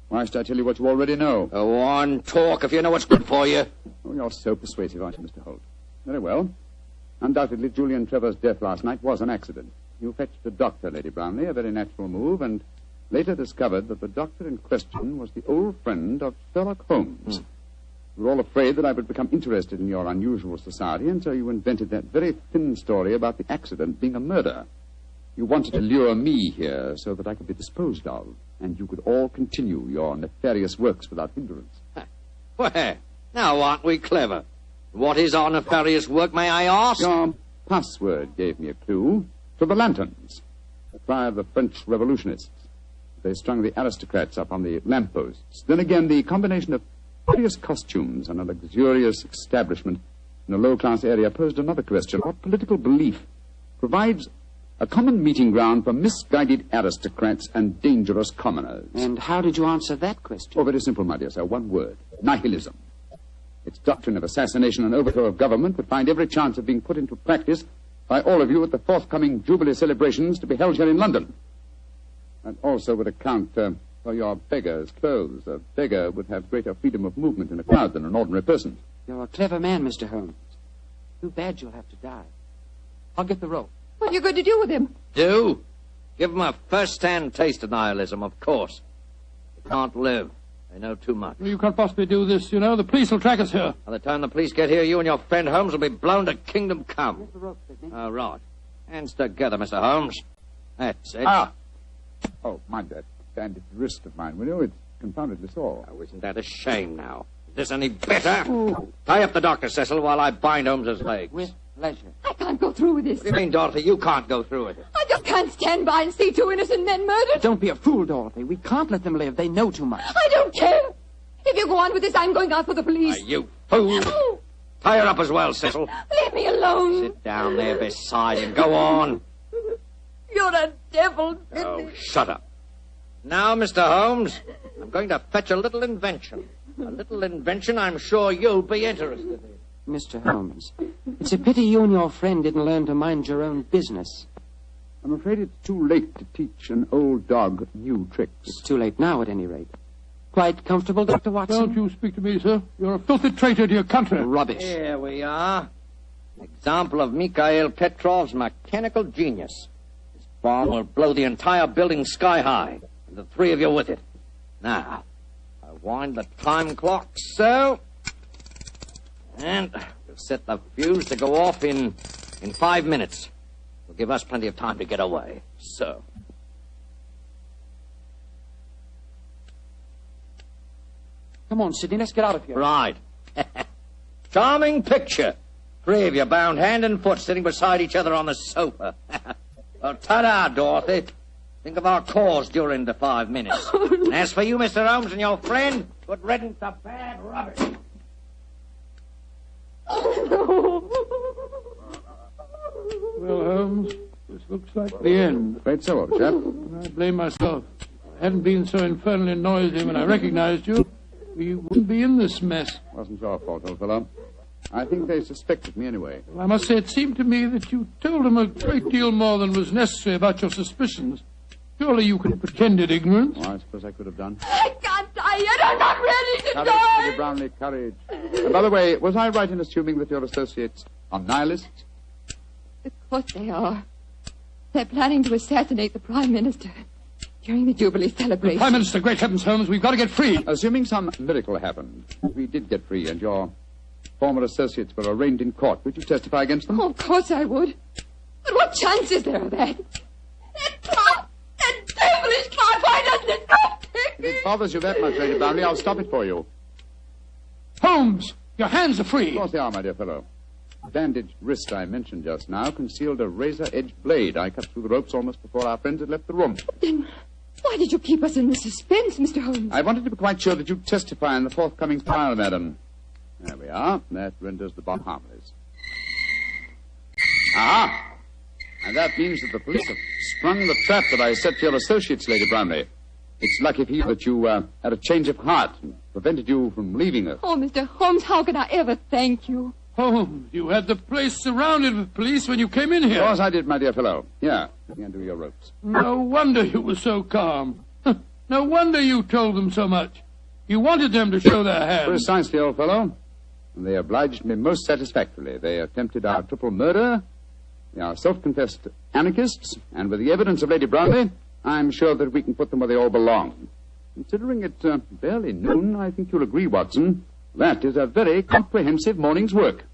Why should I tell you what you already know? Go on, talk if you know what's good for you. Oh, you're so persuasive, aren't you, Mr. Holt? Very well. Undoubtedly, Julian Trevor's death last night was an accident. You fetched a doctor, Lady Brownlee, a very natural move, and later discovered that the doctor in question was the old friend of Sherlock Holmes. You were all afraid that I would become interested in your unusual society, and so you invented that very thin story about the accident being a murder. You wanted to lure me here so that I could be disposed of, and you could all continue your nefarious works without hindrance. Well, now aren't we clever? What is our nefarious work, may I ask? Your password gave me a clue to the lanterns, the cry of the French revolutionists. They strung the aristocrats up on the lampposts. Then again, the combination of various costumes and a luxurious establishment in a low-class area posed another question. What political belief provides a common meeting ground for misguided aristocrats and dangerous commoners? And how did you answer that question? Oh, very simple, my dear sir. One word. Nihilism. Its doctrine of assassination and overthrow of government would find every chance of being put into practice by all of you at the forthcoming Jubilee celebrations to be held here in London. And also would account for your beggar's clothes. A beggar would have greater freedom of movement in a crowd than an ordinary person. You're a clever man, Mr. Holmes. Too bad you'll have to die. I'll get the rope. What are you going to do with him? Do? Give him a first-hand taste of nihilism, of course. He can't live. They know too much. You can't possibly do this, you know. The police will track us here. By the time the police get here, you and your friend Holmes will be blown to kingdom come. Oh, right. Hands together, Mr. Holmes. That's it. Ah! Oh, mind that bandaged wrist of mine, will you? It's confoundedly sore. Oh, isn't that a shame now? Is this any better? Ooh. Tie up the doctor, Cecil, while I bind Holmes's legs. With pleasure. I can't go through with this. What do you mean, Dorothy? You can't go through with it. I just can't stand by and see two innocent men murdered. Don't be a fool, Dorothy. We can't let them live. They know too much. I don't care. If you go on with this, I'm going out for the police. You fool. Tie her up as well, Cecil. Leave me alone. Sit down there beside him. Go on. You're a devil. Oh, shut up. Now, Mr. Holmes, I'm going to fetch a little invention. A little invention I'm sure you'll be interested in. Mr. Holmes, it's a pity you and your friend didn't learn to mind your own business. I'm afraid it's too late to teach an old dog new tricks. It's too late now, at any rate. Quite comfortable, Dr. Watson? Don't you speak to me, sir. You're a filthy traitor to your country. Rubbish. Here we are. An example of Mikhail Petrov's mechanical genius. This bomb will blow the entire building sky high, and the three of you with it. Now, I wind the time clock so, and we'll set the fuse to go off in 5 minutes. It'll give us plenty of time to get away. So. Come on, Sidney, let's get out of here. Right. Charming picture. Three of you bound hand and foot sitting beside each other on the sofa. Well, ta-da, Dorothy. Think of our cause during the 5 minutes. And as for you, Mr. Holmes, and your friend, good riddance to bad rubbish. Well, Holmes, this looks like the end. Afraid so, old chap. I blame myself. If I hadn't been so infernally noisy when I recognized you, we wouldn't be in this mess. Wasn't your fault, old fellow. I think they suspected me anyway. Well, I must say it seemed to me that you told them a great deal more than was necessary about your suspicions. Surely you could have pretended ignorance. Oh, I suppose I could have done. I can't die yet. I'm not ready to Courage, die. Lady Brownlee, courage. And by the way, was I right in assuming that your associates are nihilists? Of course they are. They're planning to assassinate the Prime Minister during the Jubilee celebration. Prime Minister, great heavens, Holmes, we've got to get free. Assuming some miracle happened, we did get free and your former associates were arraigned in court, would you testify against them? Oh, of course I would. But what chance is there of that? That clock! That devilish clock! Why doesn't it stop ticking? If it bothers you that much, Lady Brownlee, I'll stop it for you. Holmes, your hands are free. Of course they are, my dear fellow. The bandaged wrist I mentioned just now concealed a razor-edged blade. I cut through the ropes almost before our friends had left the room. Then why did you keep us in the suspense, Mr. Holmes? I wanted to be quite sure that you'd testify in the forthcoming trial, madam. There we are. That renders the bomb harmless. Aha! And that means that the police have sprung the trap that I set for your associates, Lady Brownlee. It's lucky for you that you had a change of heart and prevented you from leaving us. Oh, Mr. Holmes, how can I ever thank you? Holmes, you had the place surrounded with police when you came in here. Of course I did, my dear fellow. Here, you can undo your ropes. No wonder you were so calm. No wonder you told them so much. You wanted them to show their hands. Precisely, old fellow. And they obliged me most satisfactorily. They attempted our triple murder. They are self-confessed anarchists. And with the evidence of Lady Brownlee, I'm sure that we can put them where they all belong. Considering it barely noon, I think you'll agree, Watson, that is a very comprehensive morning's work.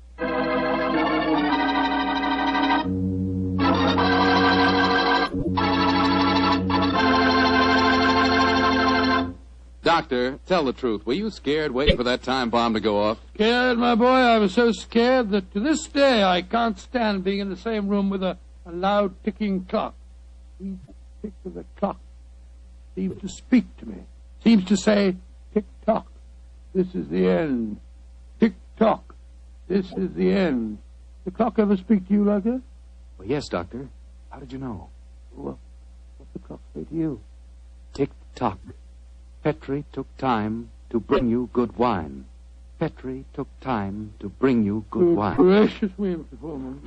Doctor, tell the truth. Were you scared waiting for that time bomb to go off? Scared, my boy? I was so scared that to this day I can't stand being in the same room with a loud ticking clock. Each tick of the clock seems to speak to me. Seems to say, tick-tock, this is the end. Tick-tock, this is the end. The clock ever speak to you like that? Well, yes, Doctor. How did you know? Well, what's the clock say to you? Tick-tock. Petri took time to bring you good wine. Petri took time to bring you good wine. Gracious me, Mr. Foreman.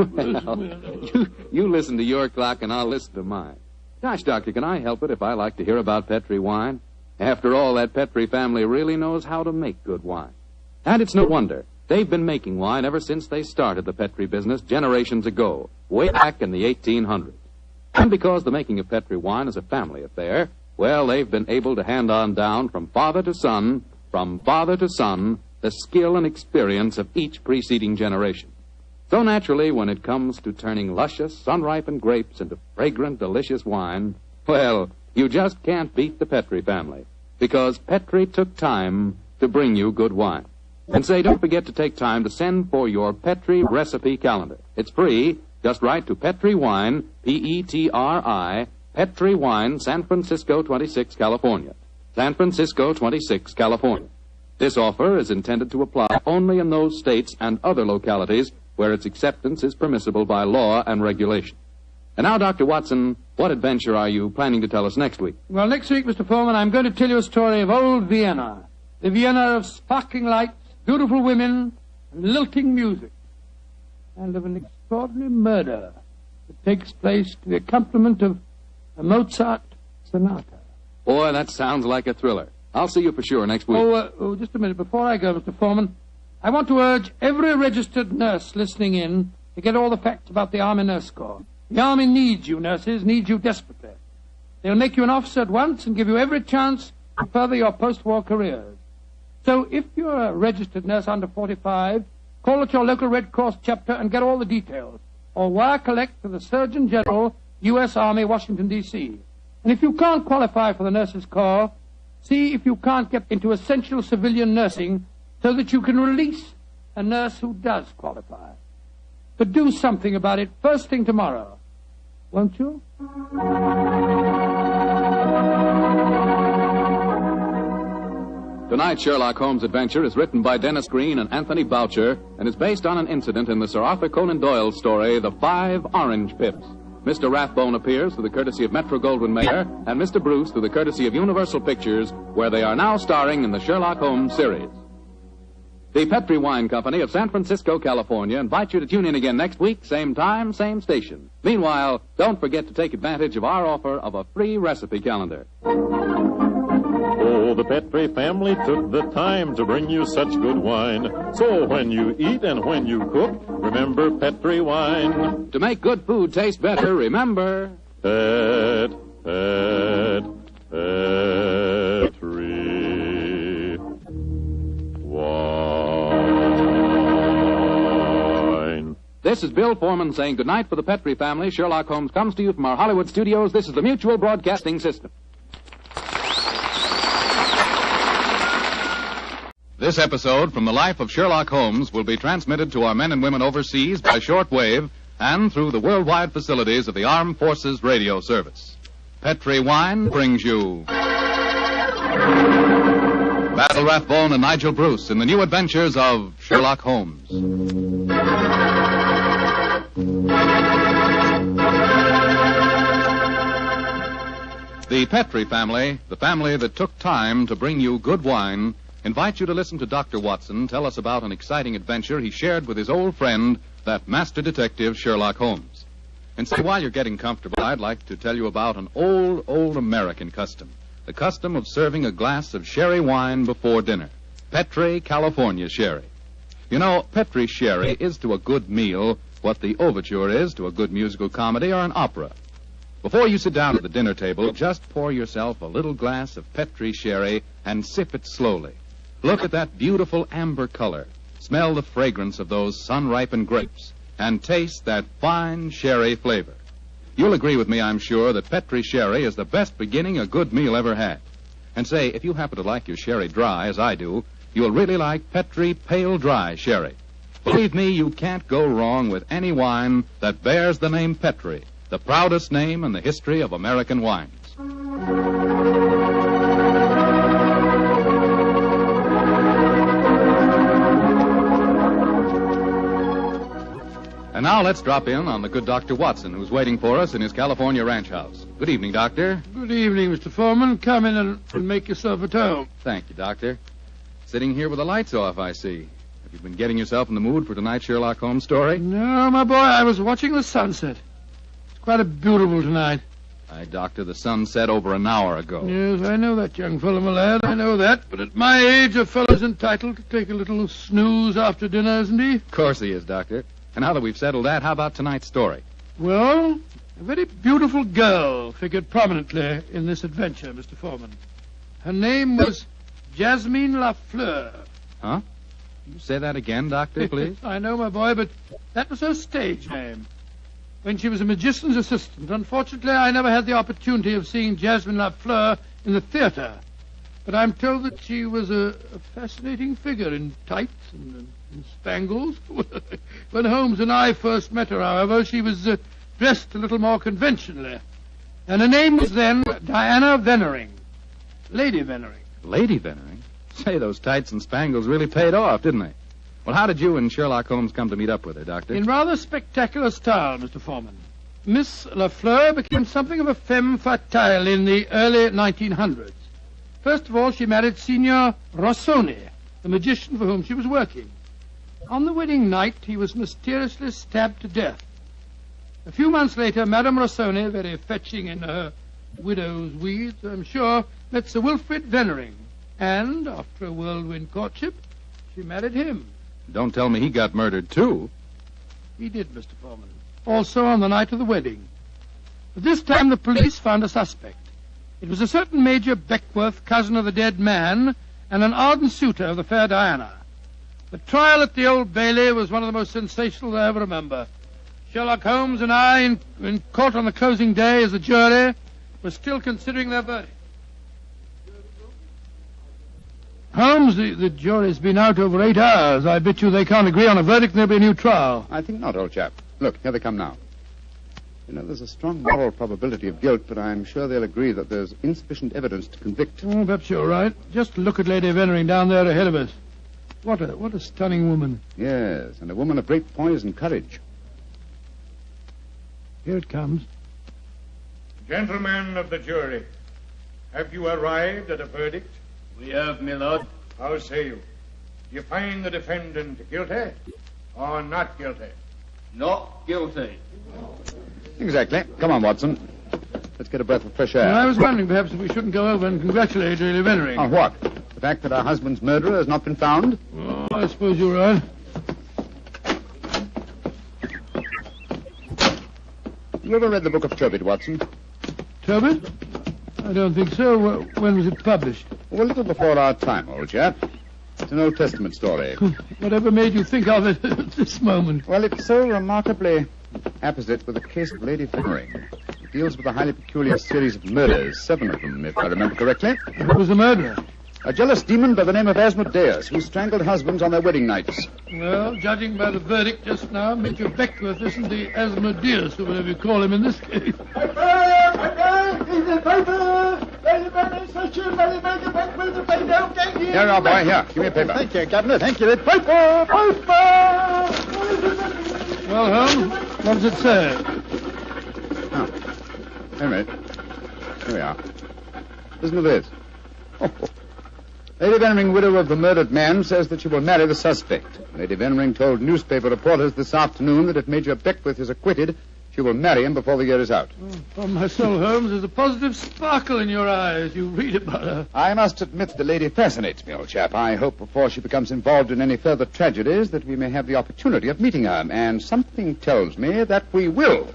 You listen to your clock and I'll listen to mine. Gosh, Doctor, can I help it if I like to hear about Petri wine? After all, that Petri family really knows how to make good wine. And it's no wonder. They've been making wine ever since they started the Petri business generations ago, way back in the 1800s. And because the making of Petri wine is a family affair, Well, they've been able to hand on down from father to son, the skill and experience of each preceding generation. So naturally, when it comes to turning luscious, sun-ripened grapes into fragrant, delicious wine, well, you just can't beat the Petri family, because Petri took time to bring you good wine. And say, don't forget to take time to send for your Petri recipe calendar. It's free. Just write to Petri Wine, Petri, Petri Wine, San Francisco 26, California. San Francisco 26, California. This offer is intended to apply only in those states and other localities where its acceptance is permissible by law and regulation. And now, Dr. Watson, what adventure are you planning to tell us next week? Well, next week, Mr. Foreman, I'm going to tell you a story of old Vienna. The Vienna of sparkling lights, beautiful women, and lilting music. And of an extraordinary murder that takes place to the accompaniment of a Mozart sonata. Boy, that sounds like a thriller. I'll see you for sure next week. Just a minute. Before I go, Mr. Foreman, I want to urge every registered nurse listening in to get all the facts about the Army Nurse Corps. The Army needs you, nurses, needs you desperately. They'll make you an officer at once and give you every chance to further your post-war careers. So if you're a registered nurse under 45, call at your local Red Cross chapter and get all the details. Or wire collect to the Surgeon General, U.S. Army, Washington, D.C. And if you can't qualify for the Nurses Corps, see if you can't get into essential civilian nursing so that you can release a nurse who does qualify. But do something about it first thing tomorrow, won't you? Tonight's Sherlock Holmes adventure is written by Dennis Green and Anthony Boucher and is based on an incident in the Sir Arthur Conan Doyle story, The 5 Orange Pips. Mr. Rathbone appears through the courtesy of Metro-Goldwyn-Mayer and Mr. Bruce through the courtesy of Universal Pictures, where they are now starring in the Sherlock Holmes series. The Petri Wine Company of San Francisco, California, invites you to tune in again next week, same time, same station. Meanwhile, don't forget to take advantage of our offer of a free recipe calendar. Oh, the Petri family took the time to bring you such good wine. So when you eat and when you cook, remember Petri wine. To make good food taste better, remember... Petri wine. This is Bill Foreman saying goodnight for the Petri family. Sherlock Holmes comes to you from our Hollywood studios. This is the Mutual Broadcasting System. This episode from the life of Sherlock Holmes will be transmitted to our men and women overseas by shortwave and through the worldwide facilities of the Armed Forces Radio Service. Petri Wine brings you Basil Rathbone and Nigel Bruce in the new adventures of Sherlock Holmes. The Petri family, the family that took time to bring you good wine, invite you to listen to Dr. Watson tell us about an exciting adventure he shared with his old friend, that master detective Sherlock Holmes. And so while you're getting comfortable, I'd like to tell you about an old American custom. The custom of serving a glass of sherry wine before dinner. Petri, California sherry. You know, Petri sherry is to a good meal what the overture is to a good musical comedy or an opera. Before you sit down at the dinner table, just pour yourself a little glass of Petri sherry and sip it slowly. Look at that beautiful amber color. Smell the fragrance of those sun-ripened grapes. And taste that fine sherry flavor. You'll agree with me, I'm sure, that Petri sherry is the best beginning a good meal ever had. And say, if you happen to like your sherry dry, as I do, you'll really like Petri Pale Dry Sherry. Believe me, you can't go wrong with any wine that bears the name Petri, the proudest name in the history of American wines. And now let's drop in on the good Dr. Watson, who's waiting for us in his California ranch house. Good evening, Doctor. Good evening, Mr. Foreman. Come in and make yourself at home. Thank you, Doctor. Sitting here with the lights off, I see. Have you been getting yourself in the mood for tonight's Sherlock Holmes story? No, my boy, I was watching the sunset. It's quite a beautiful tonight. Aye, Doctor, the sun set over an hour ago. Yes, I know that, young fellow, my lad. I know that. But at my age, a fellow's entitled to take a little snooze after dinner, isn't he? Of course he is, Doctor. And now that we've settled that, how about tonight's story? Well, A very beautiful girl figured prominently in this adventure, Mr. Foreman. Her name was Jasmine Lafleur. Huh? Can you say that again, Doctor, please? I know, my boy, but that was her stage name. When she was a magician's assistant, unfortunately, I never had the opportunity of seeing Jasmine Lafleur in the theater. But I'm told that she was a fascinating figure in tights and spangles. When Holmes and I first met her, however, she was dressed a little more conventionally. And her name was then Diana Vennering. Lady Vennering. Lady Vennering? Say, those tights and spangles really paid off, didn't they? Well, how did you and Sherlock Holmes come to meet up with her, Doctor? In rather spectacular style, Mr. Foreman. Miss Lafleur became something of a femme fatale in the early 1900s. First of all, she married Signor Rossoni, the magician for whom she was working. On the wedding night, he was mysteriously stabbed to death. A few months later, Madame Rossoni, very fetching in her widow's weeds, I'm sure, met Sir Wilfrid Vennering. And, after a whirlwind courtship, she married him. Don't tell me he got murdered, too. He did, Mr. Foreman. Also on the night of the wedding. But this time the police found a suspect. It was a certain Major Beckworth, cousin of the dead man, and an ardent suitor of the fair Diana. The trial at the Old Bailey was one of the most sensational I ever remember. Sherlock Holmes and I, in court on the closing day as a jury, were still considering their verdict. Holmes, the jury's been out over 8 hours. I bet you they can't agree on a verdict and there'll be a new trial. I think not, old chap. Look, here they come now. You know, there's a strong moral probability of guilt, but I'm sure they'll agree that there's insufficient evidence to convict. Oh, perhaps you're right. Just look at Lady Vennering down there ahead of us. What a stunning woman. Yes, and a woman of great poise and courage. Here it comes. Gentlemen of the jury, have you arrived at a verdict? We have, my lord. How say you? Do you find the defendant guilty or not guilty? Not guilty. Exactly. Come on, Watson. Let's get a breath of fresh air. Well, I was wondering perhaps if we shouldn't go over and congratulate Lady Vennering. On what? The fact that our husband's murderer has not been found? Oh, I suppose you're right. You ever read the book of Tobit, Watson? Tobit? I don't think so. When was it published? Well, a little before our time, old chap. It's an Old Testament story. Whatever made you think of it at this moment? Well, it's so remarkably apposite with the case of Lady Vennering. It deals with a highly peculiar series of murders, 7 of them, if I remember correctly. Who was the murderer? A jealous demon by the name of Asmodeus, who strangled husbands on their wedding nights. Well, judging by the verdict just now, Major Beckworth isn't the Asmodeus, or whatever you call him in this case. Here, our boy, here. Give me a paper. Thank you, Governor. Thank you. The paper! Well, Holmes, what does it say? Oh, wait a minute. Here we are. Listen to this. Lady Vennering, widow of the murdered man, says that she will marry the suspect. Lady Vennering told newspaper reporters this afternoon that if Major Beckworth is acquitted, she will marry him before the year is out. Oh, upon my soul, Holmes, there's a positive sparkle in your eyes. You read about her. I must admit the lady fascinates me, old chap. I hope before she becomes involved in any further tragedies that we may have the opportunity of meeting her, and something tells me that we will.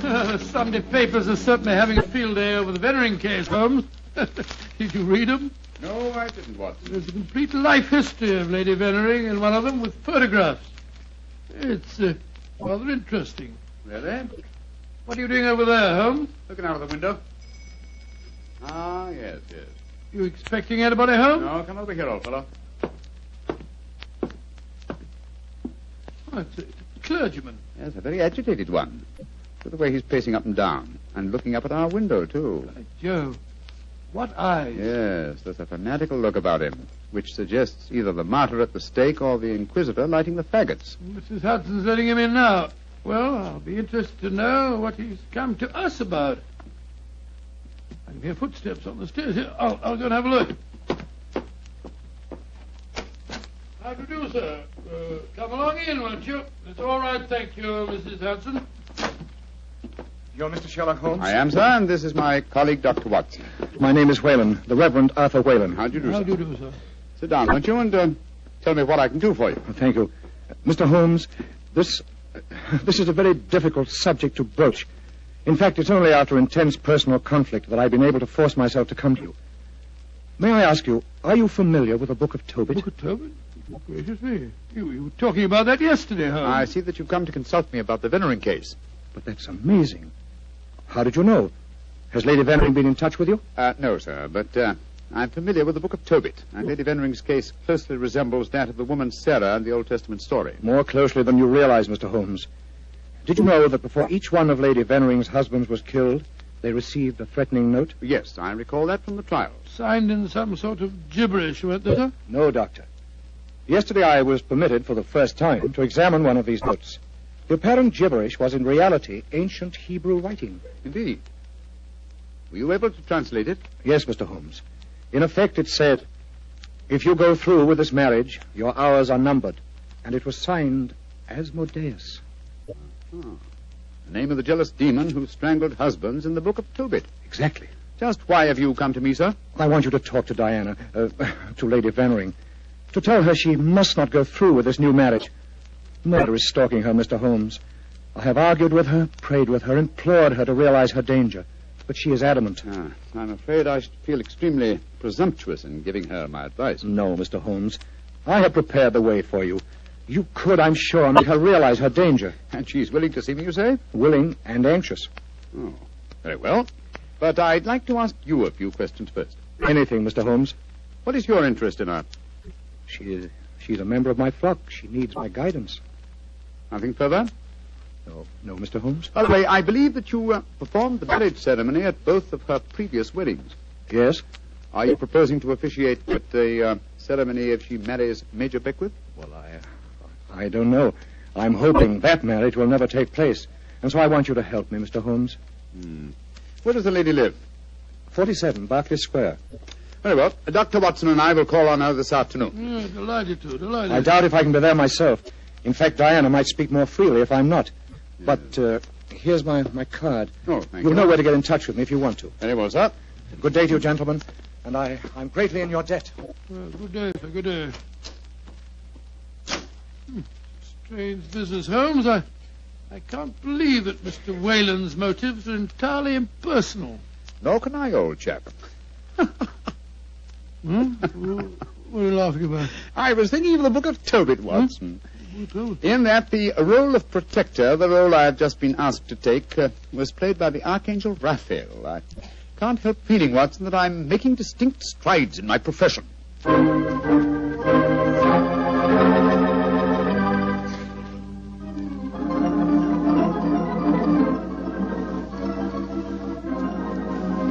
The Sunday papers are certainly having a field day over the Vennering case, Holmes. Did you read them? No, I didn't, Watson. There's a complete life history of Lady Vennering, and one of them with photographs. It's rather interesting. Really? What are you doing over there, Holmes? Looking out of the window. Ah, yes. You expecting anybody home? No, come over here, old fellow. Oh, it's a clergyman. Yes, a very agitated one. Look at the way he's pacing up and down, and looking up at our window, too. By Jove. What eyes? Yes, there's a fanatical look about him, which suggests either the martyr at the stake or the inquisitor lighting the faggots. Mrs. Hudson's letting him in now. Well, I'll be interested to know what he's come to us about. I can hear footsteps on the stairs here. I'll go and have a look. How do you do, sir? Come along in, won't you? It's all right, thank you, Mrs. Hudson. You're Mr. Sherlock Holmes? I am, sir, and this is my colleague, Dr. Watson. My name is Whalen, the Reverend Arthur Whalen. How do you do, How sir? do you do, sir? Sit down, won't you, and tell me what I can do for you. Thank you. Mr. Holmes, this is a very difficult subject to broach. In fact, it's only after intense personal conflict that I've been able to force myself to come to you. May I ask you, are you familiar with the Book of Tobit? Book of Tobit? Oh, gracious me. You were talking about that yesterday, Holmes. I see that you've come to consult me about the Vennering case. But that's amazing. How did you know? Has Lady Vennering been in touch with you? No, sir, but I'm familiar with the Book of Tobit, and Lady Vennering's case closely resembles that of the woman Sarah in the Old Testament story. More closely than you realize, Mr. Holmes. Did you know that before each one of Lady Vennering's husbands was killed, they received a threatening note? Yes, I recall that from the trial. Signed in some sort of gibberish, weren't they, sir? No, Doctor. Yesterday I was permitted for the first time to examine one of these notes. The apparent gibberish was in reality ancient Hebrew writing. Indeed. Were you able to translate it? Yes, Mr. Holmes. In effect, it said, "If you go through with this marriage, your hours are numbered." And it was signed Asmodeus. Oh. The name of the jealous demon who strangled husbands in the Book of Tobit. Exactly. Just why have you come to me, sir? I want you to talk to Diana, to Lady Vennering, to tell her she must not go through with this new marriage. Murder is stalking her, Mr. Holmes. I have argued with her, prayed with her, implored her to realize her danger. But she is adamant. I'm afraid I should feel extremely presumptuous in giving her my advice. No, Mr. Holmes. I have prepared the way for you. You could, I'm sure, make her realize her danger. And she's willing to see me, you say? Willing and anxious. Oh, very well. But I'd like to ask you a few questions first. Anything, Mr. Holmes. What is your interest in her? She's a member of my flock. She needs my guidance. Nothing further? No, Mr. Holmes. By the way, I believe that you performed the marriage ceremony at both of her previous weddings. Yes. Are you proposing to officiate at the ceremony if she marries Major Beckwith? Well, I don't know. I'm hoping that marriage will never take place. And so I want you to help me, Mr. Holmes. Where does the lady live? 47, Berkeley Square. Very well. Dr. Watson and I will call on her this afternoon. Yeah, delighted to, delighted. I doubt if I can be there myself. In fact, Diana might speak more freely if I'm not. But here's my card. Oh, thank you. You'll know where to get in touch with me if you want to. Very well, sir. Good day to you, gentlemen. And I'm greatly in your debt. Well, good day, sir, good day. Strange business, Holmes. I can't believe that Mr. Whalen's motives are entirely impersonal. Nor can I, old chap. What are you laughing about? I was thinking of the Book of Tobit, Watson. In that the role of protector, the role I have just been asked to take, was played by the Archangel Raphael. I can't help feeling, Watson, that I'm making distinct strides in my profession.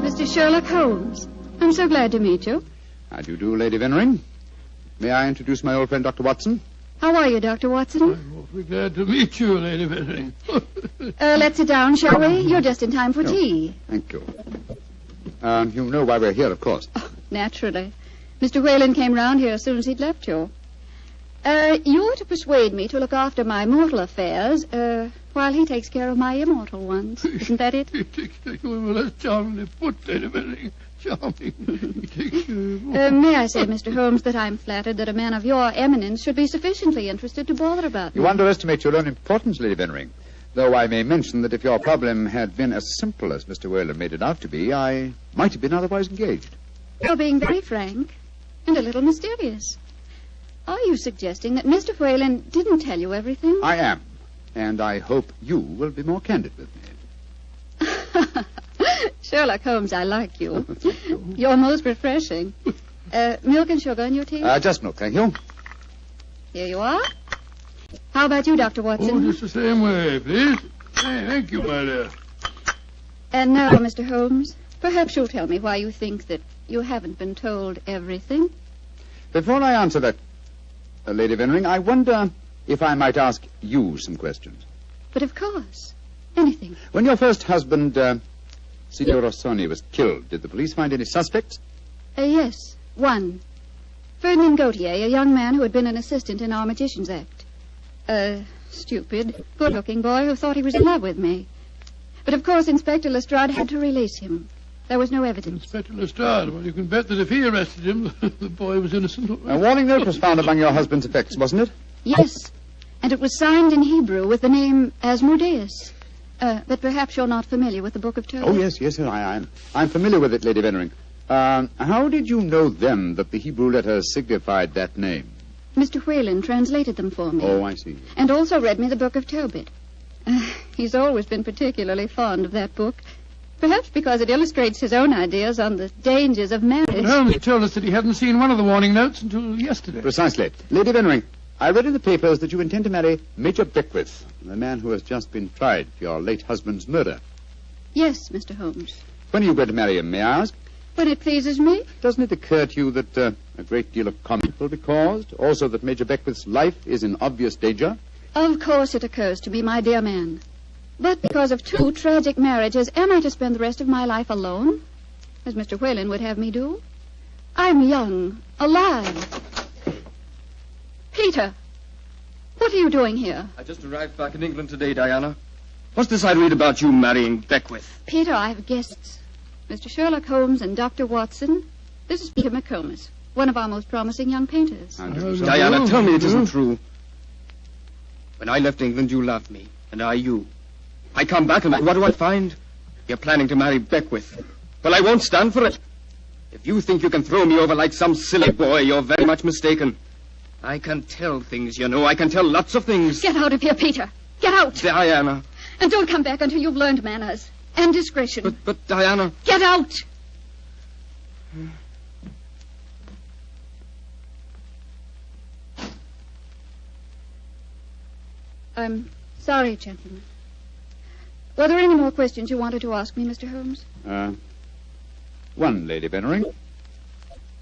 Mr. Sherlock Holmes, I'm so glad to meet you. How do you do, Lady Vennering? May I introduce my old friend, Dr. Watson? How are you, Dr. Watson? I'm awfully glad to meet you, Lady Vennering. Let's sit down, shall we? You're just in time for tea. Thank you. You know why we're here, of course. Oh, naturally. Mr. Whalen came round here as soon as he'd left you. You're to persuade me to look after my mortal affairs, while he takes care of my immortal ones. Isn't that it? He takes care of them. That's charmingly put, Lady Vennering. Charming. He takes care of May I say, Mr. Holmes, that I'm flattered that a man of your eminence should be sufficiently interested to bother about me. You underestimate your own importance, Lady Vennering. Though I may mention that if your problem had been as simple as Mr. Whalen made it out to be, I might have been otherwise engaged. You're being very frank and a little mysterious. Are you suggesting that Mr. Whalen didn't tell you everything? I am. And I hope you will be more candid with me. Sherlock Holmes, I like you. You're most refreshing. Milk and sugar in your tea? Just milk, thank you. Here you are. How about you, Dr. Watson? Oh, just the same way, please. Hey, thank you, my dear. And now, Mr. Holmes, perhaps you'll tell me why you think that you haven't been told everything. Before I answer that, Lady Vennering, I wonder if I might ask you some questions. But of course. Anything. When your first husband, Signor Rossoni, was killed, did the police find any suspects? Yes, one. Ferdinand Gautier, a young man who had been an assistant in our Magician's Act. A stupid, good-looking boy who thought he was in love with me. But of course Inspector Lestrade had to release him. There was no evidence. Inspector Lestrade, well, you can bet that if he arrested him, the boy was innocent. A warning note was found among your husband's effects, wasn't it? Yes, and it was signed in Hebrew with the name Asmodeus. But perhaps you're not familiar with the Book of Tobit. Oh, yes, I'm familiar with it, Lady Vennering. How did you know then that the Hebrew letters signified that name? Mr. Whalen translated them for me. Oh, I see. And also read me the Book of Tobit. He's always been particularly fond of that book. Perhaps because it illustrates his own ideas on the dangers of marriage. But Holmes told us that he hadn't seen one of the warning notes until yesterday. Precisely. Lady Vennering, I read in the papers that you intend to marry Major Beckwith, the man who has just been tried for your late husband's murder. Yes, Mr. Holmes. When are you going to marry him, may I ask? When it pleases me. Doesn't it occur to you that a great deal of comment will be caused? Also that Major Beckwith's life is in obvious danger? Of course it occurs to me, my dear man. But because of 2 tragic marriages, am I to spend the rest of my life alone? As Mr. Whalen would have me do? I'm young, alive. Peter, what are you doing here? I just arrived back in England today, Diana. What's this I read about you marrying Beckwith? Peter, I have guests. Mr. Sherlock Holmes and Dr. Watson. This is Peter McComas, one of our most promising young painters. Diana, tell me it isn't true. When I left England, you loved me, and I you. I come back, and what do I find? You're planning to marry Beckwith. Well, I won't stand for it. If you think you can throw me over like some silly boy, you're very much mistaken. I can tell things, you know. I can tell lots of things. Get out of here, Peter. Get out. Diana. And don't come back until you've learned manners and discretion. But Diana... Get out! I'm sorry, gentlemen. Were there any more questions you wanted to ask me, Mr. Holmes? One, Lady Vennering.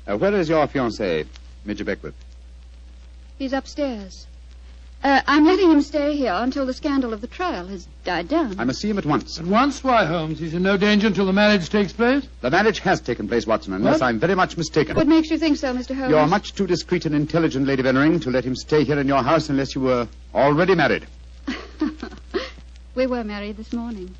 Where is your fiancé, Major Beckwith? He's upstairs. I'm letting him stay here until the scandal of the trial has died down. I must see him at once. At once? Why, Holmes? He's in no danger until the marriage takes place? The marriage has taken place, Watson, unless I'm very much mistaken. What makes you think so, Mr. Holmes? You're much too discreet and intelligent, Lady Vennering, to let him stay here in your house unless you were already married. We were married this morning.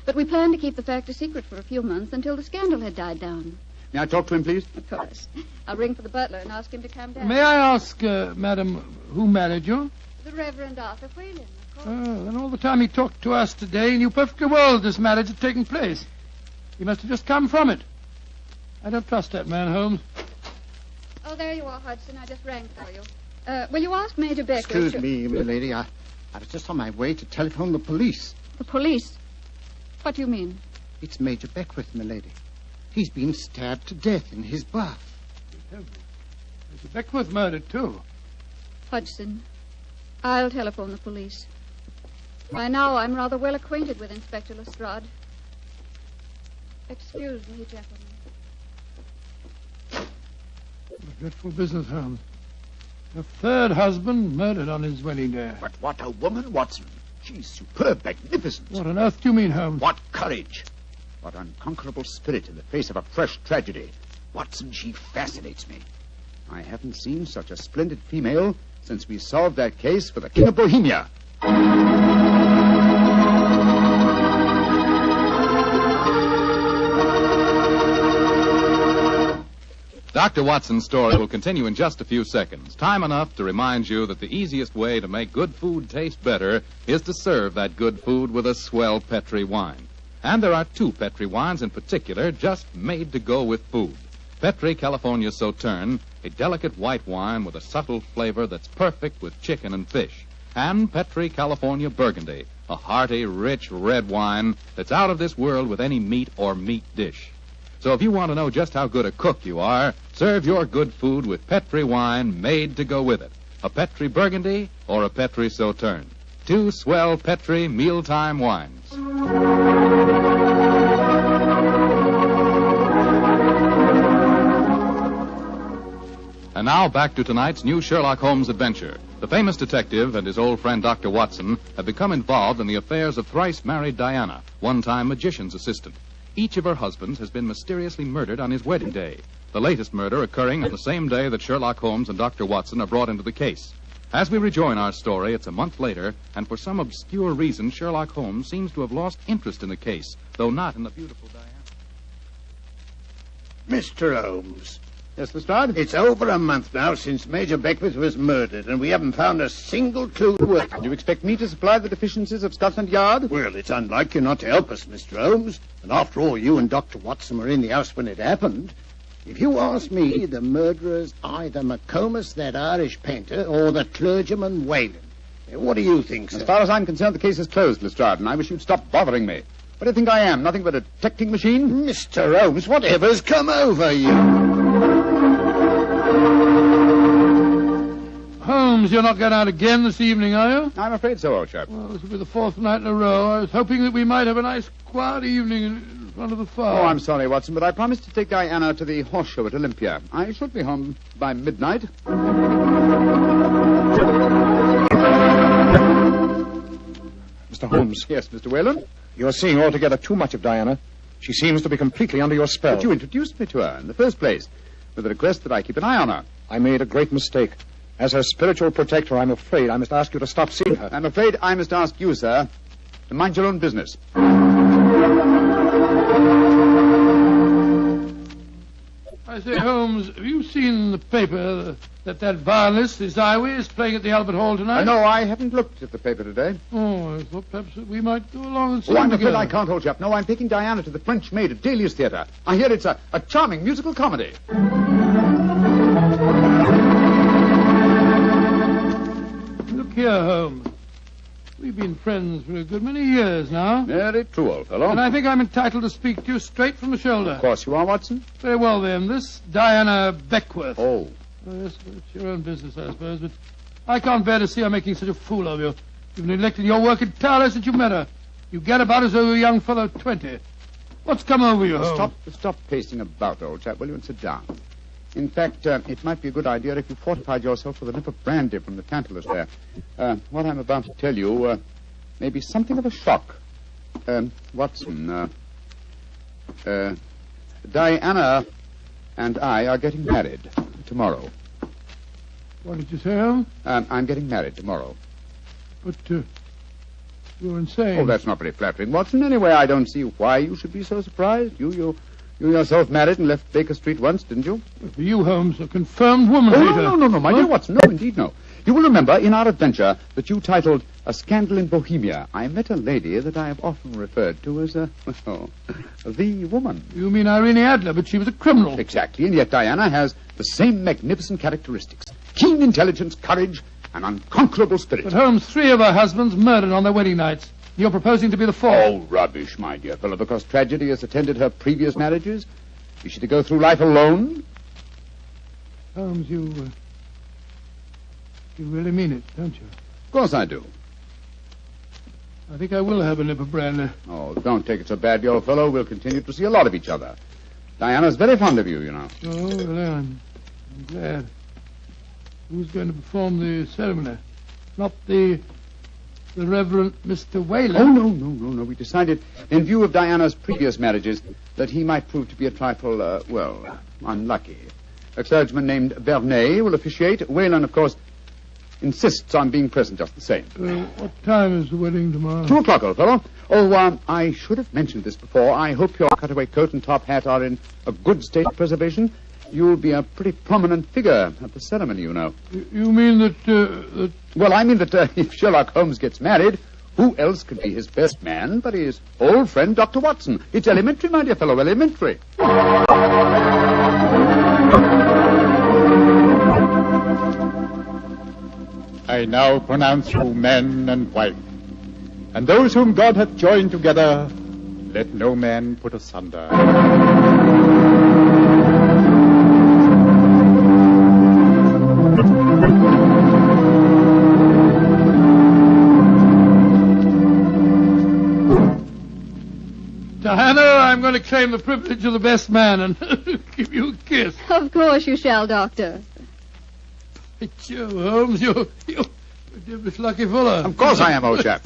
But we planned to keep the fact a secret for a few months until the scandal had died down. May I talk to him, please? Of course. I'll ring for the butler and ask him to come down. May I ask, madam, who married you? The Reverend Arthur Whalen, of course. Oh, and all the time he talked to us today, he knew perfectly well this marriage had taken place. He must have just come from it. I don't trust that man, Holmes. Oh, there you are, Hudson. I just rang for you. Will you ask Major Beckwith? Excuse me, milady. I was just on my way to telephone the police. The police? What do you mean? It's Major Beckwith, milady. He's been stabbed to death in his bath. Mr. Beckwith murdered, too. Hudson, I'll telephone the police. By now, I'm rather well acquainted with Inspector Lestrade. Excuse me, gentlemen. What a dreadful business, Holmes. A 3rd husband murdered on his wedding day. But what a woman, Watson. She's superb, magnificent. What on earth do you mean, Holmes? What courage. What unconquerable spirit in the face of a fresh tragedy. Watson, she fascinates me. I haven't seen such a splendid female since we solved that case for the King of Bohemia. Dr. Watson's story will continue in just a few seconds. Time enough to remind you that the easiest way to make good food taste better is to serve that good food with a swell Petri wine. And there are 2 Petri wines in particular just made to go with food. Petri California Sauterne, a delicate white wine with a subtle flavor that's perfect with chicken and fish. And Petri California Burgundy, a hearty, rich red wine that's out of this world with any meat or meat dish. So if you want to know just how good a cook you are, serve your good food with Petri wine made to go with it. A Petri Burgundy or a Petri Sauterne. 2 swell Petri mealtime wines. And now back to tonight's new Sherlock Holmes adventure. The famous detective and his old friend Dr. Watson have become involved in the affairs of thrice-married Diana, one-time magician's assistant. Each of her husbands has been mysteriously murdered on his wedding day, the latest murder occurring on the same day that Sherlock Holmes and Dr. Watson are brought into the case. As we rejoin our story, it's a month later, and for some obscure reason, Sherlock Holmes seems to have lost interest in the case, though not in the beautiful Diana. Mr. Holmes. Yes, Lestrade? It's over a month now since Major Beckwith was murdered, and we haven't found a single clue to work. Do you expect me to supply the deficiencies of Scotland Yard? Well, it's unlike you not to help us, Mr. Holmes. And after all, you and Dr. Watson were in the house when it happened. If you ask me, the murderer's either McComas, that Irish painter, or the clergyman Whalen. What do you think, sir? As far as I'm concerned, the case is closed, Lestrade, and I wish you'd stop bothering me. What do you think I am? Nothing but a detecting machine? Mr. Holmes, whatever's come over you? Holmes, you're not going out again this evening, are you? I'm afraid so, old chap. Well, this will be the fourth night in a row. I was hoping that we might have a nice, quiet evening in front of the fire. Oh, I'm sorry, Watson, but I promised to take Diana to the horse show at Olympia. I should be home by midnight. Mr. Holmes. Yes, Mr. Whalen? You're seeing altogether too much of Diana. She seems to be completely under your spell. But you introduced me to her in the first place, with the request that I keep an eye on her. I made a great mistake. As her spiritual protector, I'm afraid I must ask you to stop seeing her. I'm afraid I must ask you, sir, to mind your own business. I say, Holmes, have you seen in the paper that violinist, this Iway, is playing at the Albert Hall tonight? No, I haven't looked at the paper today. Oh, I thought perhaps that we might go along and see I'm him afraid together. I can't, old chap. No, I'm taking Diana to the French Maid at Delius Theatre. I hear it's a charming musical comedy. Look here, Holmes. We've been friends for a good many years now. Very true, old fellow. And I think I'm entitled to speak to you straight from the shoulder. Of course you are, Watson. Very well, then. This Diana Beckworth. Oh. Yes, it's your own business, I suppose, but I can't bear to see her making such a fool of you. You've neglected your work entirely since you met her. You get about as though you're a young fellow 20. What's come over you, Holmes? Stop pacing about, old chap, will you, and sit down. In fact, it might be a good idea if you fortified yourself with a nip of brandy from the Tantalus there. What I'm about to tell you may be something of a shock. Watson, Diana and I are getting married tomorrow. What did you say, Holmes? I'm getting married tomorrow. But, you're insane. Oh, that's not very flattering, Watson. Anyway, I don't see why you should be so surprised. You yourself married and left Baker Street once, didn't you? For you, Holmes, a confirmed woman hater. No, my dear Watson. No, indeed, no. You will remember in our adventure that you titled A Scandal in Bohemia, I met a lady that I have often referred to as the woman. You mean Irene Adler, but she was a criminal. Exactly, and yet Diana has the same magnificent characteristics. Keen intelligence, courage, and unconquerable spirit. But Holmes, 3 of her husbands murdered on their wedding nights. You're proposing to be the 4th. Oh, rubbish, my dear fellow, because tragedy has attended her previous marriages. Is she to go through life alone? Holmes, you really mean it, don't you? Of course I do. I think I will have a nip of brandy. Oh, don't take it so badly, old fellow. We'll continue to see a lot of each other. Diana's very fond of you, you know. Oh, well, I'm glad. Who's going to perform the ceremony? Not the Reverend Mr. Whalen? Oh, no. We decided, in view of Diana's previous marriages, that he might prove to be a trifle, unlucky. A clergyman named Vernet will officiate. Whalen, of course, insists on being present just the same. What time is the wedding tomorrow? 2 o'clock, old fellow. Oh, I should have mentioned this before. I hope your cutaway coat and top hat are in a good state of preservation. You'll be a pretty prominent figure at the ceremony, you know. You mean that... Well, I mean that if Sherlock Holmes gets married, who else could be his best man but his old friend, Dr. Watson? It's elementary, my dear fellow, elementary. I now pronounce you man and wife, and those whom God hath joined together, let no man put asunder. Diana, I'm going to claim the privilege of the best man and give you a kiss. Of course you shall, Doctor. Joe Holmes, you're a lucky fellow. Of course I am, old chap.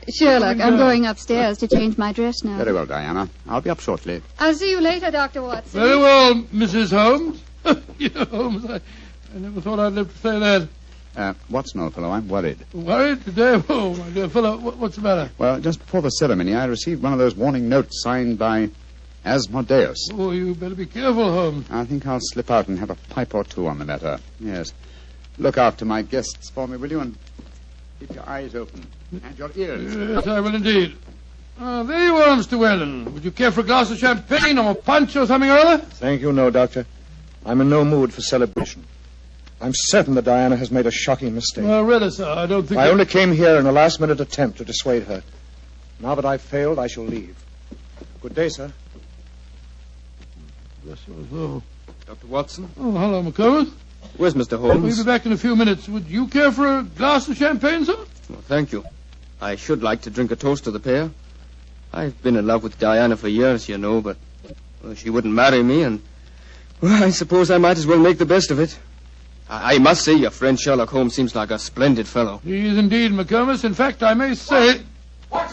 Sherlock, I'm going upstairs to change my dress now. Very well, Diana. I'll be up shortly. I'll see you later, Dr. Watson. Very well, Mrs. Holmes. Holmes, I never thought I'd live to say that. Watson, old fellow, I'm worried. Worried today? Oh, my dear fellow, what's the matter? Well, just before the ceremony, I received one of those warning notes signed by Asmodeus. Oh, you better be careful, Holmes. I think I'll slip out and have a pipe or two on the matter. Yes. Look after my guests for me, will you? And keep your eyes open. And your ears. Yes, I will indeed. There you are, Mr. Whalen. Would you care for a glass of champagne or punch or something or other? Thank you, no, Doctor. I'm in no mood for celebration. I'm certain that Diana has made a shocking mistake. Well, really, sir, I don't think... I only came here in a last-minute attempt to dissuade her. Now that I've failed, I shall leave. Good day, sir. Yes, sir. Dr. Watson? Oh, hello, McComas. Where's Mr. Holmes? We'll be back in a few minutes. Would you care for a glass of champagne, sir? Well, thank you. I should like to drink a toast to the pair. I've been in love with Diana for years, you know, but she wouldn't marry me, and well, I suppose I might as well make the best of it. I must say your friend Sherlock Holmes seems like a splendid fellow. He is indeed, McComas. In fact, I may say...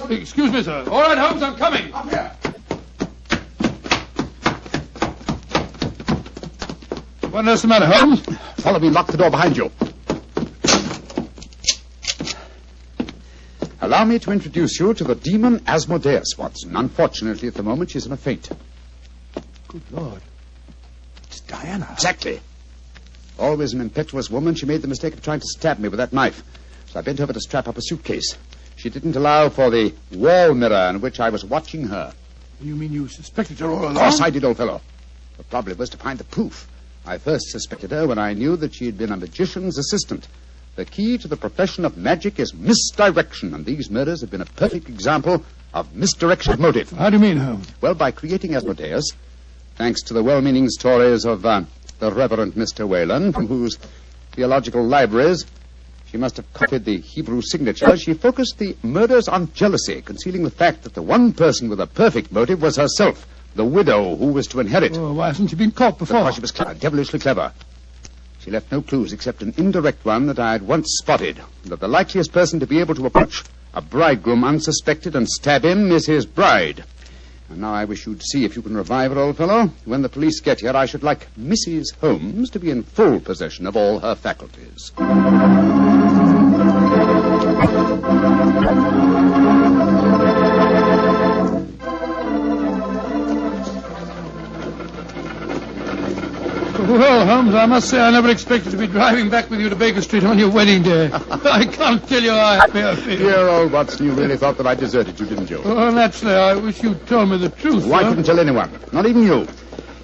Excuse me, sir. All right, Holmes, I'm coming. Up here. What is the matter, Holmes? Follow me, lock the door behind you. Allow me to introduce you to the demon Asmodeus, Watson. Unfortunately, at the moment, she's in a faint. Good Lord. It's Diana. Exactly. Always an impetuous woman, she made the mistake of trying to stab me with that knife. So I bent over to strap up a suitcase. She didn't allow for the wall mirror in which I was watching her. You mean you suspected her all along? Of course I did, old fellow. The problem was to find the proof. I first suspected her when I knew that she had been a magician's assistant. The key to the profession of magic is misdirection, and these murders have been a perfect example of misdirection of motive. How do you mean, Holmes? Well, by creating Asmodeus, thanks to the well-meaning stories of the Reverend Mr. Whalen, from whose theological libraries she must have copied the Hebrew signature, she focused the murders on jealousy, concealing the fact that the one person with a perfect motive was herself, the widow who was to inherit. Oh, why hasn't she been caught before? Because she was devilishly clever. She left no clues except an indirect one that I had once spotted, that the likeliest person to be able to approach a bridegroom unsuspected and stab him is his bride. And now I wish you'd see if you can revive her, old fellow. When the police get here, I should like Mrs. Holmes to be in full possession of all her faculties. Well, Holmes, I must say I never expected to be driving back with you to Baker Street on your wedding day. I can't tell you how happy I feel. Dear old Watson, you really thought that I deserted you, didn't you? Oh, naturally, I wish you'd told me the truth. Why couldn't tell anyone? Not even you.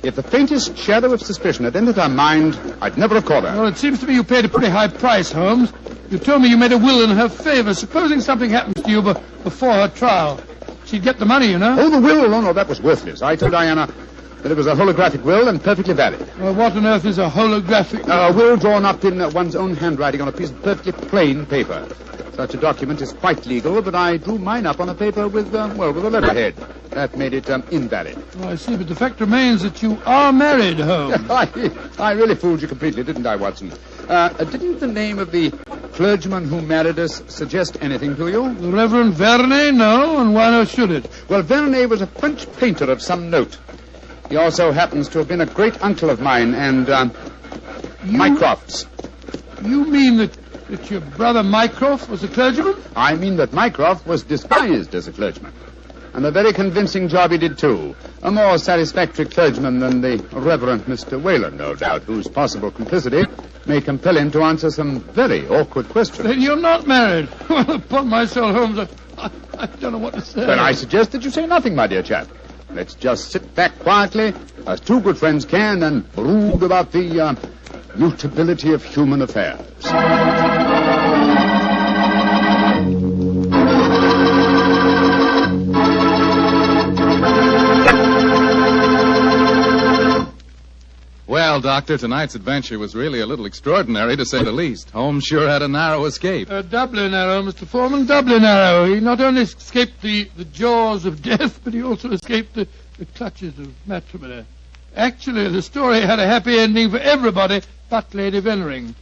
If the faintest shadow of suspicion had entered her mind, I'd never have caught her. Well, it seems to me you paid a pretty high price, Holmes. You told me you made a will in her favor. Supposing something happens to you before her trial, she'd get the money, you know. Oh, the will? Oh, no, that was worthless. I told Diana that it was a holographic will and perfectly valid. Well, what on earth is a holographic will? A will drawn up in one's own handwriting on a piece of perfectly plain paper. Such a document is quite legal, but I drew mine up on a paper with a letterhead. That made it invalid. Oh, I see, but the fact remains that you are married, Holmes. I really fooled you completely, didn't I, Watson? Didn't the name of the clergyman who married us suggest anything to you? The Reverend Vernet? No, and why not should it? Well, Vernet was a French painter of some note. He also happens to have been a great uncle of mine and Mycroft's. You mean that your brother Mycroft was a clergyman? I mean that Mycroft was disguised as a clergyman. And a very convincing job he did, too. A more satisfactory clergyman than the Reverend Mr. Whalen, no doubt, whose possible complicity may compel him to answer some very awkward questions. Then you're not married. Well, upon my soul, Holmes, I don't know what to say. Then I suggest that you say nothing, my dear chap. Let's just sit back quietly, as two good friends can, and brood about the mutability of human affairs. Well, Doctor, tonight's adventure was really a little extraordinary, to say the least. Holmes sure had a narrow escape. Doubly narrow, Mr. Foreman, doubly narrow. He not only escaped the jaws of death, but he also escaped the clutches of matrimony. Actually, the story had a happy ending for everybody but Lady Vennering.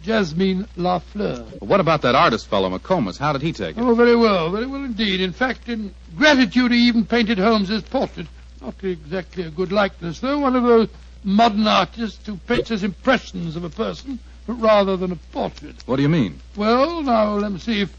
Jasmine Lafleur. What about that artist fellow, McComas? How did he take it? Oh, very well indeed. In fact, in gratitude, he even painted Holmes's portrait. Not exactly a good likeness, though. One of those modern artists who paints as impressions of a person rather than a portrait. What do you mean? Well, now, let me see. If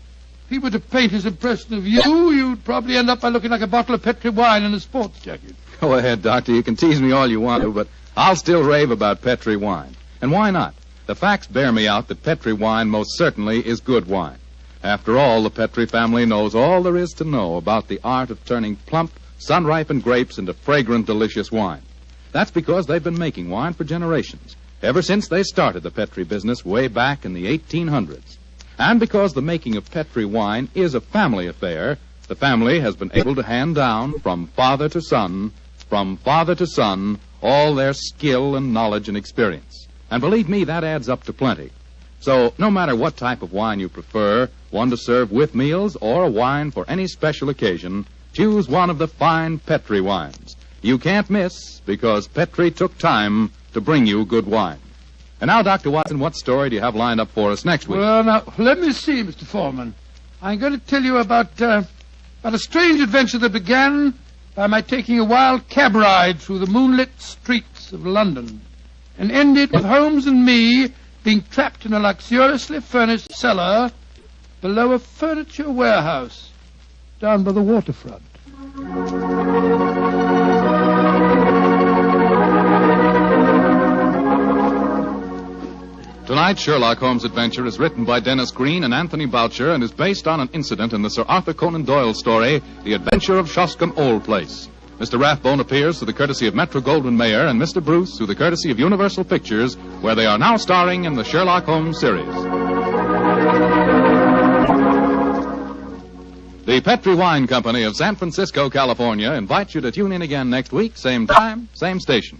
he were to paint his impression of you, you'd probably end up by looking like a bottle of Petri wine in a sports jacket. Go ahead, Doctor. You can tease me all you want to, but I'll still rave about Petri wine. And why not? The facts bear me out that Petri wine most certainly is good wine. After all, the Petri family knows all there is to know about the art of turning plump, sun-ripened grapes into fragrant, delicious wine. That's because they've been making wine for generations, ever since they started the Petri business way back in the 1800s. And because the making of Petri wine is a family affair, the family has been able to hand down from father to son, all their skill and knowledge and experience. And believe me, that adds up to plenty. So no matter what type of wine you prefer, one to serve with meals or a wine for any special occasion, choose one of the fine Petri wines. You can't miss, because Petri took time to bring you good wine. And now, Dr. Watson, what story do you have lined up for us next week? Well, now, let me see, Mr. Foreman. I'm going to tell you about a strange adventure that began by my taking a wild cab ride through the moonlit streets of London and ended with Holmes and me being trapped in a luxuriously furnished cellar below a furniture warehouse down by the waterfront. Tonight's Sherlock Holmes adventure is written by Dennis Green and Anthony Boucher and is based on an incident in the Sir Arthur Conan Doyle story, The Adventure of Shoscombe Old Place. Mr. Rathbone appears through the courtesy of Metro-Goldwyn-Mayer and Mr. Bruce through the courtesy of Universal Pictures, where they are now starring in the Sherlock Holmes series. The Petri Wine Company of San Francisco, California, invites you to tune in again next week, same time, same station.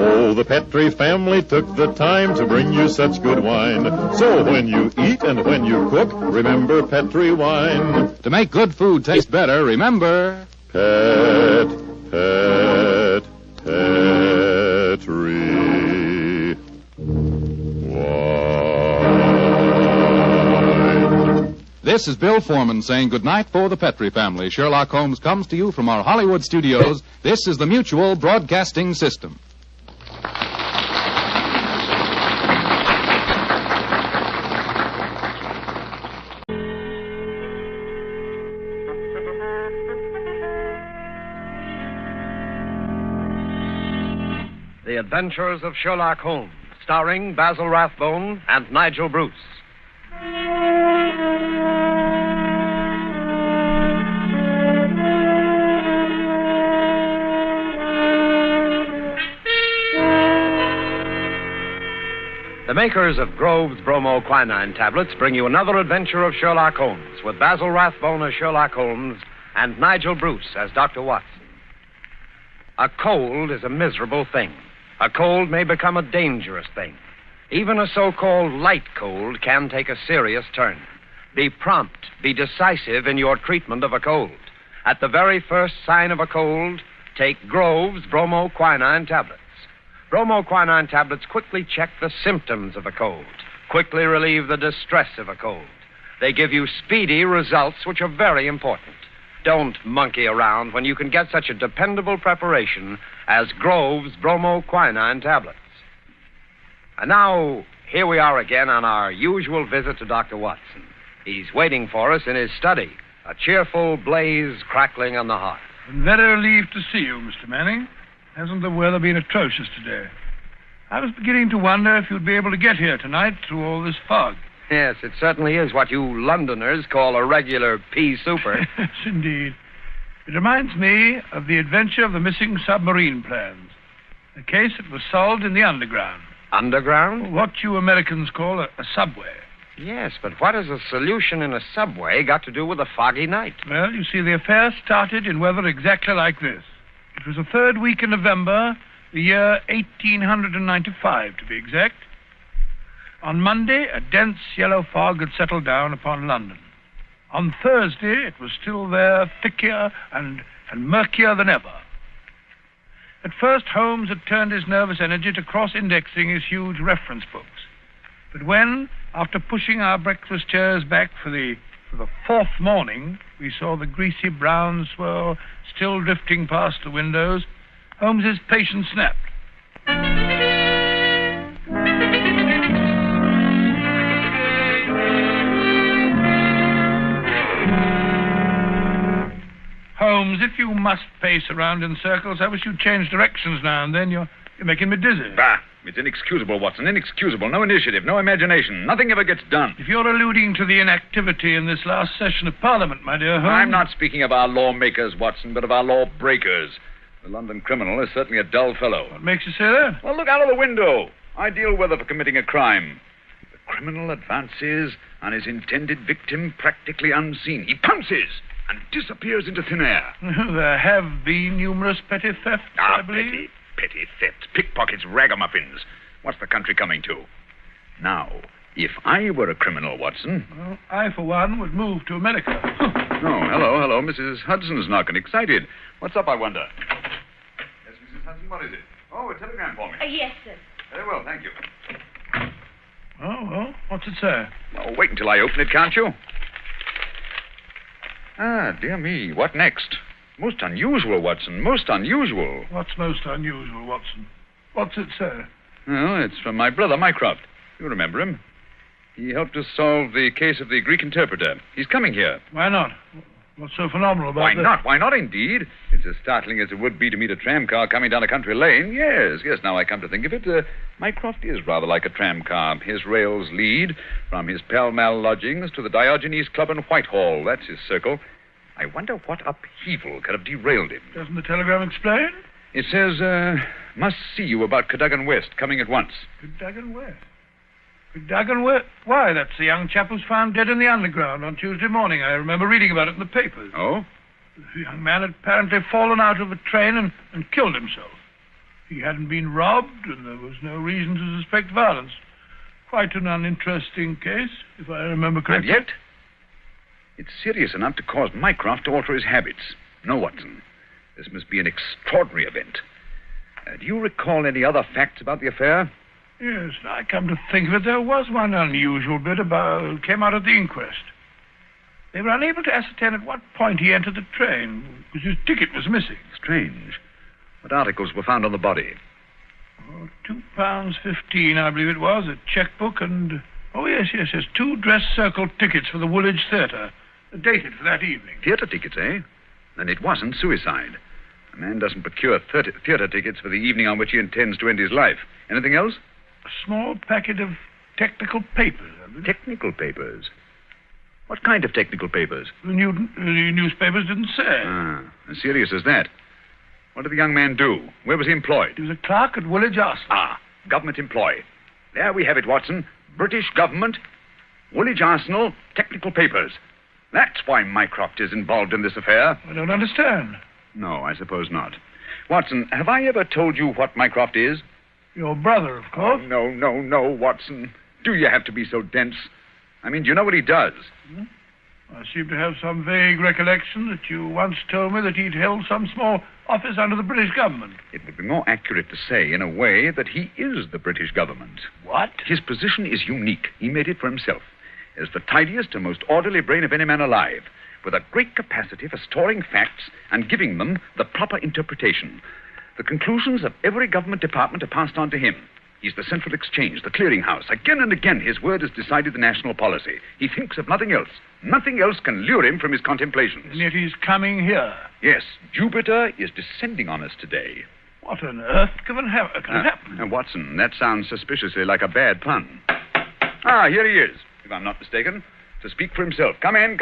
Oh, the Petri family took the time to bring you such good wine. So when you eat and when you cook, remember Petri wine. To make good food taste better, remember... Petri wine. This is Bill Foreman saying goodnight for the Petri family. Sherlock Holmes comes to you from our Hollywood studios. This is the Mutual Broadcasting System. The Adventures of Sherlock Holmes, starring Basil Rathbone and Nigel Bruce. The makers of Grove's Bromo Quinine tablets bring you another adventure of Sherlock Holmes, with Basil Rathbone as Sherlock Holmes and Nigel Bruce as Dr. Watson. A cold is a miserable thing. A cold may become a dangerous thing. Even a so-called light cold can take a serious turn. Be prompt, be decisive in your treatment of a cold. At the very first sign of a cold, take Grove's Bromo Quinine tablets. Bromo Quinine tablets quickly check the symptoms of a cold, quickly relieve the distress of a cold. They give you speedy results, which are very important. Don't monkey around when you can get such a dependable preparation as Grove's Bromo Quinine tablets. And now, here we are again on our usual visit to Dr. Watson. He's waiting for us in his study, a cheerful blaze crackling on the hearth. I'm very relieved to see you, Mr. Manning. Hasn't the weather been atrocious today? I was beginning to wonder if you'd be able to get here tonight through all this fog. Yes, it certainly is what you Londoners call a regular pea souper. Yes, indeed. It reminds me of the adventure of the missing submarine plans. A case that was solved in the underground. Underground? What you Americans call a subway. Yes, but what has a solution in a subway got to do with a foggy night? Well, you see, the affair started in weather exactly like this. It was the third week in November, the year 1895, to be exact. On Monday, a dense yellow fog had settled down upon London. On Thursday, it was still there, thicker and murkier than ever. At first, Holmes had turned his nervous energy to cross-indexing his huge reference books. But when, after pushing our breakfast chairs back for the fourth morning, we saw the greasy brown swirl still drifting past the windows, Holmes's patience snapped. if you must pace around in circles, I wish you'd change directions now and then. You're making me dizzy. Bah! It's inexcusable, Watson. Inexcusable. No initiative, no imagination. Nothing ever gets done. If you're alluding to the inactivity in this last session of Parliament, my dear Holmes... I'm not speaking of our lawmakers, Watson, but of our lawbreakers. The London criminal is certainly a dull fellow. What makes you say that? Well, look out of the window. Ideal weather for committing a crime. The criminal advances on his intended victim practically unseen. He pounces and disappears into thin air. There have been numerous petty thefts, I believe. Petty thefts, pickpockets, ragamuffins. What's the country coming to? Now, if I were a criminal, Watson... Well, I, for one, would move to America. Oh, hello. Mrs. Hudson's knocking. Excited. What's up, I wonder? Yes, Mrs. Hudson, what is it? Oh, a telegram for me. Yes, sir. Very well, thank you. Oh, well, what's it say? Oh, wait until I open it, can't you? Ah, dear me, what next? Most unusual, Watson, most unusual. What's most unusual, Watson? What's it say? Well, it's from my brother, Mycroft. You remember him. He helped us solve the case of the Greek interpreter. He's coming here. Why not? What's so phenomenal about Why that? not? Why not, indeed? It's as startling as it would be to meet a tram car coming down a country lane. Yes, now I come to think of it. Mycroft is rather like a tram car. His rails lead from his Pall Mall lodgings to the Diogenes Club in Whitehall. That's his circle. I wonder what upheaval could have derailed him. Doesn't the telegram explain? It says, must see you about Cadogan West, coming at once. Cadogan West? Cadogan West? Why, that's the young chap who's found dead in the underground on Tuesday morning. I remember reading about it in the papers. Oh? The young man had apparently fallen out of a train and killed himself. He hadn't been robbed, and there was no reason to suspect violence. Quite an uninteresting case, if I remember correctly. And yet, it's serious enough to cause Mycroft to alter his habits. No, Watson. This must be an extraordinary event. Do you recall any other facts about the affair? Yes, I come to think of it, there was one unusual bit came out of the inquest. They were unable to ascertain at what point he entered the train, because his ticket was missing. Strange. What articles were found on the body? £2.15, I believe it was, a checkbook and... Oh, yes, 2 dress circle tickets for the Woolwich Theatre, dated for that evening. Theatre tickets, eh? Then it wasn't suicide. A man doesn't procure theatre tickets for the evening on which he intends to end his life. Anything else? A small packet of technical papers. Technical papers? What kind of technical papers? The newspapers didn't say. Ah, as serious as that. What did the young man do? Where was he employed? He was a clerk at Woolwich Arsenal. Ah, government employee. There we have it, Watson. British government, Woolwich Arsenal, technical papers. That's why Mycroft is involved in this affair. I don't understand. No, I suppose not. Watson, have I ever told you what Mycroft is? Your brother, of course. Oh, no, Watson. Do you have to be so dense? I mean, do you know what he does? I seem to have some vague recollection that you once told me that he'd held some small office under the British government. It would be more accurate to say, in a way, that he is the British government. What? His position is unique. He made it for himself. As the tidiest and most orderly brain of any man alive, with a great capacity for storing facts and giving them the proper interpretation. The conclusions of every government department are passed on to him. He's the central exchange, the clearinghouse. Again and again, his word has decided the national policy. He thinks of nothing else. Nothing else can lure him from his contemplations. And yet he's coming here. Yes, Jupiter is descending on us today. What on earth can happen? Watson, that sounds suspiciously like a bad pun. Ah, here he is, if I'm not mistaken, to speak for himself. Come in.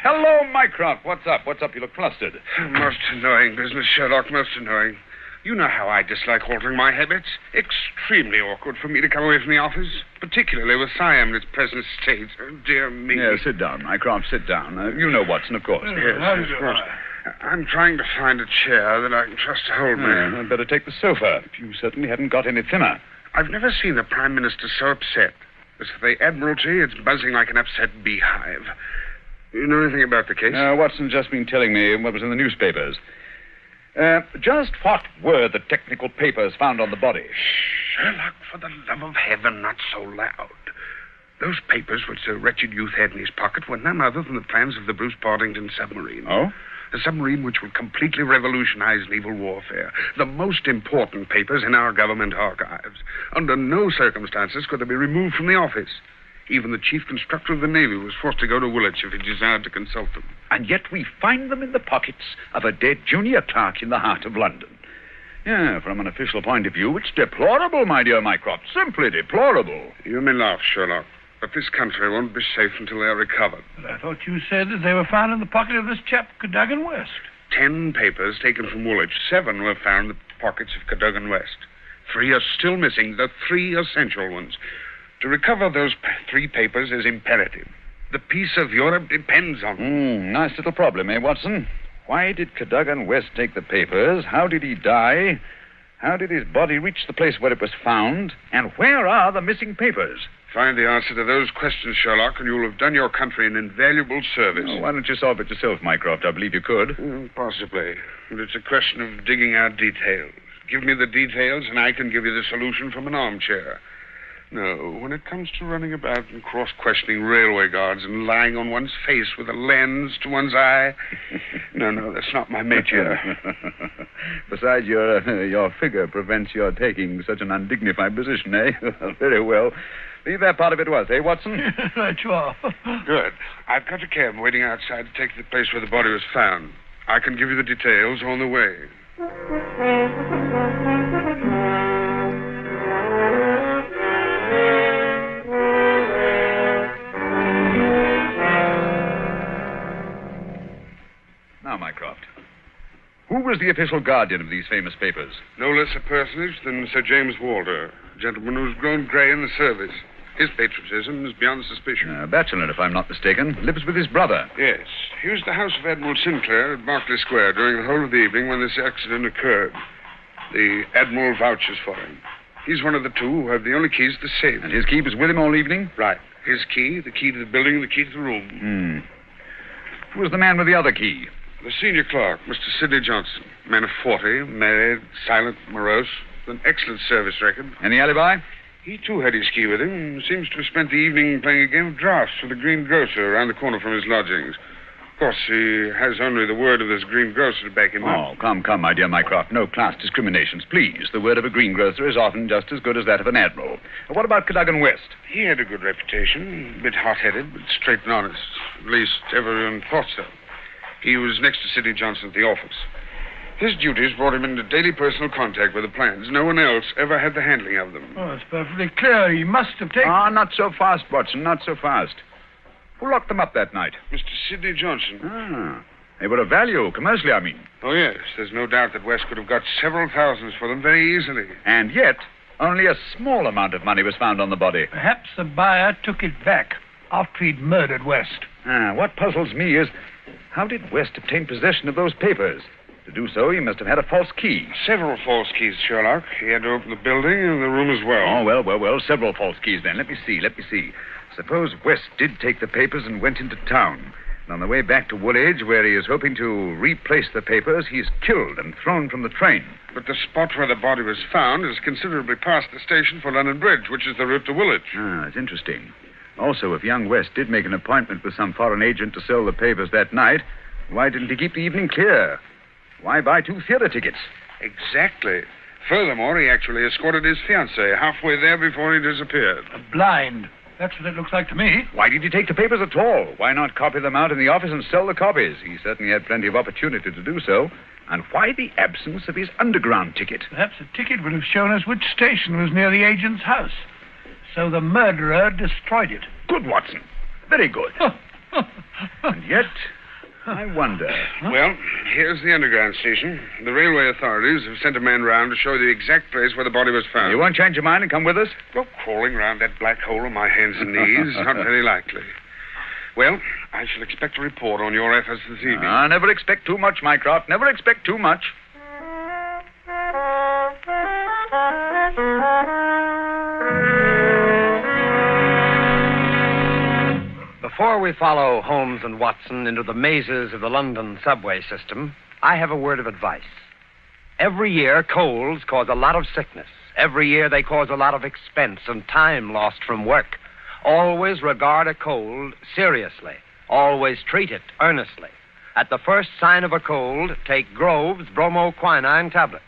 Hello, Mycroft. What's up? You look flustered. Most annoying business, Sherlock, most annoying. You know how I dislike altering my habits. Extremely awkward for me to come away from the office, particularly with Siam in its present state. Oh, dear me. Yeah, sit down, Mycroft, sit down. You know Watson, of course. Yes, of course. I'm trying to find a chair that I can trust to hold me. I'd better take the sofa. You certainly haven't got any thinner. I've never seen the Prime Minister so upset. As for the Admiralty, it's buzzing like an upset beehive. You know anything about the case? Watson's just been telling me what was in the newspapers. Just what were the technical papers found on the body? Sherlock, for the love of heaven, not so loud. Those papers which the wretched youth had in his pocket were none other than the plans of the Bruce Partington submarine. Oh? A submarine which will completely revolutionize naval warfare. The most important papers in our government archives. Under no circumstances could they be removed from the office. Even the chief constructor of the Navy was forced to go to Woolwich if he desired to consult them. And yet we find them in the pockets of a dead junior clerk in the heart of London. Yeah, from an official point of view, it's deplorable, my dear Mycroft. Simply deplorable. You may laugh, Sherlock, but this country won't be safe until they are recovered. But I thought you said that they were found in the pocket of this chap, Cadogan West. 10 papers taken from Woolwich. 7 were found in the pockets of Cadogan West. 3 are still missing, the 3 essential ones. To recover those 3 papers is imperative. The peace of Europe depends on them. Nice little problem, eh, Watson? Why did Cadogan West take the papers? How did he die? How did his body reach the place where it was found? And where are the missing papers? Find the answer to those questions, Sherlock, and you'll have done your country an invaluable service. Oh, why don't you solve it yourself, Mycroft? I believe you could. Possibly. But it's a question of digging out details. Give me the details, and I can give you the solution from an armchair. No, when it comes to running about and cross-questioning railway guards and lying on one's face with a lens to one's eye, no, that's not my métier. Besides, your figure prevents your taking such an undignified position, eh? Very well. Leave that part of it to us, eh, Watson? Right, you are. Good. I've got a cab waiting outside to take the place where the body was found. I can give you the details on the way. Now, Mycroft, who was the official guardian of these famous papers? No less a personage than Sir James Walter, a gentleman who's grown grey in the service. His patriotism is beyond suspicion. A bachelor, if I'm not mistaken, lives with his brother. Yes. He was at the house of Admiral Sinclair at Berkeley Square during the whole of the evening when this accident occurred. The Admiral vouches for him. He's one of the 2 who have the only keys to the safe. And his key was with him all evening? Right. His key, the key to the building, and the key to the room. Who was the man with the other key? The senior clerk, Mr. Sidney Johnson. Man of 40, married, silent, morose, with an excellent service record. Any alibi? He, too, had his key with him and seems to have spent the evening playing a game of draughts with a green grocer around the corner from his lodgings. Of course, he has only the word of this green grocer to back him up. Oh, come, my dear Mycroft. No class discriminations, please. The word of a greengrocer is often just as good as that of an admiral. What about Cadogan West? He had a good reputation. A bit hot-headed, but straight and honest. At least, everyone thought so. He was next to Sidney Johnson at the office. His duties brought him into daily personal contact with the plans. No one else ever had the handling of them. Oh, it's perfectly clear. He must have taken... Not so fast, Watson, not so fast. Who locked them up that night? Mr. Sidney Johnson. They were of value, commercially, I mean. Oh, yes. There's no doubt that West could have got several thousands for them very easily. And yet, only a small amount of money was found on the body. Perhaps the buyer took it back after he'd murdered West. What puzzles me is, how did West obtain possession of those papers? To do so, he must have had a false key. Several false keys, Sherlock. He had to open the building and the room as well. Oh, well. Several false keys, then. Let me see. Suppose West did take the papers and went into town. And on the way back to Woolwich, where he is hoping to replace the papers, he's killed and thrown from the train. But the spot where the body was found is considerably past the station for London Bridge, which is the route to Woolwich. That's interesting. Also, if young West did make an appointment with some foreign agent to sell the papers that night, why didn't he keep the evening clear? Why buy 2 theater tickets? Exactly. Furthermore, he actually escorted his fiancée halfway there before he disappeared. Blind. That's what it looks like to me. Why did he take the papers at all? Why not copy them out in the office and sell the copies? He certainly had plenty of opportunity to do so. And why the absence of his underground ticket? Perhaps the ticket would have shown us which station was near the agent's house. So the murderer destroyed it. Good, Watson. Very good. And yet, I wonder... Well, here's the underground station. The railway authorities have sent a man round to show the exact place where the body was found. You won't change your mind and come with us? Well, crawling round that black hole on my hands and knees, not very likely. Well, I shall expect a report on your efforts this evening. Never expect too much, Mycroft. Never expect too much. Before we follow Holmes and Watson into the mazes of the London subway system, I have a word of advice. Every year, colds cause a lot of sickness. Every year, they cause a lot of expense and time lost from work. Always regard a cold seriously. Always treat it earnestly. At the first sign of a cold, take Grove's Bromo Quinine tablets.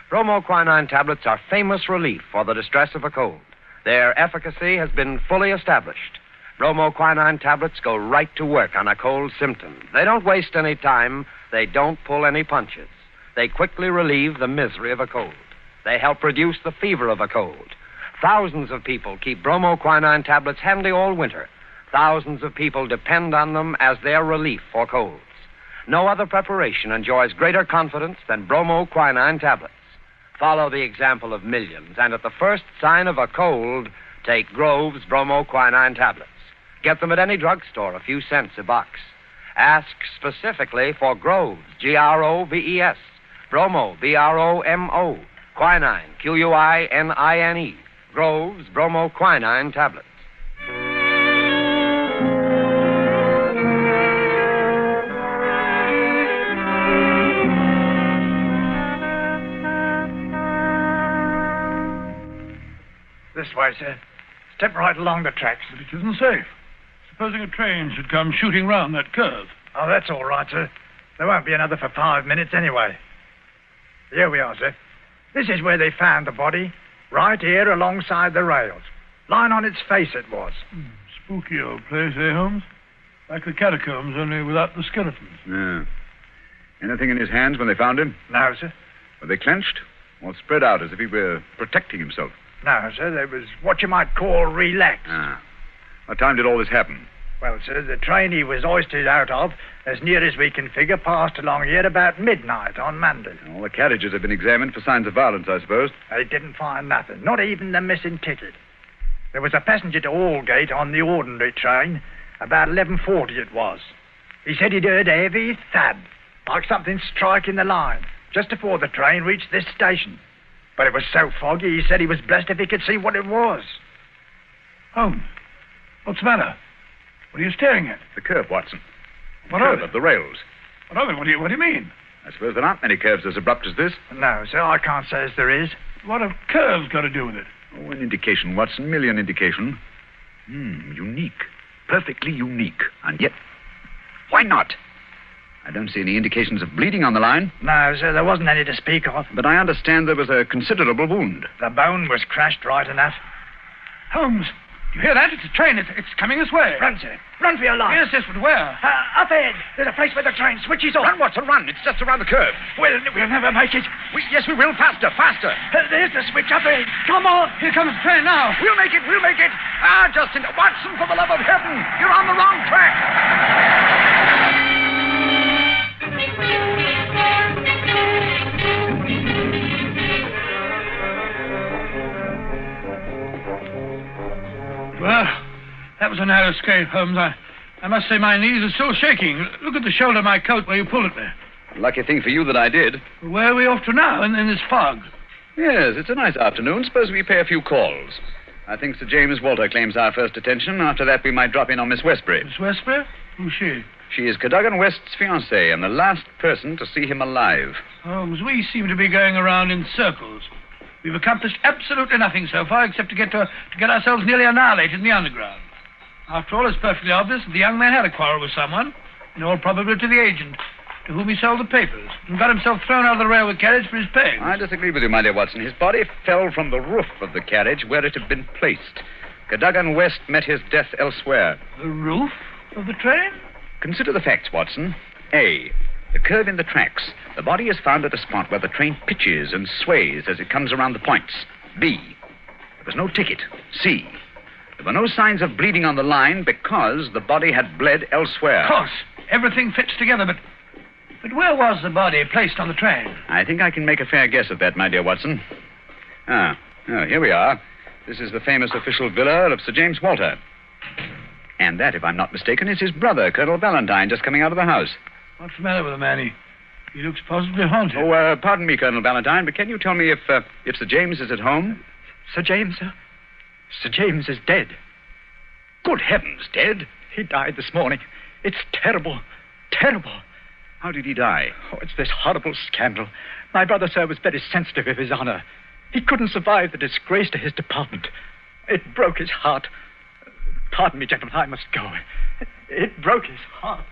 Bromo Quinine tablets are famous relief for the distress of a cold. Their efficacy has been fully established. Bromo quinine tablets go right to work on a cold symptom. They don't waste any time. They don't pull any punches. They quickly relieve the misery of a cold. They help reduce the fever of a cold. Thousands of people keep Bromo quinine tablets handy all winter. Thousands of people depend on them as their relief for colds. No other preparation enjoys greater confidence than Bromo quinine tablets. Follow the example of millions, and at the first sign of a cold, take Grove's Bromo quinine tablets. Get them at any drugstore, a few cents a box. Ask specifically for Grove's, Groves, Bromo, Bromo, Quinine, Quinine, Grove's Bromo quinine tablets. This way, sir. Step right along the tracks. But it isn't safe. Supposing a train should come shooting round that curve. Oh, that's all right, sir. There won't be another for 5 minutes anyway. Here we are, sir. This is where they found the body. Right here alongside the rails. Lying on its face it was. Spooky old place, eh, Holmes? Like the catacombs, only without the skeletons. Yeah. Anything in his hands when they found him? No, sir. Were they clenched or spread out as if he were protecting himself? No, sir. They was what you might call relaxed. Ah. What time did all this happen? Well, sir, the train he was hoisted out of, as near as we can figure, passed along here about midnight on Monday. All the carriages have been examined for signs of violence, I suppose. They didn't find nothing, not even the missing ticket. There was a passenger to Aldgate on the ordinary train. About 11:40 it was. He said he'd heard a heavy thud, like something striking the line, just before the train reached this station. But it was so foggy, he said he was blessed if he could see what it was. Holmes, what's the matter? What are you staring at? The curve, Watson. The What curve of it? of the rails. What of it? What do you mean? I suppose there aren't many curves as abrupt as this. No, sir, I can't say as there is. What have curves got to do with it? Oh, an indication, Watson. Merely an indication. Unique. Perfectly unique. And yet, why not? I don't see any indications of bleeding on the line. No, sir, there wasn't any to speak of. But I understand there was a considerable wound. The bone was crashed right enough. Holmes, you hear that? It's a train. It's coming this way. Run, sir. Run for your life. Yes, yes, but where? Up ahead. There's a place where the train switches off. Run, Watson, run. It's just around the curve. We'll never make it. Yes, we will. Faster, faster. There's the switch up ahead. Come on. Here comes the train now. We'll make it. We'll make it. Justin, Watson, for the love of heaven. You're on the wrong track. Well, that was a narrow escape, Holmes. I must say my knees are still shaking. Look at the shoulder of my coat where you pulled at me. Lucky thing for you that I did. Where are we off to now, in this fog? Yes, it's a nice afternoon. Suppose we pay a few calls. I think Sir James Walter claims our first attention. After that, we might drop in on Miss Westbury. Miss Westbury? Who's she? She is Cadogan West's fiancée and the last person to see him alive. Holmes, we seem to be going around in circles. We've accomplished absolutely nothing so far except to get ourselves nearly annihilated in the underground. After all, it's perfectly obvious that the young man had a quarrel with someone, in all probability the agent, to whom he sold the papers, and got himself thrown out of the railway carriage for his pegs. I disagree with you, my dear Watson. His body fell from the roof of the carriage where it had been placed. Cadogan West met his death elsewhere. The roof of the train? Consider the facts, Watson. A, the curve in the tracks. The body is found at a spot where the train pitches and sways as it comes around the points. B, there was no ticket. C, there were no signs of bleeding on the line because the body had bled elsewhere. Of course. Everything fits together, but where was the body placed on the train? I think I can make a fair guess at that, my dear Watson. Here we are. This is the famous official villa of Sir James Walter. And that, if I'm not mistaken, is his brother, Colonel Valentine, just coming out of the house. What's the matter with the man? He looks positively haunted. Oh, pardon me, Colonel Valentine, but can you tell me if Sir James is at home? Sir James, sir? Sir James is dead. Good heavens, dead? He died this morning. It's terrible. Terrible. How did he die? Oh, it's this horrible scandal. My brother, sir, was very sensitive of his honor. He couldn't survive the disgrace to his department. It broke his heart. Pardon me, gentlemen, I must go. It broke his heart.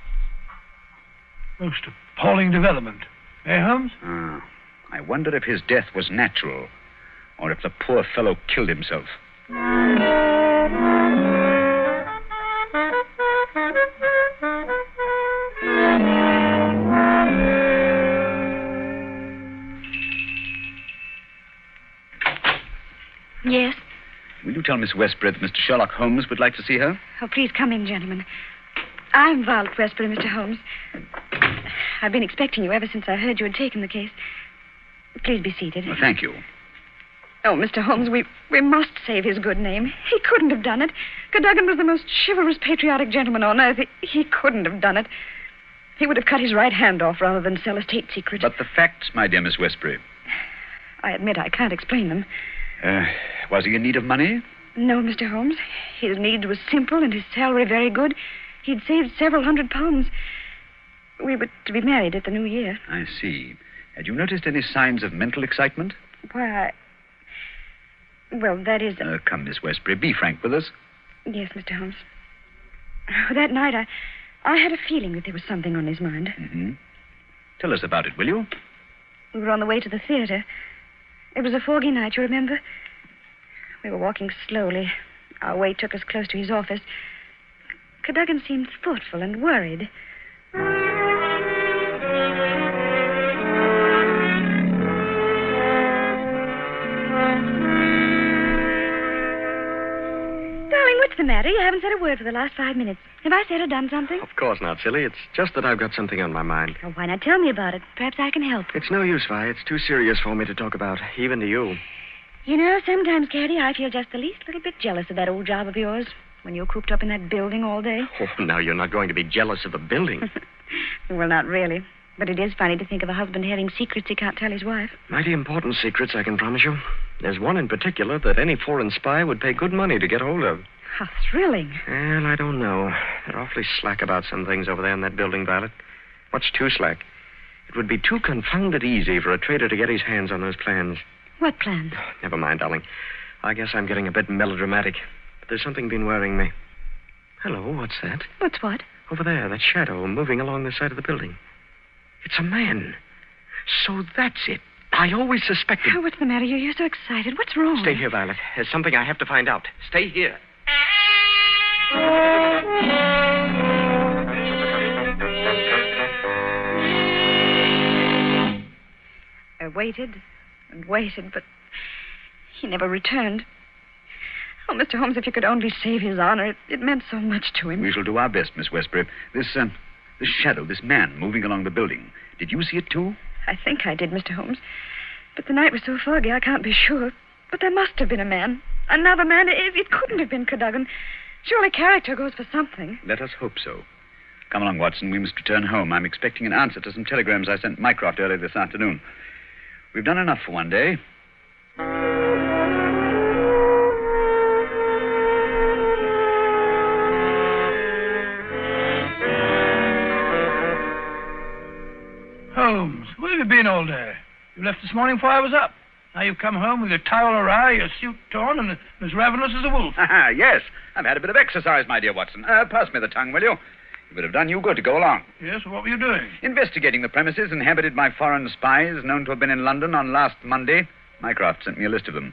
Most appalling development. Eh, Holmes? I wonder if his death was natural, or if the poor fellow killed himself. Yes? Will you tell Miss Westbury that Mr. Sherlock Holmes would like to see her? Oh, please come in, gentlemen. I'm Violet Westbury, Mr. Holmes. I've been expecting you ever since I heard you had taken the case. Please be seated. Well, thank you. Oh, Mr. Holmes, we must save his good name. He couldn't have done it. Cadogan was the most chivalrous, patriotic gentleman on earth. He couldn't have done it. He would have cut his right hand off rather than sell a state secret. But the facts, my dear Miss Westbury. I admit I can't explain them. Was he in need of money? No, Mr. Holmes. His needs were simple and his salary very good. He'd saved several £100. We were to be married at the new year. I see. Had you noticed any signs of mental excitement? Why, well, that is... Come, Miss Westbury, be frank with us. Yes, Mr. Holmes. That night, I had a feeling that there was something on his mind. Mm-hmm. Tell us about it, will you? We were on the way to the theater. It was a foggy night, you remember? We were walking slowly. Our way took us close to his office. Cadogan seemed thoughtful and worried. Darling, what's the matter? You haven't said a word for the last 5 minutes. Have I said or done something? Of course not, silly. It's just that I've got something on my mind. Oh, why not tell me about it? Perhaps I can help. It's no use, Vi. It's too serious for me to talk about, even to you. You know, sometimes, Caddy, I feel just the least little bit jealous of that old job of yours. When you're cooped up in that building all day. Oh, now you're not going to be jealous of the building. Well, not really. But it is funny to think of a husband having secrets he can't tell his wife. Mighty important secrets, I can promise you. There's one in particular that any foreign spy would pay good money to get hold of. How thrilling. Well, I don't know. They're awfully slack about some things over there in that building, Violet. Much too slack. It would be too confounded easy for a traitor to get his hands on those plans. What plans? Never mind, darling. I guess I'm getting a bit melodramatic. But there's something been worrying me. Hello, what's that? What's what? Over there, that shadow moving along the side of the building. It's a man. So that's it. I always suspected... Oh, what's the matter? You're so excited. What's wrong? Stay here, Violet. There's something I have to find out. Stay here. I waited and waited, but he never returned. Oh, Mr. Holmes, if you could only save his honor, it meant so much to him. We shall do our best, Miss Westbury. This shadow, this man moving along the building. Did you see it, too? I think I did, Mr. Holmes. But the night was so foggy, I can't be sure. But there must have been a man. Another man. It couldn't have been Cadogan. Surely character goes for something. Let us hope so. Come along, Watson. We must return home. I'm expecting an answer to some telegrams I sent Mycroft earlier this afternoon. We've done enough for one day. Holmes, where have you been all day? You left this morning before I was up. Now you've come home with your towel awry, your suit torn, and as ravenous as a wolf. Yes, I've had a bit of exercise, my dear Watson. Pass me the tongue, will you? It would have done you good to go along. Yes, well, what were you doing? Investigating the premises inhabited by foreign spies known to have been in London on last Monday. Mycroft sent me a list of them.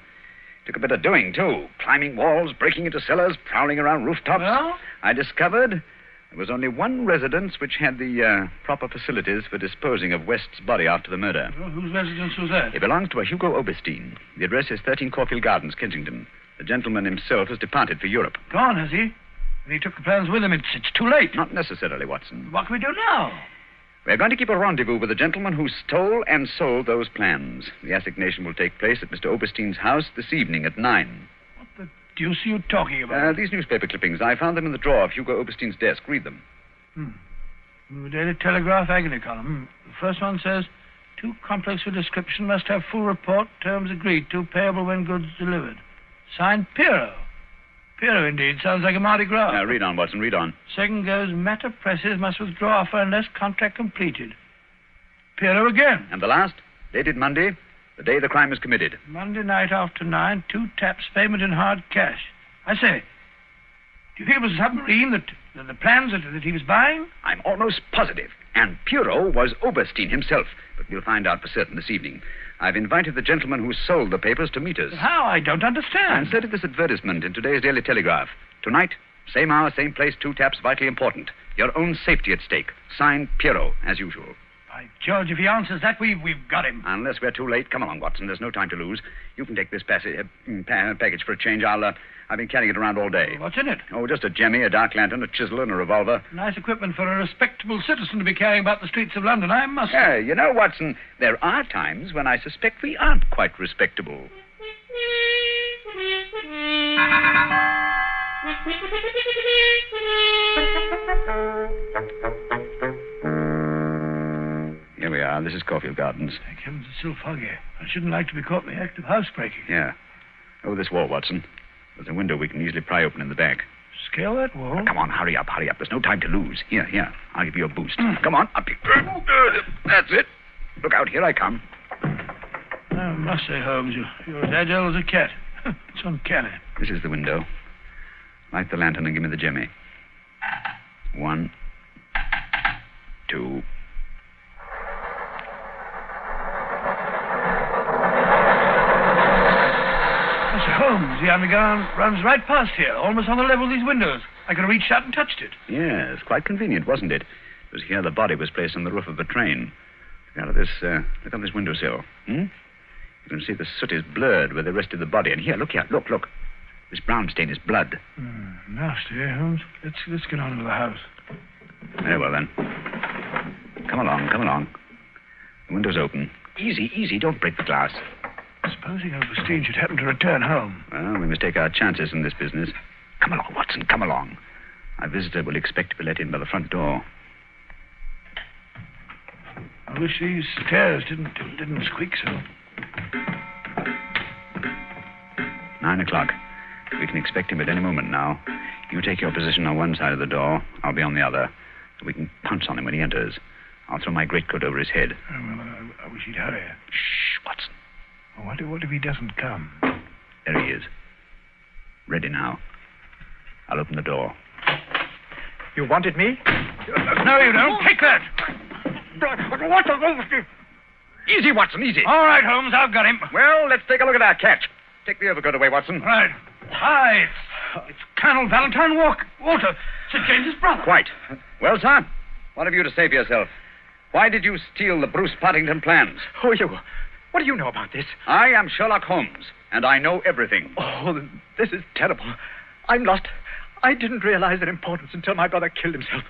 Took a bit of doing, too. Climbing walls, breaking into cellars, prowling around rooftops. Well? I discovered there was only one residence which had the proper facilities for disposing of West's body after the murder. Well, whose residence was that? It belongs to a Hugo Oberstein. The address is 13 Caulfield Gardens, Kensington. The gentleman himself has departed for Europe. Gone, has he? And he took the plans with him. It's too late. Not necessarily, Watson. What can we do now? We're going to keep a rendezvous with the gentleman who stole and sold those plans. The assignation will take place at Mr. Oberstein's house this evening at 9. What the deuce are you talking about? These newspaper clippings. I found them in the drawer of Hugo Oberstein's desk. Read them. The Daily Telegraph agony column. The first one says, too complex for description, must have full report, terms agreed to, payable when goods delivered. Signed, Piero. Piero, indeed. Sounds like a Mardi Gras. Now, read on, Watson, read on. Second goes, matter presses, must withdraw offer unless contract completed. Piero again. And the last, dated Monday, the day the crime was committed. Monday night after 9, 2 taps, payment in hard cash. I say, Do you think it was a submarine that the plans that he was buying? I'm almost positive. And Pierrot was Oberstein himself. But we'll find out for certain this evening. I've invited the gentleman who sold the papers to meet us. How? I don't understand. I inserted this advertisement in today's Daily Telegraph. Tonight, same hour, same place, 2 taps, vitally important. Your own safety at stake. Signed, Pierrot, as usual. By George, if he answers that, we've got him. Unless we're too late. Come along, Watson. There's no time to lose. You can take this package for a change. I've been carrying it around all day. What's in it? Oh, just a jemmy, a dark lantern, a chisel, and a revolver. Nice equipment for a respectable citizen to be carrying about the streets of London, I must say. Yeah, you know, Watson, there are times when I suspect we aren't quite respectable. Here we are. This is Caulfield Gardens. Thank heavens, it's still foggy. I shouldn't like to be caught in the act of housebreaking. Yeah. Over this wall, Watson. There's a window we can easily pry open in the back. Scale that wall? Come on, hurry up. There's no time to lose. Here. I'll give you a boost. Come on, up you. That's it. Look out, here I come. I must say, Holmes, you're as agile as a cat. It's uncanny. This is the window. Light the lantern and give me the jemmy. 1, 2. Holmes, the underground runs right past here, almost on the level of these windows. I could have reached out and touched it. Yes, quite convenient, wasn't it? It was here the body was placed on the roof of the train. Look on this windowsill. You can see the soot is blurred where they rested the body. And here, look. This brown stain is blood. Nasty, eh, Holmes? Let's get on into the house. Very well, then. Come along. The window's open. Easy, don't break the glass. Supposing Oberstein should happen to return home. Well, we must take our chances in this business. Come along, Watson, come along. Our visitor will expect to be let in by the front door. I wish these stairs didn't squeak so. 9 o'clock. We can expect him at any moment now. You take your position on one side of the door. I'll be on the other. So we can pounce on him when he enters. I'll throw my greatcoat over his head. I wish he'd hurry. Shh, Watson. What if he doesn't come? There he is. Ready now. I'll open the door. You wanted me? No, you don't. Take that. Easy, Watson, easy. All right, Holmes, I've got him. Well, let's take a look at our catch. Take the overcoat away, Watson. Right. Hi, it's Colonel Valentine Walter, St. James's brother. Quite. Well, sir, what have you to say for yourself? Why did you steal the Bruce Partington plans? Who are you? What do you know about this? I am Sherlock Holmes, and I know everything. Oh, this is terrible. I'm lost. I didn't realize their importance until my brother killed himself.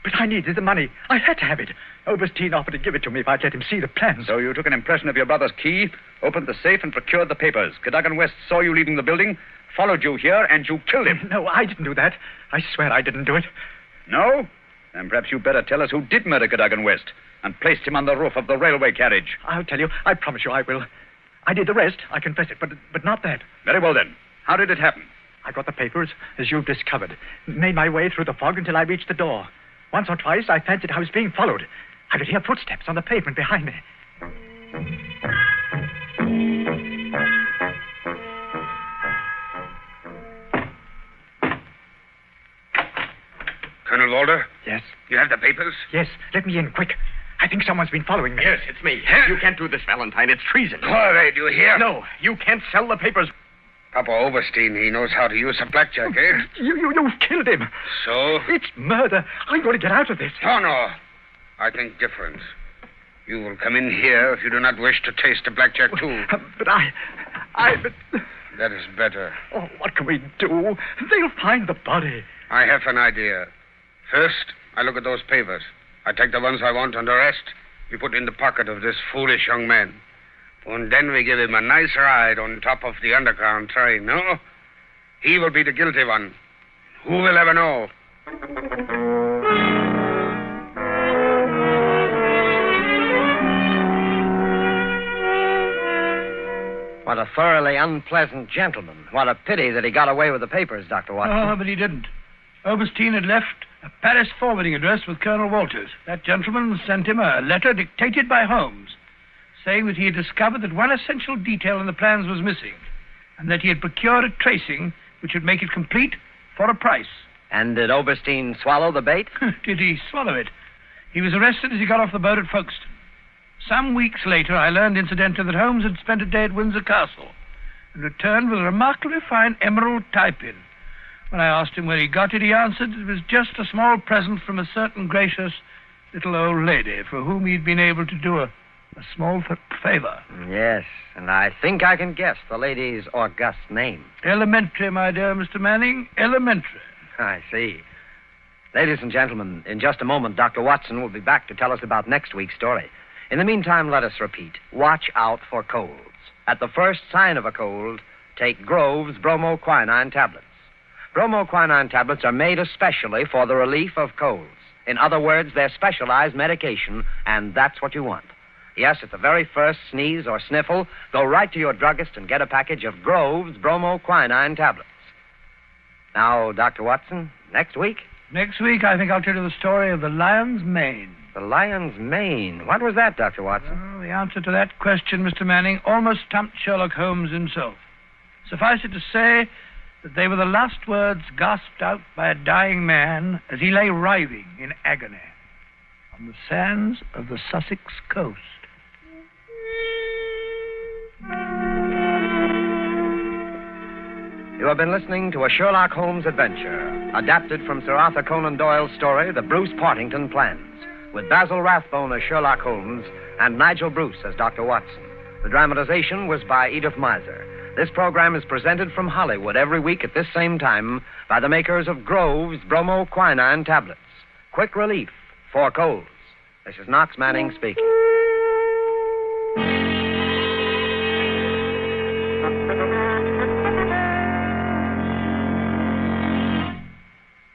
But I needed the money. I had to have it. Oberstein offered to give it to me if I'd let him see the plans. So you took an impression of your brother's key, opened the safe, and procured the papers. Cadogan West saw you leaving the building, followed you here, and you killed him. No, I didn't do that. I swear I didn't do it. No? Then perhaps you'd better tell us who did murder Cadogan West and placed him on the roof of the railway carriage. I'll tell you. I promise you I will. I did the rest. I confess it, but not that. Very well, then. How did it happen? I got the papers, as you've discovered. Made my way through the fog until I reached the door. Once or twice, I fancied I was being followed. I could hear footsteps on the pavement behind me. Colonel Walter? Yes? You have the papers? Yes. Let me in, quick. I think someone's been following me. Yes, it's me. You can't do this, Valentine. It's treason. Corey, do you hear? No, you can't sell the papers. Papa Oberstein, he knows how to use a blackjack, eh? You've killed him. So? It's murder. I'm going to get out of this. No. I think different. You will come in here if you do not wish to taste the blackjack, too. But That is better. Oh, what can we do? They'll find the body. I have an idea. First, I look at those papers. I take the ones I want, and the rest we put in the pocket of this foolish young man. And then we give him a nice ride on top of the underground train, no? He will be the guilty one. Who will ever know? What a thoroughly unpleasant gentleman. What a pity that he got away with the papers, Dr. Watson. Oh, but he didn't. Oberstein had left a Paris forwarding address with Colonel Walters. That gentleman sent him a letter dictated by Holmes, saying that he had discovered that one essential detail in the plans was missing, and that he had procured a tracing which would make it complete for a price. And did Oberstein swallow the bait? Did he swallow it? He was arrested as he got off the boat at Folkestone. Some weeks later, I learned, incidentally, that Holmes had spent a day at Windsor Castle and returned with a remarkably fine emerald tie-pin. When I asked him where he got it, he answered it was just a small present from a certain gracious little old lady for whom he'd been able to do a small favor. Yes, and I think I can guess the lady's august name. Elementary, my dear Mr. Manning, elementary. I see. Ladies and gentlemen, in just a moment, Dr. Watson will be back to tell us about next week's story. In the meantime, let us repeat. Watch out for colds. At the first sign of a cold, take Grove's Bromo Quinine tablets. Bromo Quinine tablets are made especially for the relief of colds. In other words, they're specialized medication, and that's what you want. Yes, at the very first sneeze or sniffle, go right to your druggist and get a package of Grove's Bromo Quinine tablets. Now, Dr. Watson, next week? Next week, I think I'll tell you the story of the lion's mane. The lion's mane? What was that, Dr. Watson? Well, the answer to that question, Mr. Manning, almost stumped Sherlock Holmes himself. Suffice it to say that they were the last words gasped out by a dying man as he lay writhing in agony on the sands of the Sussex coast. You have been listening to a Sherlock Holmes adventure, adapted from Sir Arthur Conan Doyle's story, The Bruce Partington Plans, with Basil Rathbone as Sherlock Holmes and Nigel Bruce as Dr. Watson. The dramatization was by Edith Miser. This program is presented from Hollywood every week at this same time by the makers of Grove's Bromo Quinine tablets. Quick relief for colds. This is Knox Manning speaking.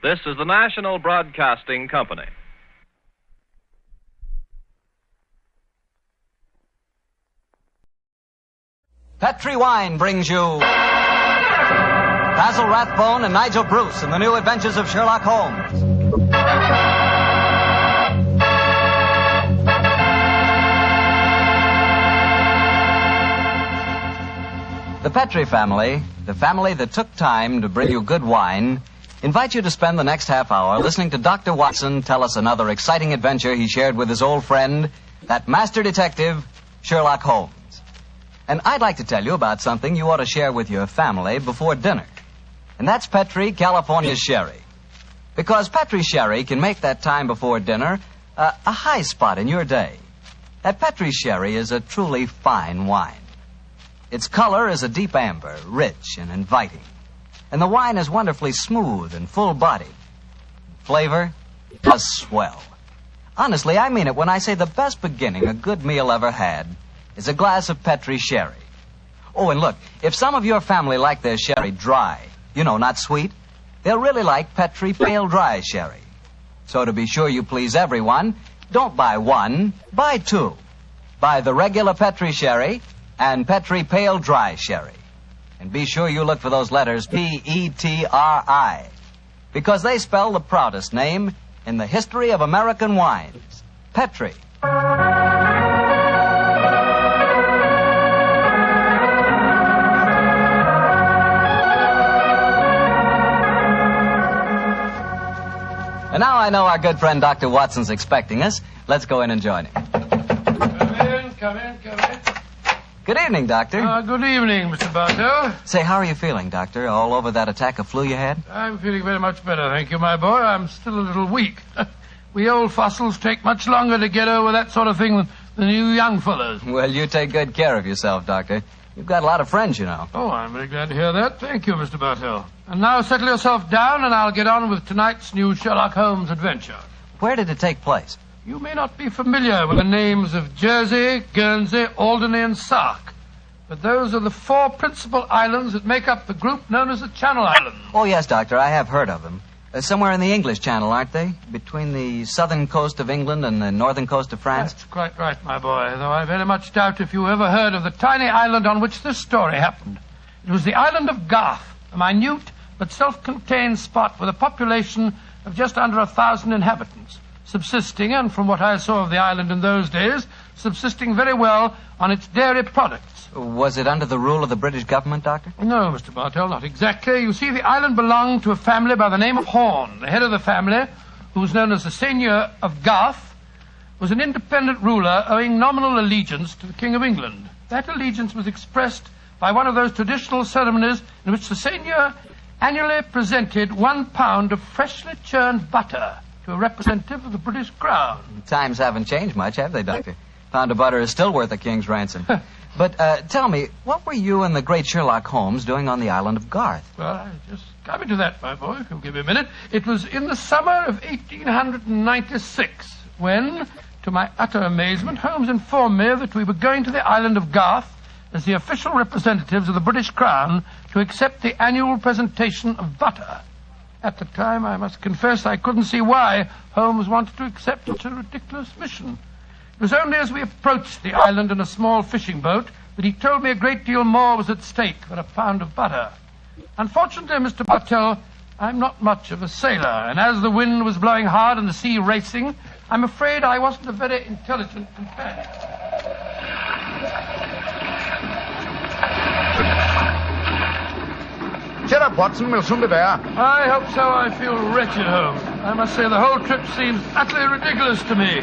This is the National Broadcasting Company. Petri Wine brings you Basil Rathbone and Nigel Bruce in the new Adventures of Sherlock Holmes. The Petri family, the family that took time to bring you good wine, invite you to spend the next half hour listening to Dr. Watson tell us another exciting adventure he shared with his old friend, that master detective, Sherlock Holmes. And I'd like to tell you about something you ought to share with your family before dinner. And that's Petri California Sherry. Because Petri Sherry can make that time before dinner a high spot in your day. That Petri Sherry is a truly fine wine. Its color is a deep amber, rich and inviting. And the wine is wonderfully smooth and full-bodied. Flavor, just swell. Honestly, I mean it when I say the best beginning a good meal ever had is a glass of Petri sherry. Oh, and look, if some of your family like their sherry dry, not sweet, they'll really like Petri Pale Dry Sherry. So to be sure you please everyone, don't buy one, buy two. Buy the regular Petri Sherry and Petri Pale Dry Sherry. And be sure you look for those letters P-E-T-R-I, because they spell the proudest name in the history of American wines, Petri. And now I know our good friend Dr. Watson's expecting us. Let's go in and join him. Come in. Good evening, Doctor. Good evening, Mr. Bartow. Say, how are you feeling, Doctor? All over that attack of flu you had? I'm feeling very much better, thank you, my boy. I'm still a little weak. We old fossils take much longer to get over that sort of thing than you young fellows. Well, you take good care of yourself, Doctor. You've got a lot of friends, you know. Oh, I'm very glad to hear that. Thank you, Mr. Bartow. And now settle yourself down, and I'll get on with tonight's new Sherlock Holmes adventure. Where did it take place? You may not be familiar with the names of Jersey, Guernsey, Alderney, and Sark, but those are the four principal islands that make up the group known as the Channel Islands. Oh, yes, Doctor, I have heard of them. Somewhere in the English Channel, aren't they? Between the southern coast of England and the northern coast of France? That's quite right, my boy, though I very much doubt if you ever heard of the tiny island on which this story happened. It was the island of Garth, a minute but self-contained spot with a population of just under 1,000 inhabitants, subsisting, and from what I saw of the island in those days, subsisting very well on its dairy products. Was it under the rule of the British government, Doctor? No, Mr. Bartell, not exactly. You see, the island belonged to a family by the name of Horn. The head of the family, who was known as the Seigneur of Garth, was an independent ruler owing nominal allegiance to the King of England. That allegiance was expressed by one of those traditional ceremonies in which the Seigneur annually presented 1 pound of freshly churned butter to a representative of the British Crown. Times haven't changed much, have they, Doctor? Pound of butter is still worth a king's ransom. But tell me, what were you and the great Sherlock Holmes doing on the island of Garth? Well, I just coming to that, my boy. If you'll give me a minute. It was in the summer of 1896 when, to my utter amazement, Holmes informed me that we were going to the island of Garth as the official representatives of the British Crown to accept the annual presentation of butter. At the time, I must confess, I couldn't see why Holmes wanted to accept such a ridiculous mission. It was only as we approached the island in a small fishing boat that he told me a great deal more was at stake than a pound of butter. Unfortunately, Mr. Bartell, I'm not much of a sailor, and as the wind was blowing hard and the sea racing, I'm afraid I wasn't a very intelligent companion. Cheer up, Watson. We'll soon be there. I hope so. I feel wretched, Holmes. I must say the whole trip seems utterly ridiculous to me.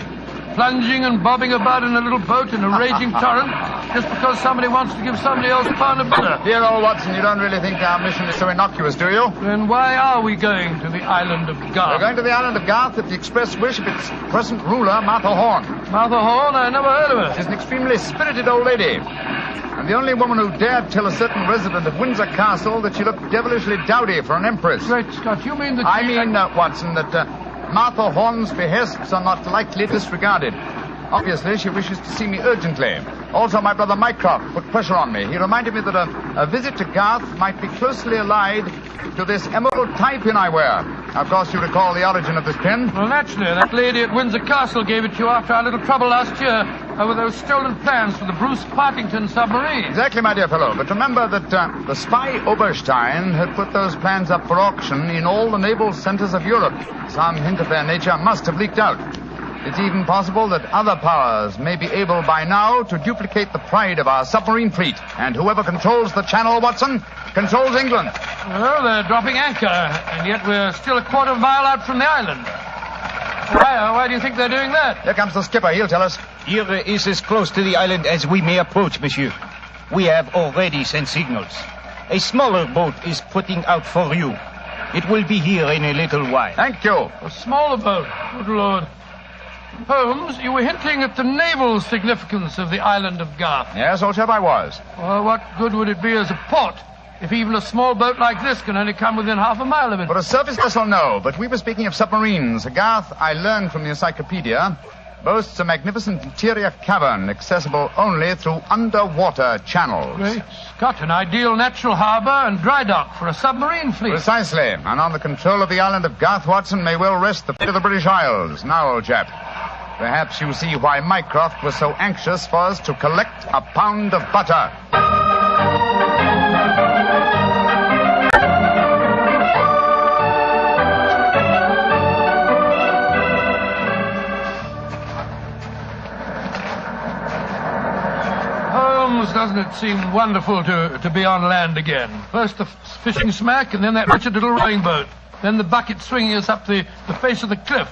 Plunging and bobbing about in a little boat in a raging torrent just because somebody wants to give somebody else a pound of butter. Dear old Watson, you don't really think our mission is so innocuous, do you? Then why are we going to the island of Garth? We're going to the island of Garth at the express wish of its present ruler, Martha Horn. Martha Horn? I never heard of her. She's an extremely spirited old lady. And the only woman who dared tell a certain resident of Windsor Castle that she looked devilishly dowdy for an empress. Great Scott, you mean that I mean, Watson, that Martha Horn's behests are not lightly disregarded. Obviously, she wishes to see me urgently. Also, my brother Mycroft put pressure on me. He reminded me that a visit to Garth might be closely allied to this emerald tie pin I wear. Of course, you recall the origin of this pin. Well, naturally. That lady at Windsor Castle gave it to you after our little trouble last year over those stolen plans for the Bruce Partington submarine. Exactly, my dear fellow. But remember that the spy Oberstein had put those plans up for auction in all the naval centers of Europe. Some hint of their nature must have leaked out. It's even possible that other powers may be able by now to duplicate the pride of our submarine fleet. And whoever controls the channel, Watson, controls England. Well, they're dropping anchor, and yet we're still a quarter of a mile out from the island. Why do you think they're doing that? Here comes the skipper. He'll tell us. Here is as close to the island as we may approach, monsieur. We have already sent signals. A smaller boat is putting out for you. It will be here in a little while. Thank you. A smaller boat? Good Lord. Holmes, you were hinting at the naval significance of the island of Garth. Yes, old chap, I was. Well, what good would it be as a port if even a small boat like this can only come within half a mile of it? For a surface vessel, no. But we were speaking of submarines. Garth, I learned from the encyclopedia, boasts a magnificent interior cavern accessible only through underwater channels. Great Scott, an ideal natural harbor and dry dock for a submarine fleet. Precisely. And on the control of the island of Garth, Watson, may well rest the fate of the British Isles. Now, old chap, perhaps you see why Mycroft was so anxious for us to collect a pound of butter. Holmes, doesn't it seem wonderful to be on land again? First the fishing smack, and then that wretched little rowing boat. Then the bucket swinging us up the face of the cliff.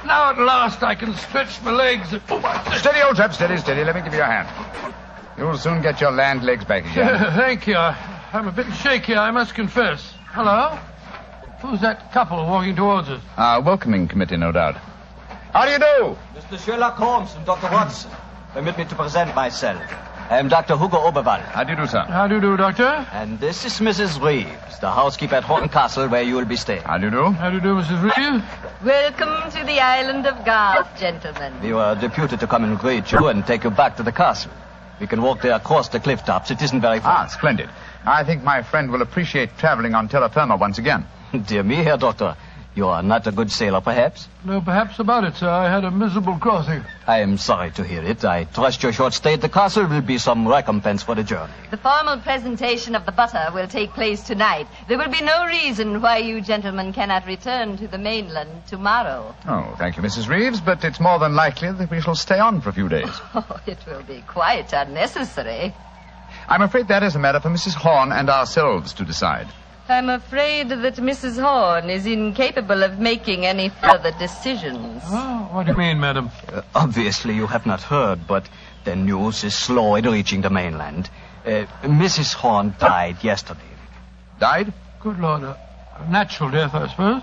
Now at last I can stretch my legs. Steady, old chap, steady. Let me give you a hand. You'll soon get your land legs back again. Thank you. I'm a bit shaky, I must confess. Hello? Who's that couple walking towards us? Our welcoming committee, no doubt. How do you do? Mr. Sherlock Holmes and Dr. Watson. Permit me to present myself. I am Dr. Hugo Oberwald. How do you do, sir? How do you do, Doctor? And this is Mrs. Reeves, the housekeeper at Horton Castle, where you will be staying. How do you do? How do you do, Mrs. Reeves? Welcome to the island of Garth, gentlemen. We were deputed to come and greet you and take you back to the castle. We can walk there across the cliff tops. It isn't very far. Splendid. I think my friend will appreciate traveling on terra firma once again. Dear me, Herr Doctor. You are not a good sailor, perhaps? No, perhaps about it, sir. I had a miserable crossing. I am sorry to hear it. I trust your short stay at the castle will be some recompense for the journey. The formal presentation of the butter will take place tonight. There will be no reason why you gentlemen cannot return to the mainland tomorrow. Oh, thank you, Mrs. Reeves, but it's more than likely that we shall stay on for a few days. Oh, it will be quite unnecessary. I'm afraid that is a matter for Mrs. Horn and ourselves to decide. I'm afraid that Mrs. Horn is incapable of making any further decisions. Oh, what do you mean, madam? Obviously, you have not heard, but the news is slow in reaching the mainland. Mrs. Horn died yesterday. Died? Good Lord, a natural death, I suppose.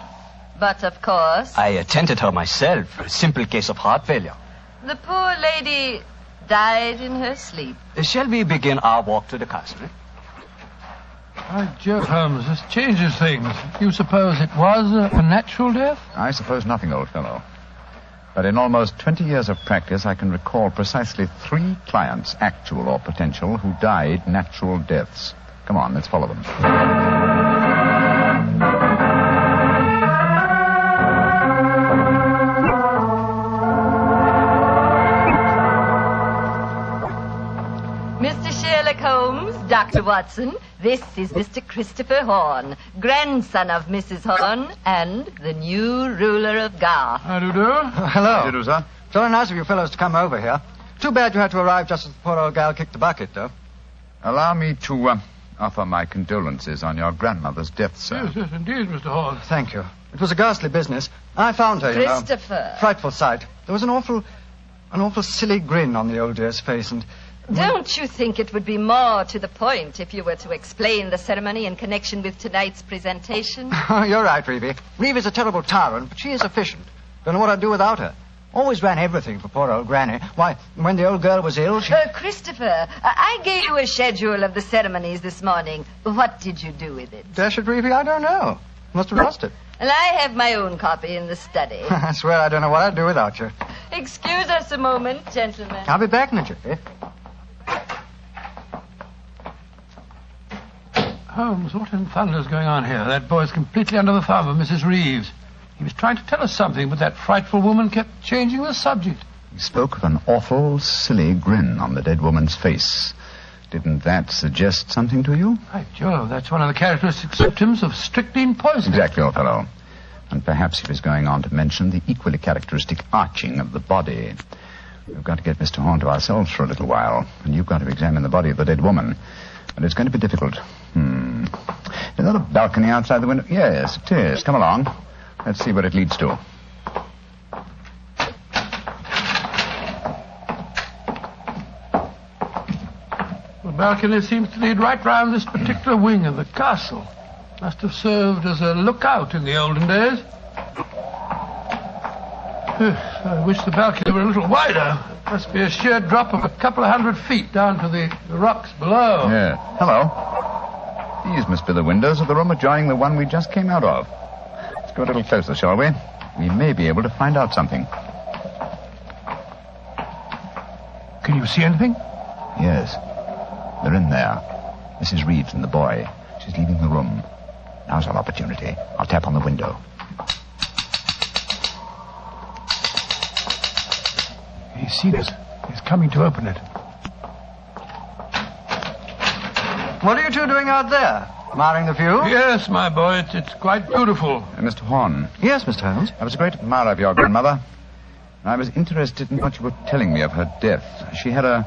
But, of course, I attended her myself. A simple case of heart failure. the poor lady died in her sleep. Shall we begin our walk to the castle? By Jove, Holmes, this changes things. You suppose it was a natural death? I suppose nothing, old fellow. But in almost 20 years of practice, I can recall precisely 3 clients, actual or potential, who died natural deaths. Come on, let's follow them. Mr. Sherlock Holmes, Dr. Watson, this is Mr. Christopher Horn, grandson of Mrs. Horn and the new ruler of Garth. How do you do? Hello. How do you do, sir? Very nice of you fellows to come over here. Too bad you had to arrive just as the poor old gal kicked the bucket, though. Allow me to offer my condolences on your grandmother's death, sir. Yes, yes, indeed, Mr. Horn. Thank you. It was a ghastly business. I found her, you know. Christopher. Frightful sight. There was an awful silly grin on the old dear's face, and... Don't you think it would be more to the point if you were to explain the ceremony in connection with tonight's presentation? Oh, you're right, Reeve. Reeve is a terrible tyrant, but she is efficient. Don't know what I'd do without her. Always ran everything for poor old Granny. Why, when the old girl was ill, she... Christopher, I gave you a schedule of the ceremonies this morning. What did you do with it? Dash it, Reeve, I don't know. Must have lost it. And I have my own copy in the study. I swear I don't know what I'd do without you. Excuse us a moment, gentlemen. I'll be back in a jiffy. Holmes, what in thunder's going on here? That boy's completely under the thumb of Mrs. Reeves. He was trying to tell us something, but that frightful woman kept changing the subject. He spoke of an awful, silly grin on the dead woman's face. Didn't that suggest something to you? By Jove, that's one of the characteristic symptoms of strychnine poisoning. Exactly, old fellow. And perhaps he was going on to mention the equally characteristic arching of the body. We've got to get Mr. Horn to ourselves for a little while, and you've got to examine the body of the dead woman. And it's going to be difficult. Is that a balcony outside the window? Yes, it is. Come along. Let's see what it leads to. The balcony seems to lead right round this particular wing of the castle. Must have served as a lookout in the olden days. I wish the balcony were a little wider. Must be a sheer drop of a couple of 100 feet down to the rocks below. Yeah. Hello. These must be the windows of the room adjoining the one we just came out of. Let's go a little closer, shall we? We may be able to find out something. Can you see anything? Yes. They're in there. Mrs. Reeves and the boy. She's leaving the room. Now's our opportunity. I'll tap on the window. He's seen us. He's coming to open it. What are you two doing out there? Admiring the view? Yes, my boy. It's quite beautiful. Mr. Horn. Yes, Mr. Holmes. I was a great admirer of your grandmother. I was interested in what you were telling me of her death. She had a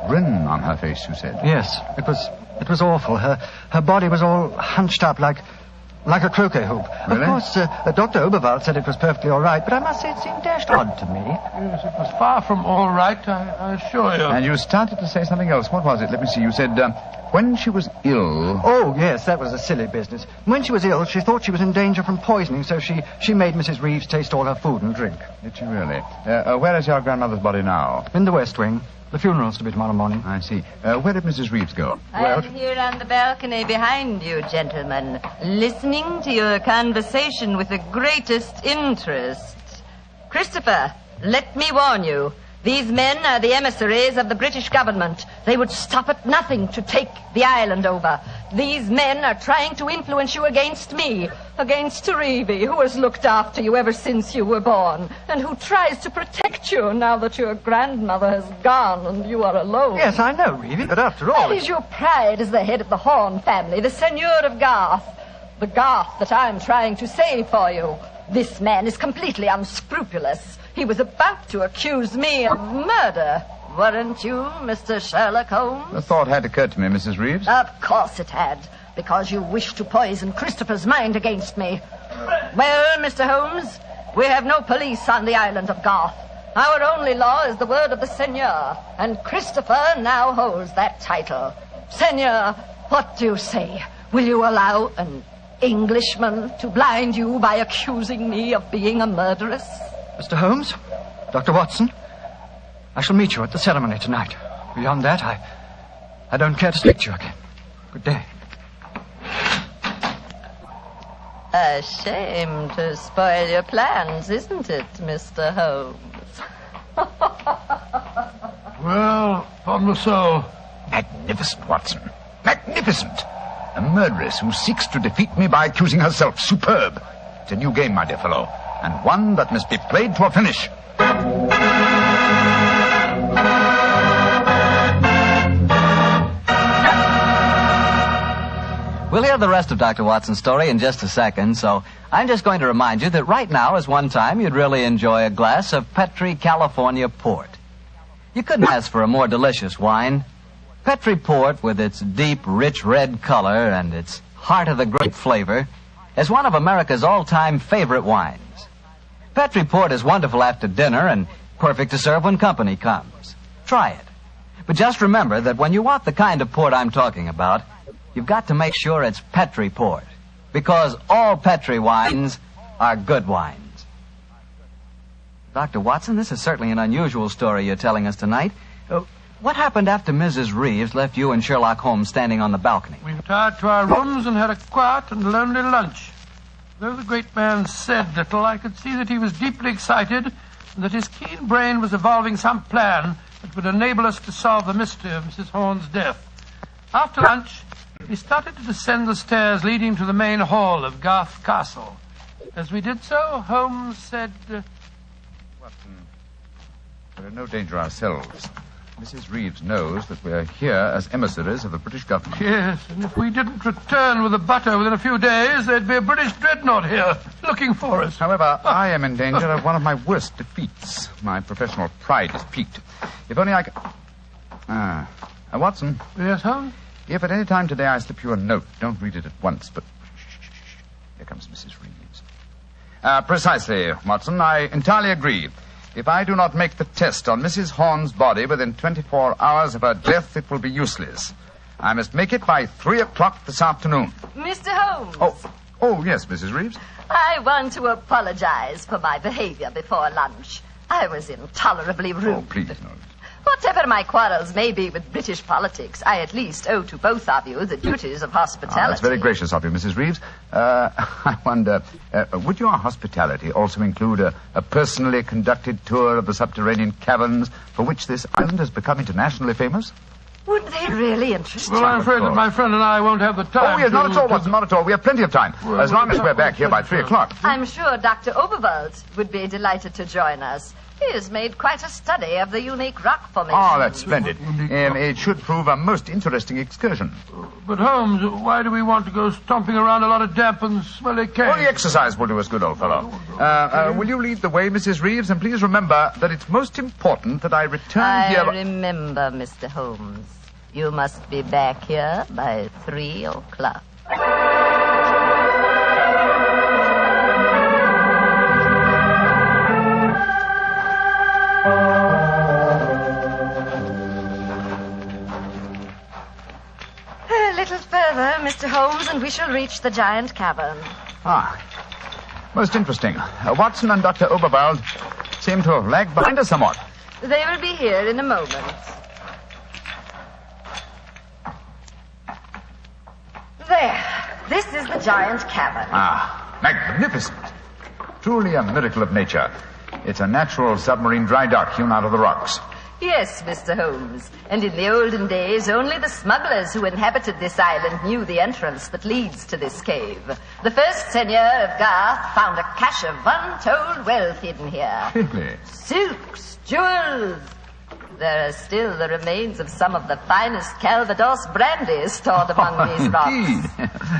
grin on her face, you said. Yes, it was awful. Her body was all hunched up like a croquet hoop. Really? Of course, Dr. Oberwald said it was perfectly all right, but I must say it seemed dashed odd to me. Yes, it was far from all right, I assure you. And you started to say something else. What was it? Let me see. You said, when she was ill... Oh, yes, that was a silly business. When she was ill, she thought she was in danger from poisoning, so she made Mrs. Reeves taste all her food and drink. Did she really? Where is your grandmother's body now? In the West Wing. The funeral's to be tomorrow morning. I see. Where did Mrs. Reeves go? I'm here on the balcony behind you, gentlemen, listening to your conversation with the greatest interest. Christopher, let me warn you. These men are the emissaries of the British government. They would stop at nothing to take the island over. These men are trying to influence you against me, against Reevy, who has looked after you ever since you were born, and who tries to protect you now that your grandmother has gone and you are alone. Yes, I know, Reevy, but after all... That is your pride as the head of the Horn family, the Seigneur of Garth. The Garth that I'm trying to save for you. This man is completely unscrupulous. He was about to accuse me of murder. Weren't you, Mr. Sherlock Holmes? The thought had occurred to me, Mrs. Reeves. Of course it had, because you wished to poison Christopher's mind against me. Well, Mr. Holmes, we have no police on the island of Garth. Our only law is the word of the Seigneur, and Christopher now holds that title. Seigneur, what do you say? Will you allow an Englishman to blind you by accusing me of being a murderess? Mr. Holmes, Dr. Watson, I shall meet you at the ceremony tonight. Beyond that, I don't care to speak to you again. Good day. A shame to spoil your plans, isn't it, Mr. Holmes? Well, upon my soul. Magnificent, Watson. Magnificent. A murderess who seeks to defeat me by accusing herself. Superb. It's a new game, my dear fellow, and one that must be played to a finish. We'll hear the rest of Dr. Watson's story in just a second, so I'm just going to remind you that right now is one time you'd really enjoy a glass of Petri California Port. You couldn't ask for a more delicious wine. Petri Port, with its deep, rich red color and its heart-of-the-grape flavor, is one of America's all-time favorite wines. Petri Port is wonderful after dinner and perfect to serve when company comes. Try it. But just remember that when you want the kind of port I'm talking about, you've got to make sure it's Petri Port, because all Petri wines are good wines. Dr. Watson, this is certainly an unusual story you're telling us tonight. What happened after Mrs. Reeves left you and Sherlock Holmes standing on the balcony? We retired to our rooms and had a quiet and lonely lunch. Though the great man said little, I could see that he was deeply excited and that his keen brain was evolving some plan that would enable us to solve the mystery of Mrs. Horn's death. After lunch, we started to descend the stairs leading to the main hall of Garth Castle. As we did so, Holmes said... Watson, we're in no danger ourselves. Mrs. Reeves knows that we're here as emissaries of the British government. Yes, and if we didn't return with the butter within a few days, there'd be a British dreadnought here looking for us. However, I am in danger of one of my worst defeats. My professional pride is piqued. If only I could... Watson. Yes, Holmes? If at any time today I slip you a note, don't read it at once, but... Shh. Here comes Mrs. Reeves. Precisely, Watson. I entirely agree. If I do not make the test on Mrs. Horn's body within 24 hours of her death, it will be useless. I must make it by 3 o'clock this afternoon. Mr. Holmes. Oh, yes, Mrs. Reeves. I want to apologize for my behavior before lunch. I was intolerably rude. Oh, please, no. Whatever my quarrels may be with British politics, I at least owe to both of you the duties of hospitality. That's very gracious of you, Mrs. Reeves. I wonder, would your hospitality also include a personally conducted tour of the subterranean caverns for which this island has become internationally famous? Would they really interest you? Well, I'm afraid that my friend and I won't have the time. Oh, yes, not at all, Watson, not at all. We have plenty of time, as long as we're back here by 3 o'clock. I'm sure Dr. Oberwald would be delighted to join us. He has made quite a study of the unique rock formation. Oh, that's splendid. It should prove a most interesting excursion. But, Holmes, why do we want to go stomping around a lot of damp and smelly caves? Only exercise will do us good, old fellow. Will you lead the way, Mrs. Reeves? And please remember that it's most important that I return here... I remember, Mr. Holmes. You must be back here by 3 o'clock. A little further, Mr. Holmes, and we shall reach the giant cavern. Most interesting. Watson and Dr. Oberwald seem to have lagged behind us somewhat. They will be here in a moment. There. This is the giant cavern. Magnificent. Truly a miracle of nature. It's a natural submarine dry dock hewn out of the rocks. Yes, Mr. Holmes. And in the olden days, only the smugglers who inhabited this island knew the entrance that leads to this cave. The first seigneur of Garth found a cache of untold wealth hidden here. Really? Silks, jewels. There are still the remains of some of the finest Calvados brandy stored among these rocks. Indeed.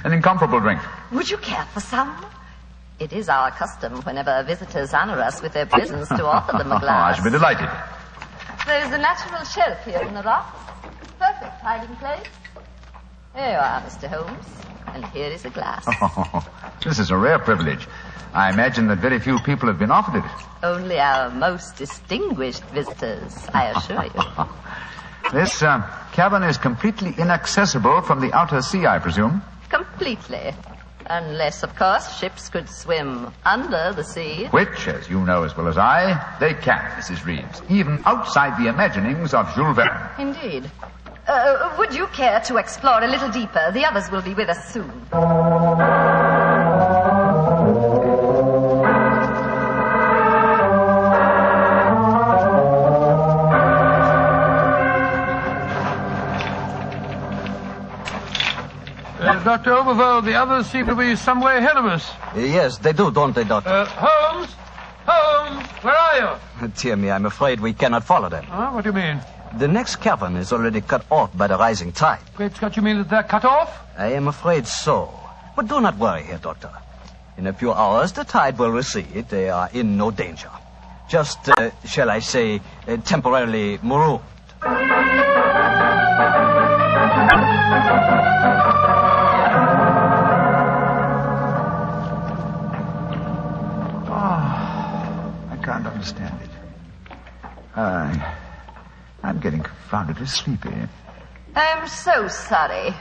An incomparable drink. Would you care for some? It is our custom whenever visitors honor us with their presence to offer them a I glass. should be delighted. There is a natural shelf here in the rocks. Perfect hiding place. There you are, Mr. Holmes. And here is a glass. This is a rare privilege. I imagine that very few people have been offered it. Only our most distinguished visitors, I assure you. This cabin is completely inaccessible from the outer sea, I presume. Completely. Unless, of course, ships could swim under the sea. Which, as you know as well as I, they can, Mrs. Reeves. Even outside the imaginings of Jules Verne. Indeed. Would you care to explore a little deeper? The others will be with us soon. Dr. Oberville, the others seem to be some way ahead of us. Yes, they do, don't they, Doctor? Holmes? Holmes, where are you? Dear me, I'm afraid we cannot follow them. Huh? What do you mean? The next cavern is already cut off by the rising tide. Great Scott, you mean that they're cut off? I am afraid so. But do not worry here, Doctor. In a few hours, the tide will recede. They are in no danger. Just, shall I say, temporarily marooned. I can't understand it. I'm getting confoundedly sleepy. I'm so sorry.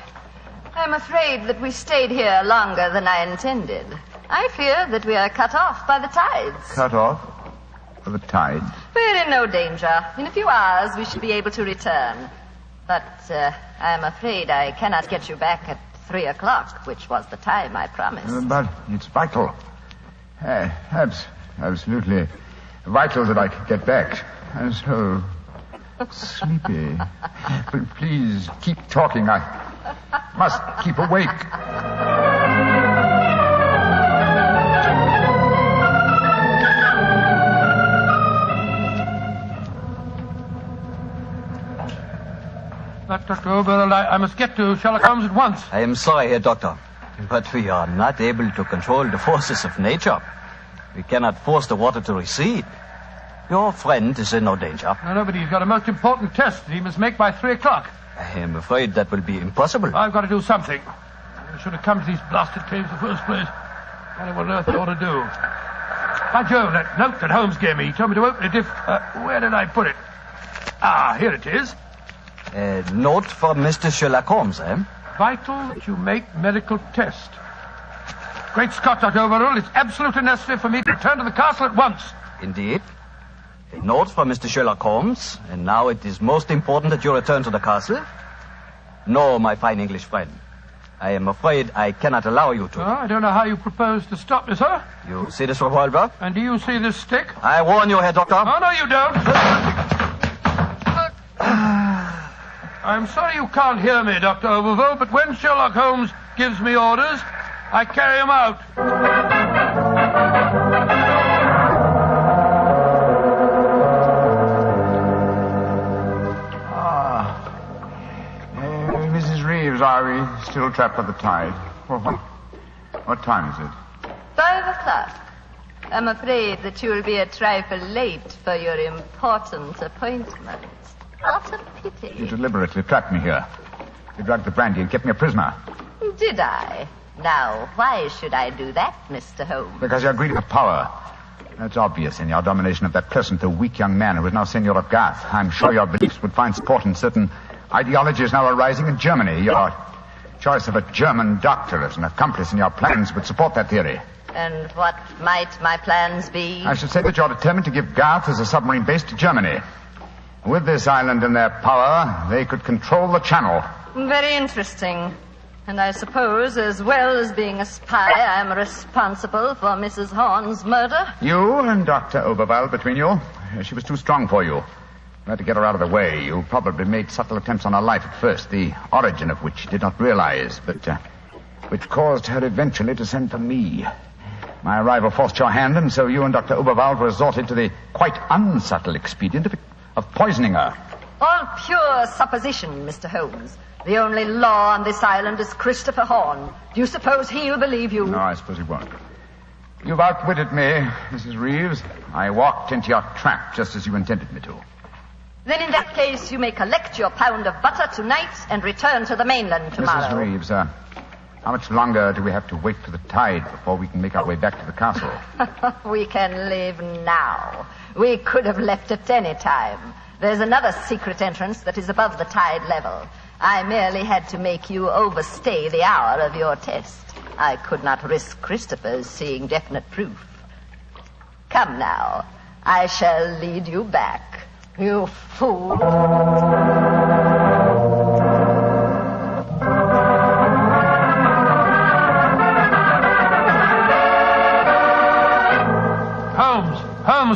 I'm afraid that we stayed here longer than I intended. I fear that we are cut off by the tides. Cut off? For the tide? We're in no danger. In a few hours, we should be able to return. But I'm afraid I cannot get you back at 3 o'clock, which was the time I promised. But it's vital. Absolutely vital that I get back. I'm so sleepy. But please, keep talking. I must keep awake. But, Dr. Oberville, I must get to Sherlock Holmes at once. I am sorry, Herr Doctor, but we are not able to control the forces of nature. We cannot force the water to recede. Your friend is in no danger. No, but he's got a most important test that he must make by 3 o'clock. I am afraid that will be impossible. I've got to do something. I should have come to these blasted caves in the first place. What on earth I ought to do? By Jove, that note that Holmes gave me. He told me to open it if... where did I put it? Ah, here it is. A note from Mr. Sherlock Holmes, eh? Vital that you make medical test. Great Scott, Dr. Oberville, it's absolutely necessary for me to return to the castle at once. Indeed. A note from Mr. Sherlock Holmes, and now it is most important that you return to the castle. No, my fine English friend. I am afraid I cannot allow you to. Oh, I don't know how you propose to stop me, sir. You see this revolver? And do you see this stick? I warn you, Herr Doctor. Oh, no, you don't. I'm sorry you can't hear me, Dr. Oberville, but when Sherlock Holmes gives me orders, I carry them out. Mrs. Reeves, are we still trapped by the tide? What time is it? 5 o'clock. I'm afraid that you will be a trifle late for your important appointment. What a pity. You deliberately trapped me here. You drugged the brandy and kept me a prisoner. Did I? Now, why should I do that, Mr. Holmes? Because you're greedy for power. That's obvious in your domination of that pleasant, though weak young man who is now Senior of Garth. I'm sure your beliefs would find support in certain ideologies now arising in Germany. Your choice of a German doctor as an accomplice in your plans would support that theory. And what might my plans be? I should say that you're determined to give Garth as a submarine base to Germany. With this island in their power, they could control the channel. Very interesting. And I suppose, as well as being a spy, I'm responsible for Mrs. Horn's murder? You and Dr. Oberville between you. She was too strong for you. We had to get her out of the way. You probably made subtle attempts on her life at first, the origin of which you did not realize, but which caused her eventually to send for me. My arrival forced your hand, and so you and Dr. Oberwald resorted to the quite unsubtle expedient of poisoning her. All pure supposition, Mr. Holmes. The only law on this island is Christopher Horn. Do you suppose he'll believe you? No, I suppose he won't. You've outwitted me, Mrs. Reeves. I walked into your trap just as you intended me to. Then in that case, you may collect your pound of butter tonight and return to the mainland tomorrow. Mrs. Reeves, how much longer do we have to wait for the tide before we can make our way back to the castle? We can leave now. We could have left at any time. There's another secret entrance that is above the tide level. I merely had to make you overstay the hour of your test. I could not risk Christopher's seeing definite proof. Come now. I shall lead you back. You fool. Holmes,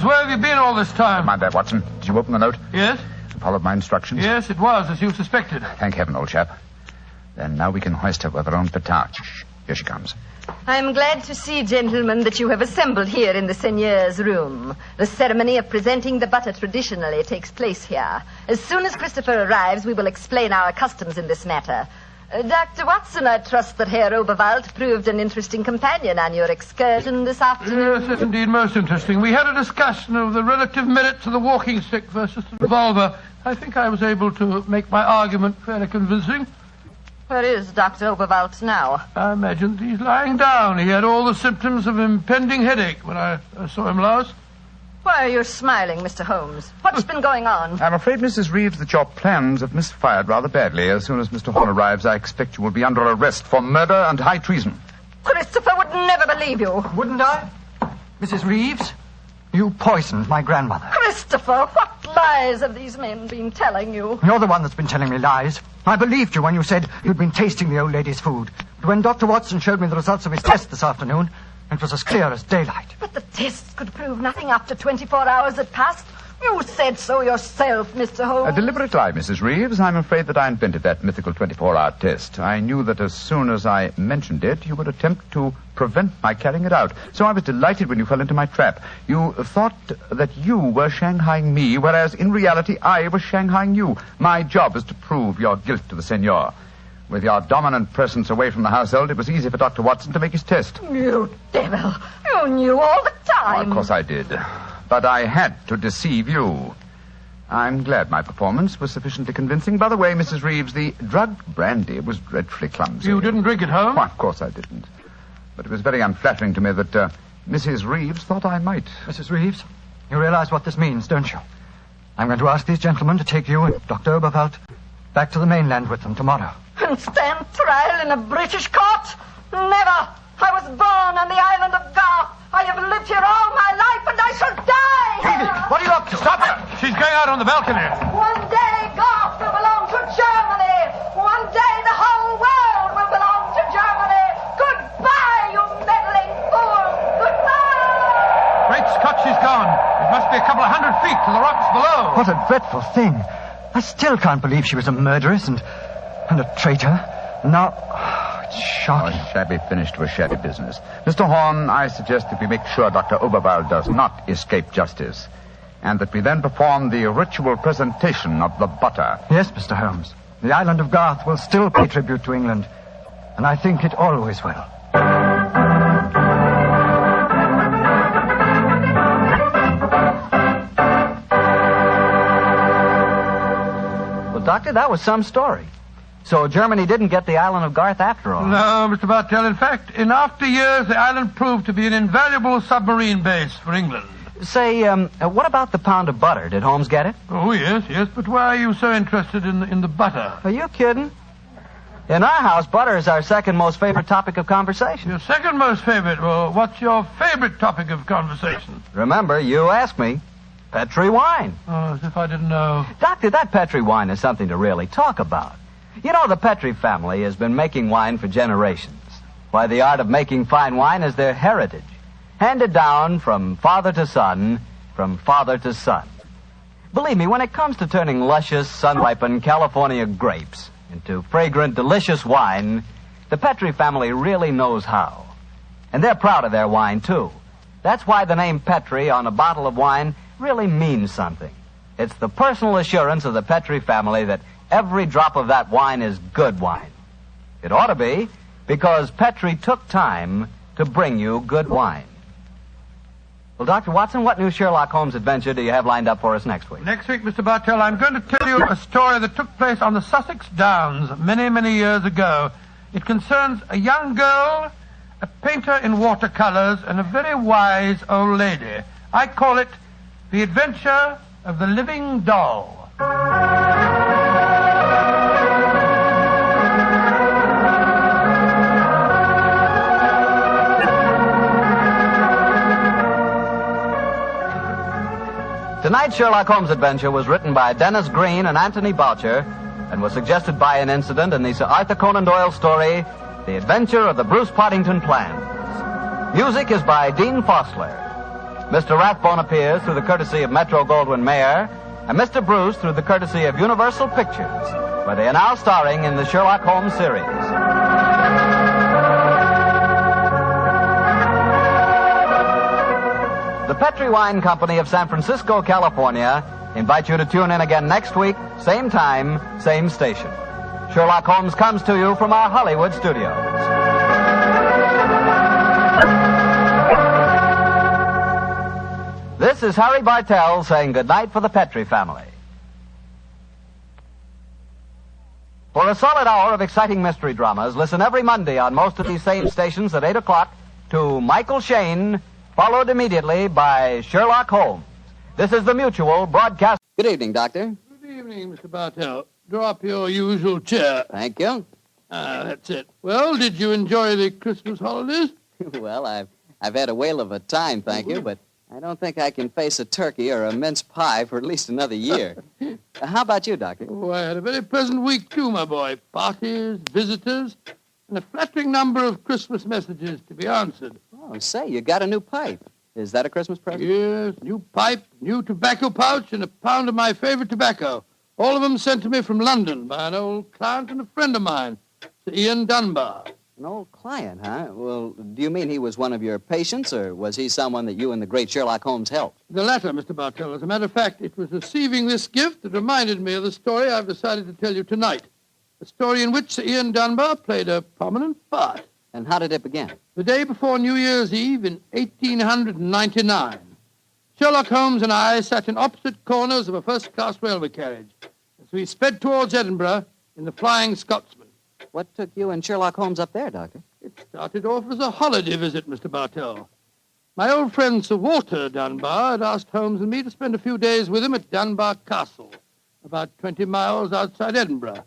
where have you been all this time? Mind that, Watson. Did you open the note? Yes. Followed my instructions? Yes, it was, as you suspected. Thank heaven, old chap. Then now we can hoist her with our own petard. Shh. Here she comes. I'm glad to see, gentlemen, that you have assembled here in the seigneur's room. The ceremony of presenting the butter traditionally takes place here. As soon as Christopher arrives, we will explain our customs in this matter. Dr. Watson, I trust that Herr Oberwald proved an interesting companion on your excursion this afternoon. Yes, indeed, most interesting. We had a discussion of the relative merits of the walking stick versus the revolver. I think I was able to make my argument fairly convincing. Where is Dr. Oberwald now? I imagine he's lying down. He had all the symptoms of impending headache when I saw him last. Why are you smiling, Mr. Holmes? What's been going on? I'm afraid, Mrs. Reeves, that your plans have misfired rather badly. As soon as Mr. Horn arrives, I expect you will be under arrest for murder and high treason. Christopher would never believe you. Wouldn't I? Mrs. Reeves, you poisoned my grandmother. Christopher, what lies have these men been telling you? You're the one that's been telling me lies. I believed you when you said you'd been tasting the old lady's food. But when Dr. Watson showed me the results of his test this afternoon, it was as clear as daylight. But the tests could prove nothing after 24 hours had passed. You said so yourself, Mr. Holmes. A deliberate lie, Mrs. Reeves. I'm afraid that I invented that mythical 24-hour test. I knew that as soon as I mentioned it, you would attempt to prevent my carrying it out. So I was delighted when you fell into my trap. You thought that you were shanghaiing me, whereas in reality I was shanghaiing you. My job is to prove your guilt to the senor. With your dominant presence away from the household, it was easy for Dr. Watson to make his test. You devil. You knew all the time. Oh, of course I did. But I had to deceive you. I'm glad my performance was sufficiently convincing. By the way, Mrs. Reeves, the drugged brandy was dreadfully clumsy. You didn't drink it, Holmes? Why, of course I didn't. But it was very unflattering to me that Mrs. Reeves thought I might. Mrs. Reeves, you realize what this means, don't you? I'm going to ask these gentlemen to take you and Dr. Oberwald back to the mainland with them tomorrow. And stand trial in a British court? Never! I was born on the island of Garth. I have lived here all my life, and I shall die! Edie, what are you up to? Stop her! She's going out on the balcony. One day, Garth will belong to Germany. One day, the whole world will belong to Germany. Goodbye, you meddling fool! Goodbye! Great Scott, she's gone. It must be a couple of 100 feet to the rocks below. What a dreadful thing. I still can't believe she was a murderess and a traitor. Now, it's shocking. A shabby finish to a shabby business. Mr. Horn, I suggest that we make sure Dr. Oberwald does not escape justice, and that we then perform the ritual presentation of the butter. Yes, Mr. Holmes. The island of Garth will still pay tribute to England, and I think it always will. Well, Doctor, that was some story. So Germany didn't get the island of Garth after all. No, Mr. Bartell. In fact, in after years, the island proved to be an invaluable submarine base for England. Say, what about the pound of butter? Did Holmes get it? Oh, yes. But why are you so interested in the butter? Are you kidding? In our house, butter is our second most favorite topic of conversation. Your second most favorite? Well, what's your favorite topic of conversation? Remember, you asked me. Petri wine. Oh, as if I didn't know. Doctor, that Petri wine is something to really talk about. You know, the Petri family has been making wine for generations. Why, the art of making fine wine is their heritage, handed down from father to son, from father to son. Believe me, when it comes to turning luscious, sun-ripened California grapes into fragrant, delicious wine, the Petri family really knows how. And they're proud of their wine, too. That's why the name Petri on a bottle of wine really means something. It's the personal assurance of the Petri family that every drop of that wine is good wine. It ought to be, because Petri took time to bring you good wine. Well, Dr. Watson, what new Sherlock Holmes adventure do you have lined up for us next week? Next week, Mr. Bartell, I'm going to tell you a story that took place on the Sussex Downs many, many years ago. It concerns a young girl, a painter in watercolors, and a very wise old lady. I call it The Adventure of the Living Doll. Tonight's Sherlock Holmes adventure was written by Dennis Green and Anthony Boucher and was suggested by an incident in the Sir Arthur Conan Doyle story, The Adventure of the Bruce Partington Plans. Music is by Dean Fosler. Mr. Rathbone appears through the courtesy of Metro-Goldwyn-Mayer and Mr. Bruce through the courtesy of Universal Pictures, where they are now starring in the Sherlock Holmes series. The Petri Wine Company of San Francisco, California, invite you to tune in again next week, same time, same station. Sherlock Holmes comes to you from our Hollywood studios. This is Harry Bartell saying goodnight for the Petri family. For a solid hour of exciting mystery dramas, listen every Monday on most of these same stations at 8 o'clock to Michael Shayne, followed immediately by Sherlock Holmes. This is the Mutual Broadcast. Good evening, Doctor. Good evening, Mr. Bartell. Draw up your usual chair. Thank you. That's it. Well, did you enjoy the Christmas holidays? Well, I've had a whale of a time, thank you, but I don't think I can face a turkey or a mince pie for at least another year. How about you, Doctor? Oh, I had a very pleasant week, too, my boy. Parties, visitors, and a flattering number of Christmas messages to be answered. Oh, say, you got a new pipe. Is that a Christmas present? Yes, new pipe, new tobacco pouch, and a pound of my favorite tobacco. All of them sent to me from London by an old client and a friend of mine, Sir Ian Dunbar. An old client, huh? Well, do you mean he was one of your patients, or was he someone that you and the great Sherlock Holmes helped? The latter, Mr. Bartell. As a matter of fact, it was receiving this gift that reminded me of the story I've decided to tell you tonight. A story in which Sir Ian Dunbar played a prominent part. And how did it begin? The day before New Year's Eve in 1899. Sherlock Holmes and I sat in opposite corners of a first-class railway carriage as we sped towards Edinburgh in the Flying Scotsman. What took you and Sherlock Holmes up there, Doctor? It started off as a holiday visit, Mr. Bartell. My old friend Sir Walter Dunbar had asked Holmes and me to spend a few days with him at Dunbar Castle, about 20 miles outside Edinburgh.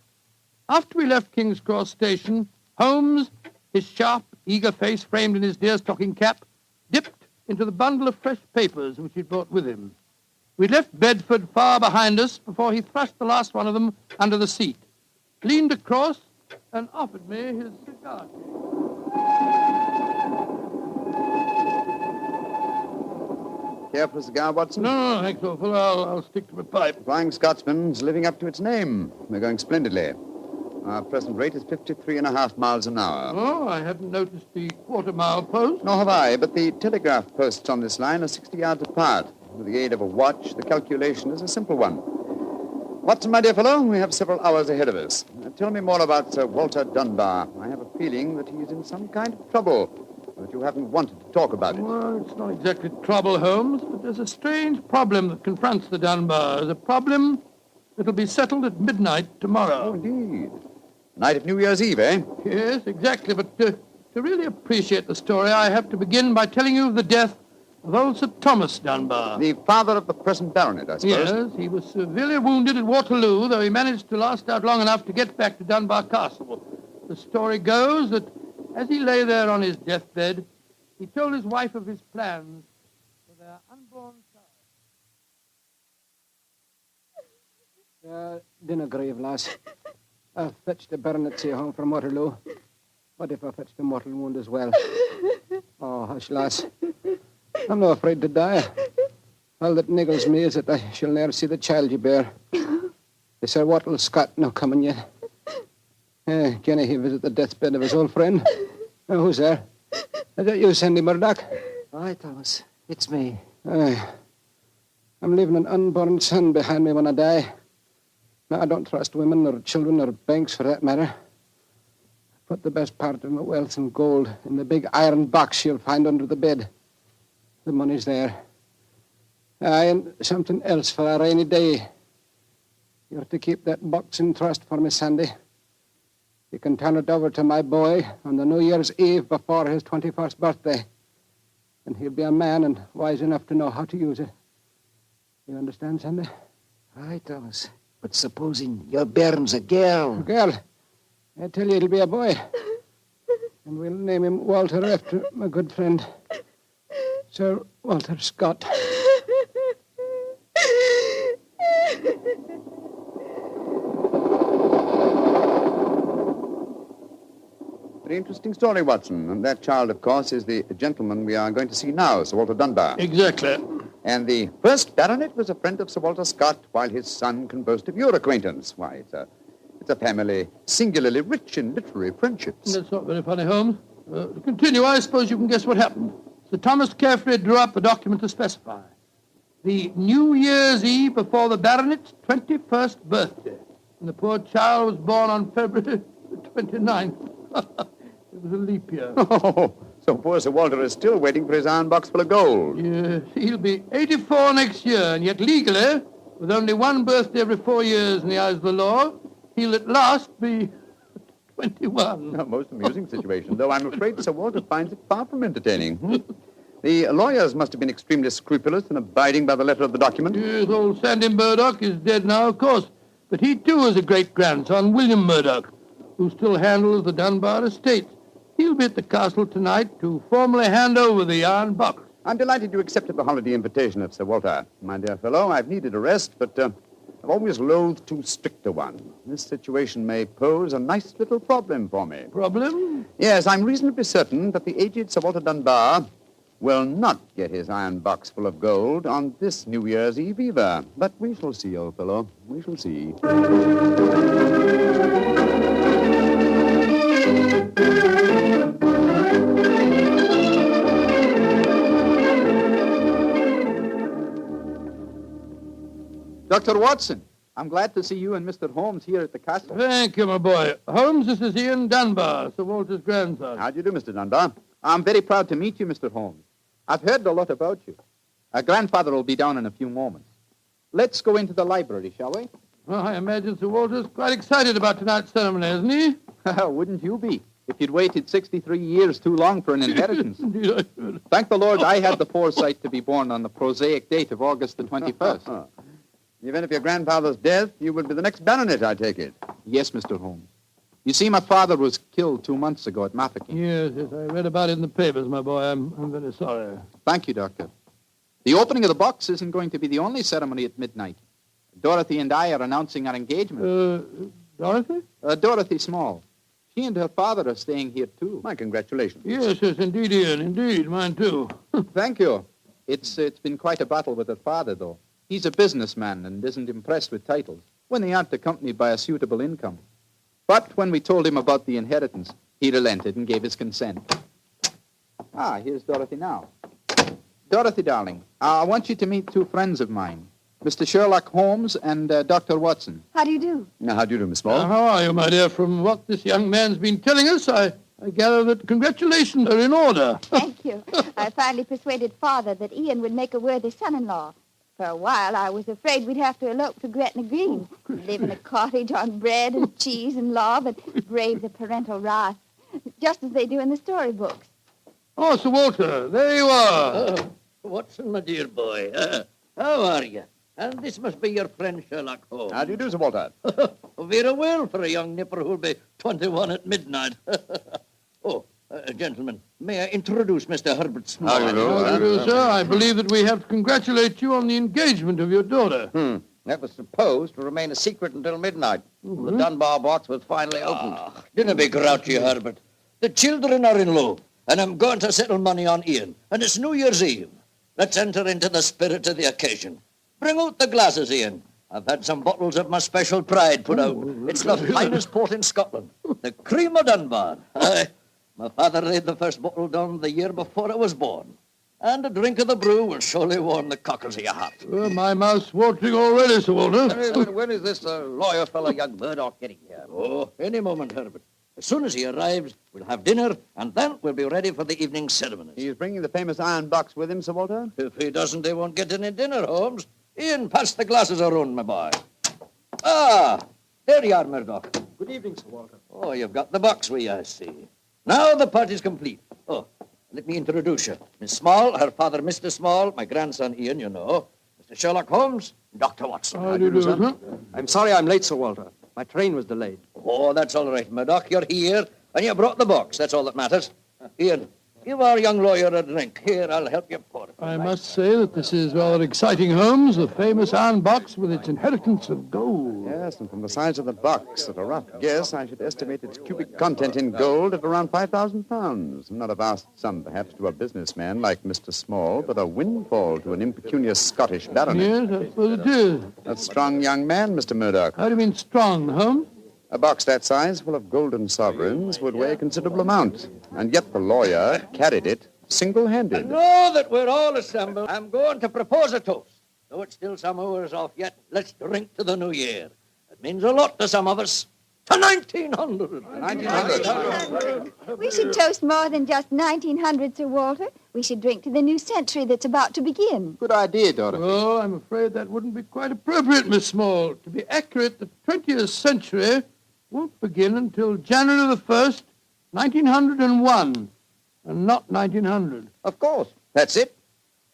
After we left King's Cross Station, Holmes, his sharp, eager face framed in his deerstalking cap, dipped into the bundle of fresh papers which he'd brought with him. We'd left Bedford far behind us before he thrust the last one of them under the seat, leaned across, and offered me his cigar. Care for a cigar, Watson? No, thanks awful. I'll stick to my pipe. Flying Scotsman's living up to its name. We're going splendidly. Our present rate is 53.5 miles an hour. Oh, I hadn't noticed the quarter-mile post. Nor have I, but the telegraph posts on this line are 60 yards apart. With the aid of a watch, the calculation is a simple one. Watson, my dear fellow, we have several hours ahead of us. Tell me more about Sir Walter Dunbar. I have a feeling that he's in some kind of trouble, but you haven't wanted to talk about it. Well, it's not exactly trouble, Holmes, but there's a strange problem that confronts the Dunbars. A problem that'll be settled at midnight tomorrow. Oh, indeed. Night of New Year's Eve, eh? Yes, exactly. But to really appreciate the story, I have to begin by telling you of the death of old Sir Thomas Dunbar. The father of the present baronet, I suppose. Yes, he was severely wounded at Waterloo, though he managed to last out long enough to get back to Dunbar Castle. The story goes that as he lay there on his deathbed, he told his wife of his plans for their unborn child. Dinna grieve, lass. I fetched the baronetcy home from Waterloo. What if I fetched a mortal wound as well? Oh, hush, lass. I'm not afraid to die. All that niggles me is that I shall ne'er see the child you bear. The Sir Wattle Scott no coming yet. Can he visit the deathbed of his old friend? Who's there? Is that you, Sandy Murdoch? Aye, Thomas. It's me. Aye. I'm leaving an unborn son behind me when I die. Now, I don't trust women or children or banks for that matter. I put the best part of my wealth and gold in the big iron box you'll find under the bed. The money's there. Aye, and something else for a rainy day. You're to keep that box in trust for me, Sandy. You can turn it over to my boy on the New Year's Eve before his 21st birthday. And he'll be a man and wise enough to know how to use it. You understand, Sandy? Aye, Thomas. But supposing your bairn's a girl. A girl? I tell you, it'll be a boy. And we'll name him Walter after my good friend, Sir Walter Scott. Very interesting story, Watson. And that child, of course, is the gentleman we are going to see now, Sir Walter Dunbar. Exactly. And the first baronet was a friend of Sir Walter Scott, while his son can boast of your acquaintance. Why, it's a family singularly rich in literary friendships. That's not very funny, Holmes. To continue, I suppose you can guess what happened. Sir Thomas carefully drew up a document to specify the New Year's Eve before the baronet's 21st birthday. And the poor child was born on February 29th. It was a leap year. Oh, so poor Sir Walter is still waiting for his iron box full of gold. Yes, he'll be 84 next year, and yet legally, with only one birthday every 4 years in the eyes of the law, he'll at last be 21. A most amusing situation, though I'm afraid Sir Walter finds it far from entertaining. The lawyers must have been extremely scrupulous in abiding by the letter of the document. Yes, old Sandy Murdoch is dead now, of course. But he, too, is a great-grandson, William Murdoch, who still handles the Dunbar estate. He'll be at the castle tonight to formally hand over the iron box. I'm delighted you accepted the holiday invitation of Sir Walter. My dear fellow, I've needed a rest, but I've always loathed too strict a one. This situation may pose a nice little problem for me. Problem? Yes, I'm reasonably certain that the aged Sir Walter Dunbar will not get his iron box full of gold on this New Year's Eve either. But we shall see, old fellow. We shall see. Dr. Watson, I'm glad to see you and Mr. Holmes here at the castle. Thank you, my boy. Holmes, this is Ian Dunbar, Sir Walter's grandson. How do you do, Mr. Dunbar? I'm very proud to meet you, Mr. Holmes. I've heard a lot about you. Grandfather will be down in a few moments. Let's go into the library, shall we? Well, I imagine Sir Walter's quite excited about tonight's ceremony, isn't he? Wouldn't you be, if you'd waited 63 years too long for an inheritance? Indeed, I should. Thank the Lord I had the foresight to be born on the prosaic date of August the 21st. In the event of your grandfather's death, you will be the next baronet, I take it. Yes, Mr. Holmes. You see, my father was killed 2 months ago at Mafeking. Yes, I read about it in the papers, my boy. I'm very sorry. Thank you, Doctor. The opening of the box isn't going to be the only ceremony at midnight. Dorothy and I are announcing our engagement. Dorothy? Dorothy Small. She and her father are staying here, too. My congratulations. Yes, indeed, Ian. Indeed, mine, too. Thank you. It's been quite a battle with her father, though. He's a businessman and isn't impressed with titles when they aren't accompanied by a suitable income. But when we told him about the inheritance, he relented and gave his consent. Here's Dorothy now. Dorothy, darling, I want you to meet 2 friends of mine, Mr. Sherlock Holmes and Dr. Watson. How do you do? Now, how do you do, Miss Small? How are you, my dear? From what this young man's been telling us, I gather that congratulations are in order. Thank you. I finally persuaded Father that Ian would make a worthy son-in-law. For a while, I was afraid we'd have to elope to Gretna Green, live in a cottage on bread and cheese and love, and brave the parental wrath, just as they do in the storybooks. Oh, Sir Walter, there you are. Watson, my dear boy. How are you? And this must be your friend Sherlock Holmes. How do you do, Sir Walter? Very well for a young nipper who'll be 21 at midnight. Gentlemen, may I introduce Mr. Herbert Small? How do you do, sir? I believe that we have to congratulate you on the engagement of your daughter. That was supposed to remain a secret until midnight. The Dunbar box was finally opened. Don't be grouchy, Herbert. The children are in love, and I'm going to settle money on Ian, and it's New Year's Eve. let's enter into the spirit of the occasion. Bring out the glasses, Ian. I've had some bottles of my special pride put out. It's the finest port in Scotland, the cream of Dunbar. Aye, my father laid the first bottle down the year before I was born. And a drink of the brew will surely warm the cockles of your heart. My mouth's watering already, Sir Walter. When is this lawyer fellow, young Murdoch, getting here? Oh, any moment, Herbert. As soon as he arrives, we'll have dinner, and then we'll be ready for the evening ceremonies. He's bringing the famous iron box with him, Sir Walter? If he doesn't, they won't get any dinner, Holmes. Ian, pass the glasses around, my boy. Ah, there you are, Murdoch. Good evening, Sir Walter. Oh, you've got the box with you, I see. Now the party's complete. Oh, let me introduce you. Miss Small, her father, Mr. Small, my grandson, Ian, you know. Mr. Sherlock Holmes, Dr. Watson. How do you do, sir? I'm sorry I'm late, Sir Walter. My train was delayed. Oh, that's all right, Murdoch. You're here, and you brought the box. That's all that matters. Ian, give our young lawyer a drink. Here, I'll help you pour it. I must say that this is rather exciting, Holmes. The famous iron box with its inheritance of gold. Yes, and from the size of the box, at a rough guess, I should estimate its cubic content in gold at around 5,000 pounds. Not a vast sum, perhaps, to a businessman like Mr. Small, but a windfall to an impecunious Scottish baronet. Yes, I suppose it is. A strong young man, Mr. Murdoch. How do you mean strong, Holmes? A box that size, full of golden sovereigns, would weigh a considerable amount. And yet the lawyer carried it single-handed. Now that we're all assembled, I'm going to propose a toast. Though it's still some hours off yet, let's drink to the new year. It means a lot to some of us. To 1900. 1900. We should toast more than just 1900, Sir Walter. We should drink to the new century that's about to begin. Good idea, Dorothy. Oh, I'm afraid that wouldn't be quite appropriate, Miss Small. To be accurate, the 20th century won't begin until January the 1st, 1901, and not 1900. Of course. That's it.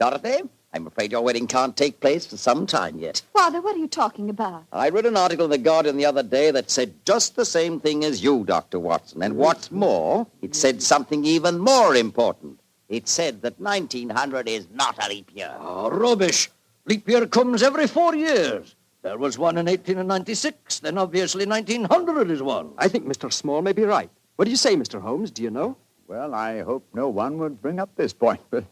Dorothy, I'm afraid your wedding can't take place for some time yet. Father, what are you talking about? I read an article in The Guardian the other day that said just the same thing as you, Dr. Watson. And what's more, it said something even more important. It said that 1900 is not a leap year. Oh, rubbish. Leap year comes every 4 years. There was one in 1896. Then obviously 1900 is one. I think Mr. Small may be right. What do you say, Mr. Holmes? Do you know? Well, I hope no one would bring up this point, but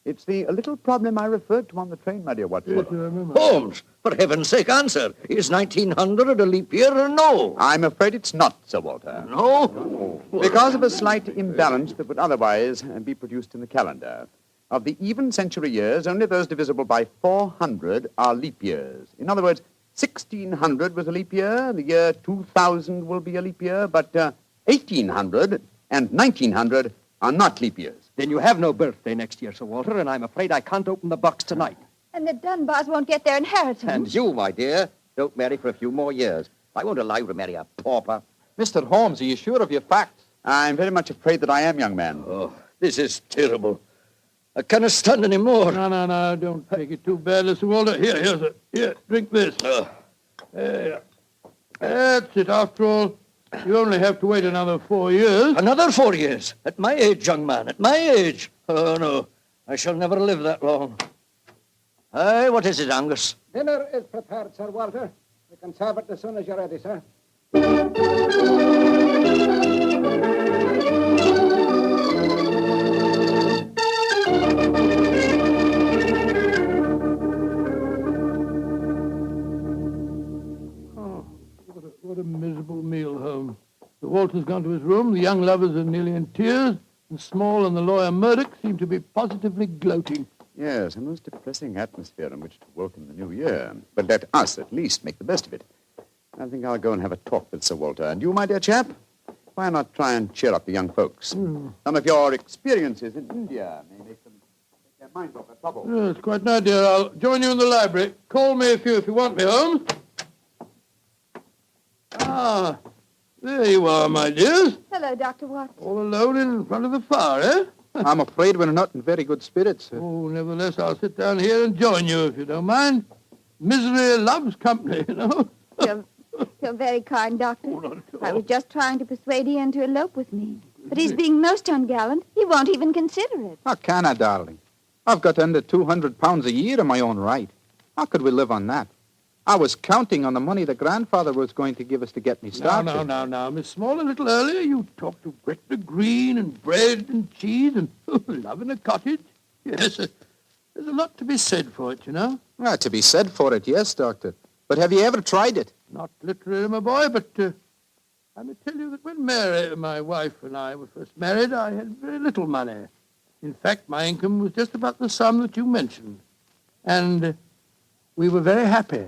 it's the little problem I referred to on the train, my dear Watson. Yes, I remember. Holmes, for heaven's sake, answer. Is 1900 a leap year or no? I'm afraid it's not, Sir Walter. No? Because of a slight imbalance that would otherwise be produced in the calendar. Of the even century years, only those divisible by 400 are leap years. In other words, 1600 was a leap year, the year 2000 will be a leap year, but 1800 and 1900 are not leap years. Then you have no birthday next year, Sir Walter, and I'm afraid I can't open the box tonight. And the Dunbars won't get their inheritance. And you, my dear, don't marry for a few more years. I won't allow you to marry a pauper. Mr. Holmes, are you sure of your facts? I'm very much afraid that I am, young man. Oh, this is terrible. I cannot stand any more. No, don't take it too badly, Sir Walter. Here, drink this. There. That's it. After all, you only have to wait another 4 years. Another 4 years? At my age, young man, at my age. Oh, no, I shall never live that long. Aye, what is it, Angus? Dinner is prepared, Sir Walter. We can serve it as soon as you're ready, sir. What a miserable meal, Holmes. Sir Walter's gone to his room, the young lovers are nearly in tears, and Small and the lawyer Murdoch seem to be positively gloating. Yes, a most depressing atmosphere in which to welcome the new year. But let us, at least, make the best of it. I think I'll go and have a talk with Sir Walter. And you, my dear chap, why not try and cheer up the young folks? Some of your experiences in India may make them take their minds off their trouble. Yes, quite an idea. I'll join you in the library. Call me if you want me, Holmes. Ah, there you are, my dears. Hello, Dr. Watson. All alone in front of the fire, eh? I'm afraid we're not in very good spirits, sir. Oh, nevertheless, I'll sit down here and join you, if you don't mind. Misery loves company, you know. You're very kind, Doctor. I was just trying to persuade Ian to elope with me. But he's being most ungallant. He won't even consider it. How can I, darling? I've got under 200 pounds a year in my own right. How could we live on that? I was counting on the money the grandfather was going to give us to get me started. Now, Miss Small, a little earlier you talked of Gretna Green and bread and cheese and love in a cottage. Yes, There's a lot to be said for it, you know. To be said for it, yes, Doctor. But have you ever tried it? Not literally, my boy, but I may tell you that when Mary, my wife, and I were first married, I had very little money. In fact, my income was just about the sum that you mentioned. And we were very happy.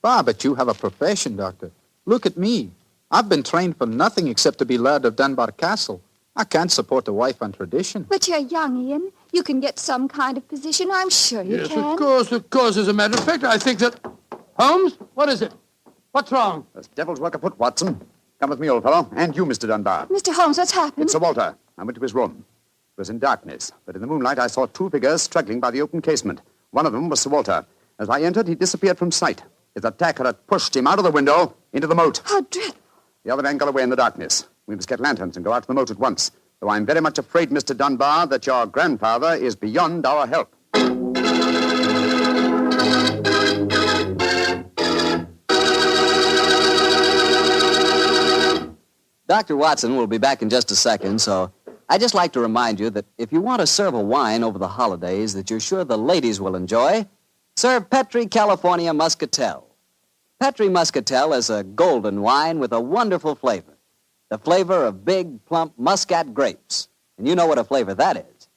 But you have a profession, Doctor. Look at me. I've been trained for nothing except to be Laird of Dunbar Castle. I can't support a wife on tradition. But you're young, Ian. You can get some kind of position. I'm sure you can. Yes, of course. As a matter of fact, I think that... Holmes, what is it? What's wrong? There's devil's work afoot, Watson. Come with me, old fellow. And you, Mr. Dunbar. Mr. Holmes, what's happened? It's Sir Walter. I went to his room. It was in darkness, but in the moonlight I saw two figures struggling by the open casement. One of them was Sir Walter. As I entered, he disappeared from sight. His attacker had pushed him out of the window into the moat. How dreadful. The other man got away in the darkness. We must get lanterns and go out to the moat at once. Though I'm very much afraid, Mr. Dunbar, that your grandfather is beyond our help. Dr. Watson will be back in just a second, so I'd just like to remind you that if you want to serve a wine over the holidays that you're sure the ladies will enjoy, serve Petri California Muscatel. Petri Muscatel is a golden wine with a wonderful flavor. The flavor of big, plump Muscat grapes. And you know what a flavor that is.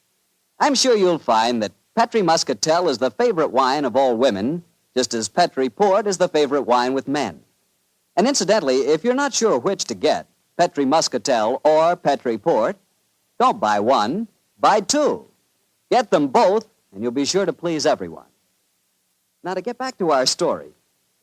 I'm sure you'll find that Petri Muscatel is the favorite wine of all women, just as Petri Port is the favorite wine with men. And incidentally, if you're not sure which to get, Petri Muscatel or Petri Port, don't buy one, buy two. Get them both, and you'll be sure to please everyone. Now, to get back to our story,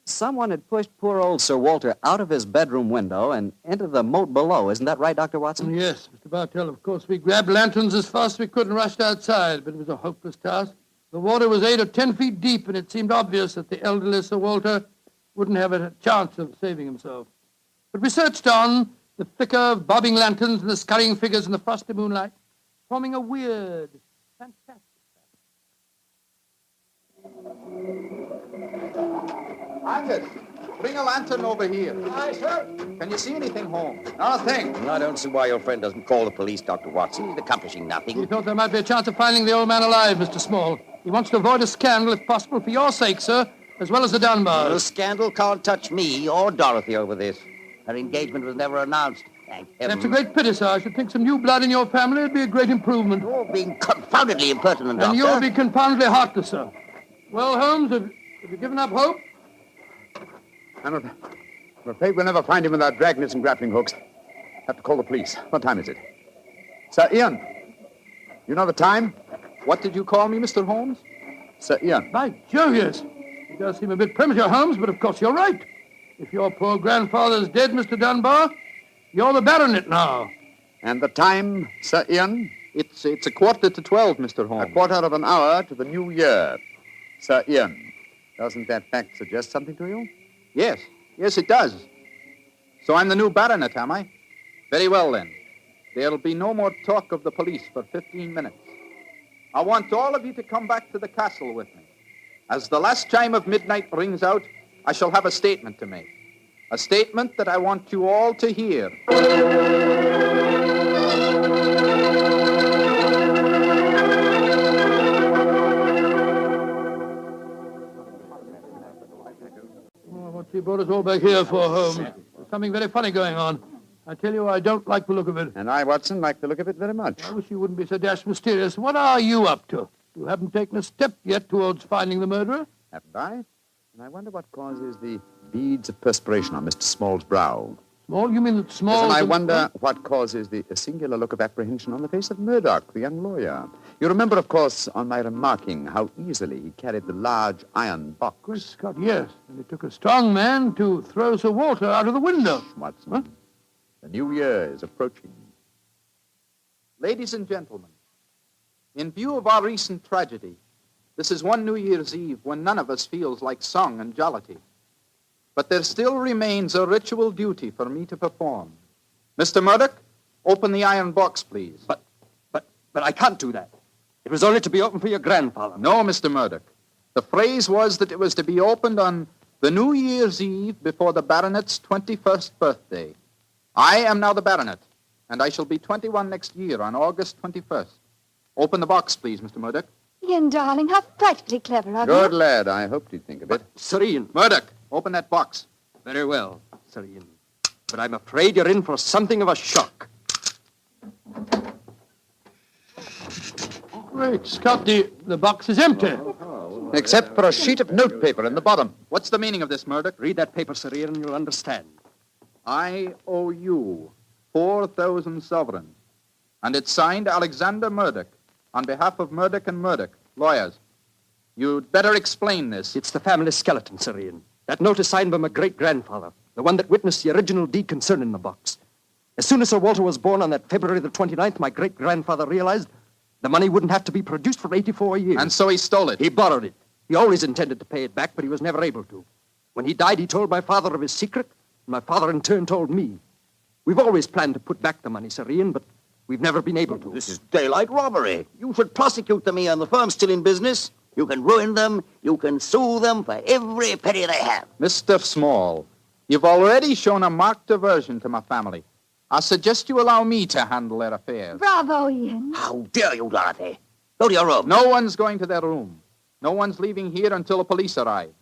someone had pushed poor old Sir Walter out of his bedroom window and into the moat below. Isn't that right, Dr. Watson? Yes, Mr. Bartell. Of course, we grabbed lanterns as fast as we could and rushed outside, but it was a hopeless task. The water was 8 or 10 feet deep, and it seemed obvious that the elderly Sir Walter wouldn't have a chance of saving himself. But we searched on, the flicker of bobbing lanterns and the scurrying figures in the frosty moonlight, forming a weird, fantastic... Angus, bring a lantern over here. Aye, sir. Can you see anything, Holmes? Not a thing. I don't see why your friend doesn't call the police, Dr. Watson. He's accomplishing nothing. He thought there might be a chance of finding the old man alive, Mr. Small. He wants to avoid a scandal, if possible, for your sake, sir, as well as the Dunbars. The scandal can't touch me or Dorothy over this. Her engagement was never announced. Thank heaven. That's a great pity, sir. I should think some new blood in your family would be a great improvement. You're being confoundedly impertinent, Doctor. And you'll be confoundedly heartless, sir. Well, Holmes, have you given up hope? I'm afraid we'll never find him without dragnets and grappling hooks. Have to call the police. What time is it? Sir Ian, you know the time? What did you call me, Mr. Holmes? Sir Ian. By Jove, yes. It does seem a bit premature, Holmes, but of course you're right. If your poor grandfather's dead, Mr. Dunbar, you're the baronet now. And the time, Sir Ian? It's 11:45, Mr. Holmes. A quarter of an hour to the new year. Sir Ian, doesn't that fact suggest something to you? Yes, it does. So I'm the new baronet, am I? Very well, then. There'll be no more talk of the police for 15 minutes. I want all of you to come back to the castle with me. As the last chime of midnight rings out, I shall have a statement to make. A statement that I want you all to hear. What you brought us all back here for, Holmes? There's something very funny going on. I tell you, I don't like the look of it. And I, Watson, like the look of it very much. I wish you wouldn't be so dashed mysterious. What are you up to? You haven't taken a step yet towards finding the murderer. Haven't I? And I wonder what causes the beads of perspiration on Mr. Small's brow. Small? You mean that Small... Yes, and I wonder what causes the singular look of apprehension on the face of Murdoch, the young lawyer. You remember, of course, on my remarking how easily he carried the large iron box. Good Scott, yes. And it took a strong man to throw Sir Walter out of the window. Watson, huh? The new year is approaching. Ladies and gentlemen, in view of our recent tragedy, this is one New Year's Eve when none of us feels like song and jollity. But there still remains a ritual duty for me to perform. Mr. Murdoch, open the iron box, please. But I can't do that. It was only to be opened for your grandfather. No, Mr. Murdoch. The phrase was that it was to be opened on the New Year's Eve before the baronet's 21st birthday. I am now the baronet, and I shall be 21 next year on August 21st. Open the box, please, Mr. Murdoch. Ian, darling, how frightfully clever of you. Good lad. I hoped he'd think of it. Sir Ian. Murdoch, open that box. Very well, Sir Ian. But I'm afraid you're in for something of a shock. Great Scott, the box is empty. Except for a sheet of notepaper in the bottom. What's the meaning of this, Murdoch? Read that paper, Sir Ian, and you'll understand. I owe you 4,000 sovereigns. And it's signed Alexander Murdoch, on behalf of Murdoch and Murdoch, lawyers. You'd better explain this. It's the family skeleton, Sir Ian. That note is signed by my great-grandfather, the one that witnessed the original deed concerning the box. As soon as Sir Walter was born on that February the 29th, my great-grandfather realized the money wouldn't have to be produced for 84 years. And so he stole it. He borrowed it. He always intended to pay it back, but he was never able to. When he died, he told my father of his secret, and my father in turn told me. We've always planned to put back the money, Sir Ian, but we've never been able to. This is daylight robbery. You should prosecute them, Ian. The firm's still in business. You can ruin them. You can sue them for every penny they have. Mr. Small, you've already shown a marked aversion to my family. I suggest you allow me to handle their affairs. Bravo, Ian. How dare you, Dorothy? Go to your room. No one's going to their room. No one's leaving here until the police arrive.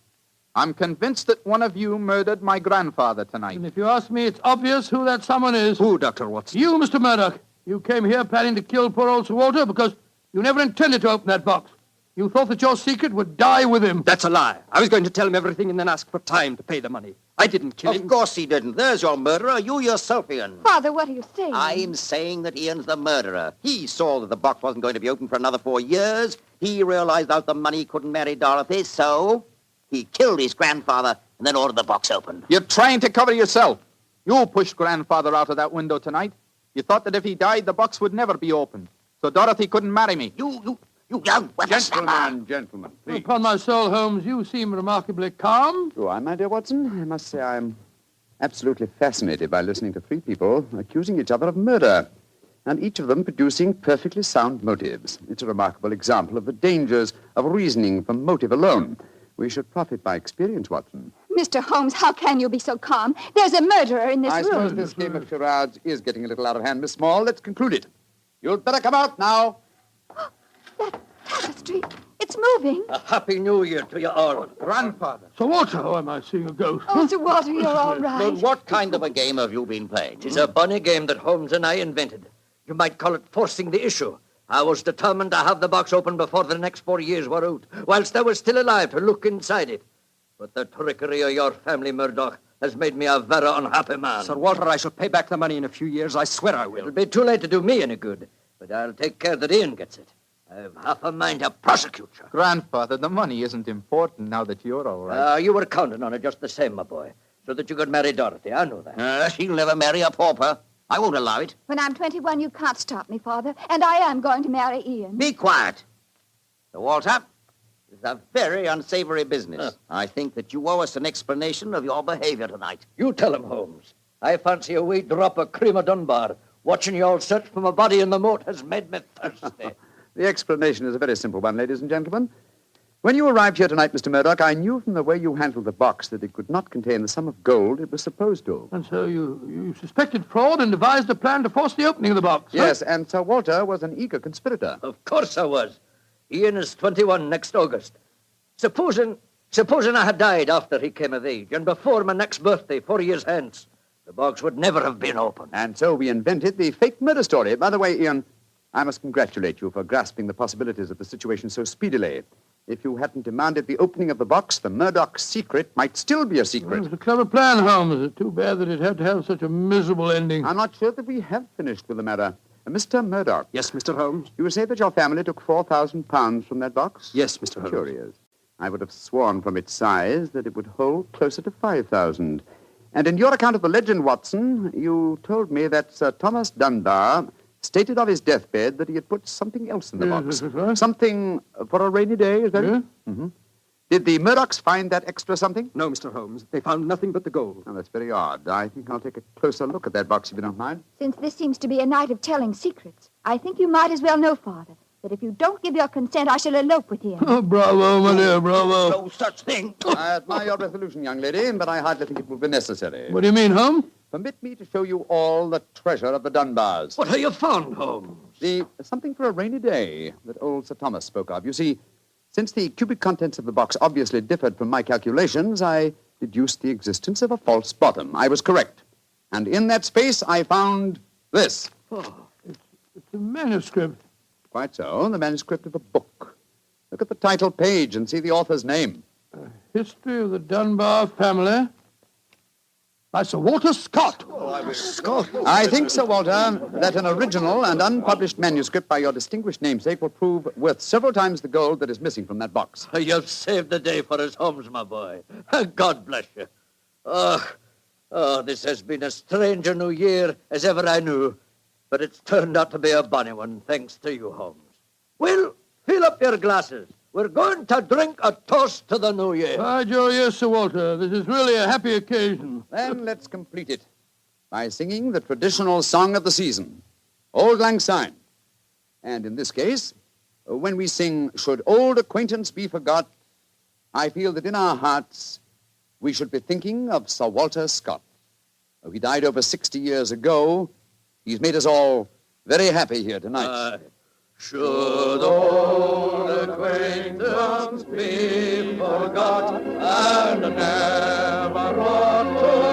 I'm convinced that one of you murdered my grandfather tonight. And if you ask me, it's obvious who that someone is. Who, Dr. Watson? You, Mr. Murdoch. You came here planning to kill poor old Sir Walter because you never intended to open that box. You thought that your secret would die with him. That's a lie. I was going to tell him everything and then ask for time to pay the money. I didn't kill him. Of course he didn't. There's your murderer. You yourself, Ian. Father, what are you saying? I'm saying that Ian's the murderer. He saw that the box wasn't going to be open for another 4 years. He realized out the money couldn't marry Dorothy, so he killed his grandfather and then ordered the box opened. You're trying to cover yourself. You pushed grandfather out of that window tonight. You thought that if he died, the box would never be opened. So Dorothy couldn't marry me. You young Gentlemen, please. Upon my soul, Holmes, you seem remarkably calm. Do I, my dear Watson? I must say I'm absolutely fascinated by listening to three people accusing each other of murder, and each of them producing perfectly sound motives. It's a remarkable example of the dangers of reasoning from motive alone. We should profit by experience, Watson. Mr. Holmes, how can you be so calm? There's a murderer in this I room. suppose this game of charades is getting a little out of hand, Miss Small. Let's conclude it. You'd better come out now. That tapestry, it's moving. A happy new year to you all. Grandfather. Sir Walter, oh, am I seeing a ghost? Oh, Sir Walter, you're all right. Well, what kind of a game have you been playing? It's a bonny game that Holmes and I invented. You might call it forcing the issue. I was determined to have the box open before the next 4 years were out, whilst I was still alive to look inside it. But the trickery of your family, Murdoch, has made me a very unhappy man. Sir Walter, I shall pay back the money in a few years. I swear I will. It'll be too late to do me any good, but I'll take care that Ian gets it. I've half a mind to prosecute you. Grandfather, the money isn't important now that you're all right. You were counting on it just the same, my boy, so that you could marry Dorothy. I know that. She'll never marry a pauper. I won't allow it. When I'm 21, you can't stop me, Father, and I am going to marry Ian. Be quiet. Sir Walter, this is a very unsavory business. I think that you owe us an explanation of your behavior tonight. You tell him, Holmes. I fancy a wee drop of cream of Dunbar. Watching you all search for my body in the moat has made me thirsty. The explanation is a very simple one, ladies and gentlemen. When you arrived here tonight, Mr. Murdoch, I knew from the way you handled the box that it could not contain the sum of gold it was supposed to. And so you suspected fraud and devised a plan to force the opening of the box. Yes, and Sir Walter was an eager conspirator. Of course I was. Ian is 21 next August. Supposing I had died after he came of age, and before my next birthday, 4 years hence, the box would never have been opened. And so we invented the fake murder story. By the way, Ian, I must congratulate you for grasping the possibilities of the situation so speedily. If you hadn't demanded the opening of the box, the Murdoch secret might still be a secret. Well, it was a clever plan, Holmes. It's too bad that it had to have such a miserable ending. I'm not sure that we have finished with the matter. Mr. Murdoch. Yes, Mr. Holmes? You say that your family took £4,000 from that box? Yes, Mr. Holmes. Curious. I would have sworn from its size that it would hold closer to 5,000. And in your account of the legend, Watson, you told me that Sir Thomas Dunbar stated of his deathbed that he had put something else in the box. Right. Something for a rainy day, is that it? Mm-hmm. Did the Murdochs find that extra something? No, Mr. Holmes. They found nothing but the gold. Oh, that's very odd. I think I'll take a closer look at that box, if you don't mind. Since this seems to be a night of telling secrets, I think you might as well know, Father, that if you don't give your consent, I shall elope with him. Oh, bravo, my dear, bravo. No such thing. I admire your resolution, young lady, but I hardly think it will be necessary. What do you mean, Holmes? Permit me to show you all the treasure of the Dunbars. What have you found, Holmes? Something for a rainy day that old Sir Thomas spoke of. You see, since the cubic contents of the box obviously differed from my calculations, I deduced the existence of a false bottom. I was correct. And in that space, I found this. Oh, it's a manuscript. Quite so, the manuscript of a book. Look at the title page and see the author's name. History of the Dunbar Family by Sir Walter Scott. Scott. I think, Sir Walter, that an original and unpublished manuscript by your distinguished namesake will prove worth several times the gold that is missing from that box. You've saved the day for us, Holmes, my boy. God bless you. Oh, this has been a stranger new year as ever I knew, but it's turned out to be a bonny one, thanks to you, Holmes. Well, fill up your glasses. We're going to drink a toast to the new year. By Joe, yes, Sir Walter. This is really a happy occasion. Then let's complete it by singing the traditional song of the season, Auld Lang Syne. And in this case, when we sing, Should Old Acquaintance Be Forgot, I feel that in our hearts we should be thinking of Sir Walter Scott. He died over 60 years ago. He's made us all very happy here tonight. Should old acquaintance be forgot and never brought to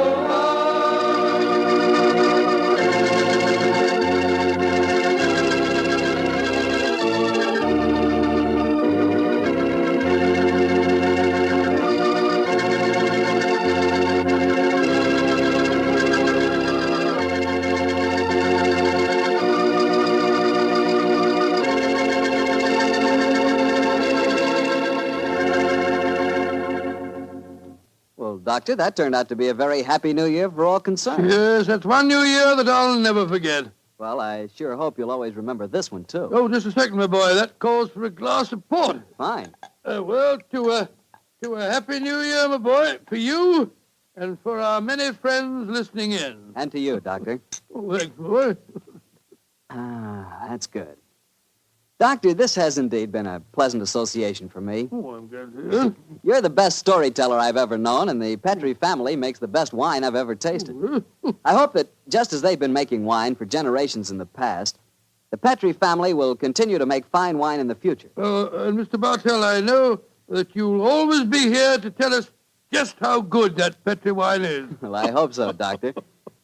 Doctor, that turned out to be a very happy new year for all concerned. Yes, that's one new year that I'll never forget. Well, I sure hope you'll always remember this one, too. Oh, just a second, my boy. That calls for a glass of port. Fine. Well, to a happy new year, my boy, for you and for our many friends listening in. And to you, Doctor. Oh, thanks, boy. That's good. Doctor, this has indeed been a pleasant association for me. Oh, I'm glad to hear. You're the best storyteller I've ever known, and the Petri family makes the best wine I've ever tasted. I hope that, just as they've been making wine for generations in the past, the Petri family will continue to make fine wine in the future. And Mr. Bartell, I know that you'll always be here to tell us just how good that Petri wine is. Well, I hope so, Doctor.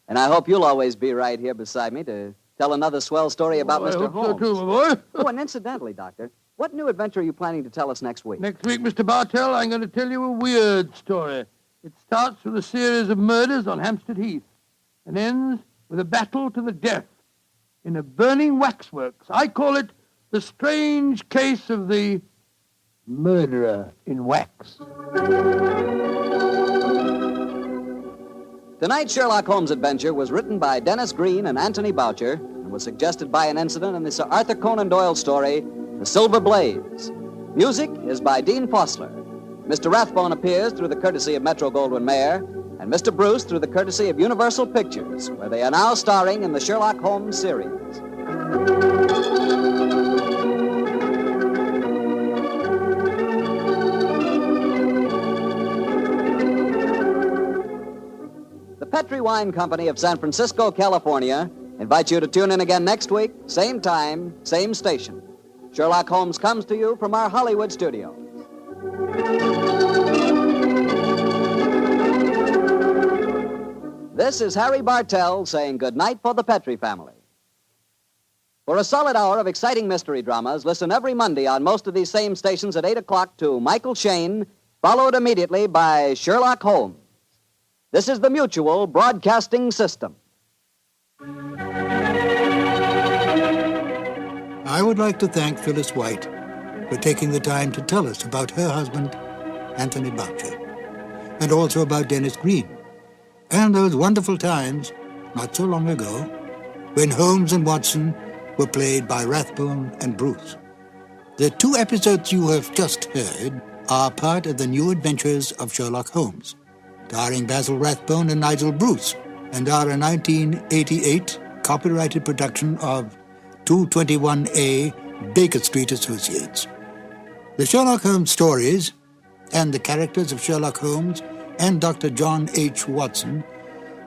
And I hope you'll always be right here beside me to tell another swell story about Mr. Holmes. I hope so, too, my boy. Oh, and incidentally, Doctor, what new adventure are you planning to tell us next week? Next week, Mr. Bartell, I'm going to tell you a weird story. It starts with a series of murders on Hampstead Heath and ends with a battle to the death in a burning waxworks. I call it The Strange Case of the Murderer in Wax. Tonight's Sherlock Holmes adventure was written by Dennis Green and Anthony Boucher and was suggested by an incident in the Sir Arthur Conan Doyle story, The Silver Blaze. Music is by Dean Fossler. Mr. Rathbone appears through the courtesy of Metro-Goldwyn-Mayer, and Mr. Bruce through the courtesy of Universal Pictures, where they are now starring in the Sherlock Holmes series. The Petri Wine Company of San Francisco, California, invites you to tune in again next week, same time, same station. Sherlock Holmes comes to you from our Hollywood studios. This is Harry Bartell saying goodnight for the Petri family. For a solid hour of exciting mystery dramas, listen every Monday on most of these same stations at 8 o'clock to Michael Shayne, followed immediately by Sherlock Holmes. This is the Mutual Broadcasting System. I would like to thank Phyllis White for taking the time to tell us about her husband, Anthony Boucher, and also about Dennis Green, and those wonderful times, not so long ago, when Holmes and Watson were played by Rathbone and Bruce. The 2 episodes you have just heard are part of the New Adventures of Sherlock Holmes, starring Basil Rathbone and Nigel Bruce, and are a 1988 copyrighted production of 221A Baker Street Associates. The Sherlock Holmes stories and the characters of Sherlock Holmes and Dr. John H. Watson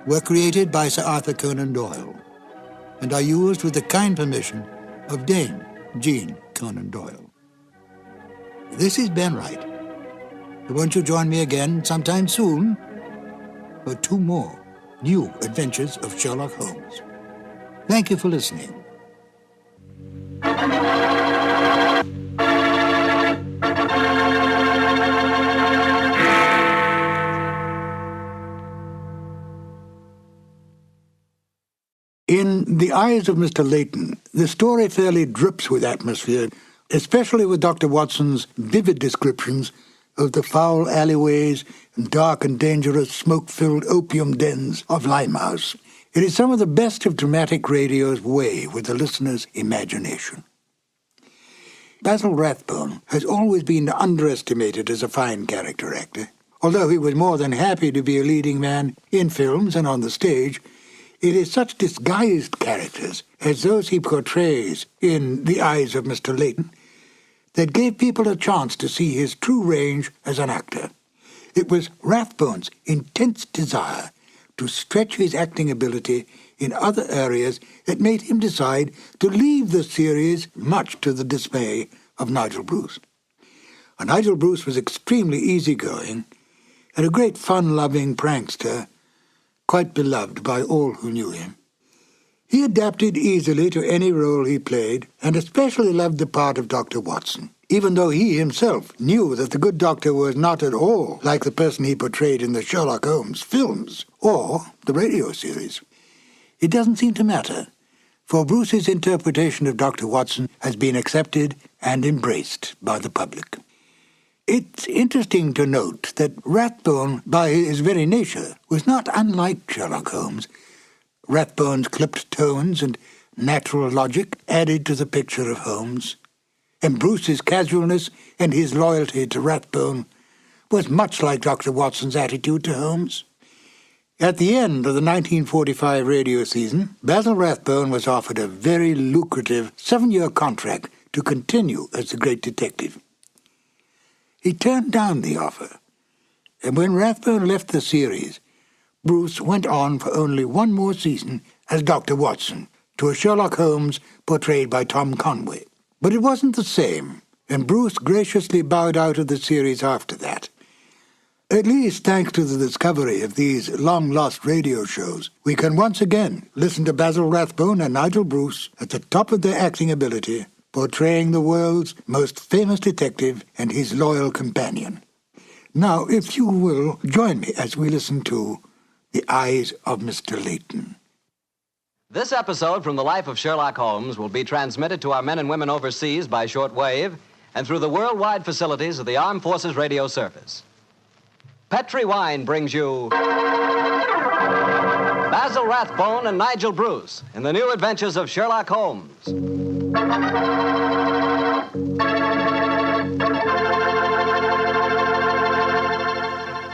were created by Sir Arthur Conan Doyle and are used with the kind permission of Dame Jean Conan Doyle. This is Ben Wright. Won't you join me again sometime soon for 2 more new adventures of Sherlock Holmes? Thank you for listening. In The Eyes of Mr. Layton, the story fairly drips with atmosphere, especially with Dr. Watson's vivid descriptions of the foul alleyways and dark and dangerous smoke-filled opium dens of Limehouse. It is some of the best of dramatic radio's way with the listener's imagination. Basil Rathbone has always been underestimated as a fine character actor. Although he was more than happy to be a leading man in films and on the stage, it is such disguised characters as those he portrays in The Eyes of Mr. Layton that gave people a chance to see his true range as an actor. It was Rathbone's intense desire to stretch his acting ability in other areas that made him decide to leave the series, much to the dismay of Nigel Bruce. Nigel Bruce was extremely easygoing and a great fun-loving prankster, quite beloved by all who knew him. He adapted easily to any role he played, and especially loved the part of Dr. Watson, even though he himself knew that the good doctor was not at all like the person he portrayed in the Sherlock Holmes films or the radio series. It doesn't seem to matter, for Bruce's interpretation of Dr. Watson has been accepted and embraced by the public. It's interesting to note that Rathbone, by his very nature, was not unlike Sherlock Holmes. Rathbone's clipped tones and natural logic added to the picture of Holmes, and Bruce's casualness and his loyalty to Rathbone was much like Dr. Watson's attitude to Holmes. At the end of the 1945 radio season, Basil Rathbone was offered a very lucrative 7-year contract to continue as the great detective. He turned down the offer, and when Rathbone left the series, Bruce went on for only 1 more season as Dr. Watson to a Sherlock Holmes portrayed by Tom Conway. But it wasn't the same, and Bruce graciously bowed out of the series after that. At least thanks to the discovery of these long-lost radio shows, we can once again listen to Basil Rathbone and Nigel Bruce at the top of their acting ability, portraying the world's most famous detective and his loyal companion. Now, if you will, join me as we listen to The Eyes of Mr. Layton. This episode from the life of Sherlock Holmes will be transmitted to our men and women overseas by shortwave and through the worldwide facilities of the Armed Forces Radio Service. Petri Wine brings you Basil Rathbone and Nigel Bruce in the new adventures of Sherlock Holmes.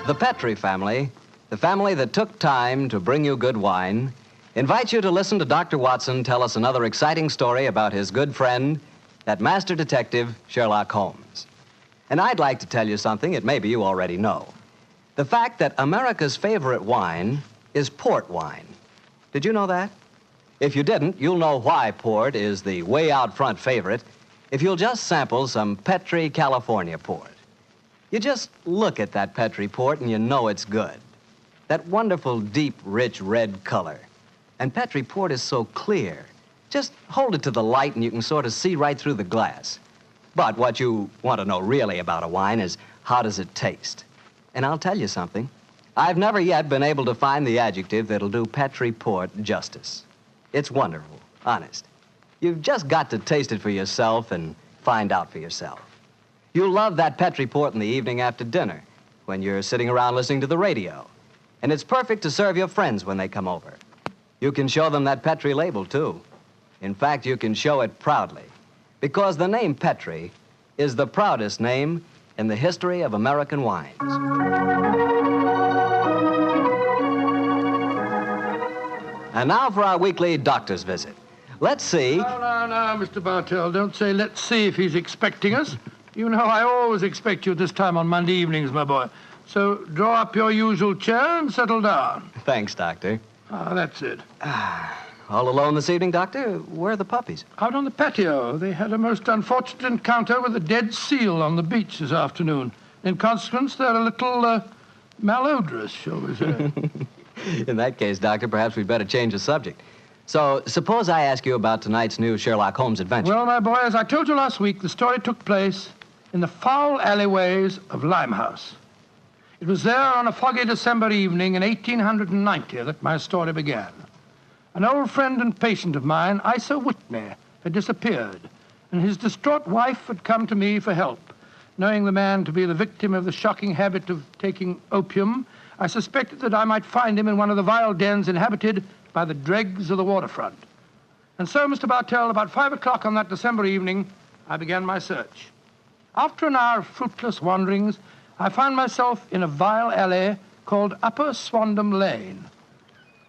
The Petri family, the family that took time to bring you good wine, invites you to listen to Dr. Watson tell us another exciting story about his good friend, that master detective, Sherlock Holmes. And I'd like to tell you something that maybe you already know. The fact that America's favorite wine is port wine. Did you know that? If you didn't, you'll know why port is the way out front favorite if you'll just sample some Petri California port. You just look at that Petri port and you know it's good. That wonderful, deep, rich red color. And Petri port is so clear. Just hold it to the light and you can sort of see right through the glass. But what you want to know really about a wine is how does it taste? And I'll tell you something. I've never yet been able to find the adjective that'll do Petri port justice. It's wonderful, honest. You've just got to taste it for yourself and find out for yourself. You'll love that Petri port in the evening after dinner when you're sitting around listening to the radio. And it's perfect to serve your friends when they come over. You can show them that Petri label, too. In fact, you can show it proudly, because the name Petri is the proudest name in the history of American wines. And now for our weekly doctor's visit. Let's see. No, Mr. Bartell, don't say let's see if he's expecting us. You know I always expect you at this time on Monday evenings, my boy. So draw up your usual chair and settle down. Thanks, Doctor. Ah, that's it. Well, All alone this evening, Doctor? Where are the puppies? Out on the patio. They had a most unfortunate encounter with a dead seal on the beach this afternoon. In consequence, they're a little malodorous, shall we say. In that case, Doctor, perhaps we'd better change the subject. So, suppose I ask you about tonight's new Sherlock Holmes adventure. Well, my boy, as I told you last week, the story took place in the foul alleyways of Limehouse. It was there on a foggy December evening in 1890 that my story began. An old friend and patient of mine, Isa Whitney, had disappeared, and his distraught wife had come to me for help. Knowing the man to be the victim of the shocking habit of taking opium, I suspected that I might find him in one of the vile dens inhabited by the dregs of the waterfront. And so, Mr. Bartell, about 5 o'clock on that December evening, I began my search. After an hour of fruitless wanderings, I found myself in a vile alley called Upper Swandam Lane.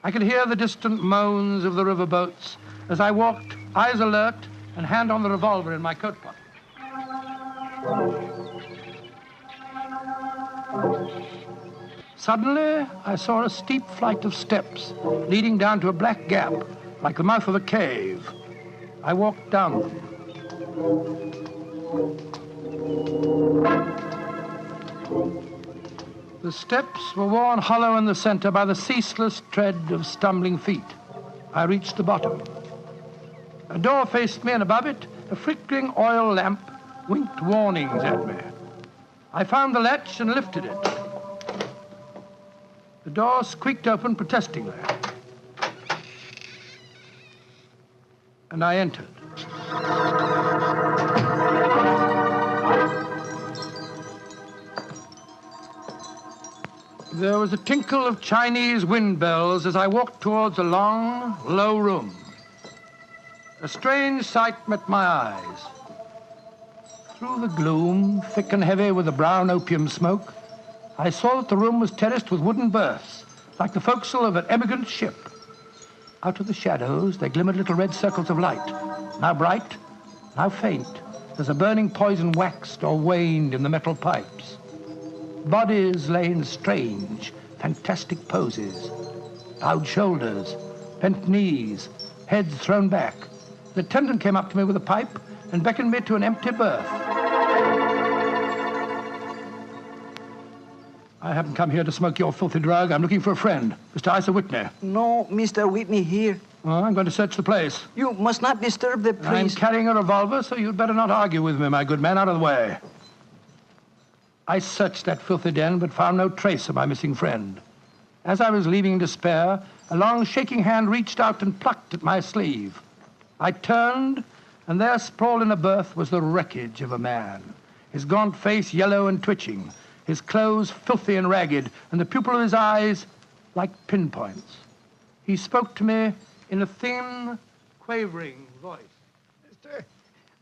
I could hear the distant moans of the riverboats as I walked, eyes alert, and hand on the revolver in my coat pocket. Suddenly, I saw a steep flight of steps leading down to a black gap, like the mouth of a cave. I walked down them. The steps were worn hollow in the center by the ceaseless tread of stumbling feet. I reached the bottom. A door faced me, and above it, a flickering oil lamp winked warnings at me. I found the latch and lifted it. The door squeaked open protestingly. And I entered. There was a tinkle of Chinese wind bells as I walked towards a long, low room. A strange sight met my eyes. Through the gloom, thick and heavy with the brown opium smoke, I saw that the room was terraced with wooden berths, like the forecastle of an emigrant ship. Out of the shadows, there glimmered little red circles of light, now bright, now faint, as a burning poison waxed or waned in the metal pipes. Bodies lay in strange, fantastic poses. Bowed shoulders, bent knees, heads thrown back. The attendant came up to me with a pipe and beckoned me to an empty berth. I haven't come here to smoke your filthy drug. I'm looking for a friend, Mr. Isa Whitney. No, Mr. Whitney here. Oh, I'm going to search the place. You must not disturb the priest. I'm carrying a revolver, so you'd better not argue with me, my good man. Out of the way. I searched that filthy den, but found no trace of my missing friend. As I was leaving in despair, a long, shaking hand reached out and plucked at my sleeve. I turned, and there, sprawled in a berth, was the wreckage of a man, his gaunt face yellow and twitching, his clothes filthy and ragged, and the pupil of his eyes like pinpoints. He spoke to me in a thin, quavering voice.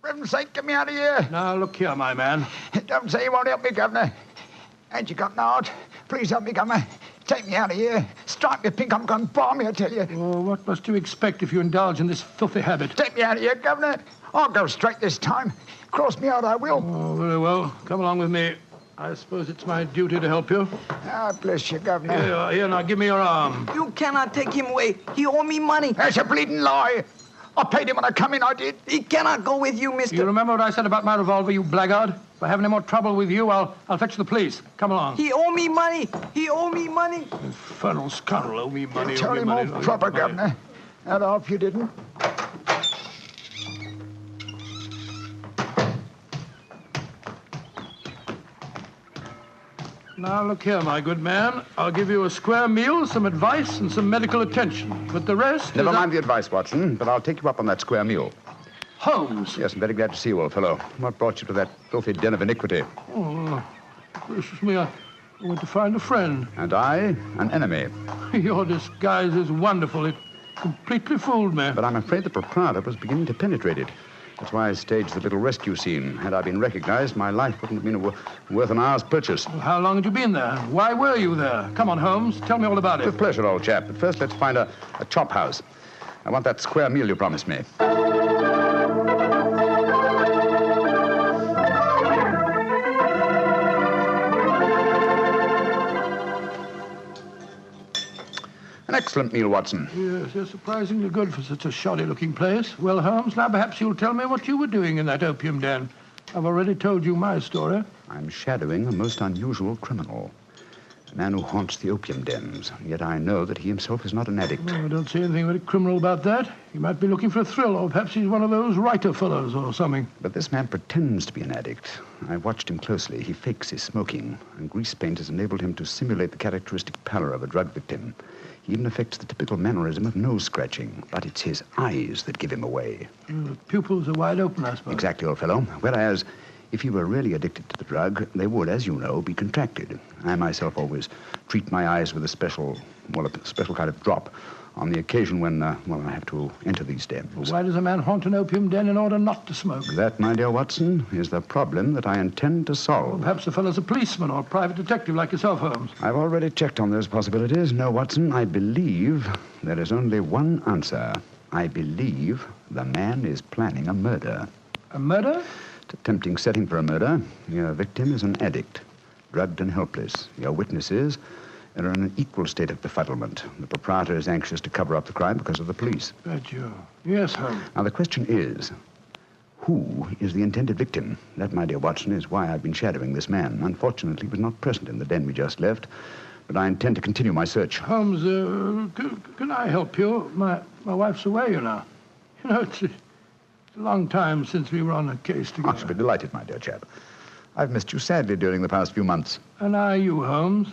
For heaven's sake, get me out of here. Now, look here, my man. Don't say you won't help me, Governor. Ain't you got an heart? Please help me, Governor. Take me out of here. Strike me pink, I'm going balmy, I tell you. Oh, what must you expect if you indulge in this filthy habit? Take me out of here, Governor. I'll go straight this time. Cross me out, I will. Oh, very well. Come along with me. I suppose it's my duty to help you. Ah, bless you, Governor. Here, now, give me your arm. You cannot take him away. He owe me money. That's a bleeding lie. I paid him when I come in, I did. He cannot go with you, mister. You remember what I said about my revolver, you blackguard? If I have any more trouble with you, I'll fetch the police. Come along. He owe me money. He owe me money. Infernal scoundrel, owe me money. Tell him all proper, Governor. That off you didn't. Now, look here, my good man. I'll give you a square meal, some advice, and some medical attention. But the rest Never mind the advice, Watson, but I'll take you up on that square meal. Holmes. Yes, I'm very glad to see you, old fellow. What brought you to that filthy den of iniquity? Oh, gracious me, I went to find a friend. And I, an enemy. Your disguise is wonderful. It completely fooled me. But I'm afraid the proprietor was beginning to penetrate it. That's why I staged the little rescue scene. Had I been recognized, my life wouldn't have been worth an hour's purchase. Well, how long had you been there? Why were you there? Come on, Holmes. Tell me all about it. With pleasure, old chap. But first, let's find a chop house. I want that square meal you promised me. An excellent meal, Watson. Yes, they're surprisingly good for such a shoddy-looking place. Well, Holmes, now perhaps you'll tell me what you were doing in that opium den. I've already told you my story. I'm shadowing a most unusual criminal. A man who haunts the opium dens, yet I know that he himself is not an addict. Well, I don't see anything very criminal about that. He might be looking for a thrill, or perhaps he's one of those writer fellows or something. But this man pretends to be an addict. I watched him closely. He fakes his smoking, and grease paint has enabled him to simulate the characteristic pallor of a drug victim. He even affects the typical mannerism of nose scratching, but it's his eyes that give him away. The pupils are wide open, I suppose. Exactly, old fellow. Whereas, if he were really addicted to the drug, they would, as you know, be contracted. I myself always treat my eyes with a special kind of drop on the occasion when, I have to enter these dens. Well, why does a man haunt an opium den in order not to smoke? That, my dear Watson, is the problem that I intend to solve. Well, perhaps the fellow's a policeman or a private detective like yourself, Holmes. I've already checked on those possibilities. No, Watson, I believe there is only one answer. I believe the man is planning a murder. A murder? It's a tempting setting for a murder. Your victim is an addict, drugged and helpless. Your witnesses are in an equal state of befuddlement. The proprietor is anxious to cover up the crime because of the police. Bet you. Yes, Holmes. Now, the question is, who is the intended victim? That, my dear Watson, is why I've been shadowing this man. Unfortunately, he was not present in the den we just left, but I intend to continue my search. Holmes, can I help you? My wife's away, you know. You know, it's a long time since we were on a case together. I shall be delighted, my dear chap. I've missed you sadly during the past few months. And are you, Holmes?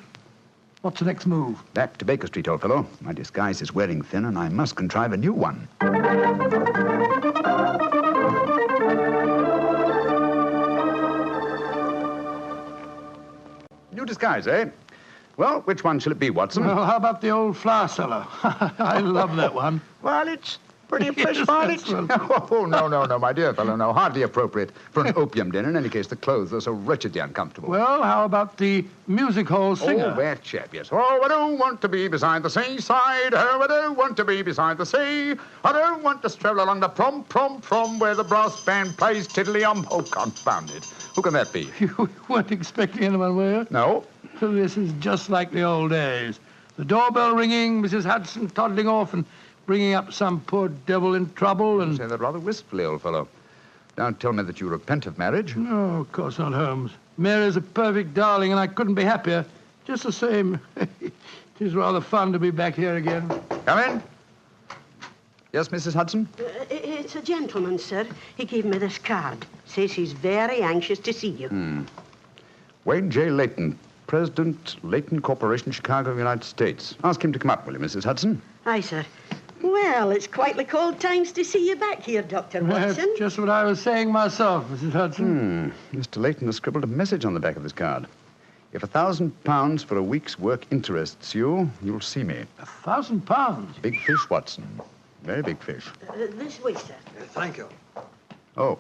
What's the next move? Back to Baker Street, old fellow. My disguise is wearing thin, and I must contrive a new one. New disguise, eh? Well, which one shall it be, Watson? Well, how about the old flour cellar? I love that one. Well, it's pretty fresh, Varlett. Oh, no, my dear fellow, no. Hardly appropriate for an opium den. In any case, the clothes are so wretchedly uncomfortable. Well, how about the music hall singer? Oh, that chap, yes. Oh, I don't want to be beside the seaside. Oh, I don't want to be beside the sea. I don't want to stroll along the prom, where the brass band plays tiddly-um. Oh, confound it. Who can that be? You weren't expecting anyone, were you? No. So this is just like the old days. The doorbell ringing, Mrs. Hudson toddling off and bringing up some poor devil in trouble and... You say that rather wistfully, old fellow. Don't tell me that you repent of marriage. No, of course not, Holmes. Mary's a perfect darling, and I couldn't be happier. Just the same, it is rather fun to be back here again. Come in. Yes, Mrs. Hudson? It's a gentleman, sir. He gave me this card. Says he's very anxious to see you. Wayne J. Layton, President, Layton Corporation, Chicago, United States. Ask him to come up, will you, Mrs. Hudson? Aye, sir. Well, it's quite like old times to see you back here, Dr. Watson. That's just what I was saying myself, Mrs. Hudson. Mr. Layton has scribbled a message on the back of his card. If £1,000 for a week's work interests you, you'll see me. £1,000? Big fish, Watson. Very big fish. This way, sir. Thank you. Oh.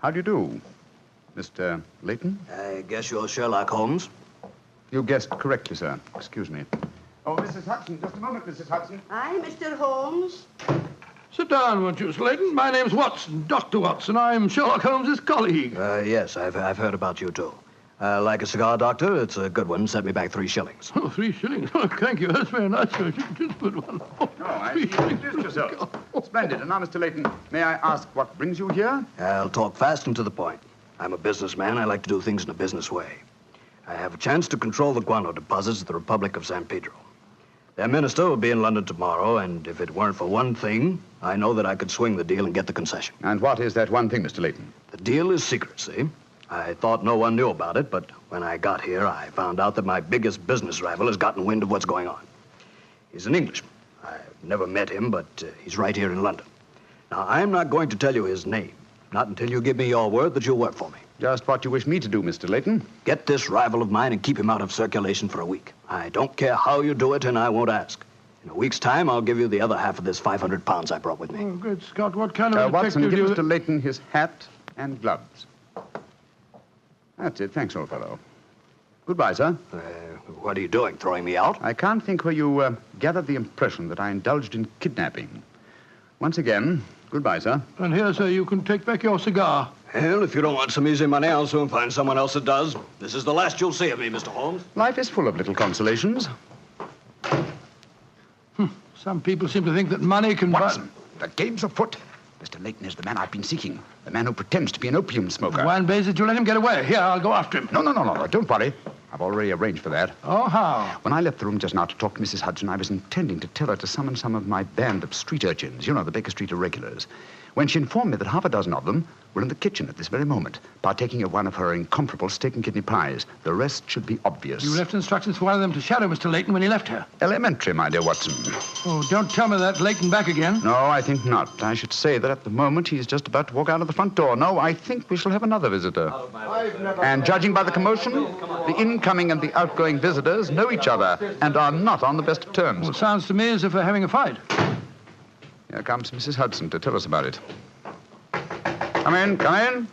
How do you do, Mr. Layton? I guess you're Sherlock Holmes. You guessed correctly, sir. Excuse me. Oh, Mrs. Hudson, just a moment, Mrs. Hudson. Aye, Mr. Holmes. Sit down, won't you, Slayton? My name's Watson, Dr. Watson. I'm Sherlock Holmes' colleague. Yes, I've heard about you, too. Like a cigar, Doctor? It's a good one. Set me back 3 shillings. Oh, 3 shillings? Oh, thank you. That's very nice. Just put one. Oh, no, I see you introduced yourself. Splendid. And now, Mr. Layton, may I ask what brings you here? I'll talk fast and to the point. I'm a businessman. I like to do things in a business way. I have a chance to control the guano deposits of the Republic of San Pedro. Their minister will be in London tomorrow, and if it weren't for one thing, I know that I could swing the deal and get the concession. And what is that one thing, Mr. Layton? The deal is secrecy. I thought no one knew about it, but when I got here, I found out that my biggest business rival has gotten wind of what's going on. He's an Englishman. I've never met him, but he's right here in London. Now, I'm not going to tell you his name, not until you give me your word that you'll work for me. Just what you wish me to do, Mr. Layton. Get this rival of mine and keep him out of circulation for a week. I don't care how you do it, and I won't ask. In a week's time, I'll give you the other half of this £500 I brought with me. Oh, good Scott. What kind of a Watson, detective give Mr. Layton his hat and gloves. That's it. Thanks, old fellow. Goodbye, sir. What are you doing, throwing me out? I can't think where you gathered the impression that I indulged in kidnapping. Once again, goodbye, sir. And here, sir, you can take back your cigar. Well, if you don't want some easy money, I'll soon find someone else that does. This is the last you'll see of me, Mr. Holmes. Life is full of little consolations. Some people seem to think that money can Watson, the game's afoot. Mr. Leighton is the man I've been seeking. The man who pretends to be an opium smoker. Why in Basil did you let him get away? Here, I'll go after him. No. Don't worry. I've already arranged for that. Oh, how? When I left the room just now to talk to Mrs. Hudson, I was intending to tell her to summon some of my band of street urchins. You know, the Baker Street irregulars. When she informed me that half a dozen of them were in the kitchen at this very moment, partaking of one of her incomparable steak and kidney pies. The rest should be obvious. You left instructions for one of them to shadow Mr. Leighton when he left her. Elementary, my dear Watson. Oh, don't tell me that Leighton back again. No, I think not. I should say that at the moment he's just about to walk out of the front door. No, I think we shall have another visitor. And judging by the commotion, the incoming and the outgoing visitors know each other and are not on the best of terms. Well, it sounds to me as if they're having a fight. Here comes Mrs. Hudson to tell us about it. Come in.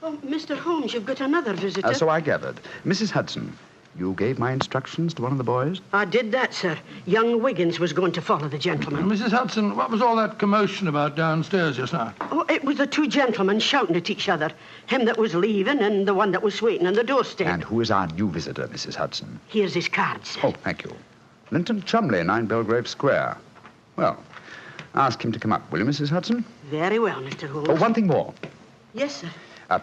Oh, Mr. Holmes, you've got another visitor. So I gathered. Mrs. Hudson, you gave my instructions to one of the boys? I did that, sir. Young Wiggins was going to follow the gentleman. Mrs. Hudson, what was all that commotion about downstairs just now? Oh, it was the two gentlemen shouting at each other. Him that was leaving and the one that was waiting on the doorstep. And who is our new visitor, Mrs. Hudson? Here's his card, sir. Oh, thank you. Linton Chumley, 9 Belgrave Square. Well, ask him to come up, will you, Mrs. Hudson? Very well, Mr. Holmes. Oh, one thing more. Yes, sir.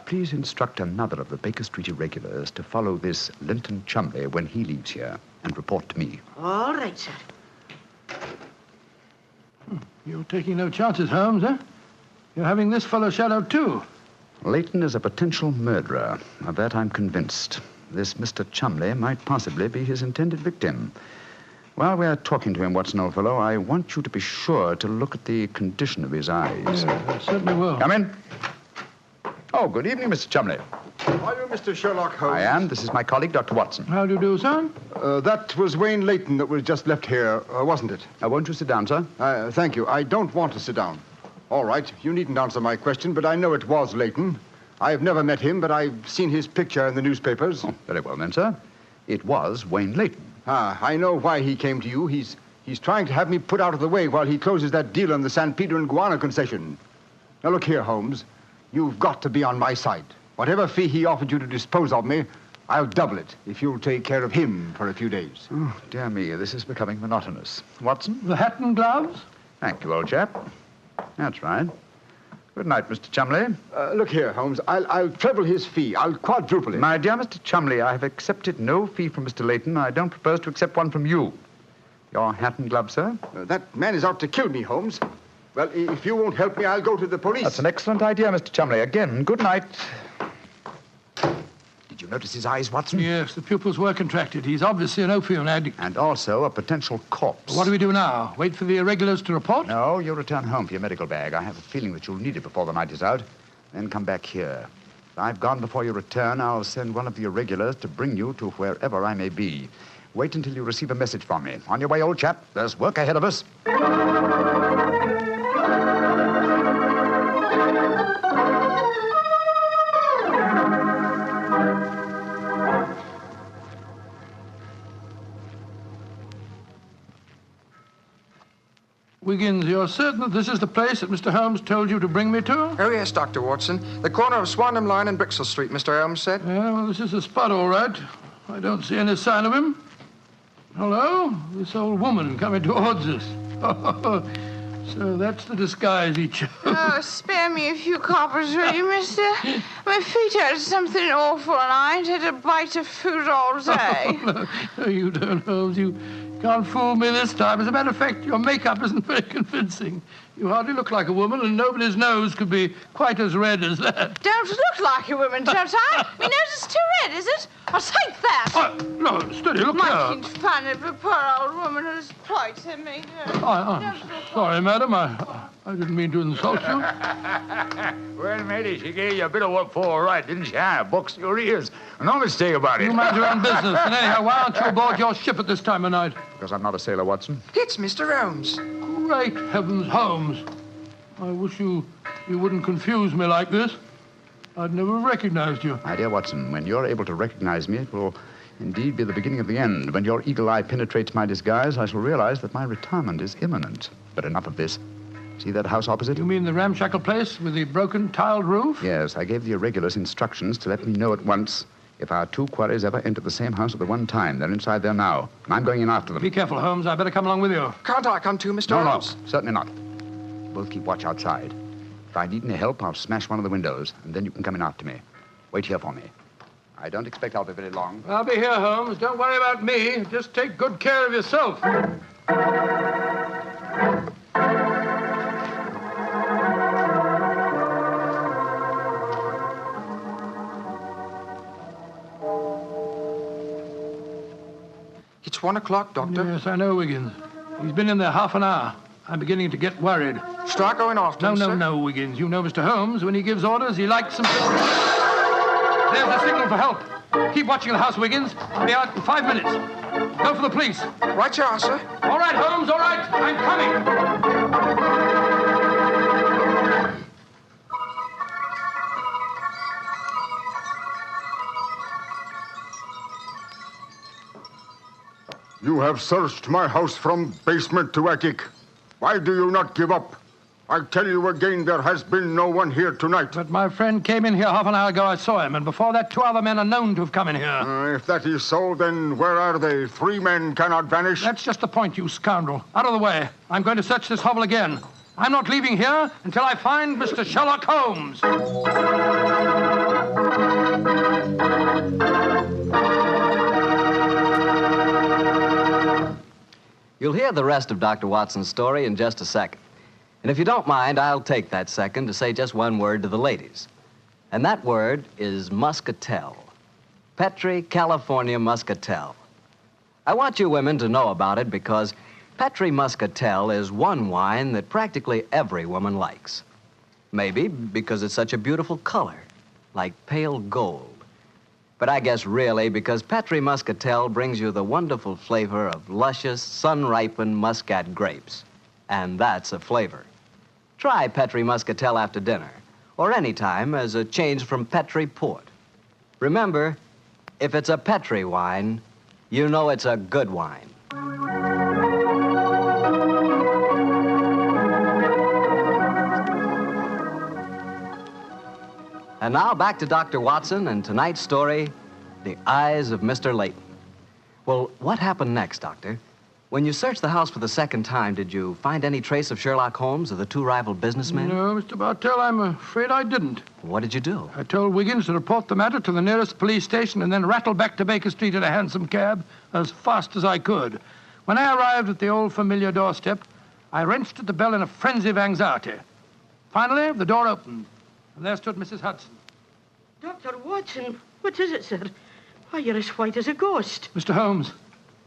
Please instruct another of the Baker Street irregulars to follow this Linton Chumley when he leaves here and report to me. All right, sir. You're taking no chances, Holmes, eh? You're having this fellow shadowed, too. Leighton is a potential murderer. Of that I'm convinced. This Mr. Chumley might possibly be his intended victim. While we're talking to him, Watson, old fellow, I want you to be sure to look at the condition of his eyes. Yeah, I certainly will. Come in. Oh, good evening, Mr. Chumley. Are you Mr. Sherlock Holmes? I am. This is my colleague, Dr. Watson. How do you do, sir? That was Wayne Leighton that was just left here, wasn't it? Won't you sit down, sir? Thank you. I don't want to sit down. All right, you needn't answer my question, but I know it was Leighton. I've never met him, but I've seen his picture in the newspapers. Oh, very well, then, sir. It was Wayne Leighton. I know why he came to you. He's trying to have me put out of the way while he closes that deal on the San Pedro and Guana concession. Now, look here, Holmes. You've got to be on my side. Whatever fee he offered you to dispose of me, I'll double it if you'll take care of him for a few days. Oh, dear me, this is becoming monotonous. Watson? The hat and gloves? Thank you, old chap. That's right. Good night, Mr. Chumley. Look here, Holmes. I'll treble his fee. I'll quadruple it. My dear Mr. Chumley, I have accepted no fee from Mr. Leighton. I don't propose to accept one from you. Your hat and gloves, sir? That man is out to kill me, Holmes. Well, if you won't help me, I'll go to the police. That's an excellent idea, Mr. Chumley. Again, good night. Did you notice his eyes, Watson? Yes, the pupils were contracted. He's obviously an opium addict. And also a potential corpse. What do we do now? Wait for the irregulars to report? No, you return home for your medical bag. I have a feeling that you'll need it before the night is out. Then come back here. If I've gone before you return, I'll send one of the irregulars to bring you to wherever I may be. Wait until you receive a message from me. On your way, old chap. There's work ahead of us. Wiggins, you're certain that this is the place that Mr. Holmes told you to bring me to? Oh, yes, Dr. Watson. The corner of Swanham Line and Brixton Street, Mr. Holmes said. Yeah, well, this is the spot, all right. I don't see any sign of him. Hello? This old woman coming towards us. So that's the disguise he chose. Oh, spare me a few coppers, will you, mister? My feet hurt something awful, and I ain't had a bite of food all day. No, you don't, Holmes. You can't fool me this time. As a matter of fact, your makeup isn't very convincing. You hardly look like a woman, and nobody's nose could be quite as red as that. Don't look like a woman, don't I? My nose is too red, is it? I'll take that. No, steady, look Making here. fun of a poor old woman whose plight I made her. I'm sorry, madam. I didn't mean to insult you. Well, matey, she gave you a bit of what for, all right, didn't she? Boxed your ears. No mistake about it. You mind your own business. And anyhow, why aren't you aboard your ship at this time of night? Because I'm not a sailor, Watson. It's Mr. Holmes. Great heavens, Holmes. I wish you wouldn't confuse me like this. I'd never recognized you. My dear Watson, when you're able to recognize me, it will indeed be the beginning of the end. When your eagle eye penetrates my disguise, I shall realize that my retirement is imminent. But enough of this. See that house opposite? You mean the ramshackle place with the broken tiled roof? Yes, I gave the irregulars instructions to let me know at once If our two quarries ever enter the same house at the one time, they're inside there now. And I'm going in after them. Be careful, Holmes. I better come along with you. Can't I come too, Mr. Holmes? No, certainly not. Both keep watch outside. If I need any help, I'll smash one of the windows, and then you can come in after me. Wait here for me. I don't expect I'll be very long. I'll be here, Holmes. Don't worry about me. Just take good care of yourself. It's 1 o'clock, Doctor. Yes, I know, Wiggins. He's been in there half an hour. I'm beginning to get worried. Start going after him, sir. No, Wiggins. You know Mr. Holmes. When he gives orders, he likes them. There's a signal for help. Keep watching the house, Wiggins. I'll be out in 5 minutes. Go for the police. Right you are, sir. All right, Holmes, all right. I'm coming. You have searched my house from basement to attic. Why do you not give up? I tell you again, there has been no one here tonight. But my friend came in here half an hour ago. I saw him, and before that, 2 other men are known to have come in here. If that is so, then where are they? 3 men cannot vanish. That's just the point, you scoundrel. Out of the way. I'm going to search this hovel again. I'm not leaving here until I find Mr. Sherlock Holmes. You'll hear the rest of Dr. Watson's story in just a second. And if you don't mind, I'll take that second to say just one word to the ladies. And that word is muscatel. Petri, California muscatel. I want you women to know about it because Petri muscatel is one wine that practically every woman likes. Maybe because it's such a beautiful color, like pale gold. But I guess really because Petri muscatel brings you the wonderful flavor of luscious, sun-ripened muscat grapes. And that's a flavor. Try Petri muscatel after dinner, or any time as a change from Petri port. Remember, if it's a Petri wine, you know it's a good wine. And now back to Dr. Watson and tonight's story, The Eyes of Mr. Layton. Well, what happened next, Doctor? When you searched the house for the second time, did you find any trace of Sherlock Holmes or the 2 rival businessmen? No, Mr. Bartell, I'm afraid I didn't. What did you do? I told Wiggins to report the matter to the nearest police station and then rattle back to Baker Street in a hansom cab as fast as I could. When I arrived at the old familiar doorstep, I wrenched at the bell in a frenzy of anxiety. Finally, the door opened, and there stood Mrs. Hudson. Dr. Watson, what is it, sir? Why, you're as white as a ghost. Mr. Holmes,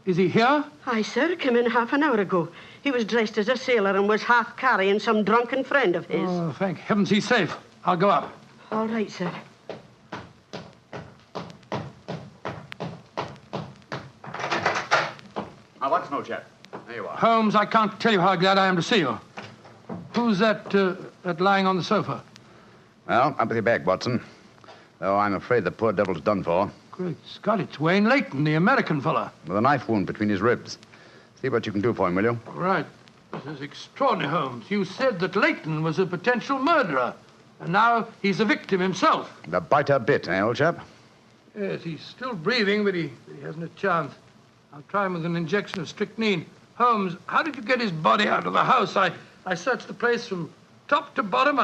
is he here? Aye, sir, came in half an hour ago. He was dressed as a sailor and was half carrying some drunken friend of his. Oh, thank heavens he's safe. I'll go up. All right, sir. Now, what's no chap? There you are. Holmes, I can't tell you how glad I am to see you. Who's that lying on the sofa? Well, up with your bag, Watson. Though I'm afraid the poor devil's done for. Great Scott, it's Wayne Layton, the American fella. With a knife wound between his ribs. See what you can do for him, will you? Right. This is extraordinary, Holmes. You said that Layton was a potential murderer, and now he's a victim himself. The biter bit, eh, old chap? Yes, he's still breathing, but he hasn't a chance. I'll try him with an injection of strychnine. Holmes, how did you get his body out of the house? I searched the place from top to bottom.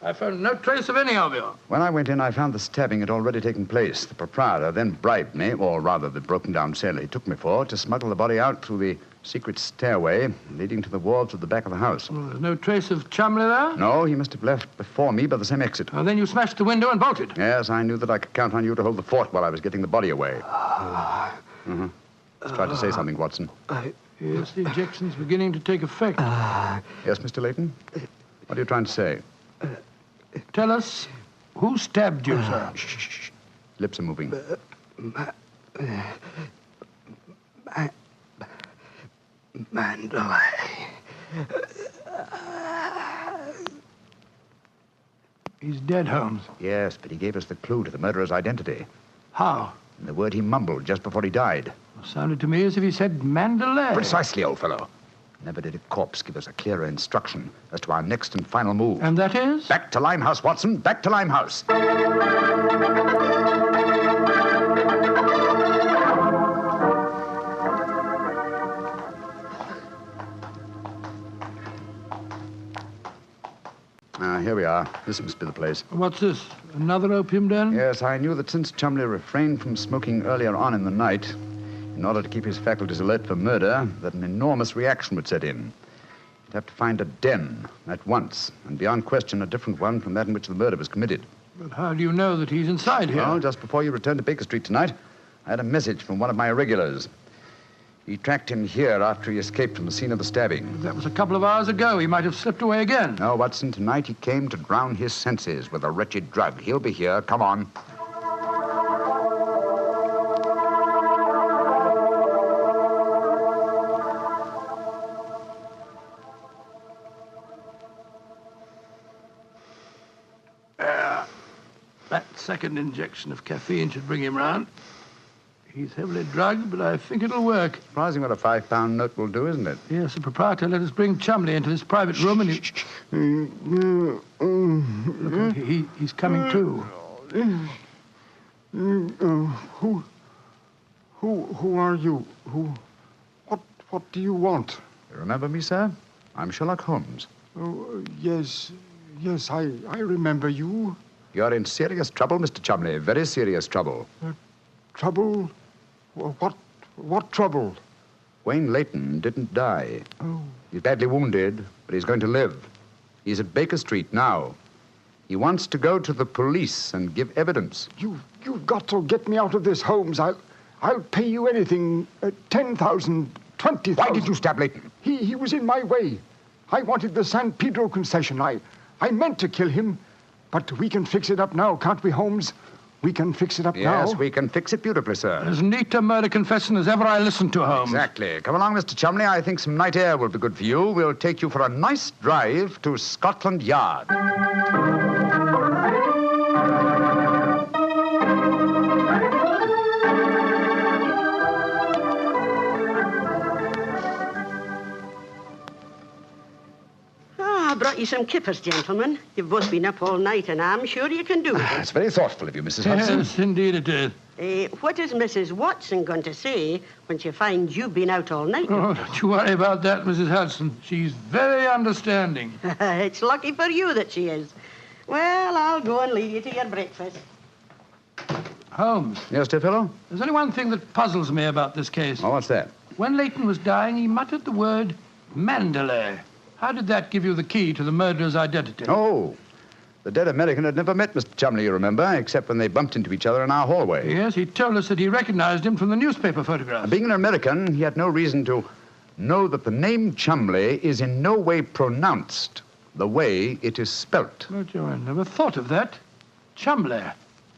I found no trace of any of you. When I went in, I found the stabbing had already taken place. The proprietor then bribed me, or rather the broken-down sailor he took me for, to smuggle the body out through the secret stairway leading to the wharves at the back of the house. Well, there's no trace of Chumley there? No, he must have left before me by the same exit. Oh, then you smashed the window and bolted? Yes, I knew that I could count on you to hold the fort while I was getting the body away. Mm-hmm. Let's try to say something, Watson. Yes, the injection's beginning to take effect. Yes, Mr. Layton? What are you trying to say? Tell us, who stabbed you, sir? Shh. Lips are moving. Mandalay. He's dead, Holmes. Yes, but he gave us the clue to the murderer's identity. How? The word he mumbled just before he died. Sounded to me as if he said Mandalay. Precisely, old fellow. Never did a corpse give us a clearer instruction as to our next and final move. And that is? Back to Limehouse, Watson. Back to Limehouse. This must be the place. What's this? Another opium den? Yes, I knew that since Chumley refrained from smoking earlier on in the night, in order to keep his faculties alert for murder, that an enormous reaction would set in. He'd have to find a den at once, and beyond question a different one from that in which the murder was committed. But how do you know that he's inside here? Well, just before you returned to Baker Street tonight, I had a message from one of my irregulars. He tracked him here after he escaped from the scene of the stabbing. That was a couple of hours ago. He might have slipped away again. No, Watson, tonight he came to drown his senses with a wretched drug. He'll be here. Come on. That second injection of caffeine should bring him round. He's heavily drugged, but I think it'll work. Surprising what a £5 note will do, isn't it? Yes, the proprietor let us bring Chumley into his private room and Look, he's coming to. Who are you? What do you want? You remember me, sir? I'm Sherlock Holmes. Oh, yes, I remember you. You're in serious trouble, Mr. Chumley. Very serious trouble. Trouble? What trouble? Wayne Layton didn't die. Oh. He's badly wounded, but he's going to live. He's at Baker Street now. He wants to go to the police and give evidence. You've got to get me out of this, Holmes. I'll pay you anything. 10,000, 20,000. Why did you stab Layton? He was in my way. I wanted the San Pedro concession. I meant to kill him. But we can fix it up now, can't we, Holmes? We can fix it up now. Yes, we can fix it beautifully, sir. As neat a murder confession as ever I listened to, Holmes. Exactly. Come along, Mr. Chumley. I think some night air will be good for you. We'll take you for a nice drive to Scotland Yard. I brought you some kippers, gentlemen. You've both been up all night, and I'm sure you can do it. It's very thoughtful of you, Mrs. Hudson. Yes, indeed it is. What is Mrs. Watson going to say when she finds you've been out all night? Oh, don't you worry about that, Mrs. Hudson. She's very understanding. It's lucky for you that she is. Well, I'll go and leave you to your breakfast. Holmes. Yes, dear fellow? There's only one thing that puzzles me about this case. Oh, what's that? When Layton was dying, he muttered the word Mandalay. How did that give you the key to the murderer's identity? Oh, the dead American had never met Mr. Chumley, you remember, except when they bumped into each other in our hallway. Yes, he told us that he recognized him from the newspaper photographs. Being an American, he had no reason to know that the name Chumley is in no way pronounced the way it is spelt. Oh, Joe, I never thought of that. Chumley.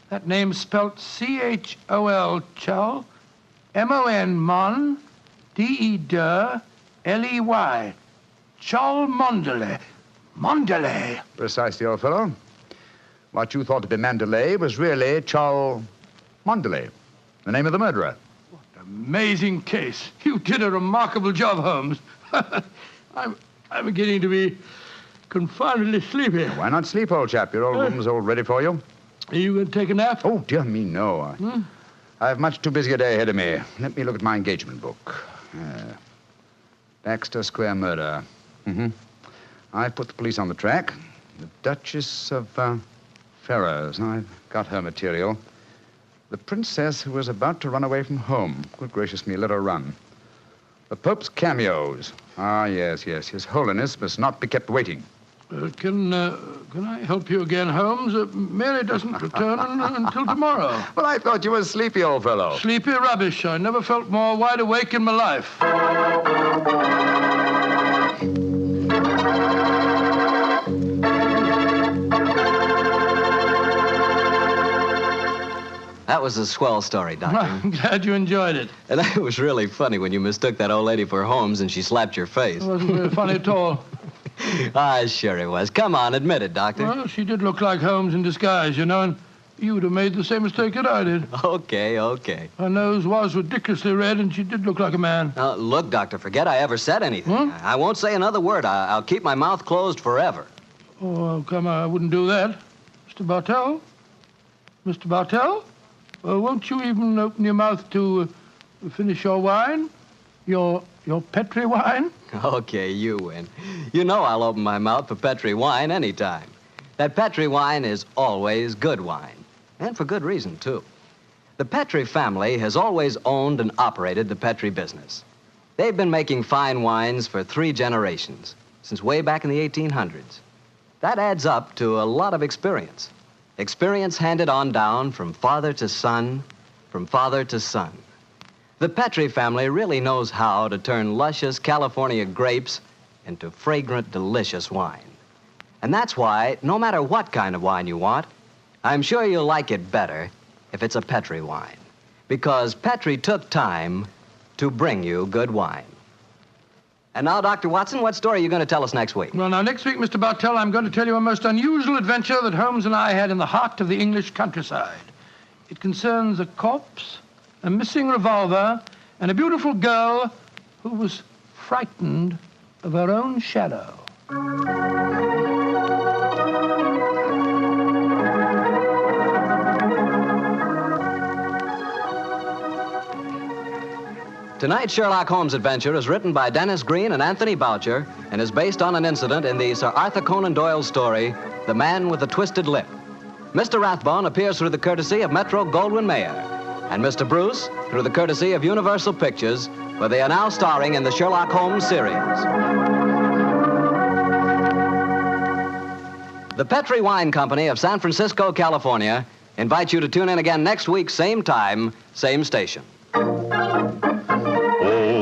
That name's spelt C-H-O-L, Chol, M-O-N, Mon, D-E-D, L-E-Y. Chol Mondele. Mondele. Precisely, old fellow. What you thought to be Mandalay was really Chol Mondele, the name of the murderer. Amazing case. You did a remarkable job, Holmes. I'm beginning to be confoundedly sleepy. Why not sleep, old chap? Your old room's all ready for you. Are you going to take a nap? Oh, dear me, no. I have much too busy a day ahead of me. Let me look at my engagement book. Baxter Square murder. I put the police on the track. The Duchess of Ferrers. I've got her material. The princess who was about to run away from home. Good gracious me, let her run. The Pope's cameos. Ah, yes. His Holiness must not be kept waiting. Can I help you again, Holmes? Mary doesn't return until tomorrow. Well, I thought you were sleepy, old fellow. Sleepy rubbish. I never felt more wide awake in my life. That was a swell story, Doctor. I'm glad you enjoyed it. And it was really funny when you mistook that old lady for Holmes and she slapped your face. It wasn't very funny at all. Sure it was. Come on, admit it, Doctor. Well, she did look like Holmes in disguise, you know, and you would have made the same mistake that I did. Okay. Her nose was ridiculously red, and she did look like a man. Look, Doctor, forget I ever said anything. I won't say another word. I'll keep my mouth closed forever. Oh, come on, I wouldn't do that. Mr. Bartell? Mr. Bartell? Won't you even open your mouth to finish your wine? Your Petri wine? Okay, you win. You know I'll open my mouth for Petri wine anytime. that Petri wine is always good wine, and for good reason, too. The Petri family has always owned and operated the Petri business. They've been making fine wines for 3 generations, since way back in the 1800s. That adds up to a lot of experience. Experience handed on down from father to son, from father to son. The Petri family really knows how to turn luscious California grapes into fragrant, delicious wine. And that's why, no matter what kind of wine you want, I'm sure you'll like it better if it's a Petri wine. Because Petri took time to bring you good wine. And now, Dr. Watson, what story are you going to tell us next week? Well, now, next week, Mr. Bartell, I'm going to tell you a most unusual adventure that Holmes and I had in the heart of the English countryside. It concerns a corpse, a missing revolver, and a beautiful girl who was frightened of her own shadow. Tonight's Sherlock Holmes adventure is written by Dennis Green and Anthony Boucher and is based on an incident in the Sir Arthur Conan Doyle story, The Man with the Twisted Lip. Mr. Rathbone appears through the courtesy of Metro-Goldwyn-Mayer, and Mr. Bruce through the courtesy of Universal Pictures, where they are now starring in the Sherlock Holmes series. The Petri Wine Company of San Francisco, California, invites you to tune in again next week, same time, same station.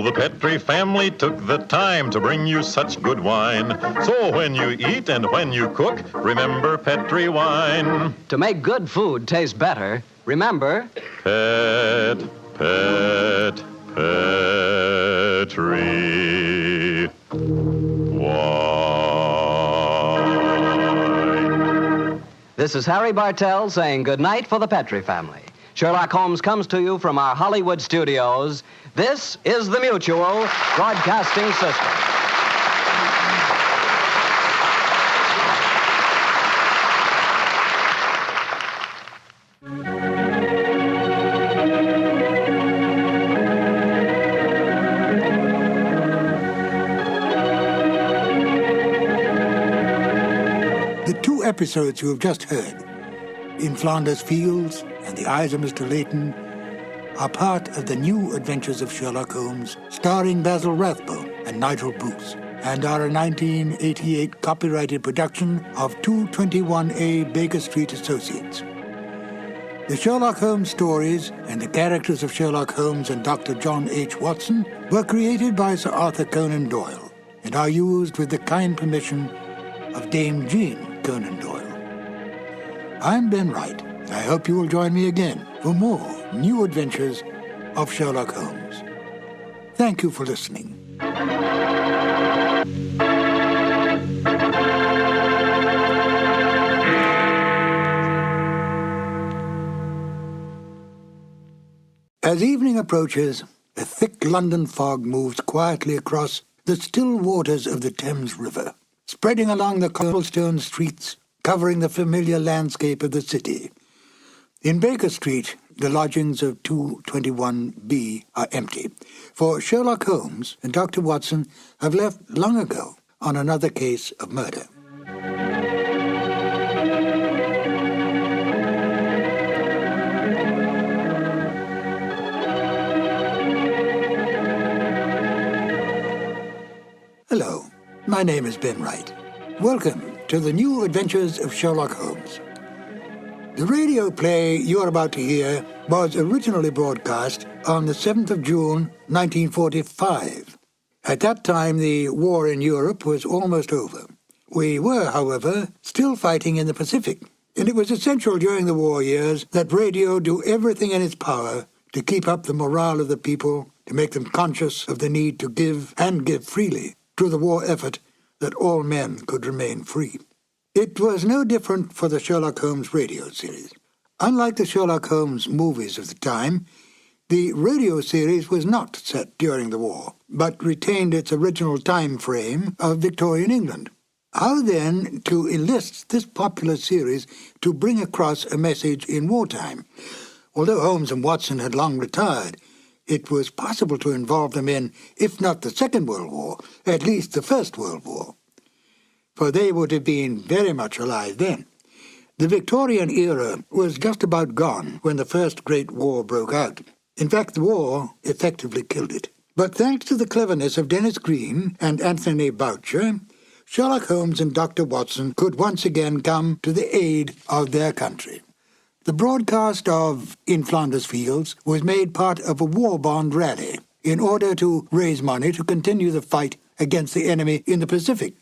The Petri family took the time to bring you such good wine. So when you eat and when you cook, remember Petri wine. To make good food taste better, remember... Petri wine. This is Harry Bartell saying good night for the Petri family. Sherlock Holmes comes to you from our Hollywood studios. This is the Mutual Broadcasting System. The 2 episodes you have just heard, In Flanders Fields and The Eyes of Mr. Layton, are part of the New Adventures of Sherlock Holmes, starring Basil Rathbone and Nigel Bruce, and are a 1988 copyrighted production of 221A Baker Street Associates. The Sherlock Holmes stories and the characters of Sherlock Holmes and Dr. John H. Watson were created by Sir Arthur Conan Doyle and are used with the kind permission of Dame Jean Conan Doyle. I'm Ben Wright. I hope you will join me again for more New Adventures of Sherlock Holmes. Thank you for listening. As evening approaches, a thick London fog moves quietly across the still waters of the Thames River, spreading along the cobblestone streets, covering the familiar landscape of the city. In Baker Street, the lodgings of 221B are empty, for Sherlock Holmes and Dr. Watson have left long ago on another case of murder. Hello, my name is Ben Wright. Welcome to the New Adventures of Sherlock Holmes. The radio play you're about to hear was originally broadcast on the 7th of June, 1945. At that time, the war in Europe was almost over. We were, however, still fighting in the Pacific, and it was essential during the war years that radio do everything in its power to keep up the morale of the people, to make them conscious of the need to give, and give freely, to the war effort that all men could remain free. It was no different for the Sherlock Holmes radio series. Unlike the Sherlock Holmes movies of the time, the radio series was not set during the war, but retained its original time frame of Victorian England. How then to enlist this popular series to bring across a message in wartime? Although Holmes and Watson had long retired, it was possible to involve them in, if not the Second World War, at least the First World War. for they would have been very much alive then. The Victorian era was just about gone when the First Great War broke out. In fact, the war effectively killed it. But thanks to the cleverness of Dennis Green and Anthony Boucher, Sherlock Holmes and Dr. Watson could once again come to the aid of their country. The broadcast of In Flanders Fields was made part of a war bond rally in order to raise money to continue the fight against the enemy in the Pacific.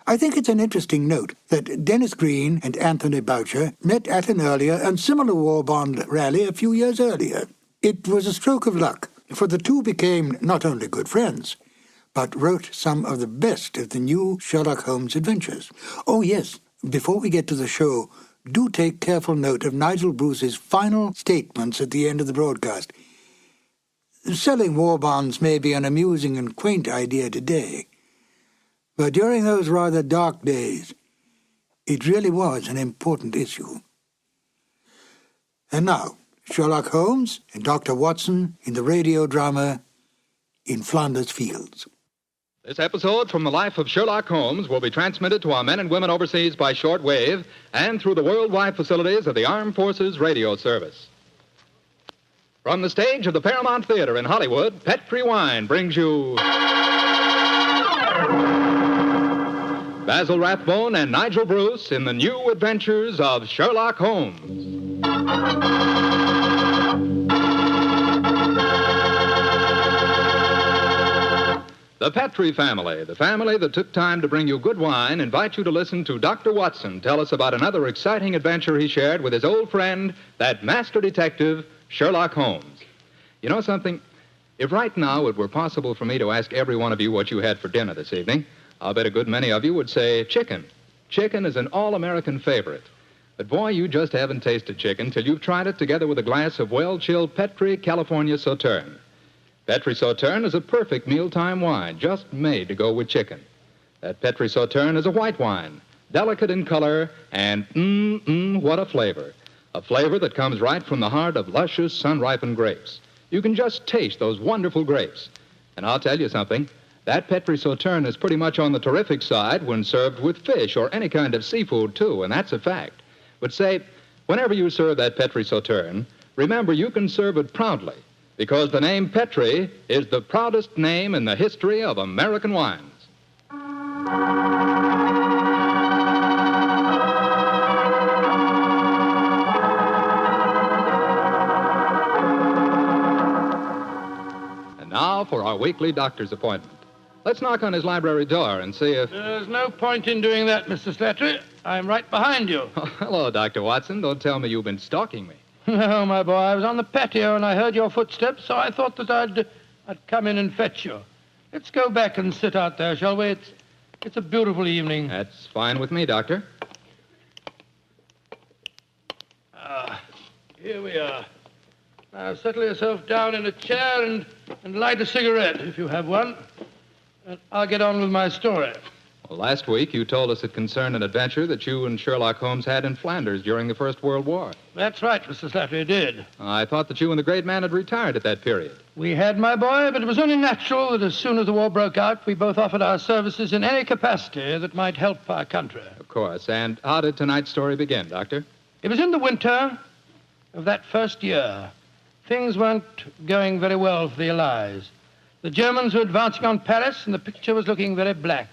I think it's an interesting note that Dennis Green and Anthony Boucher met at an earlier and similar war bond rally a few years earlier. It was a stroke of luck, for the two became not only good friends, but wrote some of the best of the new Sherlock Holmes adventures. Oh yes, before we get to the show, do take careful note of Nigel Bruce's final statements at the end of the broadcast. Selling war bonds may be an amusing and quaint idea today, but during those rather dark days, it really was an important issue. And now, Sherlock Holmes and Dr. Watson in the radio drama In Flanders Fields. This episode from the life of Sherlock Holmes will be transmitted to our men and women overseas by short wave and through the worldwide facilities of the Armed Forces Radio Service. From the stage of the Paramount Theater in Hollywood, Petri Wine brings you Basil Rathbone and Nigel Bruce in the new adventures of Sherlock Holmes. The Petri family, the family that took time to bring you good wine, invite you to listen to Dr. Watson tell us about another exciting adventure he shared with his old friend, that master detective, Sherlock Holmes. You know something? If right now it were possible for me to ask every one of you what you had for dinner this evening, I'll bet a good many of you would say chicken. Chicken is an all-American favorite. But boy, you just haven't tasted chicken till you've tried it together with a glass of well-chilled Petri California Sauterne. Petri Sauterne is a perfect mealtime wine, just made to go with chicken. That Petri Sauterne is a white wine, delicate in color, and what a flavor. A flavor that comes right from the heart of luscious, sun-ripened grapes. You can just taste those wonderful grapes. And I'll tell you something, that Petri Sauterne is pretty much on the terrific side when served with fish or any kind of seafood, too, and that's a fact. But say, whenever you serve that Petri Sauterne, remember you can serve it proudly, because the name Petri is the proudest name in the history of American wines. And now for our weekly doctor's appointment. Let's knock on his library door and see if... There's no point in doing that, Mr. Slattery. I'm right behind you. Oh, hello, Dr. Watson. Don't tell me you've been stalking me. No, my boy, I was on the patio and I heard your footsteps, so I thought that I'd come in and fetch you. Let's go back and sit out there, shall we? It's a beautiful evening. That's fine with me, Doctor. Here we are. Now, settle yourself down in a chair and light a cigarette, if you have one. And I'll get on with my story. Well, last week you told us it concerned an adventure that you and Sherlock Holmes had in Flanders during the First World War. That's right, Mr. Slattery, did. I thought that you and the great man had retired at that period. We had, my boy, but it was only natural that as soon as the war broke out, we both offered our services in any capacity that might help our country. Of course. And how did tonight's story begin, Doctor? It was in the winter of that first year. Things weren't going very well for the Allies. The Germans were advancing on Paris, and the picture was looking very black.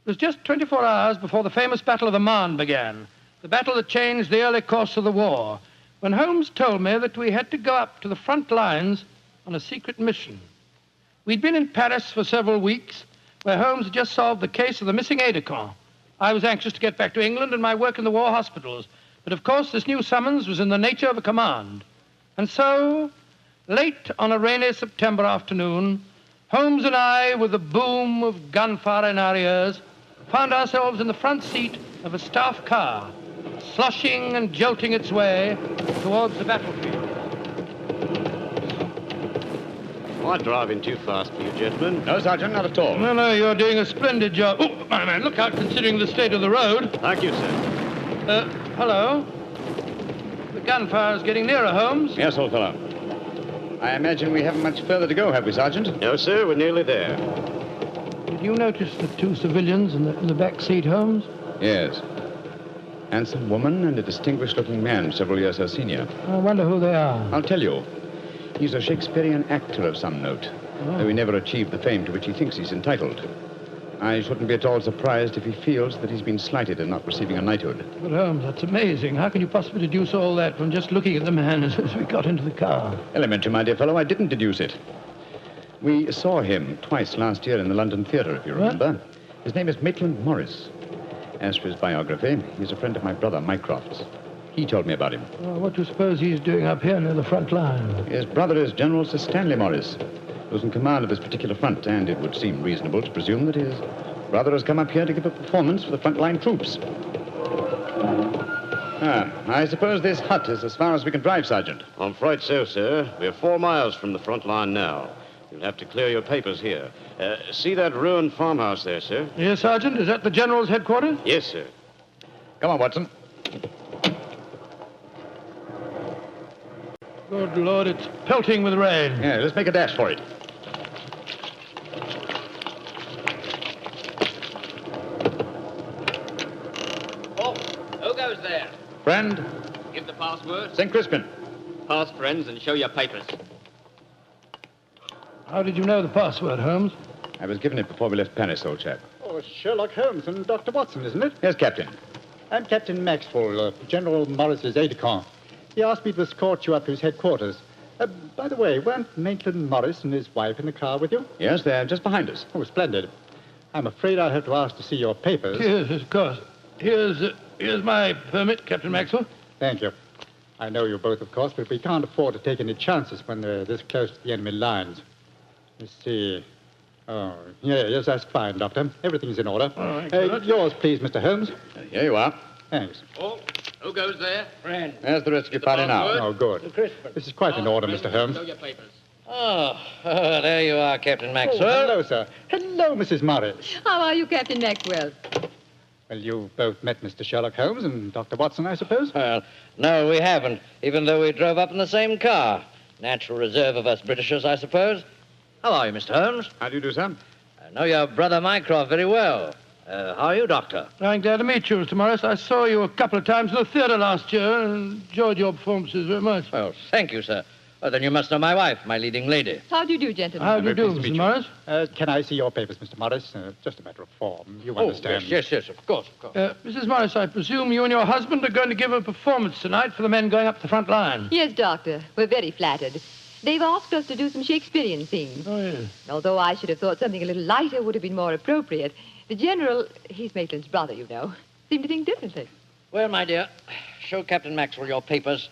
It was just 24 hours before the famous Battle of the Marne began, the battle that changed the early course of the war, when Holmes told me that we had to go up to the front lines on a secret mission. We'd been in Paris for several weeks, where Holmes had just solved the case of the missing aide-de-camp. I was anxious to get back to England and my work in the war hospitals, but of course this new summons was in the nature of a command. And so, late on a rainy September afternoon, Holmes and I, with the boom of gunfire in our ears, found ourselves in the front seat of a staff car, sloshing and jolting its way towards the battlefield. Am I driving too fast for you, gentlemen? No, Sergeant, not at all. No, you're doing a splendid job. Oh, my man, look out, considering the state of the road. Thank you, sir. Hello? The gunfire's getting nearer, Holmes. Yes, old fellow. I imagine we haven't much further to go, have we, Sergeant? No, sir, we're nearly there. You'd you noticed the two civilians in the back seat, Holmes? Yes. Handsome woman and a distinguished-looking man, several years her senior. I wonder who they are. I'll tell you. He's a Shakespearean actor of some note, though he never achieved the fame to which he thinks he's entitled. I shouldn't be at all surprised if he feels that he's been slighted in not receiving a knighthood. But, Holmes, that's amazing. How can you possibly deduce all that from just looking at the man as we got into the car? Elementary, my dear fellow, I didn't deduce it. We saw him twice last year in the London Theatre, if you remember. What? His name is Maitland Morris. As for his biography, he's a friend of my brother, Mycroft's. He told me about him. Well, what do you suppose he's doing up here near the front line? His brother is General Sir Stanley Morris, who's in command of his particular front, and it would seem reasonable to presume that his brother has come up here to give a performance for the front-line troops. I suppose this hut is as far as we can drive, Sergeant. I'm afraid so, sir. We're 4 miles from the front line now. You'll have to clear your papers here. See that ruined farmhouse there, sir? Yes, Sergeant. Is that the General's headquarters? Yes, sir. Come on, Watson. Good Lord, it's pelting with rain. Yeah, let's make a dash for it. Oh, who goes there? Friend? Give the password. St. Crispin. Pass, friends, and show your papers. How did you know the password, Holmes? I was given it before we left Paris, old chap. Oh, Sherlock Holmes and Dr. Watson, isn't it? Yes, Captain. I'm Captain Maxwell, General Morris's aide-de-camp. He asked me to escort you up to his headquarters. By the way, weren't Maitland Morris and his wife in the car with you? Yes, they're just behind us. Oh, splendid. I'm afraid I'll have to ask to see your papers. Yes, of course. Here's my permit, Captain Maxwell. Thank you. I know you both, of course, but we can't afford to take any chances when they're this close to the enemy lines. Let's see. Oh, yes, that's fine, Doctor. Everything's in order. All right, yours, please, Mr. Holmes. Here you are. Thanks. Oh, who goes there? Friend. There's the rest of your party now. Oh, good. This is quite in order, Mr. Holmes. Show your papers. Oh, there you are, Captain Maxwell. Oh, hello, sir. Hello, Mrs. Morris. How are you, Captain Maxwell? Well, you've both met Mr. Sherlock Holmes and Dr. Watson, I suppose? Well, no, we haven't, even though we drove up in the same car. Natural reserve of us Britishers, I suppose. How are you, Mr. Holmes? How do you do, sir? I know your brother Mycroft very well. How are you, Doctor? I'm glad to meet you, Mr. Morris. I saw you a couple of times in the theatre last year and enjoyed your performances very much. Well, thank you, sir. Oh, then you must know my wife, my leading lady. How do you do, gentlemen? How do you do, Mr. Morris? Can I see your papers, Mr. Morris? Just a matter of form. You understand. Yes, of course. Mrs. Morris, I presume you and your husband are going to give a performance tonight for the men going up the front line. Yes, Doctor. We're very flattered. They've asked us to do some Shakespearean things. Oh, yes. Although I should have thought something a little lighter would have been more appropriate. The General, he's Maitland's brother, you know, seemed to think differently. Well, my dear, show Captain Maxwell your papers.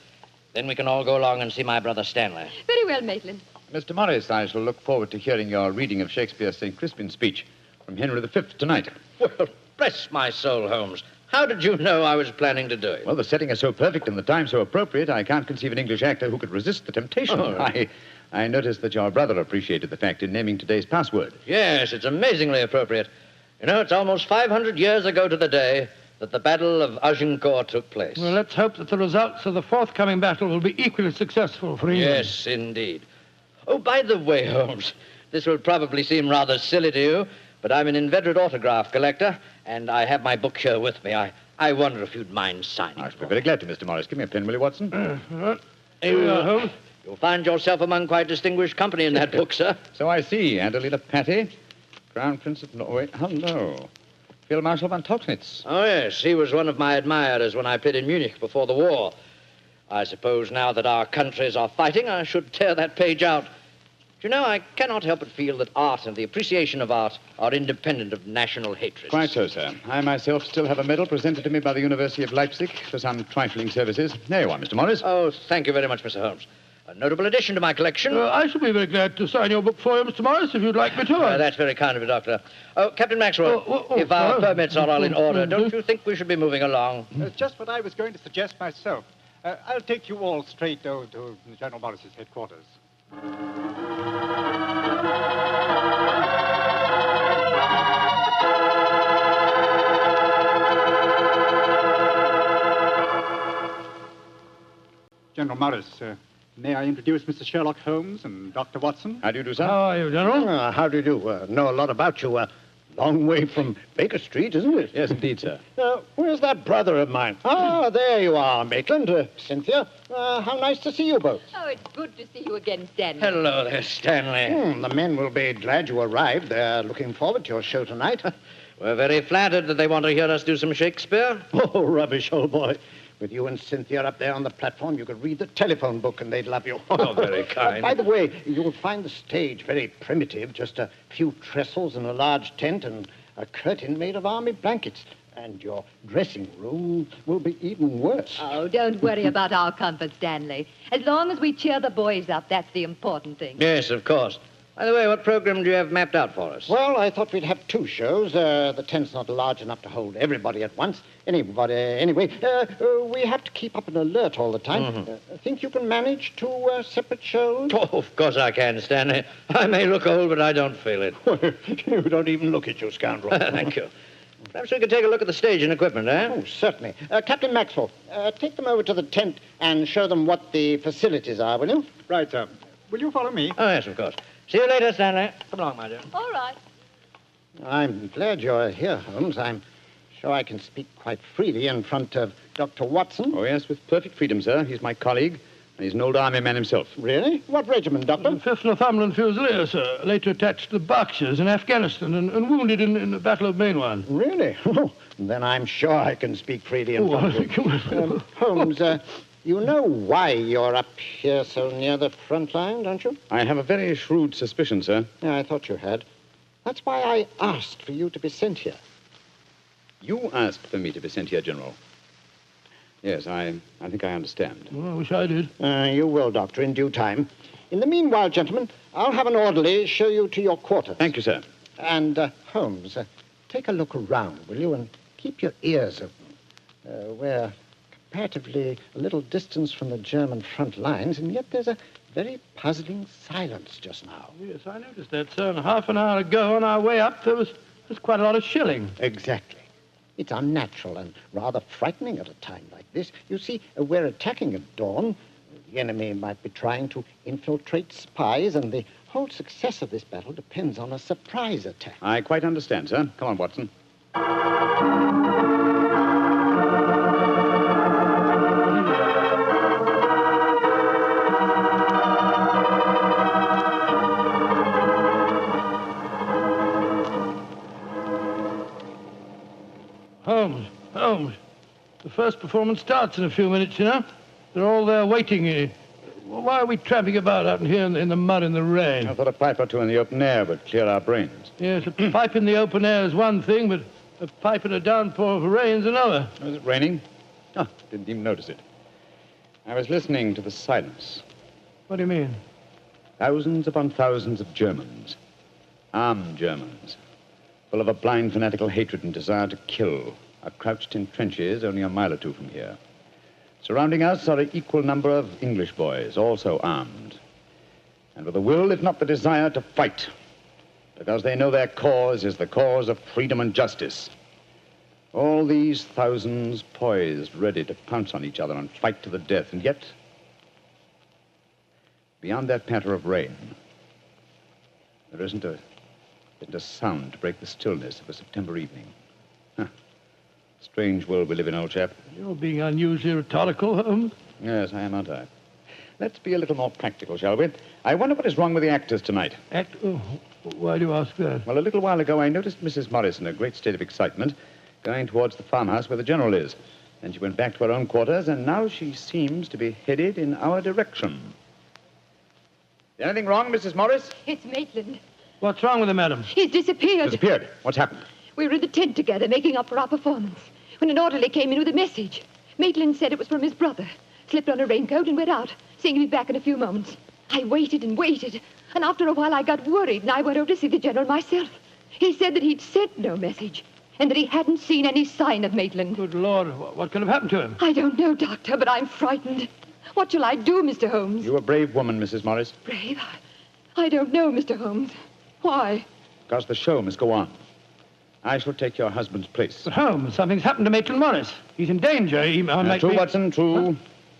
Then we can all go along and see my brother Stanley. Very well, Maitland. Mr. Morris, I shall look forward to hearing your reading of Shakespeare's St. Crispin's speech from Henry V tonight. Well, bless my soul, Holmes. How did you know I was planning to do it? Well, the setting is so perfect and the time so appropriate, I can't conceive an English actor who could resist the temptation. Oh. I noticed that your brother appreciated the fact in naming today's password. Yes, it's amazingly appropriate. You know, it's almost 500 years ago to the day that the Battle of Agincourt took place. Well, let's hope that the results of the forthcoming battle will be equally successful for England. Yes, indeed. Oh, by the way, Holmes, this will probably seem rather silly to you, but I'm an inveterate autograph collector, and I have my book here with me. I wonder if you'd mind signing. I should be very glad to, Mr. Morris. Give me a pen, will you, Watson? Holmes. You'll find yourself among quite distinguished company in that book, sir. So I see. Adelina Patti, Crown Prince of Norway. Hello. Field Marshal von Tauchnitz. Oh, yes. He was one of my admirers when I played in Munich before the war. I suppose now that our countries are fighting, I should tear that page out. You know, I cannot help but feel that art and the appreciation of art are independent of national hatred. Quite so, sir. I myself still have a medal presented to me by the University of Leipzig for some trifling services. There you are, Mr. Morris. Oh, thank you very much, Mr. Holmes. A notable addition to my collection. I shall be very glad to sign your book for you, Mr. Morris, if you'd like me to. That's very kind of you, Doctor. Oh, Captain Maxwell, if our permits are all in order, don't you think we should be moving along? Just what I was going to suggest myself. I'll take you all straight over to General Morris's headquarters. General Morris, may I introduce Mr. Sherlock Holmes and Dr. Watson? How do you do, sir? How are you, General? How do you do? Know a lot about you. Long way from Baker Street, isn't it? Yes, indeed, sir. Where's that brother of mine? Ah, there you are, Maitland. Cynthia, how nice to see you both. Oh, it's good to see you again, Stanley. Hello there, Stanley. The men will be glad you arrived. They're looking forward to your show tonight. We're very flattered that they want to hear us do some Shakespeare. Oh, rubbish, old boy. With you and Cynthia up there on the platform, you could read the telephone book and they'd love you. Oh, very kind. By the way, you'll find the stage very primitive, just a few trestles and a large tent and a curtain made of army blankets. And your dressing room will be even worse. Oh, don't worry about our comfort, Stanley. As long as we cheer the boys up, that's the important thing. Yes, of course. By the way, what program do you have mapped out for us? Well, I thought we'd have 2 shows. The tent's not large enough to hold everybody at once. Anyway, we have to keep up an alert all the time. Think you can manage 2 separate shows? Oh, of course I can, Stanley. I may look old, but I don't feel it. You don't even look it, you scoundrel. Thank you. Perhaps we could take a look at the stage and equipment, eh? Oh, certainly. Captain Maxwell, take them over to the tent and show them what the facilities are, will you? Right, sir. Will you follow me? Oh, yes, of course. See you later, Stanley. Come along, my dear. All right. I'm glad you're here, Holmes. I'm sure I can speak quite freely in front of Dr. Watson. Oh, yes, with perfect freedom, sir. He's my colleague, and he's an old army man himself. Really? What regiment, Doctor? 5th Northumberland Fusiliers, sir. Later attached to the Berkshires in Afghanistan and wounded in the Battle of Mainwan. Really? Then I'm sure I can speak freely in front of you. Holmes, you know why you're up here so near the front line, don't you? I have a very shrewd suspicion, sir. Yeah, I thought you had. That's why I asked for you to be sent here. You asked for me to be sent here, General. Yes, I think I understand. Well, I wish I did. You will, Doctor, in due time. In the meanwhile, gentlemen, I'll have an orderly show you to your quarters. Thank you, sir. And, Holmes, take a look around, will you, and keep your ears open. We're comparatively a little distance from the German front lines, and yet there's a very puzzling silence just now. Yes, I noticed that, sir. And half an hour ago, on our way up, there was quite a lot of shelling. Exactly. It's unnatural and rather frightening at a time like this. You see, we're attacking at dawn. The enemy might be trying to infiltrate spies, and the whole success of this battle depends on a surprise attack. I quite understand, sir. Come on, Watson. Holmes, the first performance starts in a few minutes, you know. They're all there waiting. Why are we tramping about out here in the mud and the rain? I thought a pipe or 2 in the open air would clear our brains. Yes, a pipe in the open air is one thing, but a pipe in a downpour of rain is another. Was it raining? Oh, didn't even notice it. I was listening to the silence. What do you mean? Thousands upon thousands of Germans. Armed Germans. Full of a blind fanatical hatred and desire to kill. Are crouched in trenches only a mile or 2 from here. Surrounding us are an equal number of English boys, also armed. And with the will, if not the desire, to fight. Because they know their cause is the cause of freedom and justice. All these thousands poised, ready to pounce on each other and fight to the death. And yet, beyond that patter of rain, there isn't a sound to break the stillness of a September evening. Strange world we live in, old chap. You're being unusually rhetorical, Holmes. Yes, I am, aren't I? Let's be a little more practical, shall we? I wonder what is wrong with the actors tonight. Oh, why do you ask that? Well, a little while ago, I noticed Mrs. Morris in a great state of excitement, going towards the farmhouse where the General is. Then she went back to her own quarters, and now she seems to be headed in our direction. Is anything wrong, Mrs. Morris? It's Maitland. What's wrong with him, madam? He's disappeared. Disappeared? What's happened? We were in the tent together, making up for our performance, when an orderly came in with a message. Maitland said it was from his brother. Slipped on a raincoat and went out, saying he'd be back in a few moments. I waited and waited, and after a while I got worried, and I went over to see the General myself. He said that he'd sent no message, and that he hadn't seen any sign of Maitland. Good Lord, what could have happened to him? I don't know, Doctor, but I'm frightened. What shall I do, Mr. Holmes? You're a brave woman, Mrs. Morris. Brave? I don't know, Mr. Holmes. Why? Because the show must go on. I shall take your husband's place. But Holmes, something's happened to Maitland Morris. He's in danger. True, Watson, true. Huh?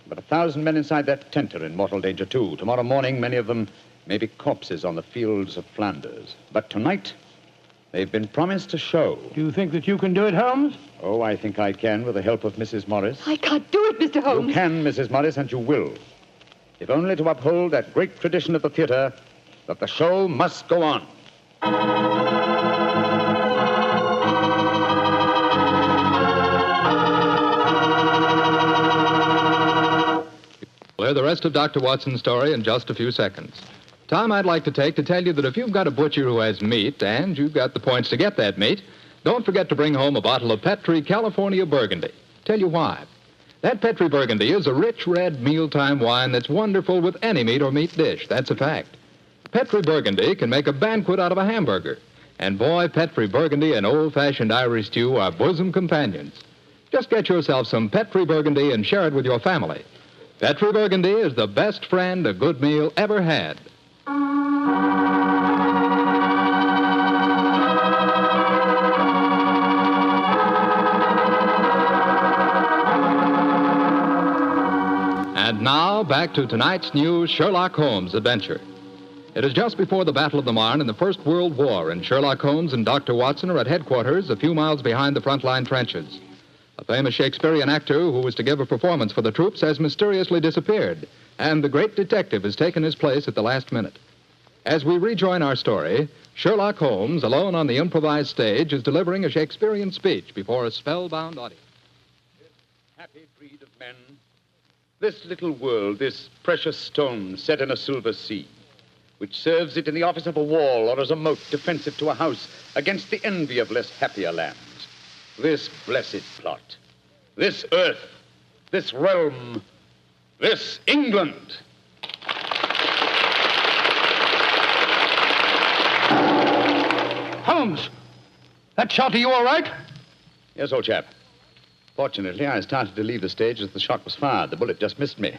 But 1,000 men inside that tent are in mortal danger, too. Tomorrow morning, many of them may be corpses on the fields of Flanders. But tonight, They've been promised a show. Do you think that you can do it, Holmes? Oh, I think I can with the help of Mrs. Morris. I can't do it, Mr. Holmes. You can, Mrs. Morris, and you will. If only to uphold that great tradition of the theater that the show must go on. We'll hear the rest of Dr. Watson's story in just a few seconds. Time I'd like to take to tell you that if you've got a butcher who has meat and you've got the points to get that meat, don't forget to bring home a bottle of Petri California Burgundy. Tell you why. That Petri Burgundy is a rich red mealtime wine that's wonderful with any meat or meat dish. That's a fact. Petri Burgundy can make a banquet out of a hamburger. And boy, Petri Burgundy and old-fashioned Irish stew are bosom companions. Just get yourself some Petri Burgundy and share it with your family. Petri Burgundy is the best friend a good meal ever had. And now, back to tonight's new Sherlock Holmes adventure. It is just before the Battle of the Marne in the First World War, and Sherlock Holmes and Dr. Watson are at headquarters a few miles behind the front-line trenches. A famous Shakespearean actor who was to give a performance for the troops has mysteriously disappeared, and the great detective has taken his place at the last minute. As we rejoin our story, Sherlock Holmes, alone on the improvised stage, is delivering a Shakespearean speech before a spellbound audience. This happy breed of men, this little world, this precious stone set in a silver sea, which serves it in the office of a wall or as a moat defensive to a house against the envy of less happier lands. This blessed plot, this earth, this realm, this England. Holmes, that shot, are you all right? Yes, old chap. Fortunately, I started to leave the stage as the shot was fired. The bullet just missed me.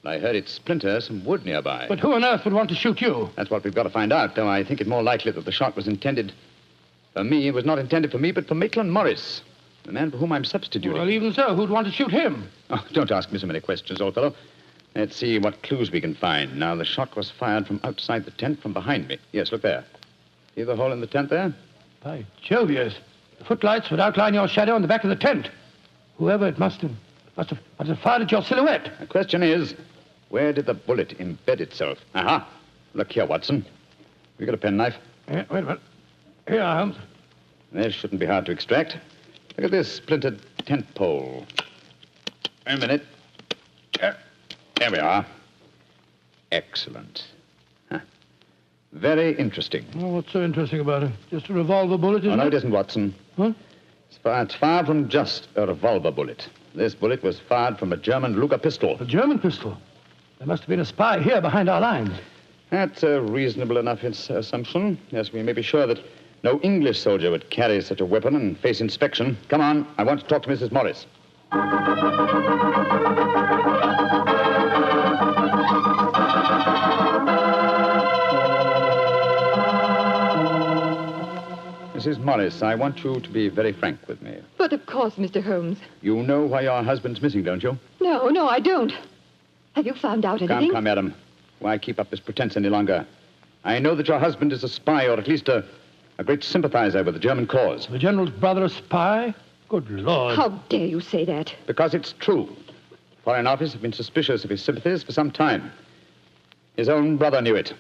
I heard it splinter some wood nearby. But who on earth would want to shoot you? That's what we've got to find out, though I think it more likely that the shot was intended for me. It was not intended for me, but for Maitland Morris, the man for whom I'm substituting. Well, even so, who'd want to shoot him? Oh, don't ask me so many questions, old fellow. Let's see what clues we can find. Now, the shot was fired from outside the tent from behind me. Yes, look there. See the hole in the tent there? By Jove, yes. The footlights would outline your shadow on the back of the tent. Whoever it must have fired at your silhouette. The question is, where did the bullet embed itself? Aha. Look here, Watson. Have you got a penknife? Yeah, wait a minute. Here, Holmes. This shouldn't be hard to extract. Look at this splintered tent pole. Wait a minute. There we are. Excellent. Huh. Very interesting. Well, what's so interesting about it? Just a revolver bullet, isn't it? Oh, no, it isn't, Watson. Huh? It's fired from just a revolver bullet. This bullet was fired from a German Luger pistol. A German pistol? There must have been a spy here behind our lines. That's a reasonable enough assumption. Yes, we may be sure that no English soldier would carry such a weapon and face inspection. Come on, I want to talk to Mrs. Morris. Mrs. Morris, I want you to be very frank with me. But of course, Mr. Holmes. You know why your husband's missing, don't you? No, I don't. Have you found out anything? Come, madam. Why keep up this pretense any longer? I know that your husband is a spy, or at least a great sympathizer with the German cause. The general's brother a spy? Good Lord. How dare you say that? Because it's true. Foreign Office have been suspicious of his sympathies for some time. His own brother knew it.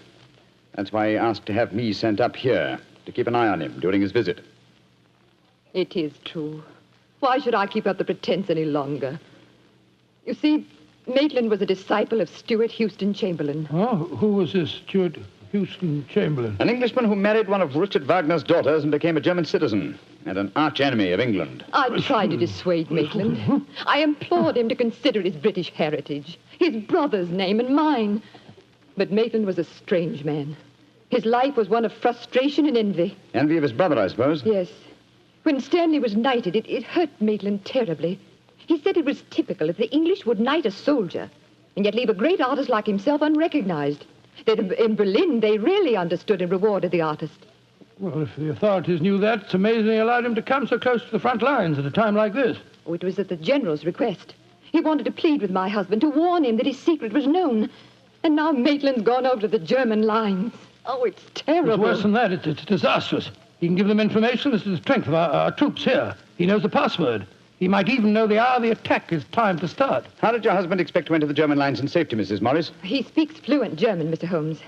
That's why he asked to have me sent up here to keep an eye on him during his visit. It is true. Why should I keep up the pretense any longer? You see, Maitland was a disciple of Stuart Houston Chamberlain. Oh, who was this Stuart Houston Chamberlain? An Englishman who married one of Richard Wagner's daughters and became a German citizen, and an arch-enemy of England. I tried to dissuade Maitland. I implored him to consider his British heritage, his brother's name and mine. But Maitland was a strange man. His life was one of frustration and envy. Envy of his brother, I suppose? Yes. When Stanley was knighted, it hurt Maitland terribly. He said it was typical that the English would knight a soldier and yet leave a great artist like himself unrecognized. That in Berlin, they really understood and rewarded the artist. Well, if the authorities knew that, it's amazing they allowed him to come so close to the front lines at a time like this. Oh, it was at the general's request. He wanted to plead with my husband to warn him that his secret was known. And now Maitland's gone over to the German lines. Oh, it's terrible. It's worse than that. It's disastrous. He can give them information as to the strength of our troops here. He knows the password. He might even know the hour the attack is timed to start. How did your husband expect to enter the German lines in safety, Mrs. Morris? He speaks fluent German, Mr. Holmes.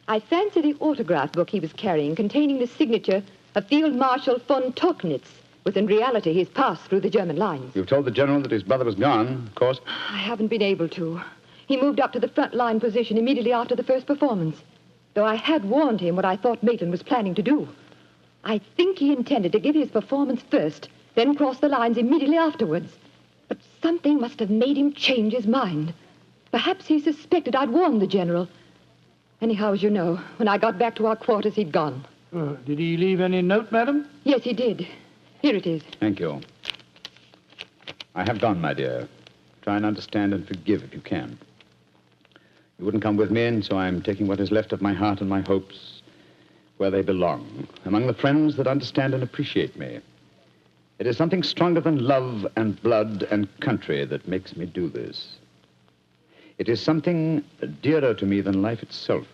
I fancy the autograph book he was carrying, containing the signature of Field Marshal von Tochnitz, was in reality his pass through the German lines. You've told the general that his brother was gone, of course. I haven't been able to. He moved up to the front line position immediately after the first performance, though I had warned him what I thought Maitland was planning to do. I think he intended to give his performance first, then cross the lines immediately afterwards. But something must have made him change his mind. Perhaps he suspected I'd warned the general. Anyhow, as you know, when I got back to our quarters, he'd gone. Did he leave any note, madam? Yes, he did. Here it is. Thank you. I have gone, my dear. Try and understand and forgive if you can. You wouldn't come with me, and so I'm taking what is left of my heart and my hopes where they belong, among the friends that understand and appreciate me. It is something stronger than love and blood and country that makes me do this. It is something dearer to me than life itself.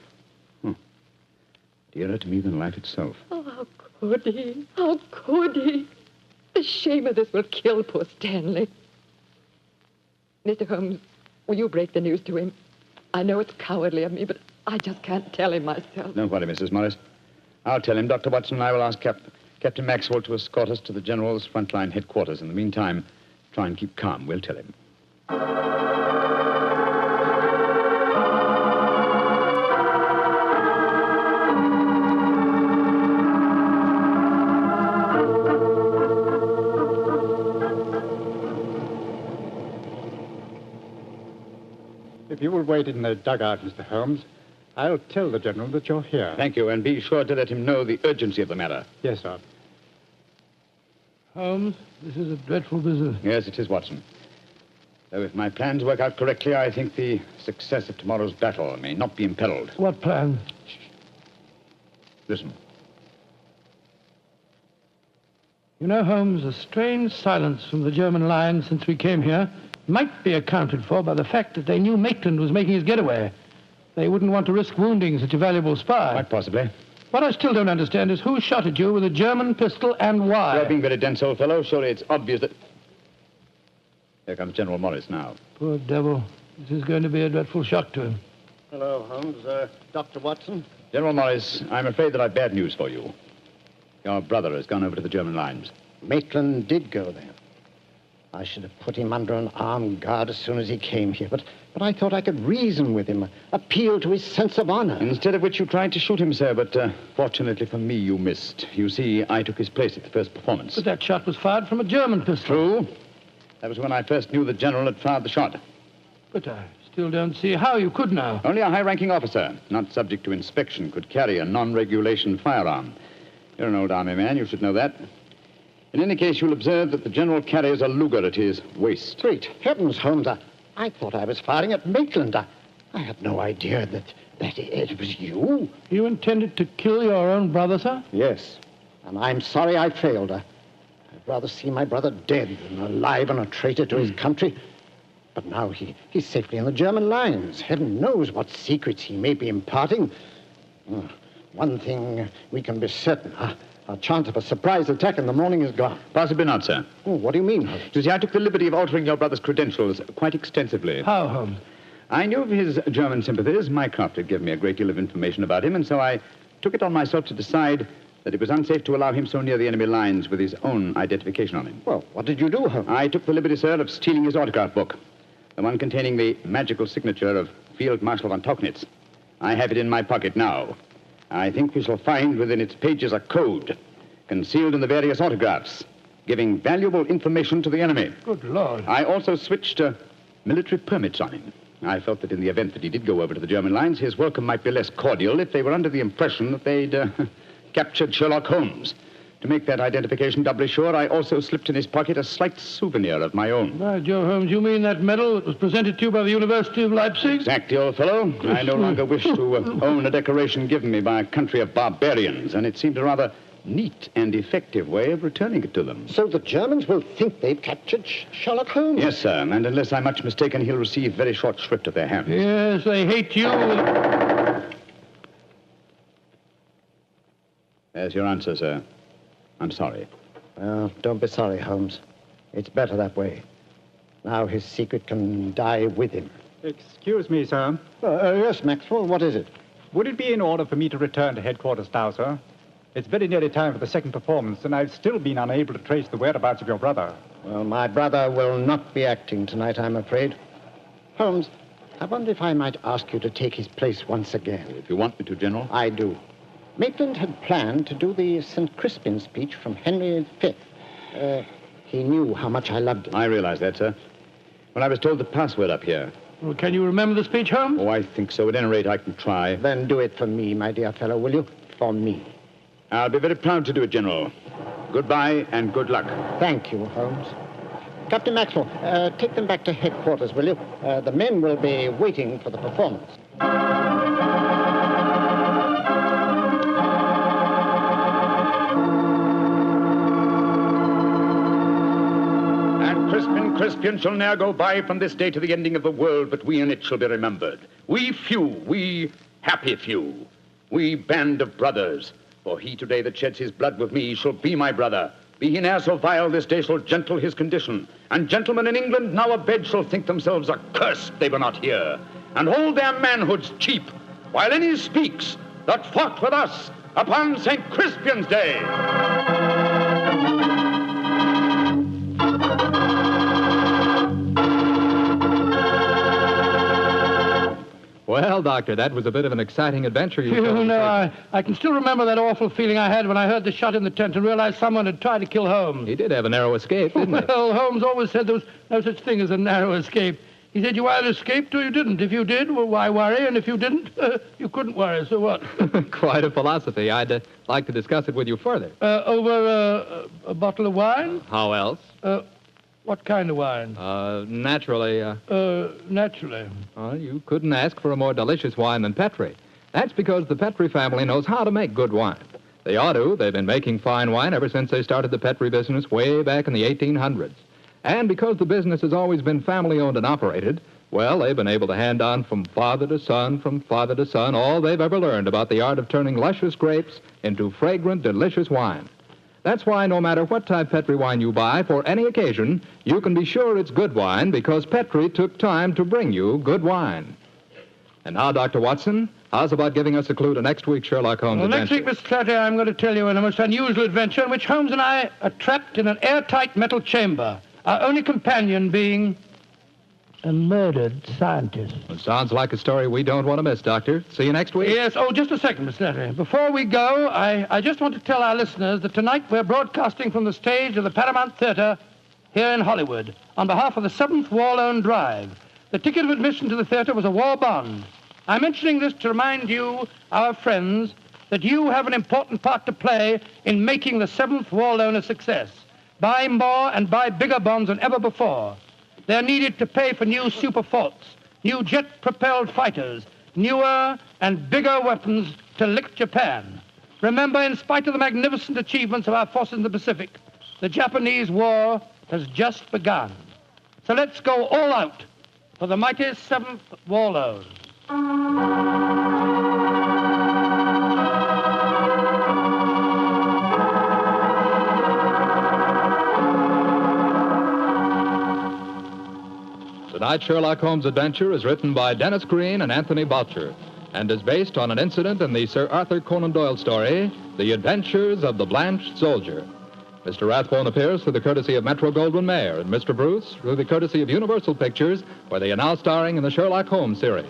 Dearer to me than life itself. Oh, how could he? How could he? The shame of this will kill poor Stanley. Mr. Holmes, will you break the news to him? I know it's cowardly of me, but I just can't tell him myself. Don't worry, Mrs. Morris. I'll tell him. Dr. Watson and I will ask Captain Maxwell to escort us to the General's frontline headquarters. In the meantime, try and keep calm. We'll tell him. If you will wait in the dugout, Mr. Holmes, I'll tell the General that you're here. Thank you, and be sure to let him know the urgency of the matter. Yes, sir. Holmes, this is a dreadful business. Yes, it is, Watson. Though if my plans work out correctly, I think the success of tomorrow's battle may not be imperiled. What plan? Listen. You know, Holmes, a strange silence from the German line since we came here might be accounted for by the fact that they knew Maitland was making his getaway. They wouldn't want to risk wounding such a valuable spy. Quite possibly. What I still don't understand is who shot at you with a German pistol and why. You're being very dense, old fellow. Surely it's obvious that... Here comes General Morris now. Poor devil. This is going to be a dreadful shock to him. Hello, Holmes. Dr. Watson? General Morris, I'm afraid that I've bad news for you. Your brother has gone over to the German lines. Maitland did go there. I should have put him under an armed guard as soon as he came here, but I thought I could reason with him, appeal to his sense of honor. Instead of which you tried to shoot him, sir, but fortunately for me, you missed. You see, I took his place at the first performance. But that shot was fired from a German pistol. True. That was when I first knew the general had fired the shot. But I still don't see how you could now. Only a high-ranking officer, not subject to inspection, could carry a non-regulation firearm. You're an old army man, you should know that. In any case, you'll observe that the general carries a Luger at his waist. Great heavens, Holmes, I thought I was firing at Maitland. I had no idea that it was you. You intended to kill your own brother, sir? Yes, and I'm sorry I failed. I'd rather see my brother dead than alive and a traitor to his country. But now he's safely in the German lines. Heaven knows what secrets he may be imparting. One thing we can be certain, our chance of a surprise attack in the morning is gone. Possibly not, sir. Oh, what do you mean, Holmes? You see, I took the liberty of altering your brother's credentials quite extensively. How, Holmes? I knew of his German sympathies. Mycroft had given me a great deal of information about him, and so I took it on myself to decide that it was unsafe to allow him so near the enemy lines with his own identification on him. Well, what did you do, Holmes? I took the liberty, sir, of stealing his autograph book, the one containing the magical signature of Field Marshal von Tochnitz. I have it in my pocket now. I think we shall find within its pages a code concealed in the various autographs, giving valuable information to the enemy. Good Lord. I also switched military permits on him. I felt that in the event that he did go over to the German lines, his welcome might be less cordial if they were under the impression that they'd captured Sherlock Holmes. To make that identification doubly sure, I also slipped in his pocket a slight souvenir of my own. By Joe, Holmes, you mean that medal that was presented to you by the University of Leipzig? Exactly, old fellow. I no longer wish to own a decoration given me by a country of barbarians, and it seemed a rather neat and effective way of returning it to them. So the Germans will think they've captured Sherlock Holmes? Yes, sir, and unless I'm much mistaken, he'll receive very short shrift at their hands. Yes, they hate you. There's your answer, sir. I'm sorry. Well, don't be sorry, Holmes. It's better that way. Now his secret can die with him. Excuse me, sir. Yes, Maxwell, what is it? Would it be in order for me to return to headquarters now, sir? It's very nearly time for the second performance, and I've still been unable to trace the whereabouts of your brother. Well, my brother will not be acting tonight, I'm afraid. Holmes, I wonder if I might ask you to take his place once again. If you want me to, General. I do. Maitland had planned to do the St. Crispin speech from Henry V. He knew how much I loved him. I realize that, sir. When I was told the password up here. Well, can you remember the speech, Holmes? Oh, I think so. At any rate, I can try. Then do it for me, my dear fellow, will you? For me. I'll be very proud to do it, General. Goodbye and good luck. Thank you, Holmes. Captain Maxwell, take them back to headquarters, will you? The men will be waiting for the performance. Crispian shall ne'er go by from this day to the ending of the world, but we in it shall be remembered. We few, we happy few, we band of brothers. For he today that sheds his blood with me shall be my brother. Be he ne'er so vile, this day shall gentle his condition. And gentlemen in England now abed shall think themselves accursed they were not here, and hold their manhoods cheap, while any speaks that fought with us upon St. Crispian's Day. Well, Doctor, that was a bit of an exciting adventure you You know, I can still remember that awful feeling I had when I heard the shot in the tent and realized someone had tried to kill Holmes. He did have a narrow escape, didn't he? Well, Holmes always said there was no such thing as a narrow escape. He said you either escaped or you didn't. If you did, well, why worry? And if you didn't, you couldn't worry, so what? Quite a philosophy. I'd like to discuss it with you further. Over a bottle of wine? How else? What kind of wine? Naturally. Naturally. You couldn't ask for a more delicious wine than Petri. That's because the Petri family knows how to make good wine. They ought to. They've been making fine wine ever since they started the Petri business way back in the 1800s. And because the business has always been family-owned and operated, well, they've been able to hand on from father to son, all they've ever learned about the art of turning luscious grapes into fragrant, delicious wine. That's why no matter what type Petri wine you buy for any occasion, you can be sure it's good wine because Petri took time to bring you good wine. And now, Dr. Watson, how's about giving us a clue to next week's Sherlock Holmes adventure? Next week, Mr. Clatter, I'm going to tell you a most unusual adventure in which Holmes and I are trapped in an airtight metal chamber, our only companion being a murdered scientist. It sounds like a story we don't want to miss, Doctor. See you next week. Yes. Oh, just a second, Mr. Clatter. Before we go, I just want to tell our listeners that tonight we're broadcasting from the stage of the Paramount Theater here in Hollywood on behalf of the 7th War Loan Drive. The ticket of admission to the theater was a war bond. I'm mentioning this to remind you, our friends, that you have an important part to play in making the 7th War Loan a success. Buy more and buy bigger bonds than ever before. They're needed to pay for new super forts, new jet-propelled fighters, newer and bigger weapons to lick Japan. Remember, in spite of the magnificent achievements of our forces in the Pacific, the Japanese war has just begun. So let's go all out for the mighty 7th War Loan. Tonight's Sherlock Holmes adventure is written by Dennis Green and Anthony Boucher and is based on an incident in the Sir Arthur Conan Doyle story, The Adventures of the Blanched Soldier. Mr. Rathbone appears through the courtesy of Metro-Goldwyn-Mayer and Mr. Bruce through the courtesy of Universal Pictures, where they are now starring in the Sherlock Holmes series.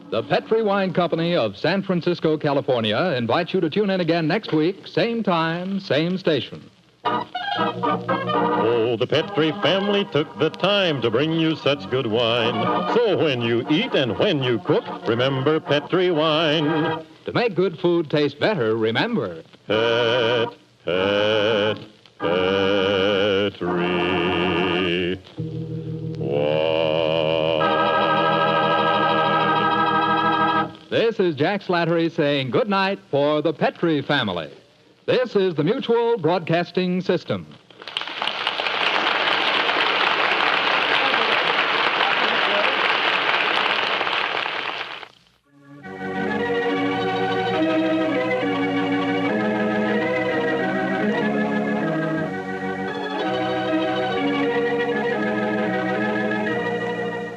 The Petri Wine Company of San Francisco, California, invites you to tune in again next week, same time, same station. Oh, the Petri family took the time to bring you such good wine. So when you eat and when you cook, remember Petri wine. To make good food taste better, remember Petri wine. This is Jack Slattery saying good night for the Petri family. This is the Mutual Broadcasting System.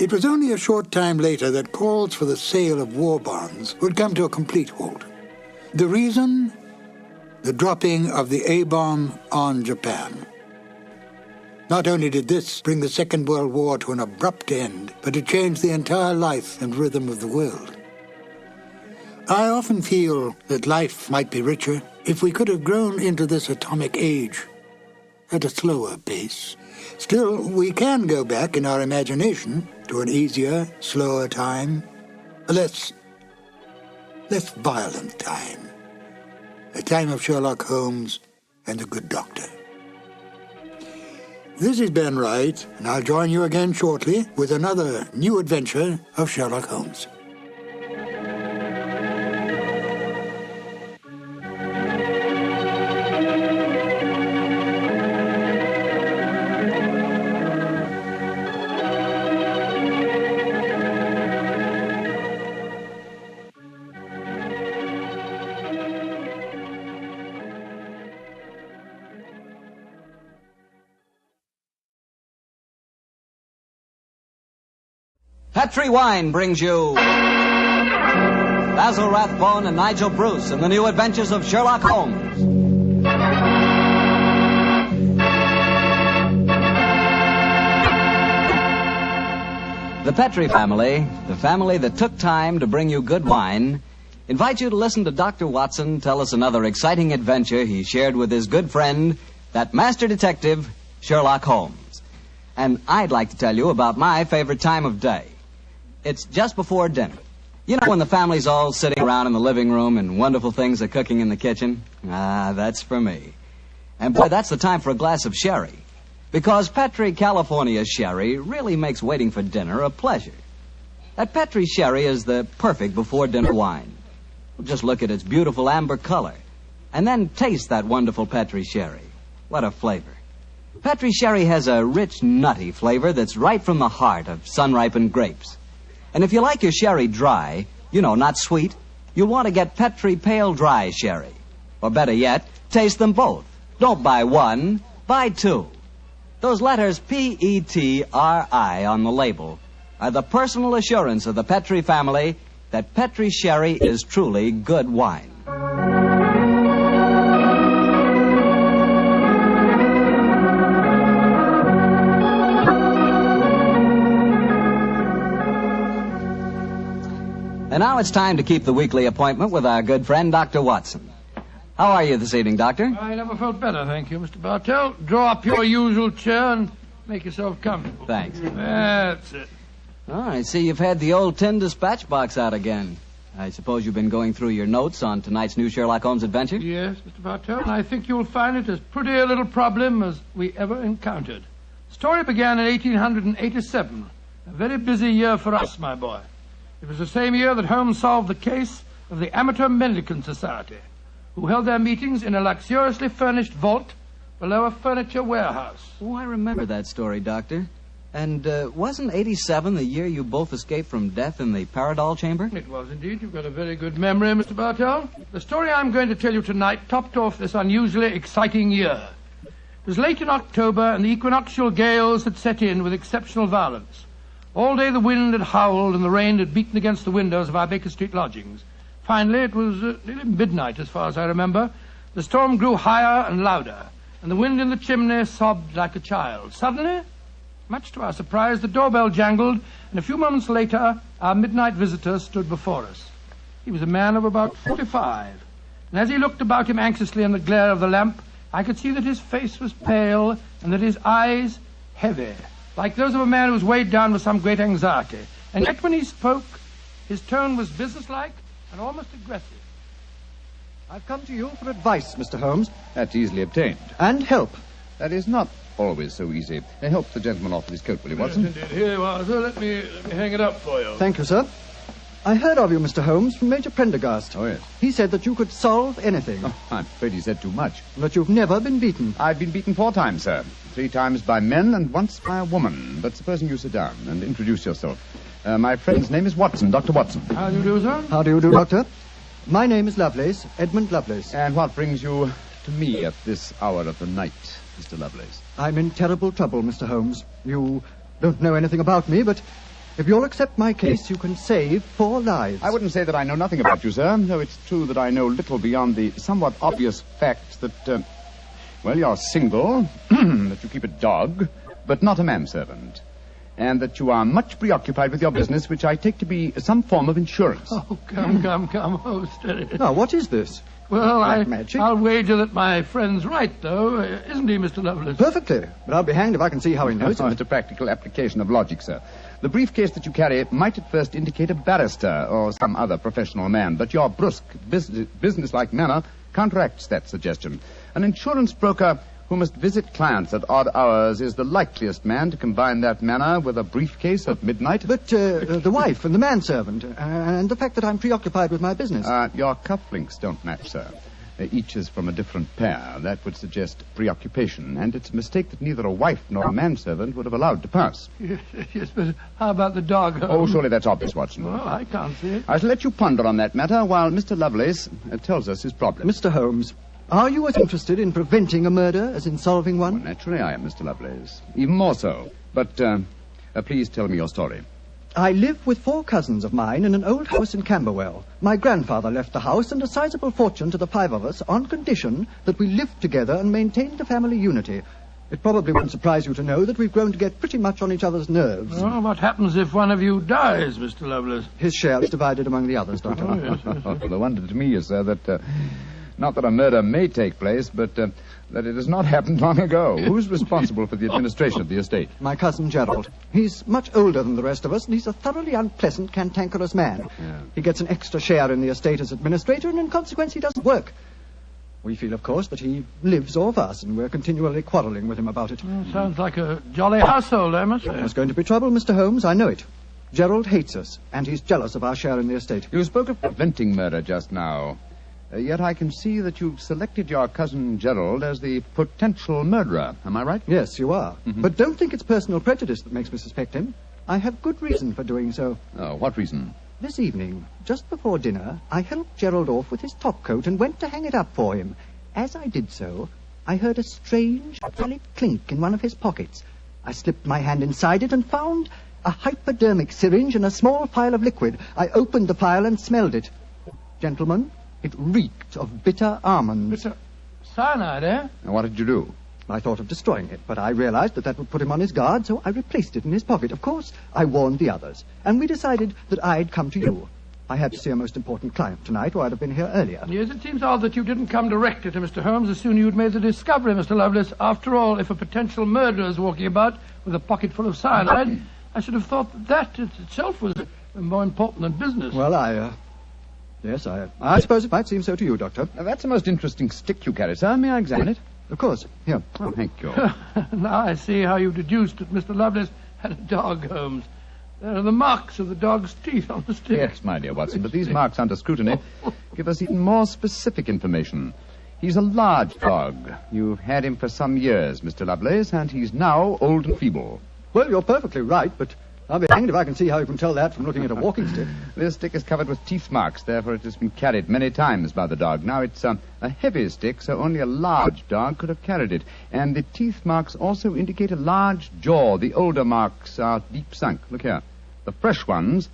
It was only a short time later that calls for the sale of war bonds would come to a complete halt. The reason? The dropping of the A-bomb on Japan. Not only did this bring the Second World War to an abrupt end, but it changed the entire life and rhythm of the world. I often feel that life might be richer if we could have grown into this atomic age at a slower pace. Still, we can go back in our imagination to an easier, slower time, a less violent time, a time of Sherlock Holmes and the good doctor. This is Ben Wright, and I'll join you again shortly with another new adventure of Sherlock Holmes. Petri Wine brings you Basil Rathbone and Nigel Bruce in the new adventures of Sherlock Holmes. The Petri family, the family that took time to bring you good wine, invite you to listen to Dr. Watson tell us another exciting adventure he shared with his good friend, that master detective, Sherlock Holmes. And I'd like to tell you about my favorite time of day. It's just before dinner. You know when the family's all sitting around in the living room and wonderful things are cooking in the kitchen? Ah, that's for me. And boy, that's the time for a glass of sherry. Because Petri California sherry really makes waiting for dinner a pleasure. That Petri sherry is the perfect before-dinner wine. Just look at its beautiful amber color. And then taste that wonderful Petri sherry. What a flavor. Petri sherry has a rich, nutty flavor that's right from the heart of sun-ripened grapes. And if you like your sherry dry, you know, not sweet, you'll want to get Petri Pale Dry Sherry. Or better yet, taste them both. Don't buy one, buy two. Those letters P-E-T-R-I on the label are the personal assurance of the Petri family that Petri sherry is truly good wine. And now it's time to keep the weekly appointment with our good friend, Dr. Watson. How are you this evening, Doctor? I never felt better, thank you, Mr. Bartell. Draw up your usual chair and make yourself comfortable. Thanks. That's it. Oh, I see you've had the old tin dispatch box out again. I suppose you've been going through your notes on tonight's new Sherlock Holmes adventure? Yes, Mr. Bartell, and I think you'll find it as pretty a little problem as we ever encountered. The story began in 1887, a very busy year for us, my boy. It was the same year that Holmes solved the case of the Amateur Mendicant Society, who held their meetings in a luxuriously furnished vault below a furniture warehouse. Oh, I remember that story, Doctor. And wasn't 87 the year you both escaped from death in the Paradol chamber? It was indeed. You've got a very good memory, Mr. Bartell. The story I'm going to tell you tonight topped off this unusually exciting year. It was late in October, and the equinoctial gales had set in with exceptional violence. All day the wind had howled and the rain had beaten against the windows of our Baker Street lodgings. Finally, it was nearly midnight, as far as I remember. The storm grew higher and louder, and the wind in the chimney sobbed like a child. Suddenly, much to our surprise, the doorbell jangled, and a few moments later, our midnight visitor stood before us. He was a man of about 45, and as he looked about him anxiously in the glare of the lamp, I could see that his face was pale and that his eyes heavy, like those of a man who was weighed down with some great anxiety. And yet when he spoke, his tone was businesslike and almost aggressive. I've come to you for advice, Mr. Holmes. That's easily obtained. And help. That is not always so easy. Help the gentleman off with his coat, will you, Watson? Yes, indeed. Here you are, sir. Let me hang it up for you. Thank you, sir. I heard of you, Mr. Holmes, from Major Prendergast. Oh, yes. He said that you could solve anything. Oh, I'm afraid he said too much. But you've never been beaten. I've been beaten 4 times, sir. 3 times by men and once by a woman. But supposing you sit down and introduce yourself. My friend's name is Watson, Dr. Watson. How do you do, sir? How do you do, Doctor? My name is Lovelace, Edmund Lovelace. And what brings you to me at this hour of the night, Mr. Lovelace? I'm in terrible trouble, Mr. Holmes. You don't know anything about me, but If you'll accept my case, you can save 4 lives. I wouldn't say that I know nothing about you, sir, though it's true that I know little beyond the somewhat obvious fact that, you're single, that you keep a dog, but not a manservant, and that you are much preoccupied with your business, which I take to be some form of insurance. Oh, come. Oh, steady. Now, what is this? Well, magic? I'll wager that my friend's right, though. Isn't he, Mr. Lovelace? Perfectly. But I'll be hanged if I can see how he knows it. It's a practical application of logic, sir. The briefcase that you carry might at first indicate a barrister or some other professional man, but your brusque, businesslike manner counteracts that suggestion. An insurance broker who must visit clients at odd hours is the likeliest man to combine that manner with a briefcase at midnight. But the wife and the manservant, and the fact that I'm preoccupied with my business. Your cufflinks don't match, sir. Each is from a different pair. That would suggest preoccupation, and it's a mistake that neither a wife nor a manservant would have allowed to pass. Yes, but how about the dog? Oh, surely that's obvious, Watson. Well, I can't see it. I shall let you ponder on that matter while Mr. Lovelace tells us his problem. Mr. Holmes, are you as interested in preventing a murder as in solving one? Well, naturally I am, Mr. Lovelace. Even more so. But please tell me your story. I live with 4 cousins of mine in an old house in Camberwell. My grandfather left the house and a sizable fortune to the 5 of us on condition that we lived together and maintained a family unity. It probably won't surprise you to know that we've grown to get pretty much on each other's nerves. Well, what happens if one of you dies, Mr. Lovelace? His share is divided among the others, Doctor. Oh, yes. The wonder to me is, sir, that not that a murder may take place, but that it has not happened long ago. Who's responsible for the administration of the estate? My cousin Gerald. He's much older than the rest of us, and he's a thoroughly unpleasant, cantankerous man. Yeah. He gets an extra share in the estate as administrator, and in consequence he doesn't work. We feel, of course, that he lives off us, and we're continually quarrelling with him about it. Sounds like a jolly household, I must say. There's going to be trouble, Mr. Holmes, I know it. Gerald hates us, and he's jealous of our share in the estate. You spoke of preventing murder just now. Yet I can see that you've selected your cousin Gerald as the potential murderer. Am I right? Yes, you are. Mm-hmm. But don't think it's personal prejudice that makes me suspect him. I have good reason for doing so. Oh, what reason? This evening, just before dinner, I helped Gerald off with his topcoat and went to hang it up for him. As I did so, I heard a strange, metallic clink in one of his pockets. I slipped my hand inside it and found a hypodermic syringe and a small phial of liquid. I opened the phial and smelled it. Gentlemen, it reeked of bitter almonds. Bitter cyanide, eh? And what did you do? I thought of destroying it, but I realized that would put him on his guard, so I replaced it in his pocket. Of course, I warned the others, and we decided that I'd come to you. I had to see a most important client tonight, or I'd have been here earlier. Yes, it seems odd that you didn't come directly to Mr. Holmes as soon as you'd made the discovery, Mr. Lovelace. After all, if a potential murderer is walking about with a pocket full of cyanide, I should have thought that itself was more important than business. Well, Yes, I suppose it might seem so to you, Doctor. Now, that's a most interesting stick you carry, sir. May I examine it? Of course. Here. Oh, thank you. Now I see how you deduced that Mr. Lovelace had a dog, Holmes. There are the marks of the dog's teeth on the stick. Yes, my dear Watson, but these marks under scrutiny give us even more specific information. He's a large dog. You've had him for some years, Mr. Lovelace, and he's now old and feeble. Well, you're perfectly right, but I'll be hanged if I can see how you can tell that from looking at a walking stick. This stick is covered with teeth marks, therefore it has been carried many times by the dog. Now, it's a heavy stick, so only a large dog could have carried it. And the teeth marks also indicate a large jaw. The older marks are deep sunk. Look here. The fresh ones,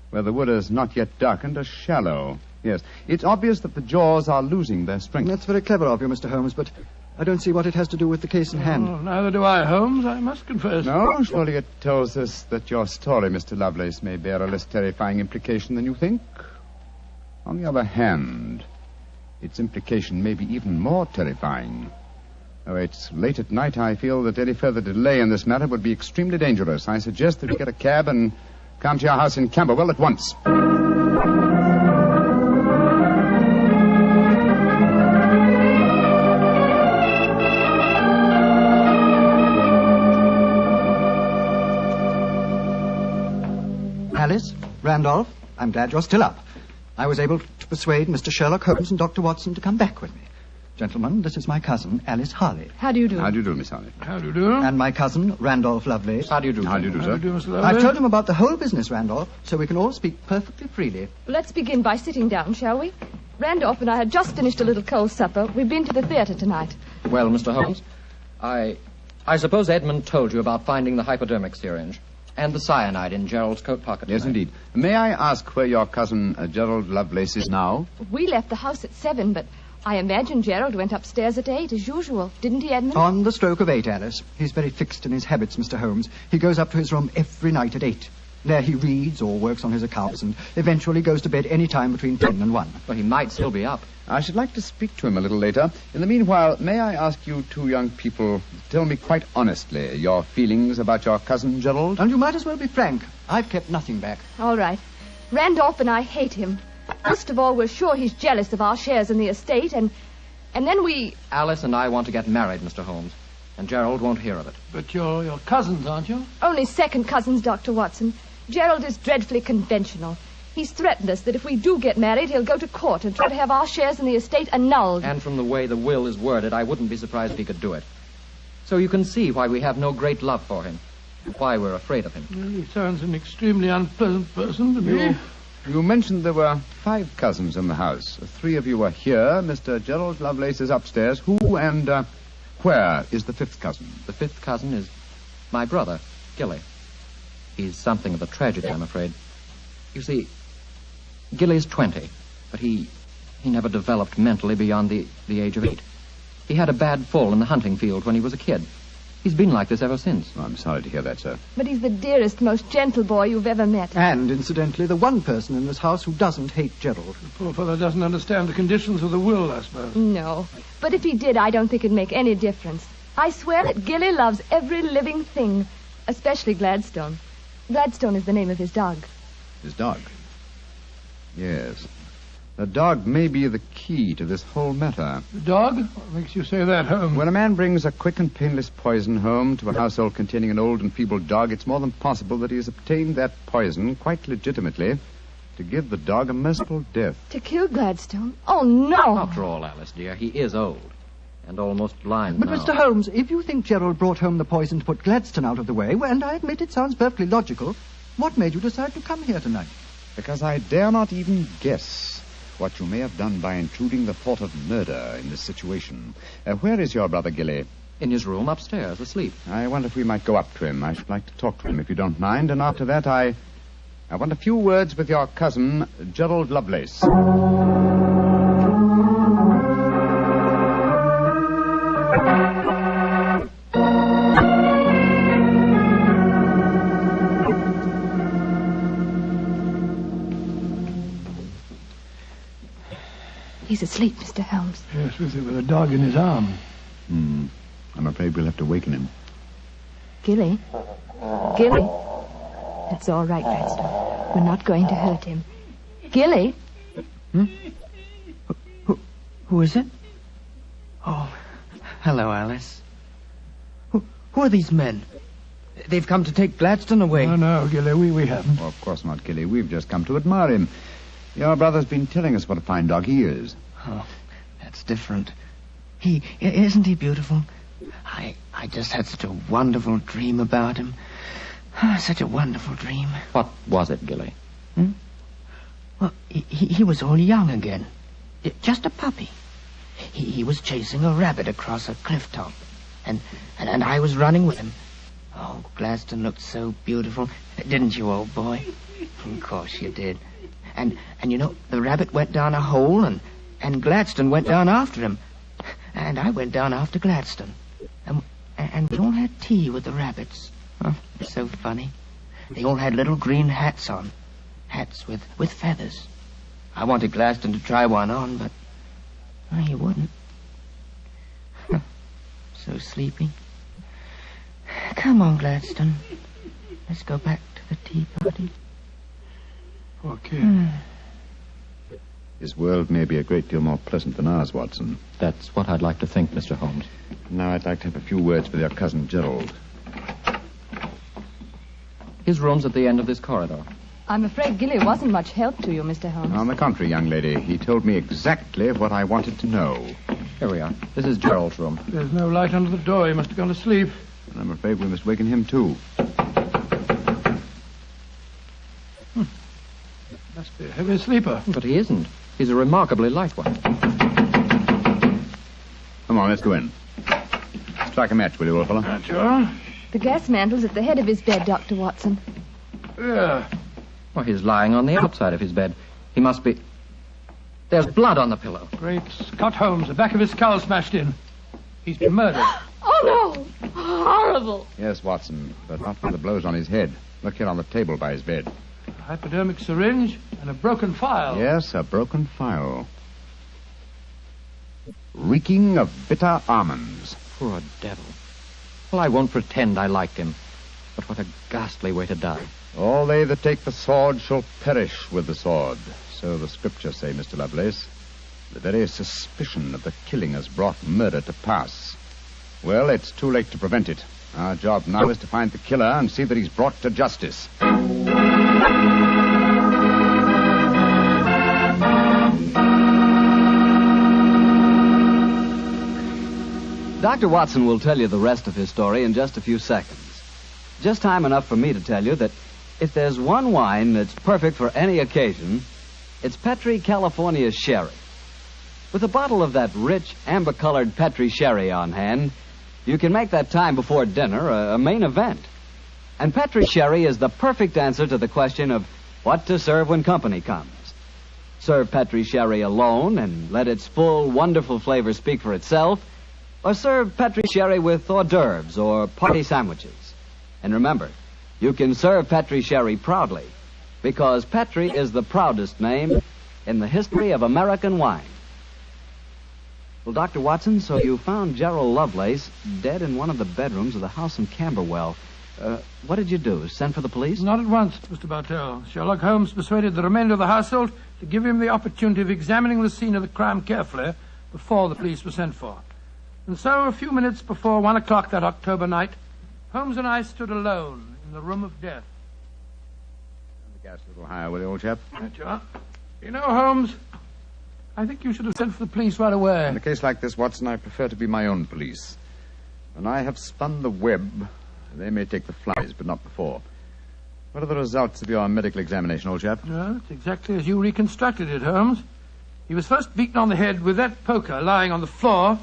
where the wood is not yet darkened, are shallow. Yes, it's obvious that the jaws are losing their strength. That's very clever of you, Mr. Holmes, but I don't see what it has to do with the case in hand. Oh, neither do I, Holmes, I must confess. No, surely it tells us that your story, Mr. Lovelace, may bear a less terrifying implication than you think. On the other hand, its implication may be even more terrifying. Though it's late at night, I feel that any further delay in this matter would be extremely dangerous. I suggest that we get a cab and come to your house in Camberwell at once. Alice, Randolph, I'm glad you're still up. I was able to persuade Mr. Sherlock Holmes and Dr. Watson to come back with me. Gentlemen, this is my cousin, Alice Harley. How do you do? How do you do, Miss Harley? How do you do? And my cousin, Randolph Lovelace. How do you do? How do you do, sir? How do you do, Mr. Lovelace? I've told him about the whole business, Randolph, so we can all speak perfectly freely. Let's begin by sitting down, shall we? Randolph and I had just finished a little cold supper. We've been to the theatre tonight. Well, Mr. Holmes, I suppose Edmund told you about finding the hypodermic syringe. And the cyanide in Gerald's coat pocket. Yes, indeed. May I ask where your cousin Gerald Lovelace is now? We left the house at 7, but I imagine Gerald went upstairs at 8, as usual. Didn't he, Edmund? On the stroke of 8, Alice. He's very fixed in his habits, Mr. Holmes. He goes up to his room every night at 8. There he reads or works on his accounts and eventually goes to bed any time between 10 and 1. Well, he might still be up. I should like to speak to him a little later. In the meanwhile, may I ask you two young people to tell me quite honestly your feelings about your cousin Gerald? And you might as well be frank. I've kept nothing back. All right. Randolph and I hate him. First of all, we're sure he's jealous of our shares in the estate, and then we... Alice and I want to get married, Mr. Holmes, and Gerald won't hear of it. But you're cousins, aren't you? Only second cousins, Dr. Watson. Gerald is dreadfully conventional. He's threatened us that if we do get married, he'll go to court and try to have our shares in the estate annulled. And from the way the will is worded, I wouldn't be surprised if he could do it. So you can see why we have no great love for him, and why we're afraid of him. Well, he sounds an extremely unpleasant person to me. You mentioned there were 5 cousins in the house. 3 of you are here. Mr. Gerald Lovelace is upstairs. Who and where is the 5th cousin? The 5th cousin is my brother, Gilly. He's something of a tragedy, I'm afraid. You see, Gilly's 20, but he never developed mentally beyond the age of 8. He had a bad fall in the hunting field when he was a kid. He's been like this ever since. Oh, I'm sorry to hear that, sir. But he's the dearest, most gentle boy you've ever met. And, incidentally, the one person in this house who doesn't hate Gerald. The poor fellow doesn't understand the conditions of the will, I suppose. No. But if he did, I don't think it'd make any difference. I swear that Gilly loves every living thing, especially Gladstone. Gladstone is the name of his dog. His dog? Yes. The dog may be the key to this whole matter. The dog? What makes you say that, Holmes? When a man brings a quick and painless poison home to a household containing an old and feeble dog, it's more than possible that he has obtained that poison, quite legitimately, to give the dog a merciful death. To kill Gladstone? Oh, no! After all, Alice, dear, he is old and almost blind But, now. Mr. Holmes, if you think Gerald brought home the poison to put Gladstone out of the way, well, and I admit it sounds perfectly logical, what made you decide to come here tonight? Because I dare not even guess what you may have done by intruding the thought of murder in this situation. Where is your brother Gilly? In his room upstairs, asleep. I wonder if we might go up to him. I should like to talk to him, if you don't mind. And after that, I want a few words with your cousin, Gerald Lovelace. He's asleep, Mr. Holmes. Yes, with a dog in his arm. I'm afraid we'll have to waken him. Gilly? Gilly? That's all right, Gladstone. We're not going to hurt him. Gilly? Who is it? Oh, hello, Alice. Who are these men? They've come to take Gladstone away. No, Gilly, we haven't. Oh, of course not, Gilly. We've just come to admire him. Your brother's been telling us what a fine dog he is. Oh, that's different. Isn't he beautiful? I just had such a wonderful dream about him. Such a wonderful dream. What was it, Gilly? Well, he was all young again. Just a puppy. He was chasing a rabbit across a cliff top. And I was running with him. Oh, Gladstone looked so beautiful. Didn't you, old boy? Of course you did. And you know, the rabbit went down a hole, and Gladstone went down after him. And I went down after Gladstone. And we all had tea with the rabbits. Oh, it's so funny. They all had little green hats on. Hats with feathers. I wanted Gladstone to try one on, but he wouldn't. So sleepy. Come on, Gladstone. Let's go back to the tea party. Poor kid. His world may be a great deal more pleasant than ours, Watson. That's what I'd like to think, Mr. Holmes. Now I'd like to have a few words with your cousin Gerald. His room's at the end of this corridor. I'm afraid Gilly wasn't much help to you, Mr. Holmes. On the contrary, young lady, he told me exactly what I wanted to know. Here we are. This is Gerald's room. There's no light under the door. He must have gone to sleep. And I'm afraid we must waken him, too. Must be a heavy sleeper. But he isn't. He's a remarkably light one. Come on, let's go in. Strike a match, will you, old fellow? Sure. The gas mantle's at the head of his bed, Dr. Watson. Yeah. Well, he's lying on the outside of his bed. He must be... There's blood on the pillow. Great Scott, Holmes. The back of his skull smashed in. He's been murdered. Oh, no! Horrible! Yes, Watson, but not with the blows on his head. Look here on the table by his bed. A hypodermic syringe and a broken file. Yes, a broken file. Reeking of bitter almonds. Poor devil. Well, I won't pretend I liked him. But what a ghastly way to die. All they that take the sword shall perish with the sword. So the scriptures say, Mr. Lovelace. The very suspicion of the killing has brought murder to pass. Well, it's too late to prevent it. Our job now is to find the killer and see that he's brought to justice. Dr. Watson will tell you the rest of his story in just a few seconds. Just time enough for me to tell you that if there's one wine that's perfect for any occasion, it's Petri California Sherry. With a bottle of that rich, amber-colored Petri Sherry on hand, you can make that time before dinner a main event. And Petri Sherry is the perfect answer to the question of what to serve when company comes. Serve Petri Sherry alone and let its full, wonderful flavor speak for itself, or serve Petri Sherry with hors d'oeuvres or party sandwiches. And remember, you can serve Petri Sherry proudly, because Petri is the proudest name in the history of American wine. Well, Dr. Watson, so you found Gerald Lovelace dead in one of the bedrooms of the house in Camberwell. What did you do? Send for the police? Not at once, Mr. Bartell. Sherlock Holmes persuaded the remainder of the household to give him the opportunity of examining the scene of the crime carefully before the police were sent for. And so, a few minutes before 1 o'clock that October night, Holmes and I stood alone in the room of death. Turn the gas a little higher, will you, old chap? Right you are. You know, Holmes, I think you should have sent for the police right away. In a case like this, Watson, I prefer to be my own police. When I have spun the web, they may take the flies, but not before. What are the results of your medical examination, old chap? Well, it's exactly as you reconstructed it, Holmes. He was first beaten on the head with that poker lying on the floor.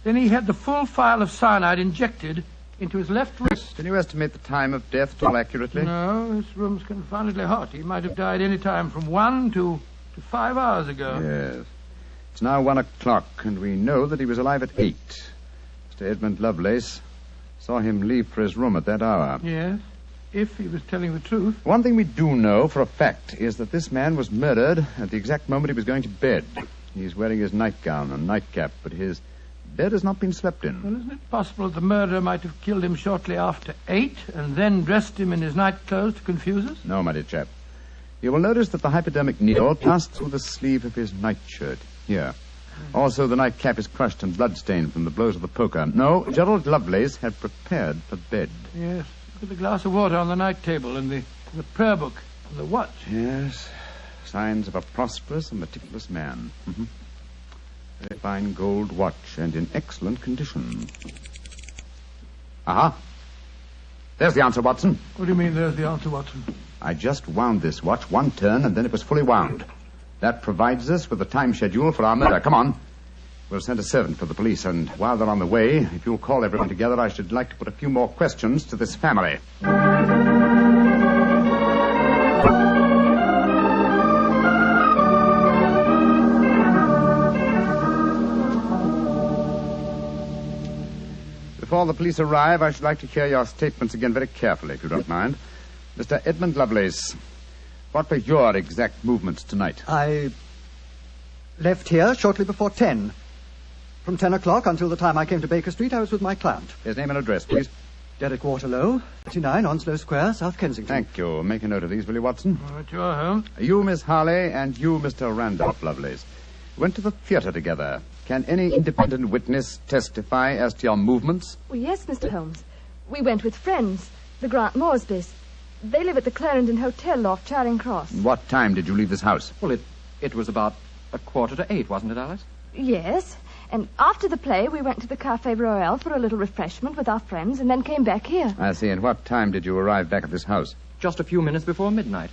Then he had the full phial of cyanide injected into his left wrist. Can you estimate the time of death at all accurately? No, this room's confoundedly hot. He might have died any time from 1 to 5 hours ago. Yes. It's now 1 o'clock, and we know that he was alive at 8. Mr. Edmund Lovelace saw him leave for his room at that hour. Yes, if he was telling the truth. One thing we do know for a fact is that this man was murdered at the exact moment he was going to bed. He's wearing his nightgown and nightcap, but his bed has not been slept in. Well, isn't it possible the murderer might have killed him shortly after 8 and then dressed him in his night clothes to confuse us? No, my dear chap. You will notice that the hypodermic needle passed through the sleeve of his nightshirt. Here. Also, the nightcap is crushed and bloodstained from the blows of the poker. No, Gerald Lovelace had prepared for bed. Yes. Look at the glass of water on the night table and the prayer book and the watch. Yes. Signs of a prosperous and meticulous man. Mm-hmm. Very fine gold watch and in excellent condition. Aha. There's the answer, Watson. What do you mean, there's the answer, Watson? I just wound this watch 1 turn, and then it was fully wound. That provides us with the time schedule for our murder. Come on. We'll send a servant for the police, and while they're on the way, if you'll call everyone together, I should like to put a few more questions to this family. Before the police arrive, I should like to hear your statements again very carefully, if you don't mind. Mr. Edmund Lovelace, what were your exact movements tonight? I left here shortly before 10. From 10 o'clock until the time I came to Baker Street, I was with my client. His name and address, please. Derek Waterlow, 39 Onslow Square, South Kensington. Thank you. Make a note of these, will you, Watson? All right, you are, Holmes. You, Miss Harley, and you, Mr. Randolph Lovelace, went to the theater together. Can any independent witness testify as to your movements? Well, yes, Mr. Holmes. We went with friends, the Grant Moresbys. They live at the Clarendon Hotel off Charing Cross. What time did you leave this house? Well, it was about 7:45, wasn't it, Alice? Yes. And after the play, we went to the Café Royal for a little refreshment with our friends and then came back here. I see. And what time did you arrive back at this house? Just a few minutes before midnight.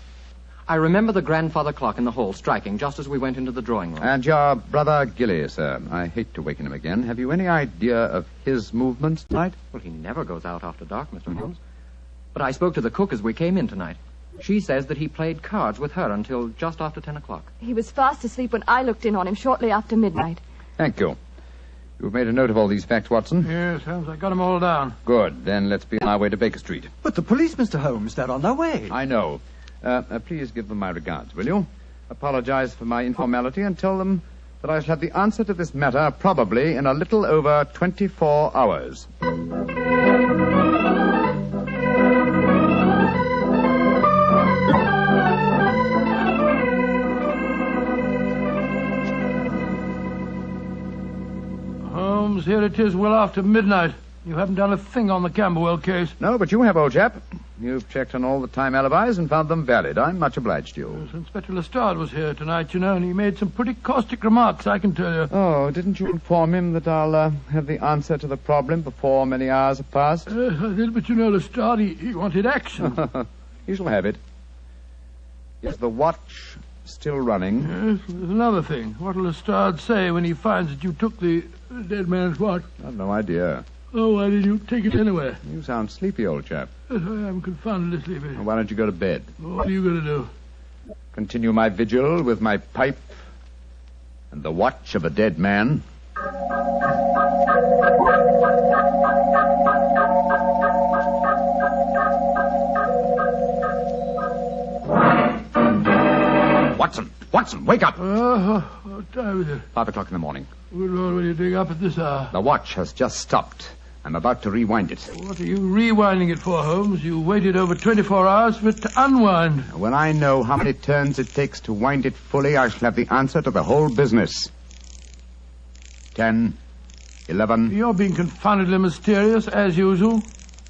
I remember the grandfather clock in the hall striking just as we went into the drawing room. And your brother Gilly, sir. I hate to waken him again. Have you any idea of his movements tonight? Well, he never goes out after dark, Mr. Holmes. But I spoke to the cook as we came in tonight. She says that he played cards with her until just after 10 o'clock. He was fast asleep when I looked in on him shortly after midnight. Thank you. You've made a note of all these facts, Watson? Yes, Holmes, I got them all down. Good. Then let's be on our way to Baker Street. But the police, Mr. Holmes, they're on their way. I know. Please give them my regards, will you? Apologize for my informality and tell them that I shall have the answer to this matter probably in a little over 24 hours. Holmes, here it is well after midnight. You haven't done a thing on the Camberwell case. No, but you have, old chap. You've checked on all the time alibis and found them valid. I'm much obliged to you. Yes, Inspector Lestrade was here tonight, you know, and he made some pretty caustic remarks, I can tell you. Oh, didn't you inform him that I'll have the answer to the problem before many hours have passed? Yes, I did, but you know, Lestrade, he wanted action. You shall have it. Is the watch still running? Yes, there's another thing. What'll Lestrade say when he finds that you took the dead man's watch? I've no idea. Oh, why did you take it anyway? You sound sleepy, old chap. Yes, I am confoundedly sleepy. Well, why don't you go to bed? What are you going to do? Continue my vigil with my pipe and the watch of a dead man. Watson, wake up! What time is it? 5 o'clock in the morning. Good Lord, what are you doing up at this hour? The watch has just stopped. I'm about to rewind it. What are you rewinding it for, Holmes? You waited over 24 hours for it to unwind. When I know how many turns it takes to wind it fully, I shall have the answer to the whole business. 10, 11... You're being confoundedly mysterious, as usual.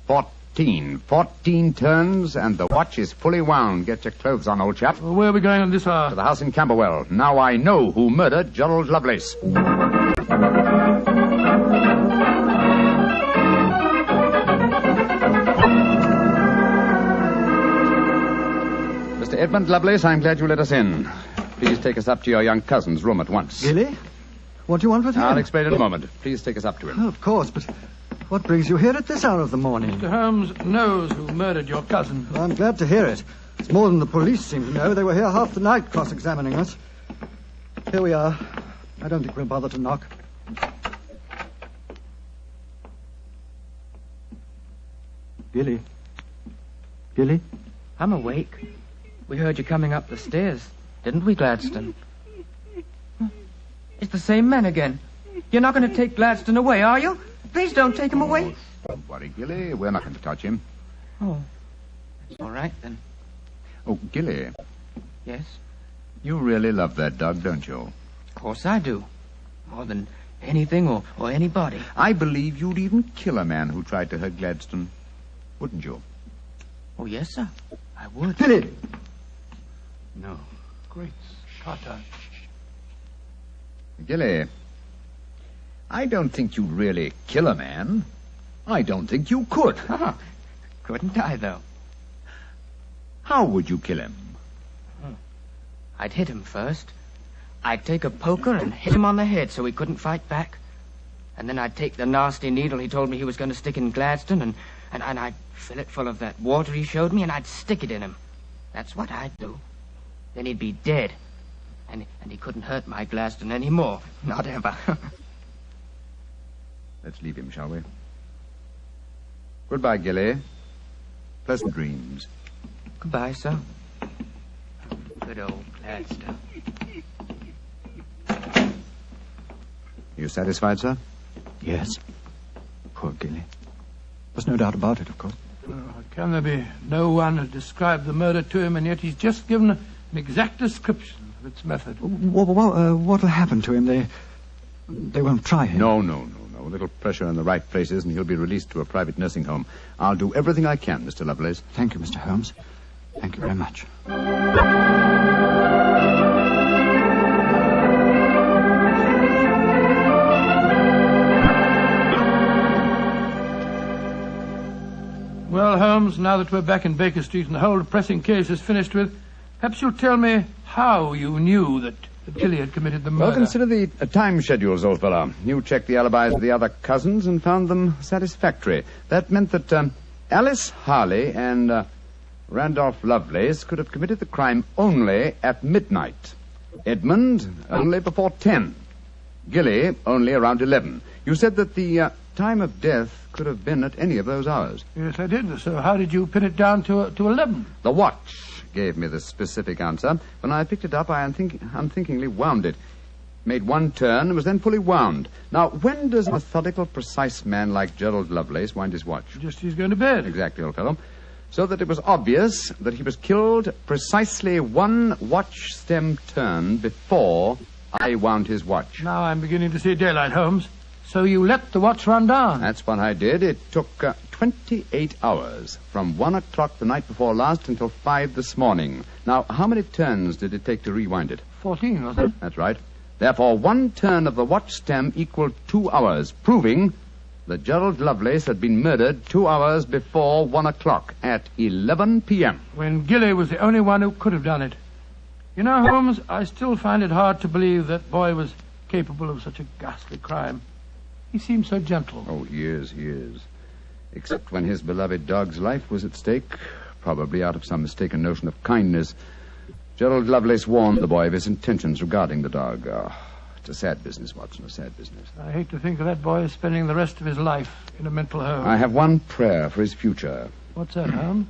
14 turns, and the watch is fully wound. Get your clothes on, old chap. Well, where are we going on this hour? To the house in Camberwell. Now I know who murdered Gerald Lovelace. Mr. Edmund Lovelace, I'm glad you let us in. Please take us up to your young cousin's room at once. Gilly? What do you want with him? I'll explain in a moment. Please take us up to him. Oh, of course, but what brings you here at this hour of the morning? Mr. Holmes knows who murdered your cousin. Well, I'm glad to hear it. It's more than the police seem to know. They were here half the night cross-examining us. Here we are. I don't think we'll bother to knock. Gilly? Gilly? I'm awake. We heard you coming up the stairs, didn't we, Gladstone? It's the same man again. You're not going to take Gladstone away, are you? Please don't take him away. Don't worry, Gilly. We're not going to touch him. Oh, that's all right, then. Oh, Gilly. Yes? You really love that dog, don't you? Of course I do. More than anything or anybody. I believe you'd even kill a man who tried to hurt Gladstone. Wouldn't you? Oh, yes, sir. I would. Gilly! No. Great Scott. Gilly, I don't think you'd really kill a man. I don't think you could. Couldn't I, though? How would you kill him? I'd hit him first. I'd take a poker and hit him on the head so he couldn't fight back. And then I'd take the nasty needle he told me he was going to stick in Gladstone, and I'd fill it full of that water he showed me, and I'd stick it in him. That's what I'd do. Then he'd be dead. And he couldn't hurt my Gladstone anymore. Not ever. Let's leave him, shall we? Goodbye, Gilly. Pleasant dreams. Goodbye, sir. Good old Gladstone. You satisfied, sir? Yes. Poor Gilly. There's no doubt about it, of course. Can there be no one to describe the murder to him, and yet he's just given an exact description of its method? What'll happen to him? They won't try him. No. A little pressure in the right places, and he'll be released to a private nursing home. I'll do everything I can, Mr. Lovelace. Thank you, Mr. Holmes. Thank you very much. Well, Holmes, now that we're back in Baker Street and the whole depressing case is finished with, Perhaps you'll tell me how you knew that Gilly had committed the murder. Well, consider the time schedules, old fellow. You checked the alibis of the other cousins and found them satisfactory. That meant that Alice Harley and Randolph Lovelace could have committed the crime only at midnight. Edmund only before 10. Gilly only around 11. You said that the time of death could have been at any of those hours. Yes, I did. So how did you pin it down to 11? The watch gave me the specific answer. When I picked it up, I unthinkingly wound it. Made one turn and was then fully wound. Now, when does a methodical, precise man like Gerald Lovelace wind his watch? Just as he's going to bed. Exactly, old fellow. So that it was obvious that he was killed precisely one watch stem turn before I wound his watch. Now I'm beginning to see daylight, Holmes. So you let the watch run down? That's what I did. It took 28 hours, from 1 o'clock the night before last until 5 this morning. Now, how many turns did it take to rewind it? 14, wasn't it? That's right. Therefore, one turn of the watch stem equaled 2 hours, proving that Gerald Lovelace had been murdered 2 hours before 1 o'clock at 11 p.m. When Gilly was the only one who could have done it. You know, Holmes, I still find it hard to believe that boy was capable of such a ghastly crime. He seemed so gentle. Oh, he is. Except when his beloved dog's life was at stake, probably out of some mistaken notion of kindness. Gerald Lovelace warned the boy of his intentions regarding the dog. Oh, it's a sad business, Watson, a sad business. I hate to think of that boy spending the rest of his life in a mental home. I have one prayer for his future. What's that, Holmes?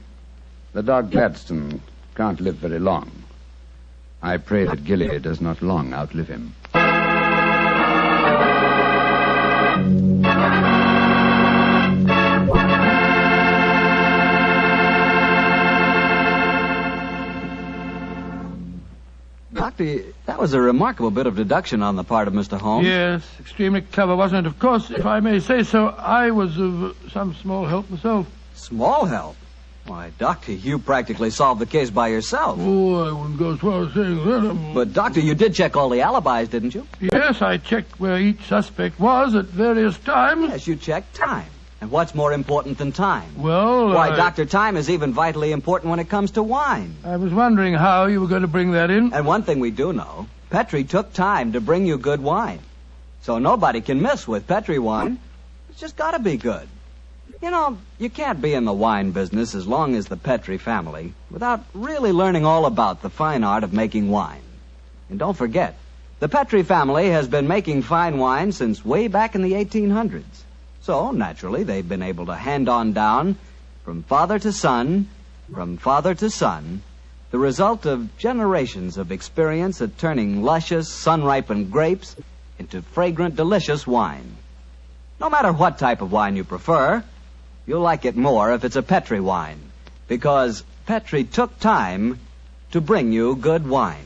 The dog Gladstone can't live very long. I pray that Gilly does not long outlive him. Doctor, that was a remarkable bit of deduction on the part of Mr. Holmes. Yes, extremely clever, wasn't it? Of course, if I may say so, I was of some small help myself. Small help? Why, Doctor, you practically solved the case by yourself. Oh, I wouldn't go as far as saying that. But, Doctor, you did check all the alibis, didn't you? Yes, I checked where each suspect was at various times. Yes, you checked time. And what's more important than time? Well, Why, Doctor, time is even vitally important when it comes to wine. I was wondering how you were going to bring that in. And one thing we do know, Petri took time to bring you good wine. So nobody can miss with Petri wine. It's just got to be good. You know, you can't be in the wine business as long as the Petri family without really learning all about the fine art of making wine. And don't forget, the Petri family has been making fine wine since way back in the 1800s. So, naturally, they've been able to hand on down, from father to son, the result of generations of experience at turning luscious, sun-ripened grapes into fragrant, delicious wine. No matter what type of wine you prefer, you'll like it more if it's a Petri wine, because Petri took time to bring you good wine.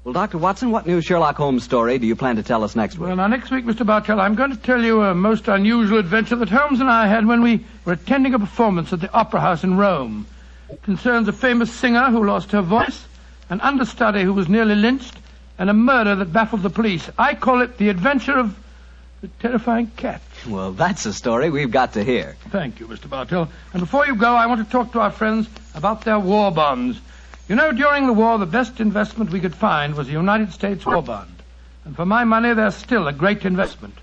Well, Dr. Watson, what new Sherlock Holmes story do you plan to tell us next week? Well, now, next week, Mr. Bartell, I'm going to tell you a most unusual adventure that Holmes and I had when we were attending a performance at the Opera House in Rome. It concerns a famous singer who lost her voice, an understudy who was nearly lynched, and a murder that baffled the police. I call it The Adventure of the Terrifying Cat. Well, that's a story we've got to hear. Thank you, Mr. Bartell. And before you go, I want to talk to our friends about their war bonds. You know, during the war, the best investment we could find was a United States war bond. And for my money, they're still a great investment.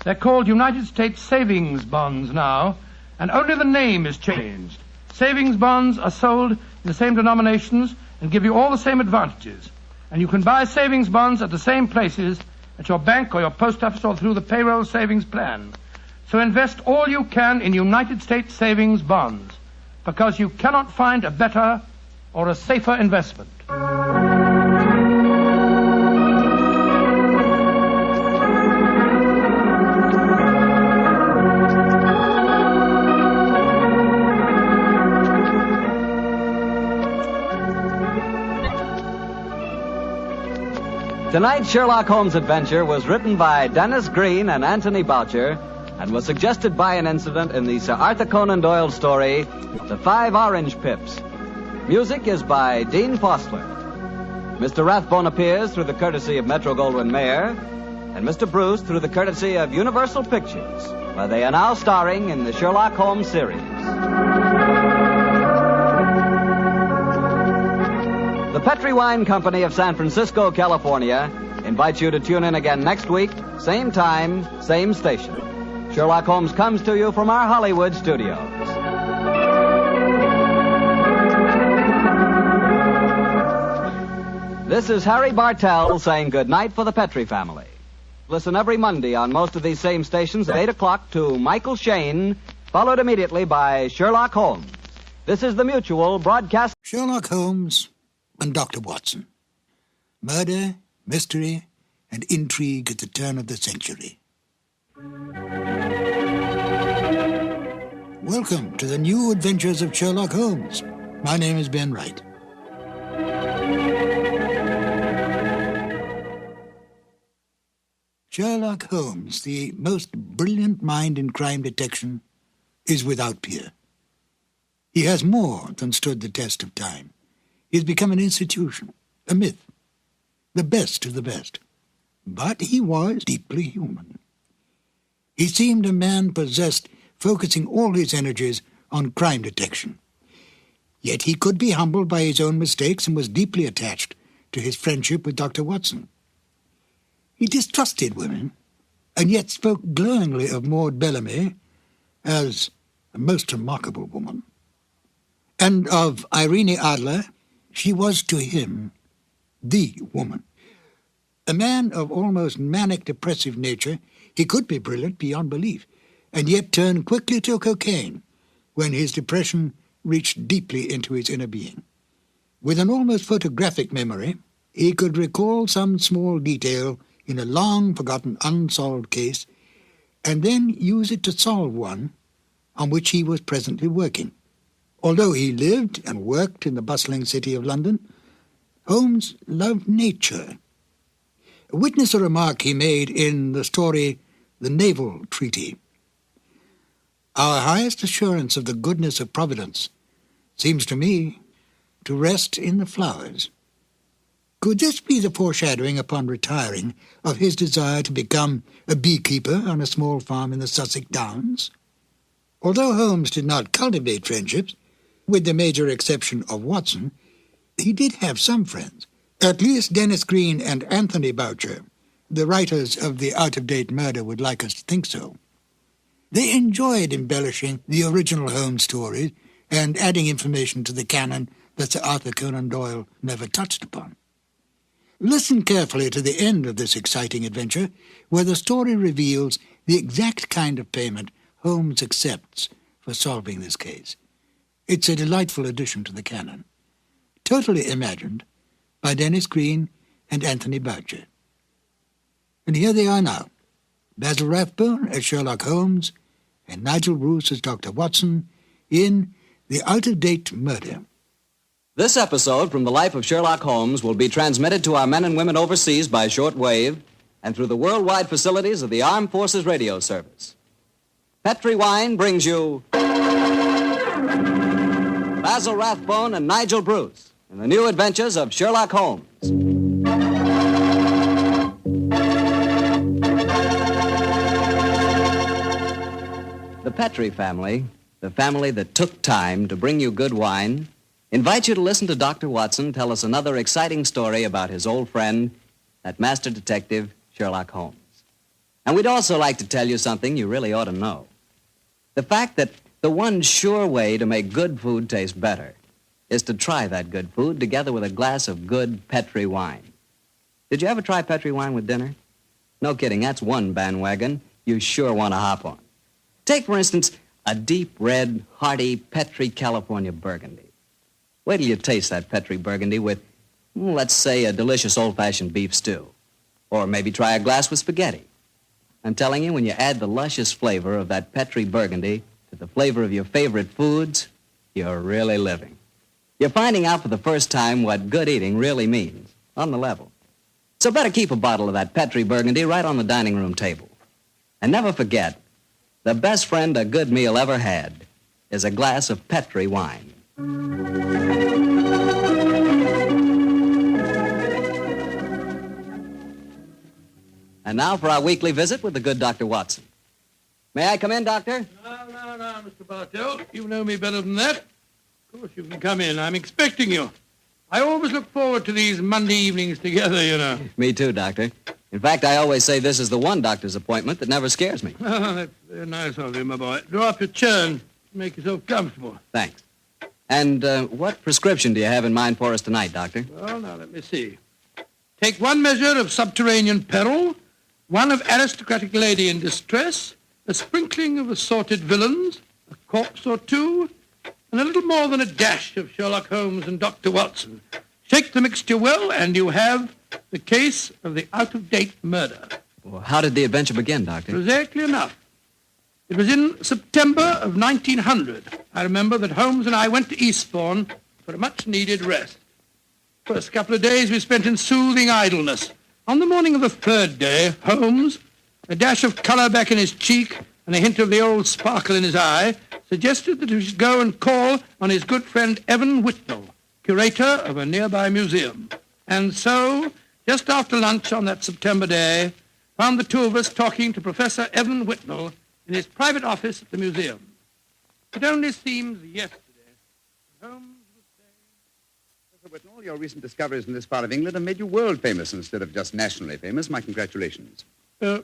They're called United States savings bonds now, and only the name is changed. Savings bonds are sold in the same denominations and give you all the same advantages. And you can buy savings bonds at the same places, at your bank or your post office or through the payroll savings plan. So invest all you can in United States savings bonds, because you cannot find a better or a safer investment. Tonight's Sherlock Holmes adventure was written by Dennis Green and Anthony Boucher and was suggested by an incident in the Sir Arthur Conan Doyle story, The 5 Orange Pips. Music is by Dean Fostler. Mr. Rathbone appears through the courtesy of Metro-Goldwyn-Mayer, and Mr. Bruce through the courtesy of Universal Pictures, where they are now starring in the Sherlock Holmes series. The Petri Wine Company of San Francisco, California, invites you to tune in again next week, same time, same station. Sherlock Holmes comes to you from our Hollywood studios. This is Harry Bartell saying goodnight for the Petri family. Listen every Monday on most of these same stations at 8 o'clock to Michael Shayne, followed immediately by Sherlock Holmes. This is the Mutual Broadcast. Sherlock Holmes and Dr. Watson. Murder, mystery, and intrigue at the turn of the century. Welcome to the new Adventures of Sherlock Holmes. My name is Ben Wright. Sherlock Holmes, the most brilliant mind in crime detection, is without peer. He has more than stood the test of time. He has become an institution, a myth, the best of the best. But he was deeply human. He seemed a man possessed, focusing all his energies on crime detection. Yet he could be humbled by his own mistakes and was deeply attached to his friendship with Dr. Watson. He distrusted women, and yet spoke glowingly of Maud Bellamy as a most remarkable woman. And of Irene Adler, she was to him the woman. A man of almost manic depressive nature, he could be brilliant beyond belief, and yet turn quickly to cocaine when his depression reached deeply into his inner being. With an almost photographic memory, he could recall some small detail in a long-forgotten unsolved case, and then use it to solve one on which he was presently working. Although he lived and worked in the bustling city of London, Holmes loved nature. Witness a remark he made in the story The Naval Treaty. Our highest assurance of the goodness of Providence seems to me to rest in the flowers. Could this be the foreshadowing upon retiring of his desire to become a beekeeper on a small farm in the Sussex Downs? Although Holmes did not cultivate friendships, with the major exception of Watson, he did have some friends. At least Dennis Green and Anthony Boucher, the writers of The Out-of-Date Murder, would like us to think so. They enjoyed embellishing the original Holmes stories and adding information to the canon that Sir Arthur Conan Doyle never touched upon. Listen carefully to the end of this exciting adventure, where the story reveals the exact kind of payment Holmes accepts for solving this case. It's a delightful addition to the canon, totally imagined by Dennis Green and Anthony Boucher. And here they are now, Basil Rathbone as Sherlock Holmes and Nigel Bruce as Dr. Watson in The Out-of-Date Murder. This episode from the life of Sherlock Holmes will be transmitted to our men and women overseas by shortwave and through the worldwide facilities of the Armed Forces Radio Service. Petri Wine brings you Basil Rathbone and Nigel Bruce in the new adventures of Sherlock Holmes. The Petri family, the family that took time to bring you good wine, invite you to listen to Dr. Watson tell us another exciting story about his old friend, that master detective, Sherlock Holmes. And we'd also like to tell you something you really ought to know. The fact that the one sure way to make good food taste better is to try that good food together with a glass of good Petri wine. Did you ever try Petri wine with dinner? No kidding, that's one bandwagon you sure want to hop on. Take, for instance, a deep red, hearty Petri California Burgundy. Wait till you taste that Petri Burgundy with, let's say, a delicious old-fashioned beef stew. Or maybe try a glass with spaghetti. I'm telling you, when you add the luscious flavor of that Petri Burgundy to the flavor of your favorite foods, you're really living. You're finding out for the first time what good eating really means, on the level. So better keep a bottle of that Petri Burgundy right on the dining room table. And never forget, the best friend a good meal ever had is a glass of Petri wine. And now for our weekly visit with the good Dr. Watson. May I come in, Doctor? No, Mr. Bartell. You know me better than that. Of course you can come in. I'm expecting you. I always look forward to these Monday evenings together, you know. Me too, Doctor. In fact, I always say this is the one doctor's appointment that never scares me. Oh, that's very nice of you, my boy. Draw up your chair and make yourself comfortable. Thanks. And what prescription do you have in mind for us tonight, Doctor? Well, now, let me see. Take one measure of subterranean peril, one of aristocratic lady in distress, a sprinkling of assorted villains, a corpse or two, and a little more than a dash of Sherlock Holmes and Dr. Watson. Shake the mixture well, and you have the case of the out-of-date murder. Well, how did the adventure begin, Doctor? Exactly enough. It was in September of 1900. I remember that Holmes and I went to Eastbourne for a much-needed rest. First couple of days we spent in soothing idleness. On the morning of the third day, Holmes, a dash of colour back in his cheek and a hint of the old sparkle in his eye, suggested that we should go and call on his good friend Evan Whitnell, curator of a nearby museum. And so, just after lunch on that September day, found the two of us talking to Professor Evan Whitnell in his private office at the museum. It only seems yesterday. Holmes was saying... Professor Whitnell, your recent discoveries in this part of England have made you world famous instead of just nationally famous. My congratulations.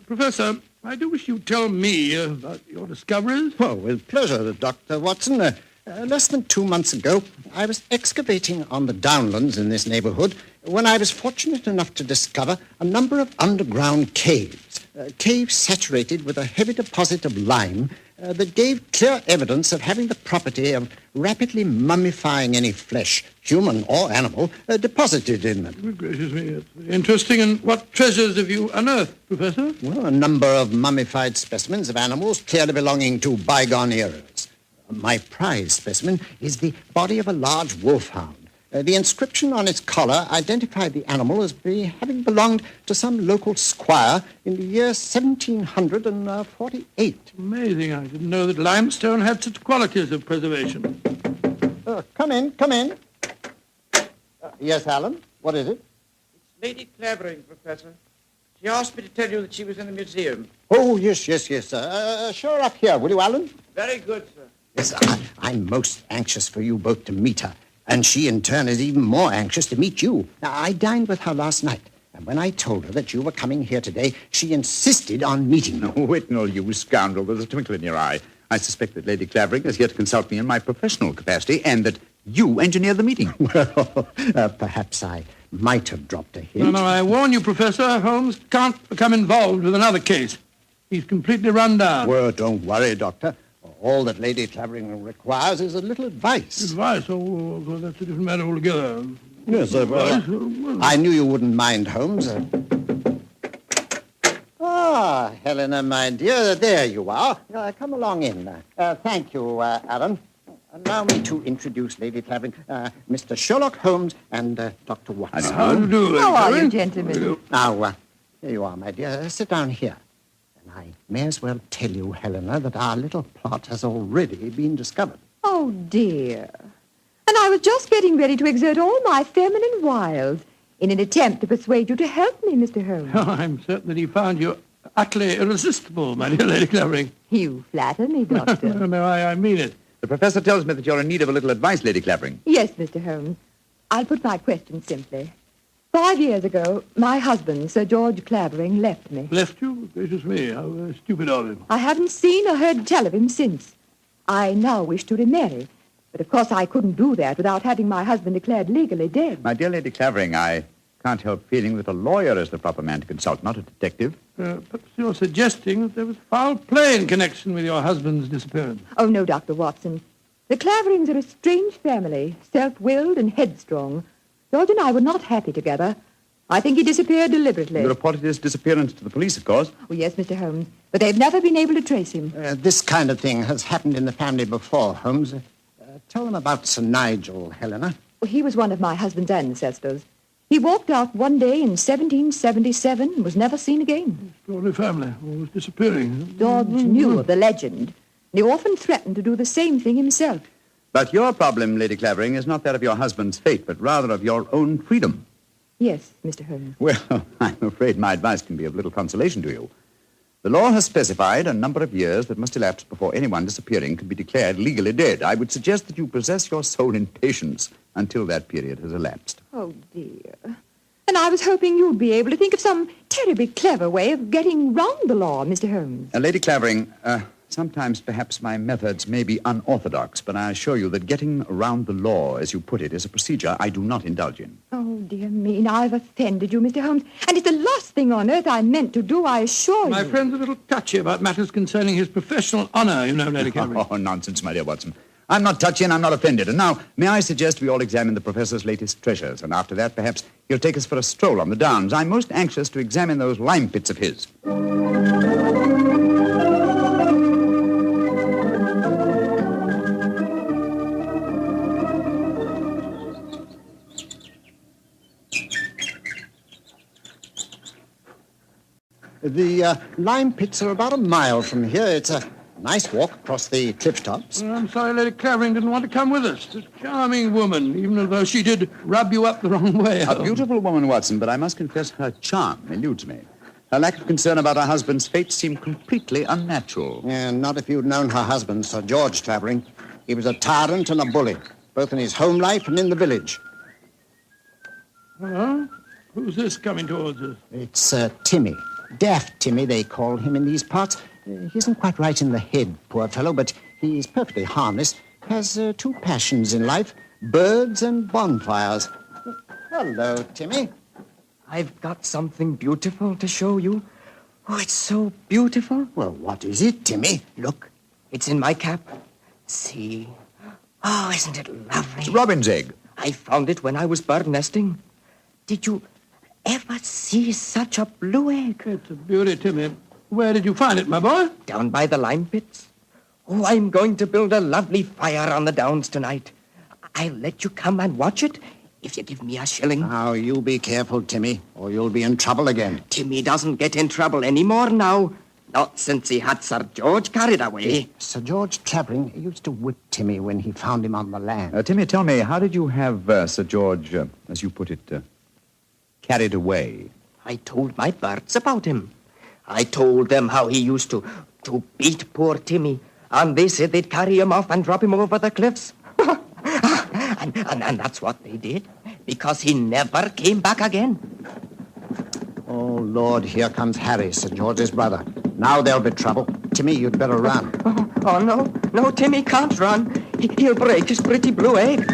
Professor, I do wish you'd tell me about your discoveries. Oh, with pleasure, Dr. Watson. Less than 2 months ago, I was excavating on the downlands in this neighborhood when I was fortunate enough to discover a number of underground caves. Caves saturated with a heavy deposit of lime that gave clear evidence of having the property of rapidly mummifying any flesh, human or animal, deposited in them. Good gracious me, that's interesting. And what treasures have you unearthed, Professor? Well, a number of mummified specimens of animals clearly belonging to bygone eras. My prize specimen is the body of a large wolfhound. The inscription on its collar identified the animal as having belonged to some local squire in the year 1748. Amazing. I didn't know that limestone had such qualities of preservation. Come in. Yes, Alan? What is it? It's Lady Clavering, Professor. She asked me to tell you that she was in the museum. Oh, yes. Show her up here, will you, Alan? Very good, sir. Yes, I'm most anxious for you both to meet her. And she, in turn, is even more anxious to meet you. Now, I dined with her last night, and when I told her that you were coming here today, she insisted on meeting you. Oh, Whitnell, you scoundrel, there's a twinkle in your eye. I suspect that Lady Clavering is here to consult me in my professional capacity, and that you engineer the meeting. Well, perhaps I might have dropped a hint. No, I warn you, Professor, Holmes can't become involved with another case. He's completely run down. Well, don't worry, Doctor. All that Lady Clavering requires is a little advice. Advice? Oh, well, that's a different matter altogether. Yes, I knew you wouldn't mind, Holmes. Helena, my dear, there you are. Come along in. Thank you, Alan. Allow me to introduce Lady Clavering, Mr. Sherlock Holmes and Dr. Watson. How do you do? How are you, gentlemen? Now, here you are, my dear. Sit down here. I may as well tell you, Helena, that our little plot has already been discovered. Oh, dear. And I was just getting ready to exert all my feminine wiles in an attempt to persuade you to help me, Mr. Holmes. Oh, I'm certain that he found you utterly irresistible, my dear Lady Clavering. You flatter me, Doctor. No, I mean it. The professor tells me that you're in need of a little advice, Lady Clavering. Yes, Mr. Holmes. I'll put my question simply. 5 years ago, my husband, Sir George Clavering, left me. Left you? Gracious me, how stupid of him. I haven't seen or heard tell of him since. I now wish to remarry. But of course I couldn't do that without having my husband declared legally dead. My dear Lady Clavering, I can't help feeling that a lawyer is the proper man to consult, not a detective. Perhaps you're suggesting that there was foul play in connection with your husband's disappearance. Oh, no, Dr. Watson. The Claverings are a strange family, self-willed and headstrong. George and I were not happy together. I think he disappeared deliberately. You reported his disappearance to the police, of course. Oh, yes, Mr. Holmes. But they've never been able to trace him. This kind of thing has happened in the family before, Holmes. Tell them about Sir Nigel, Helena. Well, he was one of my husband's ancestors. He walked out one day in 1777 and was never seen again. Extraordinary family, always disappearing. George knew of the legend. He often threatened to do the same thing himself. But your problem, Lady Clavering, is not that of your husband's fate, but rather of your own freedom. Yes, Mr. Holmes. Well, I'm afraid my advice can be of little consolation to you. The law has specified a number of years that must elapse before anyone disappearing can be declared legally dead. I would suggest that you possess your soul in patience until that period has elapsed. Oh, dear. And I was hoping you'd be able to think of some terribly clever way of getting round the law, Mr. Holmes. Lady Clavering, sometimes perhaps my methods may be unorthodox, but I assure you that getting around the law, as you put it, is a procedure I do not indulge in. Oh, dear me, now I've offended you, Mr. Holmes, and it's the last thing on earth I meant to do, I assure you. My friend's a little touchy about matters concerning his professional honor, you know, Lady Clavering. Oh, nonsense, my dear Watson. I'm not touchy and I'm not offended. And now, may I suggest we all examine the professor's latest treasures, and after that, perhaps he'll take us for a stroll on the downs. I'm most anxious to examine those lime pits of his. The lime pits are about a mile from here. It's a nice walk across the cliff tops. Well, I'm sorry Lady Clavering didn't want to come with us. She's a charming woman, even though she did rub you up the wrong way. A beautiful woman, Watson, but I must confess her charm eludes me. Her lack of concern about her husband's fate seemed completely unnatural. Yeah, not if you'd known her husband, Sir George Clavering. He was a tyrant and a bully, both in his home life and in the village. Hello? Who's this coming towards us? It's Timmy. Daft Timmy, they call him in these parts. He isn't quite right in the head, poor fellow, but he's perfectly harmless. Has two passions in life, birds and bonfires. Hello, Timmy. I've got something beautiful to show you. Oh, it's so beautiful. Well, what is it, Timmy? Look, it's in my cap. See? Oh, isn't it lovely? It's robin's egg. I found it when I was bird nesting. Did you ever see such a blue egg? It's a beauty, Timmy. Where did you find it, my boy? Down by the lime pits. Oh, I'm going to build a lovely fire on the downs tonight. I'll let you come and watch it if you give me a shilling. Now, you be careful, Timmy, or you'll be in trouble again. Timmy doesn't get in trouble anymore now. Not since he had Sir George carried away. Sir George Clavering used to whip Timmy when he found him on the land. Timmy, tell me, how did you have Sir George, as you put it, carried away? I told my birds about him. I told them how he used to beat poor Timmy, and they said they'd carry him off and drop him over the cliffs. and that's what they did, because he never came back again. Oh, Lord, here comes Harry, Sir George's brother. Now there'll be trouble. Timmy, you'd better run. Oh, no, Timmy can't run. He'll break his pretty blue egg.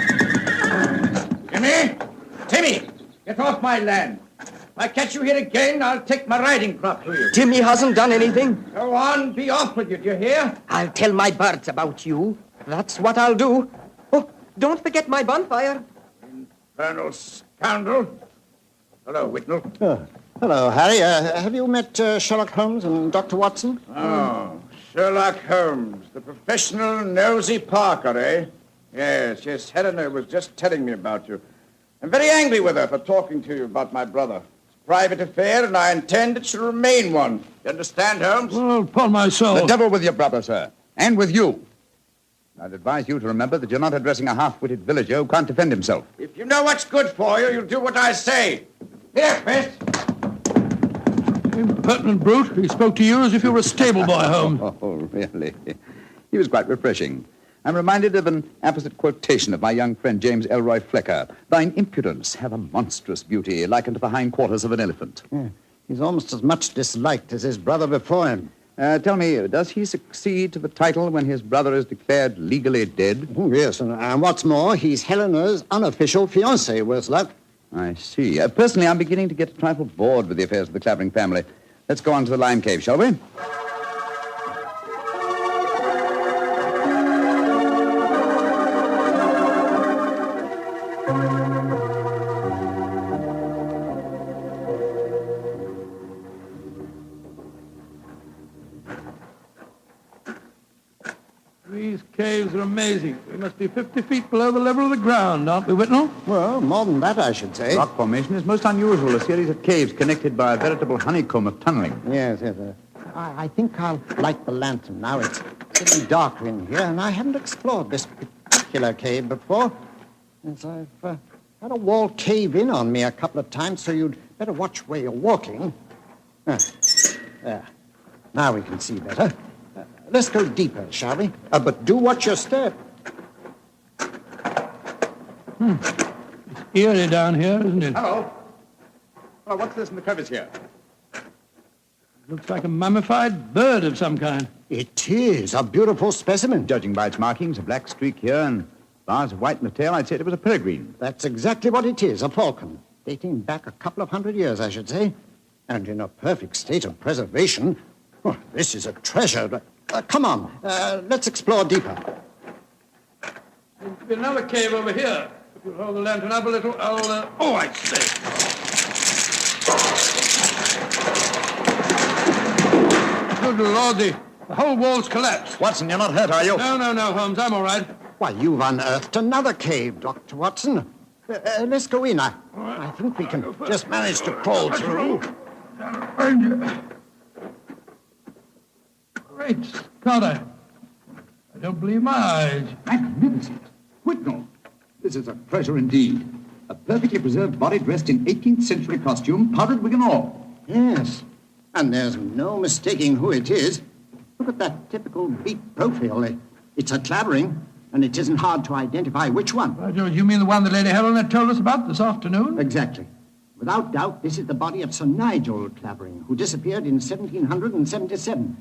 Timmy, get off my land. If I catch you here again, I'll take my riding crop to you. Timmy hasn't done anything. Go on, be off with you, do you hear? I'll tell my birds about you. That's what I'll do. Oh, don't forget my bonfire. Infernal scoundrel. Hello, Whitnell. Hello, Harry. Have you met Sherlock Holmes and Dr. Watson? Oh, Sherlock Holmes, the professional nosy Parker, eh? Yes, Helena was just telling me about you. I'm very angry with her for talking to you about my brother. It's a private affair, and I intend it should remain one. You understand, Holmes? Well, upon my soul. The devil with your brother, sir. And with you. I'd advise you to remember that you're not addressing a half-witted villager who can't defend himself. If you know what's good for you, you'll do what I say. Here, Chris. Impertinent brute. He spoke to you as if you were a stable boy, Holmes. Oh, really? He was quite refreshing. I'm reminded of an apposite quotation of my young friend James Elroy Flecker. Thine impudence have a monstrous beauty, like unto the hindquarters of an elephant. Yeah, he's almost as much disliked as his brother before him. Tell me, does he succeed to the title when his brother is declared legally dead? Oh, yes, and what's more, he's Helena's unofficial fiancé, worse luck. I see. Personally, I'm beginning to get a trifle bored with the affairs of the Clavering family. Let's go on to the lime cave, shall we? These caves are amazing. We must be 50 feet below the level of the ground, aren't we, Whitnell? Well, more than that, I should say. Rock formation is most unusual, a series of caves connected by a veritable honeycomb of tunneling. Yes. I think I'll light the lantern now. It's getting darker in here, and I haven't explored this particular cave before. Yes, I've had a wall cave in on me a couple of times, so you'd better watch where you're walking. There. Now we can see better. Let's go deeper, shall we? But do watch your step. It's eerie down here, isn't it? Hello. Hello, what's this in the crevice here? Looks like a mummified bird of some kind. It is a beautiful specimen. Judging by its markings, a black streak here and bars of white in the tail, I'd say it was a peregrine. That's exactly what it is, a falcon. Dating back a couple of 100 years, I should say. And in a perfect state of preservation. Oh, this is a treasure. Come on, let's explore deeper. Seems to be another cave over here. If you'll hold the lantern up a little, I'll... Oh, I say. Good Lord, the whole wall's collapsed. Watson, you're not hurt, are you? No, Holmes, I'm all right. Why, you've unearthed another cave, Dr. Watson. Let's go in. I think we can just manage to crawl through. Great Scott, I don't believe my eyes. Magnificent. Whitnall, this is a treasure indeed. A perfectly preserved body dressed in 18th century costume, powdered wig and all. Yes, and there's no mistaking who it is. Look at that typical beak profile. It's a Clavering, and it isn't hard to identify which one. You mean the one that Lady Helena told us about this afternoon? Exactly. Without doubt, this is the body of Sir Nigel Clavering, who disappeared in 1777.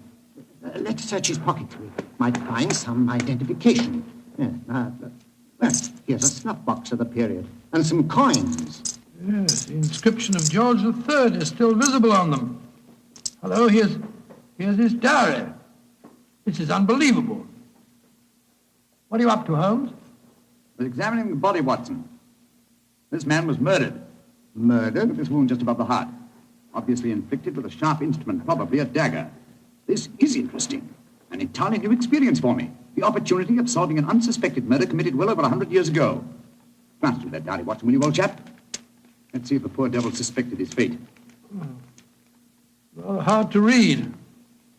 Let's search his pockets. We might find some identification. Well, here's a snuff box of the period, and some coins. Yes, the inscription of George III is still visible on them. Hello, here's his diary. This is unbelievable. What are you up to, Holmes? I was examining the body, Watson. This man was murdered. Murdered? With this wound just above the heart. Obviously inflicted with a sharp instrument, probably a dagger. This is interesting. An entirely new experience for me. The opportunity of solving an unsuspected murder committed well over 100 years ago. Glance through that diary, Watson, will you, old chap? Let's see if the poor devil suspected his fate. Rather hard to read.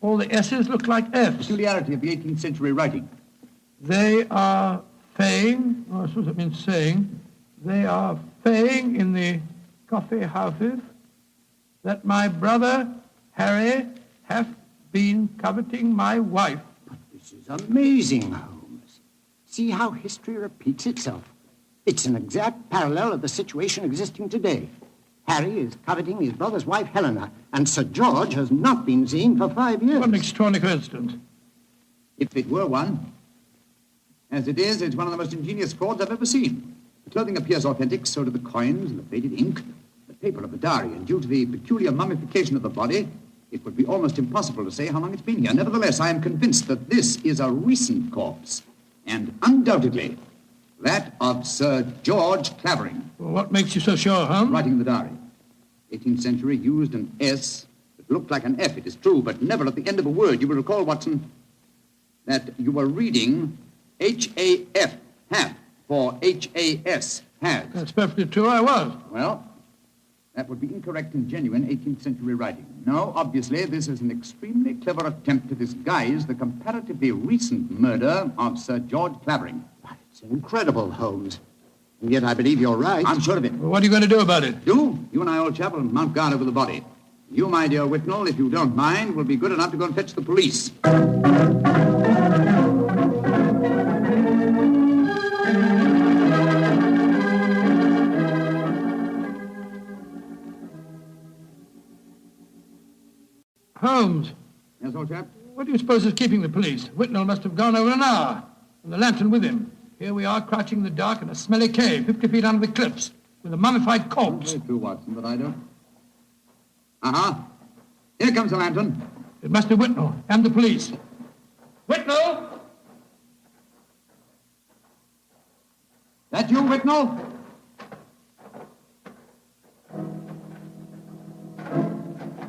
All the S's look like F's. Peculiarity of the 18th century writing. They are saying, I suppose it means saying, they are saying in the coffee houses that my brother Harry hath been coveting my wife. But this is amazing, Holmes. See how history repeats itself. It's an exact parallel of the situation existing today. Harry is coveting his brother's wife, Helena, and Sir George has not been seen for 5 years. What an extraordinary coincidence. If it were one. As it is, it's one of the most ingenious frauds I've ever seen. The clothing appears authentic, so do the coins and the faded ink, the paper of the diary, and due to the peculiar mummification of the body, it would be almost impossible to say how long it's been here. Nevertheless, I am convinced that this is a recent corpse, and undoubtedly that of Sir George Clavering. Well, what makes you so sure, Holmes? Writing in the diary. 18th century used an S that looked like an F, it is true, but never at the end of a word. You will recall, Watson, that you were reading H-A-F, half, for H-A-S, has. That's perfectly true, I was. Well, that would be incorrect in genuine 18th century writing. No, obviously, this is an extremely clever attempt to disguise the comparatively recent murder of Sir George Clavering. It's incredible, Holmes. And yet I believe you're right. I'm sure of it. Well, what are you going to do about it? You and I, old chap, will mount guard over the body. You, my dear Whitnall, if you don't mind, will be good enough to go and fetch the police. Holmes. Yes, old chap? What do you suppose is keeping the police? Whitnall must have gone over an hour, and the lantern with him. Here we are, crouching in the dark in a smelly cave, 50 feet under the cliffs, with a mummified corpse. Very true, Watson, but I don't. Uh-huh. Here comes the lantern. It must be Whitnall and the police. Whitnall! That you, Whitnall?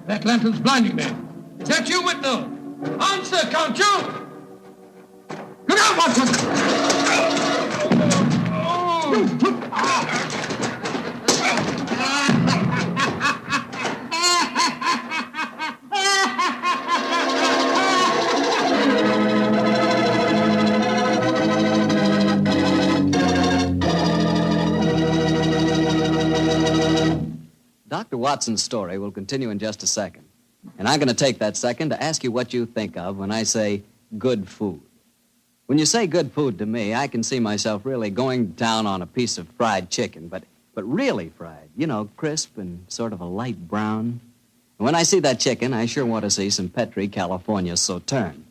That lantern's blinding me. Is that you, Whitnall? Answer, can't you? Look out, Watson! Dr. Watson's story will continue in just a second. And I'm going to take that second to ask you what you think of when I say good food. When you say good food to me, I can see myself really going down on a piece of fried chicken, but really fried. You know, crisp and sort of a light brown. And when I see that chicken, I sure want to see some Petri California Sauterne.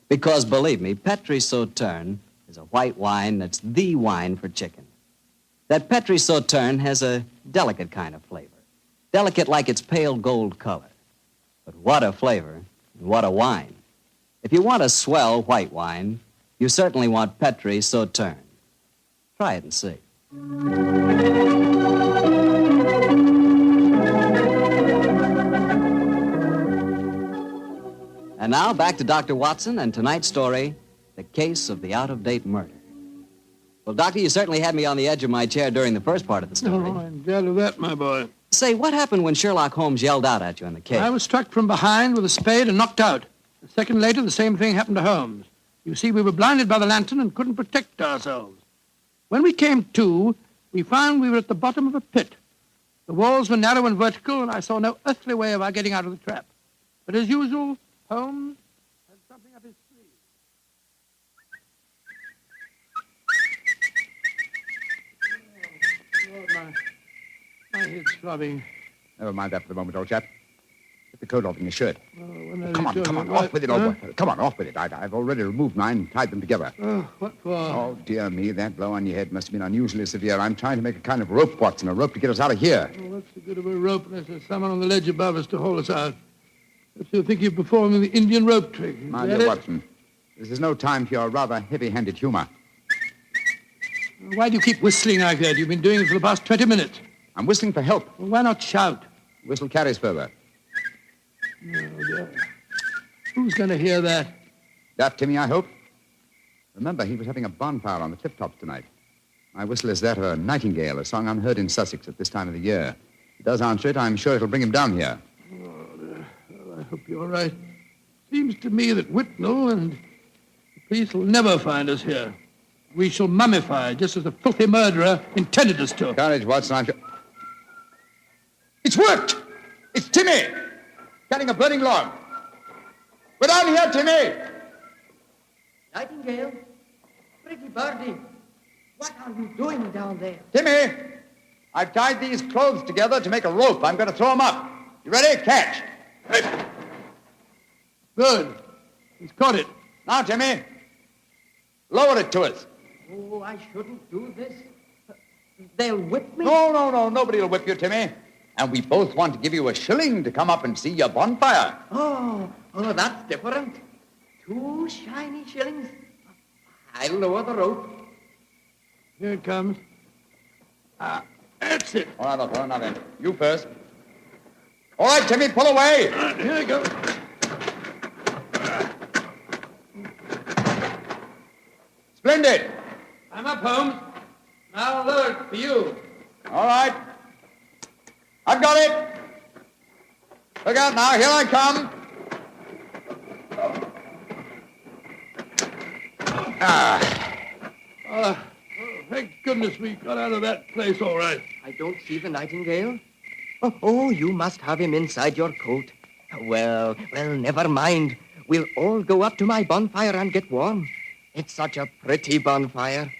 Because, believe me, Petri Sauterne is a white wine that's the wine for chicken. That Petri Sauterne has a delicate kind of flavor. Delicate like its pale gold color. But what a flavor, and what a wine. If you want a swell white wine, you certainly want Petri Sauterne. Try it and see. And now, back to Dr. Watson and tonight's story, The Case of the Out-of-Date Murder. Well, Doctor, you certainly had me on the edge of my chair during the first part of the story. Oh, I'm glad of that, my boy. Say, what happened when Sherlock Holmes yelled out at you in the cave? I was struck from behind with a spade and knocked out. A second later, the same thing happened to Holmes. You see, we were blinded by the lantern and couldn't protect ourselves. When we came to, we found we were at the bottom of a pit. The walls were narrow and vertical, and I saw no earthly way of our getting out of the trap. But as usual, Holmes had something up his sleeve. Oh, my head's throbbing. Never mind that for the moment, old chap. Get the coat off in your shirt. Oh, come on, off with it, old boy. Come on, off with it. I've already removed mine and tied them together. Oh, what for? Oh, dear me, that blow on your head must have been unusually severe. I'm trying to make a kind of rope, Watson, a rope to get us out of here. Oh, what's the good of a rope unless there's someone on the ledge above us to haul us out? If you think you're performing the Indian rope trick. My dear Watson, this is no time for your rather heavy-handed humor. Why do you keep whistling like that? You've been doing it for the past 20 minutes. I'm whistling for help. Well, why not shout? Whistle carries further. No, dear. Who's going to hear that? That Timmy, I hope. Remember, he was having a bonfire on the cliff tops tonight. My whistle is that of a nightingale, a song unheard in Sussex at this time of the year. If he does answer it, I'm sure it'll bring him down here. Oh, dear. Well, I hope you're right. Seems to me that Whitnell and the police will never find us here. We shall mummify, just as the filthy murderer intended us to. Courage, Watson. I'm sure... It's worked! It's Timmy! Carrying a burning log. We're down here, Timmy! Nightingale, pretty birdie, what are you doing down there? Timmy! I've tied these clothes together to make a rope. I'm going to throw them up. You ready? Catch. Good. He's caught it. Now, Timmy, lower it to us. Oh, I shouldn't do this. They'll whip me. No. Nobody will whip you, Timmy. And we both want to give you a shilling to come up and see your bonfire. Oh, that's different. 2 shiny shillings. I'll lower the rope. Here it comes. That's it. All right, look, now then. You first. All right, Timmy, pull away. Here I go. Splendid. I'm up, Holmes. Now lower it for you. All right. I've got it. Look out now. Here I come. Thank goodness we got out of that place all right. I don't see the nightingale. Oh, you must have him inside your coat. Well, never mind. We'll all go up to my bonfire and get warm. It's such a pretty bonfire.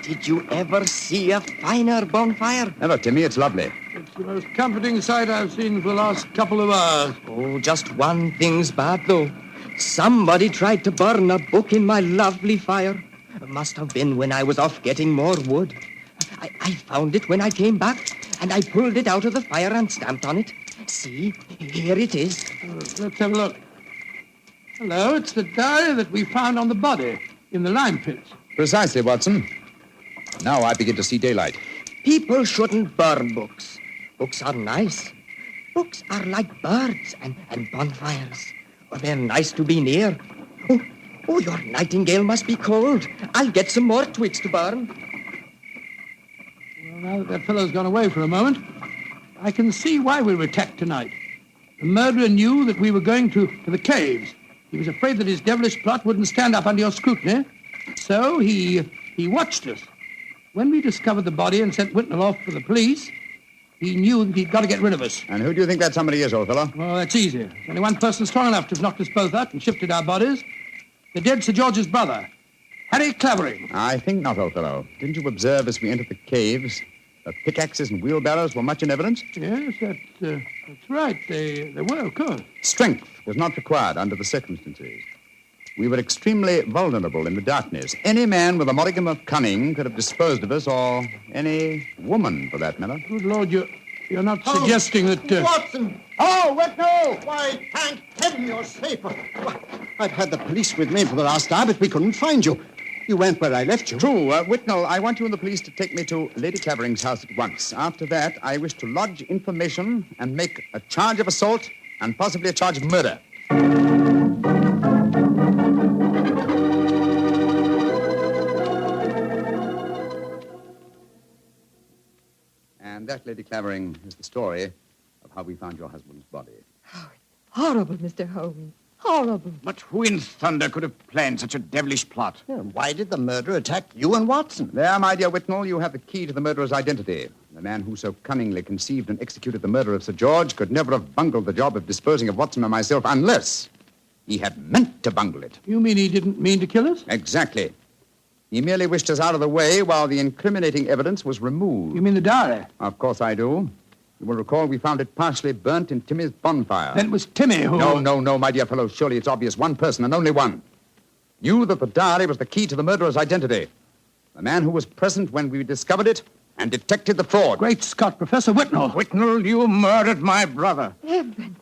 Did you ever see a finer bonfire? Never, Timmy. It's lovely. It's the most comforting sight I've seen for the last couple of hours. Oh, just one thing's bad, though. Somebody tried to burn a book in my lovely fire. It must have been when I was off getting more wood. I found it when I came back, and I pulled it out of the fire and stamped on it. See, here it is. Let's have a look. Hello, it's the diary that we found on the body in the lime pits. Precisely, Watson. Now I begin to see daylight. People shouldn't burn books. Books are nice. Books are like birds and bonfires. Oh, they're nice to be near. Oh, your nightingale must be cold. I'll get some more twigs to burn. Well, now that fellow's gone away for a moment, I can see why we were attacked tonight. The murderer knew that we were going to the caves. He was afraid that his devilish plot wouldn't stand up under your scrutiny, So he watched us. When we discovered the body and sent Whitnell off for the police, he knew that he'd got to get rid of us. And who do you think that somebody is, old fellow? Well, that's easy. There's only one person strong enough to have knocked us both out and shifted our bodies. The dead Sir George's brother, Harry Clavering. I think not, old fellow. Didn't you observe as we entered the caves that pickaxes and wheelbarrows were much in evidence? Yes, that's right. They were, of course. Strength was not required under the circumstances. We were extremely vulnerable in the darkness. Any man with a modicum of cunning could have disposed of us, or any woman, for that matter. Good Lord, you're not suggesting that... Watson! Oh, Whitnell! Why, thank heaven you're safe. I've had the police with me for the last hour, but we couldn't find you. You went where I left you. True. Whitnell, I want you and the police to take me to Lady Clavering's house at once. After that, I wish to lodge information and make a charge of assault and possibly a charge of murder. And that, Lady Clavering, is the story of how we found your husband's body. Horrible, Mr. Holmes. Horrible. But who in thunder could have planned such a devilish plot? Yeah, why did the murderer attack you and Watson? There, my dear Whitnell, you have the key to the murderer's identity. The man who so cunningly conceived and executed the murder of Sir George could never have bungled the job of disposing of Watson and myself unless he had meant to bungle it. You mean he didn't mean to kill us? Exactly. He merely wished us out of the way while the incriminating evidence was removed. You mean the diary? Of course I do. You will recall we found it partially burnt in Timmy's bonfire. Then it was Timmy who... No, my dear fellow. Surely it's obvious one person and only one knew that the diary was the key to the murderer's identity. The man who was present when we discovered it and detected the fraud. Great Scott, Professor Whitnell. Whitnell, you murdered my brother. Evan.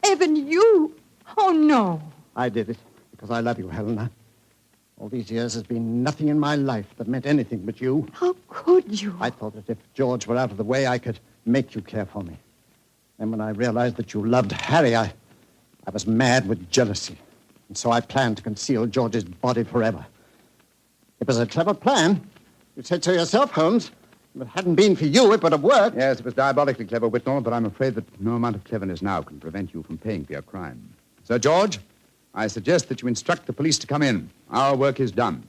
Evan, you? Oh, no. I did it because I love you, Helena. All these years has been nothing in my life that meant anything but you. How could you? I thought that if George were out of the way, I could make you care for me. Then when I realized that you loved Harry, I was mad with jealousy. And so I planned to conceal George's body forever. It was a clever plan. You said so yourself, Holmes. If it hadn't been for you, it would have worked. Yes, it was diabolically clever, Whitnell, but I'm afraid that no amount of cleverness now can prevent you from paying for your crime. Sir George, I suggest that you instruct the police to come in. Our work is done.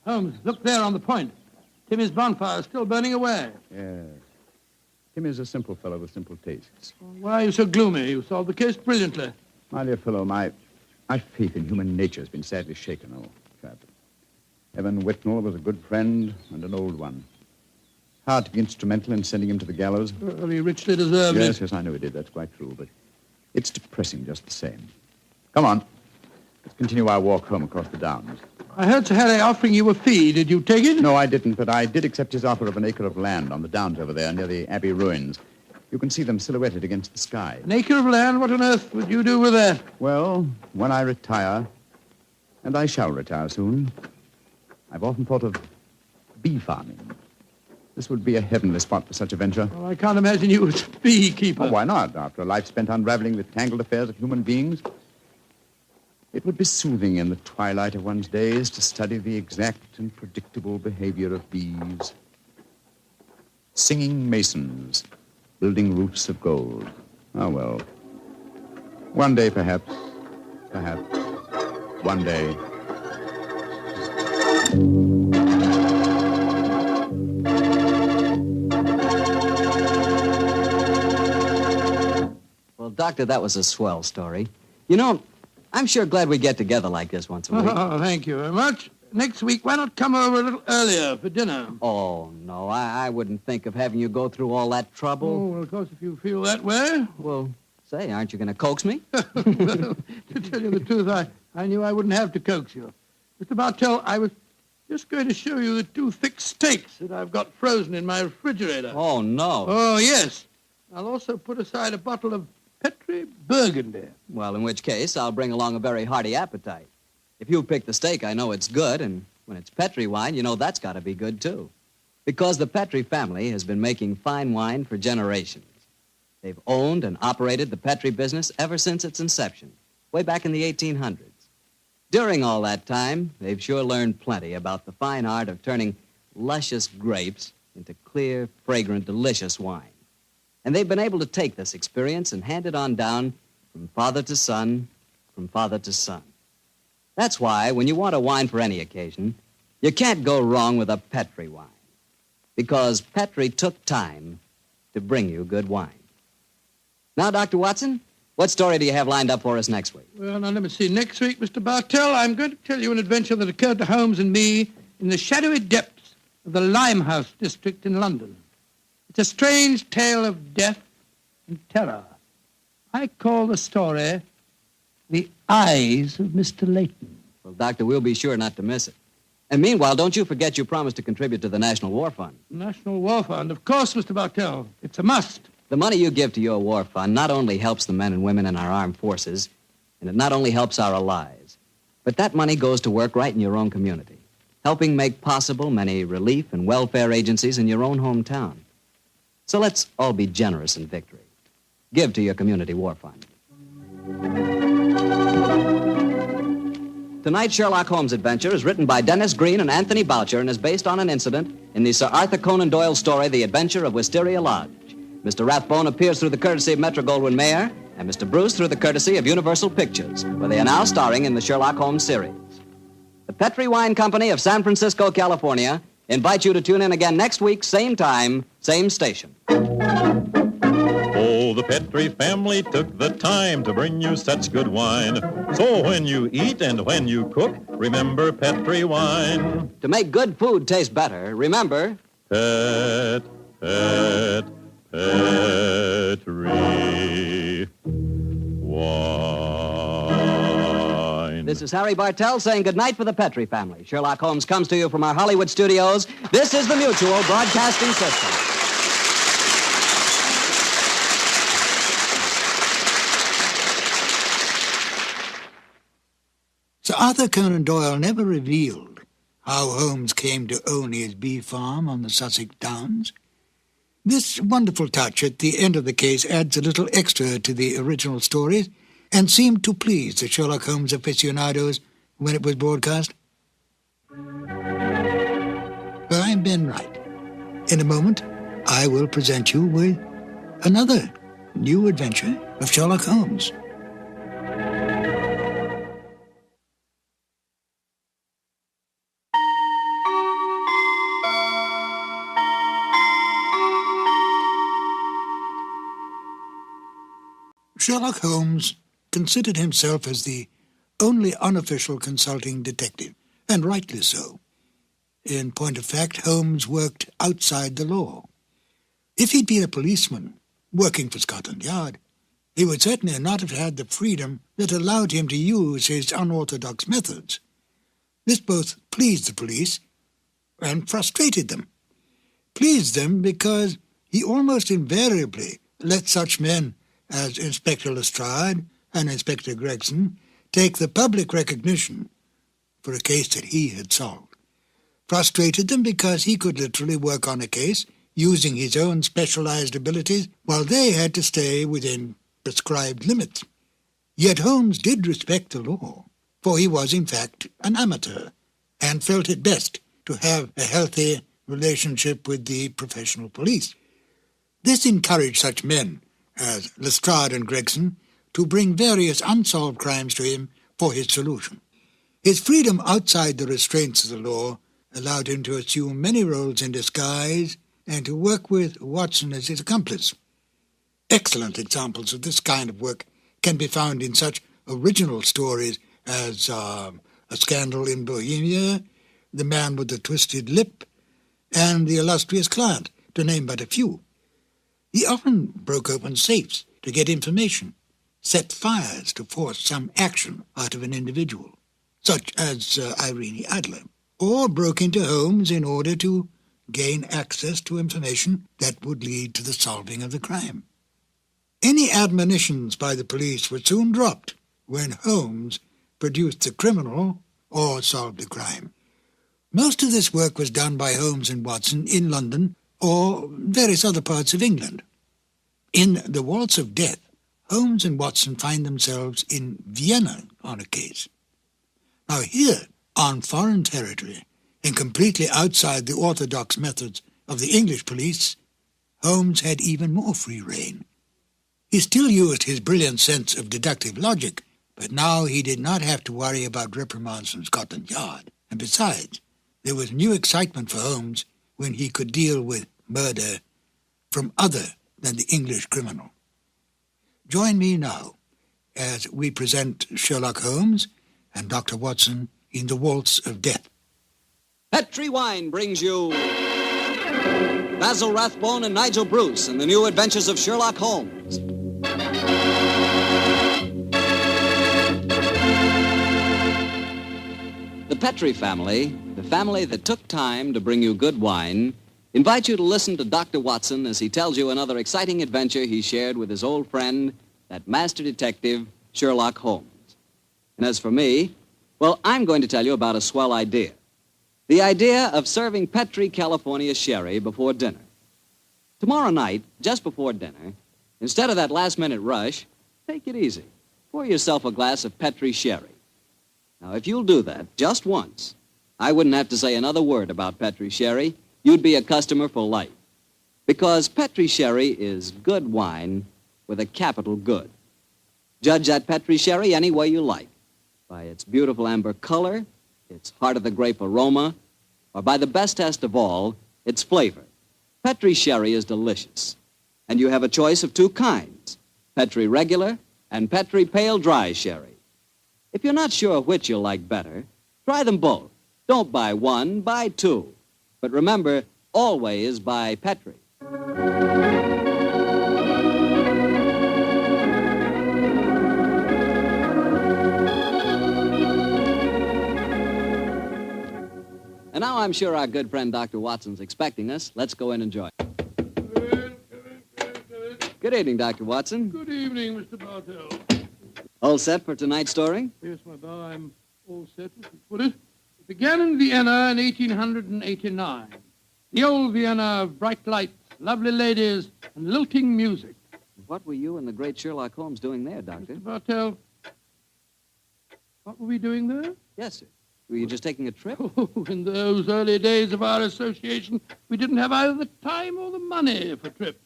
Holmes, look there on the point. Timmy's bonfire is still burning away. Yes. Tim is a simple fellow with simple tastes. Why are you so gloomy? You solved the case brilliantly. My dear fellow, my faith in human nature has been sadly shaken, old chap. Evan Whitnell was a good friend and an old one. Hard to be instrumental in sending him to the gallows. Well, he richly deserved it. Yes, I know he did. That's quite true, but it's depressing just the same. Come on. Let's continue our walk home across the downs. I heard Sir Harry offering you a fee. Did you take it? No, I didn't, but I did accept his offer of an acre of land on the downs over there near the Abbey ruins. You can see them silhouetted against the sky. An acre of land? What on earth would you do with that? Well, when I retire, and I shall retire soon, I've often thought of bee farming. This would be a heavenly spot for such a venture. Well, I can't imagine you as a beekeeper. Oh, why not? After a life spent unraveling the tangled affairs of human beings, it would be soothing in the twilight of one's days to study the exact and predictable behavior of bees. Singing masons, building roofs of gold. Oh, well. One day, perhaps, one day. Well, Doctor, that was a swell story. You know, I'm sure glad we get together like this once a week. Oh, thank you very much. Next week, why not come over a little earlier for dinner? Oh, no, I wouldn't think of having you go through all that trouble. Oh, well, of course, if you feel that way. Well, say, aren't you going to coax me? Well, to tell you the truth, I knew I wouldn't have to coax you. Mr. Bartell, I was just going to show you the 2 thick steaks that I've got frozen in my refrigerator. Oh, no. Oh, yes. I'll also put aside a bottle of Petri Burgundy. Well, in which case, I'll bring along a very hearty appetite. If you pick the steak, I know it's good, and when it's Petri wine, you know that's got to be good, too. Because the Petri family has been making fine wine for generations. They've owned and operated the Petri business ever since its inception, way back in the 1800s. During all that time, they've sure learned plenty about the fine art of turning luscious grapes into clear, fragrant, delicious wine. And they've been able to take this experience and hand it on down from father to son, from father to son. That's why, when you want a wine for any occasion, you can't go wrong with a Petri wine. Because Petri took time to bring you good wine. Now, Dr. Watson, what story do you have lined up for us next week? Well, now, let me see. Next week, Mr. Bartell, I'm going to tell you an adventure that occurred to Holmes and me in the shadowy depths of the Limehouse district in London. It's a strange tale of death and terror. I call the story The Eyes of Mr. Layton. Well, Doctor, we'll be sure not to miss it. And meanwhile, don't you forget you promised to contribute to the National War Fund. National War Fund, of course, Mr. Bartell. It's a must. The money you give to your war fund not only helps the men and women in our armed forces, and it not only helps our allies, but that money goes to work right in your own community, helping make possible many relief and welfare agencies in your own hometown. So let's all be generous in victory. Give to your community war fund. Tonight's Sherlock Holmes adventure is written by Dennis Green and Anthony Boucher and is based on an incident in the Sir Arthur Conan Doyle story, The Adventure of Wisteria Lodge. Mr. Rathbone appears through the courtesy of Metro-Goldwyn-Mayer, and Mr. Bruce through the courtesy of Universal Pictures, where they are now starring in the Sherlock Holmes series. The Petri Wine Company of San Francisco, California, invites you to tune in again next week, same time, same station. Oh, the Petri family took the time to bring you such good wine. So when you eat and when you cook, remember Petri wine. To make good food taste better, remember... Petri wine. This is Harry Bartell saying goodnight for the Petri family. Sherlock Holmes comes to you from our Hollywood studios. This is the Mutual Broadcasting System. Sir Arthur Conan Doyle never revealed how Holmes came to own his bee farm on the Sussex Downs. This wonderful touch at the end of the case adds a little extra to the original stories and seemed to please the Sherlock Holmes aficionados when it was broadcast. Well, I'm Ben Wright. In a moment, I will present you with another new adventure of Sherlock Holmes. Sherlock Holmes considered himself as the only unofficial consulting detective, and rightly so. In point of fact, Holmes worked outside the law. If he'd been a policeman working for Scotland Yard, he would certainly not have had the freedom that allowed him to use his unorthodox methods. This both pleased the police and frustrated them. Pleased them because he almost invariably let such men as Inspector Lestrade and Inspector Gregson take the public recognition for a case that he had solved. Frustrated them because he could literally work on a case using his own specialized abilities while they had to stay within prescribed limits. Yet Holmes did respect the law, for he was in fact an amateur and felt it best to have a healthy relationship with the professional police. This encouraged such men as Lestrade and Gregson to bring various unsolved crimes to him for his solution. His freedom outside the restraints of the law allowed him to assume many roles in disguise and to work with Watson as his accomplice. Excellent examples of this kind of work can be found in such original stories as A Scandal in Bohemia, The Man with the Twisted Lip, and The Illustrious Client, to name but a few. He often broke open safes to get information, set fires to force some action out of an individual, such as Irene Adler, or broke into homes in order to gain access to information that would lead to the solving of the crime. Any admonitions by the police were soon dropped when Holmes produced the criminal or solved the crime. Most of this work was done by Holmes and Watson in London or various other parts of England. In The Waltz of Death, Holmes and Watson find themselves in Vienna on a case. Now here, on foreign territory, and completely outside the orthodox methods of the English police, Holmes had even more free rein. He still used his brilliant sense of deductive logic, but now he did not have to worry about reprimands from Scotland Yard. And besides, there was new excitement for Holmes when he could deal with murder from other than the English criminal. Join me now as we present Sherlock Holmes and Dr. Watson in The Waltz of Death. Petri Wine brings you Basil Rathbone and Nigel Bruce in the new Adventures of Sherlock Holmes. The Petri family, the family that took time to bring you good wine, invite you to listen to Dr. Watson as he tells you another exciting adventure he shared with his old friend, that master detective, Sherlock Holmes. And as for me, well, I'm going to tell you about a swell idea. The idea of serving Petri California sherry before dinner. Tomorrow night, just before dinner, instead of that last-minute rush, take it easy. Pour yourself a glass of Petri sherry. Now, if you'll do that just once, I wouldn't have to say another word about Petri sherry. You'd be a customer for life. Because Petri sherry is good wine with a capital good. Judge that Petri sherry any way you like. By its beautiful amber color, its heart-of-the-grape aroma, or by the best test of all, its flavor. Petri sherry is delicious. And you have a choice of two kinds, Petri regular and Petri pale dry sherry. If you're not sure which you'll like better, try them both. Don't buy one, buy two. But remember, always buy Petri. And now I'm sure our good friend Dr. Watson's expecting us. Let's go in and join. Good evening, Dr. Watson. Good evening, Mr. Bartell. All set for tonight's story? Yes, my boy, I'm all set. Put it. It began in Vienna in 1889. The old Vienna of bright lights, lovely ladies, and lilting music. What were you and the great Sherlock Holmes doing there, Doctor? Mr. Bartell, what were we doing there? Yes, sir. Were you just taking a trip? Oh, in those early days of our association, we didn't have either the time or the money for trips.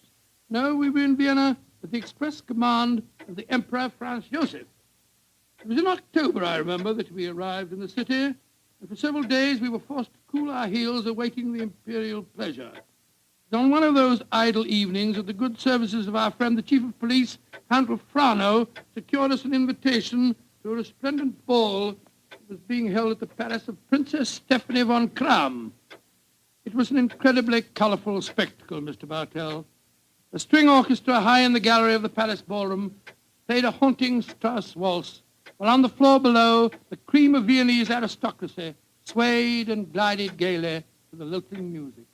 No, we were in Vienna at the express command of the Emperor Franz Joseph. It was in October, I remember, that we arrived in the city, and for several days we were forced to cool our heels awaiting the imperial pleasure. It was on one of those idle evenings that the good services of our friend, the Chief of Police, Count Frano, secured us an invitation to a resplendent ball that was being held at the palace of Princess Stephanie von Kram. It was an incredibly colorful spectacle, Mr. Bartell. A string orchestra high in the gallery of the palace ballroom played a haunting Strauss waltz, while on the floor below, the cream of Viennese aristocracy swayed and glided gaily to the lilting music.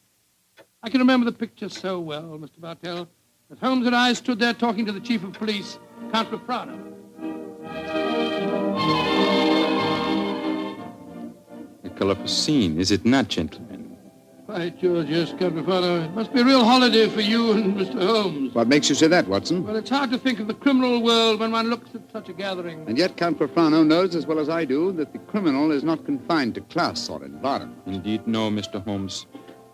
I can remember the picture so well, Mr. Bartell, as Holmes and I stood there talking to the Chief of Police, Count Frano. A colorful scene, is it not, gentlemen? Right, George, yes, Count Frano. It must be a real holiday for you and Mr. Holmes. What makes you say that, Watson? Well, it's hard to think of the criminal world when one looks at such a gathering. And yet Count Frano knows as well as I do that the criminal is not confined to class or environment. Indeed, no, Mr. Holmes.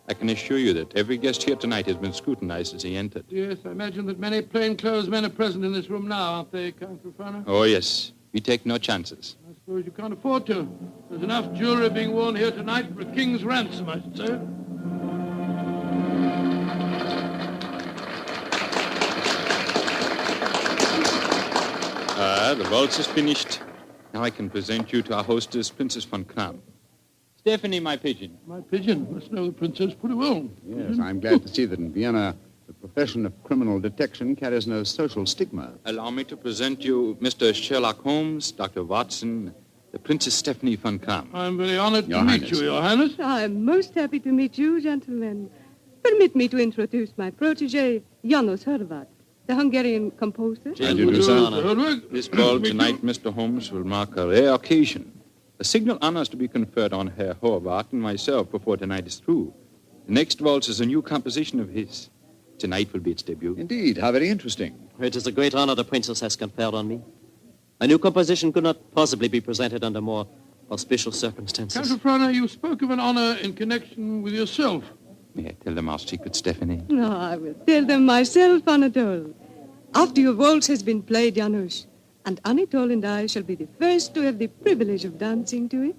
I can assure you that every guest here tonight has been scrutinized as he entered. Yes, I imagine that many plainclothes men are present in this room now, aren't they, Count Frano? Oh, yes. We take no chances. I suppose you can't afford to. There's enough jewelry being worn here tonight for a king's ransom, I should say. The waltz is finished. Now I can present you to our hostess, Princess von Kram. Stephanie, my pigeon. My pigeon must know the princess pretty well. Yes, I'm glad to see that in Vienna, the profession of criminal detection carries no social stigma. Allow me to present you Mr. Sherlock Holmes, Dr. Watson, the Princess Stephanie von Kram. I'm very honored to meet you, Your Highness. I'm most happy to meet you, gentlemen. Permit me to introduce my protege, Janos Horvat, the Hungarian composer. This ball tonight, Mr. Holmes, will mark a rare occasion. A signal honor is to be conferred on Herr Horvath and myself before tonight is through. The next waltz is a new composition of his. Tonight will be its debut. Indeed, how very interesting. It is a great honor the princess has conferred on me. A new composition could not possibly be presented under more auspicious circumstances. Count Frana, you spoke of an honor in connection with yourself. May I tell them our secret, Stephanie? No, I will tell them myself, Anatole. After your waltz has been played, Janusz, and Anatole and I shall be the first to have the privilege of dancing to it,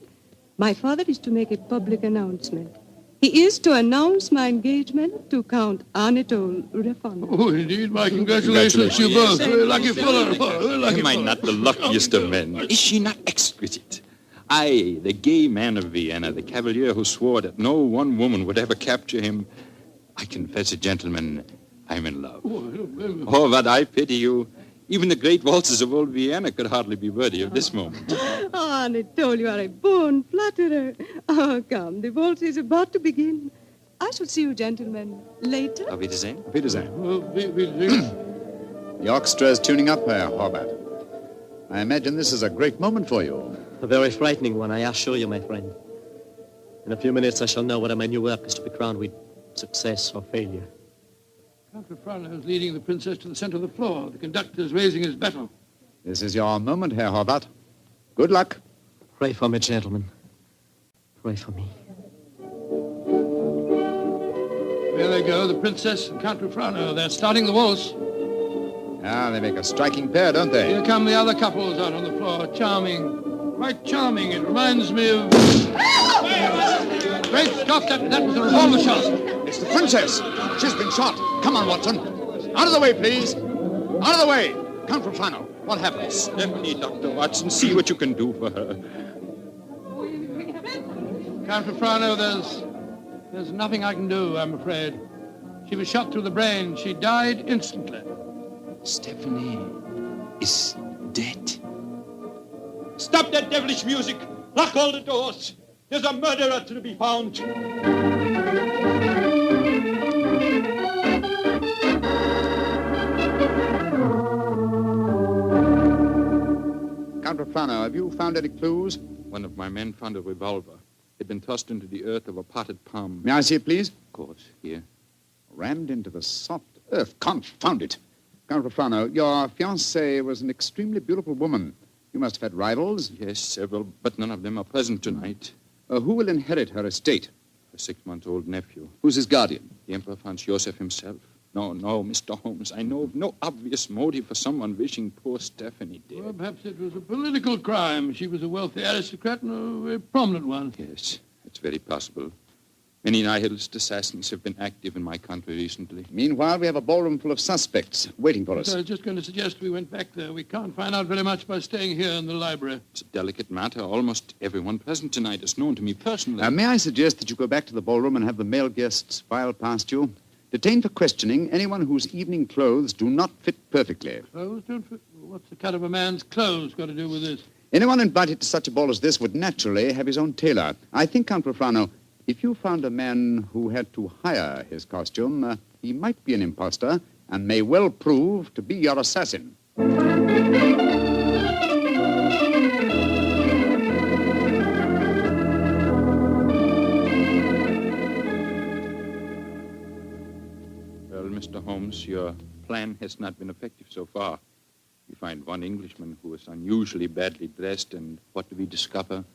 my father is to make a public announcement. He is to announce my engagement to Count Anatole Rathbone. Oh, indeed, my congratulations to you both. Very lucky fellow. Very lucky Am I fellow. not the luckiest of men? Is she not exquisite? I, the gay man of Vienna, the cavalier who swore that no one woman would ever capture him. I confess it, gentlemen, I'm in love. Oh, but I pity you. Even the great waltzes of old Vienna could hardly be worthy of this moment. Oh, Anatole, you are a born flatterer. Oh, come, the waltz is about to begin. I shall see you gentlemen later. Auf Wiedersehen. Auf Wiedersehen. The orchestra is tuning up, Herr Horvath. I imagine this is a great moment for you. A very frightening one, I assure you, my friend. In a few minutes, I shall know whether my new work is to be crowned with success or failure. Count Frana is leading the princess to the center of the floor. The conductor is raising his bottle. This is your moment, Herr Horvath. Good luck. Pray for me, gentlemen. Pray for me. There they go, the princess and Count Frana. They're starting the waltz. Ah, they make a striking pair, don't they? Here come the other couples out on the floor. Charming. Quite charming. It reminds me of... Great Scott, that was a revolver shot. It's the princess. She's been shot. Come on, Watson. Out of the way, please. Out of the way. Count Frano, what happened? Stephanie, Dr. Watson, see what you can do for her. Count Frano, there's nothing I can do, I'm afraid. She was shot through the brain. She died instantly. Stephanie is dead. Stop that devilish music! Lock all the doors! There's a murderer to be found! Count Frano, have you found any clues? One of my men found a revolver. It had been tossed into the earth of a potted palm. May I see it, please? Of course, here. Rammed into the soft earth. Confound it. Count Frano, your fiancée was an extremely beautiful woman. You must have had rivals? Yes, several, but none of them are present tonight. Who will inherit her estate? A 6-month-old nephew. Who's his guardian? The Emperor Franz Joseph himself. No, Mr. Holmes, I know of no obvious motive for someone wishing poor Stephanie dead. Well, perhaps it was a political crime. She was a wealthy aristocrat and a very prominent one. Yes, it's very possible. Many nihilist assassins have been active in my country recently. Meanwhile, we have a ballroom full of suspects waiting for us. So I was just going to suggest we went back there. We can't find out very much by staying here in the library. It's a delicate matter. Almost everyone present tonight is known to me personally. May I suggest that you go back to the ballroom and have the male guests file past you? Detain for questioning anyone whose evening clothes do not fit perfectly. Clothes don't fit? What's the cut of a man's clothes got to do with this? Anyone invited to such a ball as this would naturally have his own tailor. I think, Count Frano, if you found a man who had to hire his costume, he might be an impostor and may well prove to be your assassin. Well, Mr. Holmes, your plan has not been effective so far. We find one Englishman who is unusually badly dressed, and what do we discover?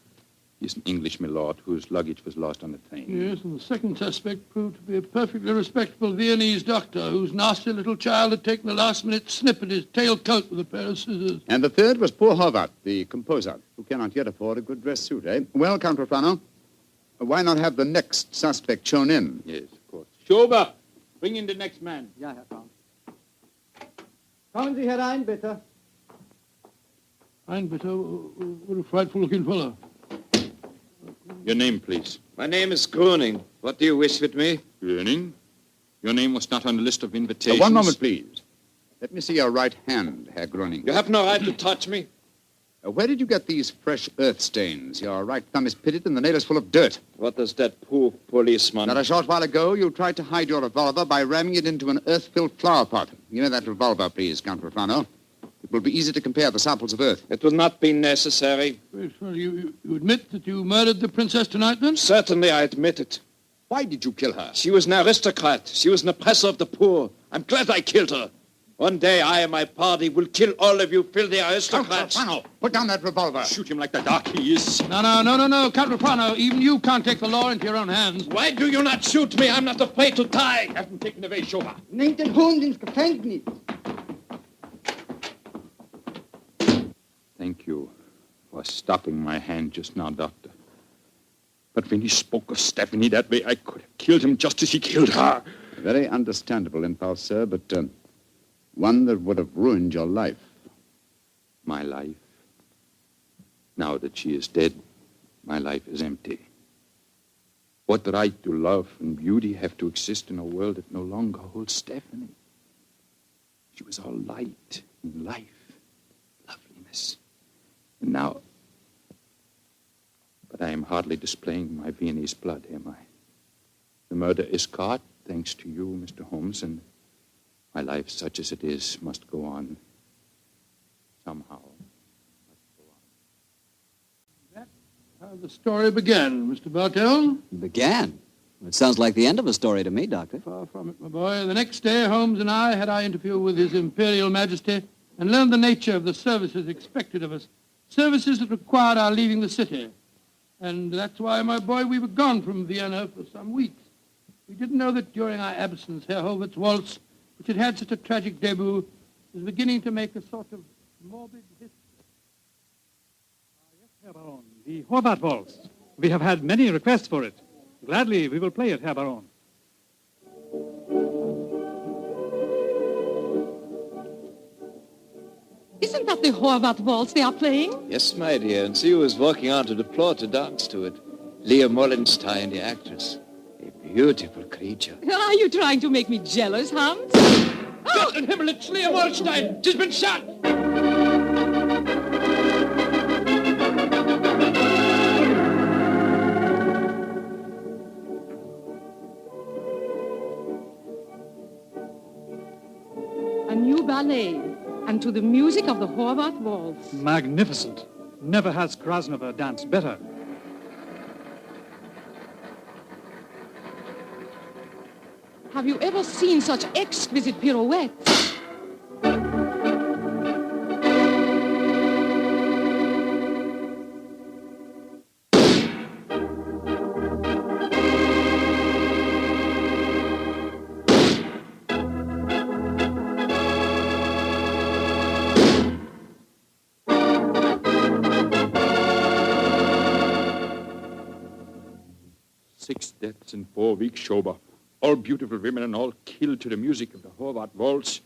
He's an English milord whose luggage was lost on the train. Yes, and the second suspect proved to be a perfectly respectable Viennese doctor whose nasty little child had taken a last-minute snip at his tailcoat with a pair of scissors. And the third was poor Horvath, the composer, who cannot yet afford a good dress suit, eh? Well, Count Frano, why not have the next suspect shown in? Yes, of course. Schober, bring in the next man. Ja, Herr Count. Kommen Sie herein, bitte. Einbitter, what a frightful-looking fellow. Your name, please. My name is Quinine. What do you wish with me? Quinine? Your name was not on the list of invitations. One moment, please. Let me see your right hand, Herr Groening. You have no right to touch me. Where did you get these fresh earth stains? Your right thumb is pitted and the nail is full of dirt. What does that poor policeman... Not a short while ago, you tried to hide your revolver by ramming it into an earth-filled flower pot. Give me that revolver, please, Count Frano. It will be easy to compare the samples of earth. It will not be necessary. You admit that you murdered the princess tonight, then? Certainly, I admit it. Why did you kill her? She was an aristocrat. She was an oppressor of the poor. I'm glad I killed her. One day I and my party will kill all of you filthy aristocrats. Count Rafano, put down that revolver. Shoot him like the dark he is. No, Count Rafano. Even you can't take the law into your own hands. Why do you not shoot me? I'm not afraid to die. Have him taken away, Schober. Nehmt den Hund ins Gefängnis. Thank you for stopping my hand just now, Doctor. But when he spoke of Stephanie that way, I could have killed him just as he killed her. Very understandable impulse, sir, but one that would have ruined your life. My life? Now that she is dead, my life is empty. What right do love and beauty have to exist in a world that no longer holds Stephanie? She was all light and life, loveliness. And now... But I am hardly displaying my Viennese blood, am I? The murder is caught, thanks to you, Mr. Holmes, and my life, such as it is, must go on. Somehow. That's how the story began, Mr. Bartell. Began? It sounds like the end of a story to me, Doctor. Far from it, my boy. The next day, Holmes and I had our interview with His Imperial Majesty and learned the nature of the services expected of us. Services that required our leaving the city. And that's why, my boy, we were gone from Vienna for some weeks. We didn't know that during our absence, Herr Hovart's waltz, which had had such a tragic debut, was beginning to make a sort of morbid history. Yes, Herr Baron, the Horvath waltz. We have had many requests for it. Gladly, we will play it, Herr Baron. Isn't that the Horvath waltz they are playing? Yes, my dear, and see who is walking onto the floor to dance to it. Leah Mollenstein, the actress. A beautiful creature. Are you trying to make me jealous, Hans? Gott in Himmel, it's Leah Mollenstein! She's been shot! A new ballet, and to the music of the Horvath waltz. Magnificent. Never has Krasnova danced better. Have you ever seen such exquisite pirouettes? Six deaths in 4 weeks, Schober. All beautiful women and all killed to the music of the Horvath waltz.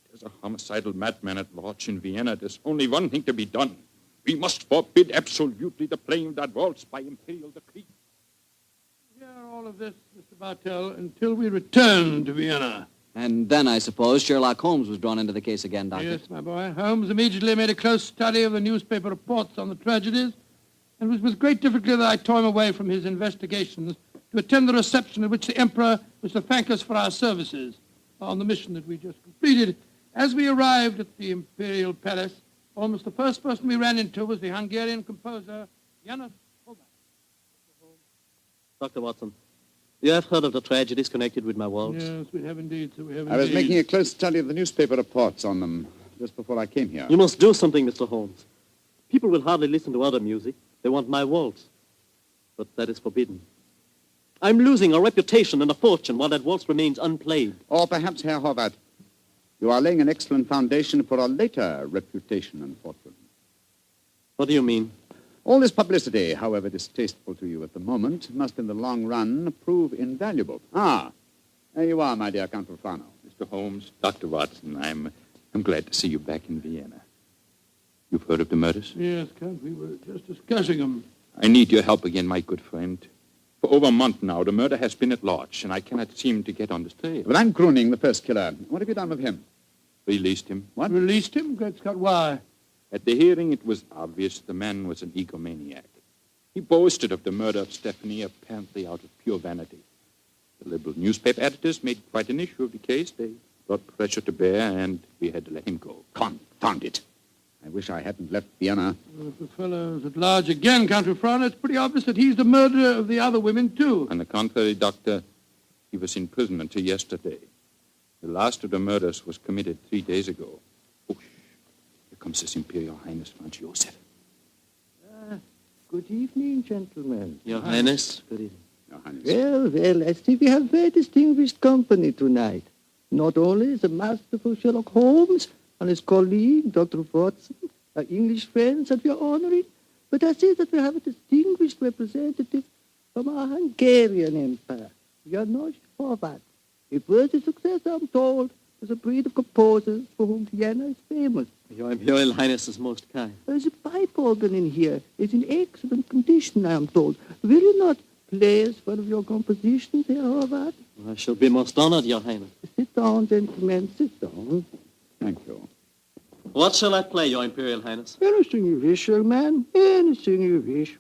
There's a homicidal madman at large in Vienna. There's only one thing to be done. We must forbid absolutely the playing of that waltz by imperial decree. Hear all of this, Mr. Bartell, until we return to Vienna. And then, I suppose, Sherlock Holmes was drawn into the case again, Doctor. Yes, my boy. Holmes immediately made a close study of the newspaper reports on the tragedies, and it was with great difficulty that I tore him away from his investigations to attend the reception at which the Emperor was to thank us for our services on the mission that we just completed. As we arrived at the Imperial Palace, almost the first person we ran into was the Hungarian composer, Janos Horvath. Dr. Watson, you have heard of the tragedies connected with my waltz? Yes, we have indeed, sir, we have indeed. I was making a close study of the newspaper reports on them just before I came here. You must do something, Mr. Holmes. People will hardly listen to other music. They want my waltz. But that is forbidden. I'm losing a reputation and a fortune while that waltz remains unplayed. Or perhaps, Herr Horvath, you are laying an excellent foundation for a later reputation and fortune. What do you mean? All this publicity, however distasteful to you at the moment, must in the long run prove invaluable. Ah, there you are, my dear Count Rafano. Mr. Holmes, Dr. Watson, I'm glad to see you back in Vienna. You've heard of the murders? Yes, Count, we were just discussing them. I need your help again, my good friend. For over a month now, the murder has been at large, and I cannot seem to get on the trail. But I'm Quinine, the first killer. What have you done with him? Released him. What? Released him? Great Scott, why? At the hearing, it was obvious the man was an egomaniac. He boasted of the murder of Stephanie, apparently out of pure vanity. The liberal newspaper editors made quite an issue of the case. They brought pressure to bear, and we had to let him go. Confound it. I wish I hadn't left Vienna. Well, if the fellow's at large again, Count Rafano, it's pretty obvious that he's the murderer of the other women, too. On the contrary, Doctor, he was in prison until yesterday. The last of the murders was committed 3 days ago. Oh, here comes His Imperial Highness Franz Joseph. Good evening, gentlemen. Your Highness. Good evening. Your Highness. Well, I see we have very distinguished company tonight. Not only the masterful Sherlock Holmes and his colleague, Dr. Watson, our English friends that we are honoring, but I see that we have a distinguished representative from our Hungarian Empire, Janos Horváth. A worthy successor, I'm told, is a breed of composers for whom Vienna is famous. Your Imperial Highness is most kind. There's a pipe organ in here. It's in excellent condition, I am told. Will you not play us one of your compositions, Herr Horváth? I shall be most honored, Your Highness. Sit down, gentlemen, sit down. Thank you. What shall I play, Your Imperial Highness? Anything you wish, young man. Anything you wish.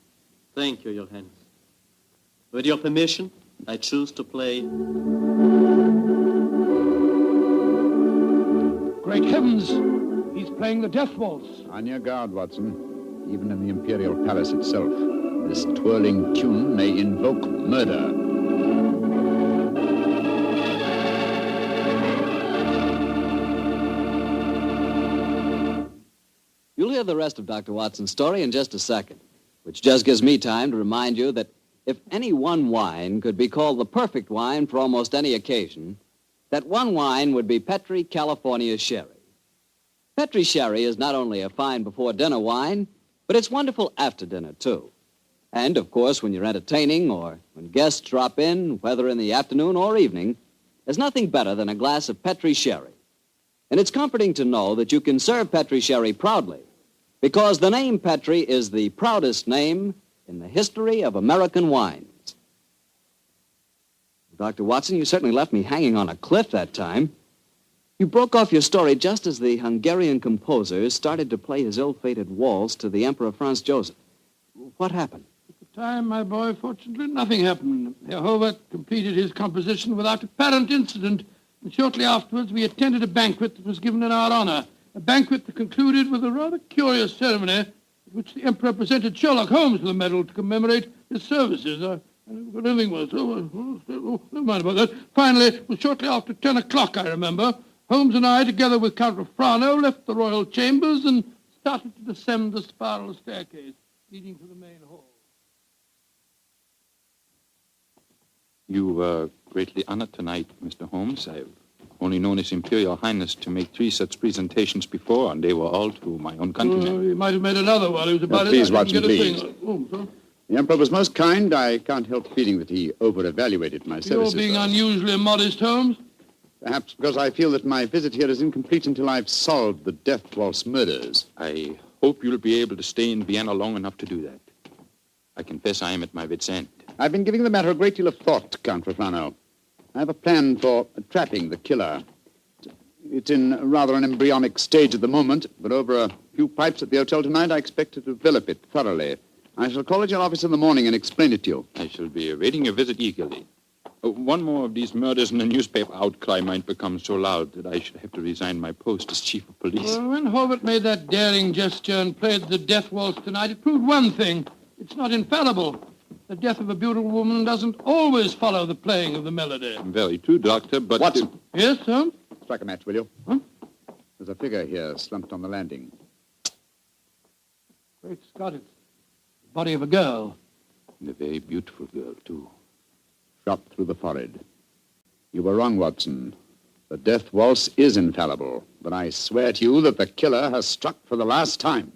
Thank you, Your Highness. With your permission, I choose to play... Great heavens! He's playing the death waltz. On your guard, Watson. Even in the Imperial Palace itself, this twirling tune may invoke murder. You'll hear the rest of Dr. Watson's story in just a second, which just gives me time to remind you that if any one wine could be called the perfect wine for almost any occasion, that one wine would be Petri California Sherry. Petri Sherry is not only a fine before-dinner wine, but it's wonderful after dinner, too. And, of course, when you're entertaining or when guests drop in, whether in the afternoon or evening, there's nothing better than a glass of Petri Sherry. And it's comforting to know that you can serve Petri Sherry proudly, because the name Petri is the proudest name in the history of American wines. Dr. Watson, you certainly left me hanging on a cliff that time. You broke off your story just as the Hungarian composer started to play his ill-fated waltz to the Emperor Franz Joseph. What happened? At the time, my boy, fortunately, nothing happened. Herr Horváth completed his composition without apparent incident, and shortly afterwards we attended a banquet that was given in our honor, a banquet that concluded with a rather curious ceremony at which the Emperor presented Sherlock Holmes with a medal to commemorate his services. I never got anything was. Never mind about that. Finally, it was shortly after 10 o'clock, I remember. Holmes and I, together with Count Rafrano, left the royal chambers and started to descend the spiral staircase leading to the main hall. You were greatly honored tonight, Mr. Holmes. I've only known His Imperial Highness to make 3 such presentations before, and they were all to my own countrymen. He might have made another while he was about Please, it. Watson, please. Sorry. The Emperor was most kind. I can't help feeling that he over-evaluated my services. You're being unusually modest, Holmes. Perhaps because I feel that my visit here is incomplete until I've solved the death waltz murders. I hope you'll be able to stay in Vienna long enough to do that. I confess I am at my wit's end. I've been giving the matter a great deal of thought, Count Rafrano. I have a plan for trapping the killer. It's in rather an embryonic stage at the moment, but over a few pipes at the hotel tonight, I expect to develop it thoroughly. I shall call at your office in the morning and explain it to you. I shall be awaiting your visit eagerly. One more of these murders and the newspaper outcry might become so loud that I should have to resign my post as chief of police. Well, when Horváth made that daring gesture and played the death waltz tonight, it proved one thing. It's not infallible. The death of a beautiful woman doesn't always follow the playing of the melody. Very true, Doctor, but... Watson. Yes, sir? Strike a match, will you? Huh? There's a figure here slumped on the landing. Great Scott, it's the body of a girl. And a very beautiful girl, too. Shot through the forehead. You were wrong, Watson. The death waltz is infallible, but I swear to you that the killer has struck for the last time.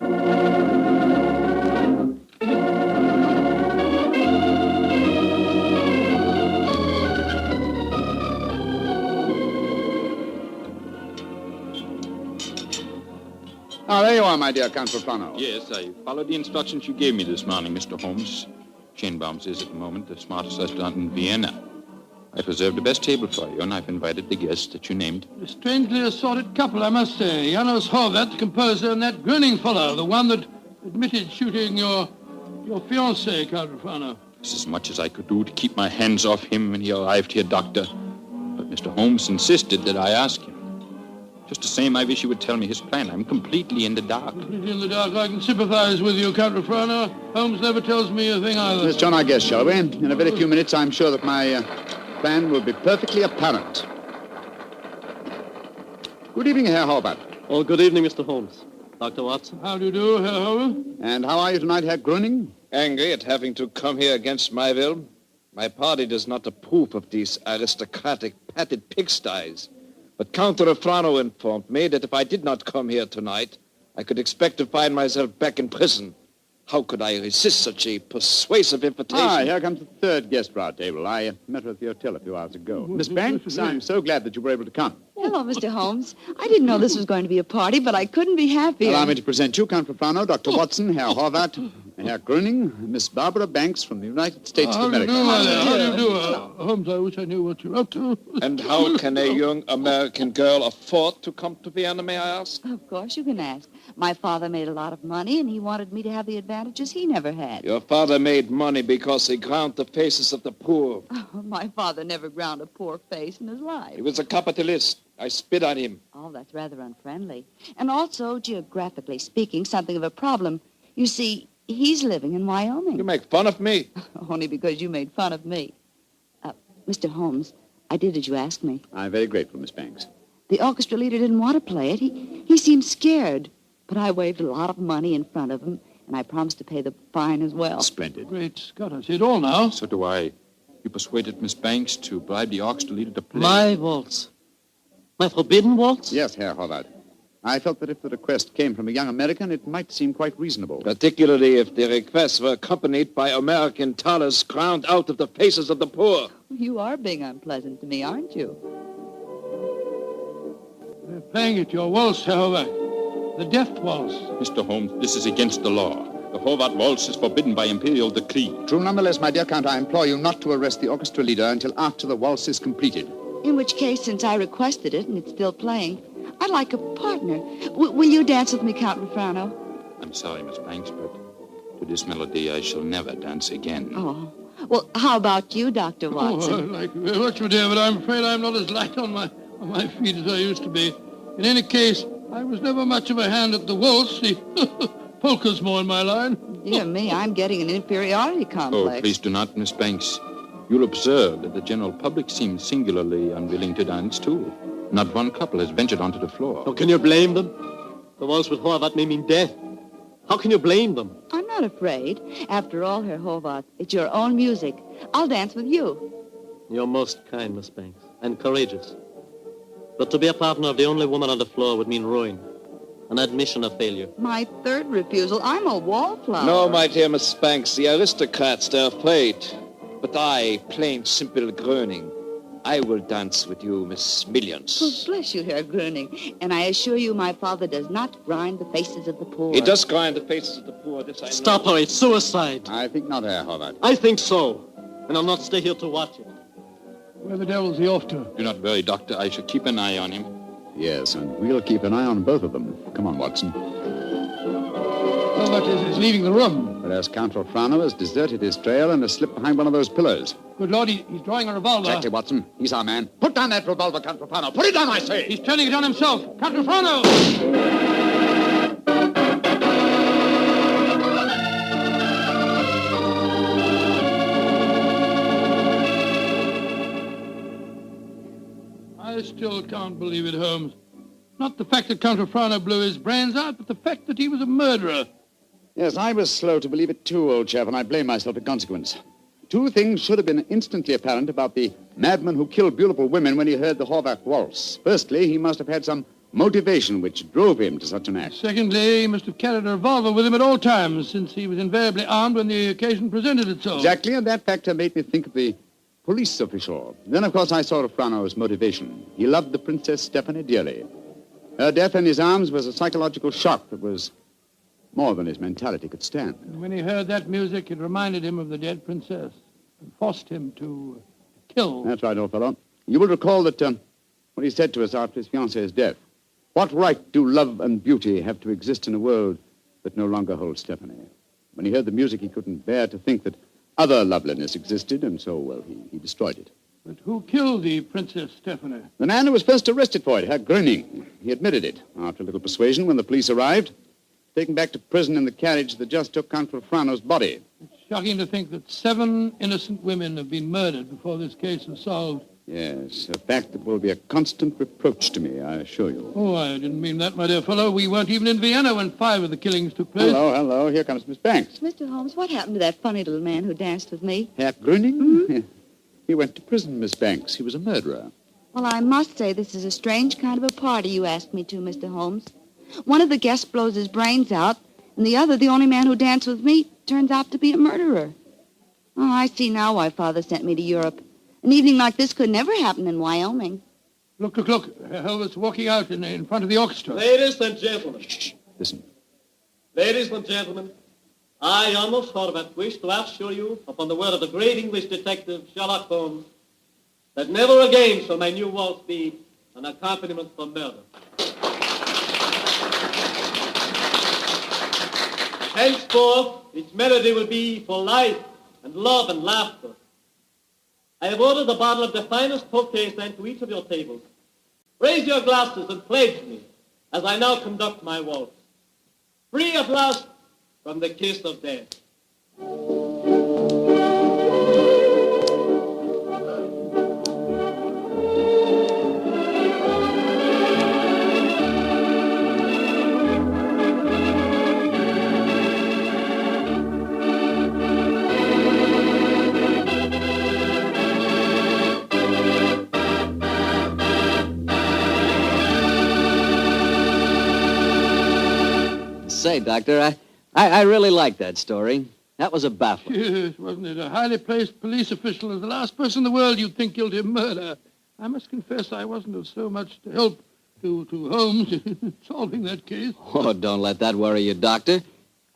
Ah, there you are, my dear Count Rafrano. Yes, I followed the instructions you gave me this morning, Mr. Holmes. Schönbaum's is at the moment the smartest restaurant in Vienna. I've reserved the best table for you, and I've invited the guests that you named. A strangely assorted couple, I must say. Janos Horváth, the composer, and that grinning fellow, the one that admitted shooting your fiancée, Count Rafrano. It's as much as I could do to keep my hands off him when he arrived here, Doctor. But Mr. Holmes insisted that I ask him. Just the same, I wish you would tell me his plan. I'm completely in the dark. Completely in the dark. I can sympathize with you, Count Rafrano. Holmes never tells me a thing either. Let's join our guest, shall we? In a very few minutes, I'm sure that my plan will be perfectly apparent. Good evening, Herr Hobart. Oh, good evening, Mr. Holmes. Dr. Watson. How do you do, Herr Holmes? And how are you tonight, Herr Gröning? Angry at having to come here against my will. My party does not approve of these aristocratic, padded pigsties. But Count Refrano informed me that if I did not come here tonight, I could expect to find myself back in prison. How could I resist such a persuasive invitation? Ah, here comes the third guest for our table. I met her at the hotel a few hours ago. Miss Banks, I'm so glad that you were able to come. Hello, Mr. Holmes. I didn't know this was going to be a party, but I couldn't be happier. Allow me to present you, Count Refrano, Dr. Watson, Herr Horvath, Herr Gröning, Miss Barbara Banks from the United States of America. How do you do, Holmes? I wish I knew what you're up to. And how can a young American girl afford to come to Vienna, may I ask? Of course you can ask. My father made a lot of money, and he wanted me to have the advantages he never had. Your father made money because he ground the faces of the poor. Oh, my father never ground a poor face in his life. He was a capitalist. I spit on him. Oh, that's rather unfriendly. And also, geographically speaking, something of a problem. You see, he's living in Wyoming. You make fun of me. Only because you made fun of me. Mr. Holmes, I did as you asked me. I'm very grateful, Miss Banks. The orchestra leader didn't want to play it. He seemed scared. But I waved a lot of money in front of him, and I promised to pay the fine as well. Splendid. Great Scott, I see it all now. So do I. You persuaded Miss Banks to bribe the orchestra leader to play. My waltz. My forbidden waltz? Yes, Herr Horvath. I felt that if the request came from a young American, it might seem quite reasonable. Particularly if the requests were accompanied by American dollars ground out of the faces of the poor. You are being unpleasant to me, aren't you? They're playing it, your waltz, Herr Horvath. The death waltz. Mr. Holmes, this is against the law. The Horvath waltz is forbidden by imperial decree. True, nonetheless, my dear Count, I implore you not to arrest the orchestra leader until after the waltz is completed. In which case, since I requested it and it's still playing, I'd like a partner. Will you dance with me, Count Refrano? I'm sorry, Miss Banks, but to this melody I shall never dance again. Oh. Well, how about you, Dr. Watson? Oh, I like you very much, my dear, but I'm afraid I'm not as light on my feet as I used to be. In any case, I was never much of a hand at the waltz. The polka's more in my line. Dear me, I'm getting an inferiority complex. Oh, please do not, Miss Banks. You'll observe that the general public seems singularly unwilling to dance, too. Not one couple has ventured onto the floor. How can you blame them? The waltz with Horvath may mean death. How can you blame them? I'm not afraid. After all, Herr Horvath, it's your own music. I'll dance with you. You're most kind, Miss Banks, and courageous. But to be a partner of the only woman on the floor would mean ruin, an admission of failure. My third refusal. I'm a wallflower. No, my dear Miss Banks, the aristocrats, they're afraid. But I, plain, simple Gröning, I will dance with you, Miss Millions. Oh, bless you, Herr Gröning. And I assure you my father does not grind the faces of the poor. He does grind the faces of the poor, this I know. Stop her, it's suicide. I think not, Herr Horvath. I think so. And I'll not stay here to watch it. Where the devil's he off to? Do not worry, Doctor. I shall keep an eye on him. Yes, and we'll keep an eye on both of them. Come on, Watson. Horvath is leaving the room. Whereas Count Refrano has deserted his trail and has slipped behind one of those pillars. Good Lord, he's drawing a revolver. Exactly, Watson. He's our man. Put down that revolver, Count Refrano. Put it down, I say. He's turning it on himself. Count Refrano! I still can't believe it, Holmes. Not the fact that Count Refrano blew his brains out, but the fact that he was a murderer. Yes, I was slow to believe it too, old chap, and I blame myself in consequence. Two things should have been instantly apparent about the madman who killed beautiful women when he heard the Horvath waltz. Firstly, he must have had some motivation which drove him to such an act. Secondly, he must have carried a revolver with him at all times, since he was invariably armed when the occasion presented itself. Exactly, and that factor made me think of the police official. Then, of course, I saw Refrano's motivation. He loved the Princess Stephanie dearly. Her death in his arms was a psychological shock that was more than his mentality could stand. And when he heard that music, it reminded him of the dead princess and forced him to kill. That's right, old fellow. You will recall that what he said to us after his fiancée's death. What right do love and beauty have to exist in a world that no longer holds Stephanie? When he heard the music, he couldn't bear to think that other loveliness existed, and so, well, he destroyed it. But who killed the Princess Stephanie? The man who was first arrested for it, Herr Gröning. He admitted it. After a little persuasion, when the police arrived, taken back to prison in the carriage that just took Count Refrano's body. It's shocking to think that 7 innocent women have been murdered before this case is solved. Yes, a fact that will be a constant reproach to me, I assure you. Oh, I didn't mean that, my dear fellow. We weren't even in Vienna when 5 of the killings took place. Hello. Here comes Miss Banks. Mr. Holmes, what happened to that funny little man who danced with me? Herr Gröning? He went to prison, Miss Banks. He was a murderer. Well, I must say this is a strange kind of a party you asked me to, Mr. Holmes. One of the guests blows his brains out, and the other, the only man who danced with me, turns out to be a murderer. Oh, I see now why Father sent me to Europe. An evening like this could never happen in Wyoming. Look. Herbert's walking out in front of the orchestra. Ladies and gentlemen. Shh. Listen. Ladies and gentlemen, I, Amos Horvath, wish to assure you, upon the word of the great English detective Sherlock Holmes, that never again shall my new waltz be an accompaniment for murder. Henceforth, its melody will be for life and love and laughter. I have ordered a bottle of the finest Tokay sent to each of your tables. Raise your glasses and pledge me as I now conduct my waltz. Free at last from the kiss of death. Say, Doctor, I really like that story. That was a baffling. Yes, wasn't it? A highly placed police official is the last person in the world you'd think guilty of murder. I must confess I wasn't of so much help to Holmes in solving that case. Oh, don't let that worry you, Doctor.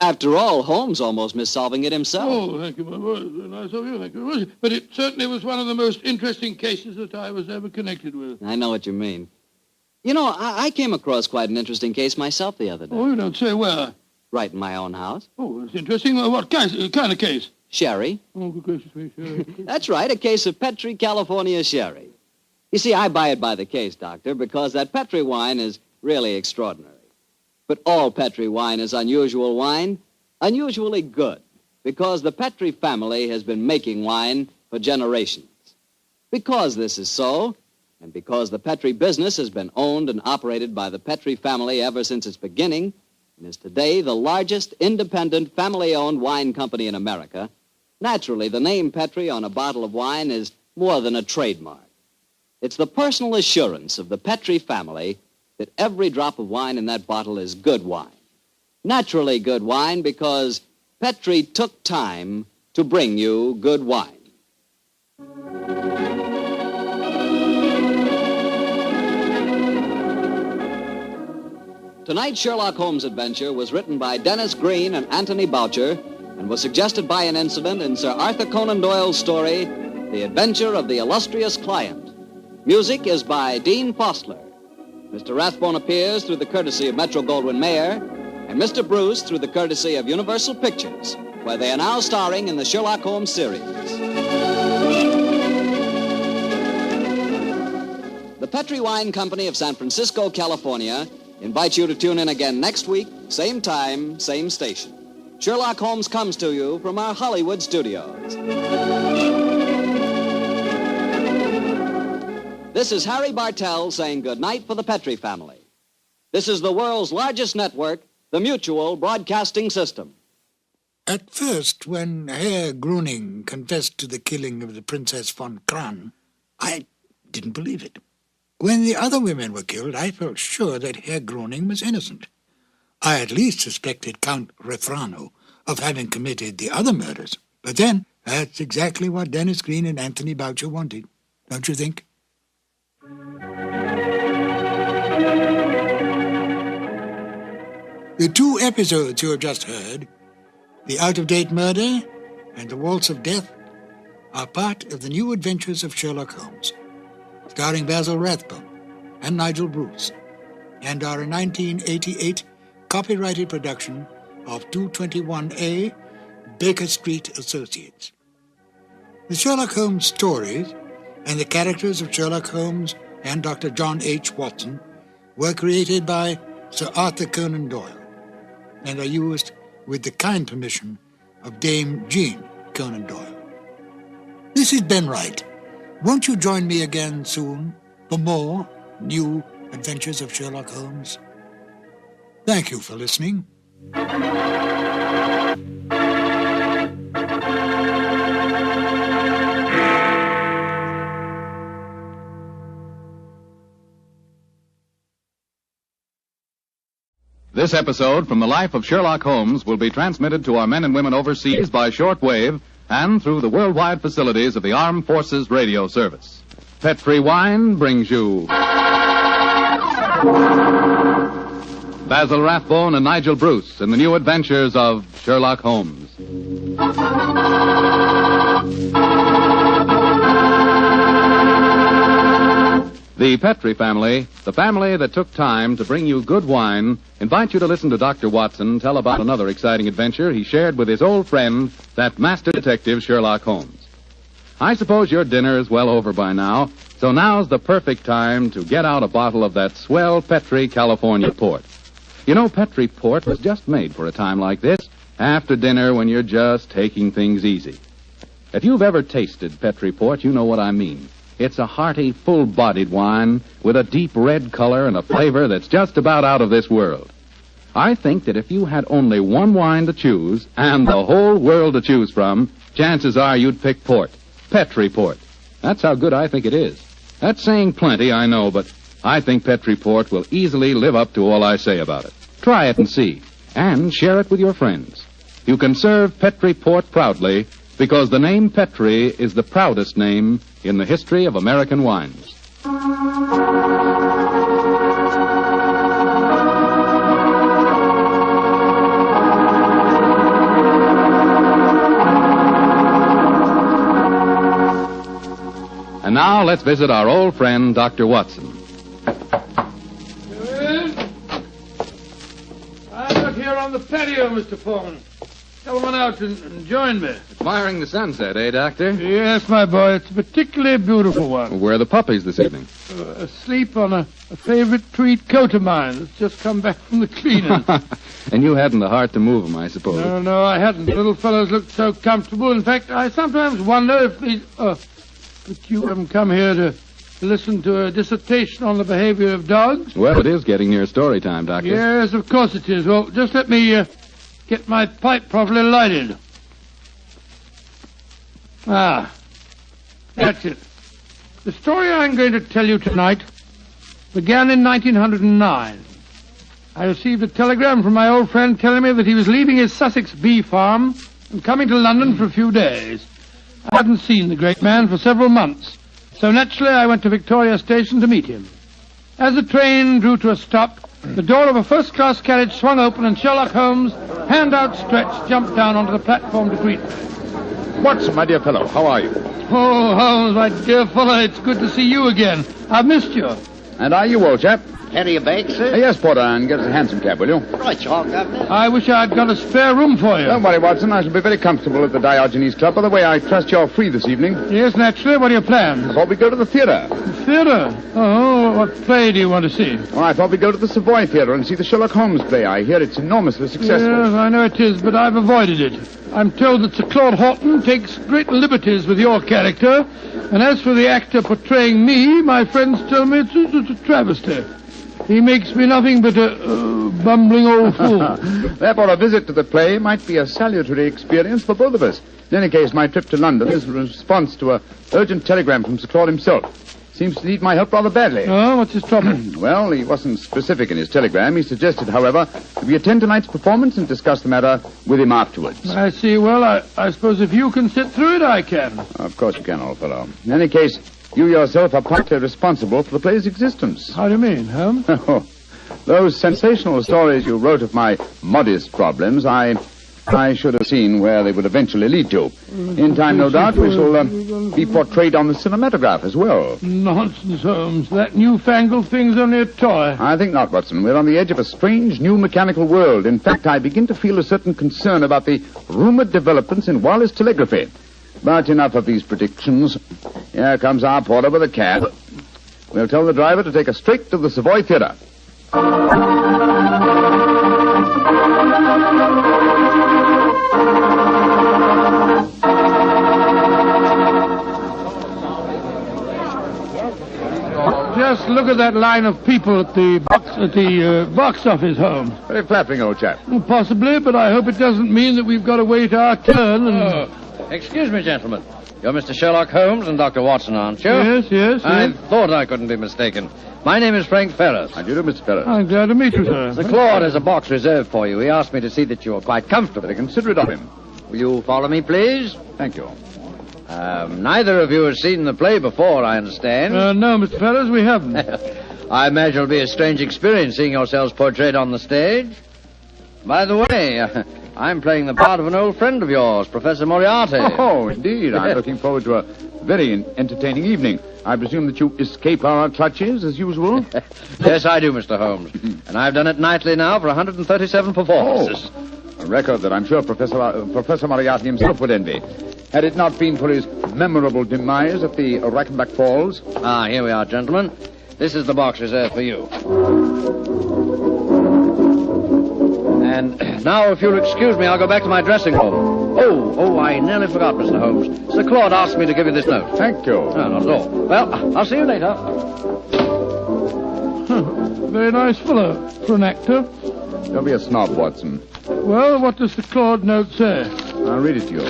After all, Holmes almost missed solving it himself. Oh, thank you, my boy. Nice of you, thank you. But it certainly was one of the most interesting cases that I was ever connected with. I know what you mean. You know, I came across quite an interesting case myself the other day. Oh, you don't say where? Right in my own house. Oh, that's interesting. What kind of case? Sherry. Oh, good gracious me, sherry. That's right, a case of Petri, California sherry. You see, I buy it by the case, Doctor, because that Petri wine is really extraordinary. But all Petri wine is unusual wine, unusually good, because the Petri family has been making wine for generations. Because this is so, and because the Petri business has been owned and operated by the Petri family ever since its beginning, and is today the largest independent family-owned wine company in America, naturally the name Petri on a bottle of wine is more than a trademark. It's the personal assurance of the Petri family that every drop of wine in that bottle is good wine. Naturally good wine because Petri took time to bring you good wine. Tonight's Sherlock Holmes adventure was written by Dennis Green and Anthony Boucher and was suggested by an incident in Sir Arthur Conan Doyle's story, The Adventure of the Illustrious Client. Music is by Dean Fostler. Mr. Rathbone appears through the courtesy of Metro-Goldwyn-Mayer, and Mr. Bruce through the courtesy of Universal Pictures, where they are now starring in the Sherlock Holmes series. The Petri Wine Company of San Francisco, California, invites you to tune in again next week, same time, same station. Sherlock Holmes comes to you from our Hollywood studios. This is Harry Bartell saying goodnight for the Petri family. This is the world's largest network, the Mutual Broadcasting System. At first, when Herr Gröning confessed to the killing of the Princess von Kran, I didn't believe it. When the other women were killed, I felt sure that Herr Gröning was innocent. I at least suspected Count Refrano of having committed the other murders. But then, that's exactly what Dennis Green and Anthony Boucher wanted, don't you think? The two episodes you have just heard, The Out-of-Date Murder and The Waltz of Death, are part of the new adventures of Sherlock Holmes, starring Basil Rathbone and Nigel Bruce, and are a 1988 copyrighted production of 221A Baker Street Associates. The Sherlock Holmes stories and the characters of Sherlock Holmes and Dr. John H. Watson were created by Sir Arthur Conan Doyle and are used with the kind permission of Dame Jean Conan Doyle. This is Ben Wright, Won't you join me again soon for more new Adventures of Sherlock Holmes? Thank you for listening. This episode from the life of Sherlock Holmes will be transmitted to our men and women overseas by shortwave and through the worldwide facilities of the Armed Forces Radio Service. Petri Wine brings you Basil Rathbone and Nigel Bruce in the new adventures of Sherlock Holmes. The Petri family, the family that took time to bring you good wine, invite you to listen to Dr. Watson tell about another exciting adventure he shared with his old friend, that master detective Sherlock Holmes. I suppose your dinner is well over by now, so now's the perfect time to get out a bottle of that swell Petri California port. You know, Petri port was just made for a time like this, after dinner when you're just taking things easy. If you've ever tasted Petri port, you know what I mean. It's a hearty, full-bodied wine with a deep red color and a flavor that's just about out of this world. I think that if you had only one wine to choose and the whole world to choose from, chances are you'd pick port. Petri port. That's how good I think it is. That's saying plenty, I know, but I think Petri port will easily live up to all I say about it. Try it and see, and share it with your friends. You can serve Petri port proudly because the name Petri is the proudest name in the history of American wines. And now let's visit our old friend, Dr. Watson. I'm out here on the patio, Mr. Foreman. Come on out and join me. Admiring the sunset, eh, Doctor? Yes, my boy. It's a particularly beautiful one. Where are the puppies this evening? Asleep on a favorite tweed coat of mine that's just come back from the cleaners. And you hadn't the heart to move them, I suppose. No, I hadn't. The little fellows looked so comfortable. In fact, I sometimes wonder if these... but you haven't come here to listen to a dissertation on the behavior of dogs? Well, it is getting near story time, Doctor. Yes, of course it is. Well, just let me get my pipe properly lighted. That's it. The story I'm going to tell you tonight began in 1909. I received a telegram from my old friend telling me that he was leaving his Sussex bee farm and coming to London for a few days. I hadn't seen the great man for several months, so naturally I went to Victoria Station to meet him. As the train drew to a stop, the door of a first-class carriage swung open and Sherlock Holmes, hand outstretched, jumped down onto the platform to greet me. Watson, my dear fellow, how are you? Oh, Holmes, my dear fellow, it's good to see you again. I've missed you. And are you, old chap? Carry a bag, sir? Yes, Porter, and get us a hansom cab, will you? Right, you are, Governor. I wish I'd got a spare room for you. Don't worry, Watson. I shall be very comfortable at the Diogenes Club. By the way, I trust you're free this evening. Yes, naturally. What are your plans? I thought we'd go to the theatre. The theatre? Oh, what play do you want to see? Well, I thought we'd go to the Savoy Theatre and see the Sherlock Holmes play. I hear it's enormously successful. Yes, I know it is, but I've avoided it. I'm told that Sir Claude Horton takes great liberties with your character, and as for the actor portraying me, my friends tell me it's a travesty. He makes me nothing but a bumbling old fool. Therefore, a visit to the play might be a salutary experience for both of us. In any case, my trip to London is a response to an urgent telegram from Sir Claude himself. Seems to need my help rather badly. Oh, what's his trouble? Well, he wasn't specific in his telegram. He suggested, however, that we attend tonight's performance and discuss the matter with him afterwards. I see. Well, I suppose if you can sit through it, I can. Of course you can, old fellow. In any case, you yourself are partly responsible for the play's existence. How do you mean, Holmes? Oh, those sensational stories you wrote of my modest problems, I should have seen where they would eventually lead to. In time, no doubt, we shall be portrayed on the cinematograph as well. Nonsense, Holmes. That newfangled thing's only a toy. I think not, Watson. We're on the edge of a strange new mechanical world. In fact, I begin to feel a certain concern about the rumored developments in wireless telegraphy. But enough of these predictions. Here comes our porter with a cab. We'll tell the driver to take us straight to the Savoy Theatre. Just look at that line of people at the box office, Holmes. Very flattering, old chap. Well, possibly, but I hope it doesn't mean that we've got to wait our turn and... Excuse me, gentlemen. You're Mr. Sherlock Holmes and Dr. Watson, aren't you? Yes. I thought I couldn't be mistaken. My name is Frank Ferris. How do you do, Mr. Ferris? I'm glad to meet you, sir. Sir Claude has a box reserved for you. He asked me to see that you are quite comfortable. Very considerate of him. Will you follow me, please? Thank you. Neither of you has seen the play before, I understand. No, Mr. Ferris, we haven't. I imagine it'll be a strange experience seeing yourselves portrayed on the stage. By the way, I'm playing the part of an old friend of yours, Professor Moriarty. Oh, indeed. I'm looking forward to a very entertaining evening. I presume that you escape our clutches, as usual? Yes, I do, Mr. Holmes. And I've done it nightly now for 137 performances. A record that I'm sure Professor Moriarty himself would envy. Had it not been for his memorable demise at the Reichenbach Falls. Ah, here we are, gentlemen. This is the box reserved for you. And now, if you'll excuse me, I'll go back to my dressing room. Oh, I nearly forgot, Mr. Holmes. Sir Claude asked me to give you this note. Thank you. No, not at all. Well, I'll see you later. Very nice fellow for an actor. Don't be a snob, Watson. Well, what does the Claude note say? I'll read it to you.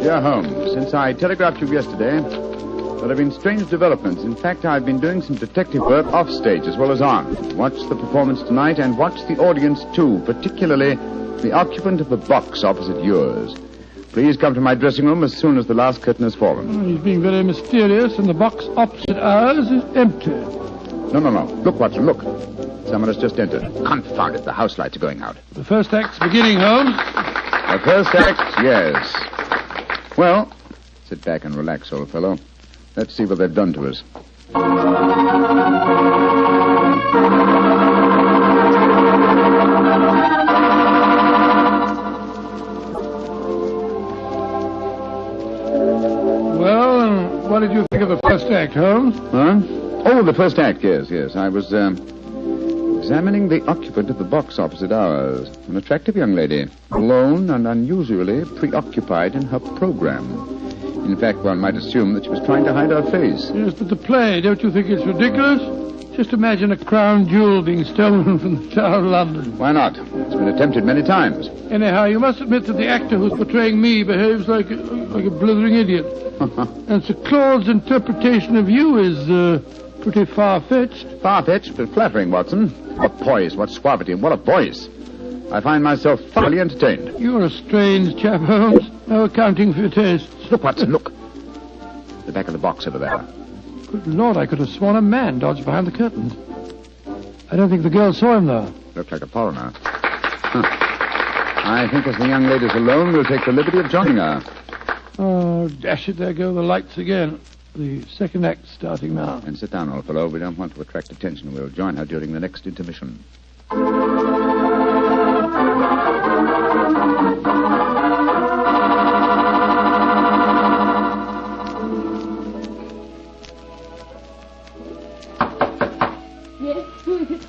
Dear Holmes, since I telegraphed you yesterday, there have been strange developments. In fact, I've been doing some detective work off stage as well as on. Watch the performance tonight and watch the audience too, particularly the occupant of the box opposite yours. Please come to my dressing room as soon as the last curtain has fallen. He's being very mysterious, and the box opposite ours is empty. No. Look, Watson, look. Someone has just entered. Confound it, the house lights are going out. The first act's beginning, Holmes. The first act, yes. Well, sit back and relax, old fellow. Let's see what they've done to us. Well, and what did you think of the first act, Holmes? Huh? Oh, the first act, yes. I was examining the occupant of the box opposite ours. An attractive young lady, alone and unusually preoccupied in her program. In fact, one might assume that she was trying to hide her face. Yes, but the play, don't you think it's ridiculous? Just imagine a crown jewel being stolen from the Tower of London. Why not? It's been attempted many times. Anyhow, you must admit that the actor who's portraying me behaves like a blithering idiot. And Sir Claude's interpretation of you is pretty far-fetched. Far-fetched, but flattering, Watson. What poise, what suavity, and what a voice. I find myself thoroughly entertained. You're a strange chap, Holmes. No accounting for your tastes. Look, Watson, look. The back of the box over there. Good Lord, I could have sworn a man dodged behind the curtains. I don't think the girl saw him, though. Looked like a foreigner. I think as the young lady's alone, we'll take the liberty of joining her. Oh, dash it, there go the lights again. The second act starting now. And sit down, old fellow. We don't want to attract attention. We'll join her during the next intermission. Yes, who is it?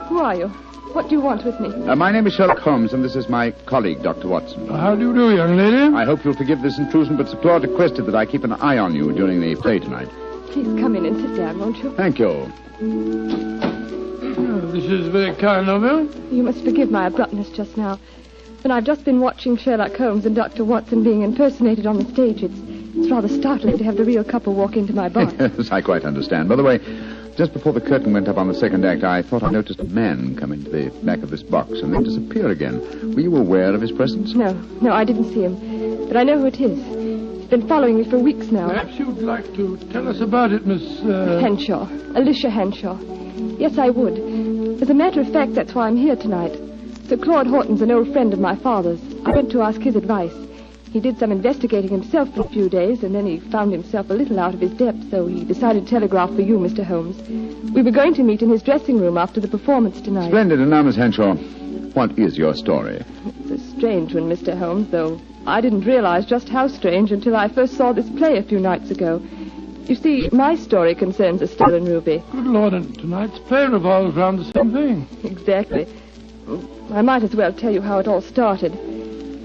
Who are you? What do you want with me? My name is Sherlock Holmes, and this is my colleague, Dr. Watson. How do you do, young lady? I hope you'll forgive this intrusion, but Sir Claude requested that I keep an eye on you during the play tonight. Please come in and sit down, won't you? Thank you. Oh, this is very kind of you. You must forgive my abruptness just now. When I've just been watching Sherlock Holmes and Dr. Watson being impersonated on the stage, it's rather startling to have the real couple walk into my box. Yes, I quite understand. By the way, just before the curtain went up on the second act, I thought I noticed a man come into the back of this box and then disappear again. Were you aware of his presence? No, I didn't see him. But I know who it is. He's been following me for weeks now. Perhaps you'd like to tell us about it, Miss... Henshaw. Alicia Henshaw. Yes, I would. As a matter of fact, that's why I'm here tonight. Sir Claude Horton's an old friend of my father's. I went to ask his advice. He did some investigating himself for a few days, and then he found himself a little out of his depth, so he decided to telegraph for you, Mr. Holmes. We were going to meet in his dressing room after the performance tonight. Splendid. And now, Miss Henshaw, what is your story? It's a strange one, Mr. Holmes, though I didn't realize just how strange until I first saw this play a few nights ago. You see, my story concerns a stolen ruby. Good Lord, and tonight's play revolves around the same thing. Exactly. I might as well tell you how it all started.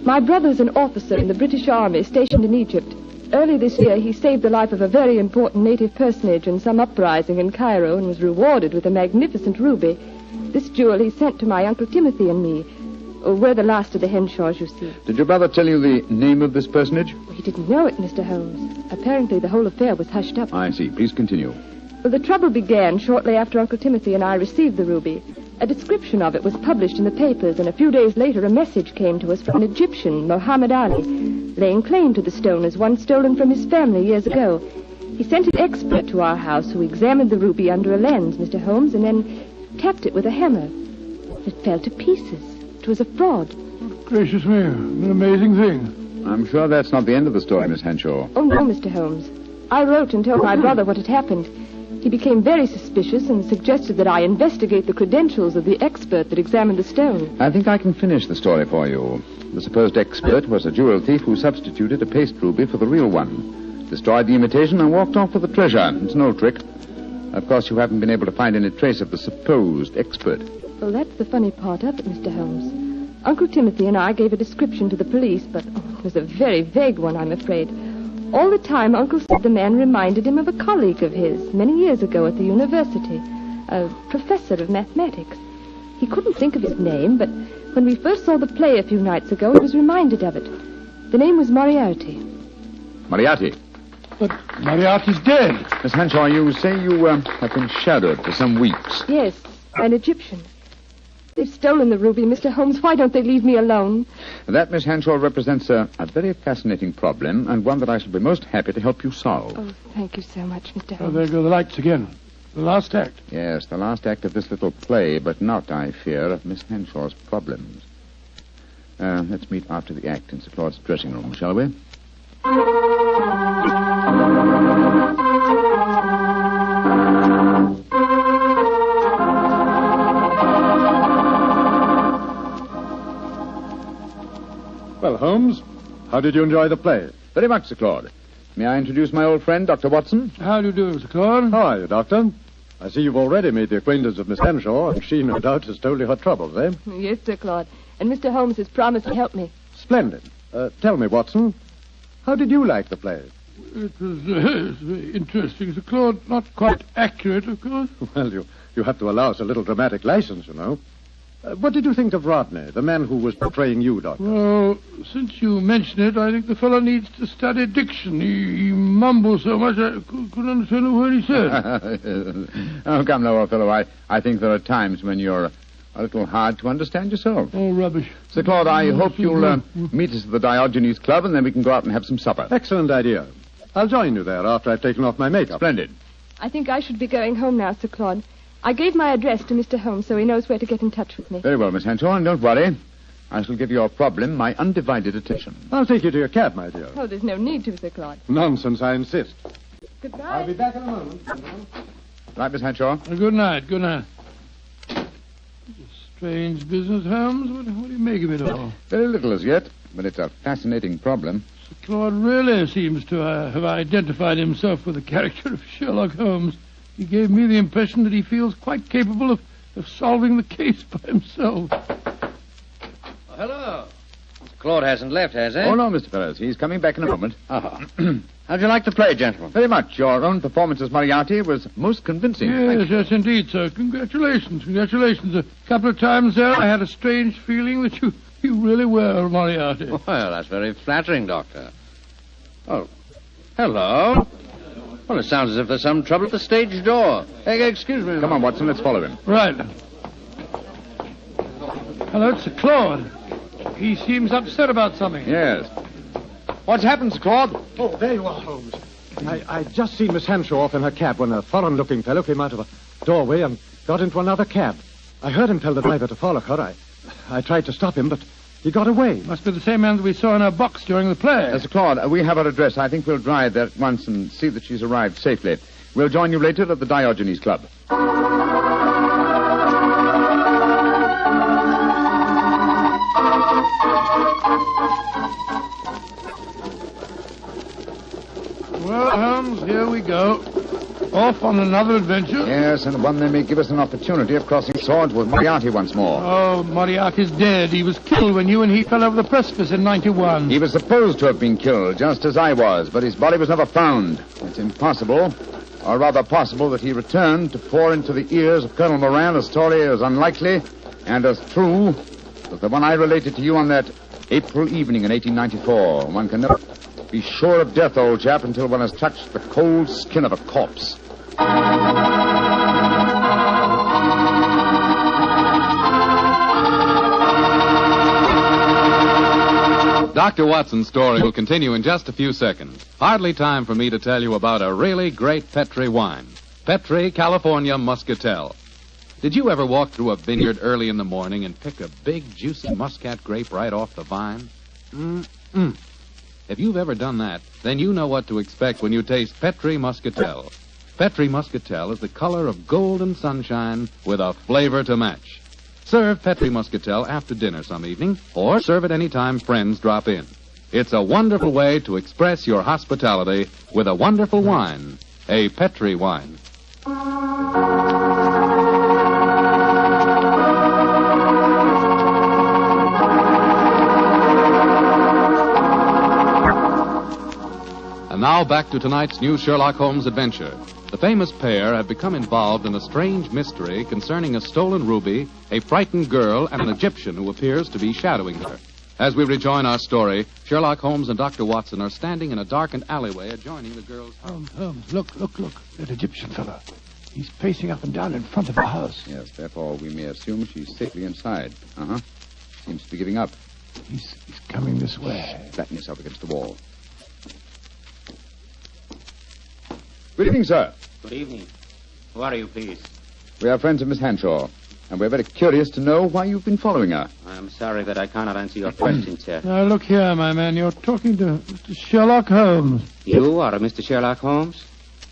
My brother's an officer in the British Army stationed in Egypt. Early this year, he saved the life of a very important native personage in some uprising in Cairo and was rewarded with a magnificent ruby. This jewel he sent to my Uncle Timothy and me. We're the last of the Henshaws, you see. Did your brother tell you the name of this personage? He didn't know it, Mr. Holmes. Apparently, the whole affair was hushed up. I see. Please continue. Well, the trouble began shortly after Uncle Timothy and I received the ruby. A description of it was published in the papers, and a few days later a message came to us from an Egyptian, Muhammad Ali, laying claim to the stone as one stolen from his family years ago. He sent an expert to our house who examined the ruby under a lens, Mr. Holmes, and then tapped it with a hammer. It fell to pieces. It was a fraud. Gracious me, an amazing thing. I'm sure that's not the end of the story, Miss Henshaw. Oh, no, Mr. Holmes. I wrote and told my brother what had happened. He became very suspicious and suggested that I investigate the credentials of the expert that examined the stone. I think I can finish the story for you. The supposed expert was a jewel thief who substituted a paste ruby for the real one, destroyed the imitation, and walked off with the treasure. It's an old trick. Of course, you haven't been able to find any trace of the supposed expert. Well, that's the funny part of it, Mr. Holmes. Uncle Timothy and I gave a description to the police, but it was a very vague one, I'm afraid. All the time, Uncle said the man reminded him of a colleague of his many years ago at the university, a professor of mathematics. He couldn't think of his name, but when we first saw the play a few nights ago, he was reminded of it. The name was Moriarty. Moriarty? But Moriarty's dead. Miss Henshaw, you say you have been shadowed for some weeks. Yes, by an Egyptian. They've stolen the ruby, Mr. Holmes. Why don't they leave me alone? That, Miss Henshaw, represents a very fascinating problem, and one that I shall be most happy to help you solve. Oh, thank you so much, Mr. Holmes. Oh, there go the lights again. The last act. Yes, the last act of this little play, but not, I fear, of Miss Henshaw's problems. Let's meet after the act in Sir Claude's dressing room, shall we? Well, Holmes, how did you enjoy the play? Very much, Sir Claude. May I introduce my old friend, Dr. Watson? How do you do, Sir Claude? How are you, Doctor? I see you've already made the acquaintance of Miss Henshaw, and she, no doubt, has told you her troubles, eh? Yes, Sir Claude. And Mr. Holmes has promised to help me. Splendid. Tell me, Watson, how did you like the play? It was very interesting, Sir Claude. Not quite accurate, of course. Well, you have to allow us a little dramatic license, you know. What did you think of Rodney, the man who was portraying you, Doctor? Well, since you mention it, I think the fellow needs to study diction. He mumbles so much I couldn't understand a word he said. Oh, come now, old fellow. I think there are times when you're a little hard to understand yourself. Oh, rubbish. Sir Claude, I hope you'll meet us at the Diogenes Club, and then we can go out and have some supper. Excellent idea. I'll join you there after I've taken off my makeup. Splendid. I think I should be going home now, Sir Claude. I gave my address to Mr. Holmes so he knows where to get in touch with me. Very well, Miss Henshaw, and don't worry. I shall give your problem my undivided attention. I'll take you to your cab, my dear. Oh, there's no need to, Sir Claude. Nonsense, I insist. Goodbye. I'll be back in a moment. Right, Miss Henshaw? Good night, good night. Strange business, Holmes. What do you make of it all? Very little as yet, but it's a fascinating problem. Sir Claude really seems to have identified himself with the character of Sherlock Holmes. He gave me the impression that he feels quite capable of solving the case by himself. Oh, hello. Mr. Claude hasn't left, has he? Oh, no, Mr. Ferris. He's coming back in a moment. How'd you like the play, gentlemen? Very much. Your own performance as Moriarty was most convincing. Yes, indeed, sir. Congratulations. A couple of times there, I had a strange feeling that you really were Moriarty. Well, that's very flattering, Doctor. Oh, hello. Well, it sounds as if there's some trouble at the stage door. Hey, excuse me. Come on, Watson, let's follow him. Right. Hello, it's Sir Claude. He seems upset about something. Yes. What's happened, Sir Claude? Oh, there you are, Holmes. I just seen Miss Henshaw off in her cab when a foreign-looking fellow came out of a doorway and got into another cab. I heard him tell the driver to follow her. I tried to stop him, but he got away. Must be the same man that we saw in her box during the play. Sir Claude, we have her address. I think we'll drive there at once and see that she's arrived safely. We'll join you later at the Diogenes Club. Well, Holmes, here we go. Off on another adventure? Yes, and one that may give us an opportunity of crossing swords with Moriarty once more. Oh, Moriarty's dead. He was killed when you and he fell over the precipice in 91. He was supposed to have been killed, just as I was, but his body was never found. It's impossible, or rather possible, that he returned to pour into the ears of Colonel Moran a story as unlikely and as true as the one I related to you on that April evening in 1894. One can never be sure of death, old chap, until one has touched the cold skin of a corpse. Dr. Watson's story will continue in just a few seconds. Hardly time for me to tell you about a really great Petri wine. Petri California Muscatel. Did you ever walk through a vineyard early in the morning and pick a big, juicy muscat grape right off the vine? Mm-mm. If you've ever done that, then you know what to expect when you taste Petri Muscatel. Petri Muscatel is the color of golden sunshine with a flavor to match. Serve Petri Muscatel after dinner some evening, or serve it any time friends drop in. It's a wonderful way to express your hospitality with a wonderful wine, a Petri wine. And now back to tonight's new Sherlock Holmes adventure. The famous pair have become involved in a strange mystery concerning a stolen ruby, a frightened girl, and an Egyptian who appears to be shadowing her. As we rejoin our story, Sherlock Holmes and Dr. Watson are standing in a darkened alleyway adjoining the girl's house. Holmes, look. That Egyptian fellow. He's pacing up and down in front of the house. Yes, therefore we may assume she's safely inside. Uh-huh. Seems to be giving up. He's coming this way. Flatten yourself against the wall. Good evening, sir. Good evening. Who are you, please? We are friends of Miss Hanshaw, and we're very curious to know why you've been following her. I'm sorry that I cannot answer your question, sir. Now, look here, my man. You're talking to Mr. Sherlock Holmes. You are Mr. Sherlock Holmes?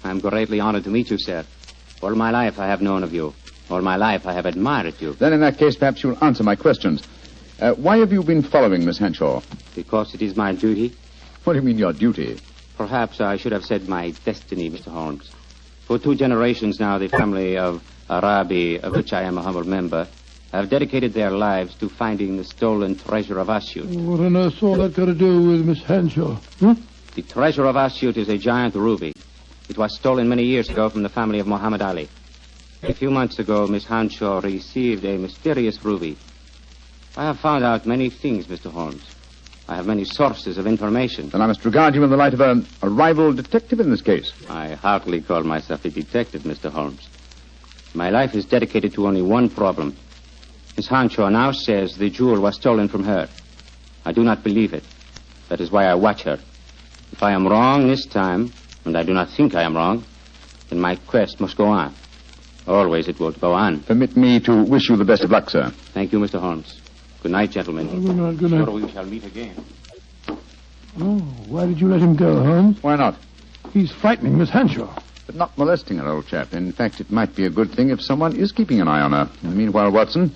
I'm greatly honored to meet you, sir. All my life I have known of you. All my life I have admired you. Then in that case, perhaps you'll answer my questions. Why have you been following Miss Hanshaw? Because it is my duty. What do you mean, your duty? Perhaps I should have said my destiny, Mr. Holmes. For 2 generations now, the family of Arabi, of which I am a humble member, have dedicated their lives to finding the stolen treasure of Asyut. What on earth's all that got to do with Miss Hanshaw? The treasure of Asyut is a giant ruby. It was stolen many years ago from the family of Muhammad Ali. A few months ago, Miss Hanshaw received a mysterious ruby. I have found out many things, Mr. Holmes. I have many sources of information. Then I must regard you in the light of a rival detective in this case. I hardly call myself a detective, Mr. Holmes. My life is dedicated to only one problem. Miss Hanshaw now says the jewel was stolen from her. I do not believe it. That is why I watch her. If I am wrong this time, and I do not think I am wrong, then my quest must go on. Always it will go on. Permit me to wish you the best of luck, sir. Thank you, Mr. Holmes. Good night, gentlemen. Good night. Sure we shall meet again. Oh, why did you let him go, Holmes? Why not? He's frightening Miss Hanshaw. But not molesting her, old chap. In fact, it might be a good thing if someone is keeping an eye on her. And meanwhile, Watson,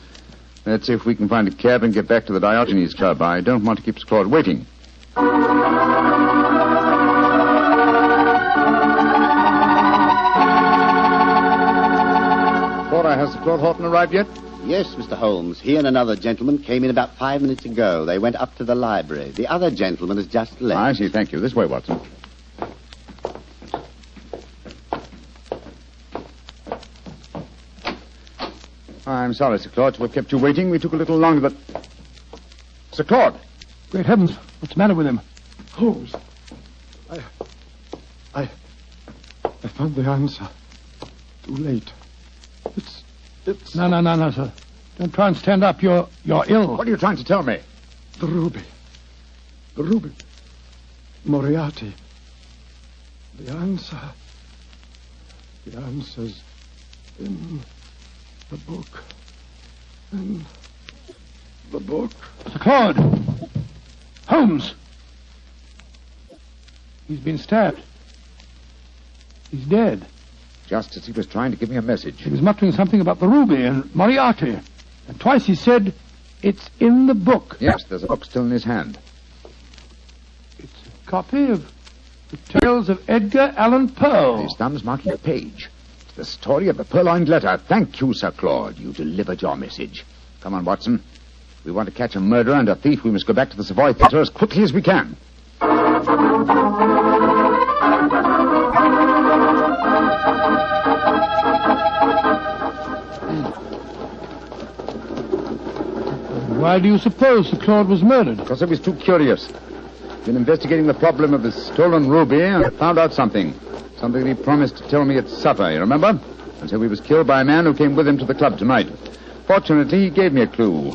let's see if we can find a cab and get back to the Diogenes Club. I don't want to keep Sir Claude waiting. Flora, has Sir Claude Horton arrived yet? Yes, Mr. Holmes. He and another gentleman came in about 5 minutes ago. They went up to the library. The other gentleman has just left. I see. Thank you. This way, Watson. I'm sorry, Sir Claude, to have kept you waiting. We took a little longer, but... Sir Claude! Great heavens, what's the matter with him? Holmes, I found the answer. Too late. It's... No, sir. Don't try and stand up. You're ill. What are you trying to tell me? The ruby. Moriarty. The answer's in the book. In the book. Sir Claude! Holmes! He's been stabbed. He's dead. Just as he was trying to give me a message. He was muttering something about the ruby and Moriarty. And twice he said, it's in the book. Yes, there's a book still in his hand. It's a copy of The Tales of Edgar Allan Poe. His thumb's marking the page. It's the story of the purloined letter. Thank you, Sir Claude. You delivered your message. Come on, Watson. If we want to catch a murderer and a thief, we must go back to the Savoy Theatre as quickly as we can. Why do you suppose Sir Claude was murdered? Because I was too curious. Been investigating the problem of the stolen ruby and I found out something. Something he promised to tell me at supper, you remember? And so he was killed by a man who came with him to the club tonight. Fortunately, he gave me a clue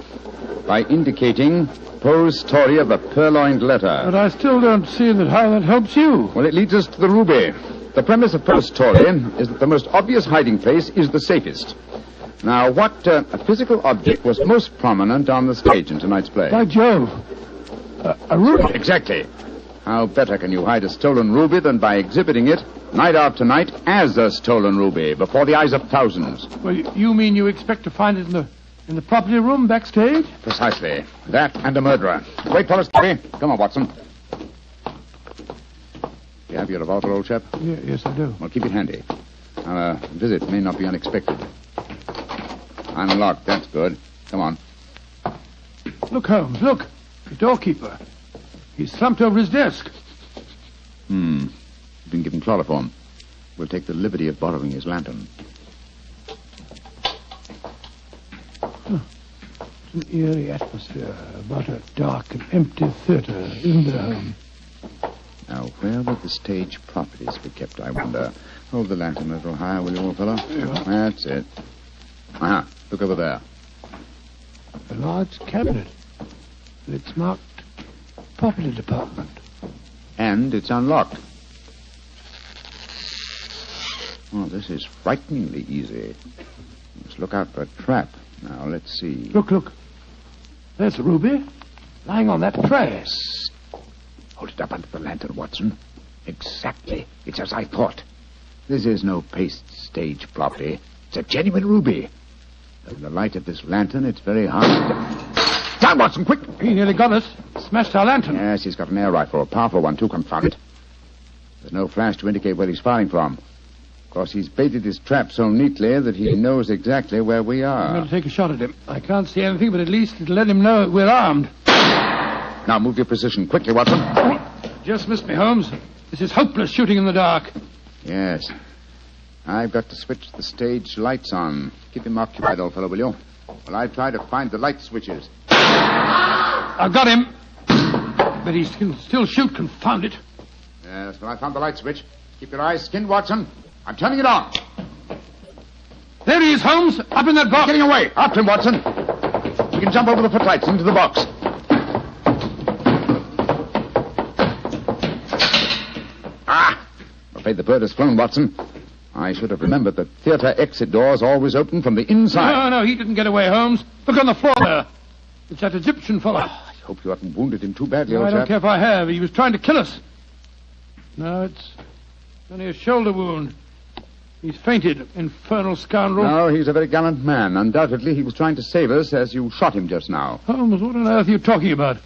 by indicating Poe's story of the purloined letter. But I still don't see how that helps you. Well, it leads us to the ruby. The premise of Poe's story is that the most obvious hiding place is the safest. Now, what physical object was most prominent on the stage in tonight's play? By Jove. A ruby. Exactly. How better can you hide a stolen ruby than by exhibiting it night after night as a stolen ruby before the eyes of thousands? Well, you mean you expect to find it in the property room backstage? Precisely. That and a murderer. Wait for us, Petri. Come on, Watson. You have your revolver, old chap? Yes, I do. Well, keep it handy. Our visit may not be unexpected. Unlocked. That's good. Come on. Look, Holmes, look. The doorkeeper. He's slumped over his desk. He's been given chloroform. We'll take the liberty of borrowing his lantern. It's an eerie atmosphere about a dark and empty theatre, isn't there, Holmes? Now, where would the stage properties be kept, I wonder? Hold the lantern a little higher, will you, old fellow? Yeah. That's it. Aha, look over there. A large cabinet. It's marked Property Department. And it's unlocked. Oh, this is frighteningly easy. Let's look out for a trap. Now, let's see. Look. There's a ruby lying on that tray. Hold it up under the lantern, Watson. Exactly. It's as I thought. This is no paste stage property. It's a genuine ruby. In the light of this lantern, it's very hard to... Down, Watson, quick! He nearly got us. Smashed our lantern. Yes, he's got an air rifle, a powerful one, too, confound it. There's no flash to indicate where he's firing from. Of course, he's baited his trap so neatly that he knows exactly where we are. I'm going to take a shot at him. I can't see anything, but at least it'll let him know we're armed. Now, move your position quickly, Watson. Just missed me, Holmes. This is hopeless shooting in the dark. Yes. I've got to switch the stage lights on. Keep him occupied, old fellow, will you? While I try to find the light switches. I've got him. But he can still shoot, confound it. Yes, well, I found the light switch. Keep your eyes skinned, Watson. I'm turning it on. There he is, Holmes, up in that box. Getting away. After him, Watson. We can jump over the footlights into the box. I'm afraid the bird has flown, Watson. I should have remembered that theatre exit doors always open from the inside. No, he didn't get away, Holmes. Look on the floor there. It's that Egyptian fellow. I hope you haven't wounded him too badly, No, old I don't chap. care if I have. He was trying to kill us. No, it's only a shoulder wound. He's fainted, infernal scoundrel. No, he's a very gallant man. Undoubtedly, he was trying to save us as you shot him just now. Holmes, what on earth are you talking about?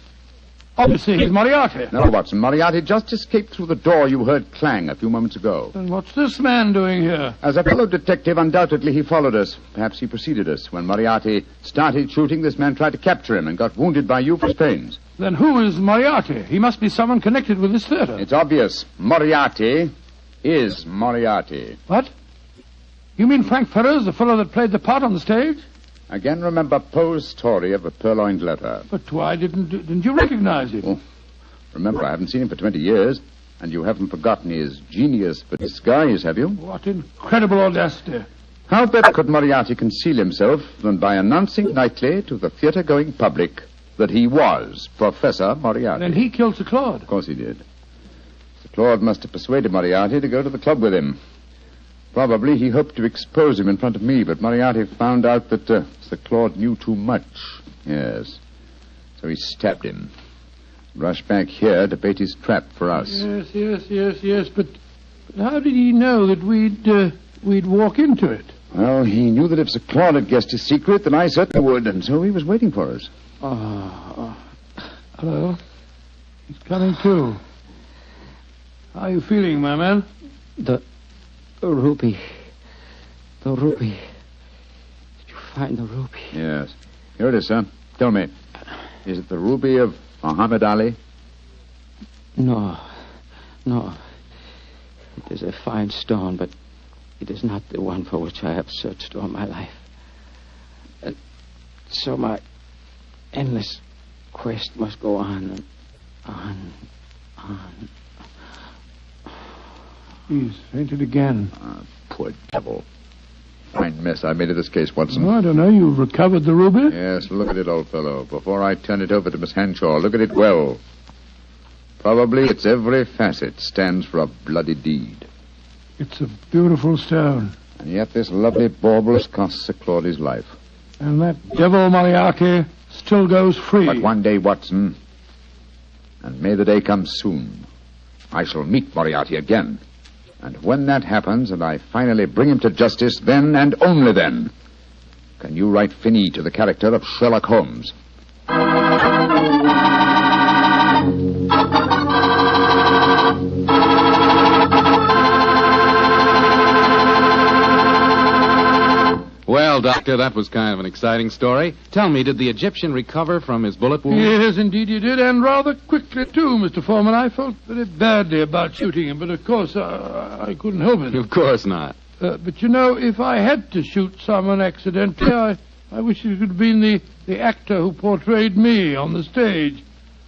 Obviously, he's Moriarty. No, Watson, Moriarty just escaped through the door you heard clang a few moments ago. Then what's this man doing here? As a fellow detective, undoubtedly he followed us. Perhaps he preceded us. When Moriarty started shooting, this man tried to capture him and got wounded by you for his pains. Then who is Moriarty? He must be someone connected with this theatre. It's obvious. Moriarty is Moriarty. What? You mean Frank Ferrers, the fellow that played the part on the stage? Again, remember Poe's story of the purloined letter. But why didn't you recognize him? Oh, remember, I haven't seen him for 20 years, and you haven't forgotten his genius for disguise, have you? What incredible audacity. How better could Moriarty conceal himself than by announcing nightly to the theatre-going public that he was Professor Moriarty? Then he killed Sir Claude. Of course he did. Sir Claude must have persuaded Moriarty to go to the club with him. Probably he hoped to expose him in front of me, but Moriarty found out that Sir Claude knew too much. Yes. So he stabbed him. Rushed back here to bait his trap for us. Yes. But how did he know that we'd walk into it? Well, he knew that if Sir Claude had guessed his secret, then I certainly would, and so he was waiting for us. Hello. He's coming too. How are you feeling, my man? The ruby. The ruby. Did you find the ruby? Yes. Here it is, sir. Tell me, is it the ruby of Muhammad Ali? No. It is a fine stone, but it is not the one for which I have searched all my life. And so my endless quest must go on and on. He's fainted again. Poor devil. Fine mess I made of this case, Watson. Oh, I don't know. You've recovered the ruby? Yes, look at it, old fellow. Before I turn it over to Miss Henshaw, look at it well. Probably its every facet stands for a bloody deed. It's a beautiful stone. And yet this lovely bauble costs Sir Claudy's life. And that devil Moriarty still goes free. But one day, Watson, and may the day come soon, I shall meet Moriarty again. And when that happens and I finally bring him to justice, then and only then can you write fini to the character of Sherlock Holmes. Well, Doctor, that was kind of an exciting story. Tell me, did the Egyptian recover from his bullet wound? Yes, indeed he did, and rather quickly, too, Mr. Foreman. I felt very badly about shooting him, but of course I couldn't help it. Of course not. But you know, if I had to shoot someone accidentally, I wish it could have been the actor who portrayed me on the stage.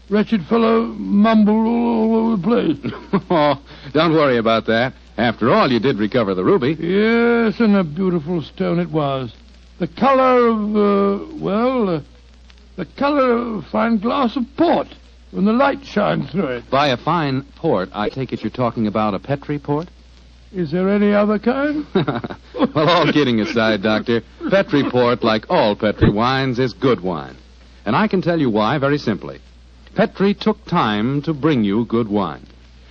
Wretched fellow mumbled all over the place. Oh, don't worry about that. After all, you did recover the ruby. Yes, and a beautiful stone it was. The color of, the color of a fine glass of port when the light shines through it. By a fine port, I take it you're talking about a Petri port? Is there any other kind? Well, all kidding aside, Doctor, Petri port, like all Petri wines, is good wine. And I can tell you why very simply. Petri took time to bring you good wine.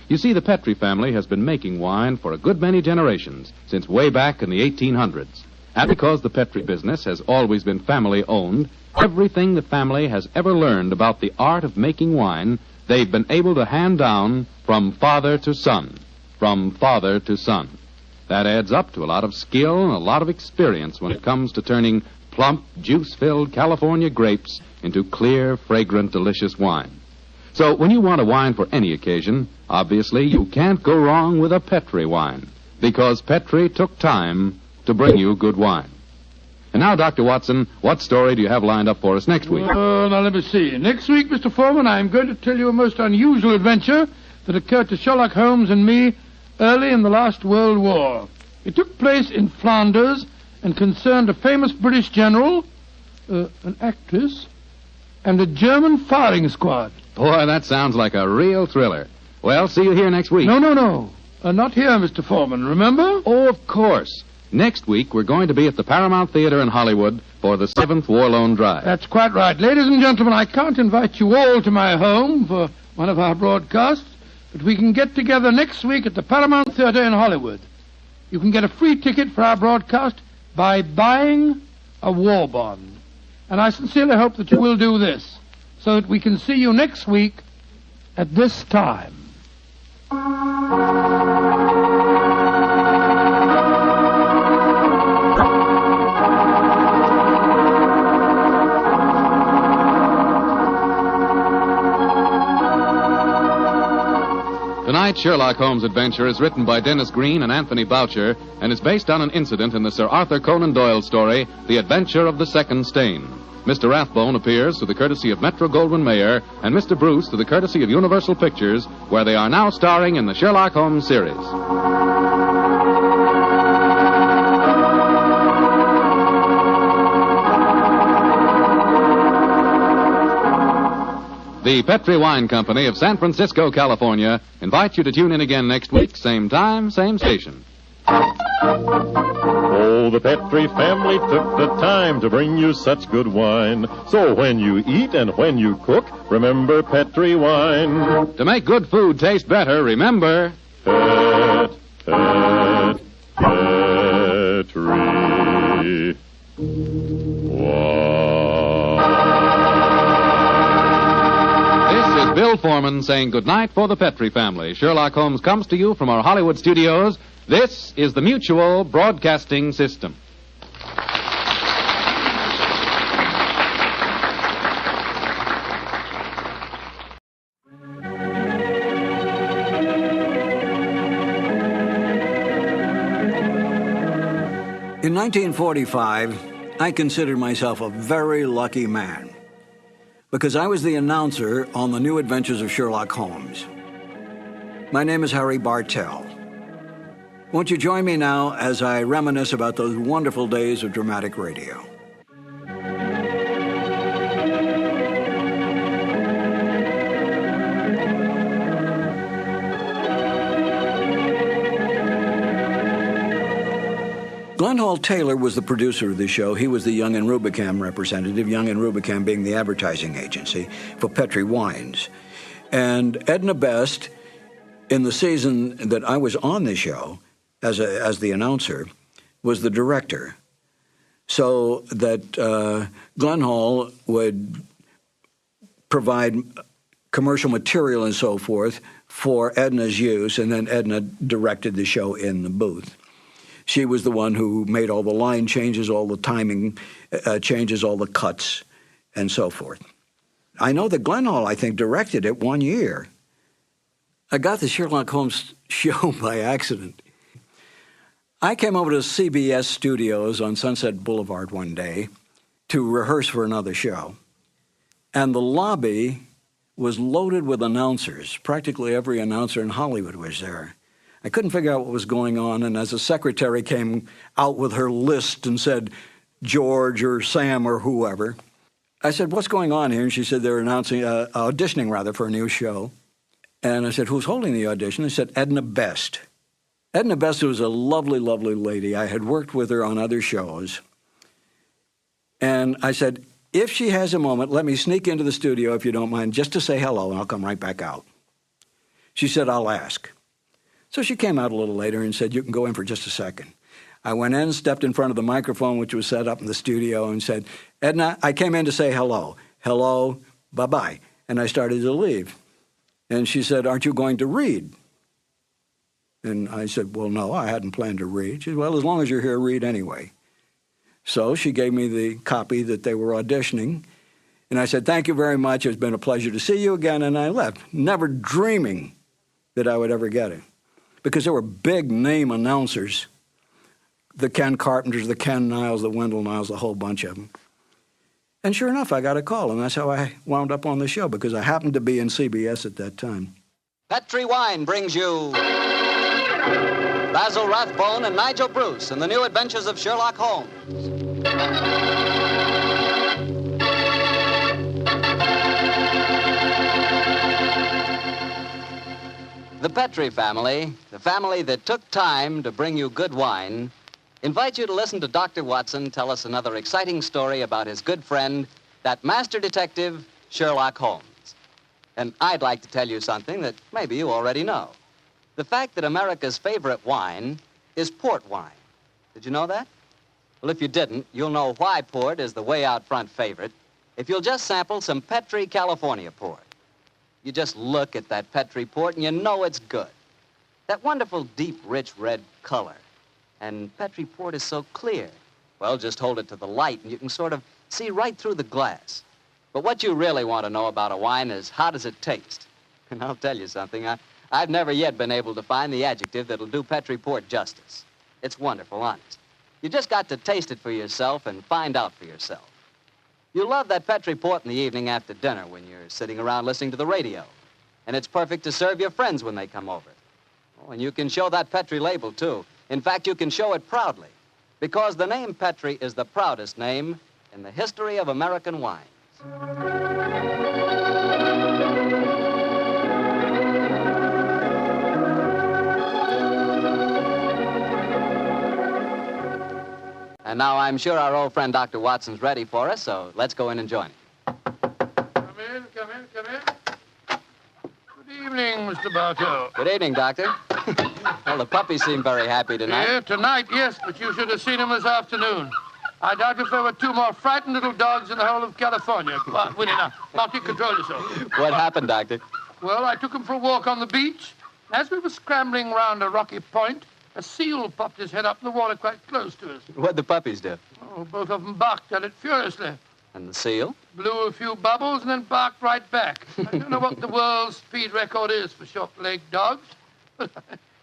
You see, the Petri family has been making wine for a good many generations, since way back in the 1800s. And because the Petri business has always been family-owned, everything the family has ever learned about the art of making wine, they've been able to hand down from father to son. From father to son. That adds up to a lot of skill and a lot of experience when it comes to turning plump, juice-filled California grapes into clear, fragrant, delicious wine. So when you want a wine for any occasion, obviously you can't go wrong with a Petri wine, because Petri took time to bring you good wine. And now, Dr. Watson, what story do you have lined up for us next week? Now let me see. Next week, Mr. Foreman, I'm going to tell you a most unusual adventure that occurred to Sherlock Holmes and me early in the last World War. It took place in Flanders and concerned a famous British general, an actress, and a German firing squad. Boy, that sounds like a real thriller. Well, see you here next week. No. Not here, Mr. Foreman, remember? Oh, of course. Next week, we're going to be at the Paramount Theater in Hollywood for the 7th War Loan Drive. That's quite right. Ladies and gentlemen, I can't invite you all to my home for one of our broadcasts, but we can get together next week at the Paramount Theater in Hollywood. You can get a free ticket for our broadcast by buying a war bond. And I sincerely hope that you will do this, so that we can see you next week at this time. Tonight's Sherlock Holmes adventure is written by Dennis Green and Anthony Boucher and is based on an incident in the Sir Arthur Conan Doyle story, The Adventure of the Second Stain. Mr. Rathbone appears through the courtesy of Metro-Goldwyn-Mayer and Mr. Bruce through the courtesy of Universal Pictures, where they are now starring in the Sherlock Holmes series. The Petri Wine Company of San Francisco, California, invites you to tune in again next week, same time, same station. Oh, the Petri family took the time to bring you such good wine. So when you eat and when you cook, remember Petri wine. To make good food taste better, remember... Petri. This is Bill Bill Foreman saying goodnight for the Petri family. Sherlock Holmes comes to you from our Hollywood studios. This is the Mutual Broadcasting System. In 1945, I considered myself a very lucky man because I was the announcer on the New Adventures of Sherlock Holmes. My name is Harry Bartell. Won't you join me now as I reminisce about those wonderful days of dramatic radio? Glenn Hall Taylor was the producer of the show. He was the Young and Rubicam representative, Young and Rubicam being the advertising agency for Petri wines. And Edna Best, in the season that I was on the show as the announcer, was the director. So that Glenn Hall would provide commercial material and so forth for Edna's use, and then Edna directed the show in the booth. She was the one who made all the line changes, all the timing changes, all the cuts, and so forth. I know that Glenn Hall, I think, directed it 1 year. I got the Sherlock Holmes show by accident. I came over to CBS Studios on Sunset Boulevard one day to rehearse for another show, and the lobby was loaded with announcers. Practically every announcer in Hollywood was there. I couldn't figure out what was going on, and as the secretary came out with her list and said, George or Sam or whoever, I said, what's going on here? And she said, they're auditioning for a new show. And I said, who's holding the audition? They said, Edna Best. Edna Best was a lovely, lovely lady. I had worked with her on other shows. And I said, if she has a moment, let me sneak into the studio, if you don't mind, just to say hello, and I'll come right back out. She said, I'll ask. So she came out a little later and said, you can go in for just a second. I went in, stepped in front of the microphone, which was set up in the studio, and said, Edna, I came in to say hello. Hello, bye-bye. And I started to leave. And she said, aren't you going to read? And I said, well, no, I hadn't planned to read. She said, well, as long as you're here, read anyway. So she gave me the copy that they were auditioning. And I said, thank you very much. It's been a pleasure to see you again. And I left, never dreaming that I would ever get it. Because there were big-name announcers, the Ken Carpenters, the Ken Niles, the Wendell Niles, the whole bunch of them. And sure enough, I got a call, and that's how I wound up on the show, because I happened to be in CBS at that time. Petri Wine brings you Basil Rathbone and Nigel Bruce in the New Adventures of Sherlock Holmes. The Petri family, the family that took time to bring you good wine, invite you to listen to Dr. Watson tell us another exciting story about his good friend, that master detective, Sherlock Holmes. And I'd like to tell you something that maybe you already know. The fact that America's favorite wine is port wine. Did you know that? Well, if you didn't, you'll know why port is the way out front favorite if you'll just sample some Petri California port. You just look at that Petri port and you know it's good. That wonderful, deep, rich red color. And Petri port is so clear. Well, just hold it to the light and you can sort of see right through the glass. But what you really want to know about a wine is how does it taste? And I'll tell you something, I've never yet been able to find the adjective that'll do Petri port justice. It's wonderful, honest. You just got to taste it for yourself and find out for yourself. You love that Petri port in the evening after dinner when you're sitting around listening to the radio. And it's perfect to serve your friends when they come over. Oh, and you can show that Petri label, too. In fact, you can show it proudly. Because the name Petri is the proudest name in the history of American wines. And now I'm sure our old friend Dr. Watson's ready for us, so let's go in and join him. Come in. Good evening, Mr. Bartell. Good evening, Doctor. Well, the puppies seem very happy tonight. Yeah, tonight, yes, but you should have seen him this afternoon. I doubt if there were two more frightened little dogs in the whole of California. Come on, Winnie, now. Come on, you control yourself. What happened, Doctor? Well, I took him for a walk on the beach. As we were scrambling round a rocky point, a seal popped his head up in the water quite close to us. What'd the puppies do? Oh, both of them barked at it furiously. And the seal? Blew a few bubbles and then barked right back. I don't know what the world's speed record is for short-legged dogs, but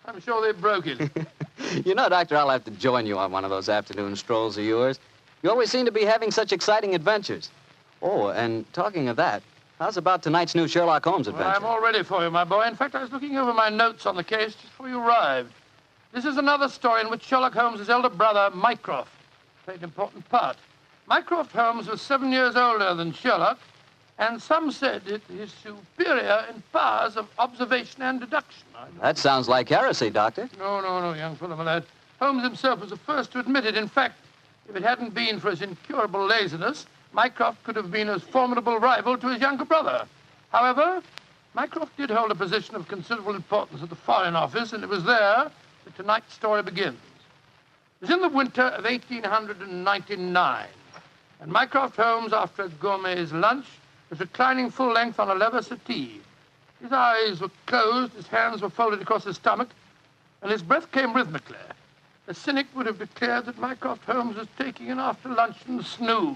I'm sure they broke it. You know, Doctor, I'll have to join you on one of those afternoon strolls of yours. You always seem to be having such exciting adventures. Oh, and talking of that, how's about tonight's new Sherlock Holmes adventure? Well, I'm all ready for you, my boy. In fact, I was looking over my notes on the case just before you arrived. This is another story in which Sherlock Holmes' elder brother, Mycroft, played an important part. Mycroft Holmes was 7 years older than Sherlock, and some said it is superior in powers of observation and deduction. That sounds like heresy, Doctor. No, young fellow, my lad. Holmes himself was the first to admit it. In fact, if it hadn't been for his incurable laziness, Mycroft could have been a formidable rival to his younger brother. However, Mycroft did hold a position of considerable importance at the Foreign Office, and it was there that tonight's story begins. It was in the winter of 1899, and Mycroft Holmes, after a gourmet's lunch, was reclining full length on a leather settee. His eyes were closed, his hands were folded across his stomach, and his breath came rhythmically. A cynic would have declared that Mycroft Holmes was taking an after-luncheon snooze.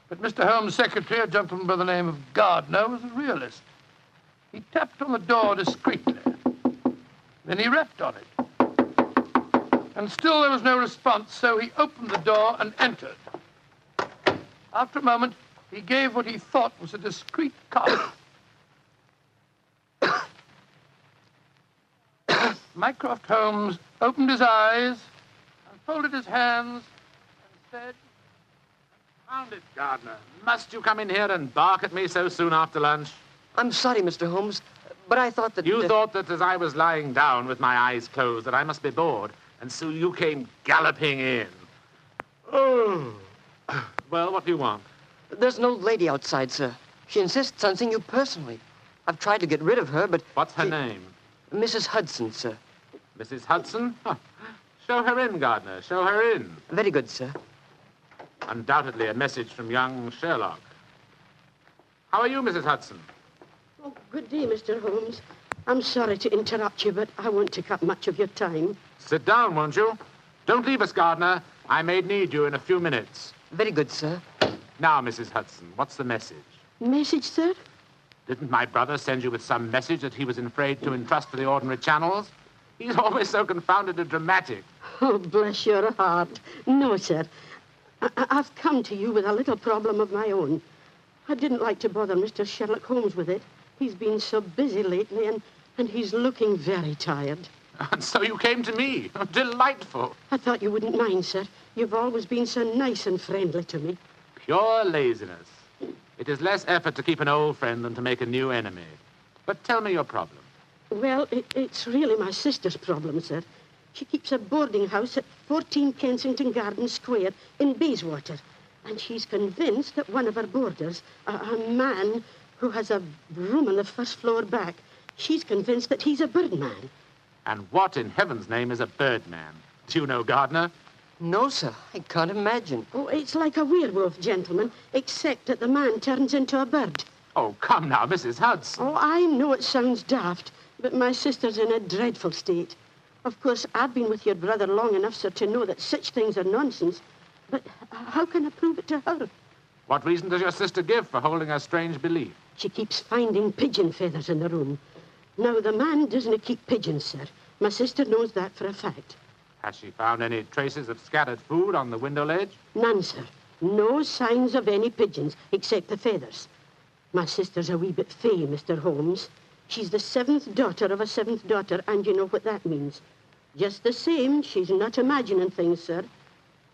But Mr. Holmes' secretary, a gentleman by the name of Gardner, was a realist. He tapped on the door discreetly. Then he rapped on it. And still there was no response, so he opened the door and entered. After a moment, he gave what he thought was a discreet cough. Mycroft Holmes opened his eyes and folded his hands and said, "Found it, Gardner. Must you come in here and bark at me so soon after lunch?" I'm sorry, Mr. Holmes, but I thought that... You thought that as I was lying down with my eyes closed that I must be bored, and so you came galloping in. Oh. Well, what do you want? There's an old lady outside, sir. She insists on seeing you personally. I've tried to get rid of her, but... What's her name? Mrs. Hudson, sir. Mrs. Hudson? Huh. Show her in, Gardner. Show her in. Very good, sir. Undoubtedly a message from young Sherlock. How are you, Mrs. Hudson? Oh, good day, Mr. Holmes. I'm sorry to interrupt you, but I won't take up much of your time. Sit down, won't you? Don't leave us, Gardner. I may need you in a few minutes. Very good, sir. Now, Mrs. Hudson, what's the message? Message, sir? Didn't my brother send you with some message that he was afraid to entrust to the ordinary channels? He's always so confounded and dramatic. Oh, bless your heart. No, sir. I've come to you with a little problem of my own. I didn't like to bother Mr. Sherlock Holmes with it. He's been so busy lately, and he's looking very tired. And so you came to me. Delightful. I thought you wouldn't mind, sir. You've always been so nice and friendly to me. Pure laziness. It is less effort to keep an old friend than to make a new enemy. But tell me your problem. Well, it's really my sister's problem, sir. She keeps a boarding house at 14 Kensington Gardens Square in Bayswater. And she's convinced that one of her boarders, a man who has a room on the first floor back, she's convinced that he's a birdman. And what in heaven's name is a birdman? Do you know, Gardner? No, sir. I can't imagine. Oh, it's like a werewolf, gentlemen, except that the man turns into a bird. Oh, come now, Mrs. Hudson. Oh, I know it sounds daft, but my sister's in a dreadful state. Of course, I've been with your brother long enough, sir, to know that such things are nonsense. But how can I prove it to her? What reason does your sister give for holding a strange belief? She keeps finding pigeon feathers in the room. Now, the man doesn't keep pigeons, sir. My sister knows that for a fact. Has she found any traces of scattered food on the window ledge? None, sir. No signs of any pigeons, except the feathers. My sister's a wee bit fey, Mr. Holmes. She's the 7th daughter of a 7th daughter, and you know what that means. Just the same, she's not imagining things, sir.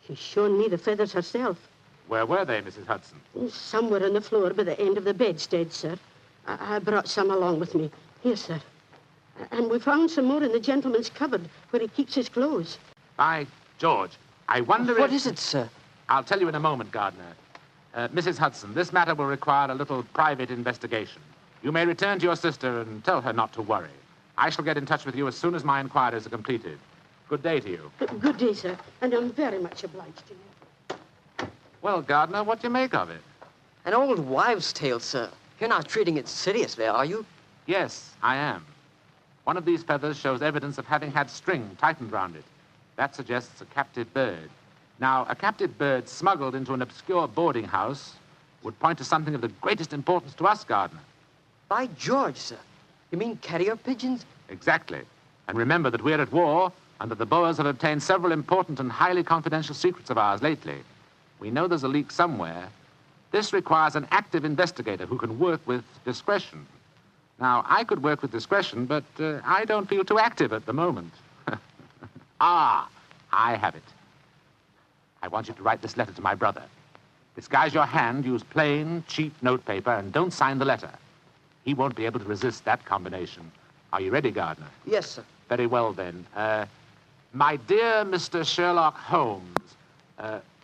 She's shown me the feathers herself. Where were they, Mrs. Hudson? Somewhere on the floor by the end of the bedstead, sir. I brought some along with me. Here, sir. And we found some more in the gentleman's cupboard where he keeps his clothes. By George, I wonder What is it, sir? I'll tell you in a moment, Gardner. Mrs. Hudson, this matter will require a little private investigation. You may return to your sister and tell her not to worry. I shall get in touch with you as soon as my inquiries are completed. Good day to you. Good day, sir, and I'm very much obliged to you. Well, Gardner, what do you make of it? An old wives' tale, sir. You're not treating it seriously, are you? Yes, I am. One of these feathers shows evidence of having had string tightened round it. That suggests a captive bird. Now, a captive bird smuggled into an obscure boarding house would point to something of the greatest importance to us, Gardner. By George, sir. You mean carrier pigeons? Exactly. And remember that we're at war and that the Boers have obtained several important and highly confidential secrets of ours lately. We know there's a leak somewhere. This requires an active investigator who can work with discretion. Now, I could work with discretion, but I don't feel too active at the moment. I have it. I want you to write this letter to my brother. Disguise your hand, use plain, cheap notepaper, and don't sign the letter. He won't be able to resist that combination. Are you ready, Gardner? Yes, sir. Very well, then. My dear Mr. Sherlock Holmes,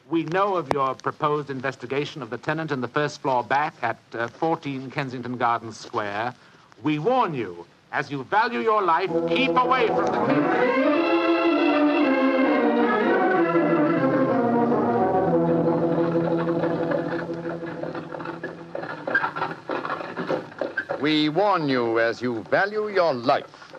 we know of your proposed investigation of the tenant in the first floor back at 14 Kensington Gardens Square. We warn you, as you value your life, keep away from the... We warn you, as you value your life,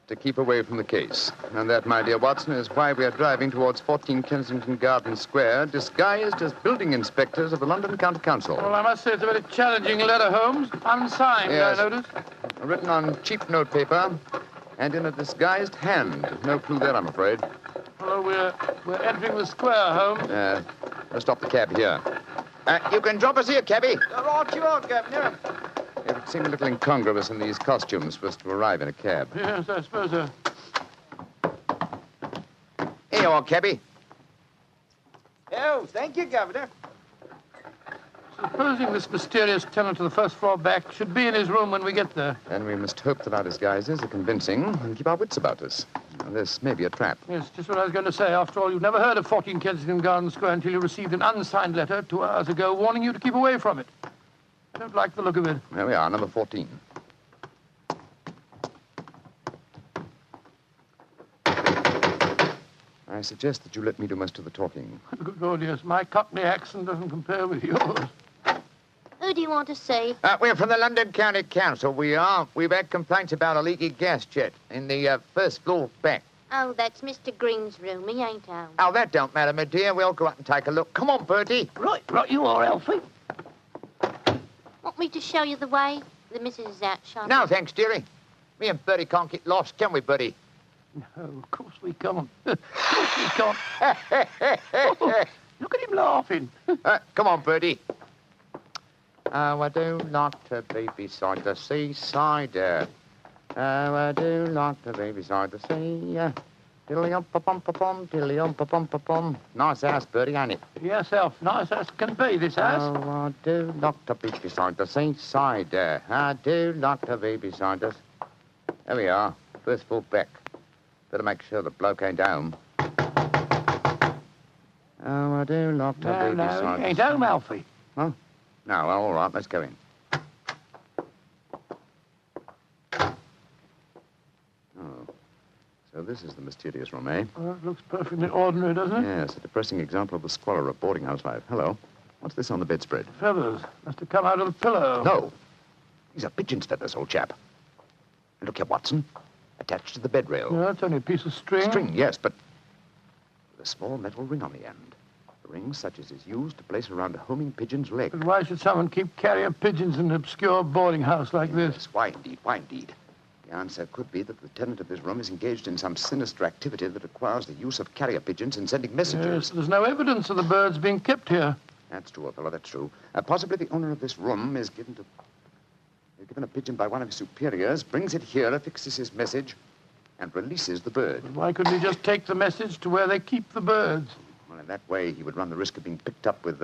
to keep away from the case. And that, my dear Watson, is why we are driving towards 14 Kensington Gardens Square, disguised as building inspectors of the London County Council. Well, I must say it's a very challenging letter, Holmes. Unsigned, yes. I notice. Written on cheap notepaper and in a disguised hand. No clue there, I'm afraid. Well, we're entering the square, Holmes. Let's stop the cab here. You can drop us here, cabby. Right you are, Governor. It would seem a little incongruous in these costumes for us to arrive in a cab. Yes, I suppose so. Here you are, cabby. Oh, thank you, Governor. Supposing this mysterious tenant of the first floor back should be in his room when we get there. Then we must hope that our disguises are convincing and keep our wits about us. Now, this may be a trap. Yes, just what I was going to say. After all, you've never heard of 14 Kensington Gardens Square until you received an unsigned letter 2 hours ago warning you to keep away from it. I don't like the look of it. There we are, number 14. I suggest that you let me do most of the talking. Good Lord, yes. My Cockney accent doesn't compare with yours. Who do you want to see? We're from the London County Council, we are. We've had complaints about a leaky gas jet in the first floor back. Oh, that's Mr. Green's room. He ain't home. Oh, that don't matter, my dear. We'll go up and take a look. Come on, Bertie. Right, you are, Alfie. Want me to show you the way? The missus is out shopping. No, thanks, dearie. Me and Bertie can't get lost, can we, Bertie? No, of course we can't. Of course we can't. Oh, look at him laughing. Come on, Bertie. Oh, I do like to be beside the seaside. Oh, I do like to be beside the sea. Dilly-um-pa-pum-pa-pum, dilly-um-pa-pum-pa-pum. Nice house, Bertie, ain't it? Yes, Alf. Nice as can be, this house. Oh, I do like to be beside the seaside. I do like to be beside us. There we are. First floor back. Better make sure the bloke ain't home. Oh, I do like to be beside us. He ain't home, Alfie. Huh? No, well, all right. Let's go in. So this is the mysterious room, eh? Well, it looks perfectly ordinary, doesn't it? Yes, a depressing example of the squalor of boarding house life. Hello. What's this on the bedspread? Feathers. Must have come out of the pillow. No. These are pigeon's feathers, old chap. And look here, Watson. Attached to the bed rail. No, it's only a piece of string. String, yes, but with a small metal ring on the end. A ring such as is used to place around a homing pigeon's leg. But why should someone keep carrier pigeons in an obscure boarding house like this? Yes, why indeed, why indeed? The answer could be that the tenant of this room is engaged in some sinister activity that requires the use of carrier pigeons in sending messages. Yes, there's no evidence of the birds being kept here. That's true, old fellow, that's true. Possibly the owner of this room is given a pigeon by one of his superiors, brings it here, affixes his message, and releases the bird. But why couldn't he just take the message to where they keep the birds? Well, in that way, he would run the risk of being picked up with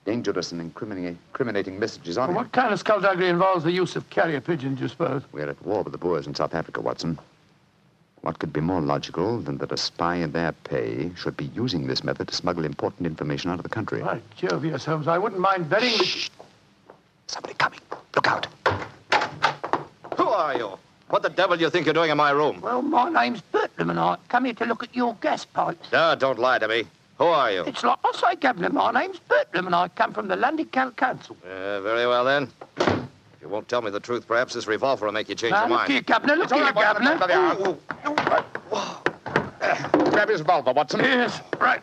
dangerous and incriminating messages on him. What kind of skullduggery involves the use of carrier pigeons, you suppose? We're at war with the Boers in South Africa, Watson. What could be more logical than that a spy in their pay should be using this method to smuggle important information out of the country? By Jove, yes, Holmes. I wouldn't mind betting... Shh! Somebody coming. Look out. Who are you? What the devil do you think you're doing in my room? Well, my name's Bertram, and I come here to look at your gas pipes. No, don't lie to me. Who are you? It's like I say, Governor. My name's Bertram, and I come from the London County Council. Very well, then. If you won't tell me the truth, perhaps this revolver will make you change Now, your look mind. here, Governor. Look here, Governor. Grab his revolver, Watson. Yes, right.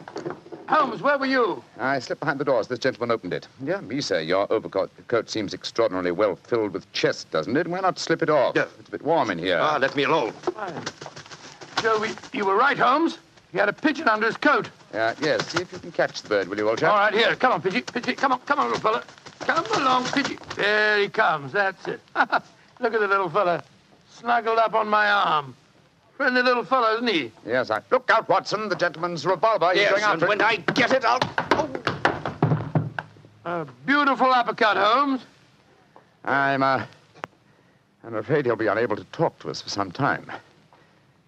Holmes, where were you? I slipped behind the door as this gentleman opened it. Yeah, me, sir. Your overcoat coat seems extraordinarily well filled with chest, doesn't it? Why not slip it off? Yeah. It's a bit warm in here. Let me alone. Joe, you were right, Holmes. He had a pigeon under his coat. Yes, see if you can catch the bird, will you, old chap? All right, here. Come on, Pigeon. Pigeon, come on, little fella. Come along, Pigeon. There he comes. That's it. Look at the little fella. Snuggled up on my arm. Friendly little fellow, isn't he? Yes, I... Look out, Watson. The gentleman's revolver. He's Yes, going after and when it. I get it, I'll... A beautiful uppercut, Holmes. I'm afraid he'll be unable to talk to us for some time.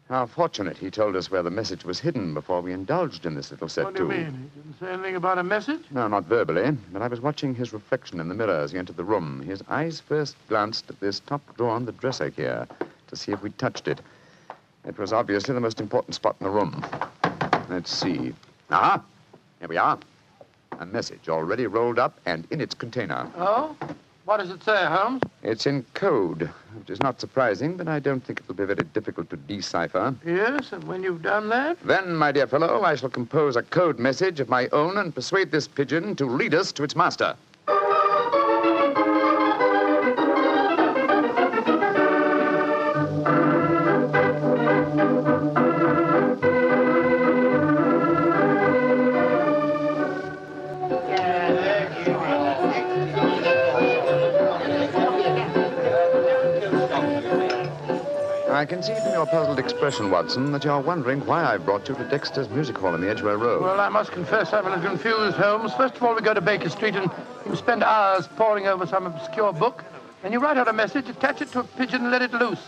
How fortunate he told us where the message was hidden before we indulged in this little set, What do you mean? He didn't say anything about a message? No, not verbally, but I was watching his reflection in the mirror as he entered the room. His eyes first glanced at this top drawer on the dresser here to see if we'd touched it. It was obviously the most important spot in the room. Let's see. Here we are. A message already rolled up and in its container. Oh? What does it say, Holmes? It's in code, which is not surprising, but I don't think it'll be very difficult to decipher. Yes, and when you've done that? Then, my dear fellow, I shall compose a code message of my own and persuade this pigeon to lead us to its master. I can see from your puzzled expression, Watson, that you're wondering why I brought you to Dexter's Music Hall in the Edgware Road. Well, I must confess I'm a little confused, Holmes. First of all, we go to Baker Street and you spend hours poring over some obscure book. Then you write out a message, attach it to a pigeon, and let it loose.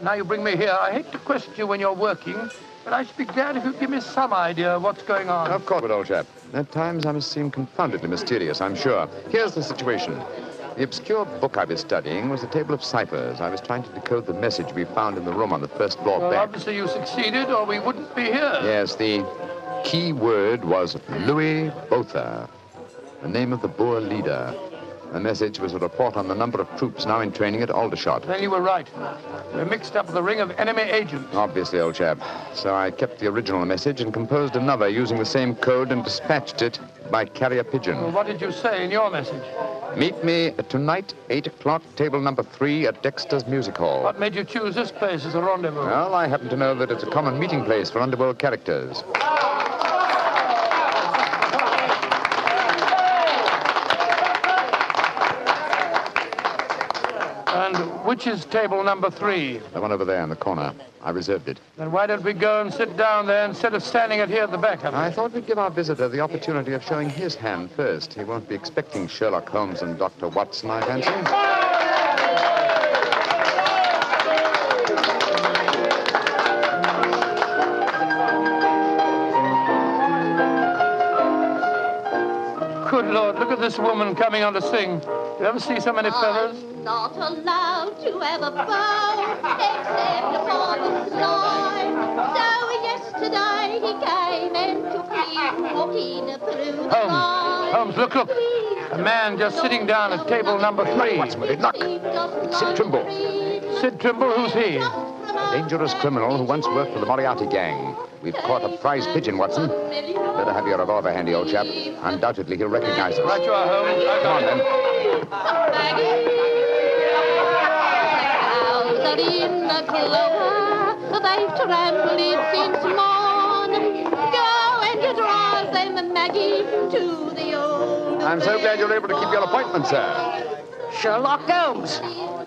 Now you bring me here. I hate to question you when you're working, but I should be glad if you'd give me some idea of what's going on. Of course, old chap. At times I must seem confoundedly mysterious, I'm sure. Here's the situation. The obscure book I was studying was a table of ciphers. I was trying to decode the message we found in the room on the first floor Well, back. obviously you succeeded, or we wouldn't be here. Yes, the key word was Louis Botha, the name of the Boer leader. The message was a report on the number of troops now in training at Aldershot. Then you were right. We're mixed up with a ring of enemy agents. Obviously, old chap. So I kept the original message and composed another using the same code and dispatched it by carrier pigeon. Well, what did you say in your message? Meet me tonight, 8 o'clock, table number 3 at Dexter's Music Hall. What made you choose this place as a rendezvous? Well, I happen to know that it's a common meeting place for underworld characters. And which is table number 3? The one over there in the corner. I reserved it. Then why don't we go and sit down there instead of standing it here at the back of it? I thought we'd give our visitor the opportunity of showing his hand first. He won't be expecting Sherlock Holmes and Dr. Watson, I fancy. Good Lord, look at this woman coming on to sing. You ever see so many feathers? I'm not allowed to have a bow except upon the sly. So yesterday he came and took me walking through the night. Holmes, look. A man just sitting down at table number 3. What's with it? Look. It's Sid Trimble. Sid Trimble, who's he? A dangerous criminal who once worked for the Moriarty gang. We've caught a prize pigeon, Watson. Better have your revolver handy, old chap. Undoubtedly, he'll recognize us. Right you are, Holmes. Come on, then. Out in the clover, they've trampled it since morn. Go and drive them, Maggie, to the old... I'm so glad you're able to keep your appointment, sir. Sherlock Holmes.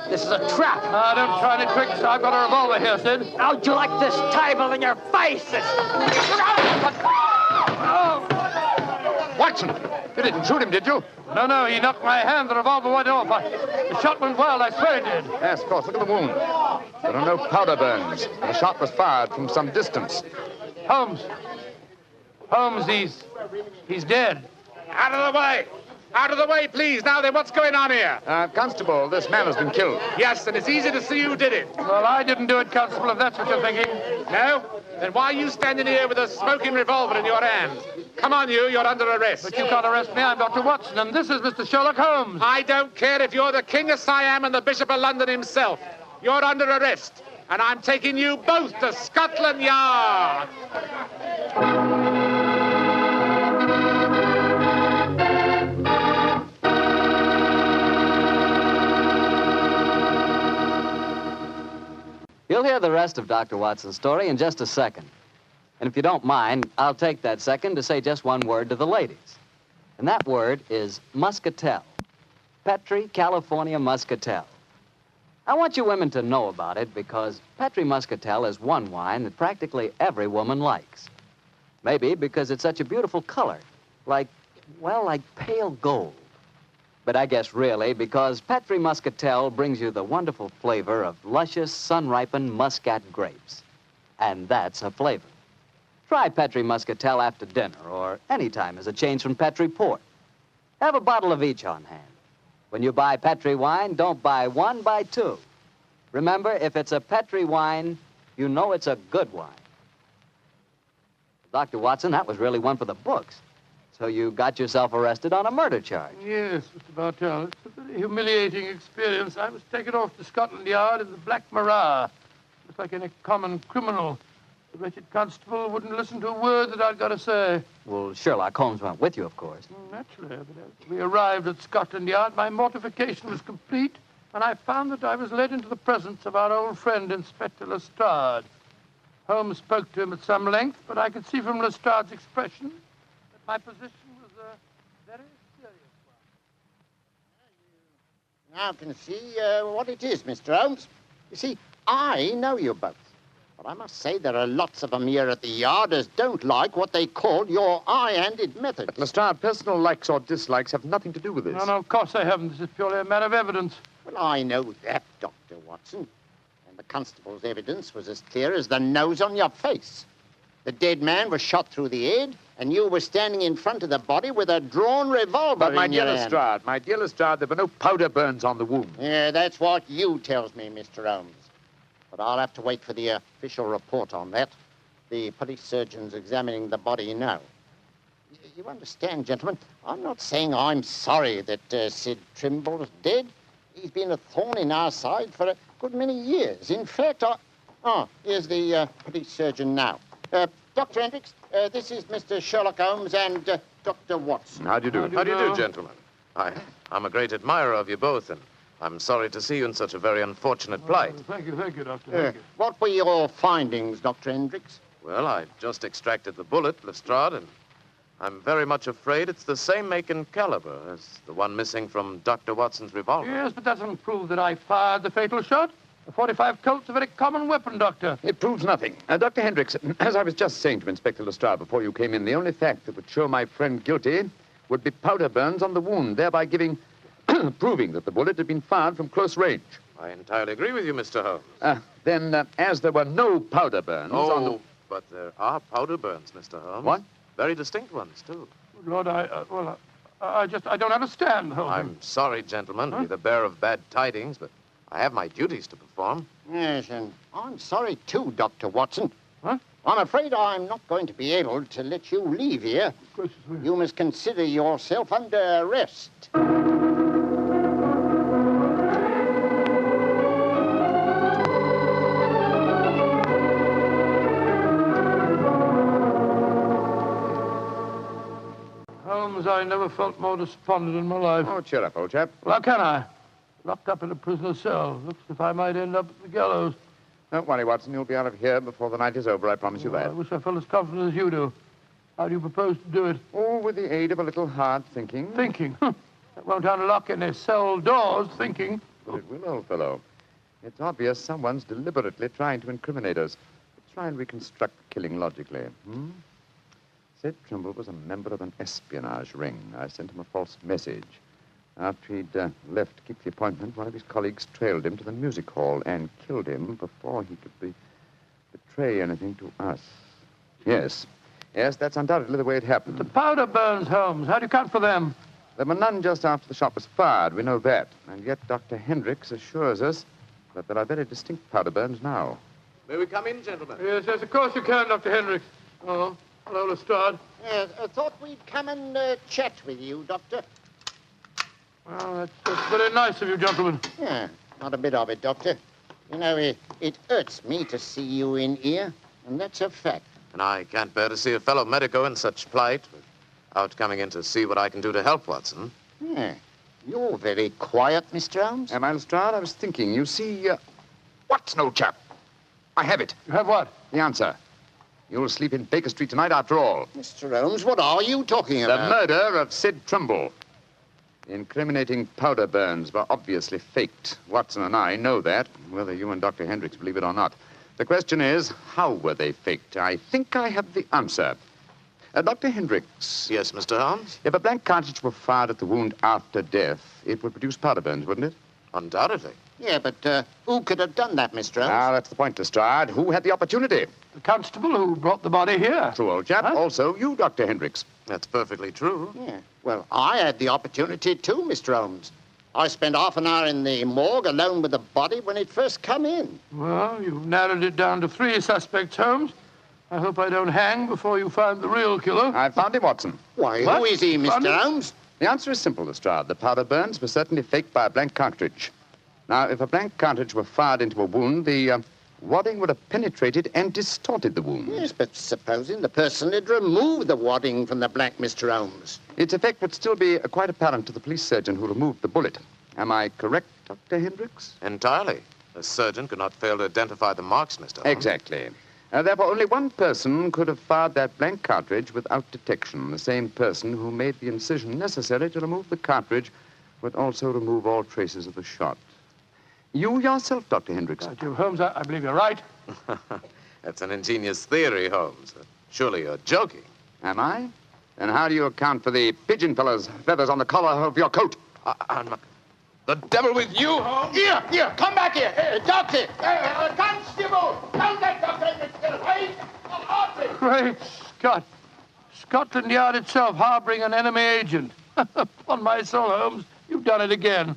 This is a trap. Now, don't try any tricks. I've got a revolver here, Sid. How'd you like this table in your faces? Watson, you didn't shoot him, did you? No, he knocked my hand. The revolver went off. The shot went well. I swear it did. Yes, of course. Look at the wound. There are no powder burns. The shot was fired from some distance. Holmes, he's dead. Out of the way! Out of the way, please. Now then, what's going on here? Constable, this man has been killed. Yes, and it's easy to see who did it. Well, I didn't do it, Constable, if that's what you're thinking. No? Then why are you standing here with a smoking revolver in your hand? Come on, you're under arrest. But you can't arrest me. I'm Dr. Watson, and this is Mr. Sherlock Holmes. I don't care if you're the King of Siam and the Bishop of London himself. You're under arrest, and I'm taking you both to Scotland Yard. You'll hear the rest of Dr. Watson's story in just a second. And if you don't mind, I'll take that second to say just one word to the ladies. And that word is muscatel. Petri, California muscatel. I want you women to know about it because Petri muscatel is one wine that practically every woman likes. Maybe because it's such a beautiful color, like pale gold. But I guess really because Petri muscatel brings you the wonderful flavor of luscious, sun-ripened muscat grapes. And that's a flavor. Try Petri muscatel after dinner or any time as a change from Petri port. Have a bottle of each on hand. When you buy Petri wine, don't buy one, buy two. Remember, if it's a Petri wine, you know it's a good wine. Dr. Watson, that was really one for the books. So you got yourself arrested on a murder charge. Yes, Mr. Bartell. It's a very humiliating experience. I was taken off to Scotland Yard in the Black Marat. Just like any common criminal. The wretched constable wouldn't listen to a word that I'd got to say. Well, Sherlock Holmes went with you, of course. Naturally, but as we arrived at Scotland Yard, my mortification was complete, and I found that I was led into the presence of our old friend, Inspector Lestrade. Holmes spoke to him at some length, but I could see from Lestrade's expression that my position was a very serious one. Now can see what it is, Mr. Holmes. You see, I know you both. But I must say there are lots of them here at the Yard as don't like what they call your high-handed methods. But, Lestrade, personal likes or dislikes have nothing to do with this. No, of course they haven't. This is purely a matter of evidence. Well, I know that, Dr. Watson. And the constable's evidence was as clear as the nose on your face. The dead man was shot through the head, and you were standing in front of the body with a drawn revolver in your hand. But, my dear Lestrade, there were no powder burns on the wound. Yeah, that's what you tells me, Mr. Holmes. But I'll have to wait for the official report on that. The police surgeon's examining the body now. You understand, gentlemen, I'm not saying I'm sorry that Sid Trimble's dead. He's been a thorn in our side for a good many years. In fact, here's the police surgeon now. Dr. Hendricks, this is Mr. Sherlock Holmes and Dr. Watson. How do you do? How do you do, gentlemen? I'm a great admirer of you both, and I'm sorry to see you in such a very unfortunate plight. Thank you, Doctor. Thank you. What were your findings, Dr. Hendricks? Well, I just extracted the bullet, Lestrade, and I'm very much afraid it's the same make and caliber as the one missing from Dr. Watson's revolver. Yes, but that doesn't prove that I fired the fatal shot. A .45 Colt's a very common weapon, Doctor. It proves nothing. Dr. Hendricks, as I was just saying to Inspector Lestrade before you came in, the only fact that would show my friend guilty would be powder burns on the wound, thereby proving that the bullet had been fired from close range. I entirely agree with you, Mr. Holmes. Then, as there were no powder burns on the... but there are powder burns, Mr. Holmes. What? Very distinct ones, too. Lord, I don't understand. I'm sorry, gentlemen, to be the bearer of bad tidings, but I have my duties to perform. Yes, and I'm sorry, too, Dr. Watson. Huh? I'm afraid I'm not going to be able to let you leave here. Of course. You must consider yourself under arrest. Holmes, I never felt more despondent in my life. Oh, cheer up, old chap. Well, how can I? Locked up in a prisoner's cell. Looks as if I might end up at the gallows. Don't worry, Watson. You'll be out of here before the night is over, I promise you that. I wish I felt as confident as you do. How do you propose to do it? Oh, with the aid of a little hard thinking. Thinking? That won't unlock any cell doors, thinking. But it will, old fellow. It's obvious someone's deliberately trying to incriminate us. But try and reconstruct the killing logically. Sid Trimble was a member of an espionage ring. I sent him a false message. After he'd left to keep the appointment, one of his colleagues trailed him to the music hall and killed him before he could betray anything to us. Yes, that's undoubtedly the way it happened. The powder burns, Holmes. How do you account for them? There were none just after the shot was fired. We know that. And yet Dr. Hendricks assures us that there are very distinct powder burns now. May we come in, gentlemen? Yes, of course you can, Dr. Hendricks. Oh, hello, Lestrade. Yes, I thought we'd come and chat with you, Doctor. Well, that's very nice of you, gentlemen. Yeah, not a bit of it, Doctor. You know, it hurts me to see you in here, and that's a fact. And I can't bear to see a fellow medico in such plight without coming in to see what I can do to help, Watson. Yeah. You're very quiet, Mr. Holmes. Am I, Lestrade? I was thinking. You see, Watson, old chap. I have it. You have what? The answer. You'll sleep in Baker Street tonight after all. Mr. Holmes, what are you talking about? The murder of Sid Trimble. The incriminating powder burns were obviously faked. Watson and I know that, whether you and Dr. Hendricks believe it or not. The question is, how were they faked? I think I have the answer. Dr. Hendricks. Yes, Mr. Holmes? If a blank cartridge were fired at the wound after death, it would produce powder burns, wouldn't it? Undoubtedly. Yeah, but who could have done that, Mr. Holmes? Ah, that's the point, Lestrade. Who had the opportunity? The constable who brought the body here. True, old chap. Huh? Also, you, Dr. Hendricks. That's perfectly true. Yeah. Well, I had the opportunity too, Mr. Holmes. I spent half an hour in the morgue alone with the body when it first come in. Well, you've narrowed it down to 3 suspects, Holmes. I hope I don't hang before you find the real killer. I found him, Watson. Why, who is he, Mr. Holmes? The answer is simple, Lestrade. The powder burns were certainly faked by a blank cartridge. Now, if a blank cartridge were fired into a wound, the wadding would have penetrated and distorted the wound. Yes, but supposing the person had removed the wadding from the blank, Mr. Holmes. Its effect would still be quite apparent to the police surgeon who removed the bullet. Am I correct, Dr. Hendricks? Entirely. A surgeon could not fail to identify the marks, Mr. Holmes. Exactly. Therefore, only one person could have fired that blank cartridge without detection. The same person who made the incision necessary to remove the cartridge would also remove all traces of the shot. You yourself, Dr. Hendricks. Holmes, I believe you're right. That's an ingenious theory, Holmes. Surely you're joking. Am I? Then how do you account for the pigeon fellow's feathers on the collar of your coat? The devil with you, Holmes? Here, come back here. Doctor, constable, don't let Dr. Hendricks get away. Great Scott. Scotland Yard itself harboring an enemy agent. Upon my soul, Holmes, you've done it again.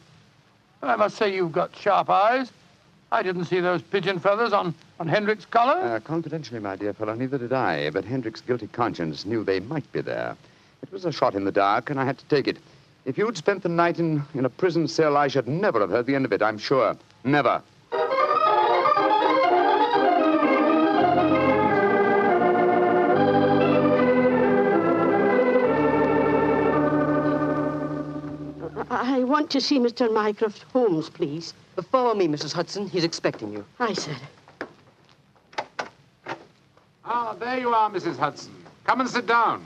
I must say you've got sharp eyes. I didn't see those pigeon feathers on Hendricks' collar. Confidentially, my dear fellow, neither did I. But Hendricks' guilty conscience knew they might be there. It was a shot in the dark, and I had to take it. If you'd spent the night in a prison cell, I should never have heard the end of it, I'm sure. Never. I want to see Mr. Mycroft Holmes, please. Follow me, Mrs. Hudson. He's expecting you. Aye, sir. Ah, there you are, Mrs. Hudson. Come and sit down.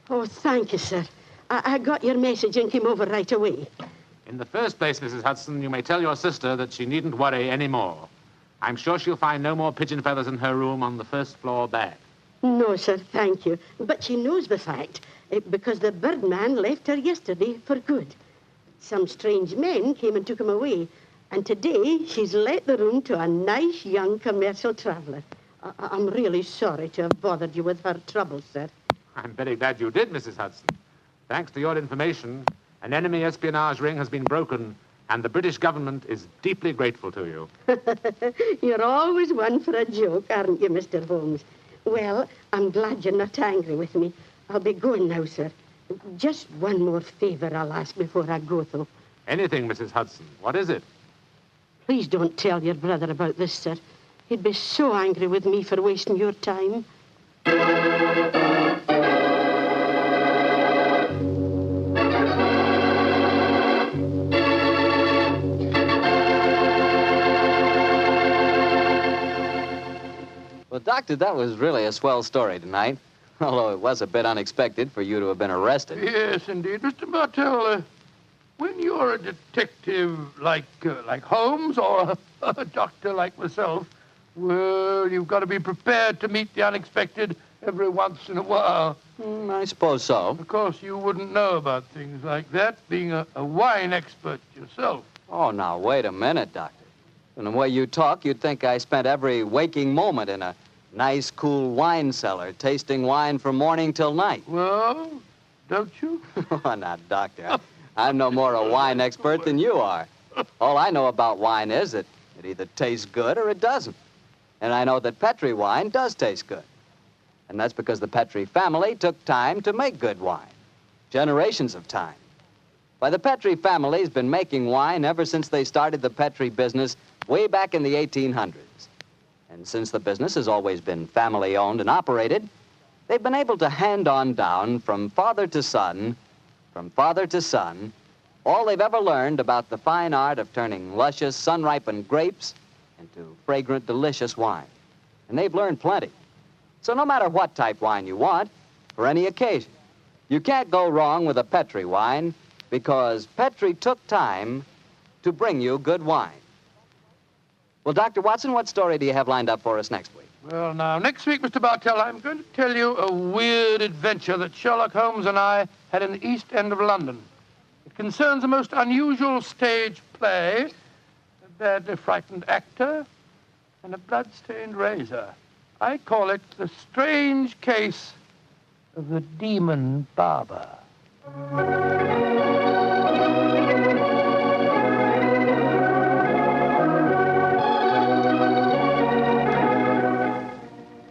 Oh, thank you, sir. I got your message and came over right away. In the first place, Mrs. Hudson, you may tell your sister that she needn't worry any more. I'm sure she'll find no more pigeon feathers in her room on the first floor bag. No, sir, thank you. But she knows the fact, because the birdman left her yesterday for good. Some strange men came and took him away, and today she's let the room to a nice young commercial traveller. I'm really sorry to have bothered you with her trouble, sir. I'm very glad you did, Mrs. Hudson. Thanks to your information, an enemy espionage ring has been broken, and the British government is deeply grateful to you. You're always one for a joke, aren't you, Mr. Holmes? Well, I'm glad you're not angry with me. I'll be going now, sir. Just one more favor I'll ask before I go, though. Anything, Mrs. Hudson. What is it? Please don't tell your brother about this, sir. He'd be so angry with me for wasting your time. Well, Doctor, that was really a swell story tonight. Although it was a bit unexpected for you to have been arrested. Yes, indeed. Mr. Bartell, when you're a detective like Holmes or a doctor like myself, well, you've got to be prepared to meet the unexpected every once in a while. I suppose so. Of course, you wouldn't know about things like that, being a wine expert yourself. Oh, now, wait a minute, Doctor. From the way you talk, you'd think I spent every waking moment in a nice, cool wine cellar, tasting wine from morning till night. Well, don't you? Oh, now, Doctor, I'm no more a wine expert than you are. All I know about wine is that it either tastes good or it doesn't. And I know that Petri wine does taste good. And that's because the Petri family took time to make good wine. Generations of time. Why, the Petri family's been making wine ever since they started the Petri business way back in the 1800s. And since the business has always been family-owned and operated, they've been able to hand on down from father to son, all they've ever learned about the fine art of turning luscious, sun-ripened grapes into fragrant, delicious wine. And they've learned plenty. So no matter what type wine you want, for any occasion, you can't go wrong with a Petri wine, because Petri took time to bring you good wine. Well, Dr. Watson, what story do you have lined up for us next week? Well, now, next week, Mr. Bartell, I'm going to tell you a weird adventure that Sherlock Holmes and I had in the East End of London. It concerns a most unusual stage play, a badly frightened actor, and a blood-stained razor. I call it The Strange Case of the Demon Barber.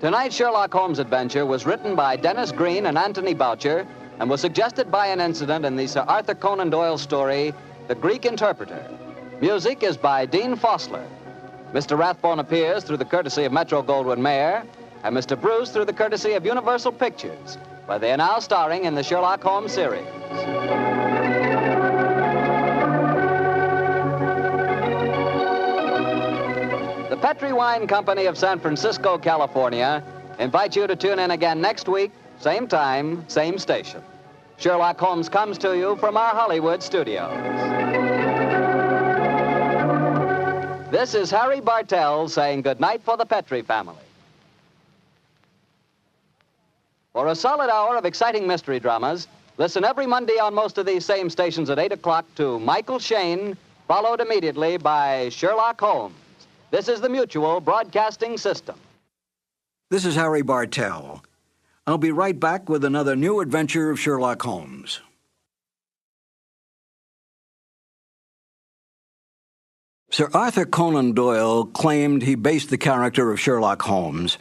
Tonight's Sherlock Holmes adventure was written by Dennis Green and Anthony Boucher and was suggested by an incident in the Sir Arthur Conan Doyle story, The Greek Interpreter. Music is by Dean Fossler. Mr. Rathbone appears through the courtesy of Metro-Goldwyn-Mayer, and Mr. Bruce through the courtesy of Universal Pictures, where they are now starring in the Sherlock Holmes series. The Petri Wine Company of San Francisco, California, invites you to tune in again next week, same time, same station. Sherlock Holmes comes to you from our Hollywood studios. This is Harry Bartell saying goodnight for the Petri family. For a solid hour of exciting mystery dramas, listen every Monday on most of these same stations at 8 o'clock to Michael Shayne, followed immediately by Sherlock Holmes. This is the Mutual Broadcasting System. This is Harry Bartell. I'll be right back with another new adventure of Sherlock Holmes. Sir Arthur Conan Doyle claimed he based the character of Sherlock Holmes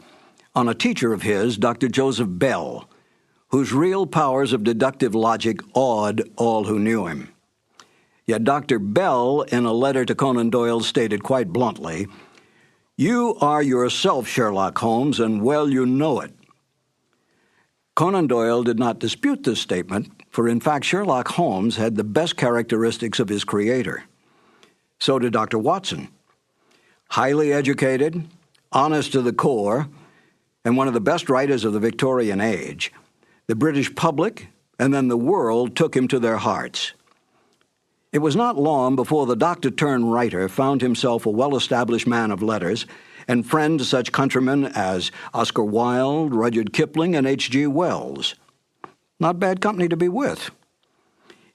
on a teacher of his, Dr. Joseph Bell, whose real powers of deductive logic awed all who knew him. Yet Dr. Bell, in a letter to Conan Doyle, stated quite bluntly, "You are yourself Sherlock Holmes, and well you know it." Conan Doyle did not dispute this statement, for in fact Sherlock Holmes had the best characteristics of his creator. So did Dr. Watson. Highly educated, honest to the core, and one of the best writers of the Victorian age, the British public and then the world took him to their hearts. It was not long before the doctor-turned-writer found himself a well-established man of letters and friend to such countrymen as Oscar Wilde, Rudyard Kipling, and H.G. Wells. Not bad company to be with.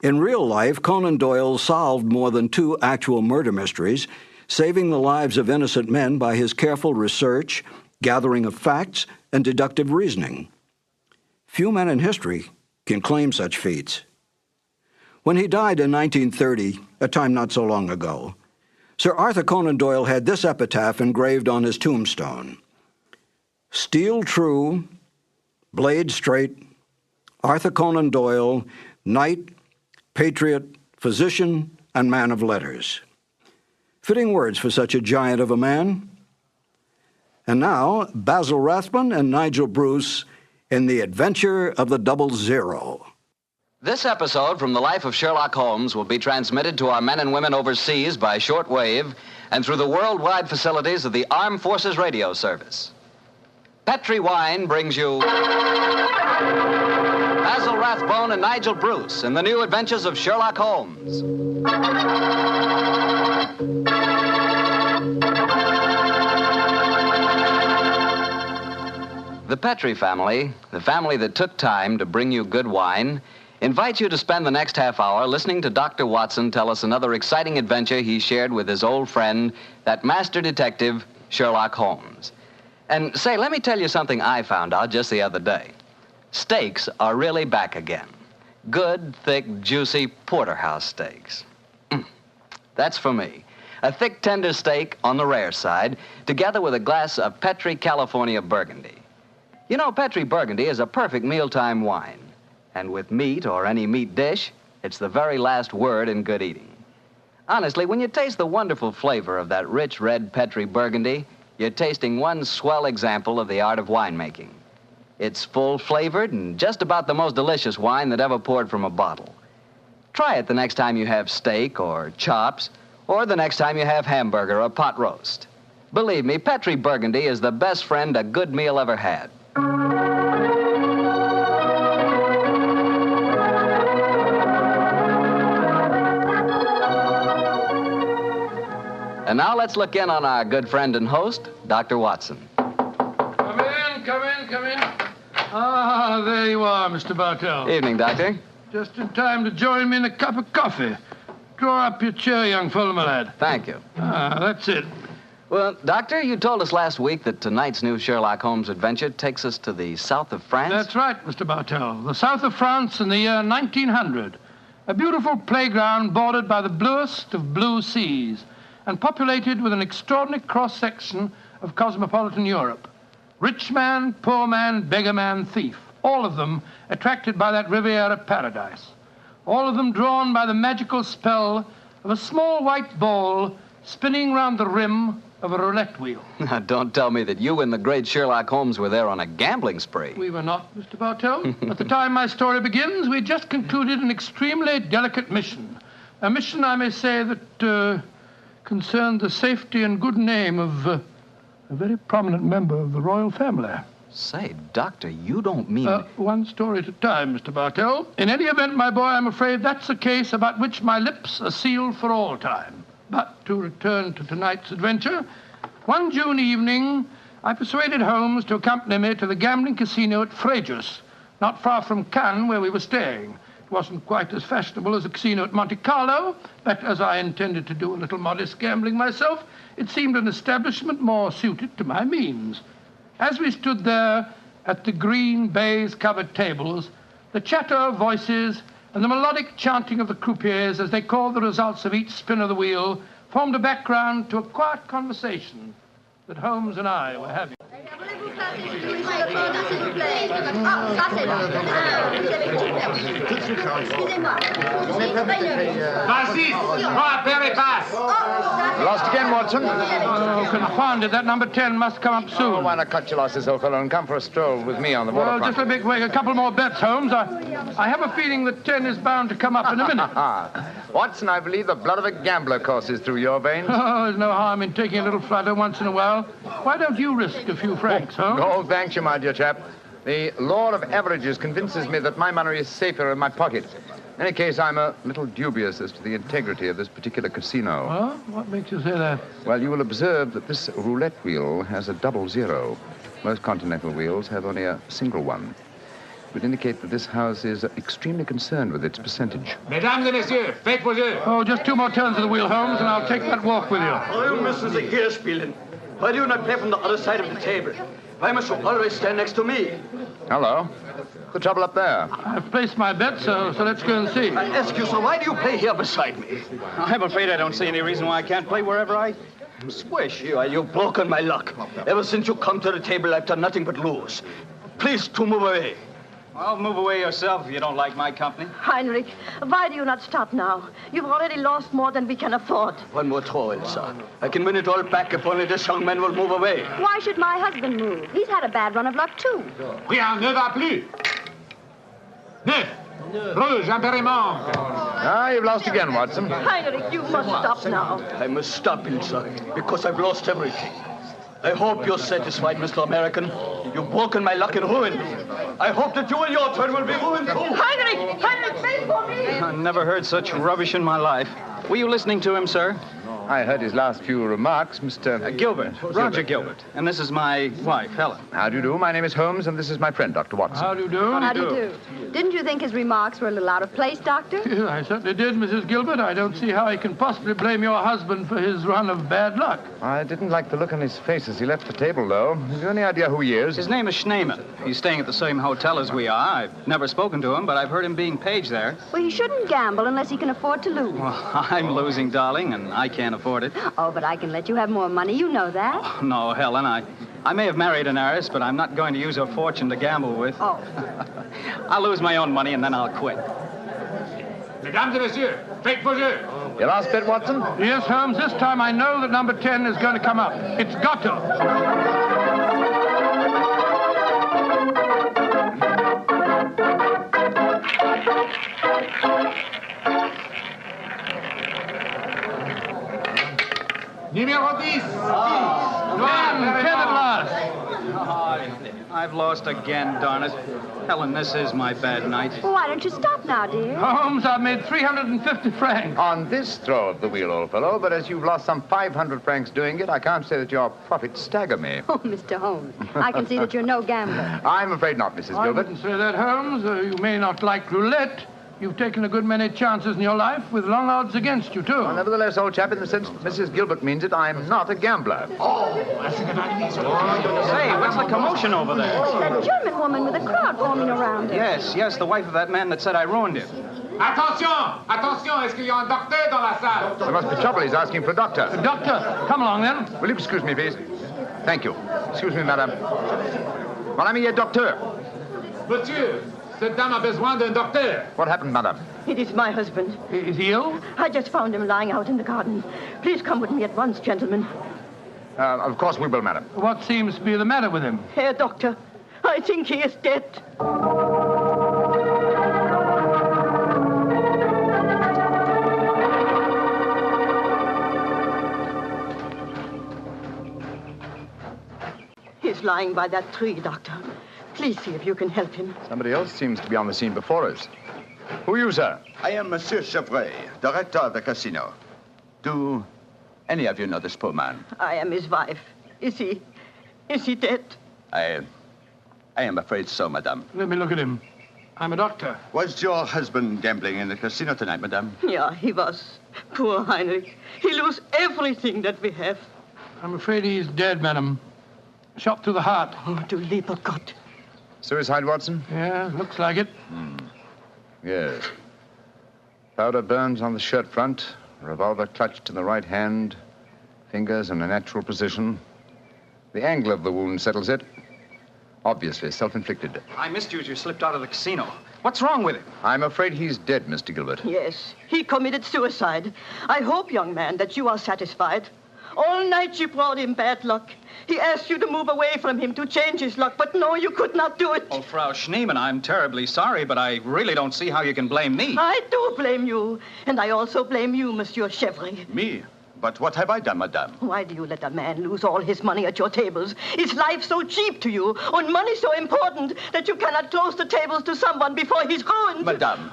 In real life, Conan Doyle solved more than 2 actual murder mysteries, saving the lives of innocent men by his careful research, gathering of facts, and deductive reasoning. Few men in history can claim such feats. When he died in 1930, a time not so long ago, Sir Arthur Conan Doyle had this epitaph engraved on his tombstone: "Steel true, blade straight, Arthur Conan Doyle, knight, patriot, physician, and man of letters." Fitting words for such a giant of a man. And now, Basil Rathbone and Nigel Bruce in The Adventure of the 00. This episode from the life of Sherlock Holmes will be transmitted to our men and women overseas by shortwave and through the worldwide facilities of the Armed Forces Radio Service. Petri Wine brings you Basil Rathbone and Nigel Bruce in the new adventures of Sherlock Holmes. The Petri family, the family that took time to bring you good wine, invites you to spend the next half hour listening to Dr. Watson tell us another exciting adventure he shared with his old friend, that master detective, Sherlock Holmes. And say, let me tell you something I found out just the other day. Steaks are really back again. Good, thick, juicy porterhouse steaks. That's for me. A thick, tender steak on the rare side, together with a glass of Petri California Burgundy. You know, Petri Burgundy is a perfect mealtime wine. And with meat or any meat dish, it's the very last word in good eating. Honestly, when you taste the wonderful flavor of that rich red Petri Burgundy, you're tasting one swell example of the art of winemaking. It's full-flavored and just about the most delicious wine that ever poured from a bottle. Try it the next time you have steak or chops, or the next time you have hamburger or pot roast. Believe me, Petri Burgundy is the best friend a good meal ever had. And now let's look in on our good friend and host, Dr. Watson. Come in. Ah, there you are, Mr. Bartell. Evening, Doctor. Just in time to join me in a cup of coffee. Draw up your chair, young fellow, my lad. Thank you. Ah, that's it. Well, Doctor, you told us last week that tonight's new Sherlock Holmes adventure takes us to the south of France. That's right, Mr. Bartell. The south of France in the year 1900. A beautiful playground bordered by the bluest of blue seas and populated with an extraordinary cross-section of cosmopolitan Europe. Rich man, poor man, beggar man, thief. All of them attracted by that Riviera paradise. All of them drawn by the magical spell of a small white ball spinning round the rim of a roulette wheel. Now, don't tell me that you and the great Sherlock Holmes were there on a gambling spree. We were not, Mr. Bartell. At the time my story begins, we had just concluded an extremely delicate mission. A mission, I may say, that concerned the safety and good name of a very prominent member of the royal family. Say, Doctor, you don't mean... One story at a time, Mr. Bartell. In any event, my boy, I'm afraid that's a case about which my lips are sealed for all time. But to return to tonight's adventure, one June evening, I persuaded Holmes to accompany me to the gambling casino at Fréjus, not far from Cannes, where we were staying. It wasn't quite as fashionable as a casino at Monte Carlo, but as I intended to do a little modest gambling myself, it seemed an establishment more suited to my means. As we stood there at the green baize-covered tables, the chatter of voices and the melodic chanting of the croupiers as they called the results of each spin of the wheel formed a background to a quiet conversation that Holmes and I were having. Lost again, Watson? Oh, confounded. That number 10 must come up soon. Oh, why not cut your losses, old fellow, and come for a stroll with me on the waterfront? Well, just a big wait. A couple more bets, Holmes. I have a feeling that 10 is bound to come up in a minute. Watson, I believe the blood of a gambler courses through your veins. Oh, there's no harm in taking a little flutter once in a while. Why don't you risk a few francs, Holmes? Oh, thanks you, my dear chap. The law of averages convinces me that my money is safer in my pocket. In any case, I'm a little dubious as to the integrity of this particular casino. Well, what makes you say that? Well, you will observe that this roulette wheel has a double zero. Most continental wheels have only a single one. It would indicate that this house is extremely concerned with its percentage. Mesdames et messieurs, faites vos jeux. Oh, just 2 more turns of the wheel, Holmes, and I'll take that walk with you. Oh, you Mrs. Here spielen. Why do you not play from the other side of the table? Why must you always stand next to me? Hello. What's the trouble up there? I've placed my bet, so let's go and see. I ask you, sir, why do you play here beside me? I'm afraid I don't see any reason why I can't play wherever I Swish, you've broken my luck. Ever since you come to the table, I've done nothing but lose. Please to move away. Well, move away yourself if you don't like my company. Heinrich, why do you not stop now? You've already lost more than we can afford. One more throw, Elsa. I can win it all back if only this young man will move away. Why should my husband move? He's had a bad run of luck, too. Rien ne va plus. Neuf. Rouge, impériment. Ah, you've lost again, Watson. Heinrich, you must stop now. I must stop, Elsa, because I've lost everything. I hope you're satisfied, Mr. American. You've broken my luck and ruined me. I hope that you and your turn will be ruined too. Heinrich! Heinrich, wait for me! I never heard such rubbish in my life. Were you listening to him, sir? I heard his last few remarks, Mr. Gilbert. Roger Gilbert. And this is my wife, Helen. How do you do? My name is Holmes, and this is my friend, Dr. Watson. How do you do? How do you do? Didn't you think his remarks were a little out of place, Doctor? I certainly did, Mrs. Gilbert. I don't see how he can possibly blame your husband for his run of bad luck. I didn't like the look on his face as he left the table, though. Have you any idea who he is? His name is Schneemann. He's staying at the same hotel as we are. I've never spoken to him, but I've heard him being paged there. Well, he shouldn't gamble unless he can afford to lose. Well, I'm losing, darling, and I can't afford afford it. Oh, but I can let you have more money. You know that. No, Helen, I may have married an heiress, but I'm not going to use her fortune to gamble with. Oh. I'll lose my own money and then I'll quit. Mesdames et messieurs, faites vos jeux. Your last bet, Watson? Yes, Holmes. This time I know that number 10 is going to come up. It's got to. Numéro 10. 10 at last. I've lost again, darn it. Helen, this is my bad night. Well, why don't you stop now, dear? Holmes, I've made 350 francs. On this throw of the wheel, old fellow, but as you've lost some 500 francs doing it, I can't say that your profits stagger me. Oh, Mr. Holmes, I can see that you're no gambler. I'm afraid not, Mrs. I Gilbert. wouldn't say that, Holmes. You may not like roulette. You've taken a good many chances in your life with long odds against you, too. Well, nevertheless, old chap, in the sense Mrs. Gilbert means it, I'm not a gambler. Say, what's the commotion over there? That German woman with a crowd forming around her. Yes, the wife of that man that said I ruined him. Attention! Attention! Est-ce qu'il y a un docteur dans la salle? There must be trouble. He's asking for a doctor. A doctor? Come along, then. Will you excuse me, please? Thank you. Excuse me, madame. Mon ami est docteur. Monsieur, cette dame a besoin d'un docteur. What happened, madame? It is my husband. Is he ill? I just found him lying out in the garden. Please come with me at once, gentlemen. Of course we will, madam. What seems to be the matter with him? Herr Doctor, I think he is dead. He's lying by that tree, Doctor. Please see if you can help him. Somebody else seems to be on the scene before us. Who are you, sir? I am Monsieur Chevret, director of the casino. Do any of you know this poor man? I am his wife. Is he dead? I am afraid so, madame. Let me look at him. I'm a doctor. Was your husband gambling in the casino tonight, madame? Yeah, he was. Poor Heinrich. He lose everything that we have. I'm afraid he's dead, madam. Shot through the heart. Oh, du lieber Gott. Suicide, Watson? Yeah, looks like it. Yes. Powder burns on the shirt front, revolver clutched in the right hand, fingers in a natural position. The angle of the wound settles it. Obviously self-inflicted. I missed you as you slipped out of the casino. What's wrong with him? I'm afraid he's dead, Mr. Gilbert. Yes, he committed suicide. I hope, young man, that you are satisfied. All night you brought him bad luck. He asked you to move away from him to change his luck, but no, you could not do it. Oh, Frau Schneemann, I'm terribly sorry, but I really don't see how you can blame me. I do blame you. And I also blame you, Monsieur Chevry. Me? But what have I done, madame? Why do you let a man lose all his money at your tables? Is life so cheap to you, and money so important, that you cannot close the tables to someone before he's ruined? Madame,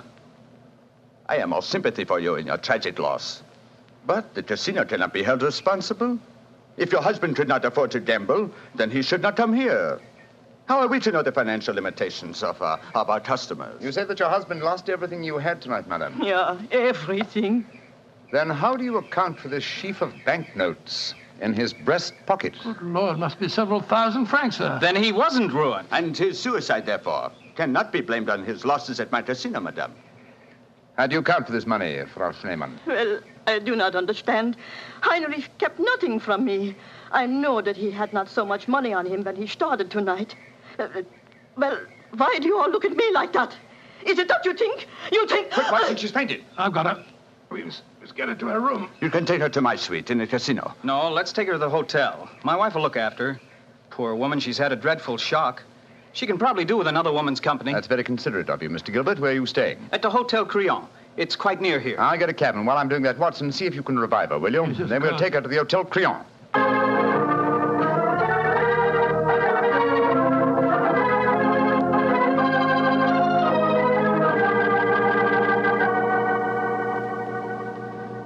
I am all sympathy for you in your tragic loss. But the casino cannot be held responsible. If your husband could not afford to gamble, then he should not come here. How are we to know the financial limitations of our customers? You say that your husband lost everything you had tonight, madam. Yeah, everything. Then how do you account for this sheaf of banknotes in his breast pocket? Good Lord, must be several thousand francs, sir. Then he wasn't ruined. And his suicide, therefore, cannot be blamed on his losses at my casino, madame. How do you account for this money, Frau Schneemann? Well, I do not understand. Heinrich kept nothing from me. I know that he had not so much money on him when he started tonight. Well, why do you all look at me like that? Is it that you think? You think... Quick, Watson, she's fainted. I've got her. We must get her to her room. You can take her to my suite in the casino. No, let's take her to the hotel. My wife will look after her. Poor woman, she's had a dreadful shock. She can probably do with another woman's company. That's very considerate of you, Mr. Gilbert. Where are you staying? At the Hotel Crillon. It's quite near here. I'll get a cab, and while I'm doing that, Watson, see if you can revive her, will you? Yes, then we'll take her to the Hotel Crillon.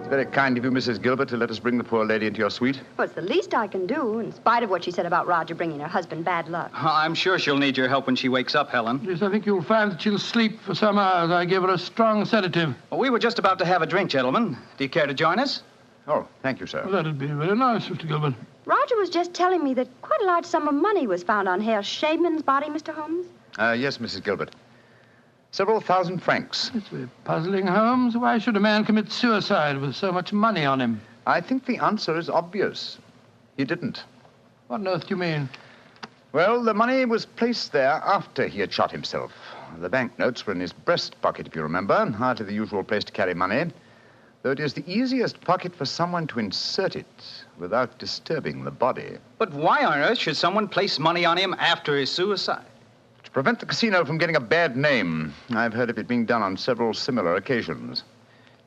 Very kind of you, Mrs. Gilbert, to let us bring the poor lady into your suite. Well, it's the least I can do, in spite of what she said about Roger bringing her husband bad luck. I'm sure she'll need your help when she wakes up, Helen. Yes, I think you'll find that she'll sleep for some hours. I gave her a strong sedative. Well, we were just about to have a drink, gentlemen. Do you care to join us? Oh, thank you, sir. Well, that'd be very nice, Mr. Gilbert. Roger was just telling me that quite a large sum of money was found on Herr Shaman's body, Mr. Holmes. Yes, Mrs. Gilbert. Several thousand francs. It's very puzzling, Holmes. Why should a man commit suicide with so much money on him? I think the answer is obvious. He didn't. What on earth do you mean? Well, the money was placed there after he had shot himself. The banknotes were in his breast pocket, if you remember, hardly the usual place to carry money, though it is the easiest pocket for someone to insert it without disturbing the body. But why on earth should someone place money on him after his suicide? To prevent the casino from getting a bad name. I've heard of it being done on several similar occasions.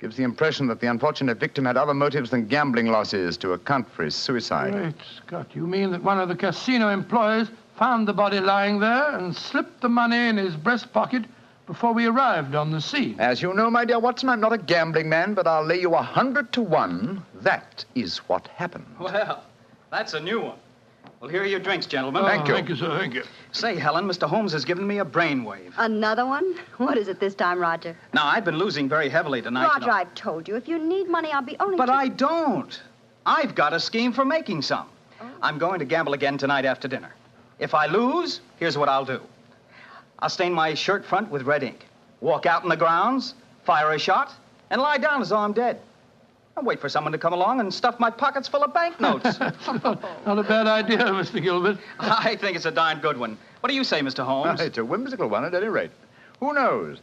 Gives the impression that the unfortunate victim had other motives than gambling losses to account for his suicide. Great Scott, you mean that one of the casino employees found the body lying there and slipped the money in his breast pocket before we arrived on the scene? As you know, my dear Watson, I'm not a gambling man, but I'll lay you 100 to 1. That is what happened. Well, that's a new one. Well, here are your drinks, gentlemen. Thank you. Thank you, sir. Thank you. Say, Helen, Mr. Holmes has given me a brainwave. Another one? What is it this time, Roger? Now, I've been losing very heavily tonight. Roger, I've told you, if you need money, I'll be only... But I don't. I've got a scheme for making some. Oh. I'm going to gamble again tonight after dinner. If I lose, here's what I'll do. I'll stain my shirt front with red ink, walk out in the grounds, fire a shot, and lie down as though I'm dead. I'll wait for someone to come along and stuff my pockets full of banknotes. Not a bad idea, Mr. Gilbert. I think it's a darn good one. What do you say, Mr. Holmes? It's a whimsical one at any rate. Who knows?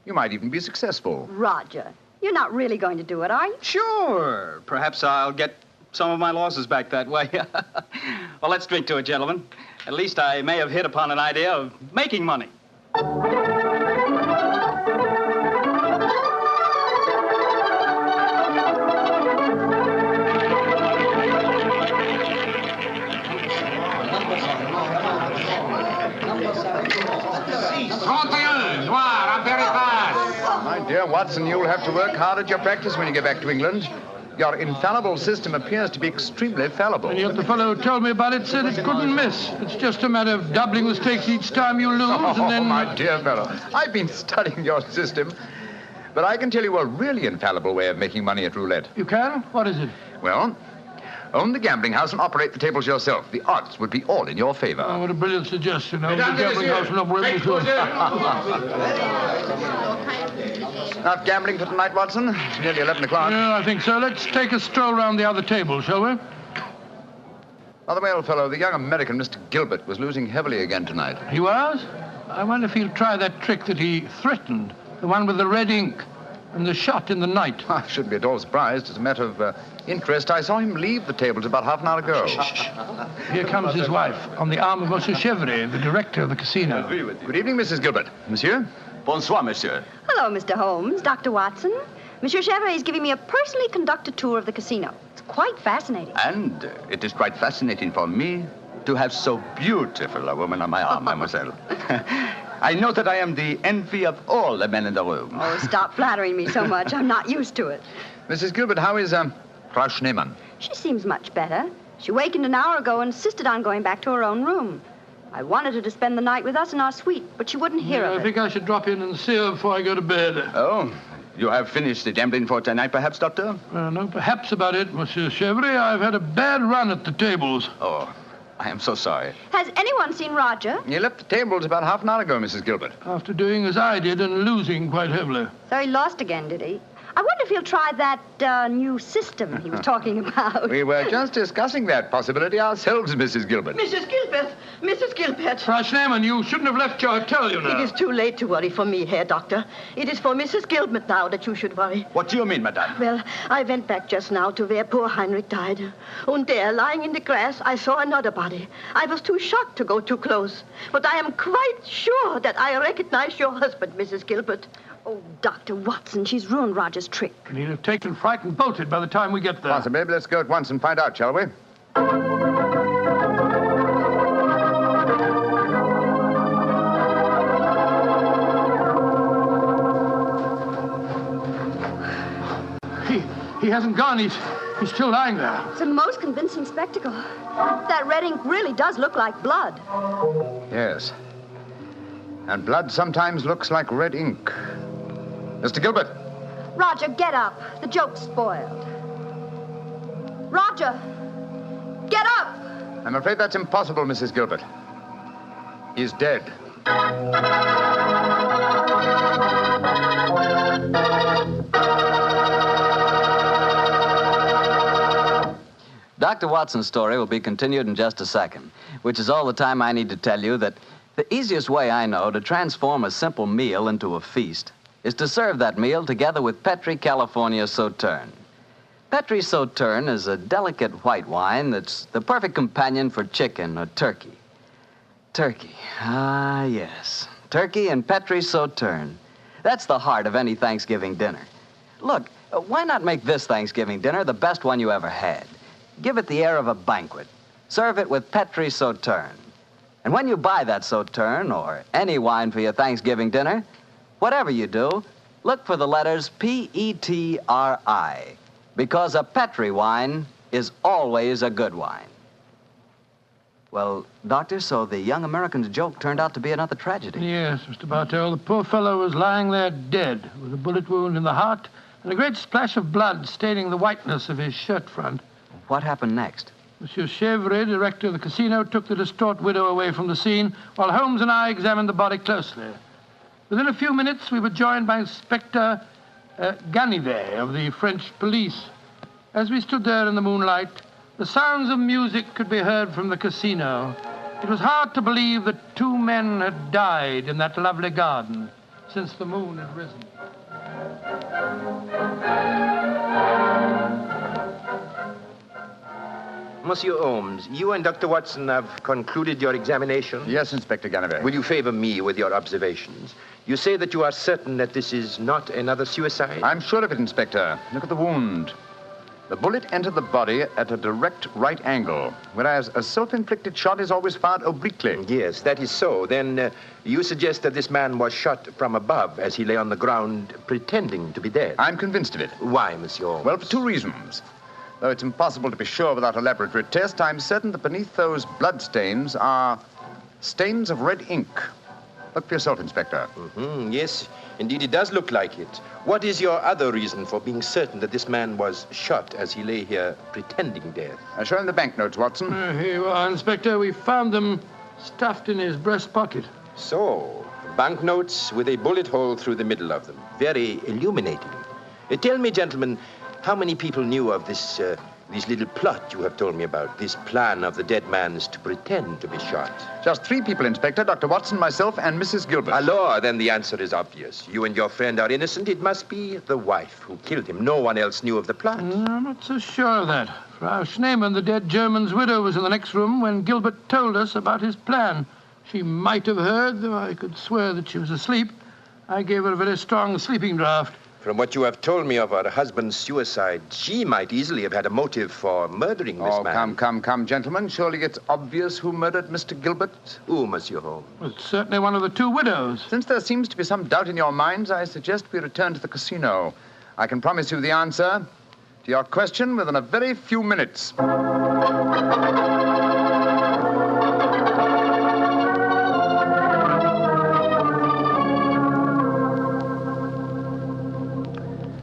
You might even be successful. Roger, you're not really going to do it, are you? Sure. Perhaps I'll get some of my losses back that way. Well, let's drink to it, gentlemen. At least I may have hit upon an idea of making money. My dear Watson, you'll have to work hard at your practice when you get back to England. Your infallible system appears to be extremely fallible. And yet the fellow who told me about it said it couldn't miss. It's just a matter of doubling the stakes each time you lose, and then... my dear fellow, I've been studying your system, but I can tell you a really infallible way of making money at roulette. You can? What is it? Well, own the gambling house and operate the tables yourself. The odds would be all in your favor. Oh, what a brilliant suggestion. Own the gambling house and operate the Not gambling for tonight, Watson? It's nearly 11 o'clock. Yeah, I think so. Let's take a stroll round the other table, shall we? By the way, old fellow, the young American, Mr. Gilbert, was losing heavily again tonight. He was? I wonder if he'll try that trick that he threatened, the one with the red ink and the shot in the night. I shouldn't be at all surprised. As a matter of interest, I saw him leave the tables about half an hour ago. Here comes his wife, on the arm of Monsieur Chevry, the director of the casino. Good evening, Mrs. Gilbert. Monsieur? Bonsoir, monsieur. Hello, Mr. Holmes, Dr. Watson. Monsieur Chevry is giving me a personally conducted tour of the casino. It's quite fascinating. And it is quite fascinating for me to have so beautiful a woman on my arm, mademoiselle. I know that I am the envy of all the men in the room. Oh, stop flattering me so much. I'm not used to it. Mrs. Gilbert, how is Frau Schneemann? She seems much better. She wakened an hour ago and insisted on going back to her own room. I wanted her to spend the night with us in our suite, but she wouldn't hear of it. I think I should drop in and see her before I go to bed. Oh, you have finished the gambling for tonight, perhaps, Doctor? No, perhaps about it, Monsieur Chevry. I've had a bad run at the tables. Oh, I am so sorry. Has anyone seen Roger? He left the tables about half an hour ago, Mrs. Gilbert. After doing as I did and losing quite heavily. So he lost again, did he? I wonder if he'll try that new system he was talking about. We were just discussing that possibility ourselves, Mrs. Gilbert. Mrs. Gilbert! Mrs. Gilbert! Frau Schneemann, you shouldn't have left your hotel, you know. It is too late to worry for me, Herr Doctor. It is for Mrs. Gilbert now that you should worry. What do you mean, madame? Well, I went back just now to where poor Heinrich died. And there, lying in the grass, I saw another body. I was too shocked to go too close. But I am quite sure that I recognize your husband, Mrs. Gilbert. Oh, Dr. Watson, she's ruined Roger's trick. And he'll have taken fright and bolted by the time we get there. Possibly. Let's go at once and find out, shall we? He hasn't gone. He's still lying there. It's a most convincing spectacle. That red ink really does look like blood. Yes. And blood sometimes looks like red ink. Mr. Gilbert. Roger, get up. The joke's spoiled. Roger, get up! I'm afraid that's impossible, Mrs. Gilbert. He's dead. Dr. Watson's story will be continued in just a second, which is all the time I need to tell you that the easiest way I know to transform a simple meal into a feast is to serve that meal together with Petri California Sauterne. Petri Sauterne is a delicate white wine that's the perfect companion for chicken or turkey. Turkey, ah yes, turkey and Petri Sauterne. That's the heart of any Thanksgiving dinner. Look, why not make this Thanksgiving dinner the best one you ever had? Give it the air of a banquet. Serve it with Petri Sauterne. And when you buy that Sauterne or any wine for your Thanksgiving dinner, whatever you do, look for the letters P-E-T-R-I, because a Petri wine is always a good wine. Well, Doctor, so the young American's joke turned out to be another tragedy. Yes, Mr. Bartell. The poor fellow was lying there dead with a bullet wound in the heart and a great splash of blood staining the whiteness of his shirt front. What happened next? Monsieur Chevre, director of the casino, took the distraught widow away from the scene while Holmes and I examined the body closely. Within a few minutes, we were joined by Inspector Ganivet of the French police. As we stood there in the moonlight, the sounds of music could be heard from the casino. It was hard to believe that two men had died in that lovely garden since the moon had risen. Monsieur Holmes, you and Dr. Watson have concluded your examination? Yes, Inspector Ganivet. Will you favor me with your observations? You say that you are certain that this is not another suicide? I'm sure of it, Inspector. Look at the wound. The bullet entered the body at a direct right angle, whereas a self-inflicted shot is always fired obliquely. Yes, that is so. Then you suggest that this man was shot from above as he lay on the ground pretending to be dead? I'm convinced of it. Why, Monsieur Holmes? Well, for two reasons. Though it's impossible to be sure without a laboratory test, I'm certain that beneath those blood stains are stains of red ink. Look for yourself, Inspector. Yes, indeed, it does look like it. What is your other reason for being certain that this man was shot as he lay here pretending dead? Show him the banknotes, Watson. Here you are, Inspector. We found them stuffed in his breast pocket. So, banknotes with a bullet hole through the middle of them. Very illuminating. Tell me, gentlemen, how many people knew of this little plot you have told me about, this plan of the dead man's to pretend to be shot? Just 3 people, Inspector. Dr. Watson, myself, and Mrs. Gilbert. Alors, then the answer is obvious. You and your friend are innocent. It must be the wife who killed him. No one else knew of the plot. I'm not so sure of that. Frau Schneemann, the dead German's widow, was in the next room when Gilbert told us about his plan. She might have heard, though I could swear that she was asleep. I gave her a very strong sleeping draught. From what you have told me of her husband's suicide, she might easily have had a motive for murdering this man. Come, gentlemen. Surely it's obvious who murdered Mr. Gilbert? Who, Monsieur Holmes? Well, it's certainly one of the 2 widows. Since there seems to be some doubt in your minds, I suggest we return to the casino. I can promise you the answer to your question within a very few minutes.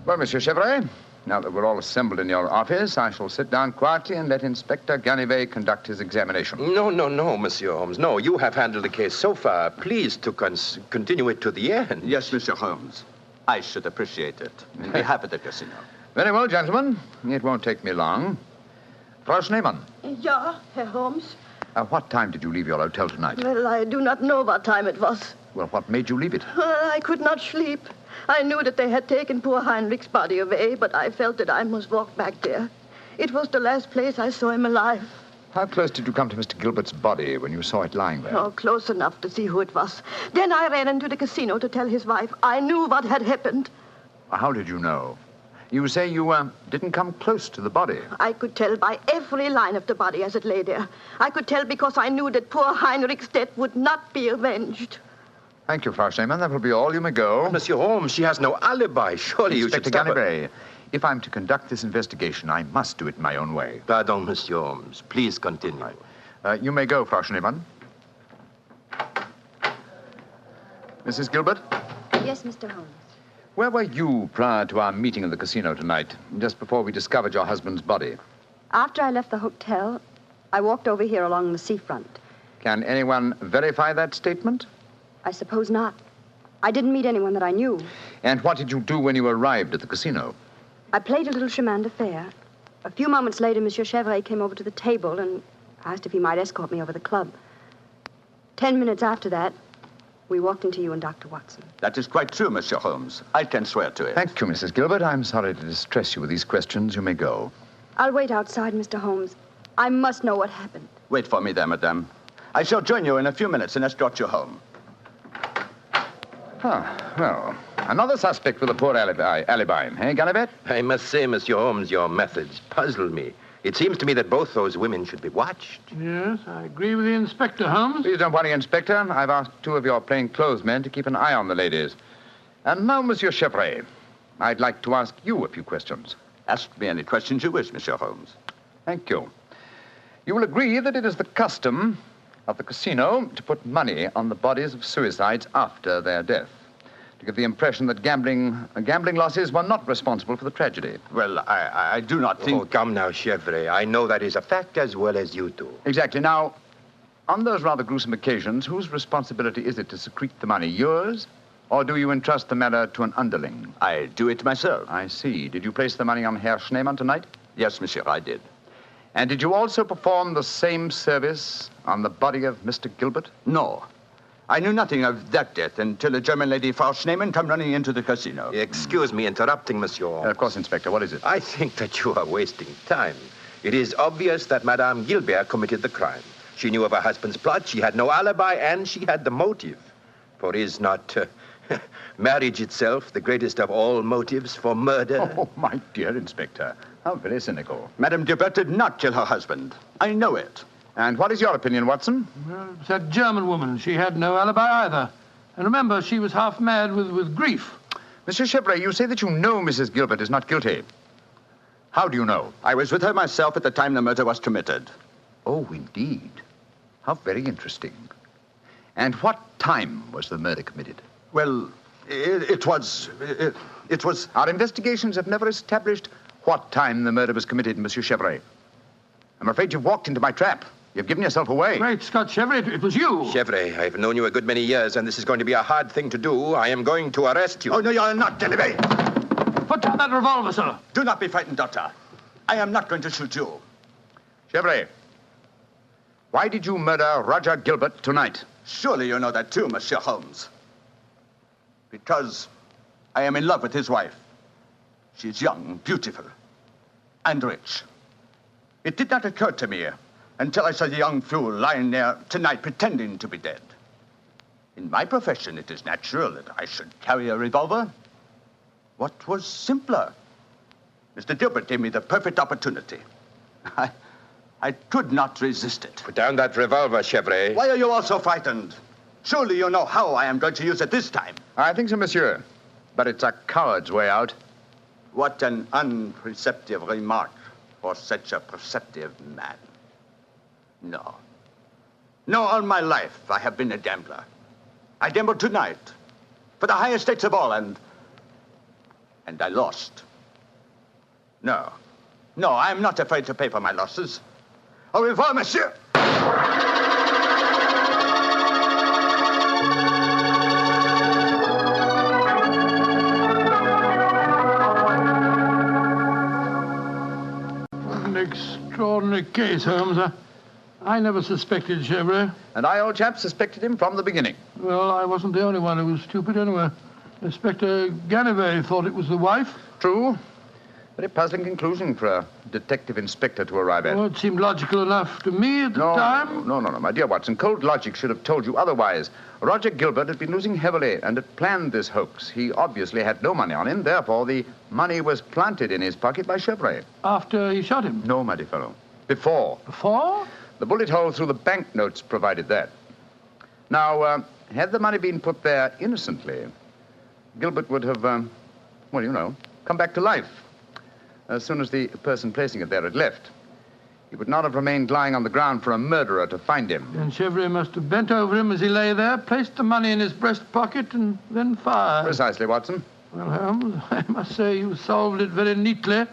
Well, Monsieur Chevrolet, now that we're all assembled in your office, I shall sit down quietly and let Inspector Ganivet conduct his examination. No, Monsieur Holmes. No, you have handled the case so far. Please to continue it to the end. Yes, Monsieur Holmes. I should appreciate it. On behalf of the casino. Very well, gentlemen. It won't take me long. Frau Schneemann. Ja, Herr Holmes. What time did you leave your hotel tonight? Well, I do not know what time it was. Well, what made you leave it? I could not sleep. I knew that they had taken poor Heinrich's body away, but I felt that I must walk back there. It was the last place I saw him alive. How close did you come to Mr. Gilbert's body when you saw it lying there? Oh, close enough to see who it was. Then I ran into the casino to tell his wife. I knew what had happened. How did you know? You say you didn't come close to the body. I could tell by every line of the body as it lay there. I could tell because I knew that poor Heinrich's death would not be avenged. Thank you, Frau Schneemann. That will be all. You may go. Monsieur Holmes, she has no alibi. Surely you should stop her. Ganivet, if I'm to conduct this investigation, I must do it my own way. Pardon, Monsieur Holmes. Please continue. You may go, Frau Schneemann. Mrs. Gilbert? Yes, Mr. Holmes. Where were you prior to our meeting in the casino tonight, just before we discovered your husband's body? After I left the hotel, I walked over here along the seafront. Can anyone verify that statement? I suppose not. I didn't meet anyone that I knew. And what did you do when you arrived at the casino? I played a little chemin de fer. A few moments later, Monsieur Chevrolet came over to the table and asked if he might escort me over the club. 10 minutes after that, we walked into you and Dr. Watson. That is quite true, Monsieur Holmes. I can swear to it. Thank you, Mrs. Gilbert. I'm sorry to distress you with these questions. You may go. I'll wait outside, Mr. Holmes. I must know what happened. Wait for me there, madame. I shall join you in a few minutes and escort you home. Well, another suspect with a poor alibi, eh, Gallivett? I must say, Monsieur Holmes, your methods puzzle me. It seems to me that both those women should be watched. Yes, I agree with the Inspector, Holmes. Please don't worry, Inspector. I've asked 2 of your plainclothes men to keep an eye on the ladies. And now, Monsieur Chevrolet, I'd like to ask you a few questions. Ask me any questions you wish, Monsieur Holmes. Thank you. You will agree that it is the custom of the casino to put money on the bodies of suicides after their death, to give the impression that gambling losses were not responsible for the tragedy. Well, I do not think... Oh, come now, Chevrolet. I know that is a fact as well as you do. Exactly. Now, on those rather gruesome occasions, whose responsibility is it to secrete the money? Yours? Or do you entrust the matter to an underling? I do it myself. I see. Did you place the money on Herr Schneemann tonight? Yes, monsieur, I did. And did you also perform the same service on the body of Mr. Gilbert? No. I knew nothing of that death until a German lady, Frau Schneemann, came running into the casino. Excuse me interrupting, Monsieur. Of course, Inspector. What is it? I think that you are wasting time. It is obvious that Madame Gilbert committed the crime. She knew of her husband's plot, she had no alibi, and she had the motive. For is not marriage itself the greatest of all motives for murder? Oh, my dear Inspector. How very cynical. Madame Gilbert did not kill her husband. I know it. And what is your opinion, Watson? Well, it's that German woman. She had no alibi either. And remember, she was half mad with grief. Monsieur Chevrolet, you say that you know Mrs. Gilbert is not guilty. How do you know? I was with her myself at the time the murder was committed. Oh, indeed. How very interesting. And what time was the murder committed? Well, it was... Our investigations have never established what time the murder was committed, Monsieur Chevrolet. I'm afraid you've walked into my trap. You've given yourself away. Great Scott, Chevrolet, it was you. Chevrolet, I've known you a good many years, and this is going to be a hard thing to do. I am going to arrest you. Oh, no, you're not, Delivery. Put down that revolver, sir. Do not be frightened, Doctor. I am not going to shoot you. Chevrolet, why did you murder Roger Gilbert tonight? Surely you know that too, Monsieur Holmes. Because I am in love with his wife. She's young, beautiful, and rich. It did not occur to me until I saw the young fool lying there tonight pretending to be dead. In my profession, it is natural that I should carry a revolver. What was simpler? Mr. Gilbert gave me the perfect opportunity. I could not resist it. Put down that revolver, Chevrolet. Why are you all so frightened? Surely you know how I am going to use it this time. I think so, monsieur. But it's a coward's way out. What an unperceptive remark for such a perceptive man. No. No, all my life I have been a gambler. I gambled tonight for the highest stakes of all, and I lost. No. No, I am not afraid to pay for my losses. Au revoir, monsieur. Extraordinary case, Holmes. I never suspected Chevrolet. And I, old chap, suspected him from the beginning. Well, I wasn't the only one who was stupid anyway. Inspector Ganivet thought it was the wife. True. Very puzzling conclusion for a detective inspector to arrive at. Well, it seemed logical enough to me at the time. No, my dear Watson. Cold logic should have told you otherwise. Roger Gilbert had been losing heavily and had planned this hoax. He obviously had no money on him. Therefore, the money was planted in his pocket by Chevrolet. After he shot him? No, my dear fellow. Before. Before? The bullet hole through the banknotes provided that. Now, had the money been put there innocently, Gilbert would have, come back to life as soon as the person placing it there had left. He would not have remained lying on the ground for a murderer to find him. Then Chevrolet must have bent over him as he lay there, placed the money in his breast pocket, and then fired. Precisely, Watson. Well, Holmes, I must say you solved it very neatly.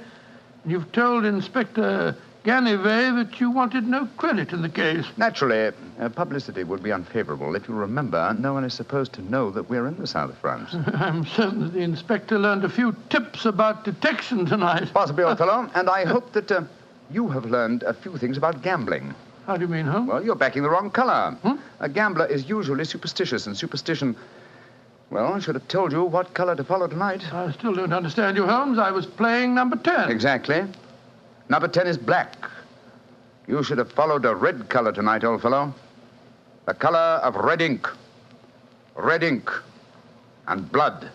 You've told Inspector Ganivet that you wanted no credit in the case. Naturally, publicity would be unfavorable. If you remember, no one is supposed to know that we're in the south of France. I'm certain that the inspector learned a few tips about detection tonight. Possibly, old fellow, and I hope that you have learned a few things about gambling. How do you mean, Holmes? Well, you're backing the wrong color. A gambler is usually superstitious, and superstition... Well, I should have told you what color to follow tonight. I still don't understand you, Holmes. I was playing number 10. Exactly. Number 10 is black. You should have followed a red color tonight, old fellow. The color of red ink. Red ink. And blood.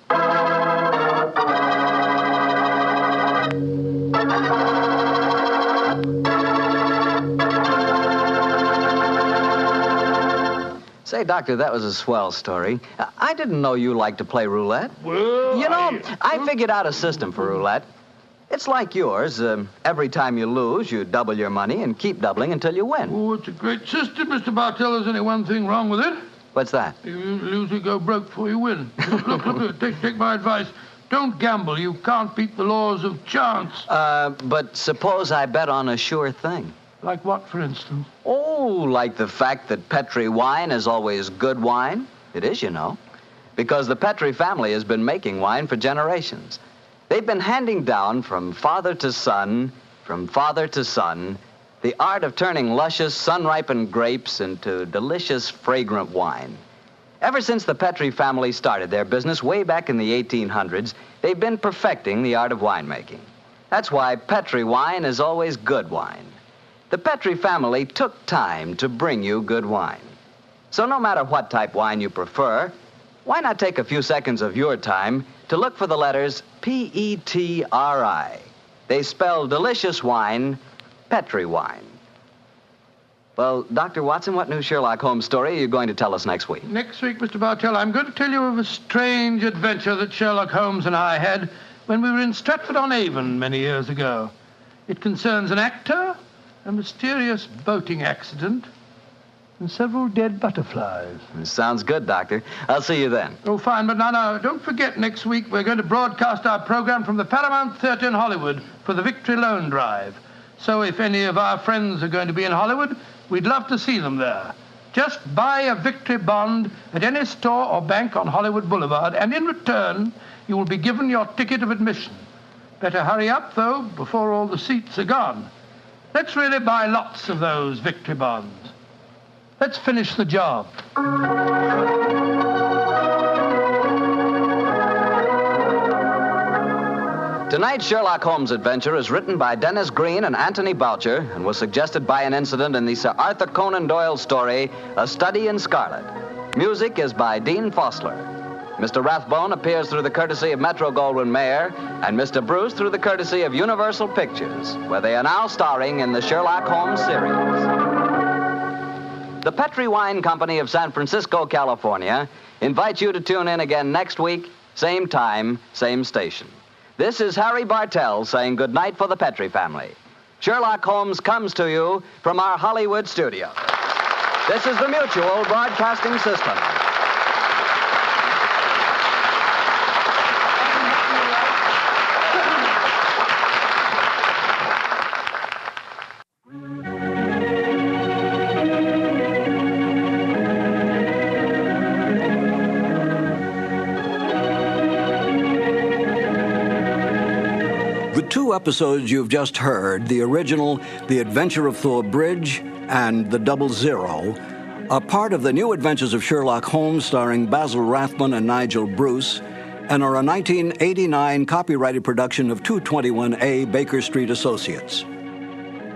Say, Doctor, that was a swell story. I didn't know you liked to play roulette. Well, you know, I figured out a system for roulette. It's like yours. Every time you lose, you double your money and keep doubling until you win. Oh, it's a great system, Mr. Bartell. There's only one thing wrong with it. What's that? You lose, you go broke before you win. Look, take my advice. Don't gamble. You can't beat the laws of chance. But suppose I bet on a sure thing. Like what, for instance? Oh, like the fact that Petri wine is always good wine. It is, you know. Because the Petri family has been making wine for generations. They've been handing down from father to son, the art of turning luscious, sun-ripened grapes into delicious, fragrant wine. Ever since the Petri family started their business way back in the 1800s, they've been perfecting the art of winemaking. That's why Petri wine is always good wine. The Petri family took time to bring you good wine. So no matter what type wine you prefer, why not take a few seconds of your time to look for the letters P-E-T-R-I. They spell delicious wine, Petri wine. Well, Dr. Watson, what new Sherlock Holmes story are you going to tell us next week? Next week, Mr. Bartell, I'm going to tell you of a strange adventure that Sherlock Holmes and I had when we were in Stratford-on-Avon many years ago. It concerns an actor, a mysterious boating accident, and several dead butterflies. Sounds good, Doctor. I'll see you then. Oh, fine, but now, don't forget, next week we're going to broadcast our program from the Paramount Theatre in Hollywood for the Victory Loan Drive. So if any of our friends are going to be in Hollywood, we'd love to see them there. Just buy a Victory bond at any store or bank on Hollywood Boulevard, and in return, you will be given your ticket of admission. Better hurry up, though, before all the seats are gone. Let's really buy lots of those Victory bonds. Let's finish the job. Tonight's Sherlock Holmes adventure is written by Dennis Green and Anthony Boucher and was suggested by an incident in the Sir Arthur Conan Doyle story, A Study in Scarlet. Music is by Dean Fossler. Mr. Rathbone appears through the courtesy of Metro-Goldwyn-Mayer and Mr. Bruce through the courtesy of Universal Pictures, where they are now starring in the Sherlock Holmes series. The Petri Wine Company of San Francisco, California, invites you to tune in again next week, same time, same station. This is Harry Bartell saying goodnight for the Petri family. Sherlock Holmes comes to you from our Hollywood studio. This is the Mutual Broadcasting System. The two episodes you've just heard, the original The Adventure of Thor Bridge and The Double Zero, are part of the new Adventures of Sherlock Holmes starring Basil Rathbone and Nigel Bruce, and are a 1989 copyrighted production of 221A Baker Street Associates.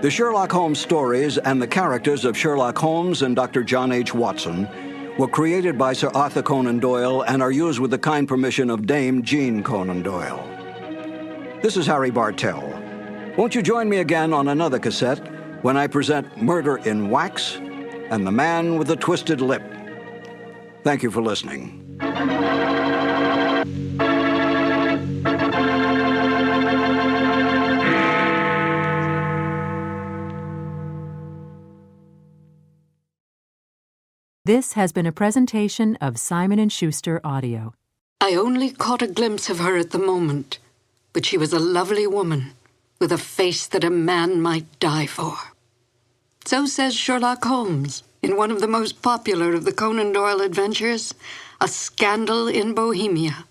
The Sherlock Holmes stories and the characters of Sherlock Holmes and Dr. John H. Watson were created by Sir Arthur Conan Doyle and are used with the kind permission of Dame Jean Conan Doyle. This is Harry Bartell. Won't you join me again on another cassette when I present Murder in Wax and The Man with the Twisted Lip? Thank you for listening. This has been a presentation of Simon & Schuster Audio. I only caught a glimpse of her at the moment, but she was a lovely woman, with a face that a man might die for. So says Sherlock Holmes in one of the most popular of the Conan Doyle adventures, A Scandal in Bohemia.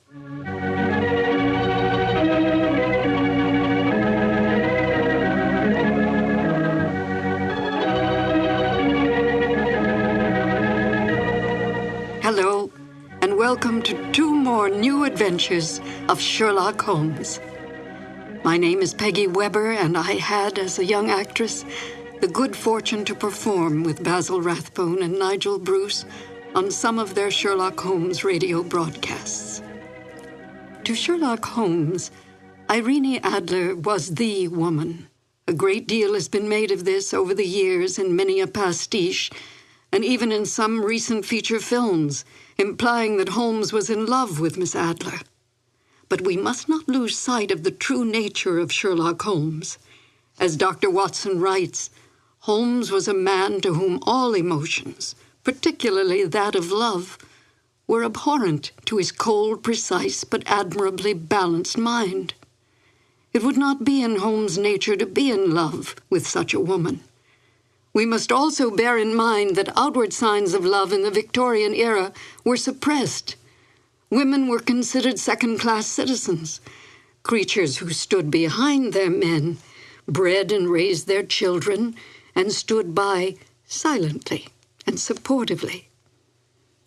Hello, and welcome to 2 more new adventures of Sherlock Holmes. My name is Peggy Weber, and I had, as a young actress, the good fortune to perform with Basil Rathbone and Nigel Bruce on some of their Sherlock Holmes radio broadcasts. To Sherlock Holmes, Irene Adler was the woman. A great deal has been made of this over the years in many a pastiche, and even in some recent feature films, implying that Holmes was in love with Miss Adler. But we must not lose sight of the true nature of Sherlock Holmes. As Dr. Watson writes, Holmes was a man to whom all emotions, particularly that of love, were abhorrent to his cold, precise, but admirably balanced mind. It would not be in Holmes' nature to be in love with such a woman. We must also bear in mind that outward signs of love in the Victorian era were suppressed. Women were considered second-class citizens, creatures who stood behind their men, bred and raised their children, and stood by silently and supportively.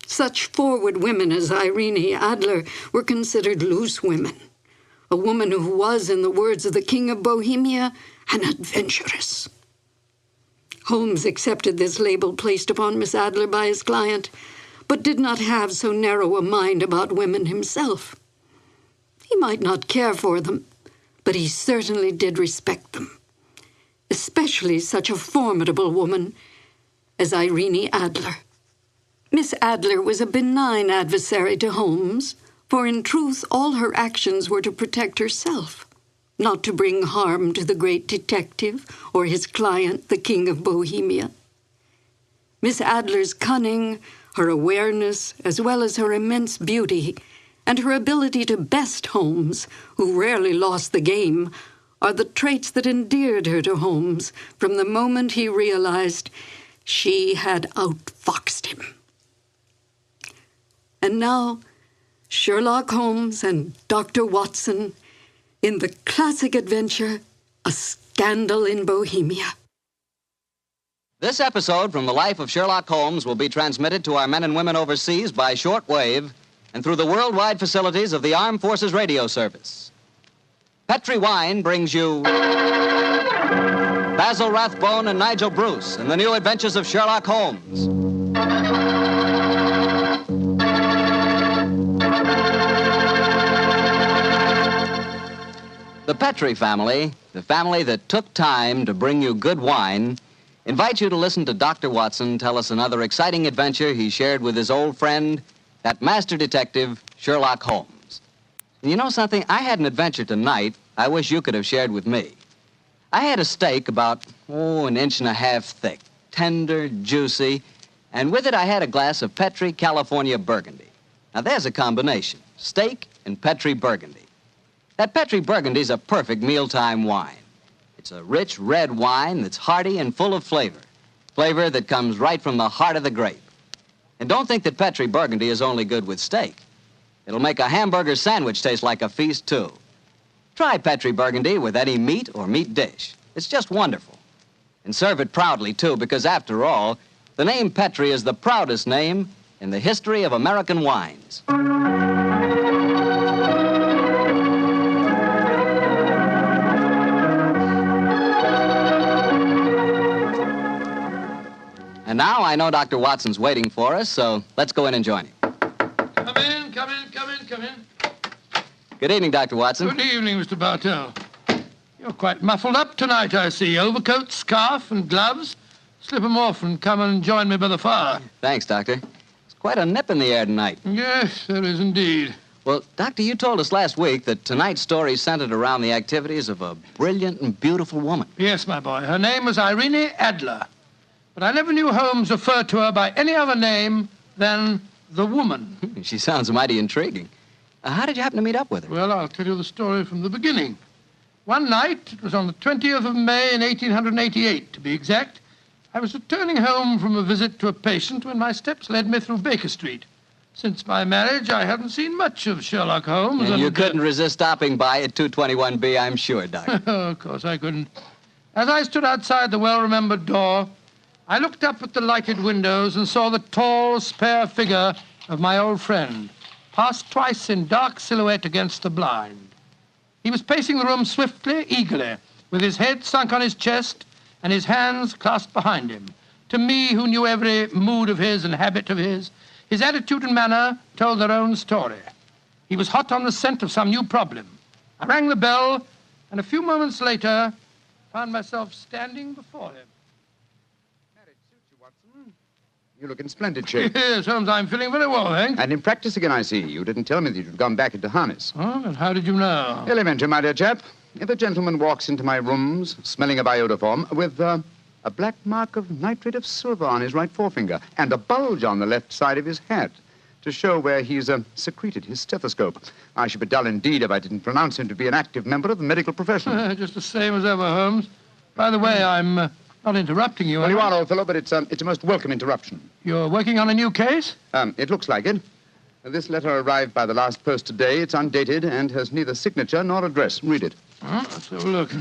Such forward women as Irene Adler were considered loose women, a woman who was, in the words of the King of Bohemia, an adventuress. Holmes accepted this label placed upon Miss Adler by his client, but did not have so narrow a mind about women himself. He might not care for them, but he certainly did respect them, especially such a formidable woman as Irene Adler. Miss Adler was a benign adversary to Holmes, for in truth all her actions were to protect herself, not to bring harm to the great detective or his client, the King of Bohemia. Miss Adler's cunning, her awareness, as well as her immense beauty, and her ability to best Holmes, who rarely lost the game, are the traits that endeared her to Holmes from the moment he realized she had outfoxed him. And now, Sherlock Holmes and Dr. Watson in the classic adventure, A Scandal in Bohemia. This episode from the life of Sherlock Holmes will be transmitted to our men and women overseas by shortwave and through the worldwide facilities of the Armed Forces Radio Service. Petri Wine brings you Basil Rathbone and Nigel Bruce in the new adventures of Sherlock Holmes. The Petri family, the family that took time to bring you good wine, invite you to listen to Dr. Watson tell us another exciting adventure he shared with his old friend, that master detective, Sherlock Holmes. And you know something? I had an adventure tonight I wish you could have shared with me. I had a steak about, 1.5 inches thick, tender, juicy, and with it I had a glass of Petri California Burgundy. Now there's a combination, steak and Petri Burgundy. That Petri Burgundy's a perfect mealtime wine. It's a rich red wine that's hearty and full of flavor. Flavor that comes right from the heart of the grape. And don't think that Petri Burgundy is only good with steak. It'll make a hamburger sandwich taste like a feast, too. Try Petri Burgundy with any meat or meat dish. It's just wonderful. And serve it proudly, too, because after all, the name Petri is the proudest name in the history of American wines. And now I know Dr. Watson's waiting for us, so let's go in and join him. Come in, come in, come in, come in. Good evening, Dr. Watson. Good evening, Mr. Bartell. You're quite muffled up tonight, I see. Overcoat, scarf, and gloves. Slip 'em off and come and join me by the fire. Thanks, Doctor. It's quite a nip in the air tonight. Yes, there is indeed. Well, Doctor, you told us last week that tonight's story centered around the activities of a brilliant and beautiful woman. Yes, my boy. Her name was Irene Adler. But I never knew Holmes referred to her by any other name than the woman. She sounds mighty intriguing. How did you happen to meet up with her? Well, I'll tell you the story from the beginning. One night, it was on the 20th of May in 1888, to be exact, I was returning home from a visit to a patient when my steps led me through Baker Street. Since my marriage, I hadn't seen much of Sherlock Holmes. And you couldn't resist stopping by at 221B, I'm sure, Doctor. Of course I couldn't. As I stood outside the well-remembered door, I looked up at the lighted windows and saw the tall, spare figure of my old friend, pass twice in dark silhouette against the blind. He was pacing the room swiftly, eagerly, with his head sunk on his chest and his hands clasped behind him. To me, who knew every mood of his and habit of his attitude and manner told their own story. He was hot on the scent of some new problem. I rang the bell, and a few moments later, found myself standing before him. You look in splendid shape. Yes, Holmes, I'm feeling very well, thanks. And in practice again, I see. You didn't tell me that you'd gone back into harness. Oh, and how did you know? Elementary, my dear chap. If a gentleman walks into my rooms smelling of iodoform with a black mark of nitrate of silver on his right forefinger and a bulge on the left side of his hat to show where he's secreted his stethoscope, I should be dull indeed if I didn't pronounce him to be an active member of the medical profession. Just the same as ever, Holmes. By the way, I'm not interrupting you. Well, you are, old fellow, but it's a most welcome interruption. You're working on a new case? It looks like it. This letter arrived by the last post today. It's undated and has neither signature nor address. Read it. Let's have a look.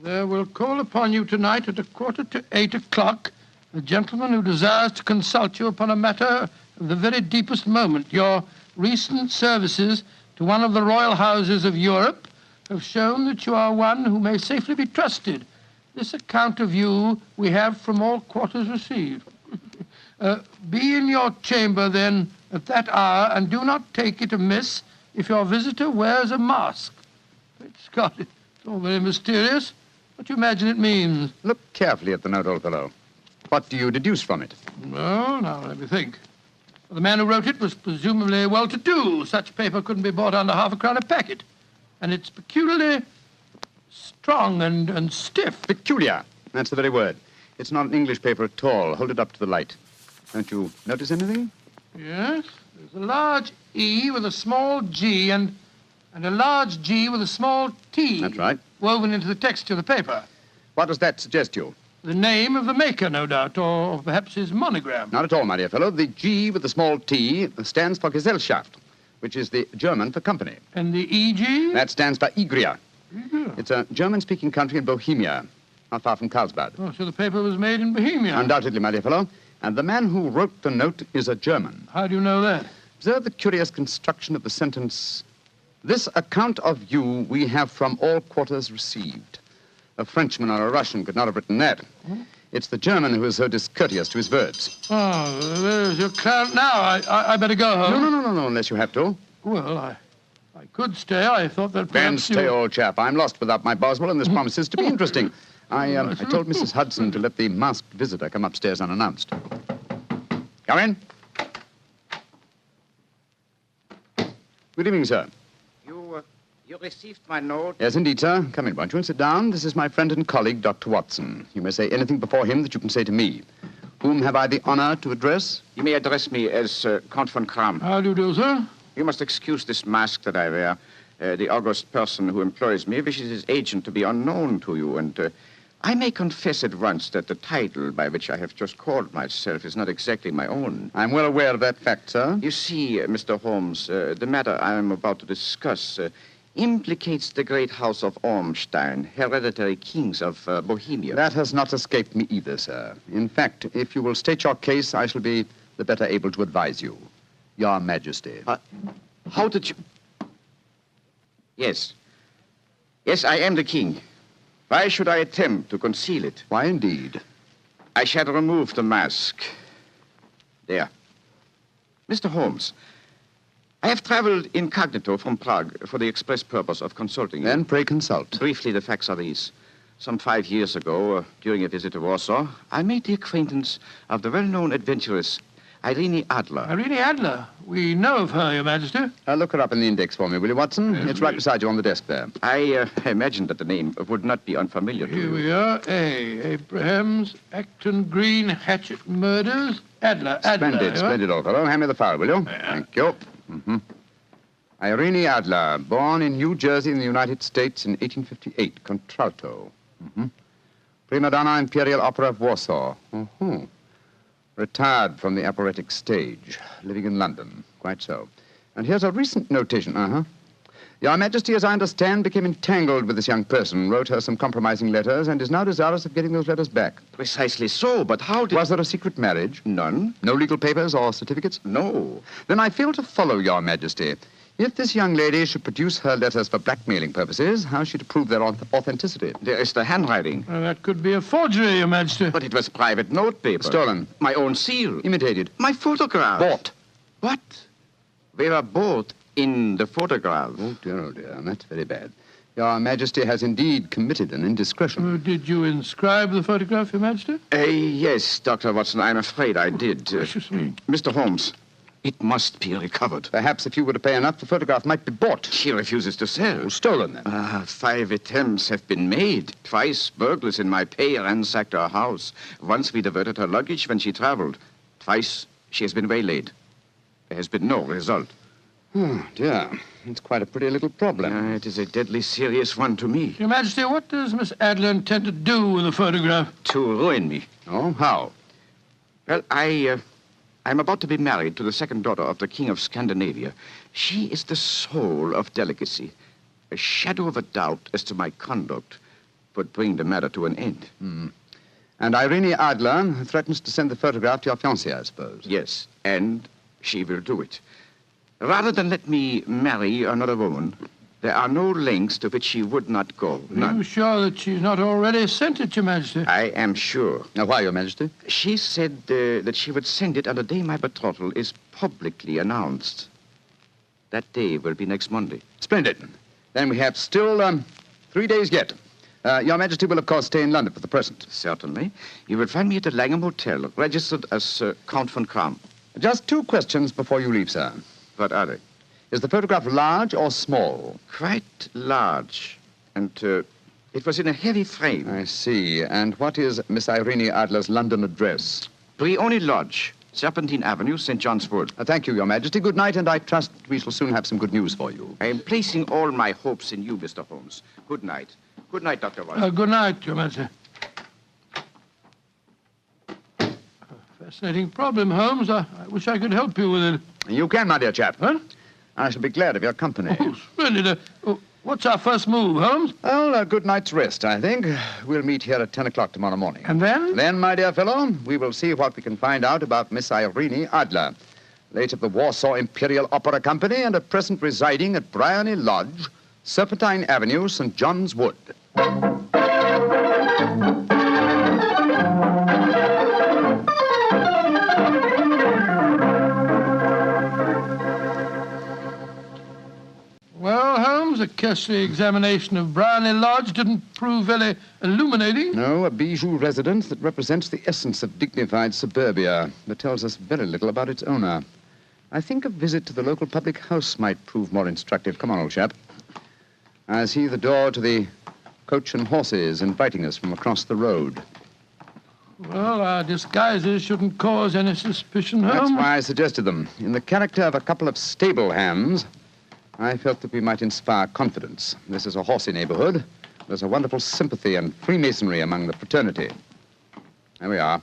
There will call upon you tonight at 7:45 a gentleman who desires to consult you upon a matter of the very deepest moment. Your recent services to one of the royal houses of Europe have shown that you are one who may safely be trusted. This account of you we have from all quarters received. Be in your chamber, then, at that hour, and do not take it amiss if your visitor wears a mask. Great Scott, it's all very mysterious. What do you imagine it means? Look carefully at the note, old fellow. What do you deduce from it? Well, now, let me think. The man who wrote it was presumably well-to-do. Such paper couldn't be bought under half a crown a packet. And it's peculiarly strong and stiff. Peculiar. That's the very word. It's not an English paper at all. Hold it up to the light. Don't you notice anything? Yes. There's a large E with a small G and a large G with a small T. That's right. Woven into the texture of the paper. What does that suggest you? The name of the maker, no doubt, or perhaps his monogram. Not at all, my dear fellow. The G with the small T stands for Gesellschaft, which is the German for company. And the EG? That stands for Igria. It's a German-speaking country in Bohemia, not far from Carlsbad. Oh, so the paper was made in Bohemia? Undoubtedly, my dear fellow. And the man who wrote the note is a German. How do you know that? Observe the curious construction of the sentence. This account of you we have from all quarters received. A Frenchman or a Russian could not have written that. It's the German who is so discourteous to his words. Oh, there's your clown now. I better go home. No, unless you have to. Well, I could stay. I thought that Then perhaps stay, old chap. I'm lost without my Boswell, and this promises to be interesting. I told Mrs. Hudson to let the masked visitor come upstairs unannounced. Come in. Good evening, sir. You received my note? Yes, indeed, sir. Come in, won't you, and sit down. This is my friend and colleague, Dr. Watson. You may say anything before him that you can say to me. Whom have I the honor to address? You may address me as Count von Kram. How do you do, sir? You must excuse this mask that I wear. The august person who employs me wishes his agent to be unknown to you, and I may confess at once that the title by which I have just called myself is not exactly my own. I'm well aware of that fact, sir. You see, Mr. Holmes, the matter I am about to discuss implicates the great house of Ormstein, hereditary kings of Bohemia. That has not escaped me either, sir. In fact, if you will state your case, I shall be the better able to advise you. Your Majesty. How did you... Yes. Yes, I am the king. Why should I attempt to conceal it? Why, indeed? I shall remove the mask. There. Mr. Holmes, I have traveled incognito from Prague for the express purpose of consulting you. Then pray consult. Briefly, the facts are these. Some 5 years ago, during a visit to Warsaw, I made the acquaintance of the well-known adventuress Irene Adler. Irene Adler? We know of her, Your Majesty. Look her up in the index for me, will you, Watson? Yes, it's right beside you on the desk there. I imagined that the name would not be unfamiliar to you. Here we are. Abraham's Acton Green Hatchet Murders. Adler. Splendid, old fellow. Hand me the file, will you? Yeah. Thank you. Mm-hmm. Irene Adler, born in New Jersey in the United States in 1858, contralto. Prima donna Imperial Opera of Warsaw. Retired from the operatic stage, living in London. Quite so. And here's a recent notation. Your Majesty, as I understand, became entangled with this young person, wrote her some compromising letters, and is now desirous of getting those letters back. Precisely so, but how did... Was there a secret marriage? None. No legal papers or certificates? No. Then I fail to follow, Your Majesty. If this young lady should produce her letters for blackmailing purposes, how is she to prove their authenticity? There is the handwriting. That could be a forgery, Your Majesty. But it was private note paper. Stolen. My own seal. Imitated. My photograph. Bought. What? We were both in the photograph. Oh, dear. That's very bad. Your Majesty has indeed committed an indiscretion. Did you inscribe the photograph, Your Majesty? Yes, Dr. Watson, I'm afraid I did. Precious me. Mr. Holmes, it must be recovered. Perhaps if you were to pay enough, the photograph might be bought. She refuses to sell. Oh, stolen, then. 5 attempts have been made. Twice burglars in my pay ransacked her house. Once we diverted her luggage when she traveled. Twice she has been waylaid. There has been no result. Oh, dear. It's quite a pretty little problem. It is a deadly serious one to me. Your Majesty, what does Miss Adler intend to do with the photograph? To ruin me. Oh, how? Well, I'm about to be married to the second daughter of the King of Scandinavia. She is the soul of delicacy. A shadow of a doubt as to my conduct would bring the matter to an end. And Irene Adler threatens to send the photograph to your fiancé, I suppose. Yes, and she will do it. Rather than let me marry another woman, there are no lengths to which she would not go. Are you sure that she's not already sent it, Your Majesty? I am sure. Now, why, Your Majesty? She said that she would send it on the day my betrothal is publicly announced. That day will be next Monday. Splendid. Then we have still 3 days yet. Your Majesty will, of course, stay in London for the present. Certainly. You will find me at the Langham Hotel, registered as Count von Kram. Just 2 questions before you leave, sir. What are they? Is the photograph large or small? Quite large. And it was in a heavy frame. I see. And what is Miss Irene Adler's London address? Brioni Lodge, Serpentine Avenue, St. John's Wood. Thank you, Your Majesty. Good night, and I trust we shall soon have some good news for you. I am placing all my hopes in you, Mr. Holmes. Good night. Good night, Dr. Watson. Good night, Your Majesty. Fascinating problem, Holmes. I wish I could help you with it. You can, my dear chap. Huh? I shall be glad of your company. Oh, splendid. What's our first move, Holmes? Well, a good night's rest, I think. We'll meet here at 10 o'clock tomorrow morning. And then? Then, my dear fellow, we will see what we can find out about Miss Irene Adler, late of the Warsaw Imperial Opera Company and at present residing at Briony Lodge, Serpentine Avenue, St. John's Wood. Well, Holmes, a cursory examination of Briony Lodge didn't prove very illuminating. No, a bijou residence that represents the essence of dignified suburbia, but tells us very little about its owner. I think a visit to the local public house might prove more instructive. Come on, old chap. I see the door to the Coach and Horses inviting us from across the road. Well, our disguises shouldn't cause any suspicion, Holmes. That's why I suggested them. In the character of a couple of stable hands, I felt that we might inspire confidence. This is a horsey neighborhood. There's a wonderful sympathy and Freemasonry among the fraternity. There we are.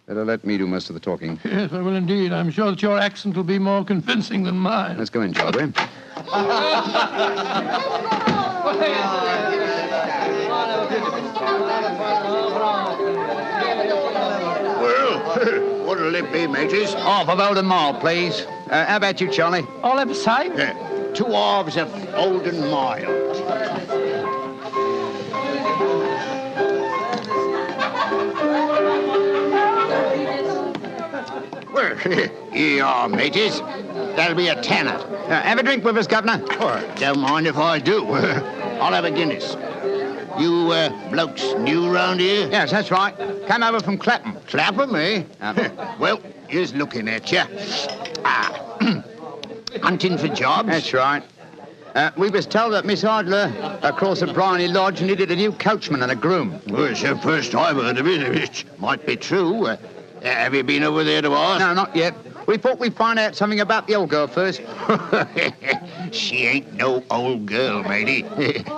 Better let me do most of the talking. Yes, I will indeed. I'm sure that your accent will be more convincing than mine. Let's go in, shall we? Well, what'll it be, mateys? Half of Old and Mile, please. How about you, Charlie? All of a sight? 2 halves of Old and Mild. Well, here you are, mateys. That'll be a tenner. Have a drink with us, Governor. Oh, don't mind if I do. I'll have a Guinness. You blokes new round here? Yes, that's right. Came over from Clapham. Clapham, eh? Well, here's looking at you. Hunting for jobs? That's right. We was told that Miss Adler across at Briony Lodge needed a new coachman and a groom. Well, it's the first I've heard of it. It might be true. Have you been over there to ask? No, not yet. We thought we'd find out something about the old girl first. She ain't no old girl, matey.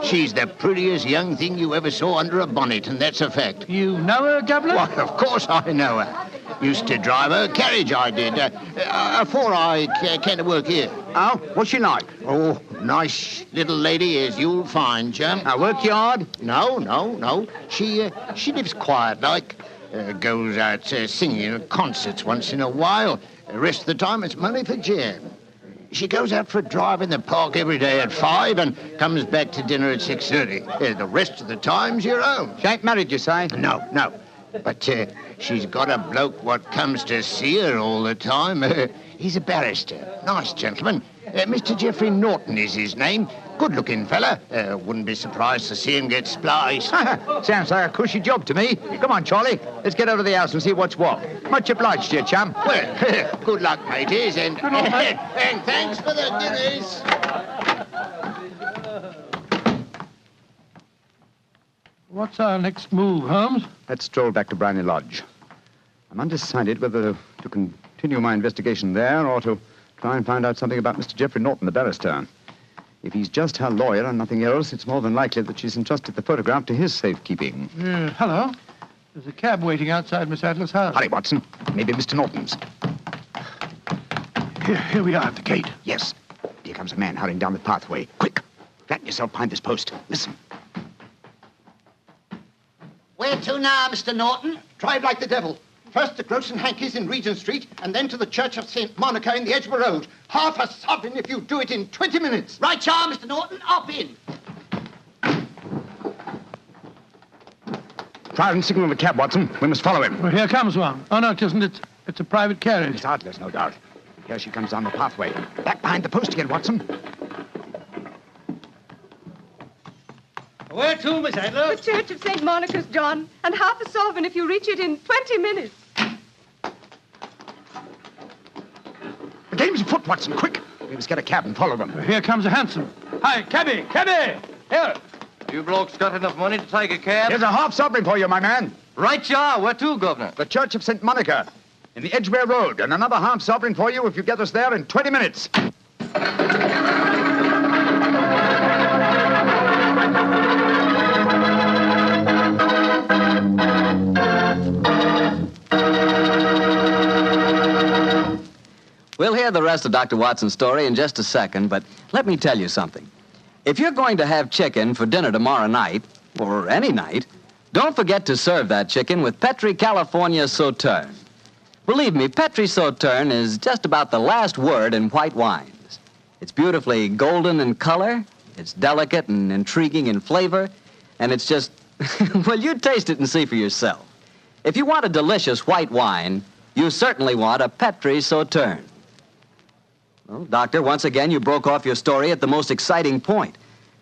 She's the prettiest young thing you ever saw under a bonnet, and that's a fact. You know her, Governor? Why, of course I know her. Used to drive her carriage, I did, before I came to work here. Oh, what's she like? Oh, nice little lady, as you'll find, chum. Work hard? No. She lives quiet like. Goes out singing at concerts once in a while. The rest of the time, it's money for jam. She goes out for a drive in the park every day at 5 and comes back to dinner at 6:30. The rest of the time's your own. She ain't married, you say? No. But she's got a bloke what comes to see her all the time. He's a barrister. Nice gentleman. Mr. Geoffrey Norton is his name. Good-looking fella. Wouldn't be surprised to see him get spliced. Sounds like a cushy job to me. Come on, Charlie. Let's get over to the house and see what's what. Much obliged to you, chum. Well, good luck, mateys, and thanks for the dinners. What's our next move, Holmes? Let's stroll back to Briny Lodge. I'm undecided whether to continue my investigation there or to try and find out something about Mr. Geoffrey Norton, the barrister. If he's just her lawyer and nothing else, it's more than likely that she's entrusted the photograph to his safekeeping. Hello. There's a cab waiting outside Miss Adler's house. Hurry, Watson. Maybe Mr. Norton's. Here we are at the gate. Yes. Here comes a man hurrying down the pathway. Quick. Flatten yourself behind this post. Listen. Where to now, Mr. Norton? Drive like the devil. First to Gross and Hankey's in Regent Street, and then to the Church of St. Monica in the Edgware Road. Half a sovereign if you do it in 20 minutes. Right, you are, Mr. Norton. Up in. Try and signal the cab, Watson. We must follow him. Well, here comes one. Oh, no, it isn't. It's a private carriage. Miss Adler's, no doubt. Here she comes down the pathway. Back behind the post again, Watson. Where to, Miss Adler? The Church of St. Monica's, John. And half a sovereign if you reach it in 20 minutes. The game's afoot, Watson. Quick. We must get a cab and follow them. Here comes a hansom. Hi, cabby! Here! You blokes got enough money to take a cab? Here's a half sovereign for you, my man. Right, you are. Where to, Governor? The Church of St. Monica in the Edgware Road, and another half sovereign for you if you get us there in 20 minutes. We'll hear the rest of Dr. Watson's story in just a second, but let me tell you something. If you're going to have chicken for dinner tomorrow night, or any night, don't forget to serve that chicken with Petri California Sauterne. Believe me, Petri Sauterne is just about the last word in white wines. It's beautifully golden in color, it's delicate and intriguing in flavor, and it's just, well, you taste it and see for yourself. If you want a delicious white wine, you certainly want a Petri Sauterne. Well, Doctor, once again, you broke off your story at the most exciting point.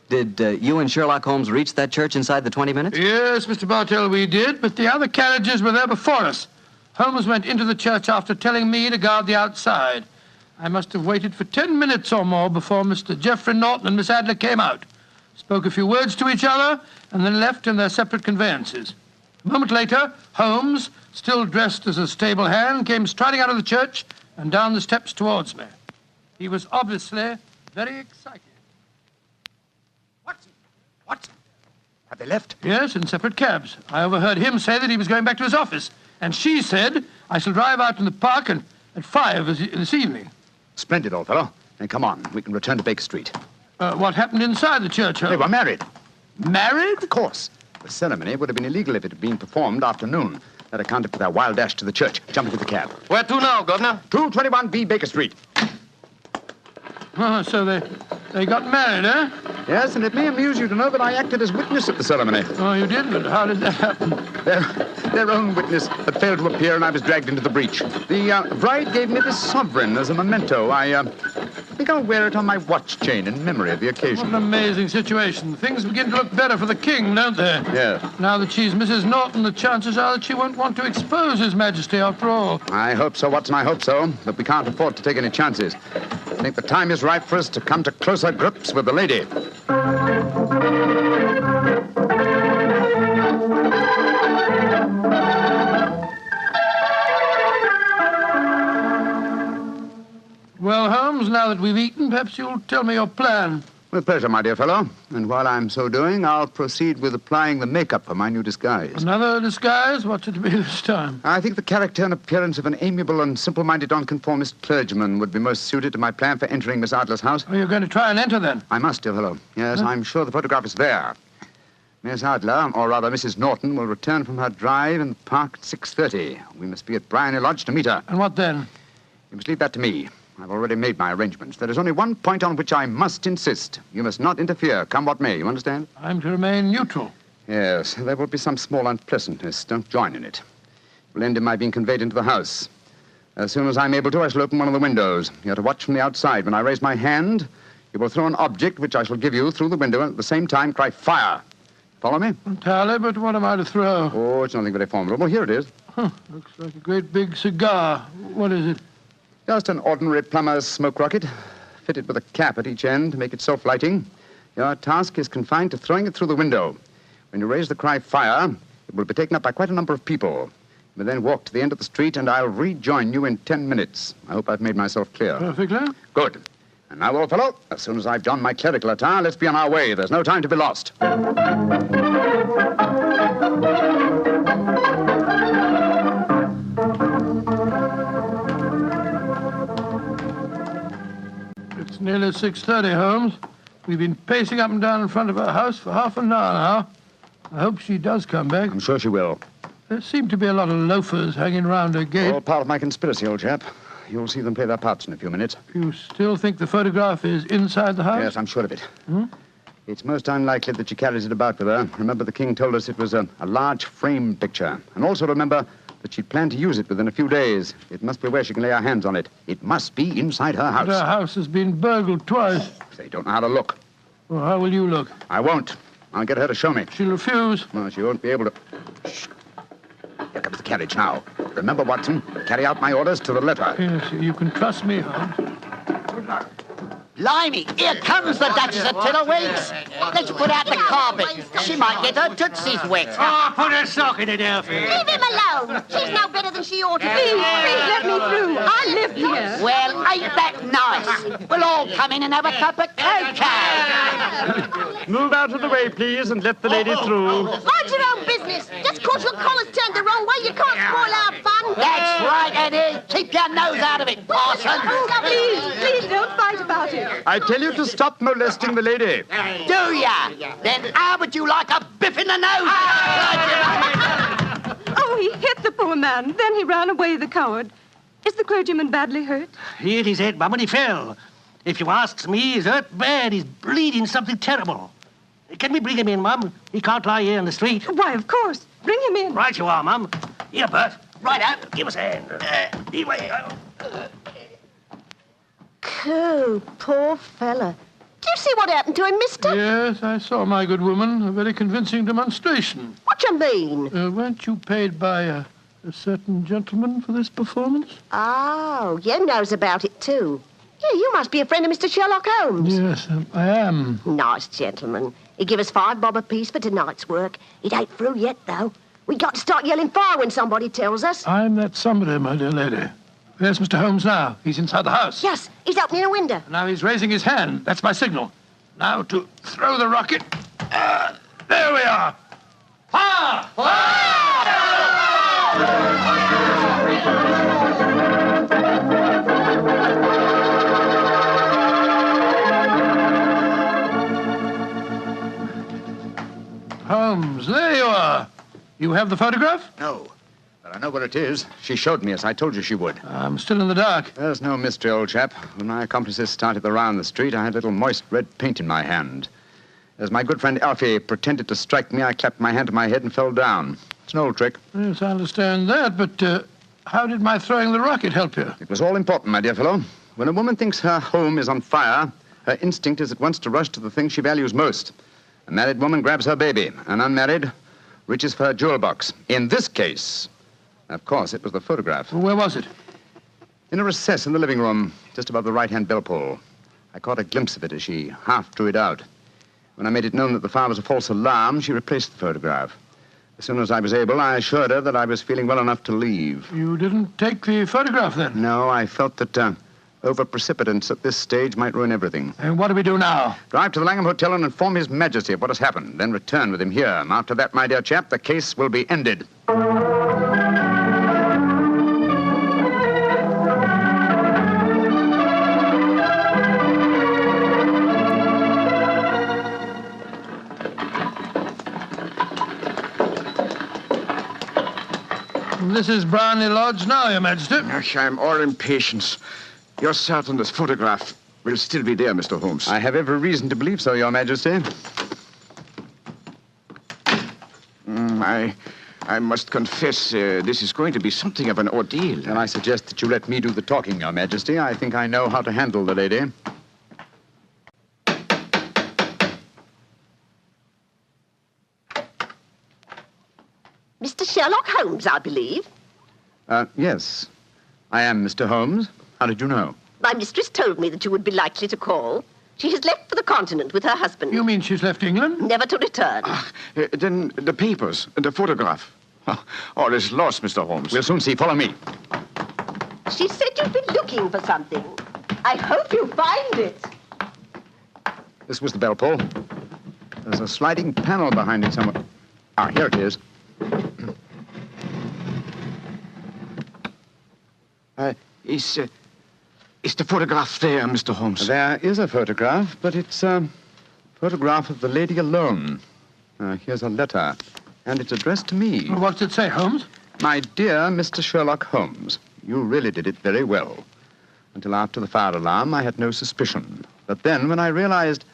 Did you and Sherlock Holmes reach that church inside the 20 minutes? Yes, Mr. Bartell, we did, but the other carriages were there before us. Holmes went into the church after telling me to guard the outside. I must have waited for 10 minutes or more before Mr. Geoffrey Norton and Miss Adler came out, spoke a few words to each other, and then left in their separate conveyances. A moment later, Holmes, still dressed as a stable hand, came striding out of the church and down the steps towards me. He was obviously very excited. Watson! Have they left? Yes, in separate cabs. I overheard him say that he was going back to his office. And she said, I shall drive out in the park at 5 this evening. Splendid, old fellow. Then come on. We can return to Baker Street. What happened inside the church, Holmes? They were married. Married? Of course. The ceremony would have been illegal if it had been performed after noon. That accounted for their wild dash to the church. Jump into the cab. Where to now, Governor? 221B Baker Street. Oh, so they got married, eh? Yes, and it may amuse you to know that I acted as witness at the ceremony. Oh, you did? But how did that happen? Their own witness had failed to appear, and I was dragged into the breach. The bride gave me this sovereign as a memento. I think I'll wear it on my watch chain in memory of the occasion. What an amazing situation. Things begin to look better for the king, don't they? Yes. Now that she's Mrs. Norton, the chances are that she won't want to expose His Majesty after all. I hope so, Watson, I hope so. But we can't afford to take any chances. I think the time is right for us to come to closer grips with the lady. that we've eaten, perhaps you'll tell me your plan. With pleasure, my dear fellow. And while I'm so doing, I'll proceed with applying the makeup for my new disguise. Another disguise? What's it to be this time? I think the character and appearance of an amiable and simple-minded nonconformist clergyman would be most suited to my plan for entering Miss Adler's house. Are you going to try and enter, then? I must, dear fellow. Yes, I'm sure the photograph is there. Miss Adler, or rather Mrs. Norton, will return from her drive in the park at 6:30. We must be at Bryony Lodge to meet her. And what then? You must leave that to me. I've already made my arrangements. There is only one point on which I must insist. You must not interfere, come what may. You understand? I'm to remain neutral. Yes, there will be some small unpleasantness. Don't join in it. It will end in my being conveyed into the house. As soon as I'm able to, I shall open one of the windows. You're to watch from the outside. When I raise my hand, you will throw an object which I shall give you through the window and at the same time cry, fire. Follow me? Entirely, but what am I to throw? Oh, it's nothing very formidable. Here it is. Looks like a great big cigar. What is it? Just an ordinary plumber's smoke rocket, fitted with a cap at each end to make it self-lighting. Your task is confined to throwing it through the window. When you raise the cry, fire, it will be taken up by quite a number of people. You will then walk to the end of the street, and I'll rejoin you in 10 minutes. I hope I've made myself clear. Perfectly. Good. And now, old fellow, as soon as I've donned my clerical attire, let's be on our way. There's no time to be lost. It's nearly 6:30, Holmes. We've been pacing up and down in front of her house for half an hour now. I hope she does come back. I'm sure she will. There seem to be a lot of loafers hanging round her gate. All part of my conspiracy, old chap. You'll see them play their parts in a few minutes. You still think the photograph is inside the house? Yes, I'm sure of it. It's most unlikely that she carries it about with her. Remember, the king told us it was a large frame picture. And also remember that she'd planned to use it within a few days. It must be where she can lay her hands on it. It must be inside her house. But her house has been burgled twice. They don't know how to look. Well, how will you look? I won't. I'll get her to show me. She'll refuse. No, she won't be able to. Shh. Here comes the carriage now. Remember, Watson, carry out my orders to the letter. Yes, you can trust me, Holmes. Blimey, here comes the Duchess of Tiddlewigs. Let's put out the carpet. She might get her tootsies wet. Oh, put a sock in it, Alfie. Leave him alone. She's no better than she ought to be. Please let me through. I live here. Well, ain't that nice? We'll all come in and have a cup of cocoa. Move out of the way, please, and let the lady through. Mind your own business. Just because your collar's turned the wrong way, you can't spoil our fun. That's right, Eddie. Keep your nose out of it, parson. Please don't fight about it. I tell you to stop molesting the lady. Do ya? Then how would you like a biff in the nose? Oh, he hit the poor man. Then he ran away, the coward. Is the clergyman badly hurt? He hit his head, Mum, and he fell. If you asks me, he's hurt bad. He's bleeding something terrible. Can we bring him in, Mum? He can't lie here in the street. Why, of course. Bring him in. Right you are, Mum. Here, Bert. Right out. Give us a hand. Coo, poor fella. Do you see what happened to him, mister? Yes, I saw, my good woman. A very convincing demonstration. What do you mean? Weren't you paid by a certain gentleman for this performance? Oh, you knows about it, too. Yeah, you must be a friend of Mr. Sherlock Holmes. Yes, I am. Nice gentleman. He give us $5 bob apiece for tonight's work. It ain't through yet, though. We got to start yelling fire when somebody tells us. I'm that somebody, my dear lady. There's Mr. Holmes now. He's inside the house. Yes, he's opening a window. Now he's raising his hand. That's my signal. Now to throw the rocket. There we are. Fire! Holmes, there you are. You have the photograph? No. But I know where it is. She showed me, as I told you she would. I'm still in the dark. There's no mystery, old chap. When my accomplices started the round the street, I had a little moist red paint in my hand. As my good friend Alfie pretended to strike me, I clapped my hand to my head and fell down. It's an old trick. Yes, I understand that, but how did my throwing the rocket help you? It was all important, my dear fellow. When a woman thinks her home is on fire, her instinct is at once to rush to the thing she values most. A married woman grabs her baby. An unmarried reaches for her jewel box. In this case, of course, it was the photograph. Where was it? In a recess in the living room, just above the right-hand bell pull. I caught a glimpse of it as she half drew it out. When I made it known that the fire was a false alarm, she replaced the photograph. As soon as I was able, I assured her that I was feeling well enough to leave. You didn't take the photograph, then? No, I felt that Over-precipitance at this stage might ruin everything. And what do we do now? Drive to the Langham Hotel and inform His Majesty of what has happened. Then return with him here. After that, my dear chap, the case will be ended. This is Brownlee Lodge now, Your Majesty. I'm all impatience. You're certain this photograph will still be there, Mr. Holmes? I have every reason to believe so, Your Majesty. I must confess, this is going to be something of an ordeal. Then I suggest that you let me do the talking, Your Majesty. I think I know how to handle the lady. Mr. Sherlock Holmes, I believe. Yes. I am Mr. Holmes. How did you know? My mistress told me that you would be likely to call. She has left for the continent with her husband. You mean she's left England? Never to return. Then the papers, the photograph. All is lost, Mr. Holmes. We'll soon see. Follow me. She said you'd been looking for something. I hope you find it. This was the bell pull. There's a sliding panel behind it somewhere. Ah, here it is. Is the photograph there, Mr. Holmes? There is a photograph, but it's a photograph of the lady alone. Here's a letter, and it's addressed to me. What's it say, Holmes? My dear Mr. Sherlock Holmes, you really did it very well. Until after the fire alarm, I had no suspicion. But then, when I realized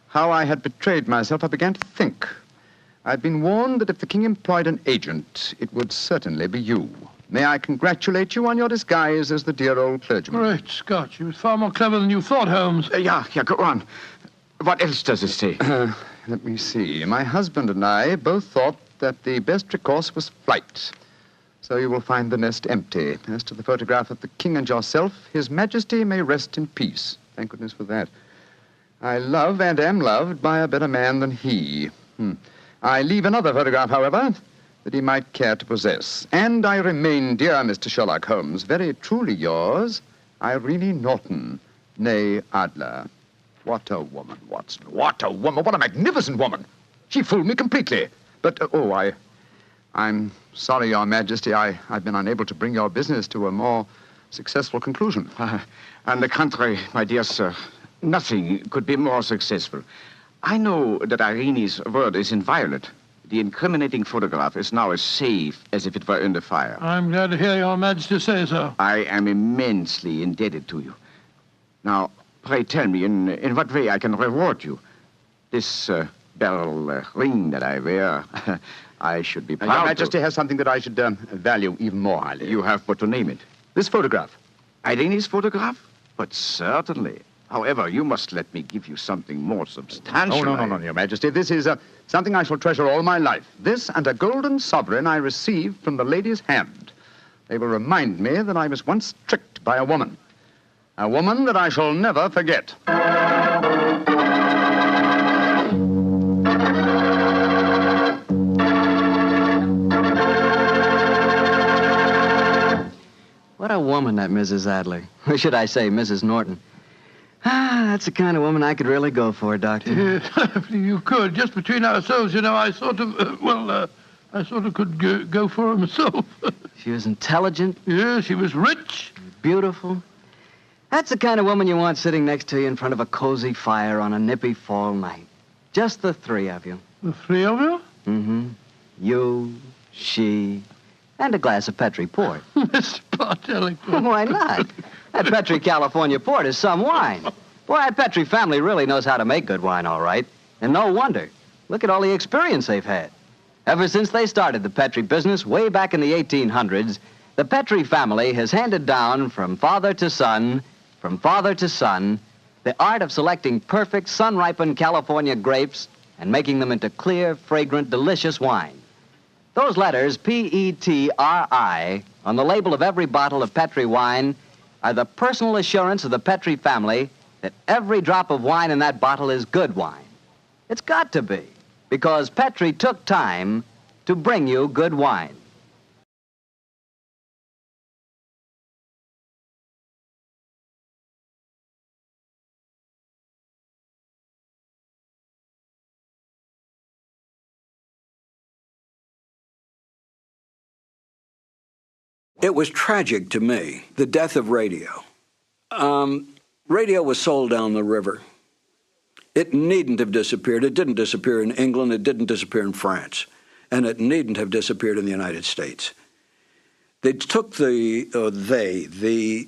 how I had betrayed myself, I began to think. I'd been warned that if the king employed an agent, it would certainly be you. May I congratulate you on your disguise as the dear old clergyman? Great Scott, you was far more clever than you thought, Holmes. Yeah, go on. What else does it say? Let me see. My husband and I both thought that the best recourse was flight. So you will find the nest empty. As to the photograph of the king and yourself, His Majesty may rest in peace. Thank goodness for that. I love and am loved by a better man than he. I leave another photograph, however, that he might care to possess. And I remain, dear Mr. Sherlock Holmes, very truly yours, Irene Norton, née Adler. What a woman, Watson. What a woman. What a magnificent woman. She fooled me completely. But, I'm sorry, Your Majesty, I've been unable to bring your business to a more successful conclusion. On the contrary, my dear sir, nothing could be more successful. I know that Irene's word is inviolate. The incriminating photograph is now as safe as if it were in the fire. I'm glad to hear Your Majesty say so. I am immensely indebted to you. Now, pray tell me in what way I can reward you. This beryl ring that I wear, I should be proud Your Majesty has something that I should value even more highly. You have but to name it. This photograph. Irene's photograph? But certainly. However, you must let me give you something more substantial. Oh, no, Your Majesty. This is something I shall treasure all my life. This and a golden sovereign I received from the lady's hand. They will remind me that I was once tricked by a woman. A woman that I shall never forget. What a woman, that Mrs. Adler. Or should I say, Mrs. Norton. That's the kind of woman I could really go for, Doctor. Yes, you could. Just between ourselves, you know, I sort of, I sort of could go for her myself. She was intelligent. Yeah, she was rich. Beautiful. That's the kind of woman you want sitting next to you in front of a cozy fire on a nippy fall night. Just the three of you. The three of you? Mm-hmm. You, she, and a glass of Petri port. Mr. Bartelli. Why not? That Petri California port is some wine. Boy, that Petri family really knows how to make good wine, all right. And no wonder. Look at all the experience they've had. Ever since they started the Petri business way back in the 1800s, the Petri family has handed down from father to son, the art of selecting perfect sun-ripened California grapes and making them into clear, fragrant, delicious wine. Those letters, P-E-T-R-I, on the label of every bottle of Petri wine are the personal assurance of the Petri family that every drop of wine in that bottle is good wine. It's got to be, because Petri took time to bring you good wine. It was tragic to me, the death of radio. Radio was sold down the river. It needn't have disappeared. It didn't disappear in England. It didn't disappear in France. And it needn't have disappeared in the United States. They took the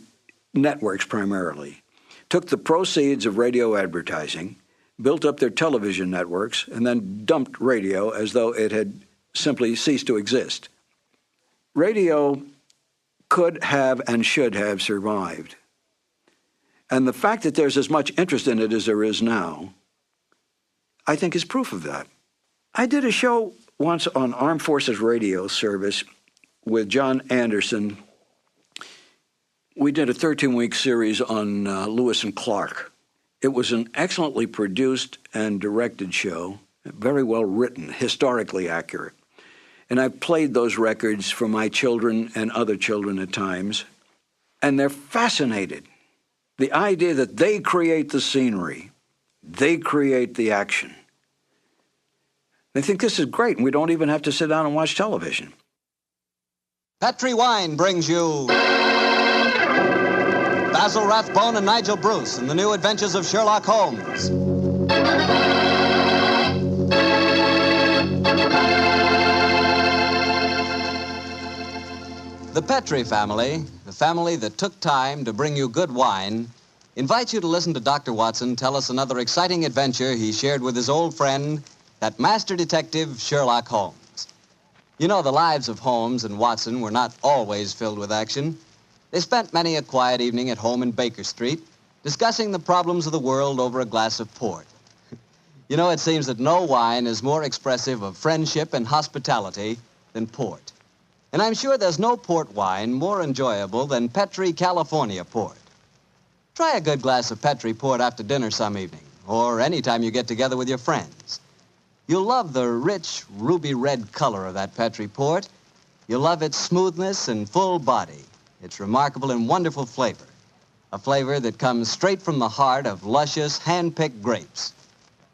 networks primarily, took the proceeds of radio advertising, built up their television networks, and then dumped radio as though it had simply ceased to exist. Radio could have and should have survived. And the fact that there's as much interest in it as there is now, I think is proof of that. I did a show once on Armed Forces Radio Service with John Anderson. We did a 13-week series on Lewis and Clark. It was an excellently produced and directed show, very well written, historically accurate. And I've played those records for my children and other children at times, and they're fascinated. The idea that they create the scenery, they create the action. They think this is great, and we don't even have to sit down and watch television. Petri Wine brings you Basil Rathbone and Nigel Bruce in the new Adventures of Sherlock Holmes. The Petri family, the family that took time to bring you good wine, invites you to listen to Dr. Watson tell us another exciting adventure he shared with his old friend, that master detective, Sherlock Holmes. You know, the lives of Holmes and Watson were not always filled with action. They spent many a quiet evening at home in Baker Street, discussing the problems of the world over a glass of port. You know, it seems that no wine is more expressive of friendship and hospitality than port. And I'm sure there's no port wine more enjoyable than Petri California port. Try a good glass of Petri port after dinner some evening, or any time you get together with your friends. You'll love the rich, ruby red color of that Petri port. You'll love its smoothness and full body, its remarkable and wonderful flavor, a flavor that comes straight from the heart of luscious, hand-picked grapes.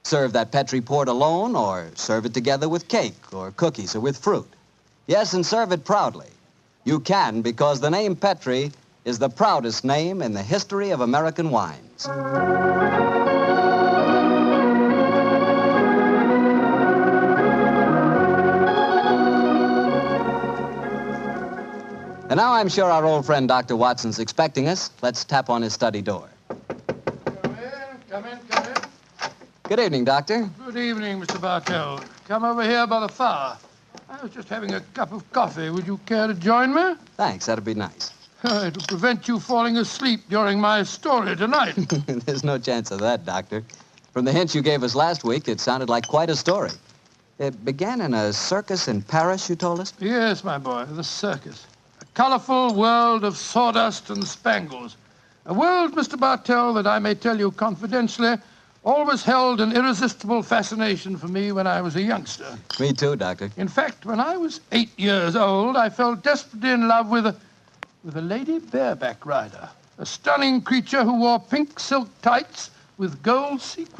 Serve that Petri port alone, or serve it together with cake or cookies or with fruit. Yes, and serve it proudly. You can, because the name Petri is the proudest name in the history of American wines. And now I'm sure our old friend Dr. Watson's expecting us. Let's tap on his study door. Come in, come in. Good evening, Doctor. Good evening, Mr. Bartell. Come over here by the fire. I was just having a cup of coffee. Would you care to join me? Thanks, that'd be nice. It'll prevent you falling asleep during my story tonight. There's no chance of that, Doctor. From the hints you gave us last week, it sounded like quite a story. It began in a circus in Paris, you told us? Yes, my boy, the circus. A colorful world of sawdust and spangles. A world, Mr. Bartell, that I may tell you confidentially, always held an irresistible fascination for me when I was a youngster. Me too, Doctor. In fact, when I was 8 years old, I fell desperately in love with a lady bareback rider, a stunning creature who wore pink silk tights with gold sequins.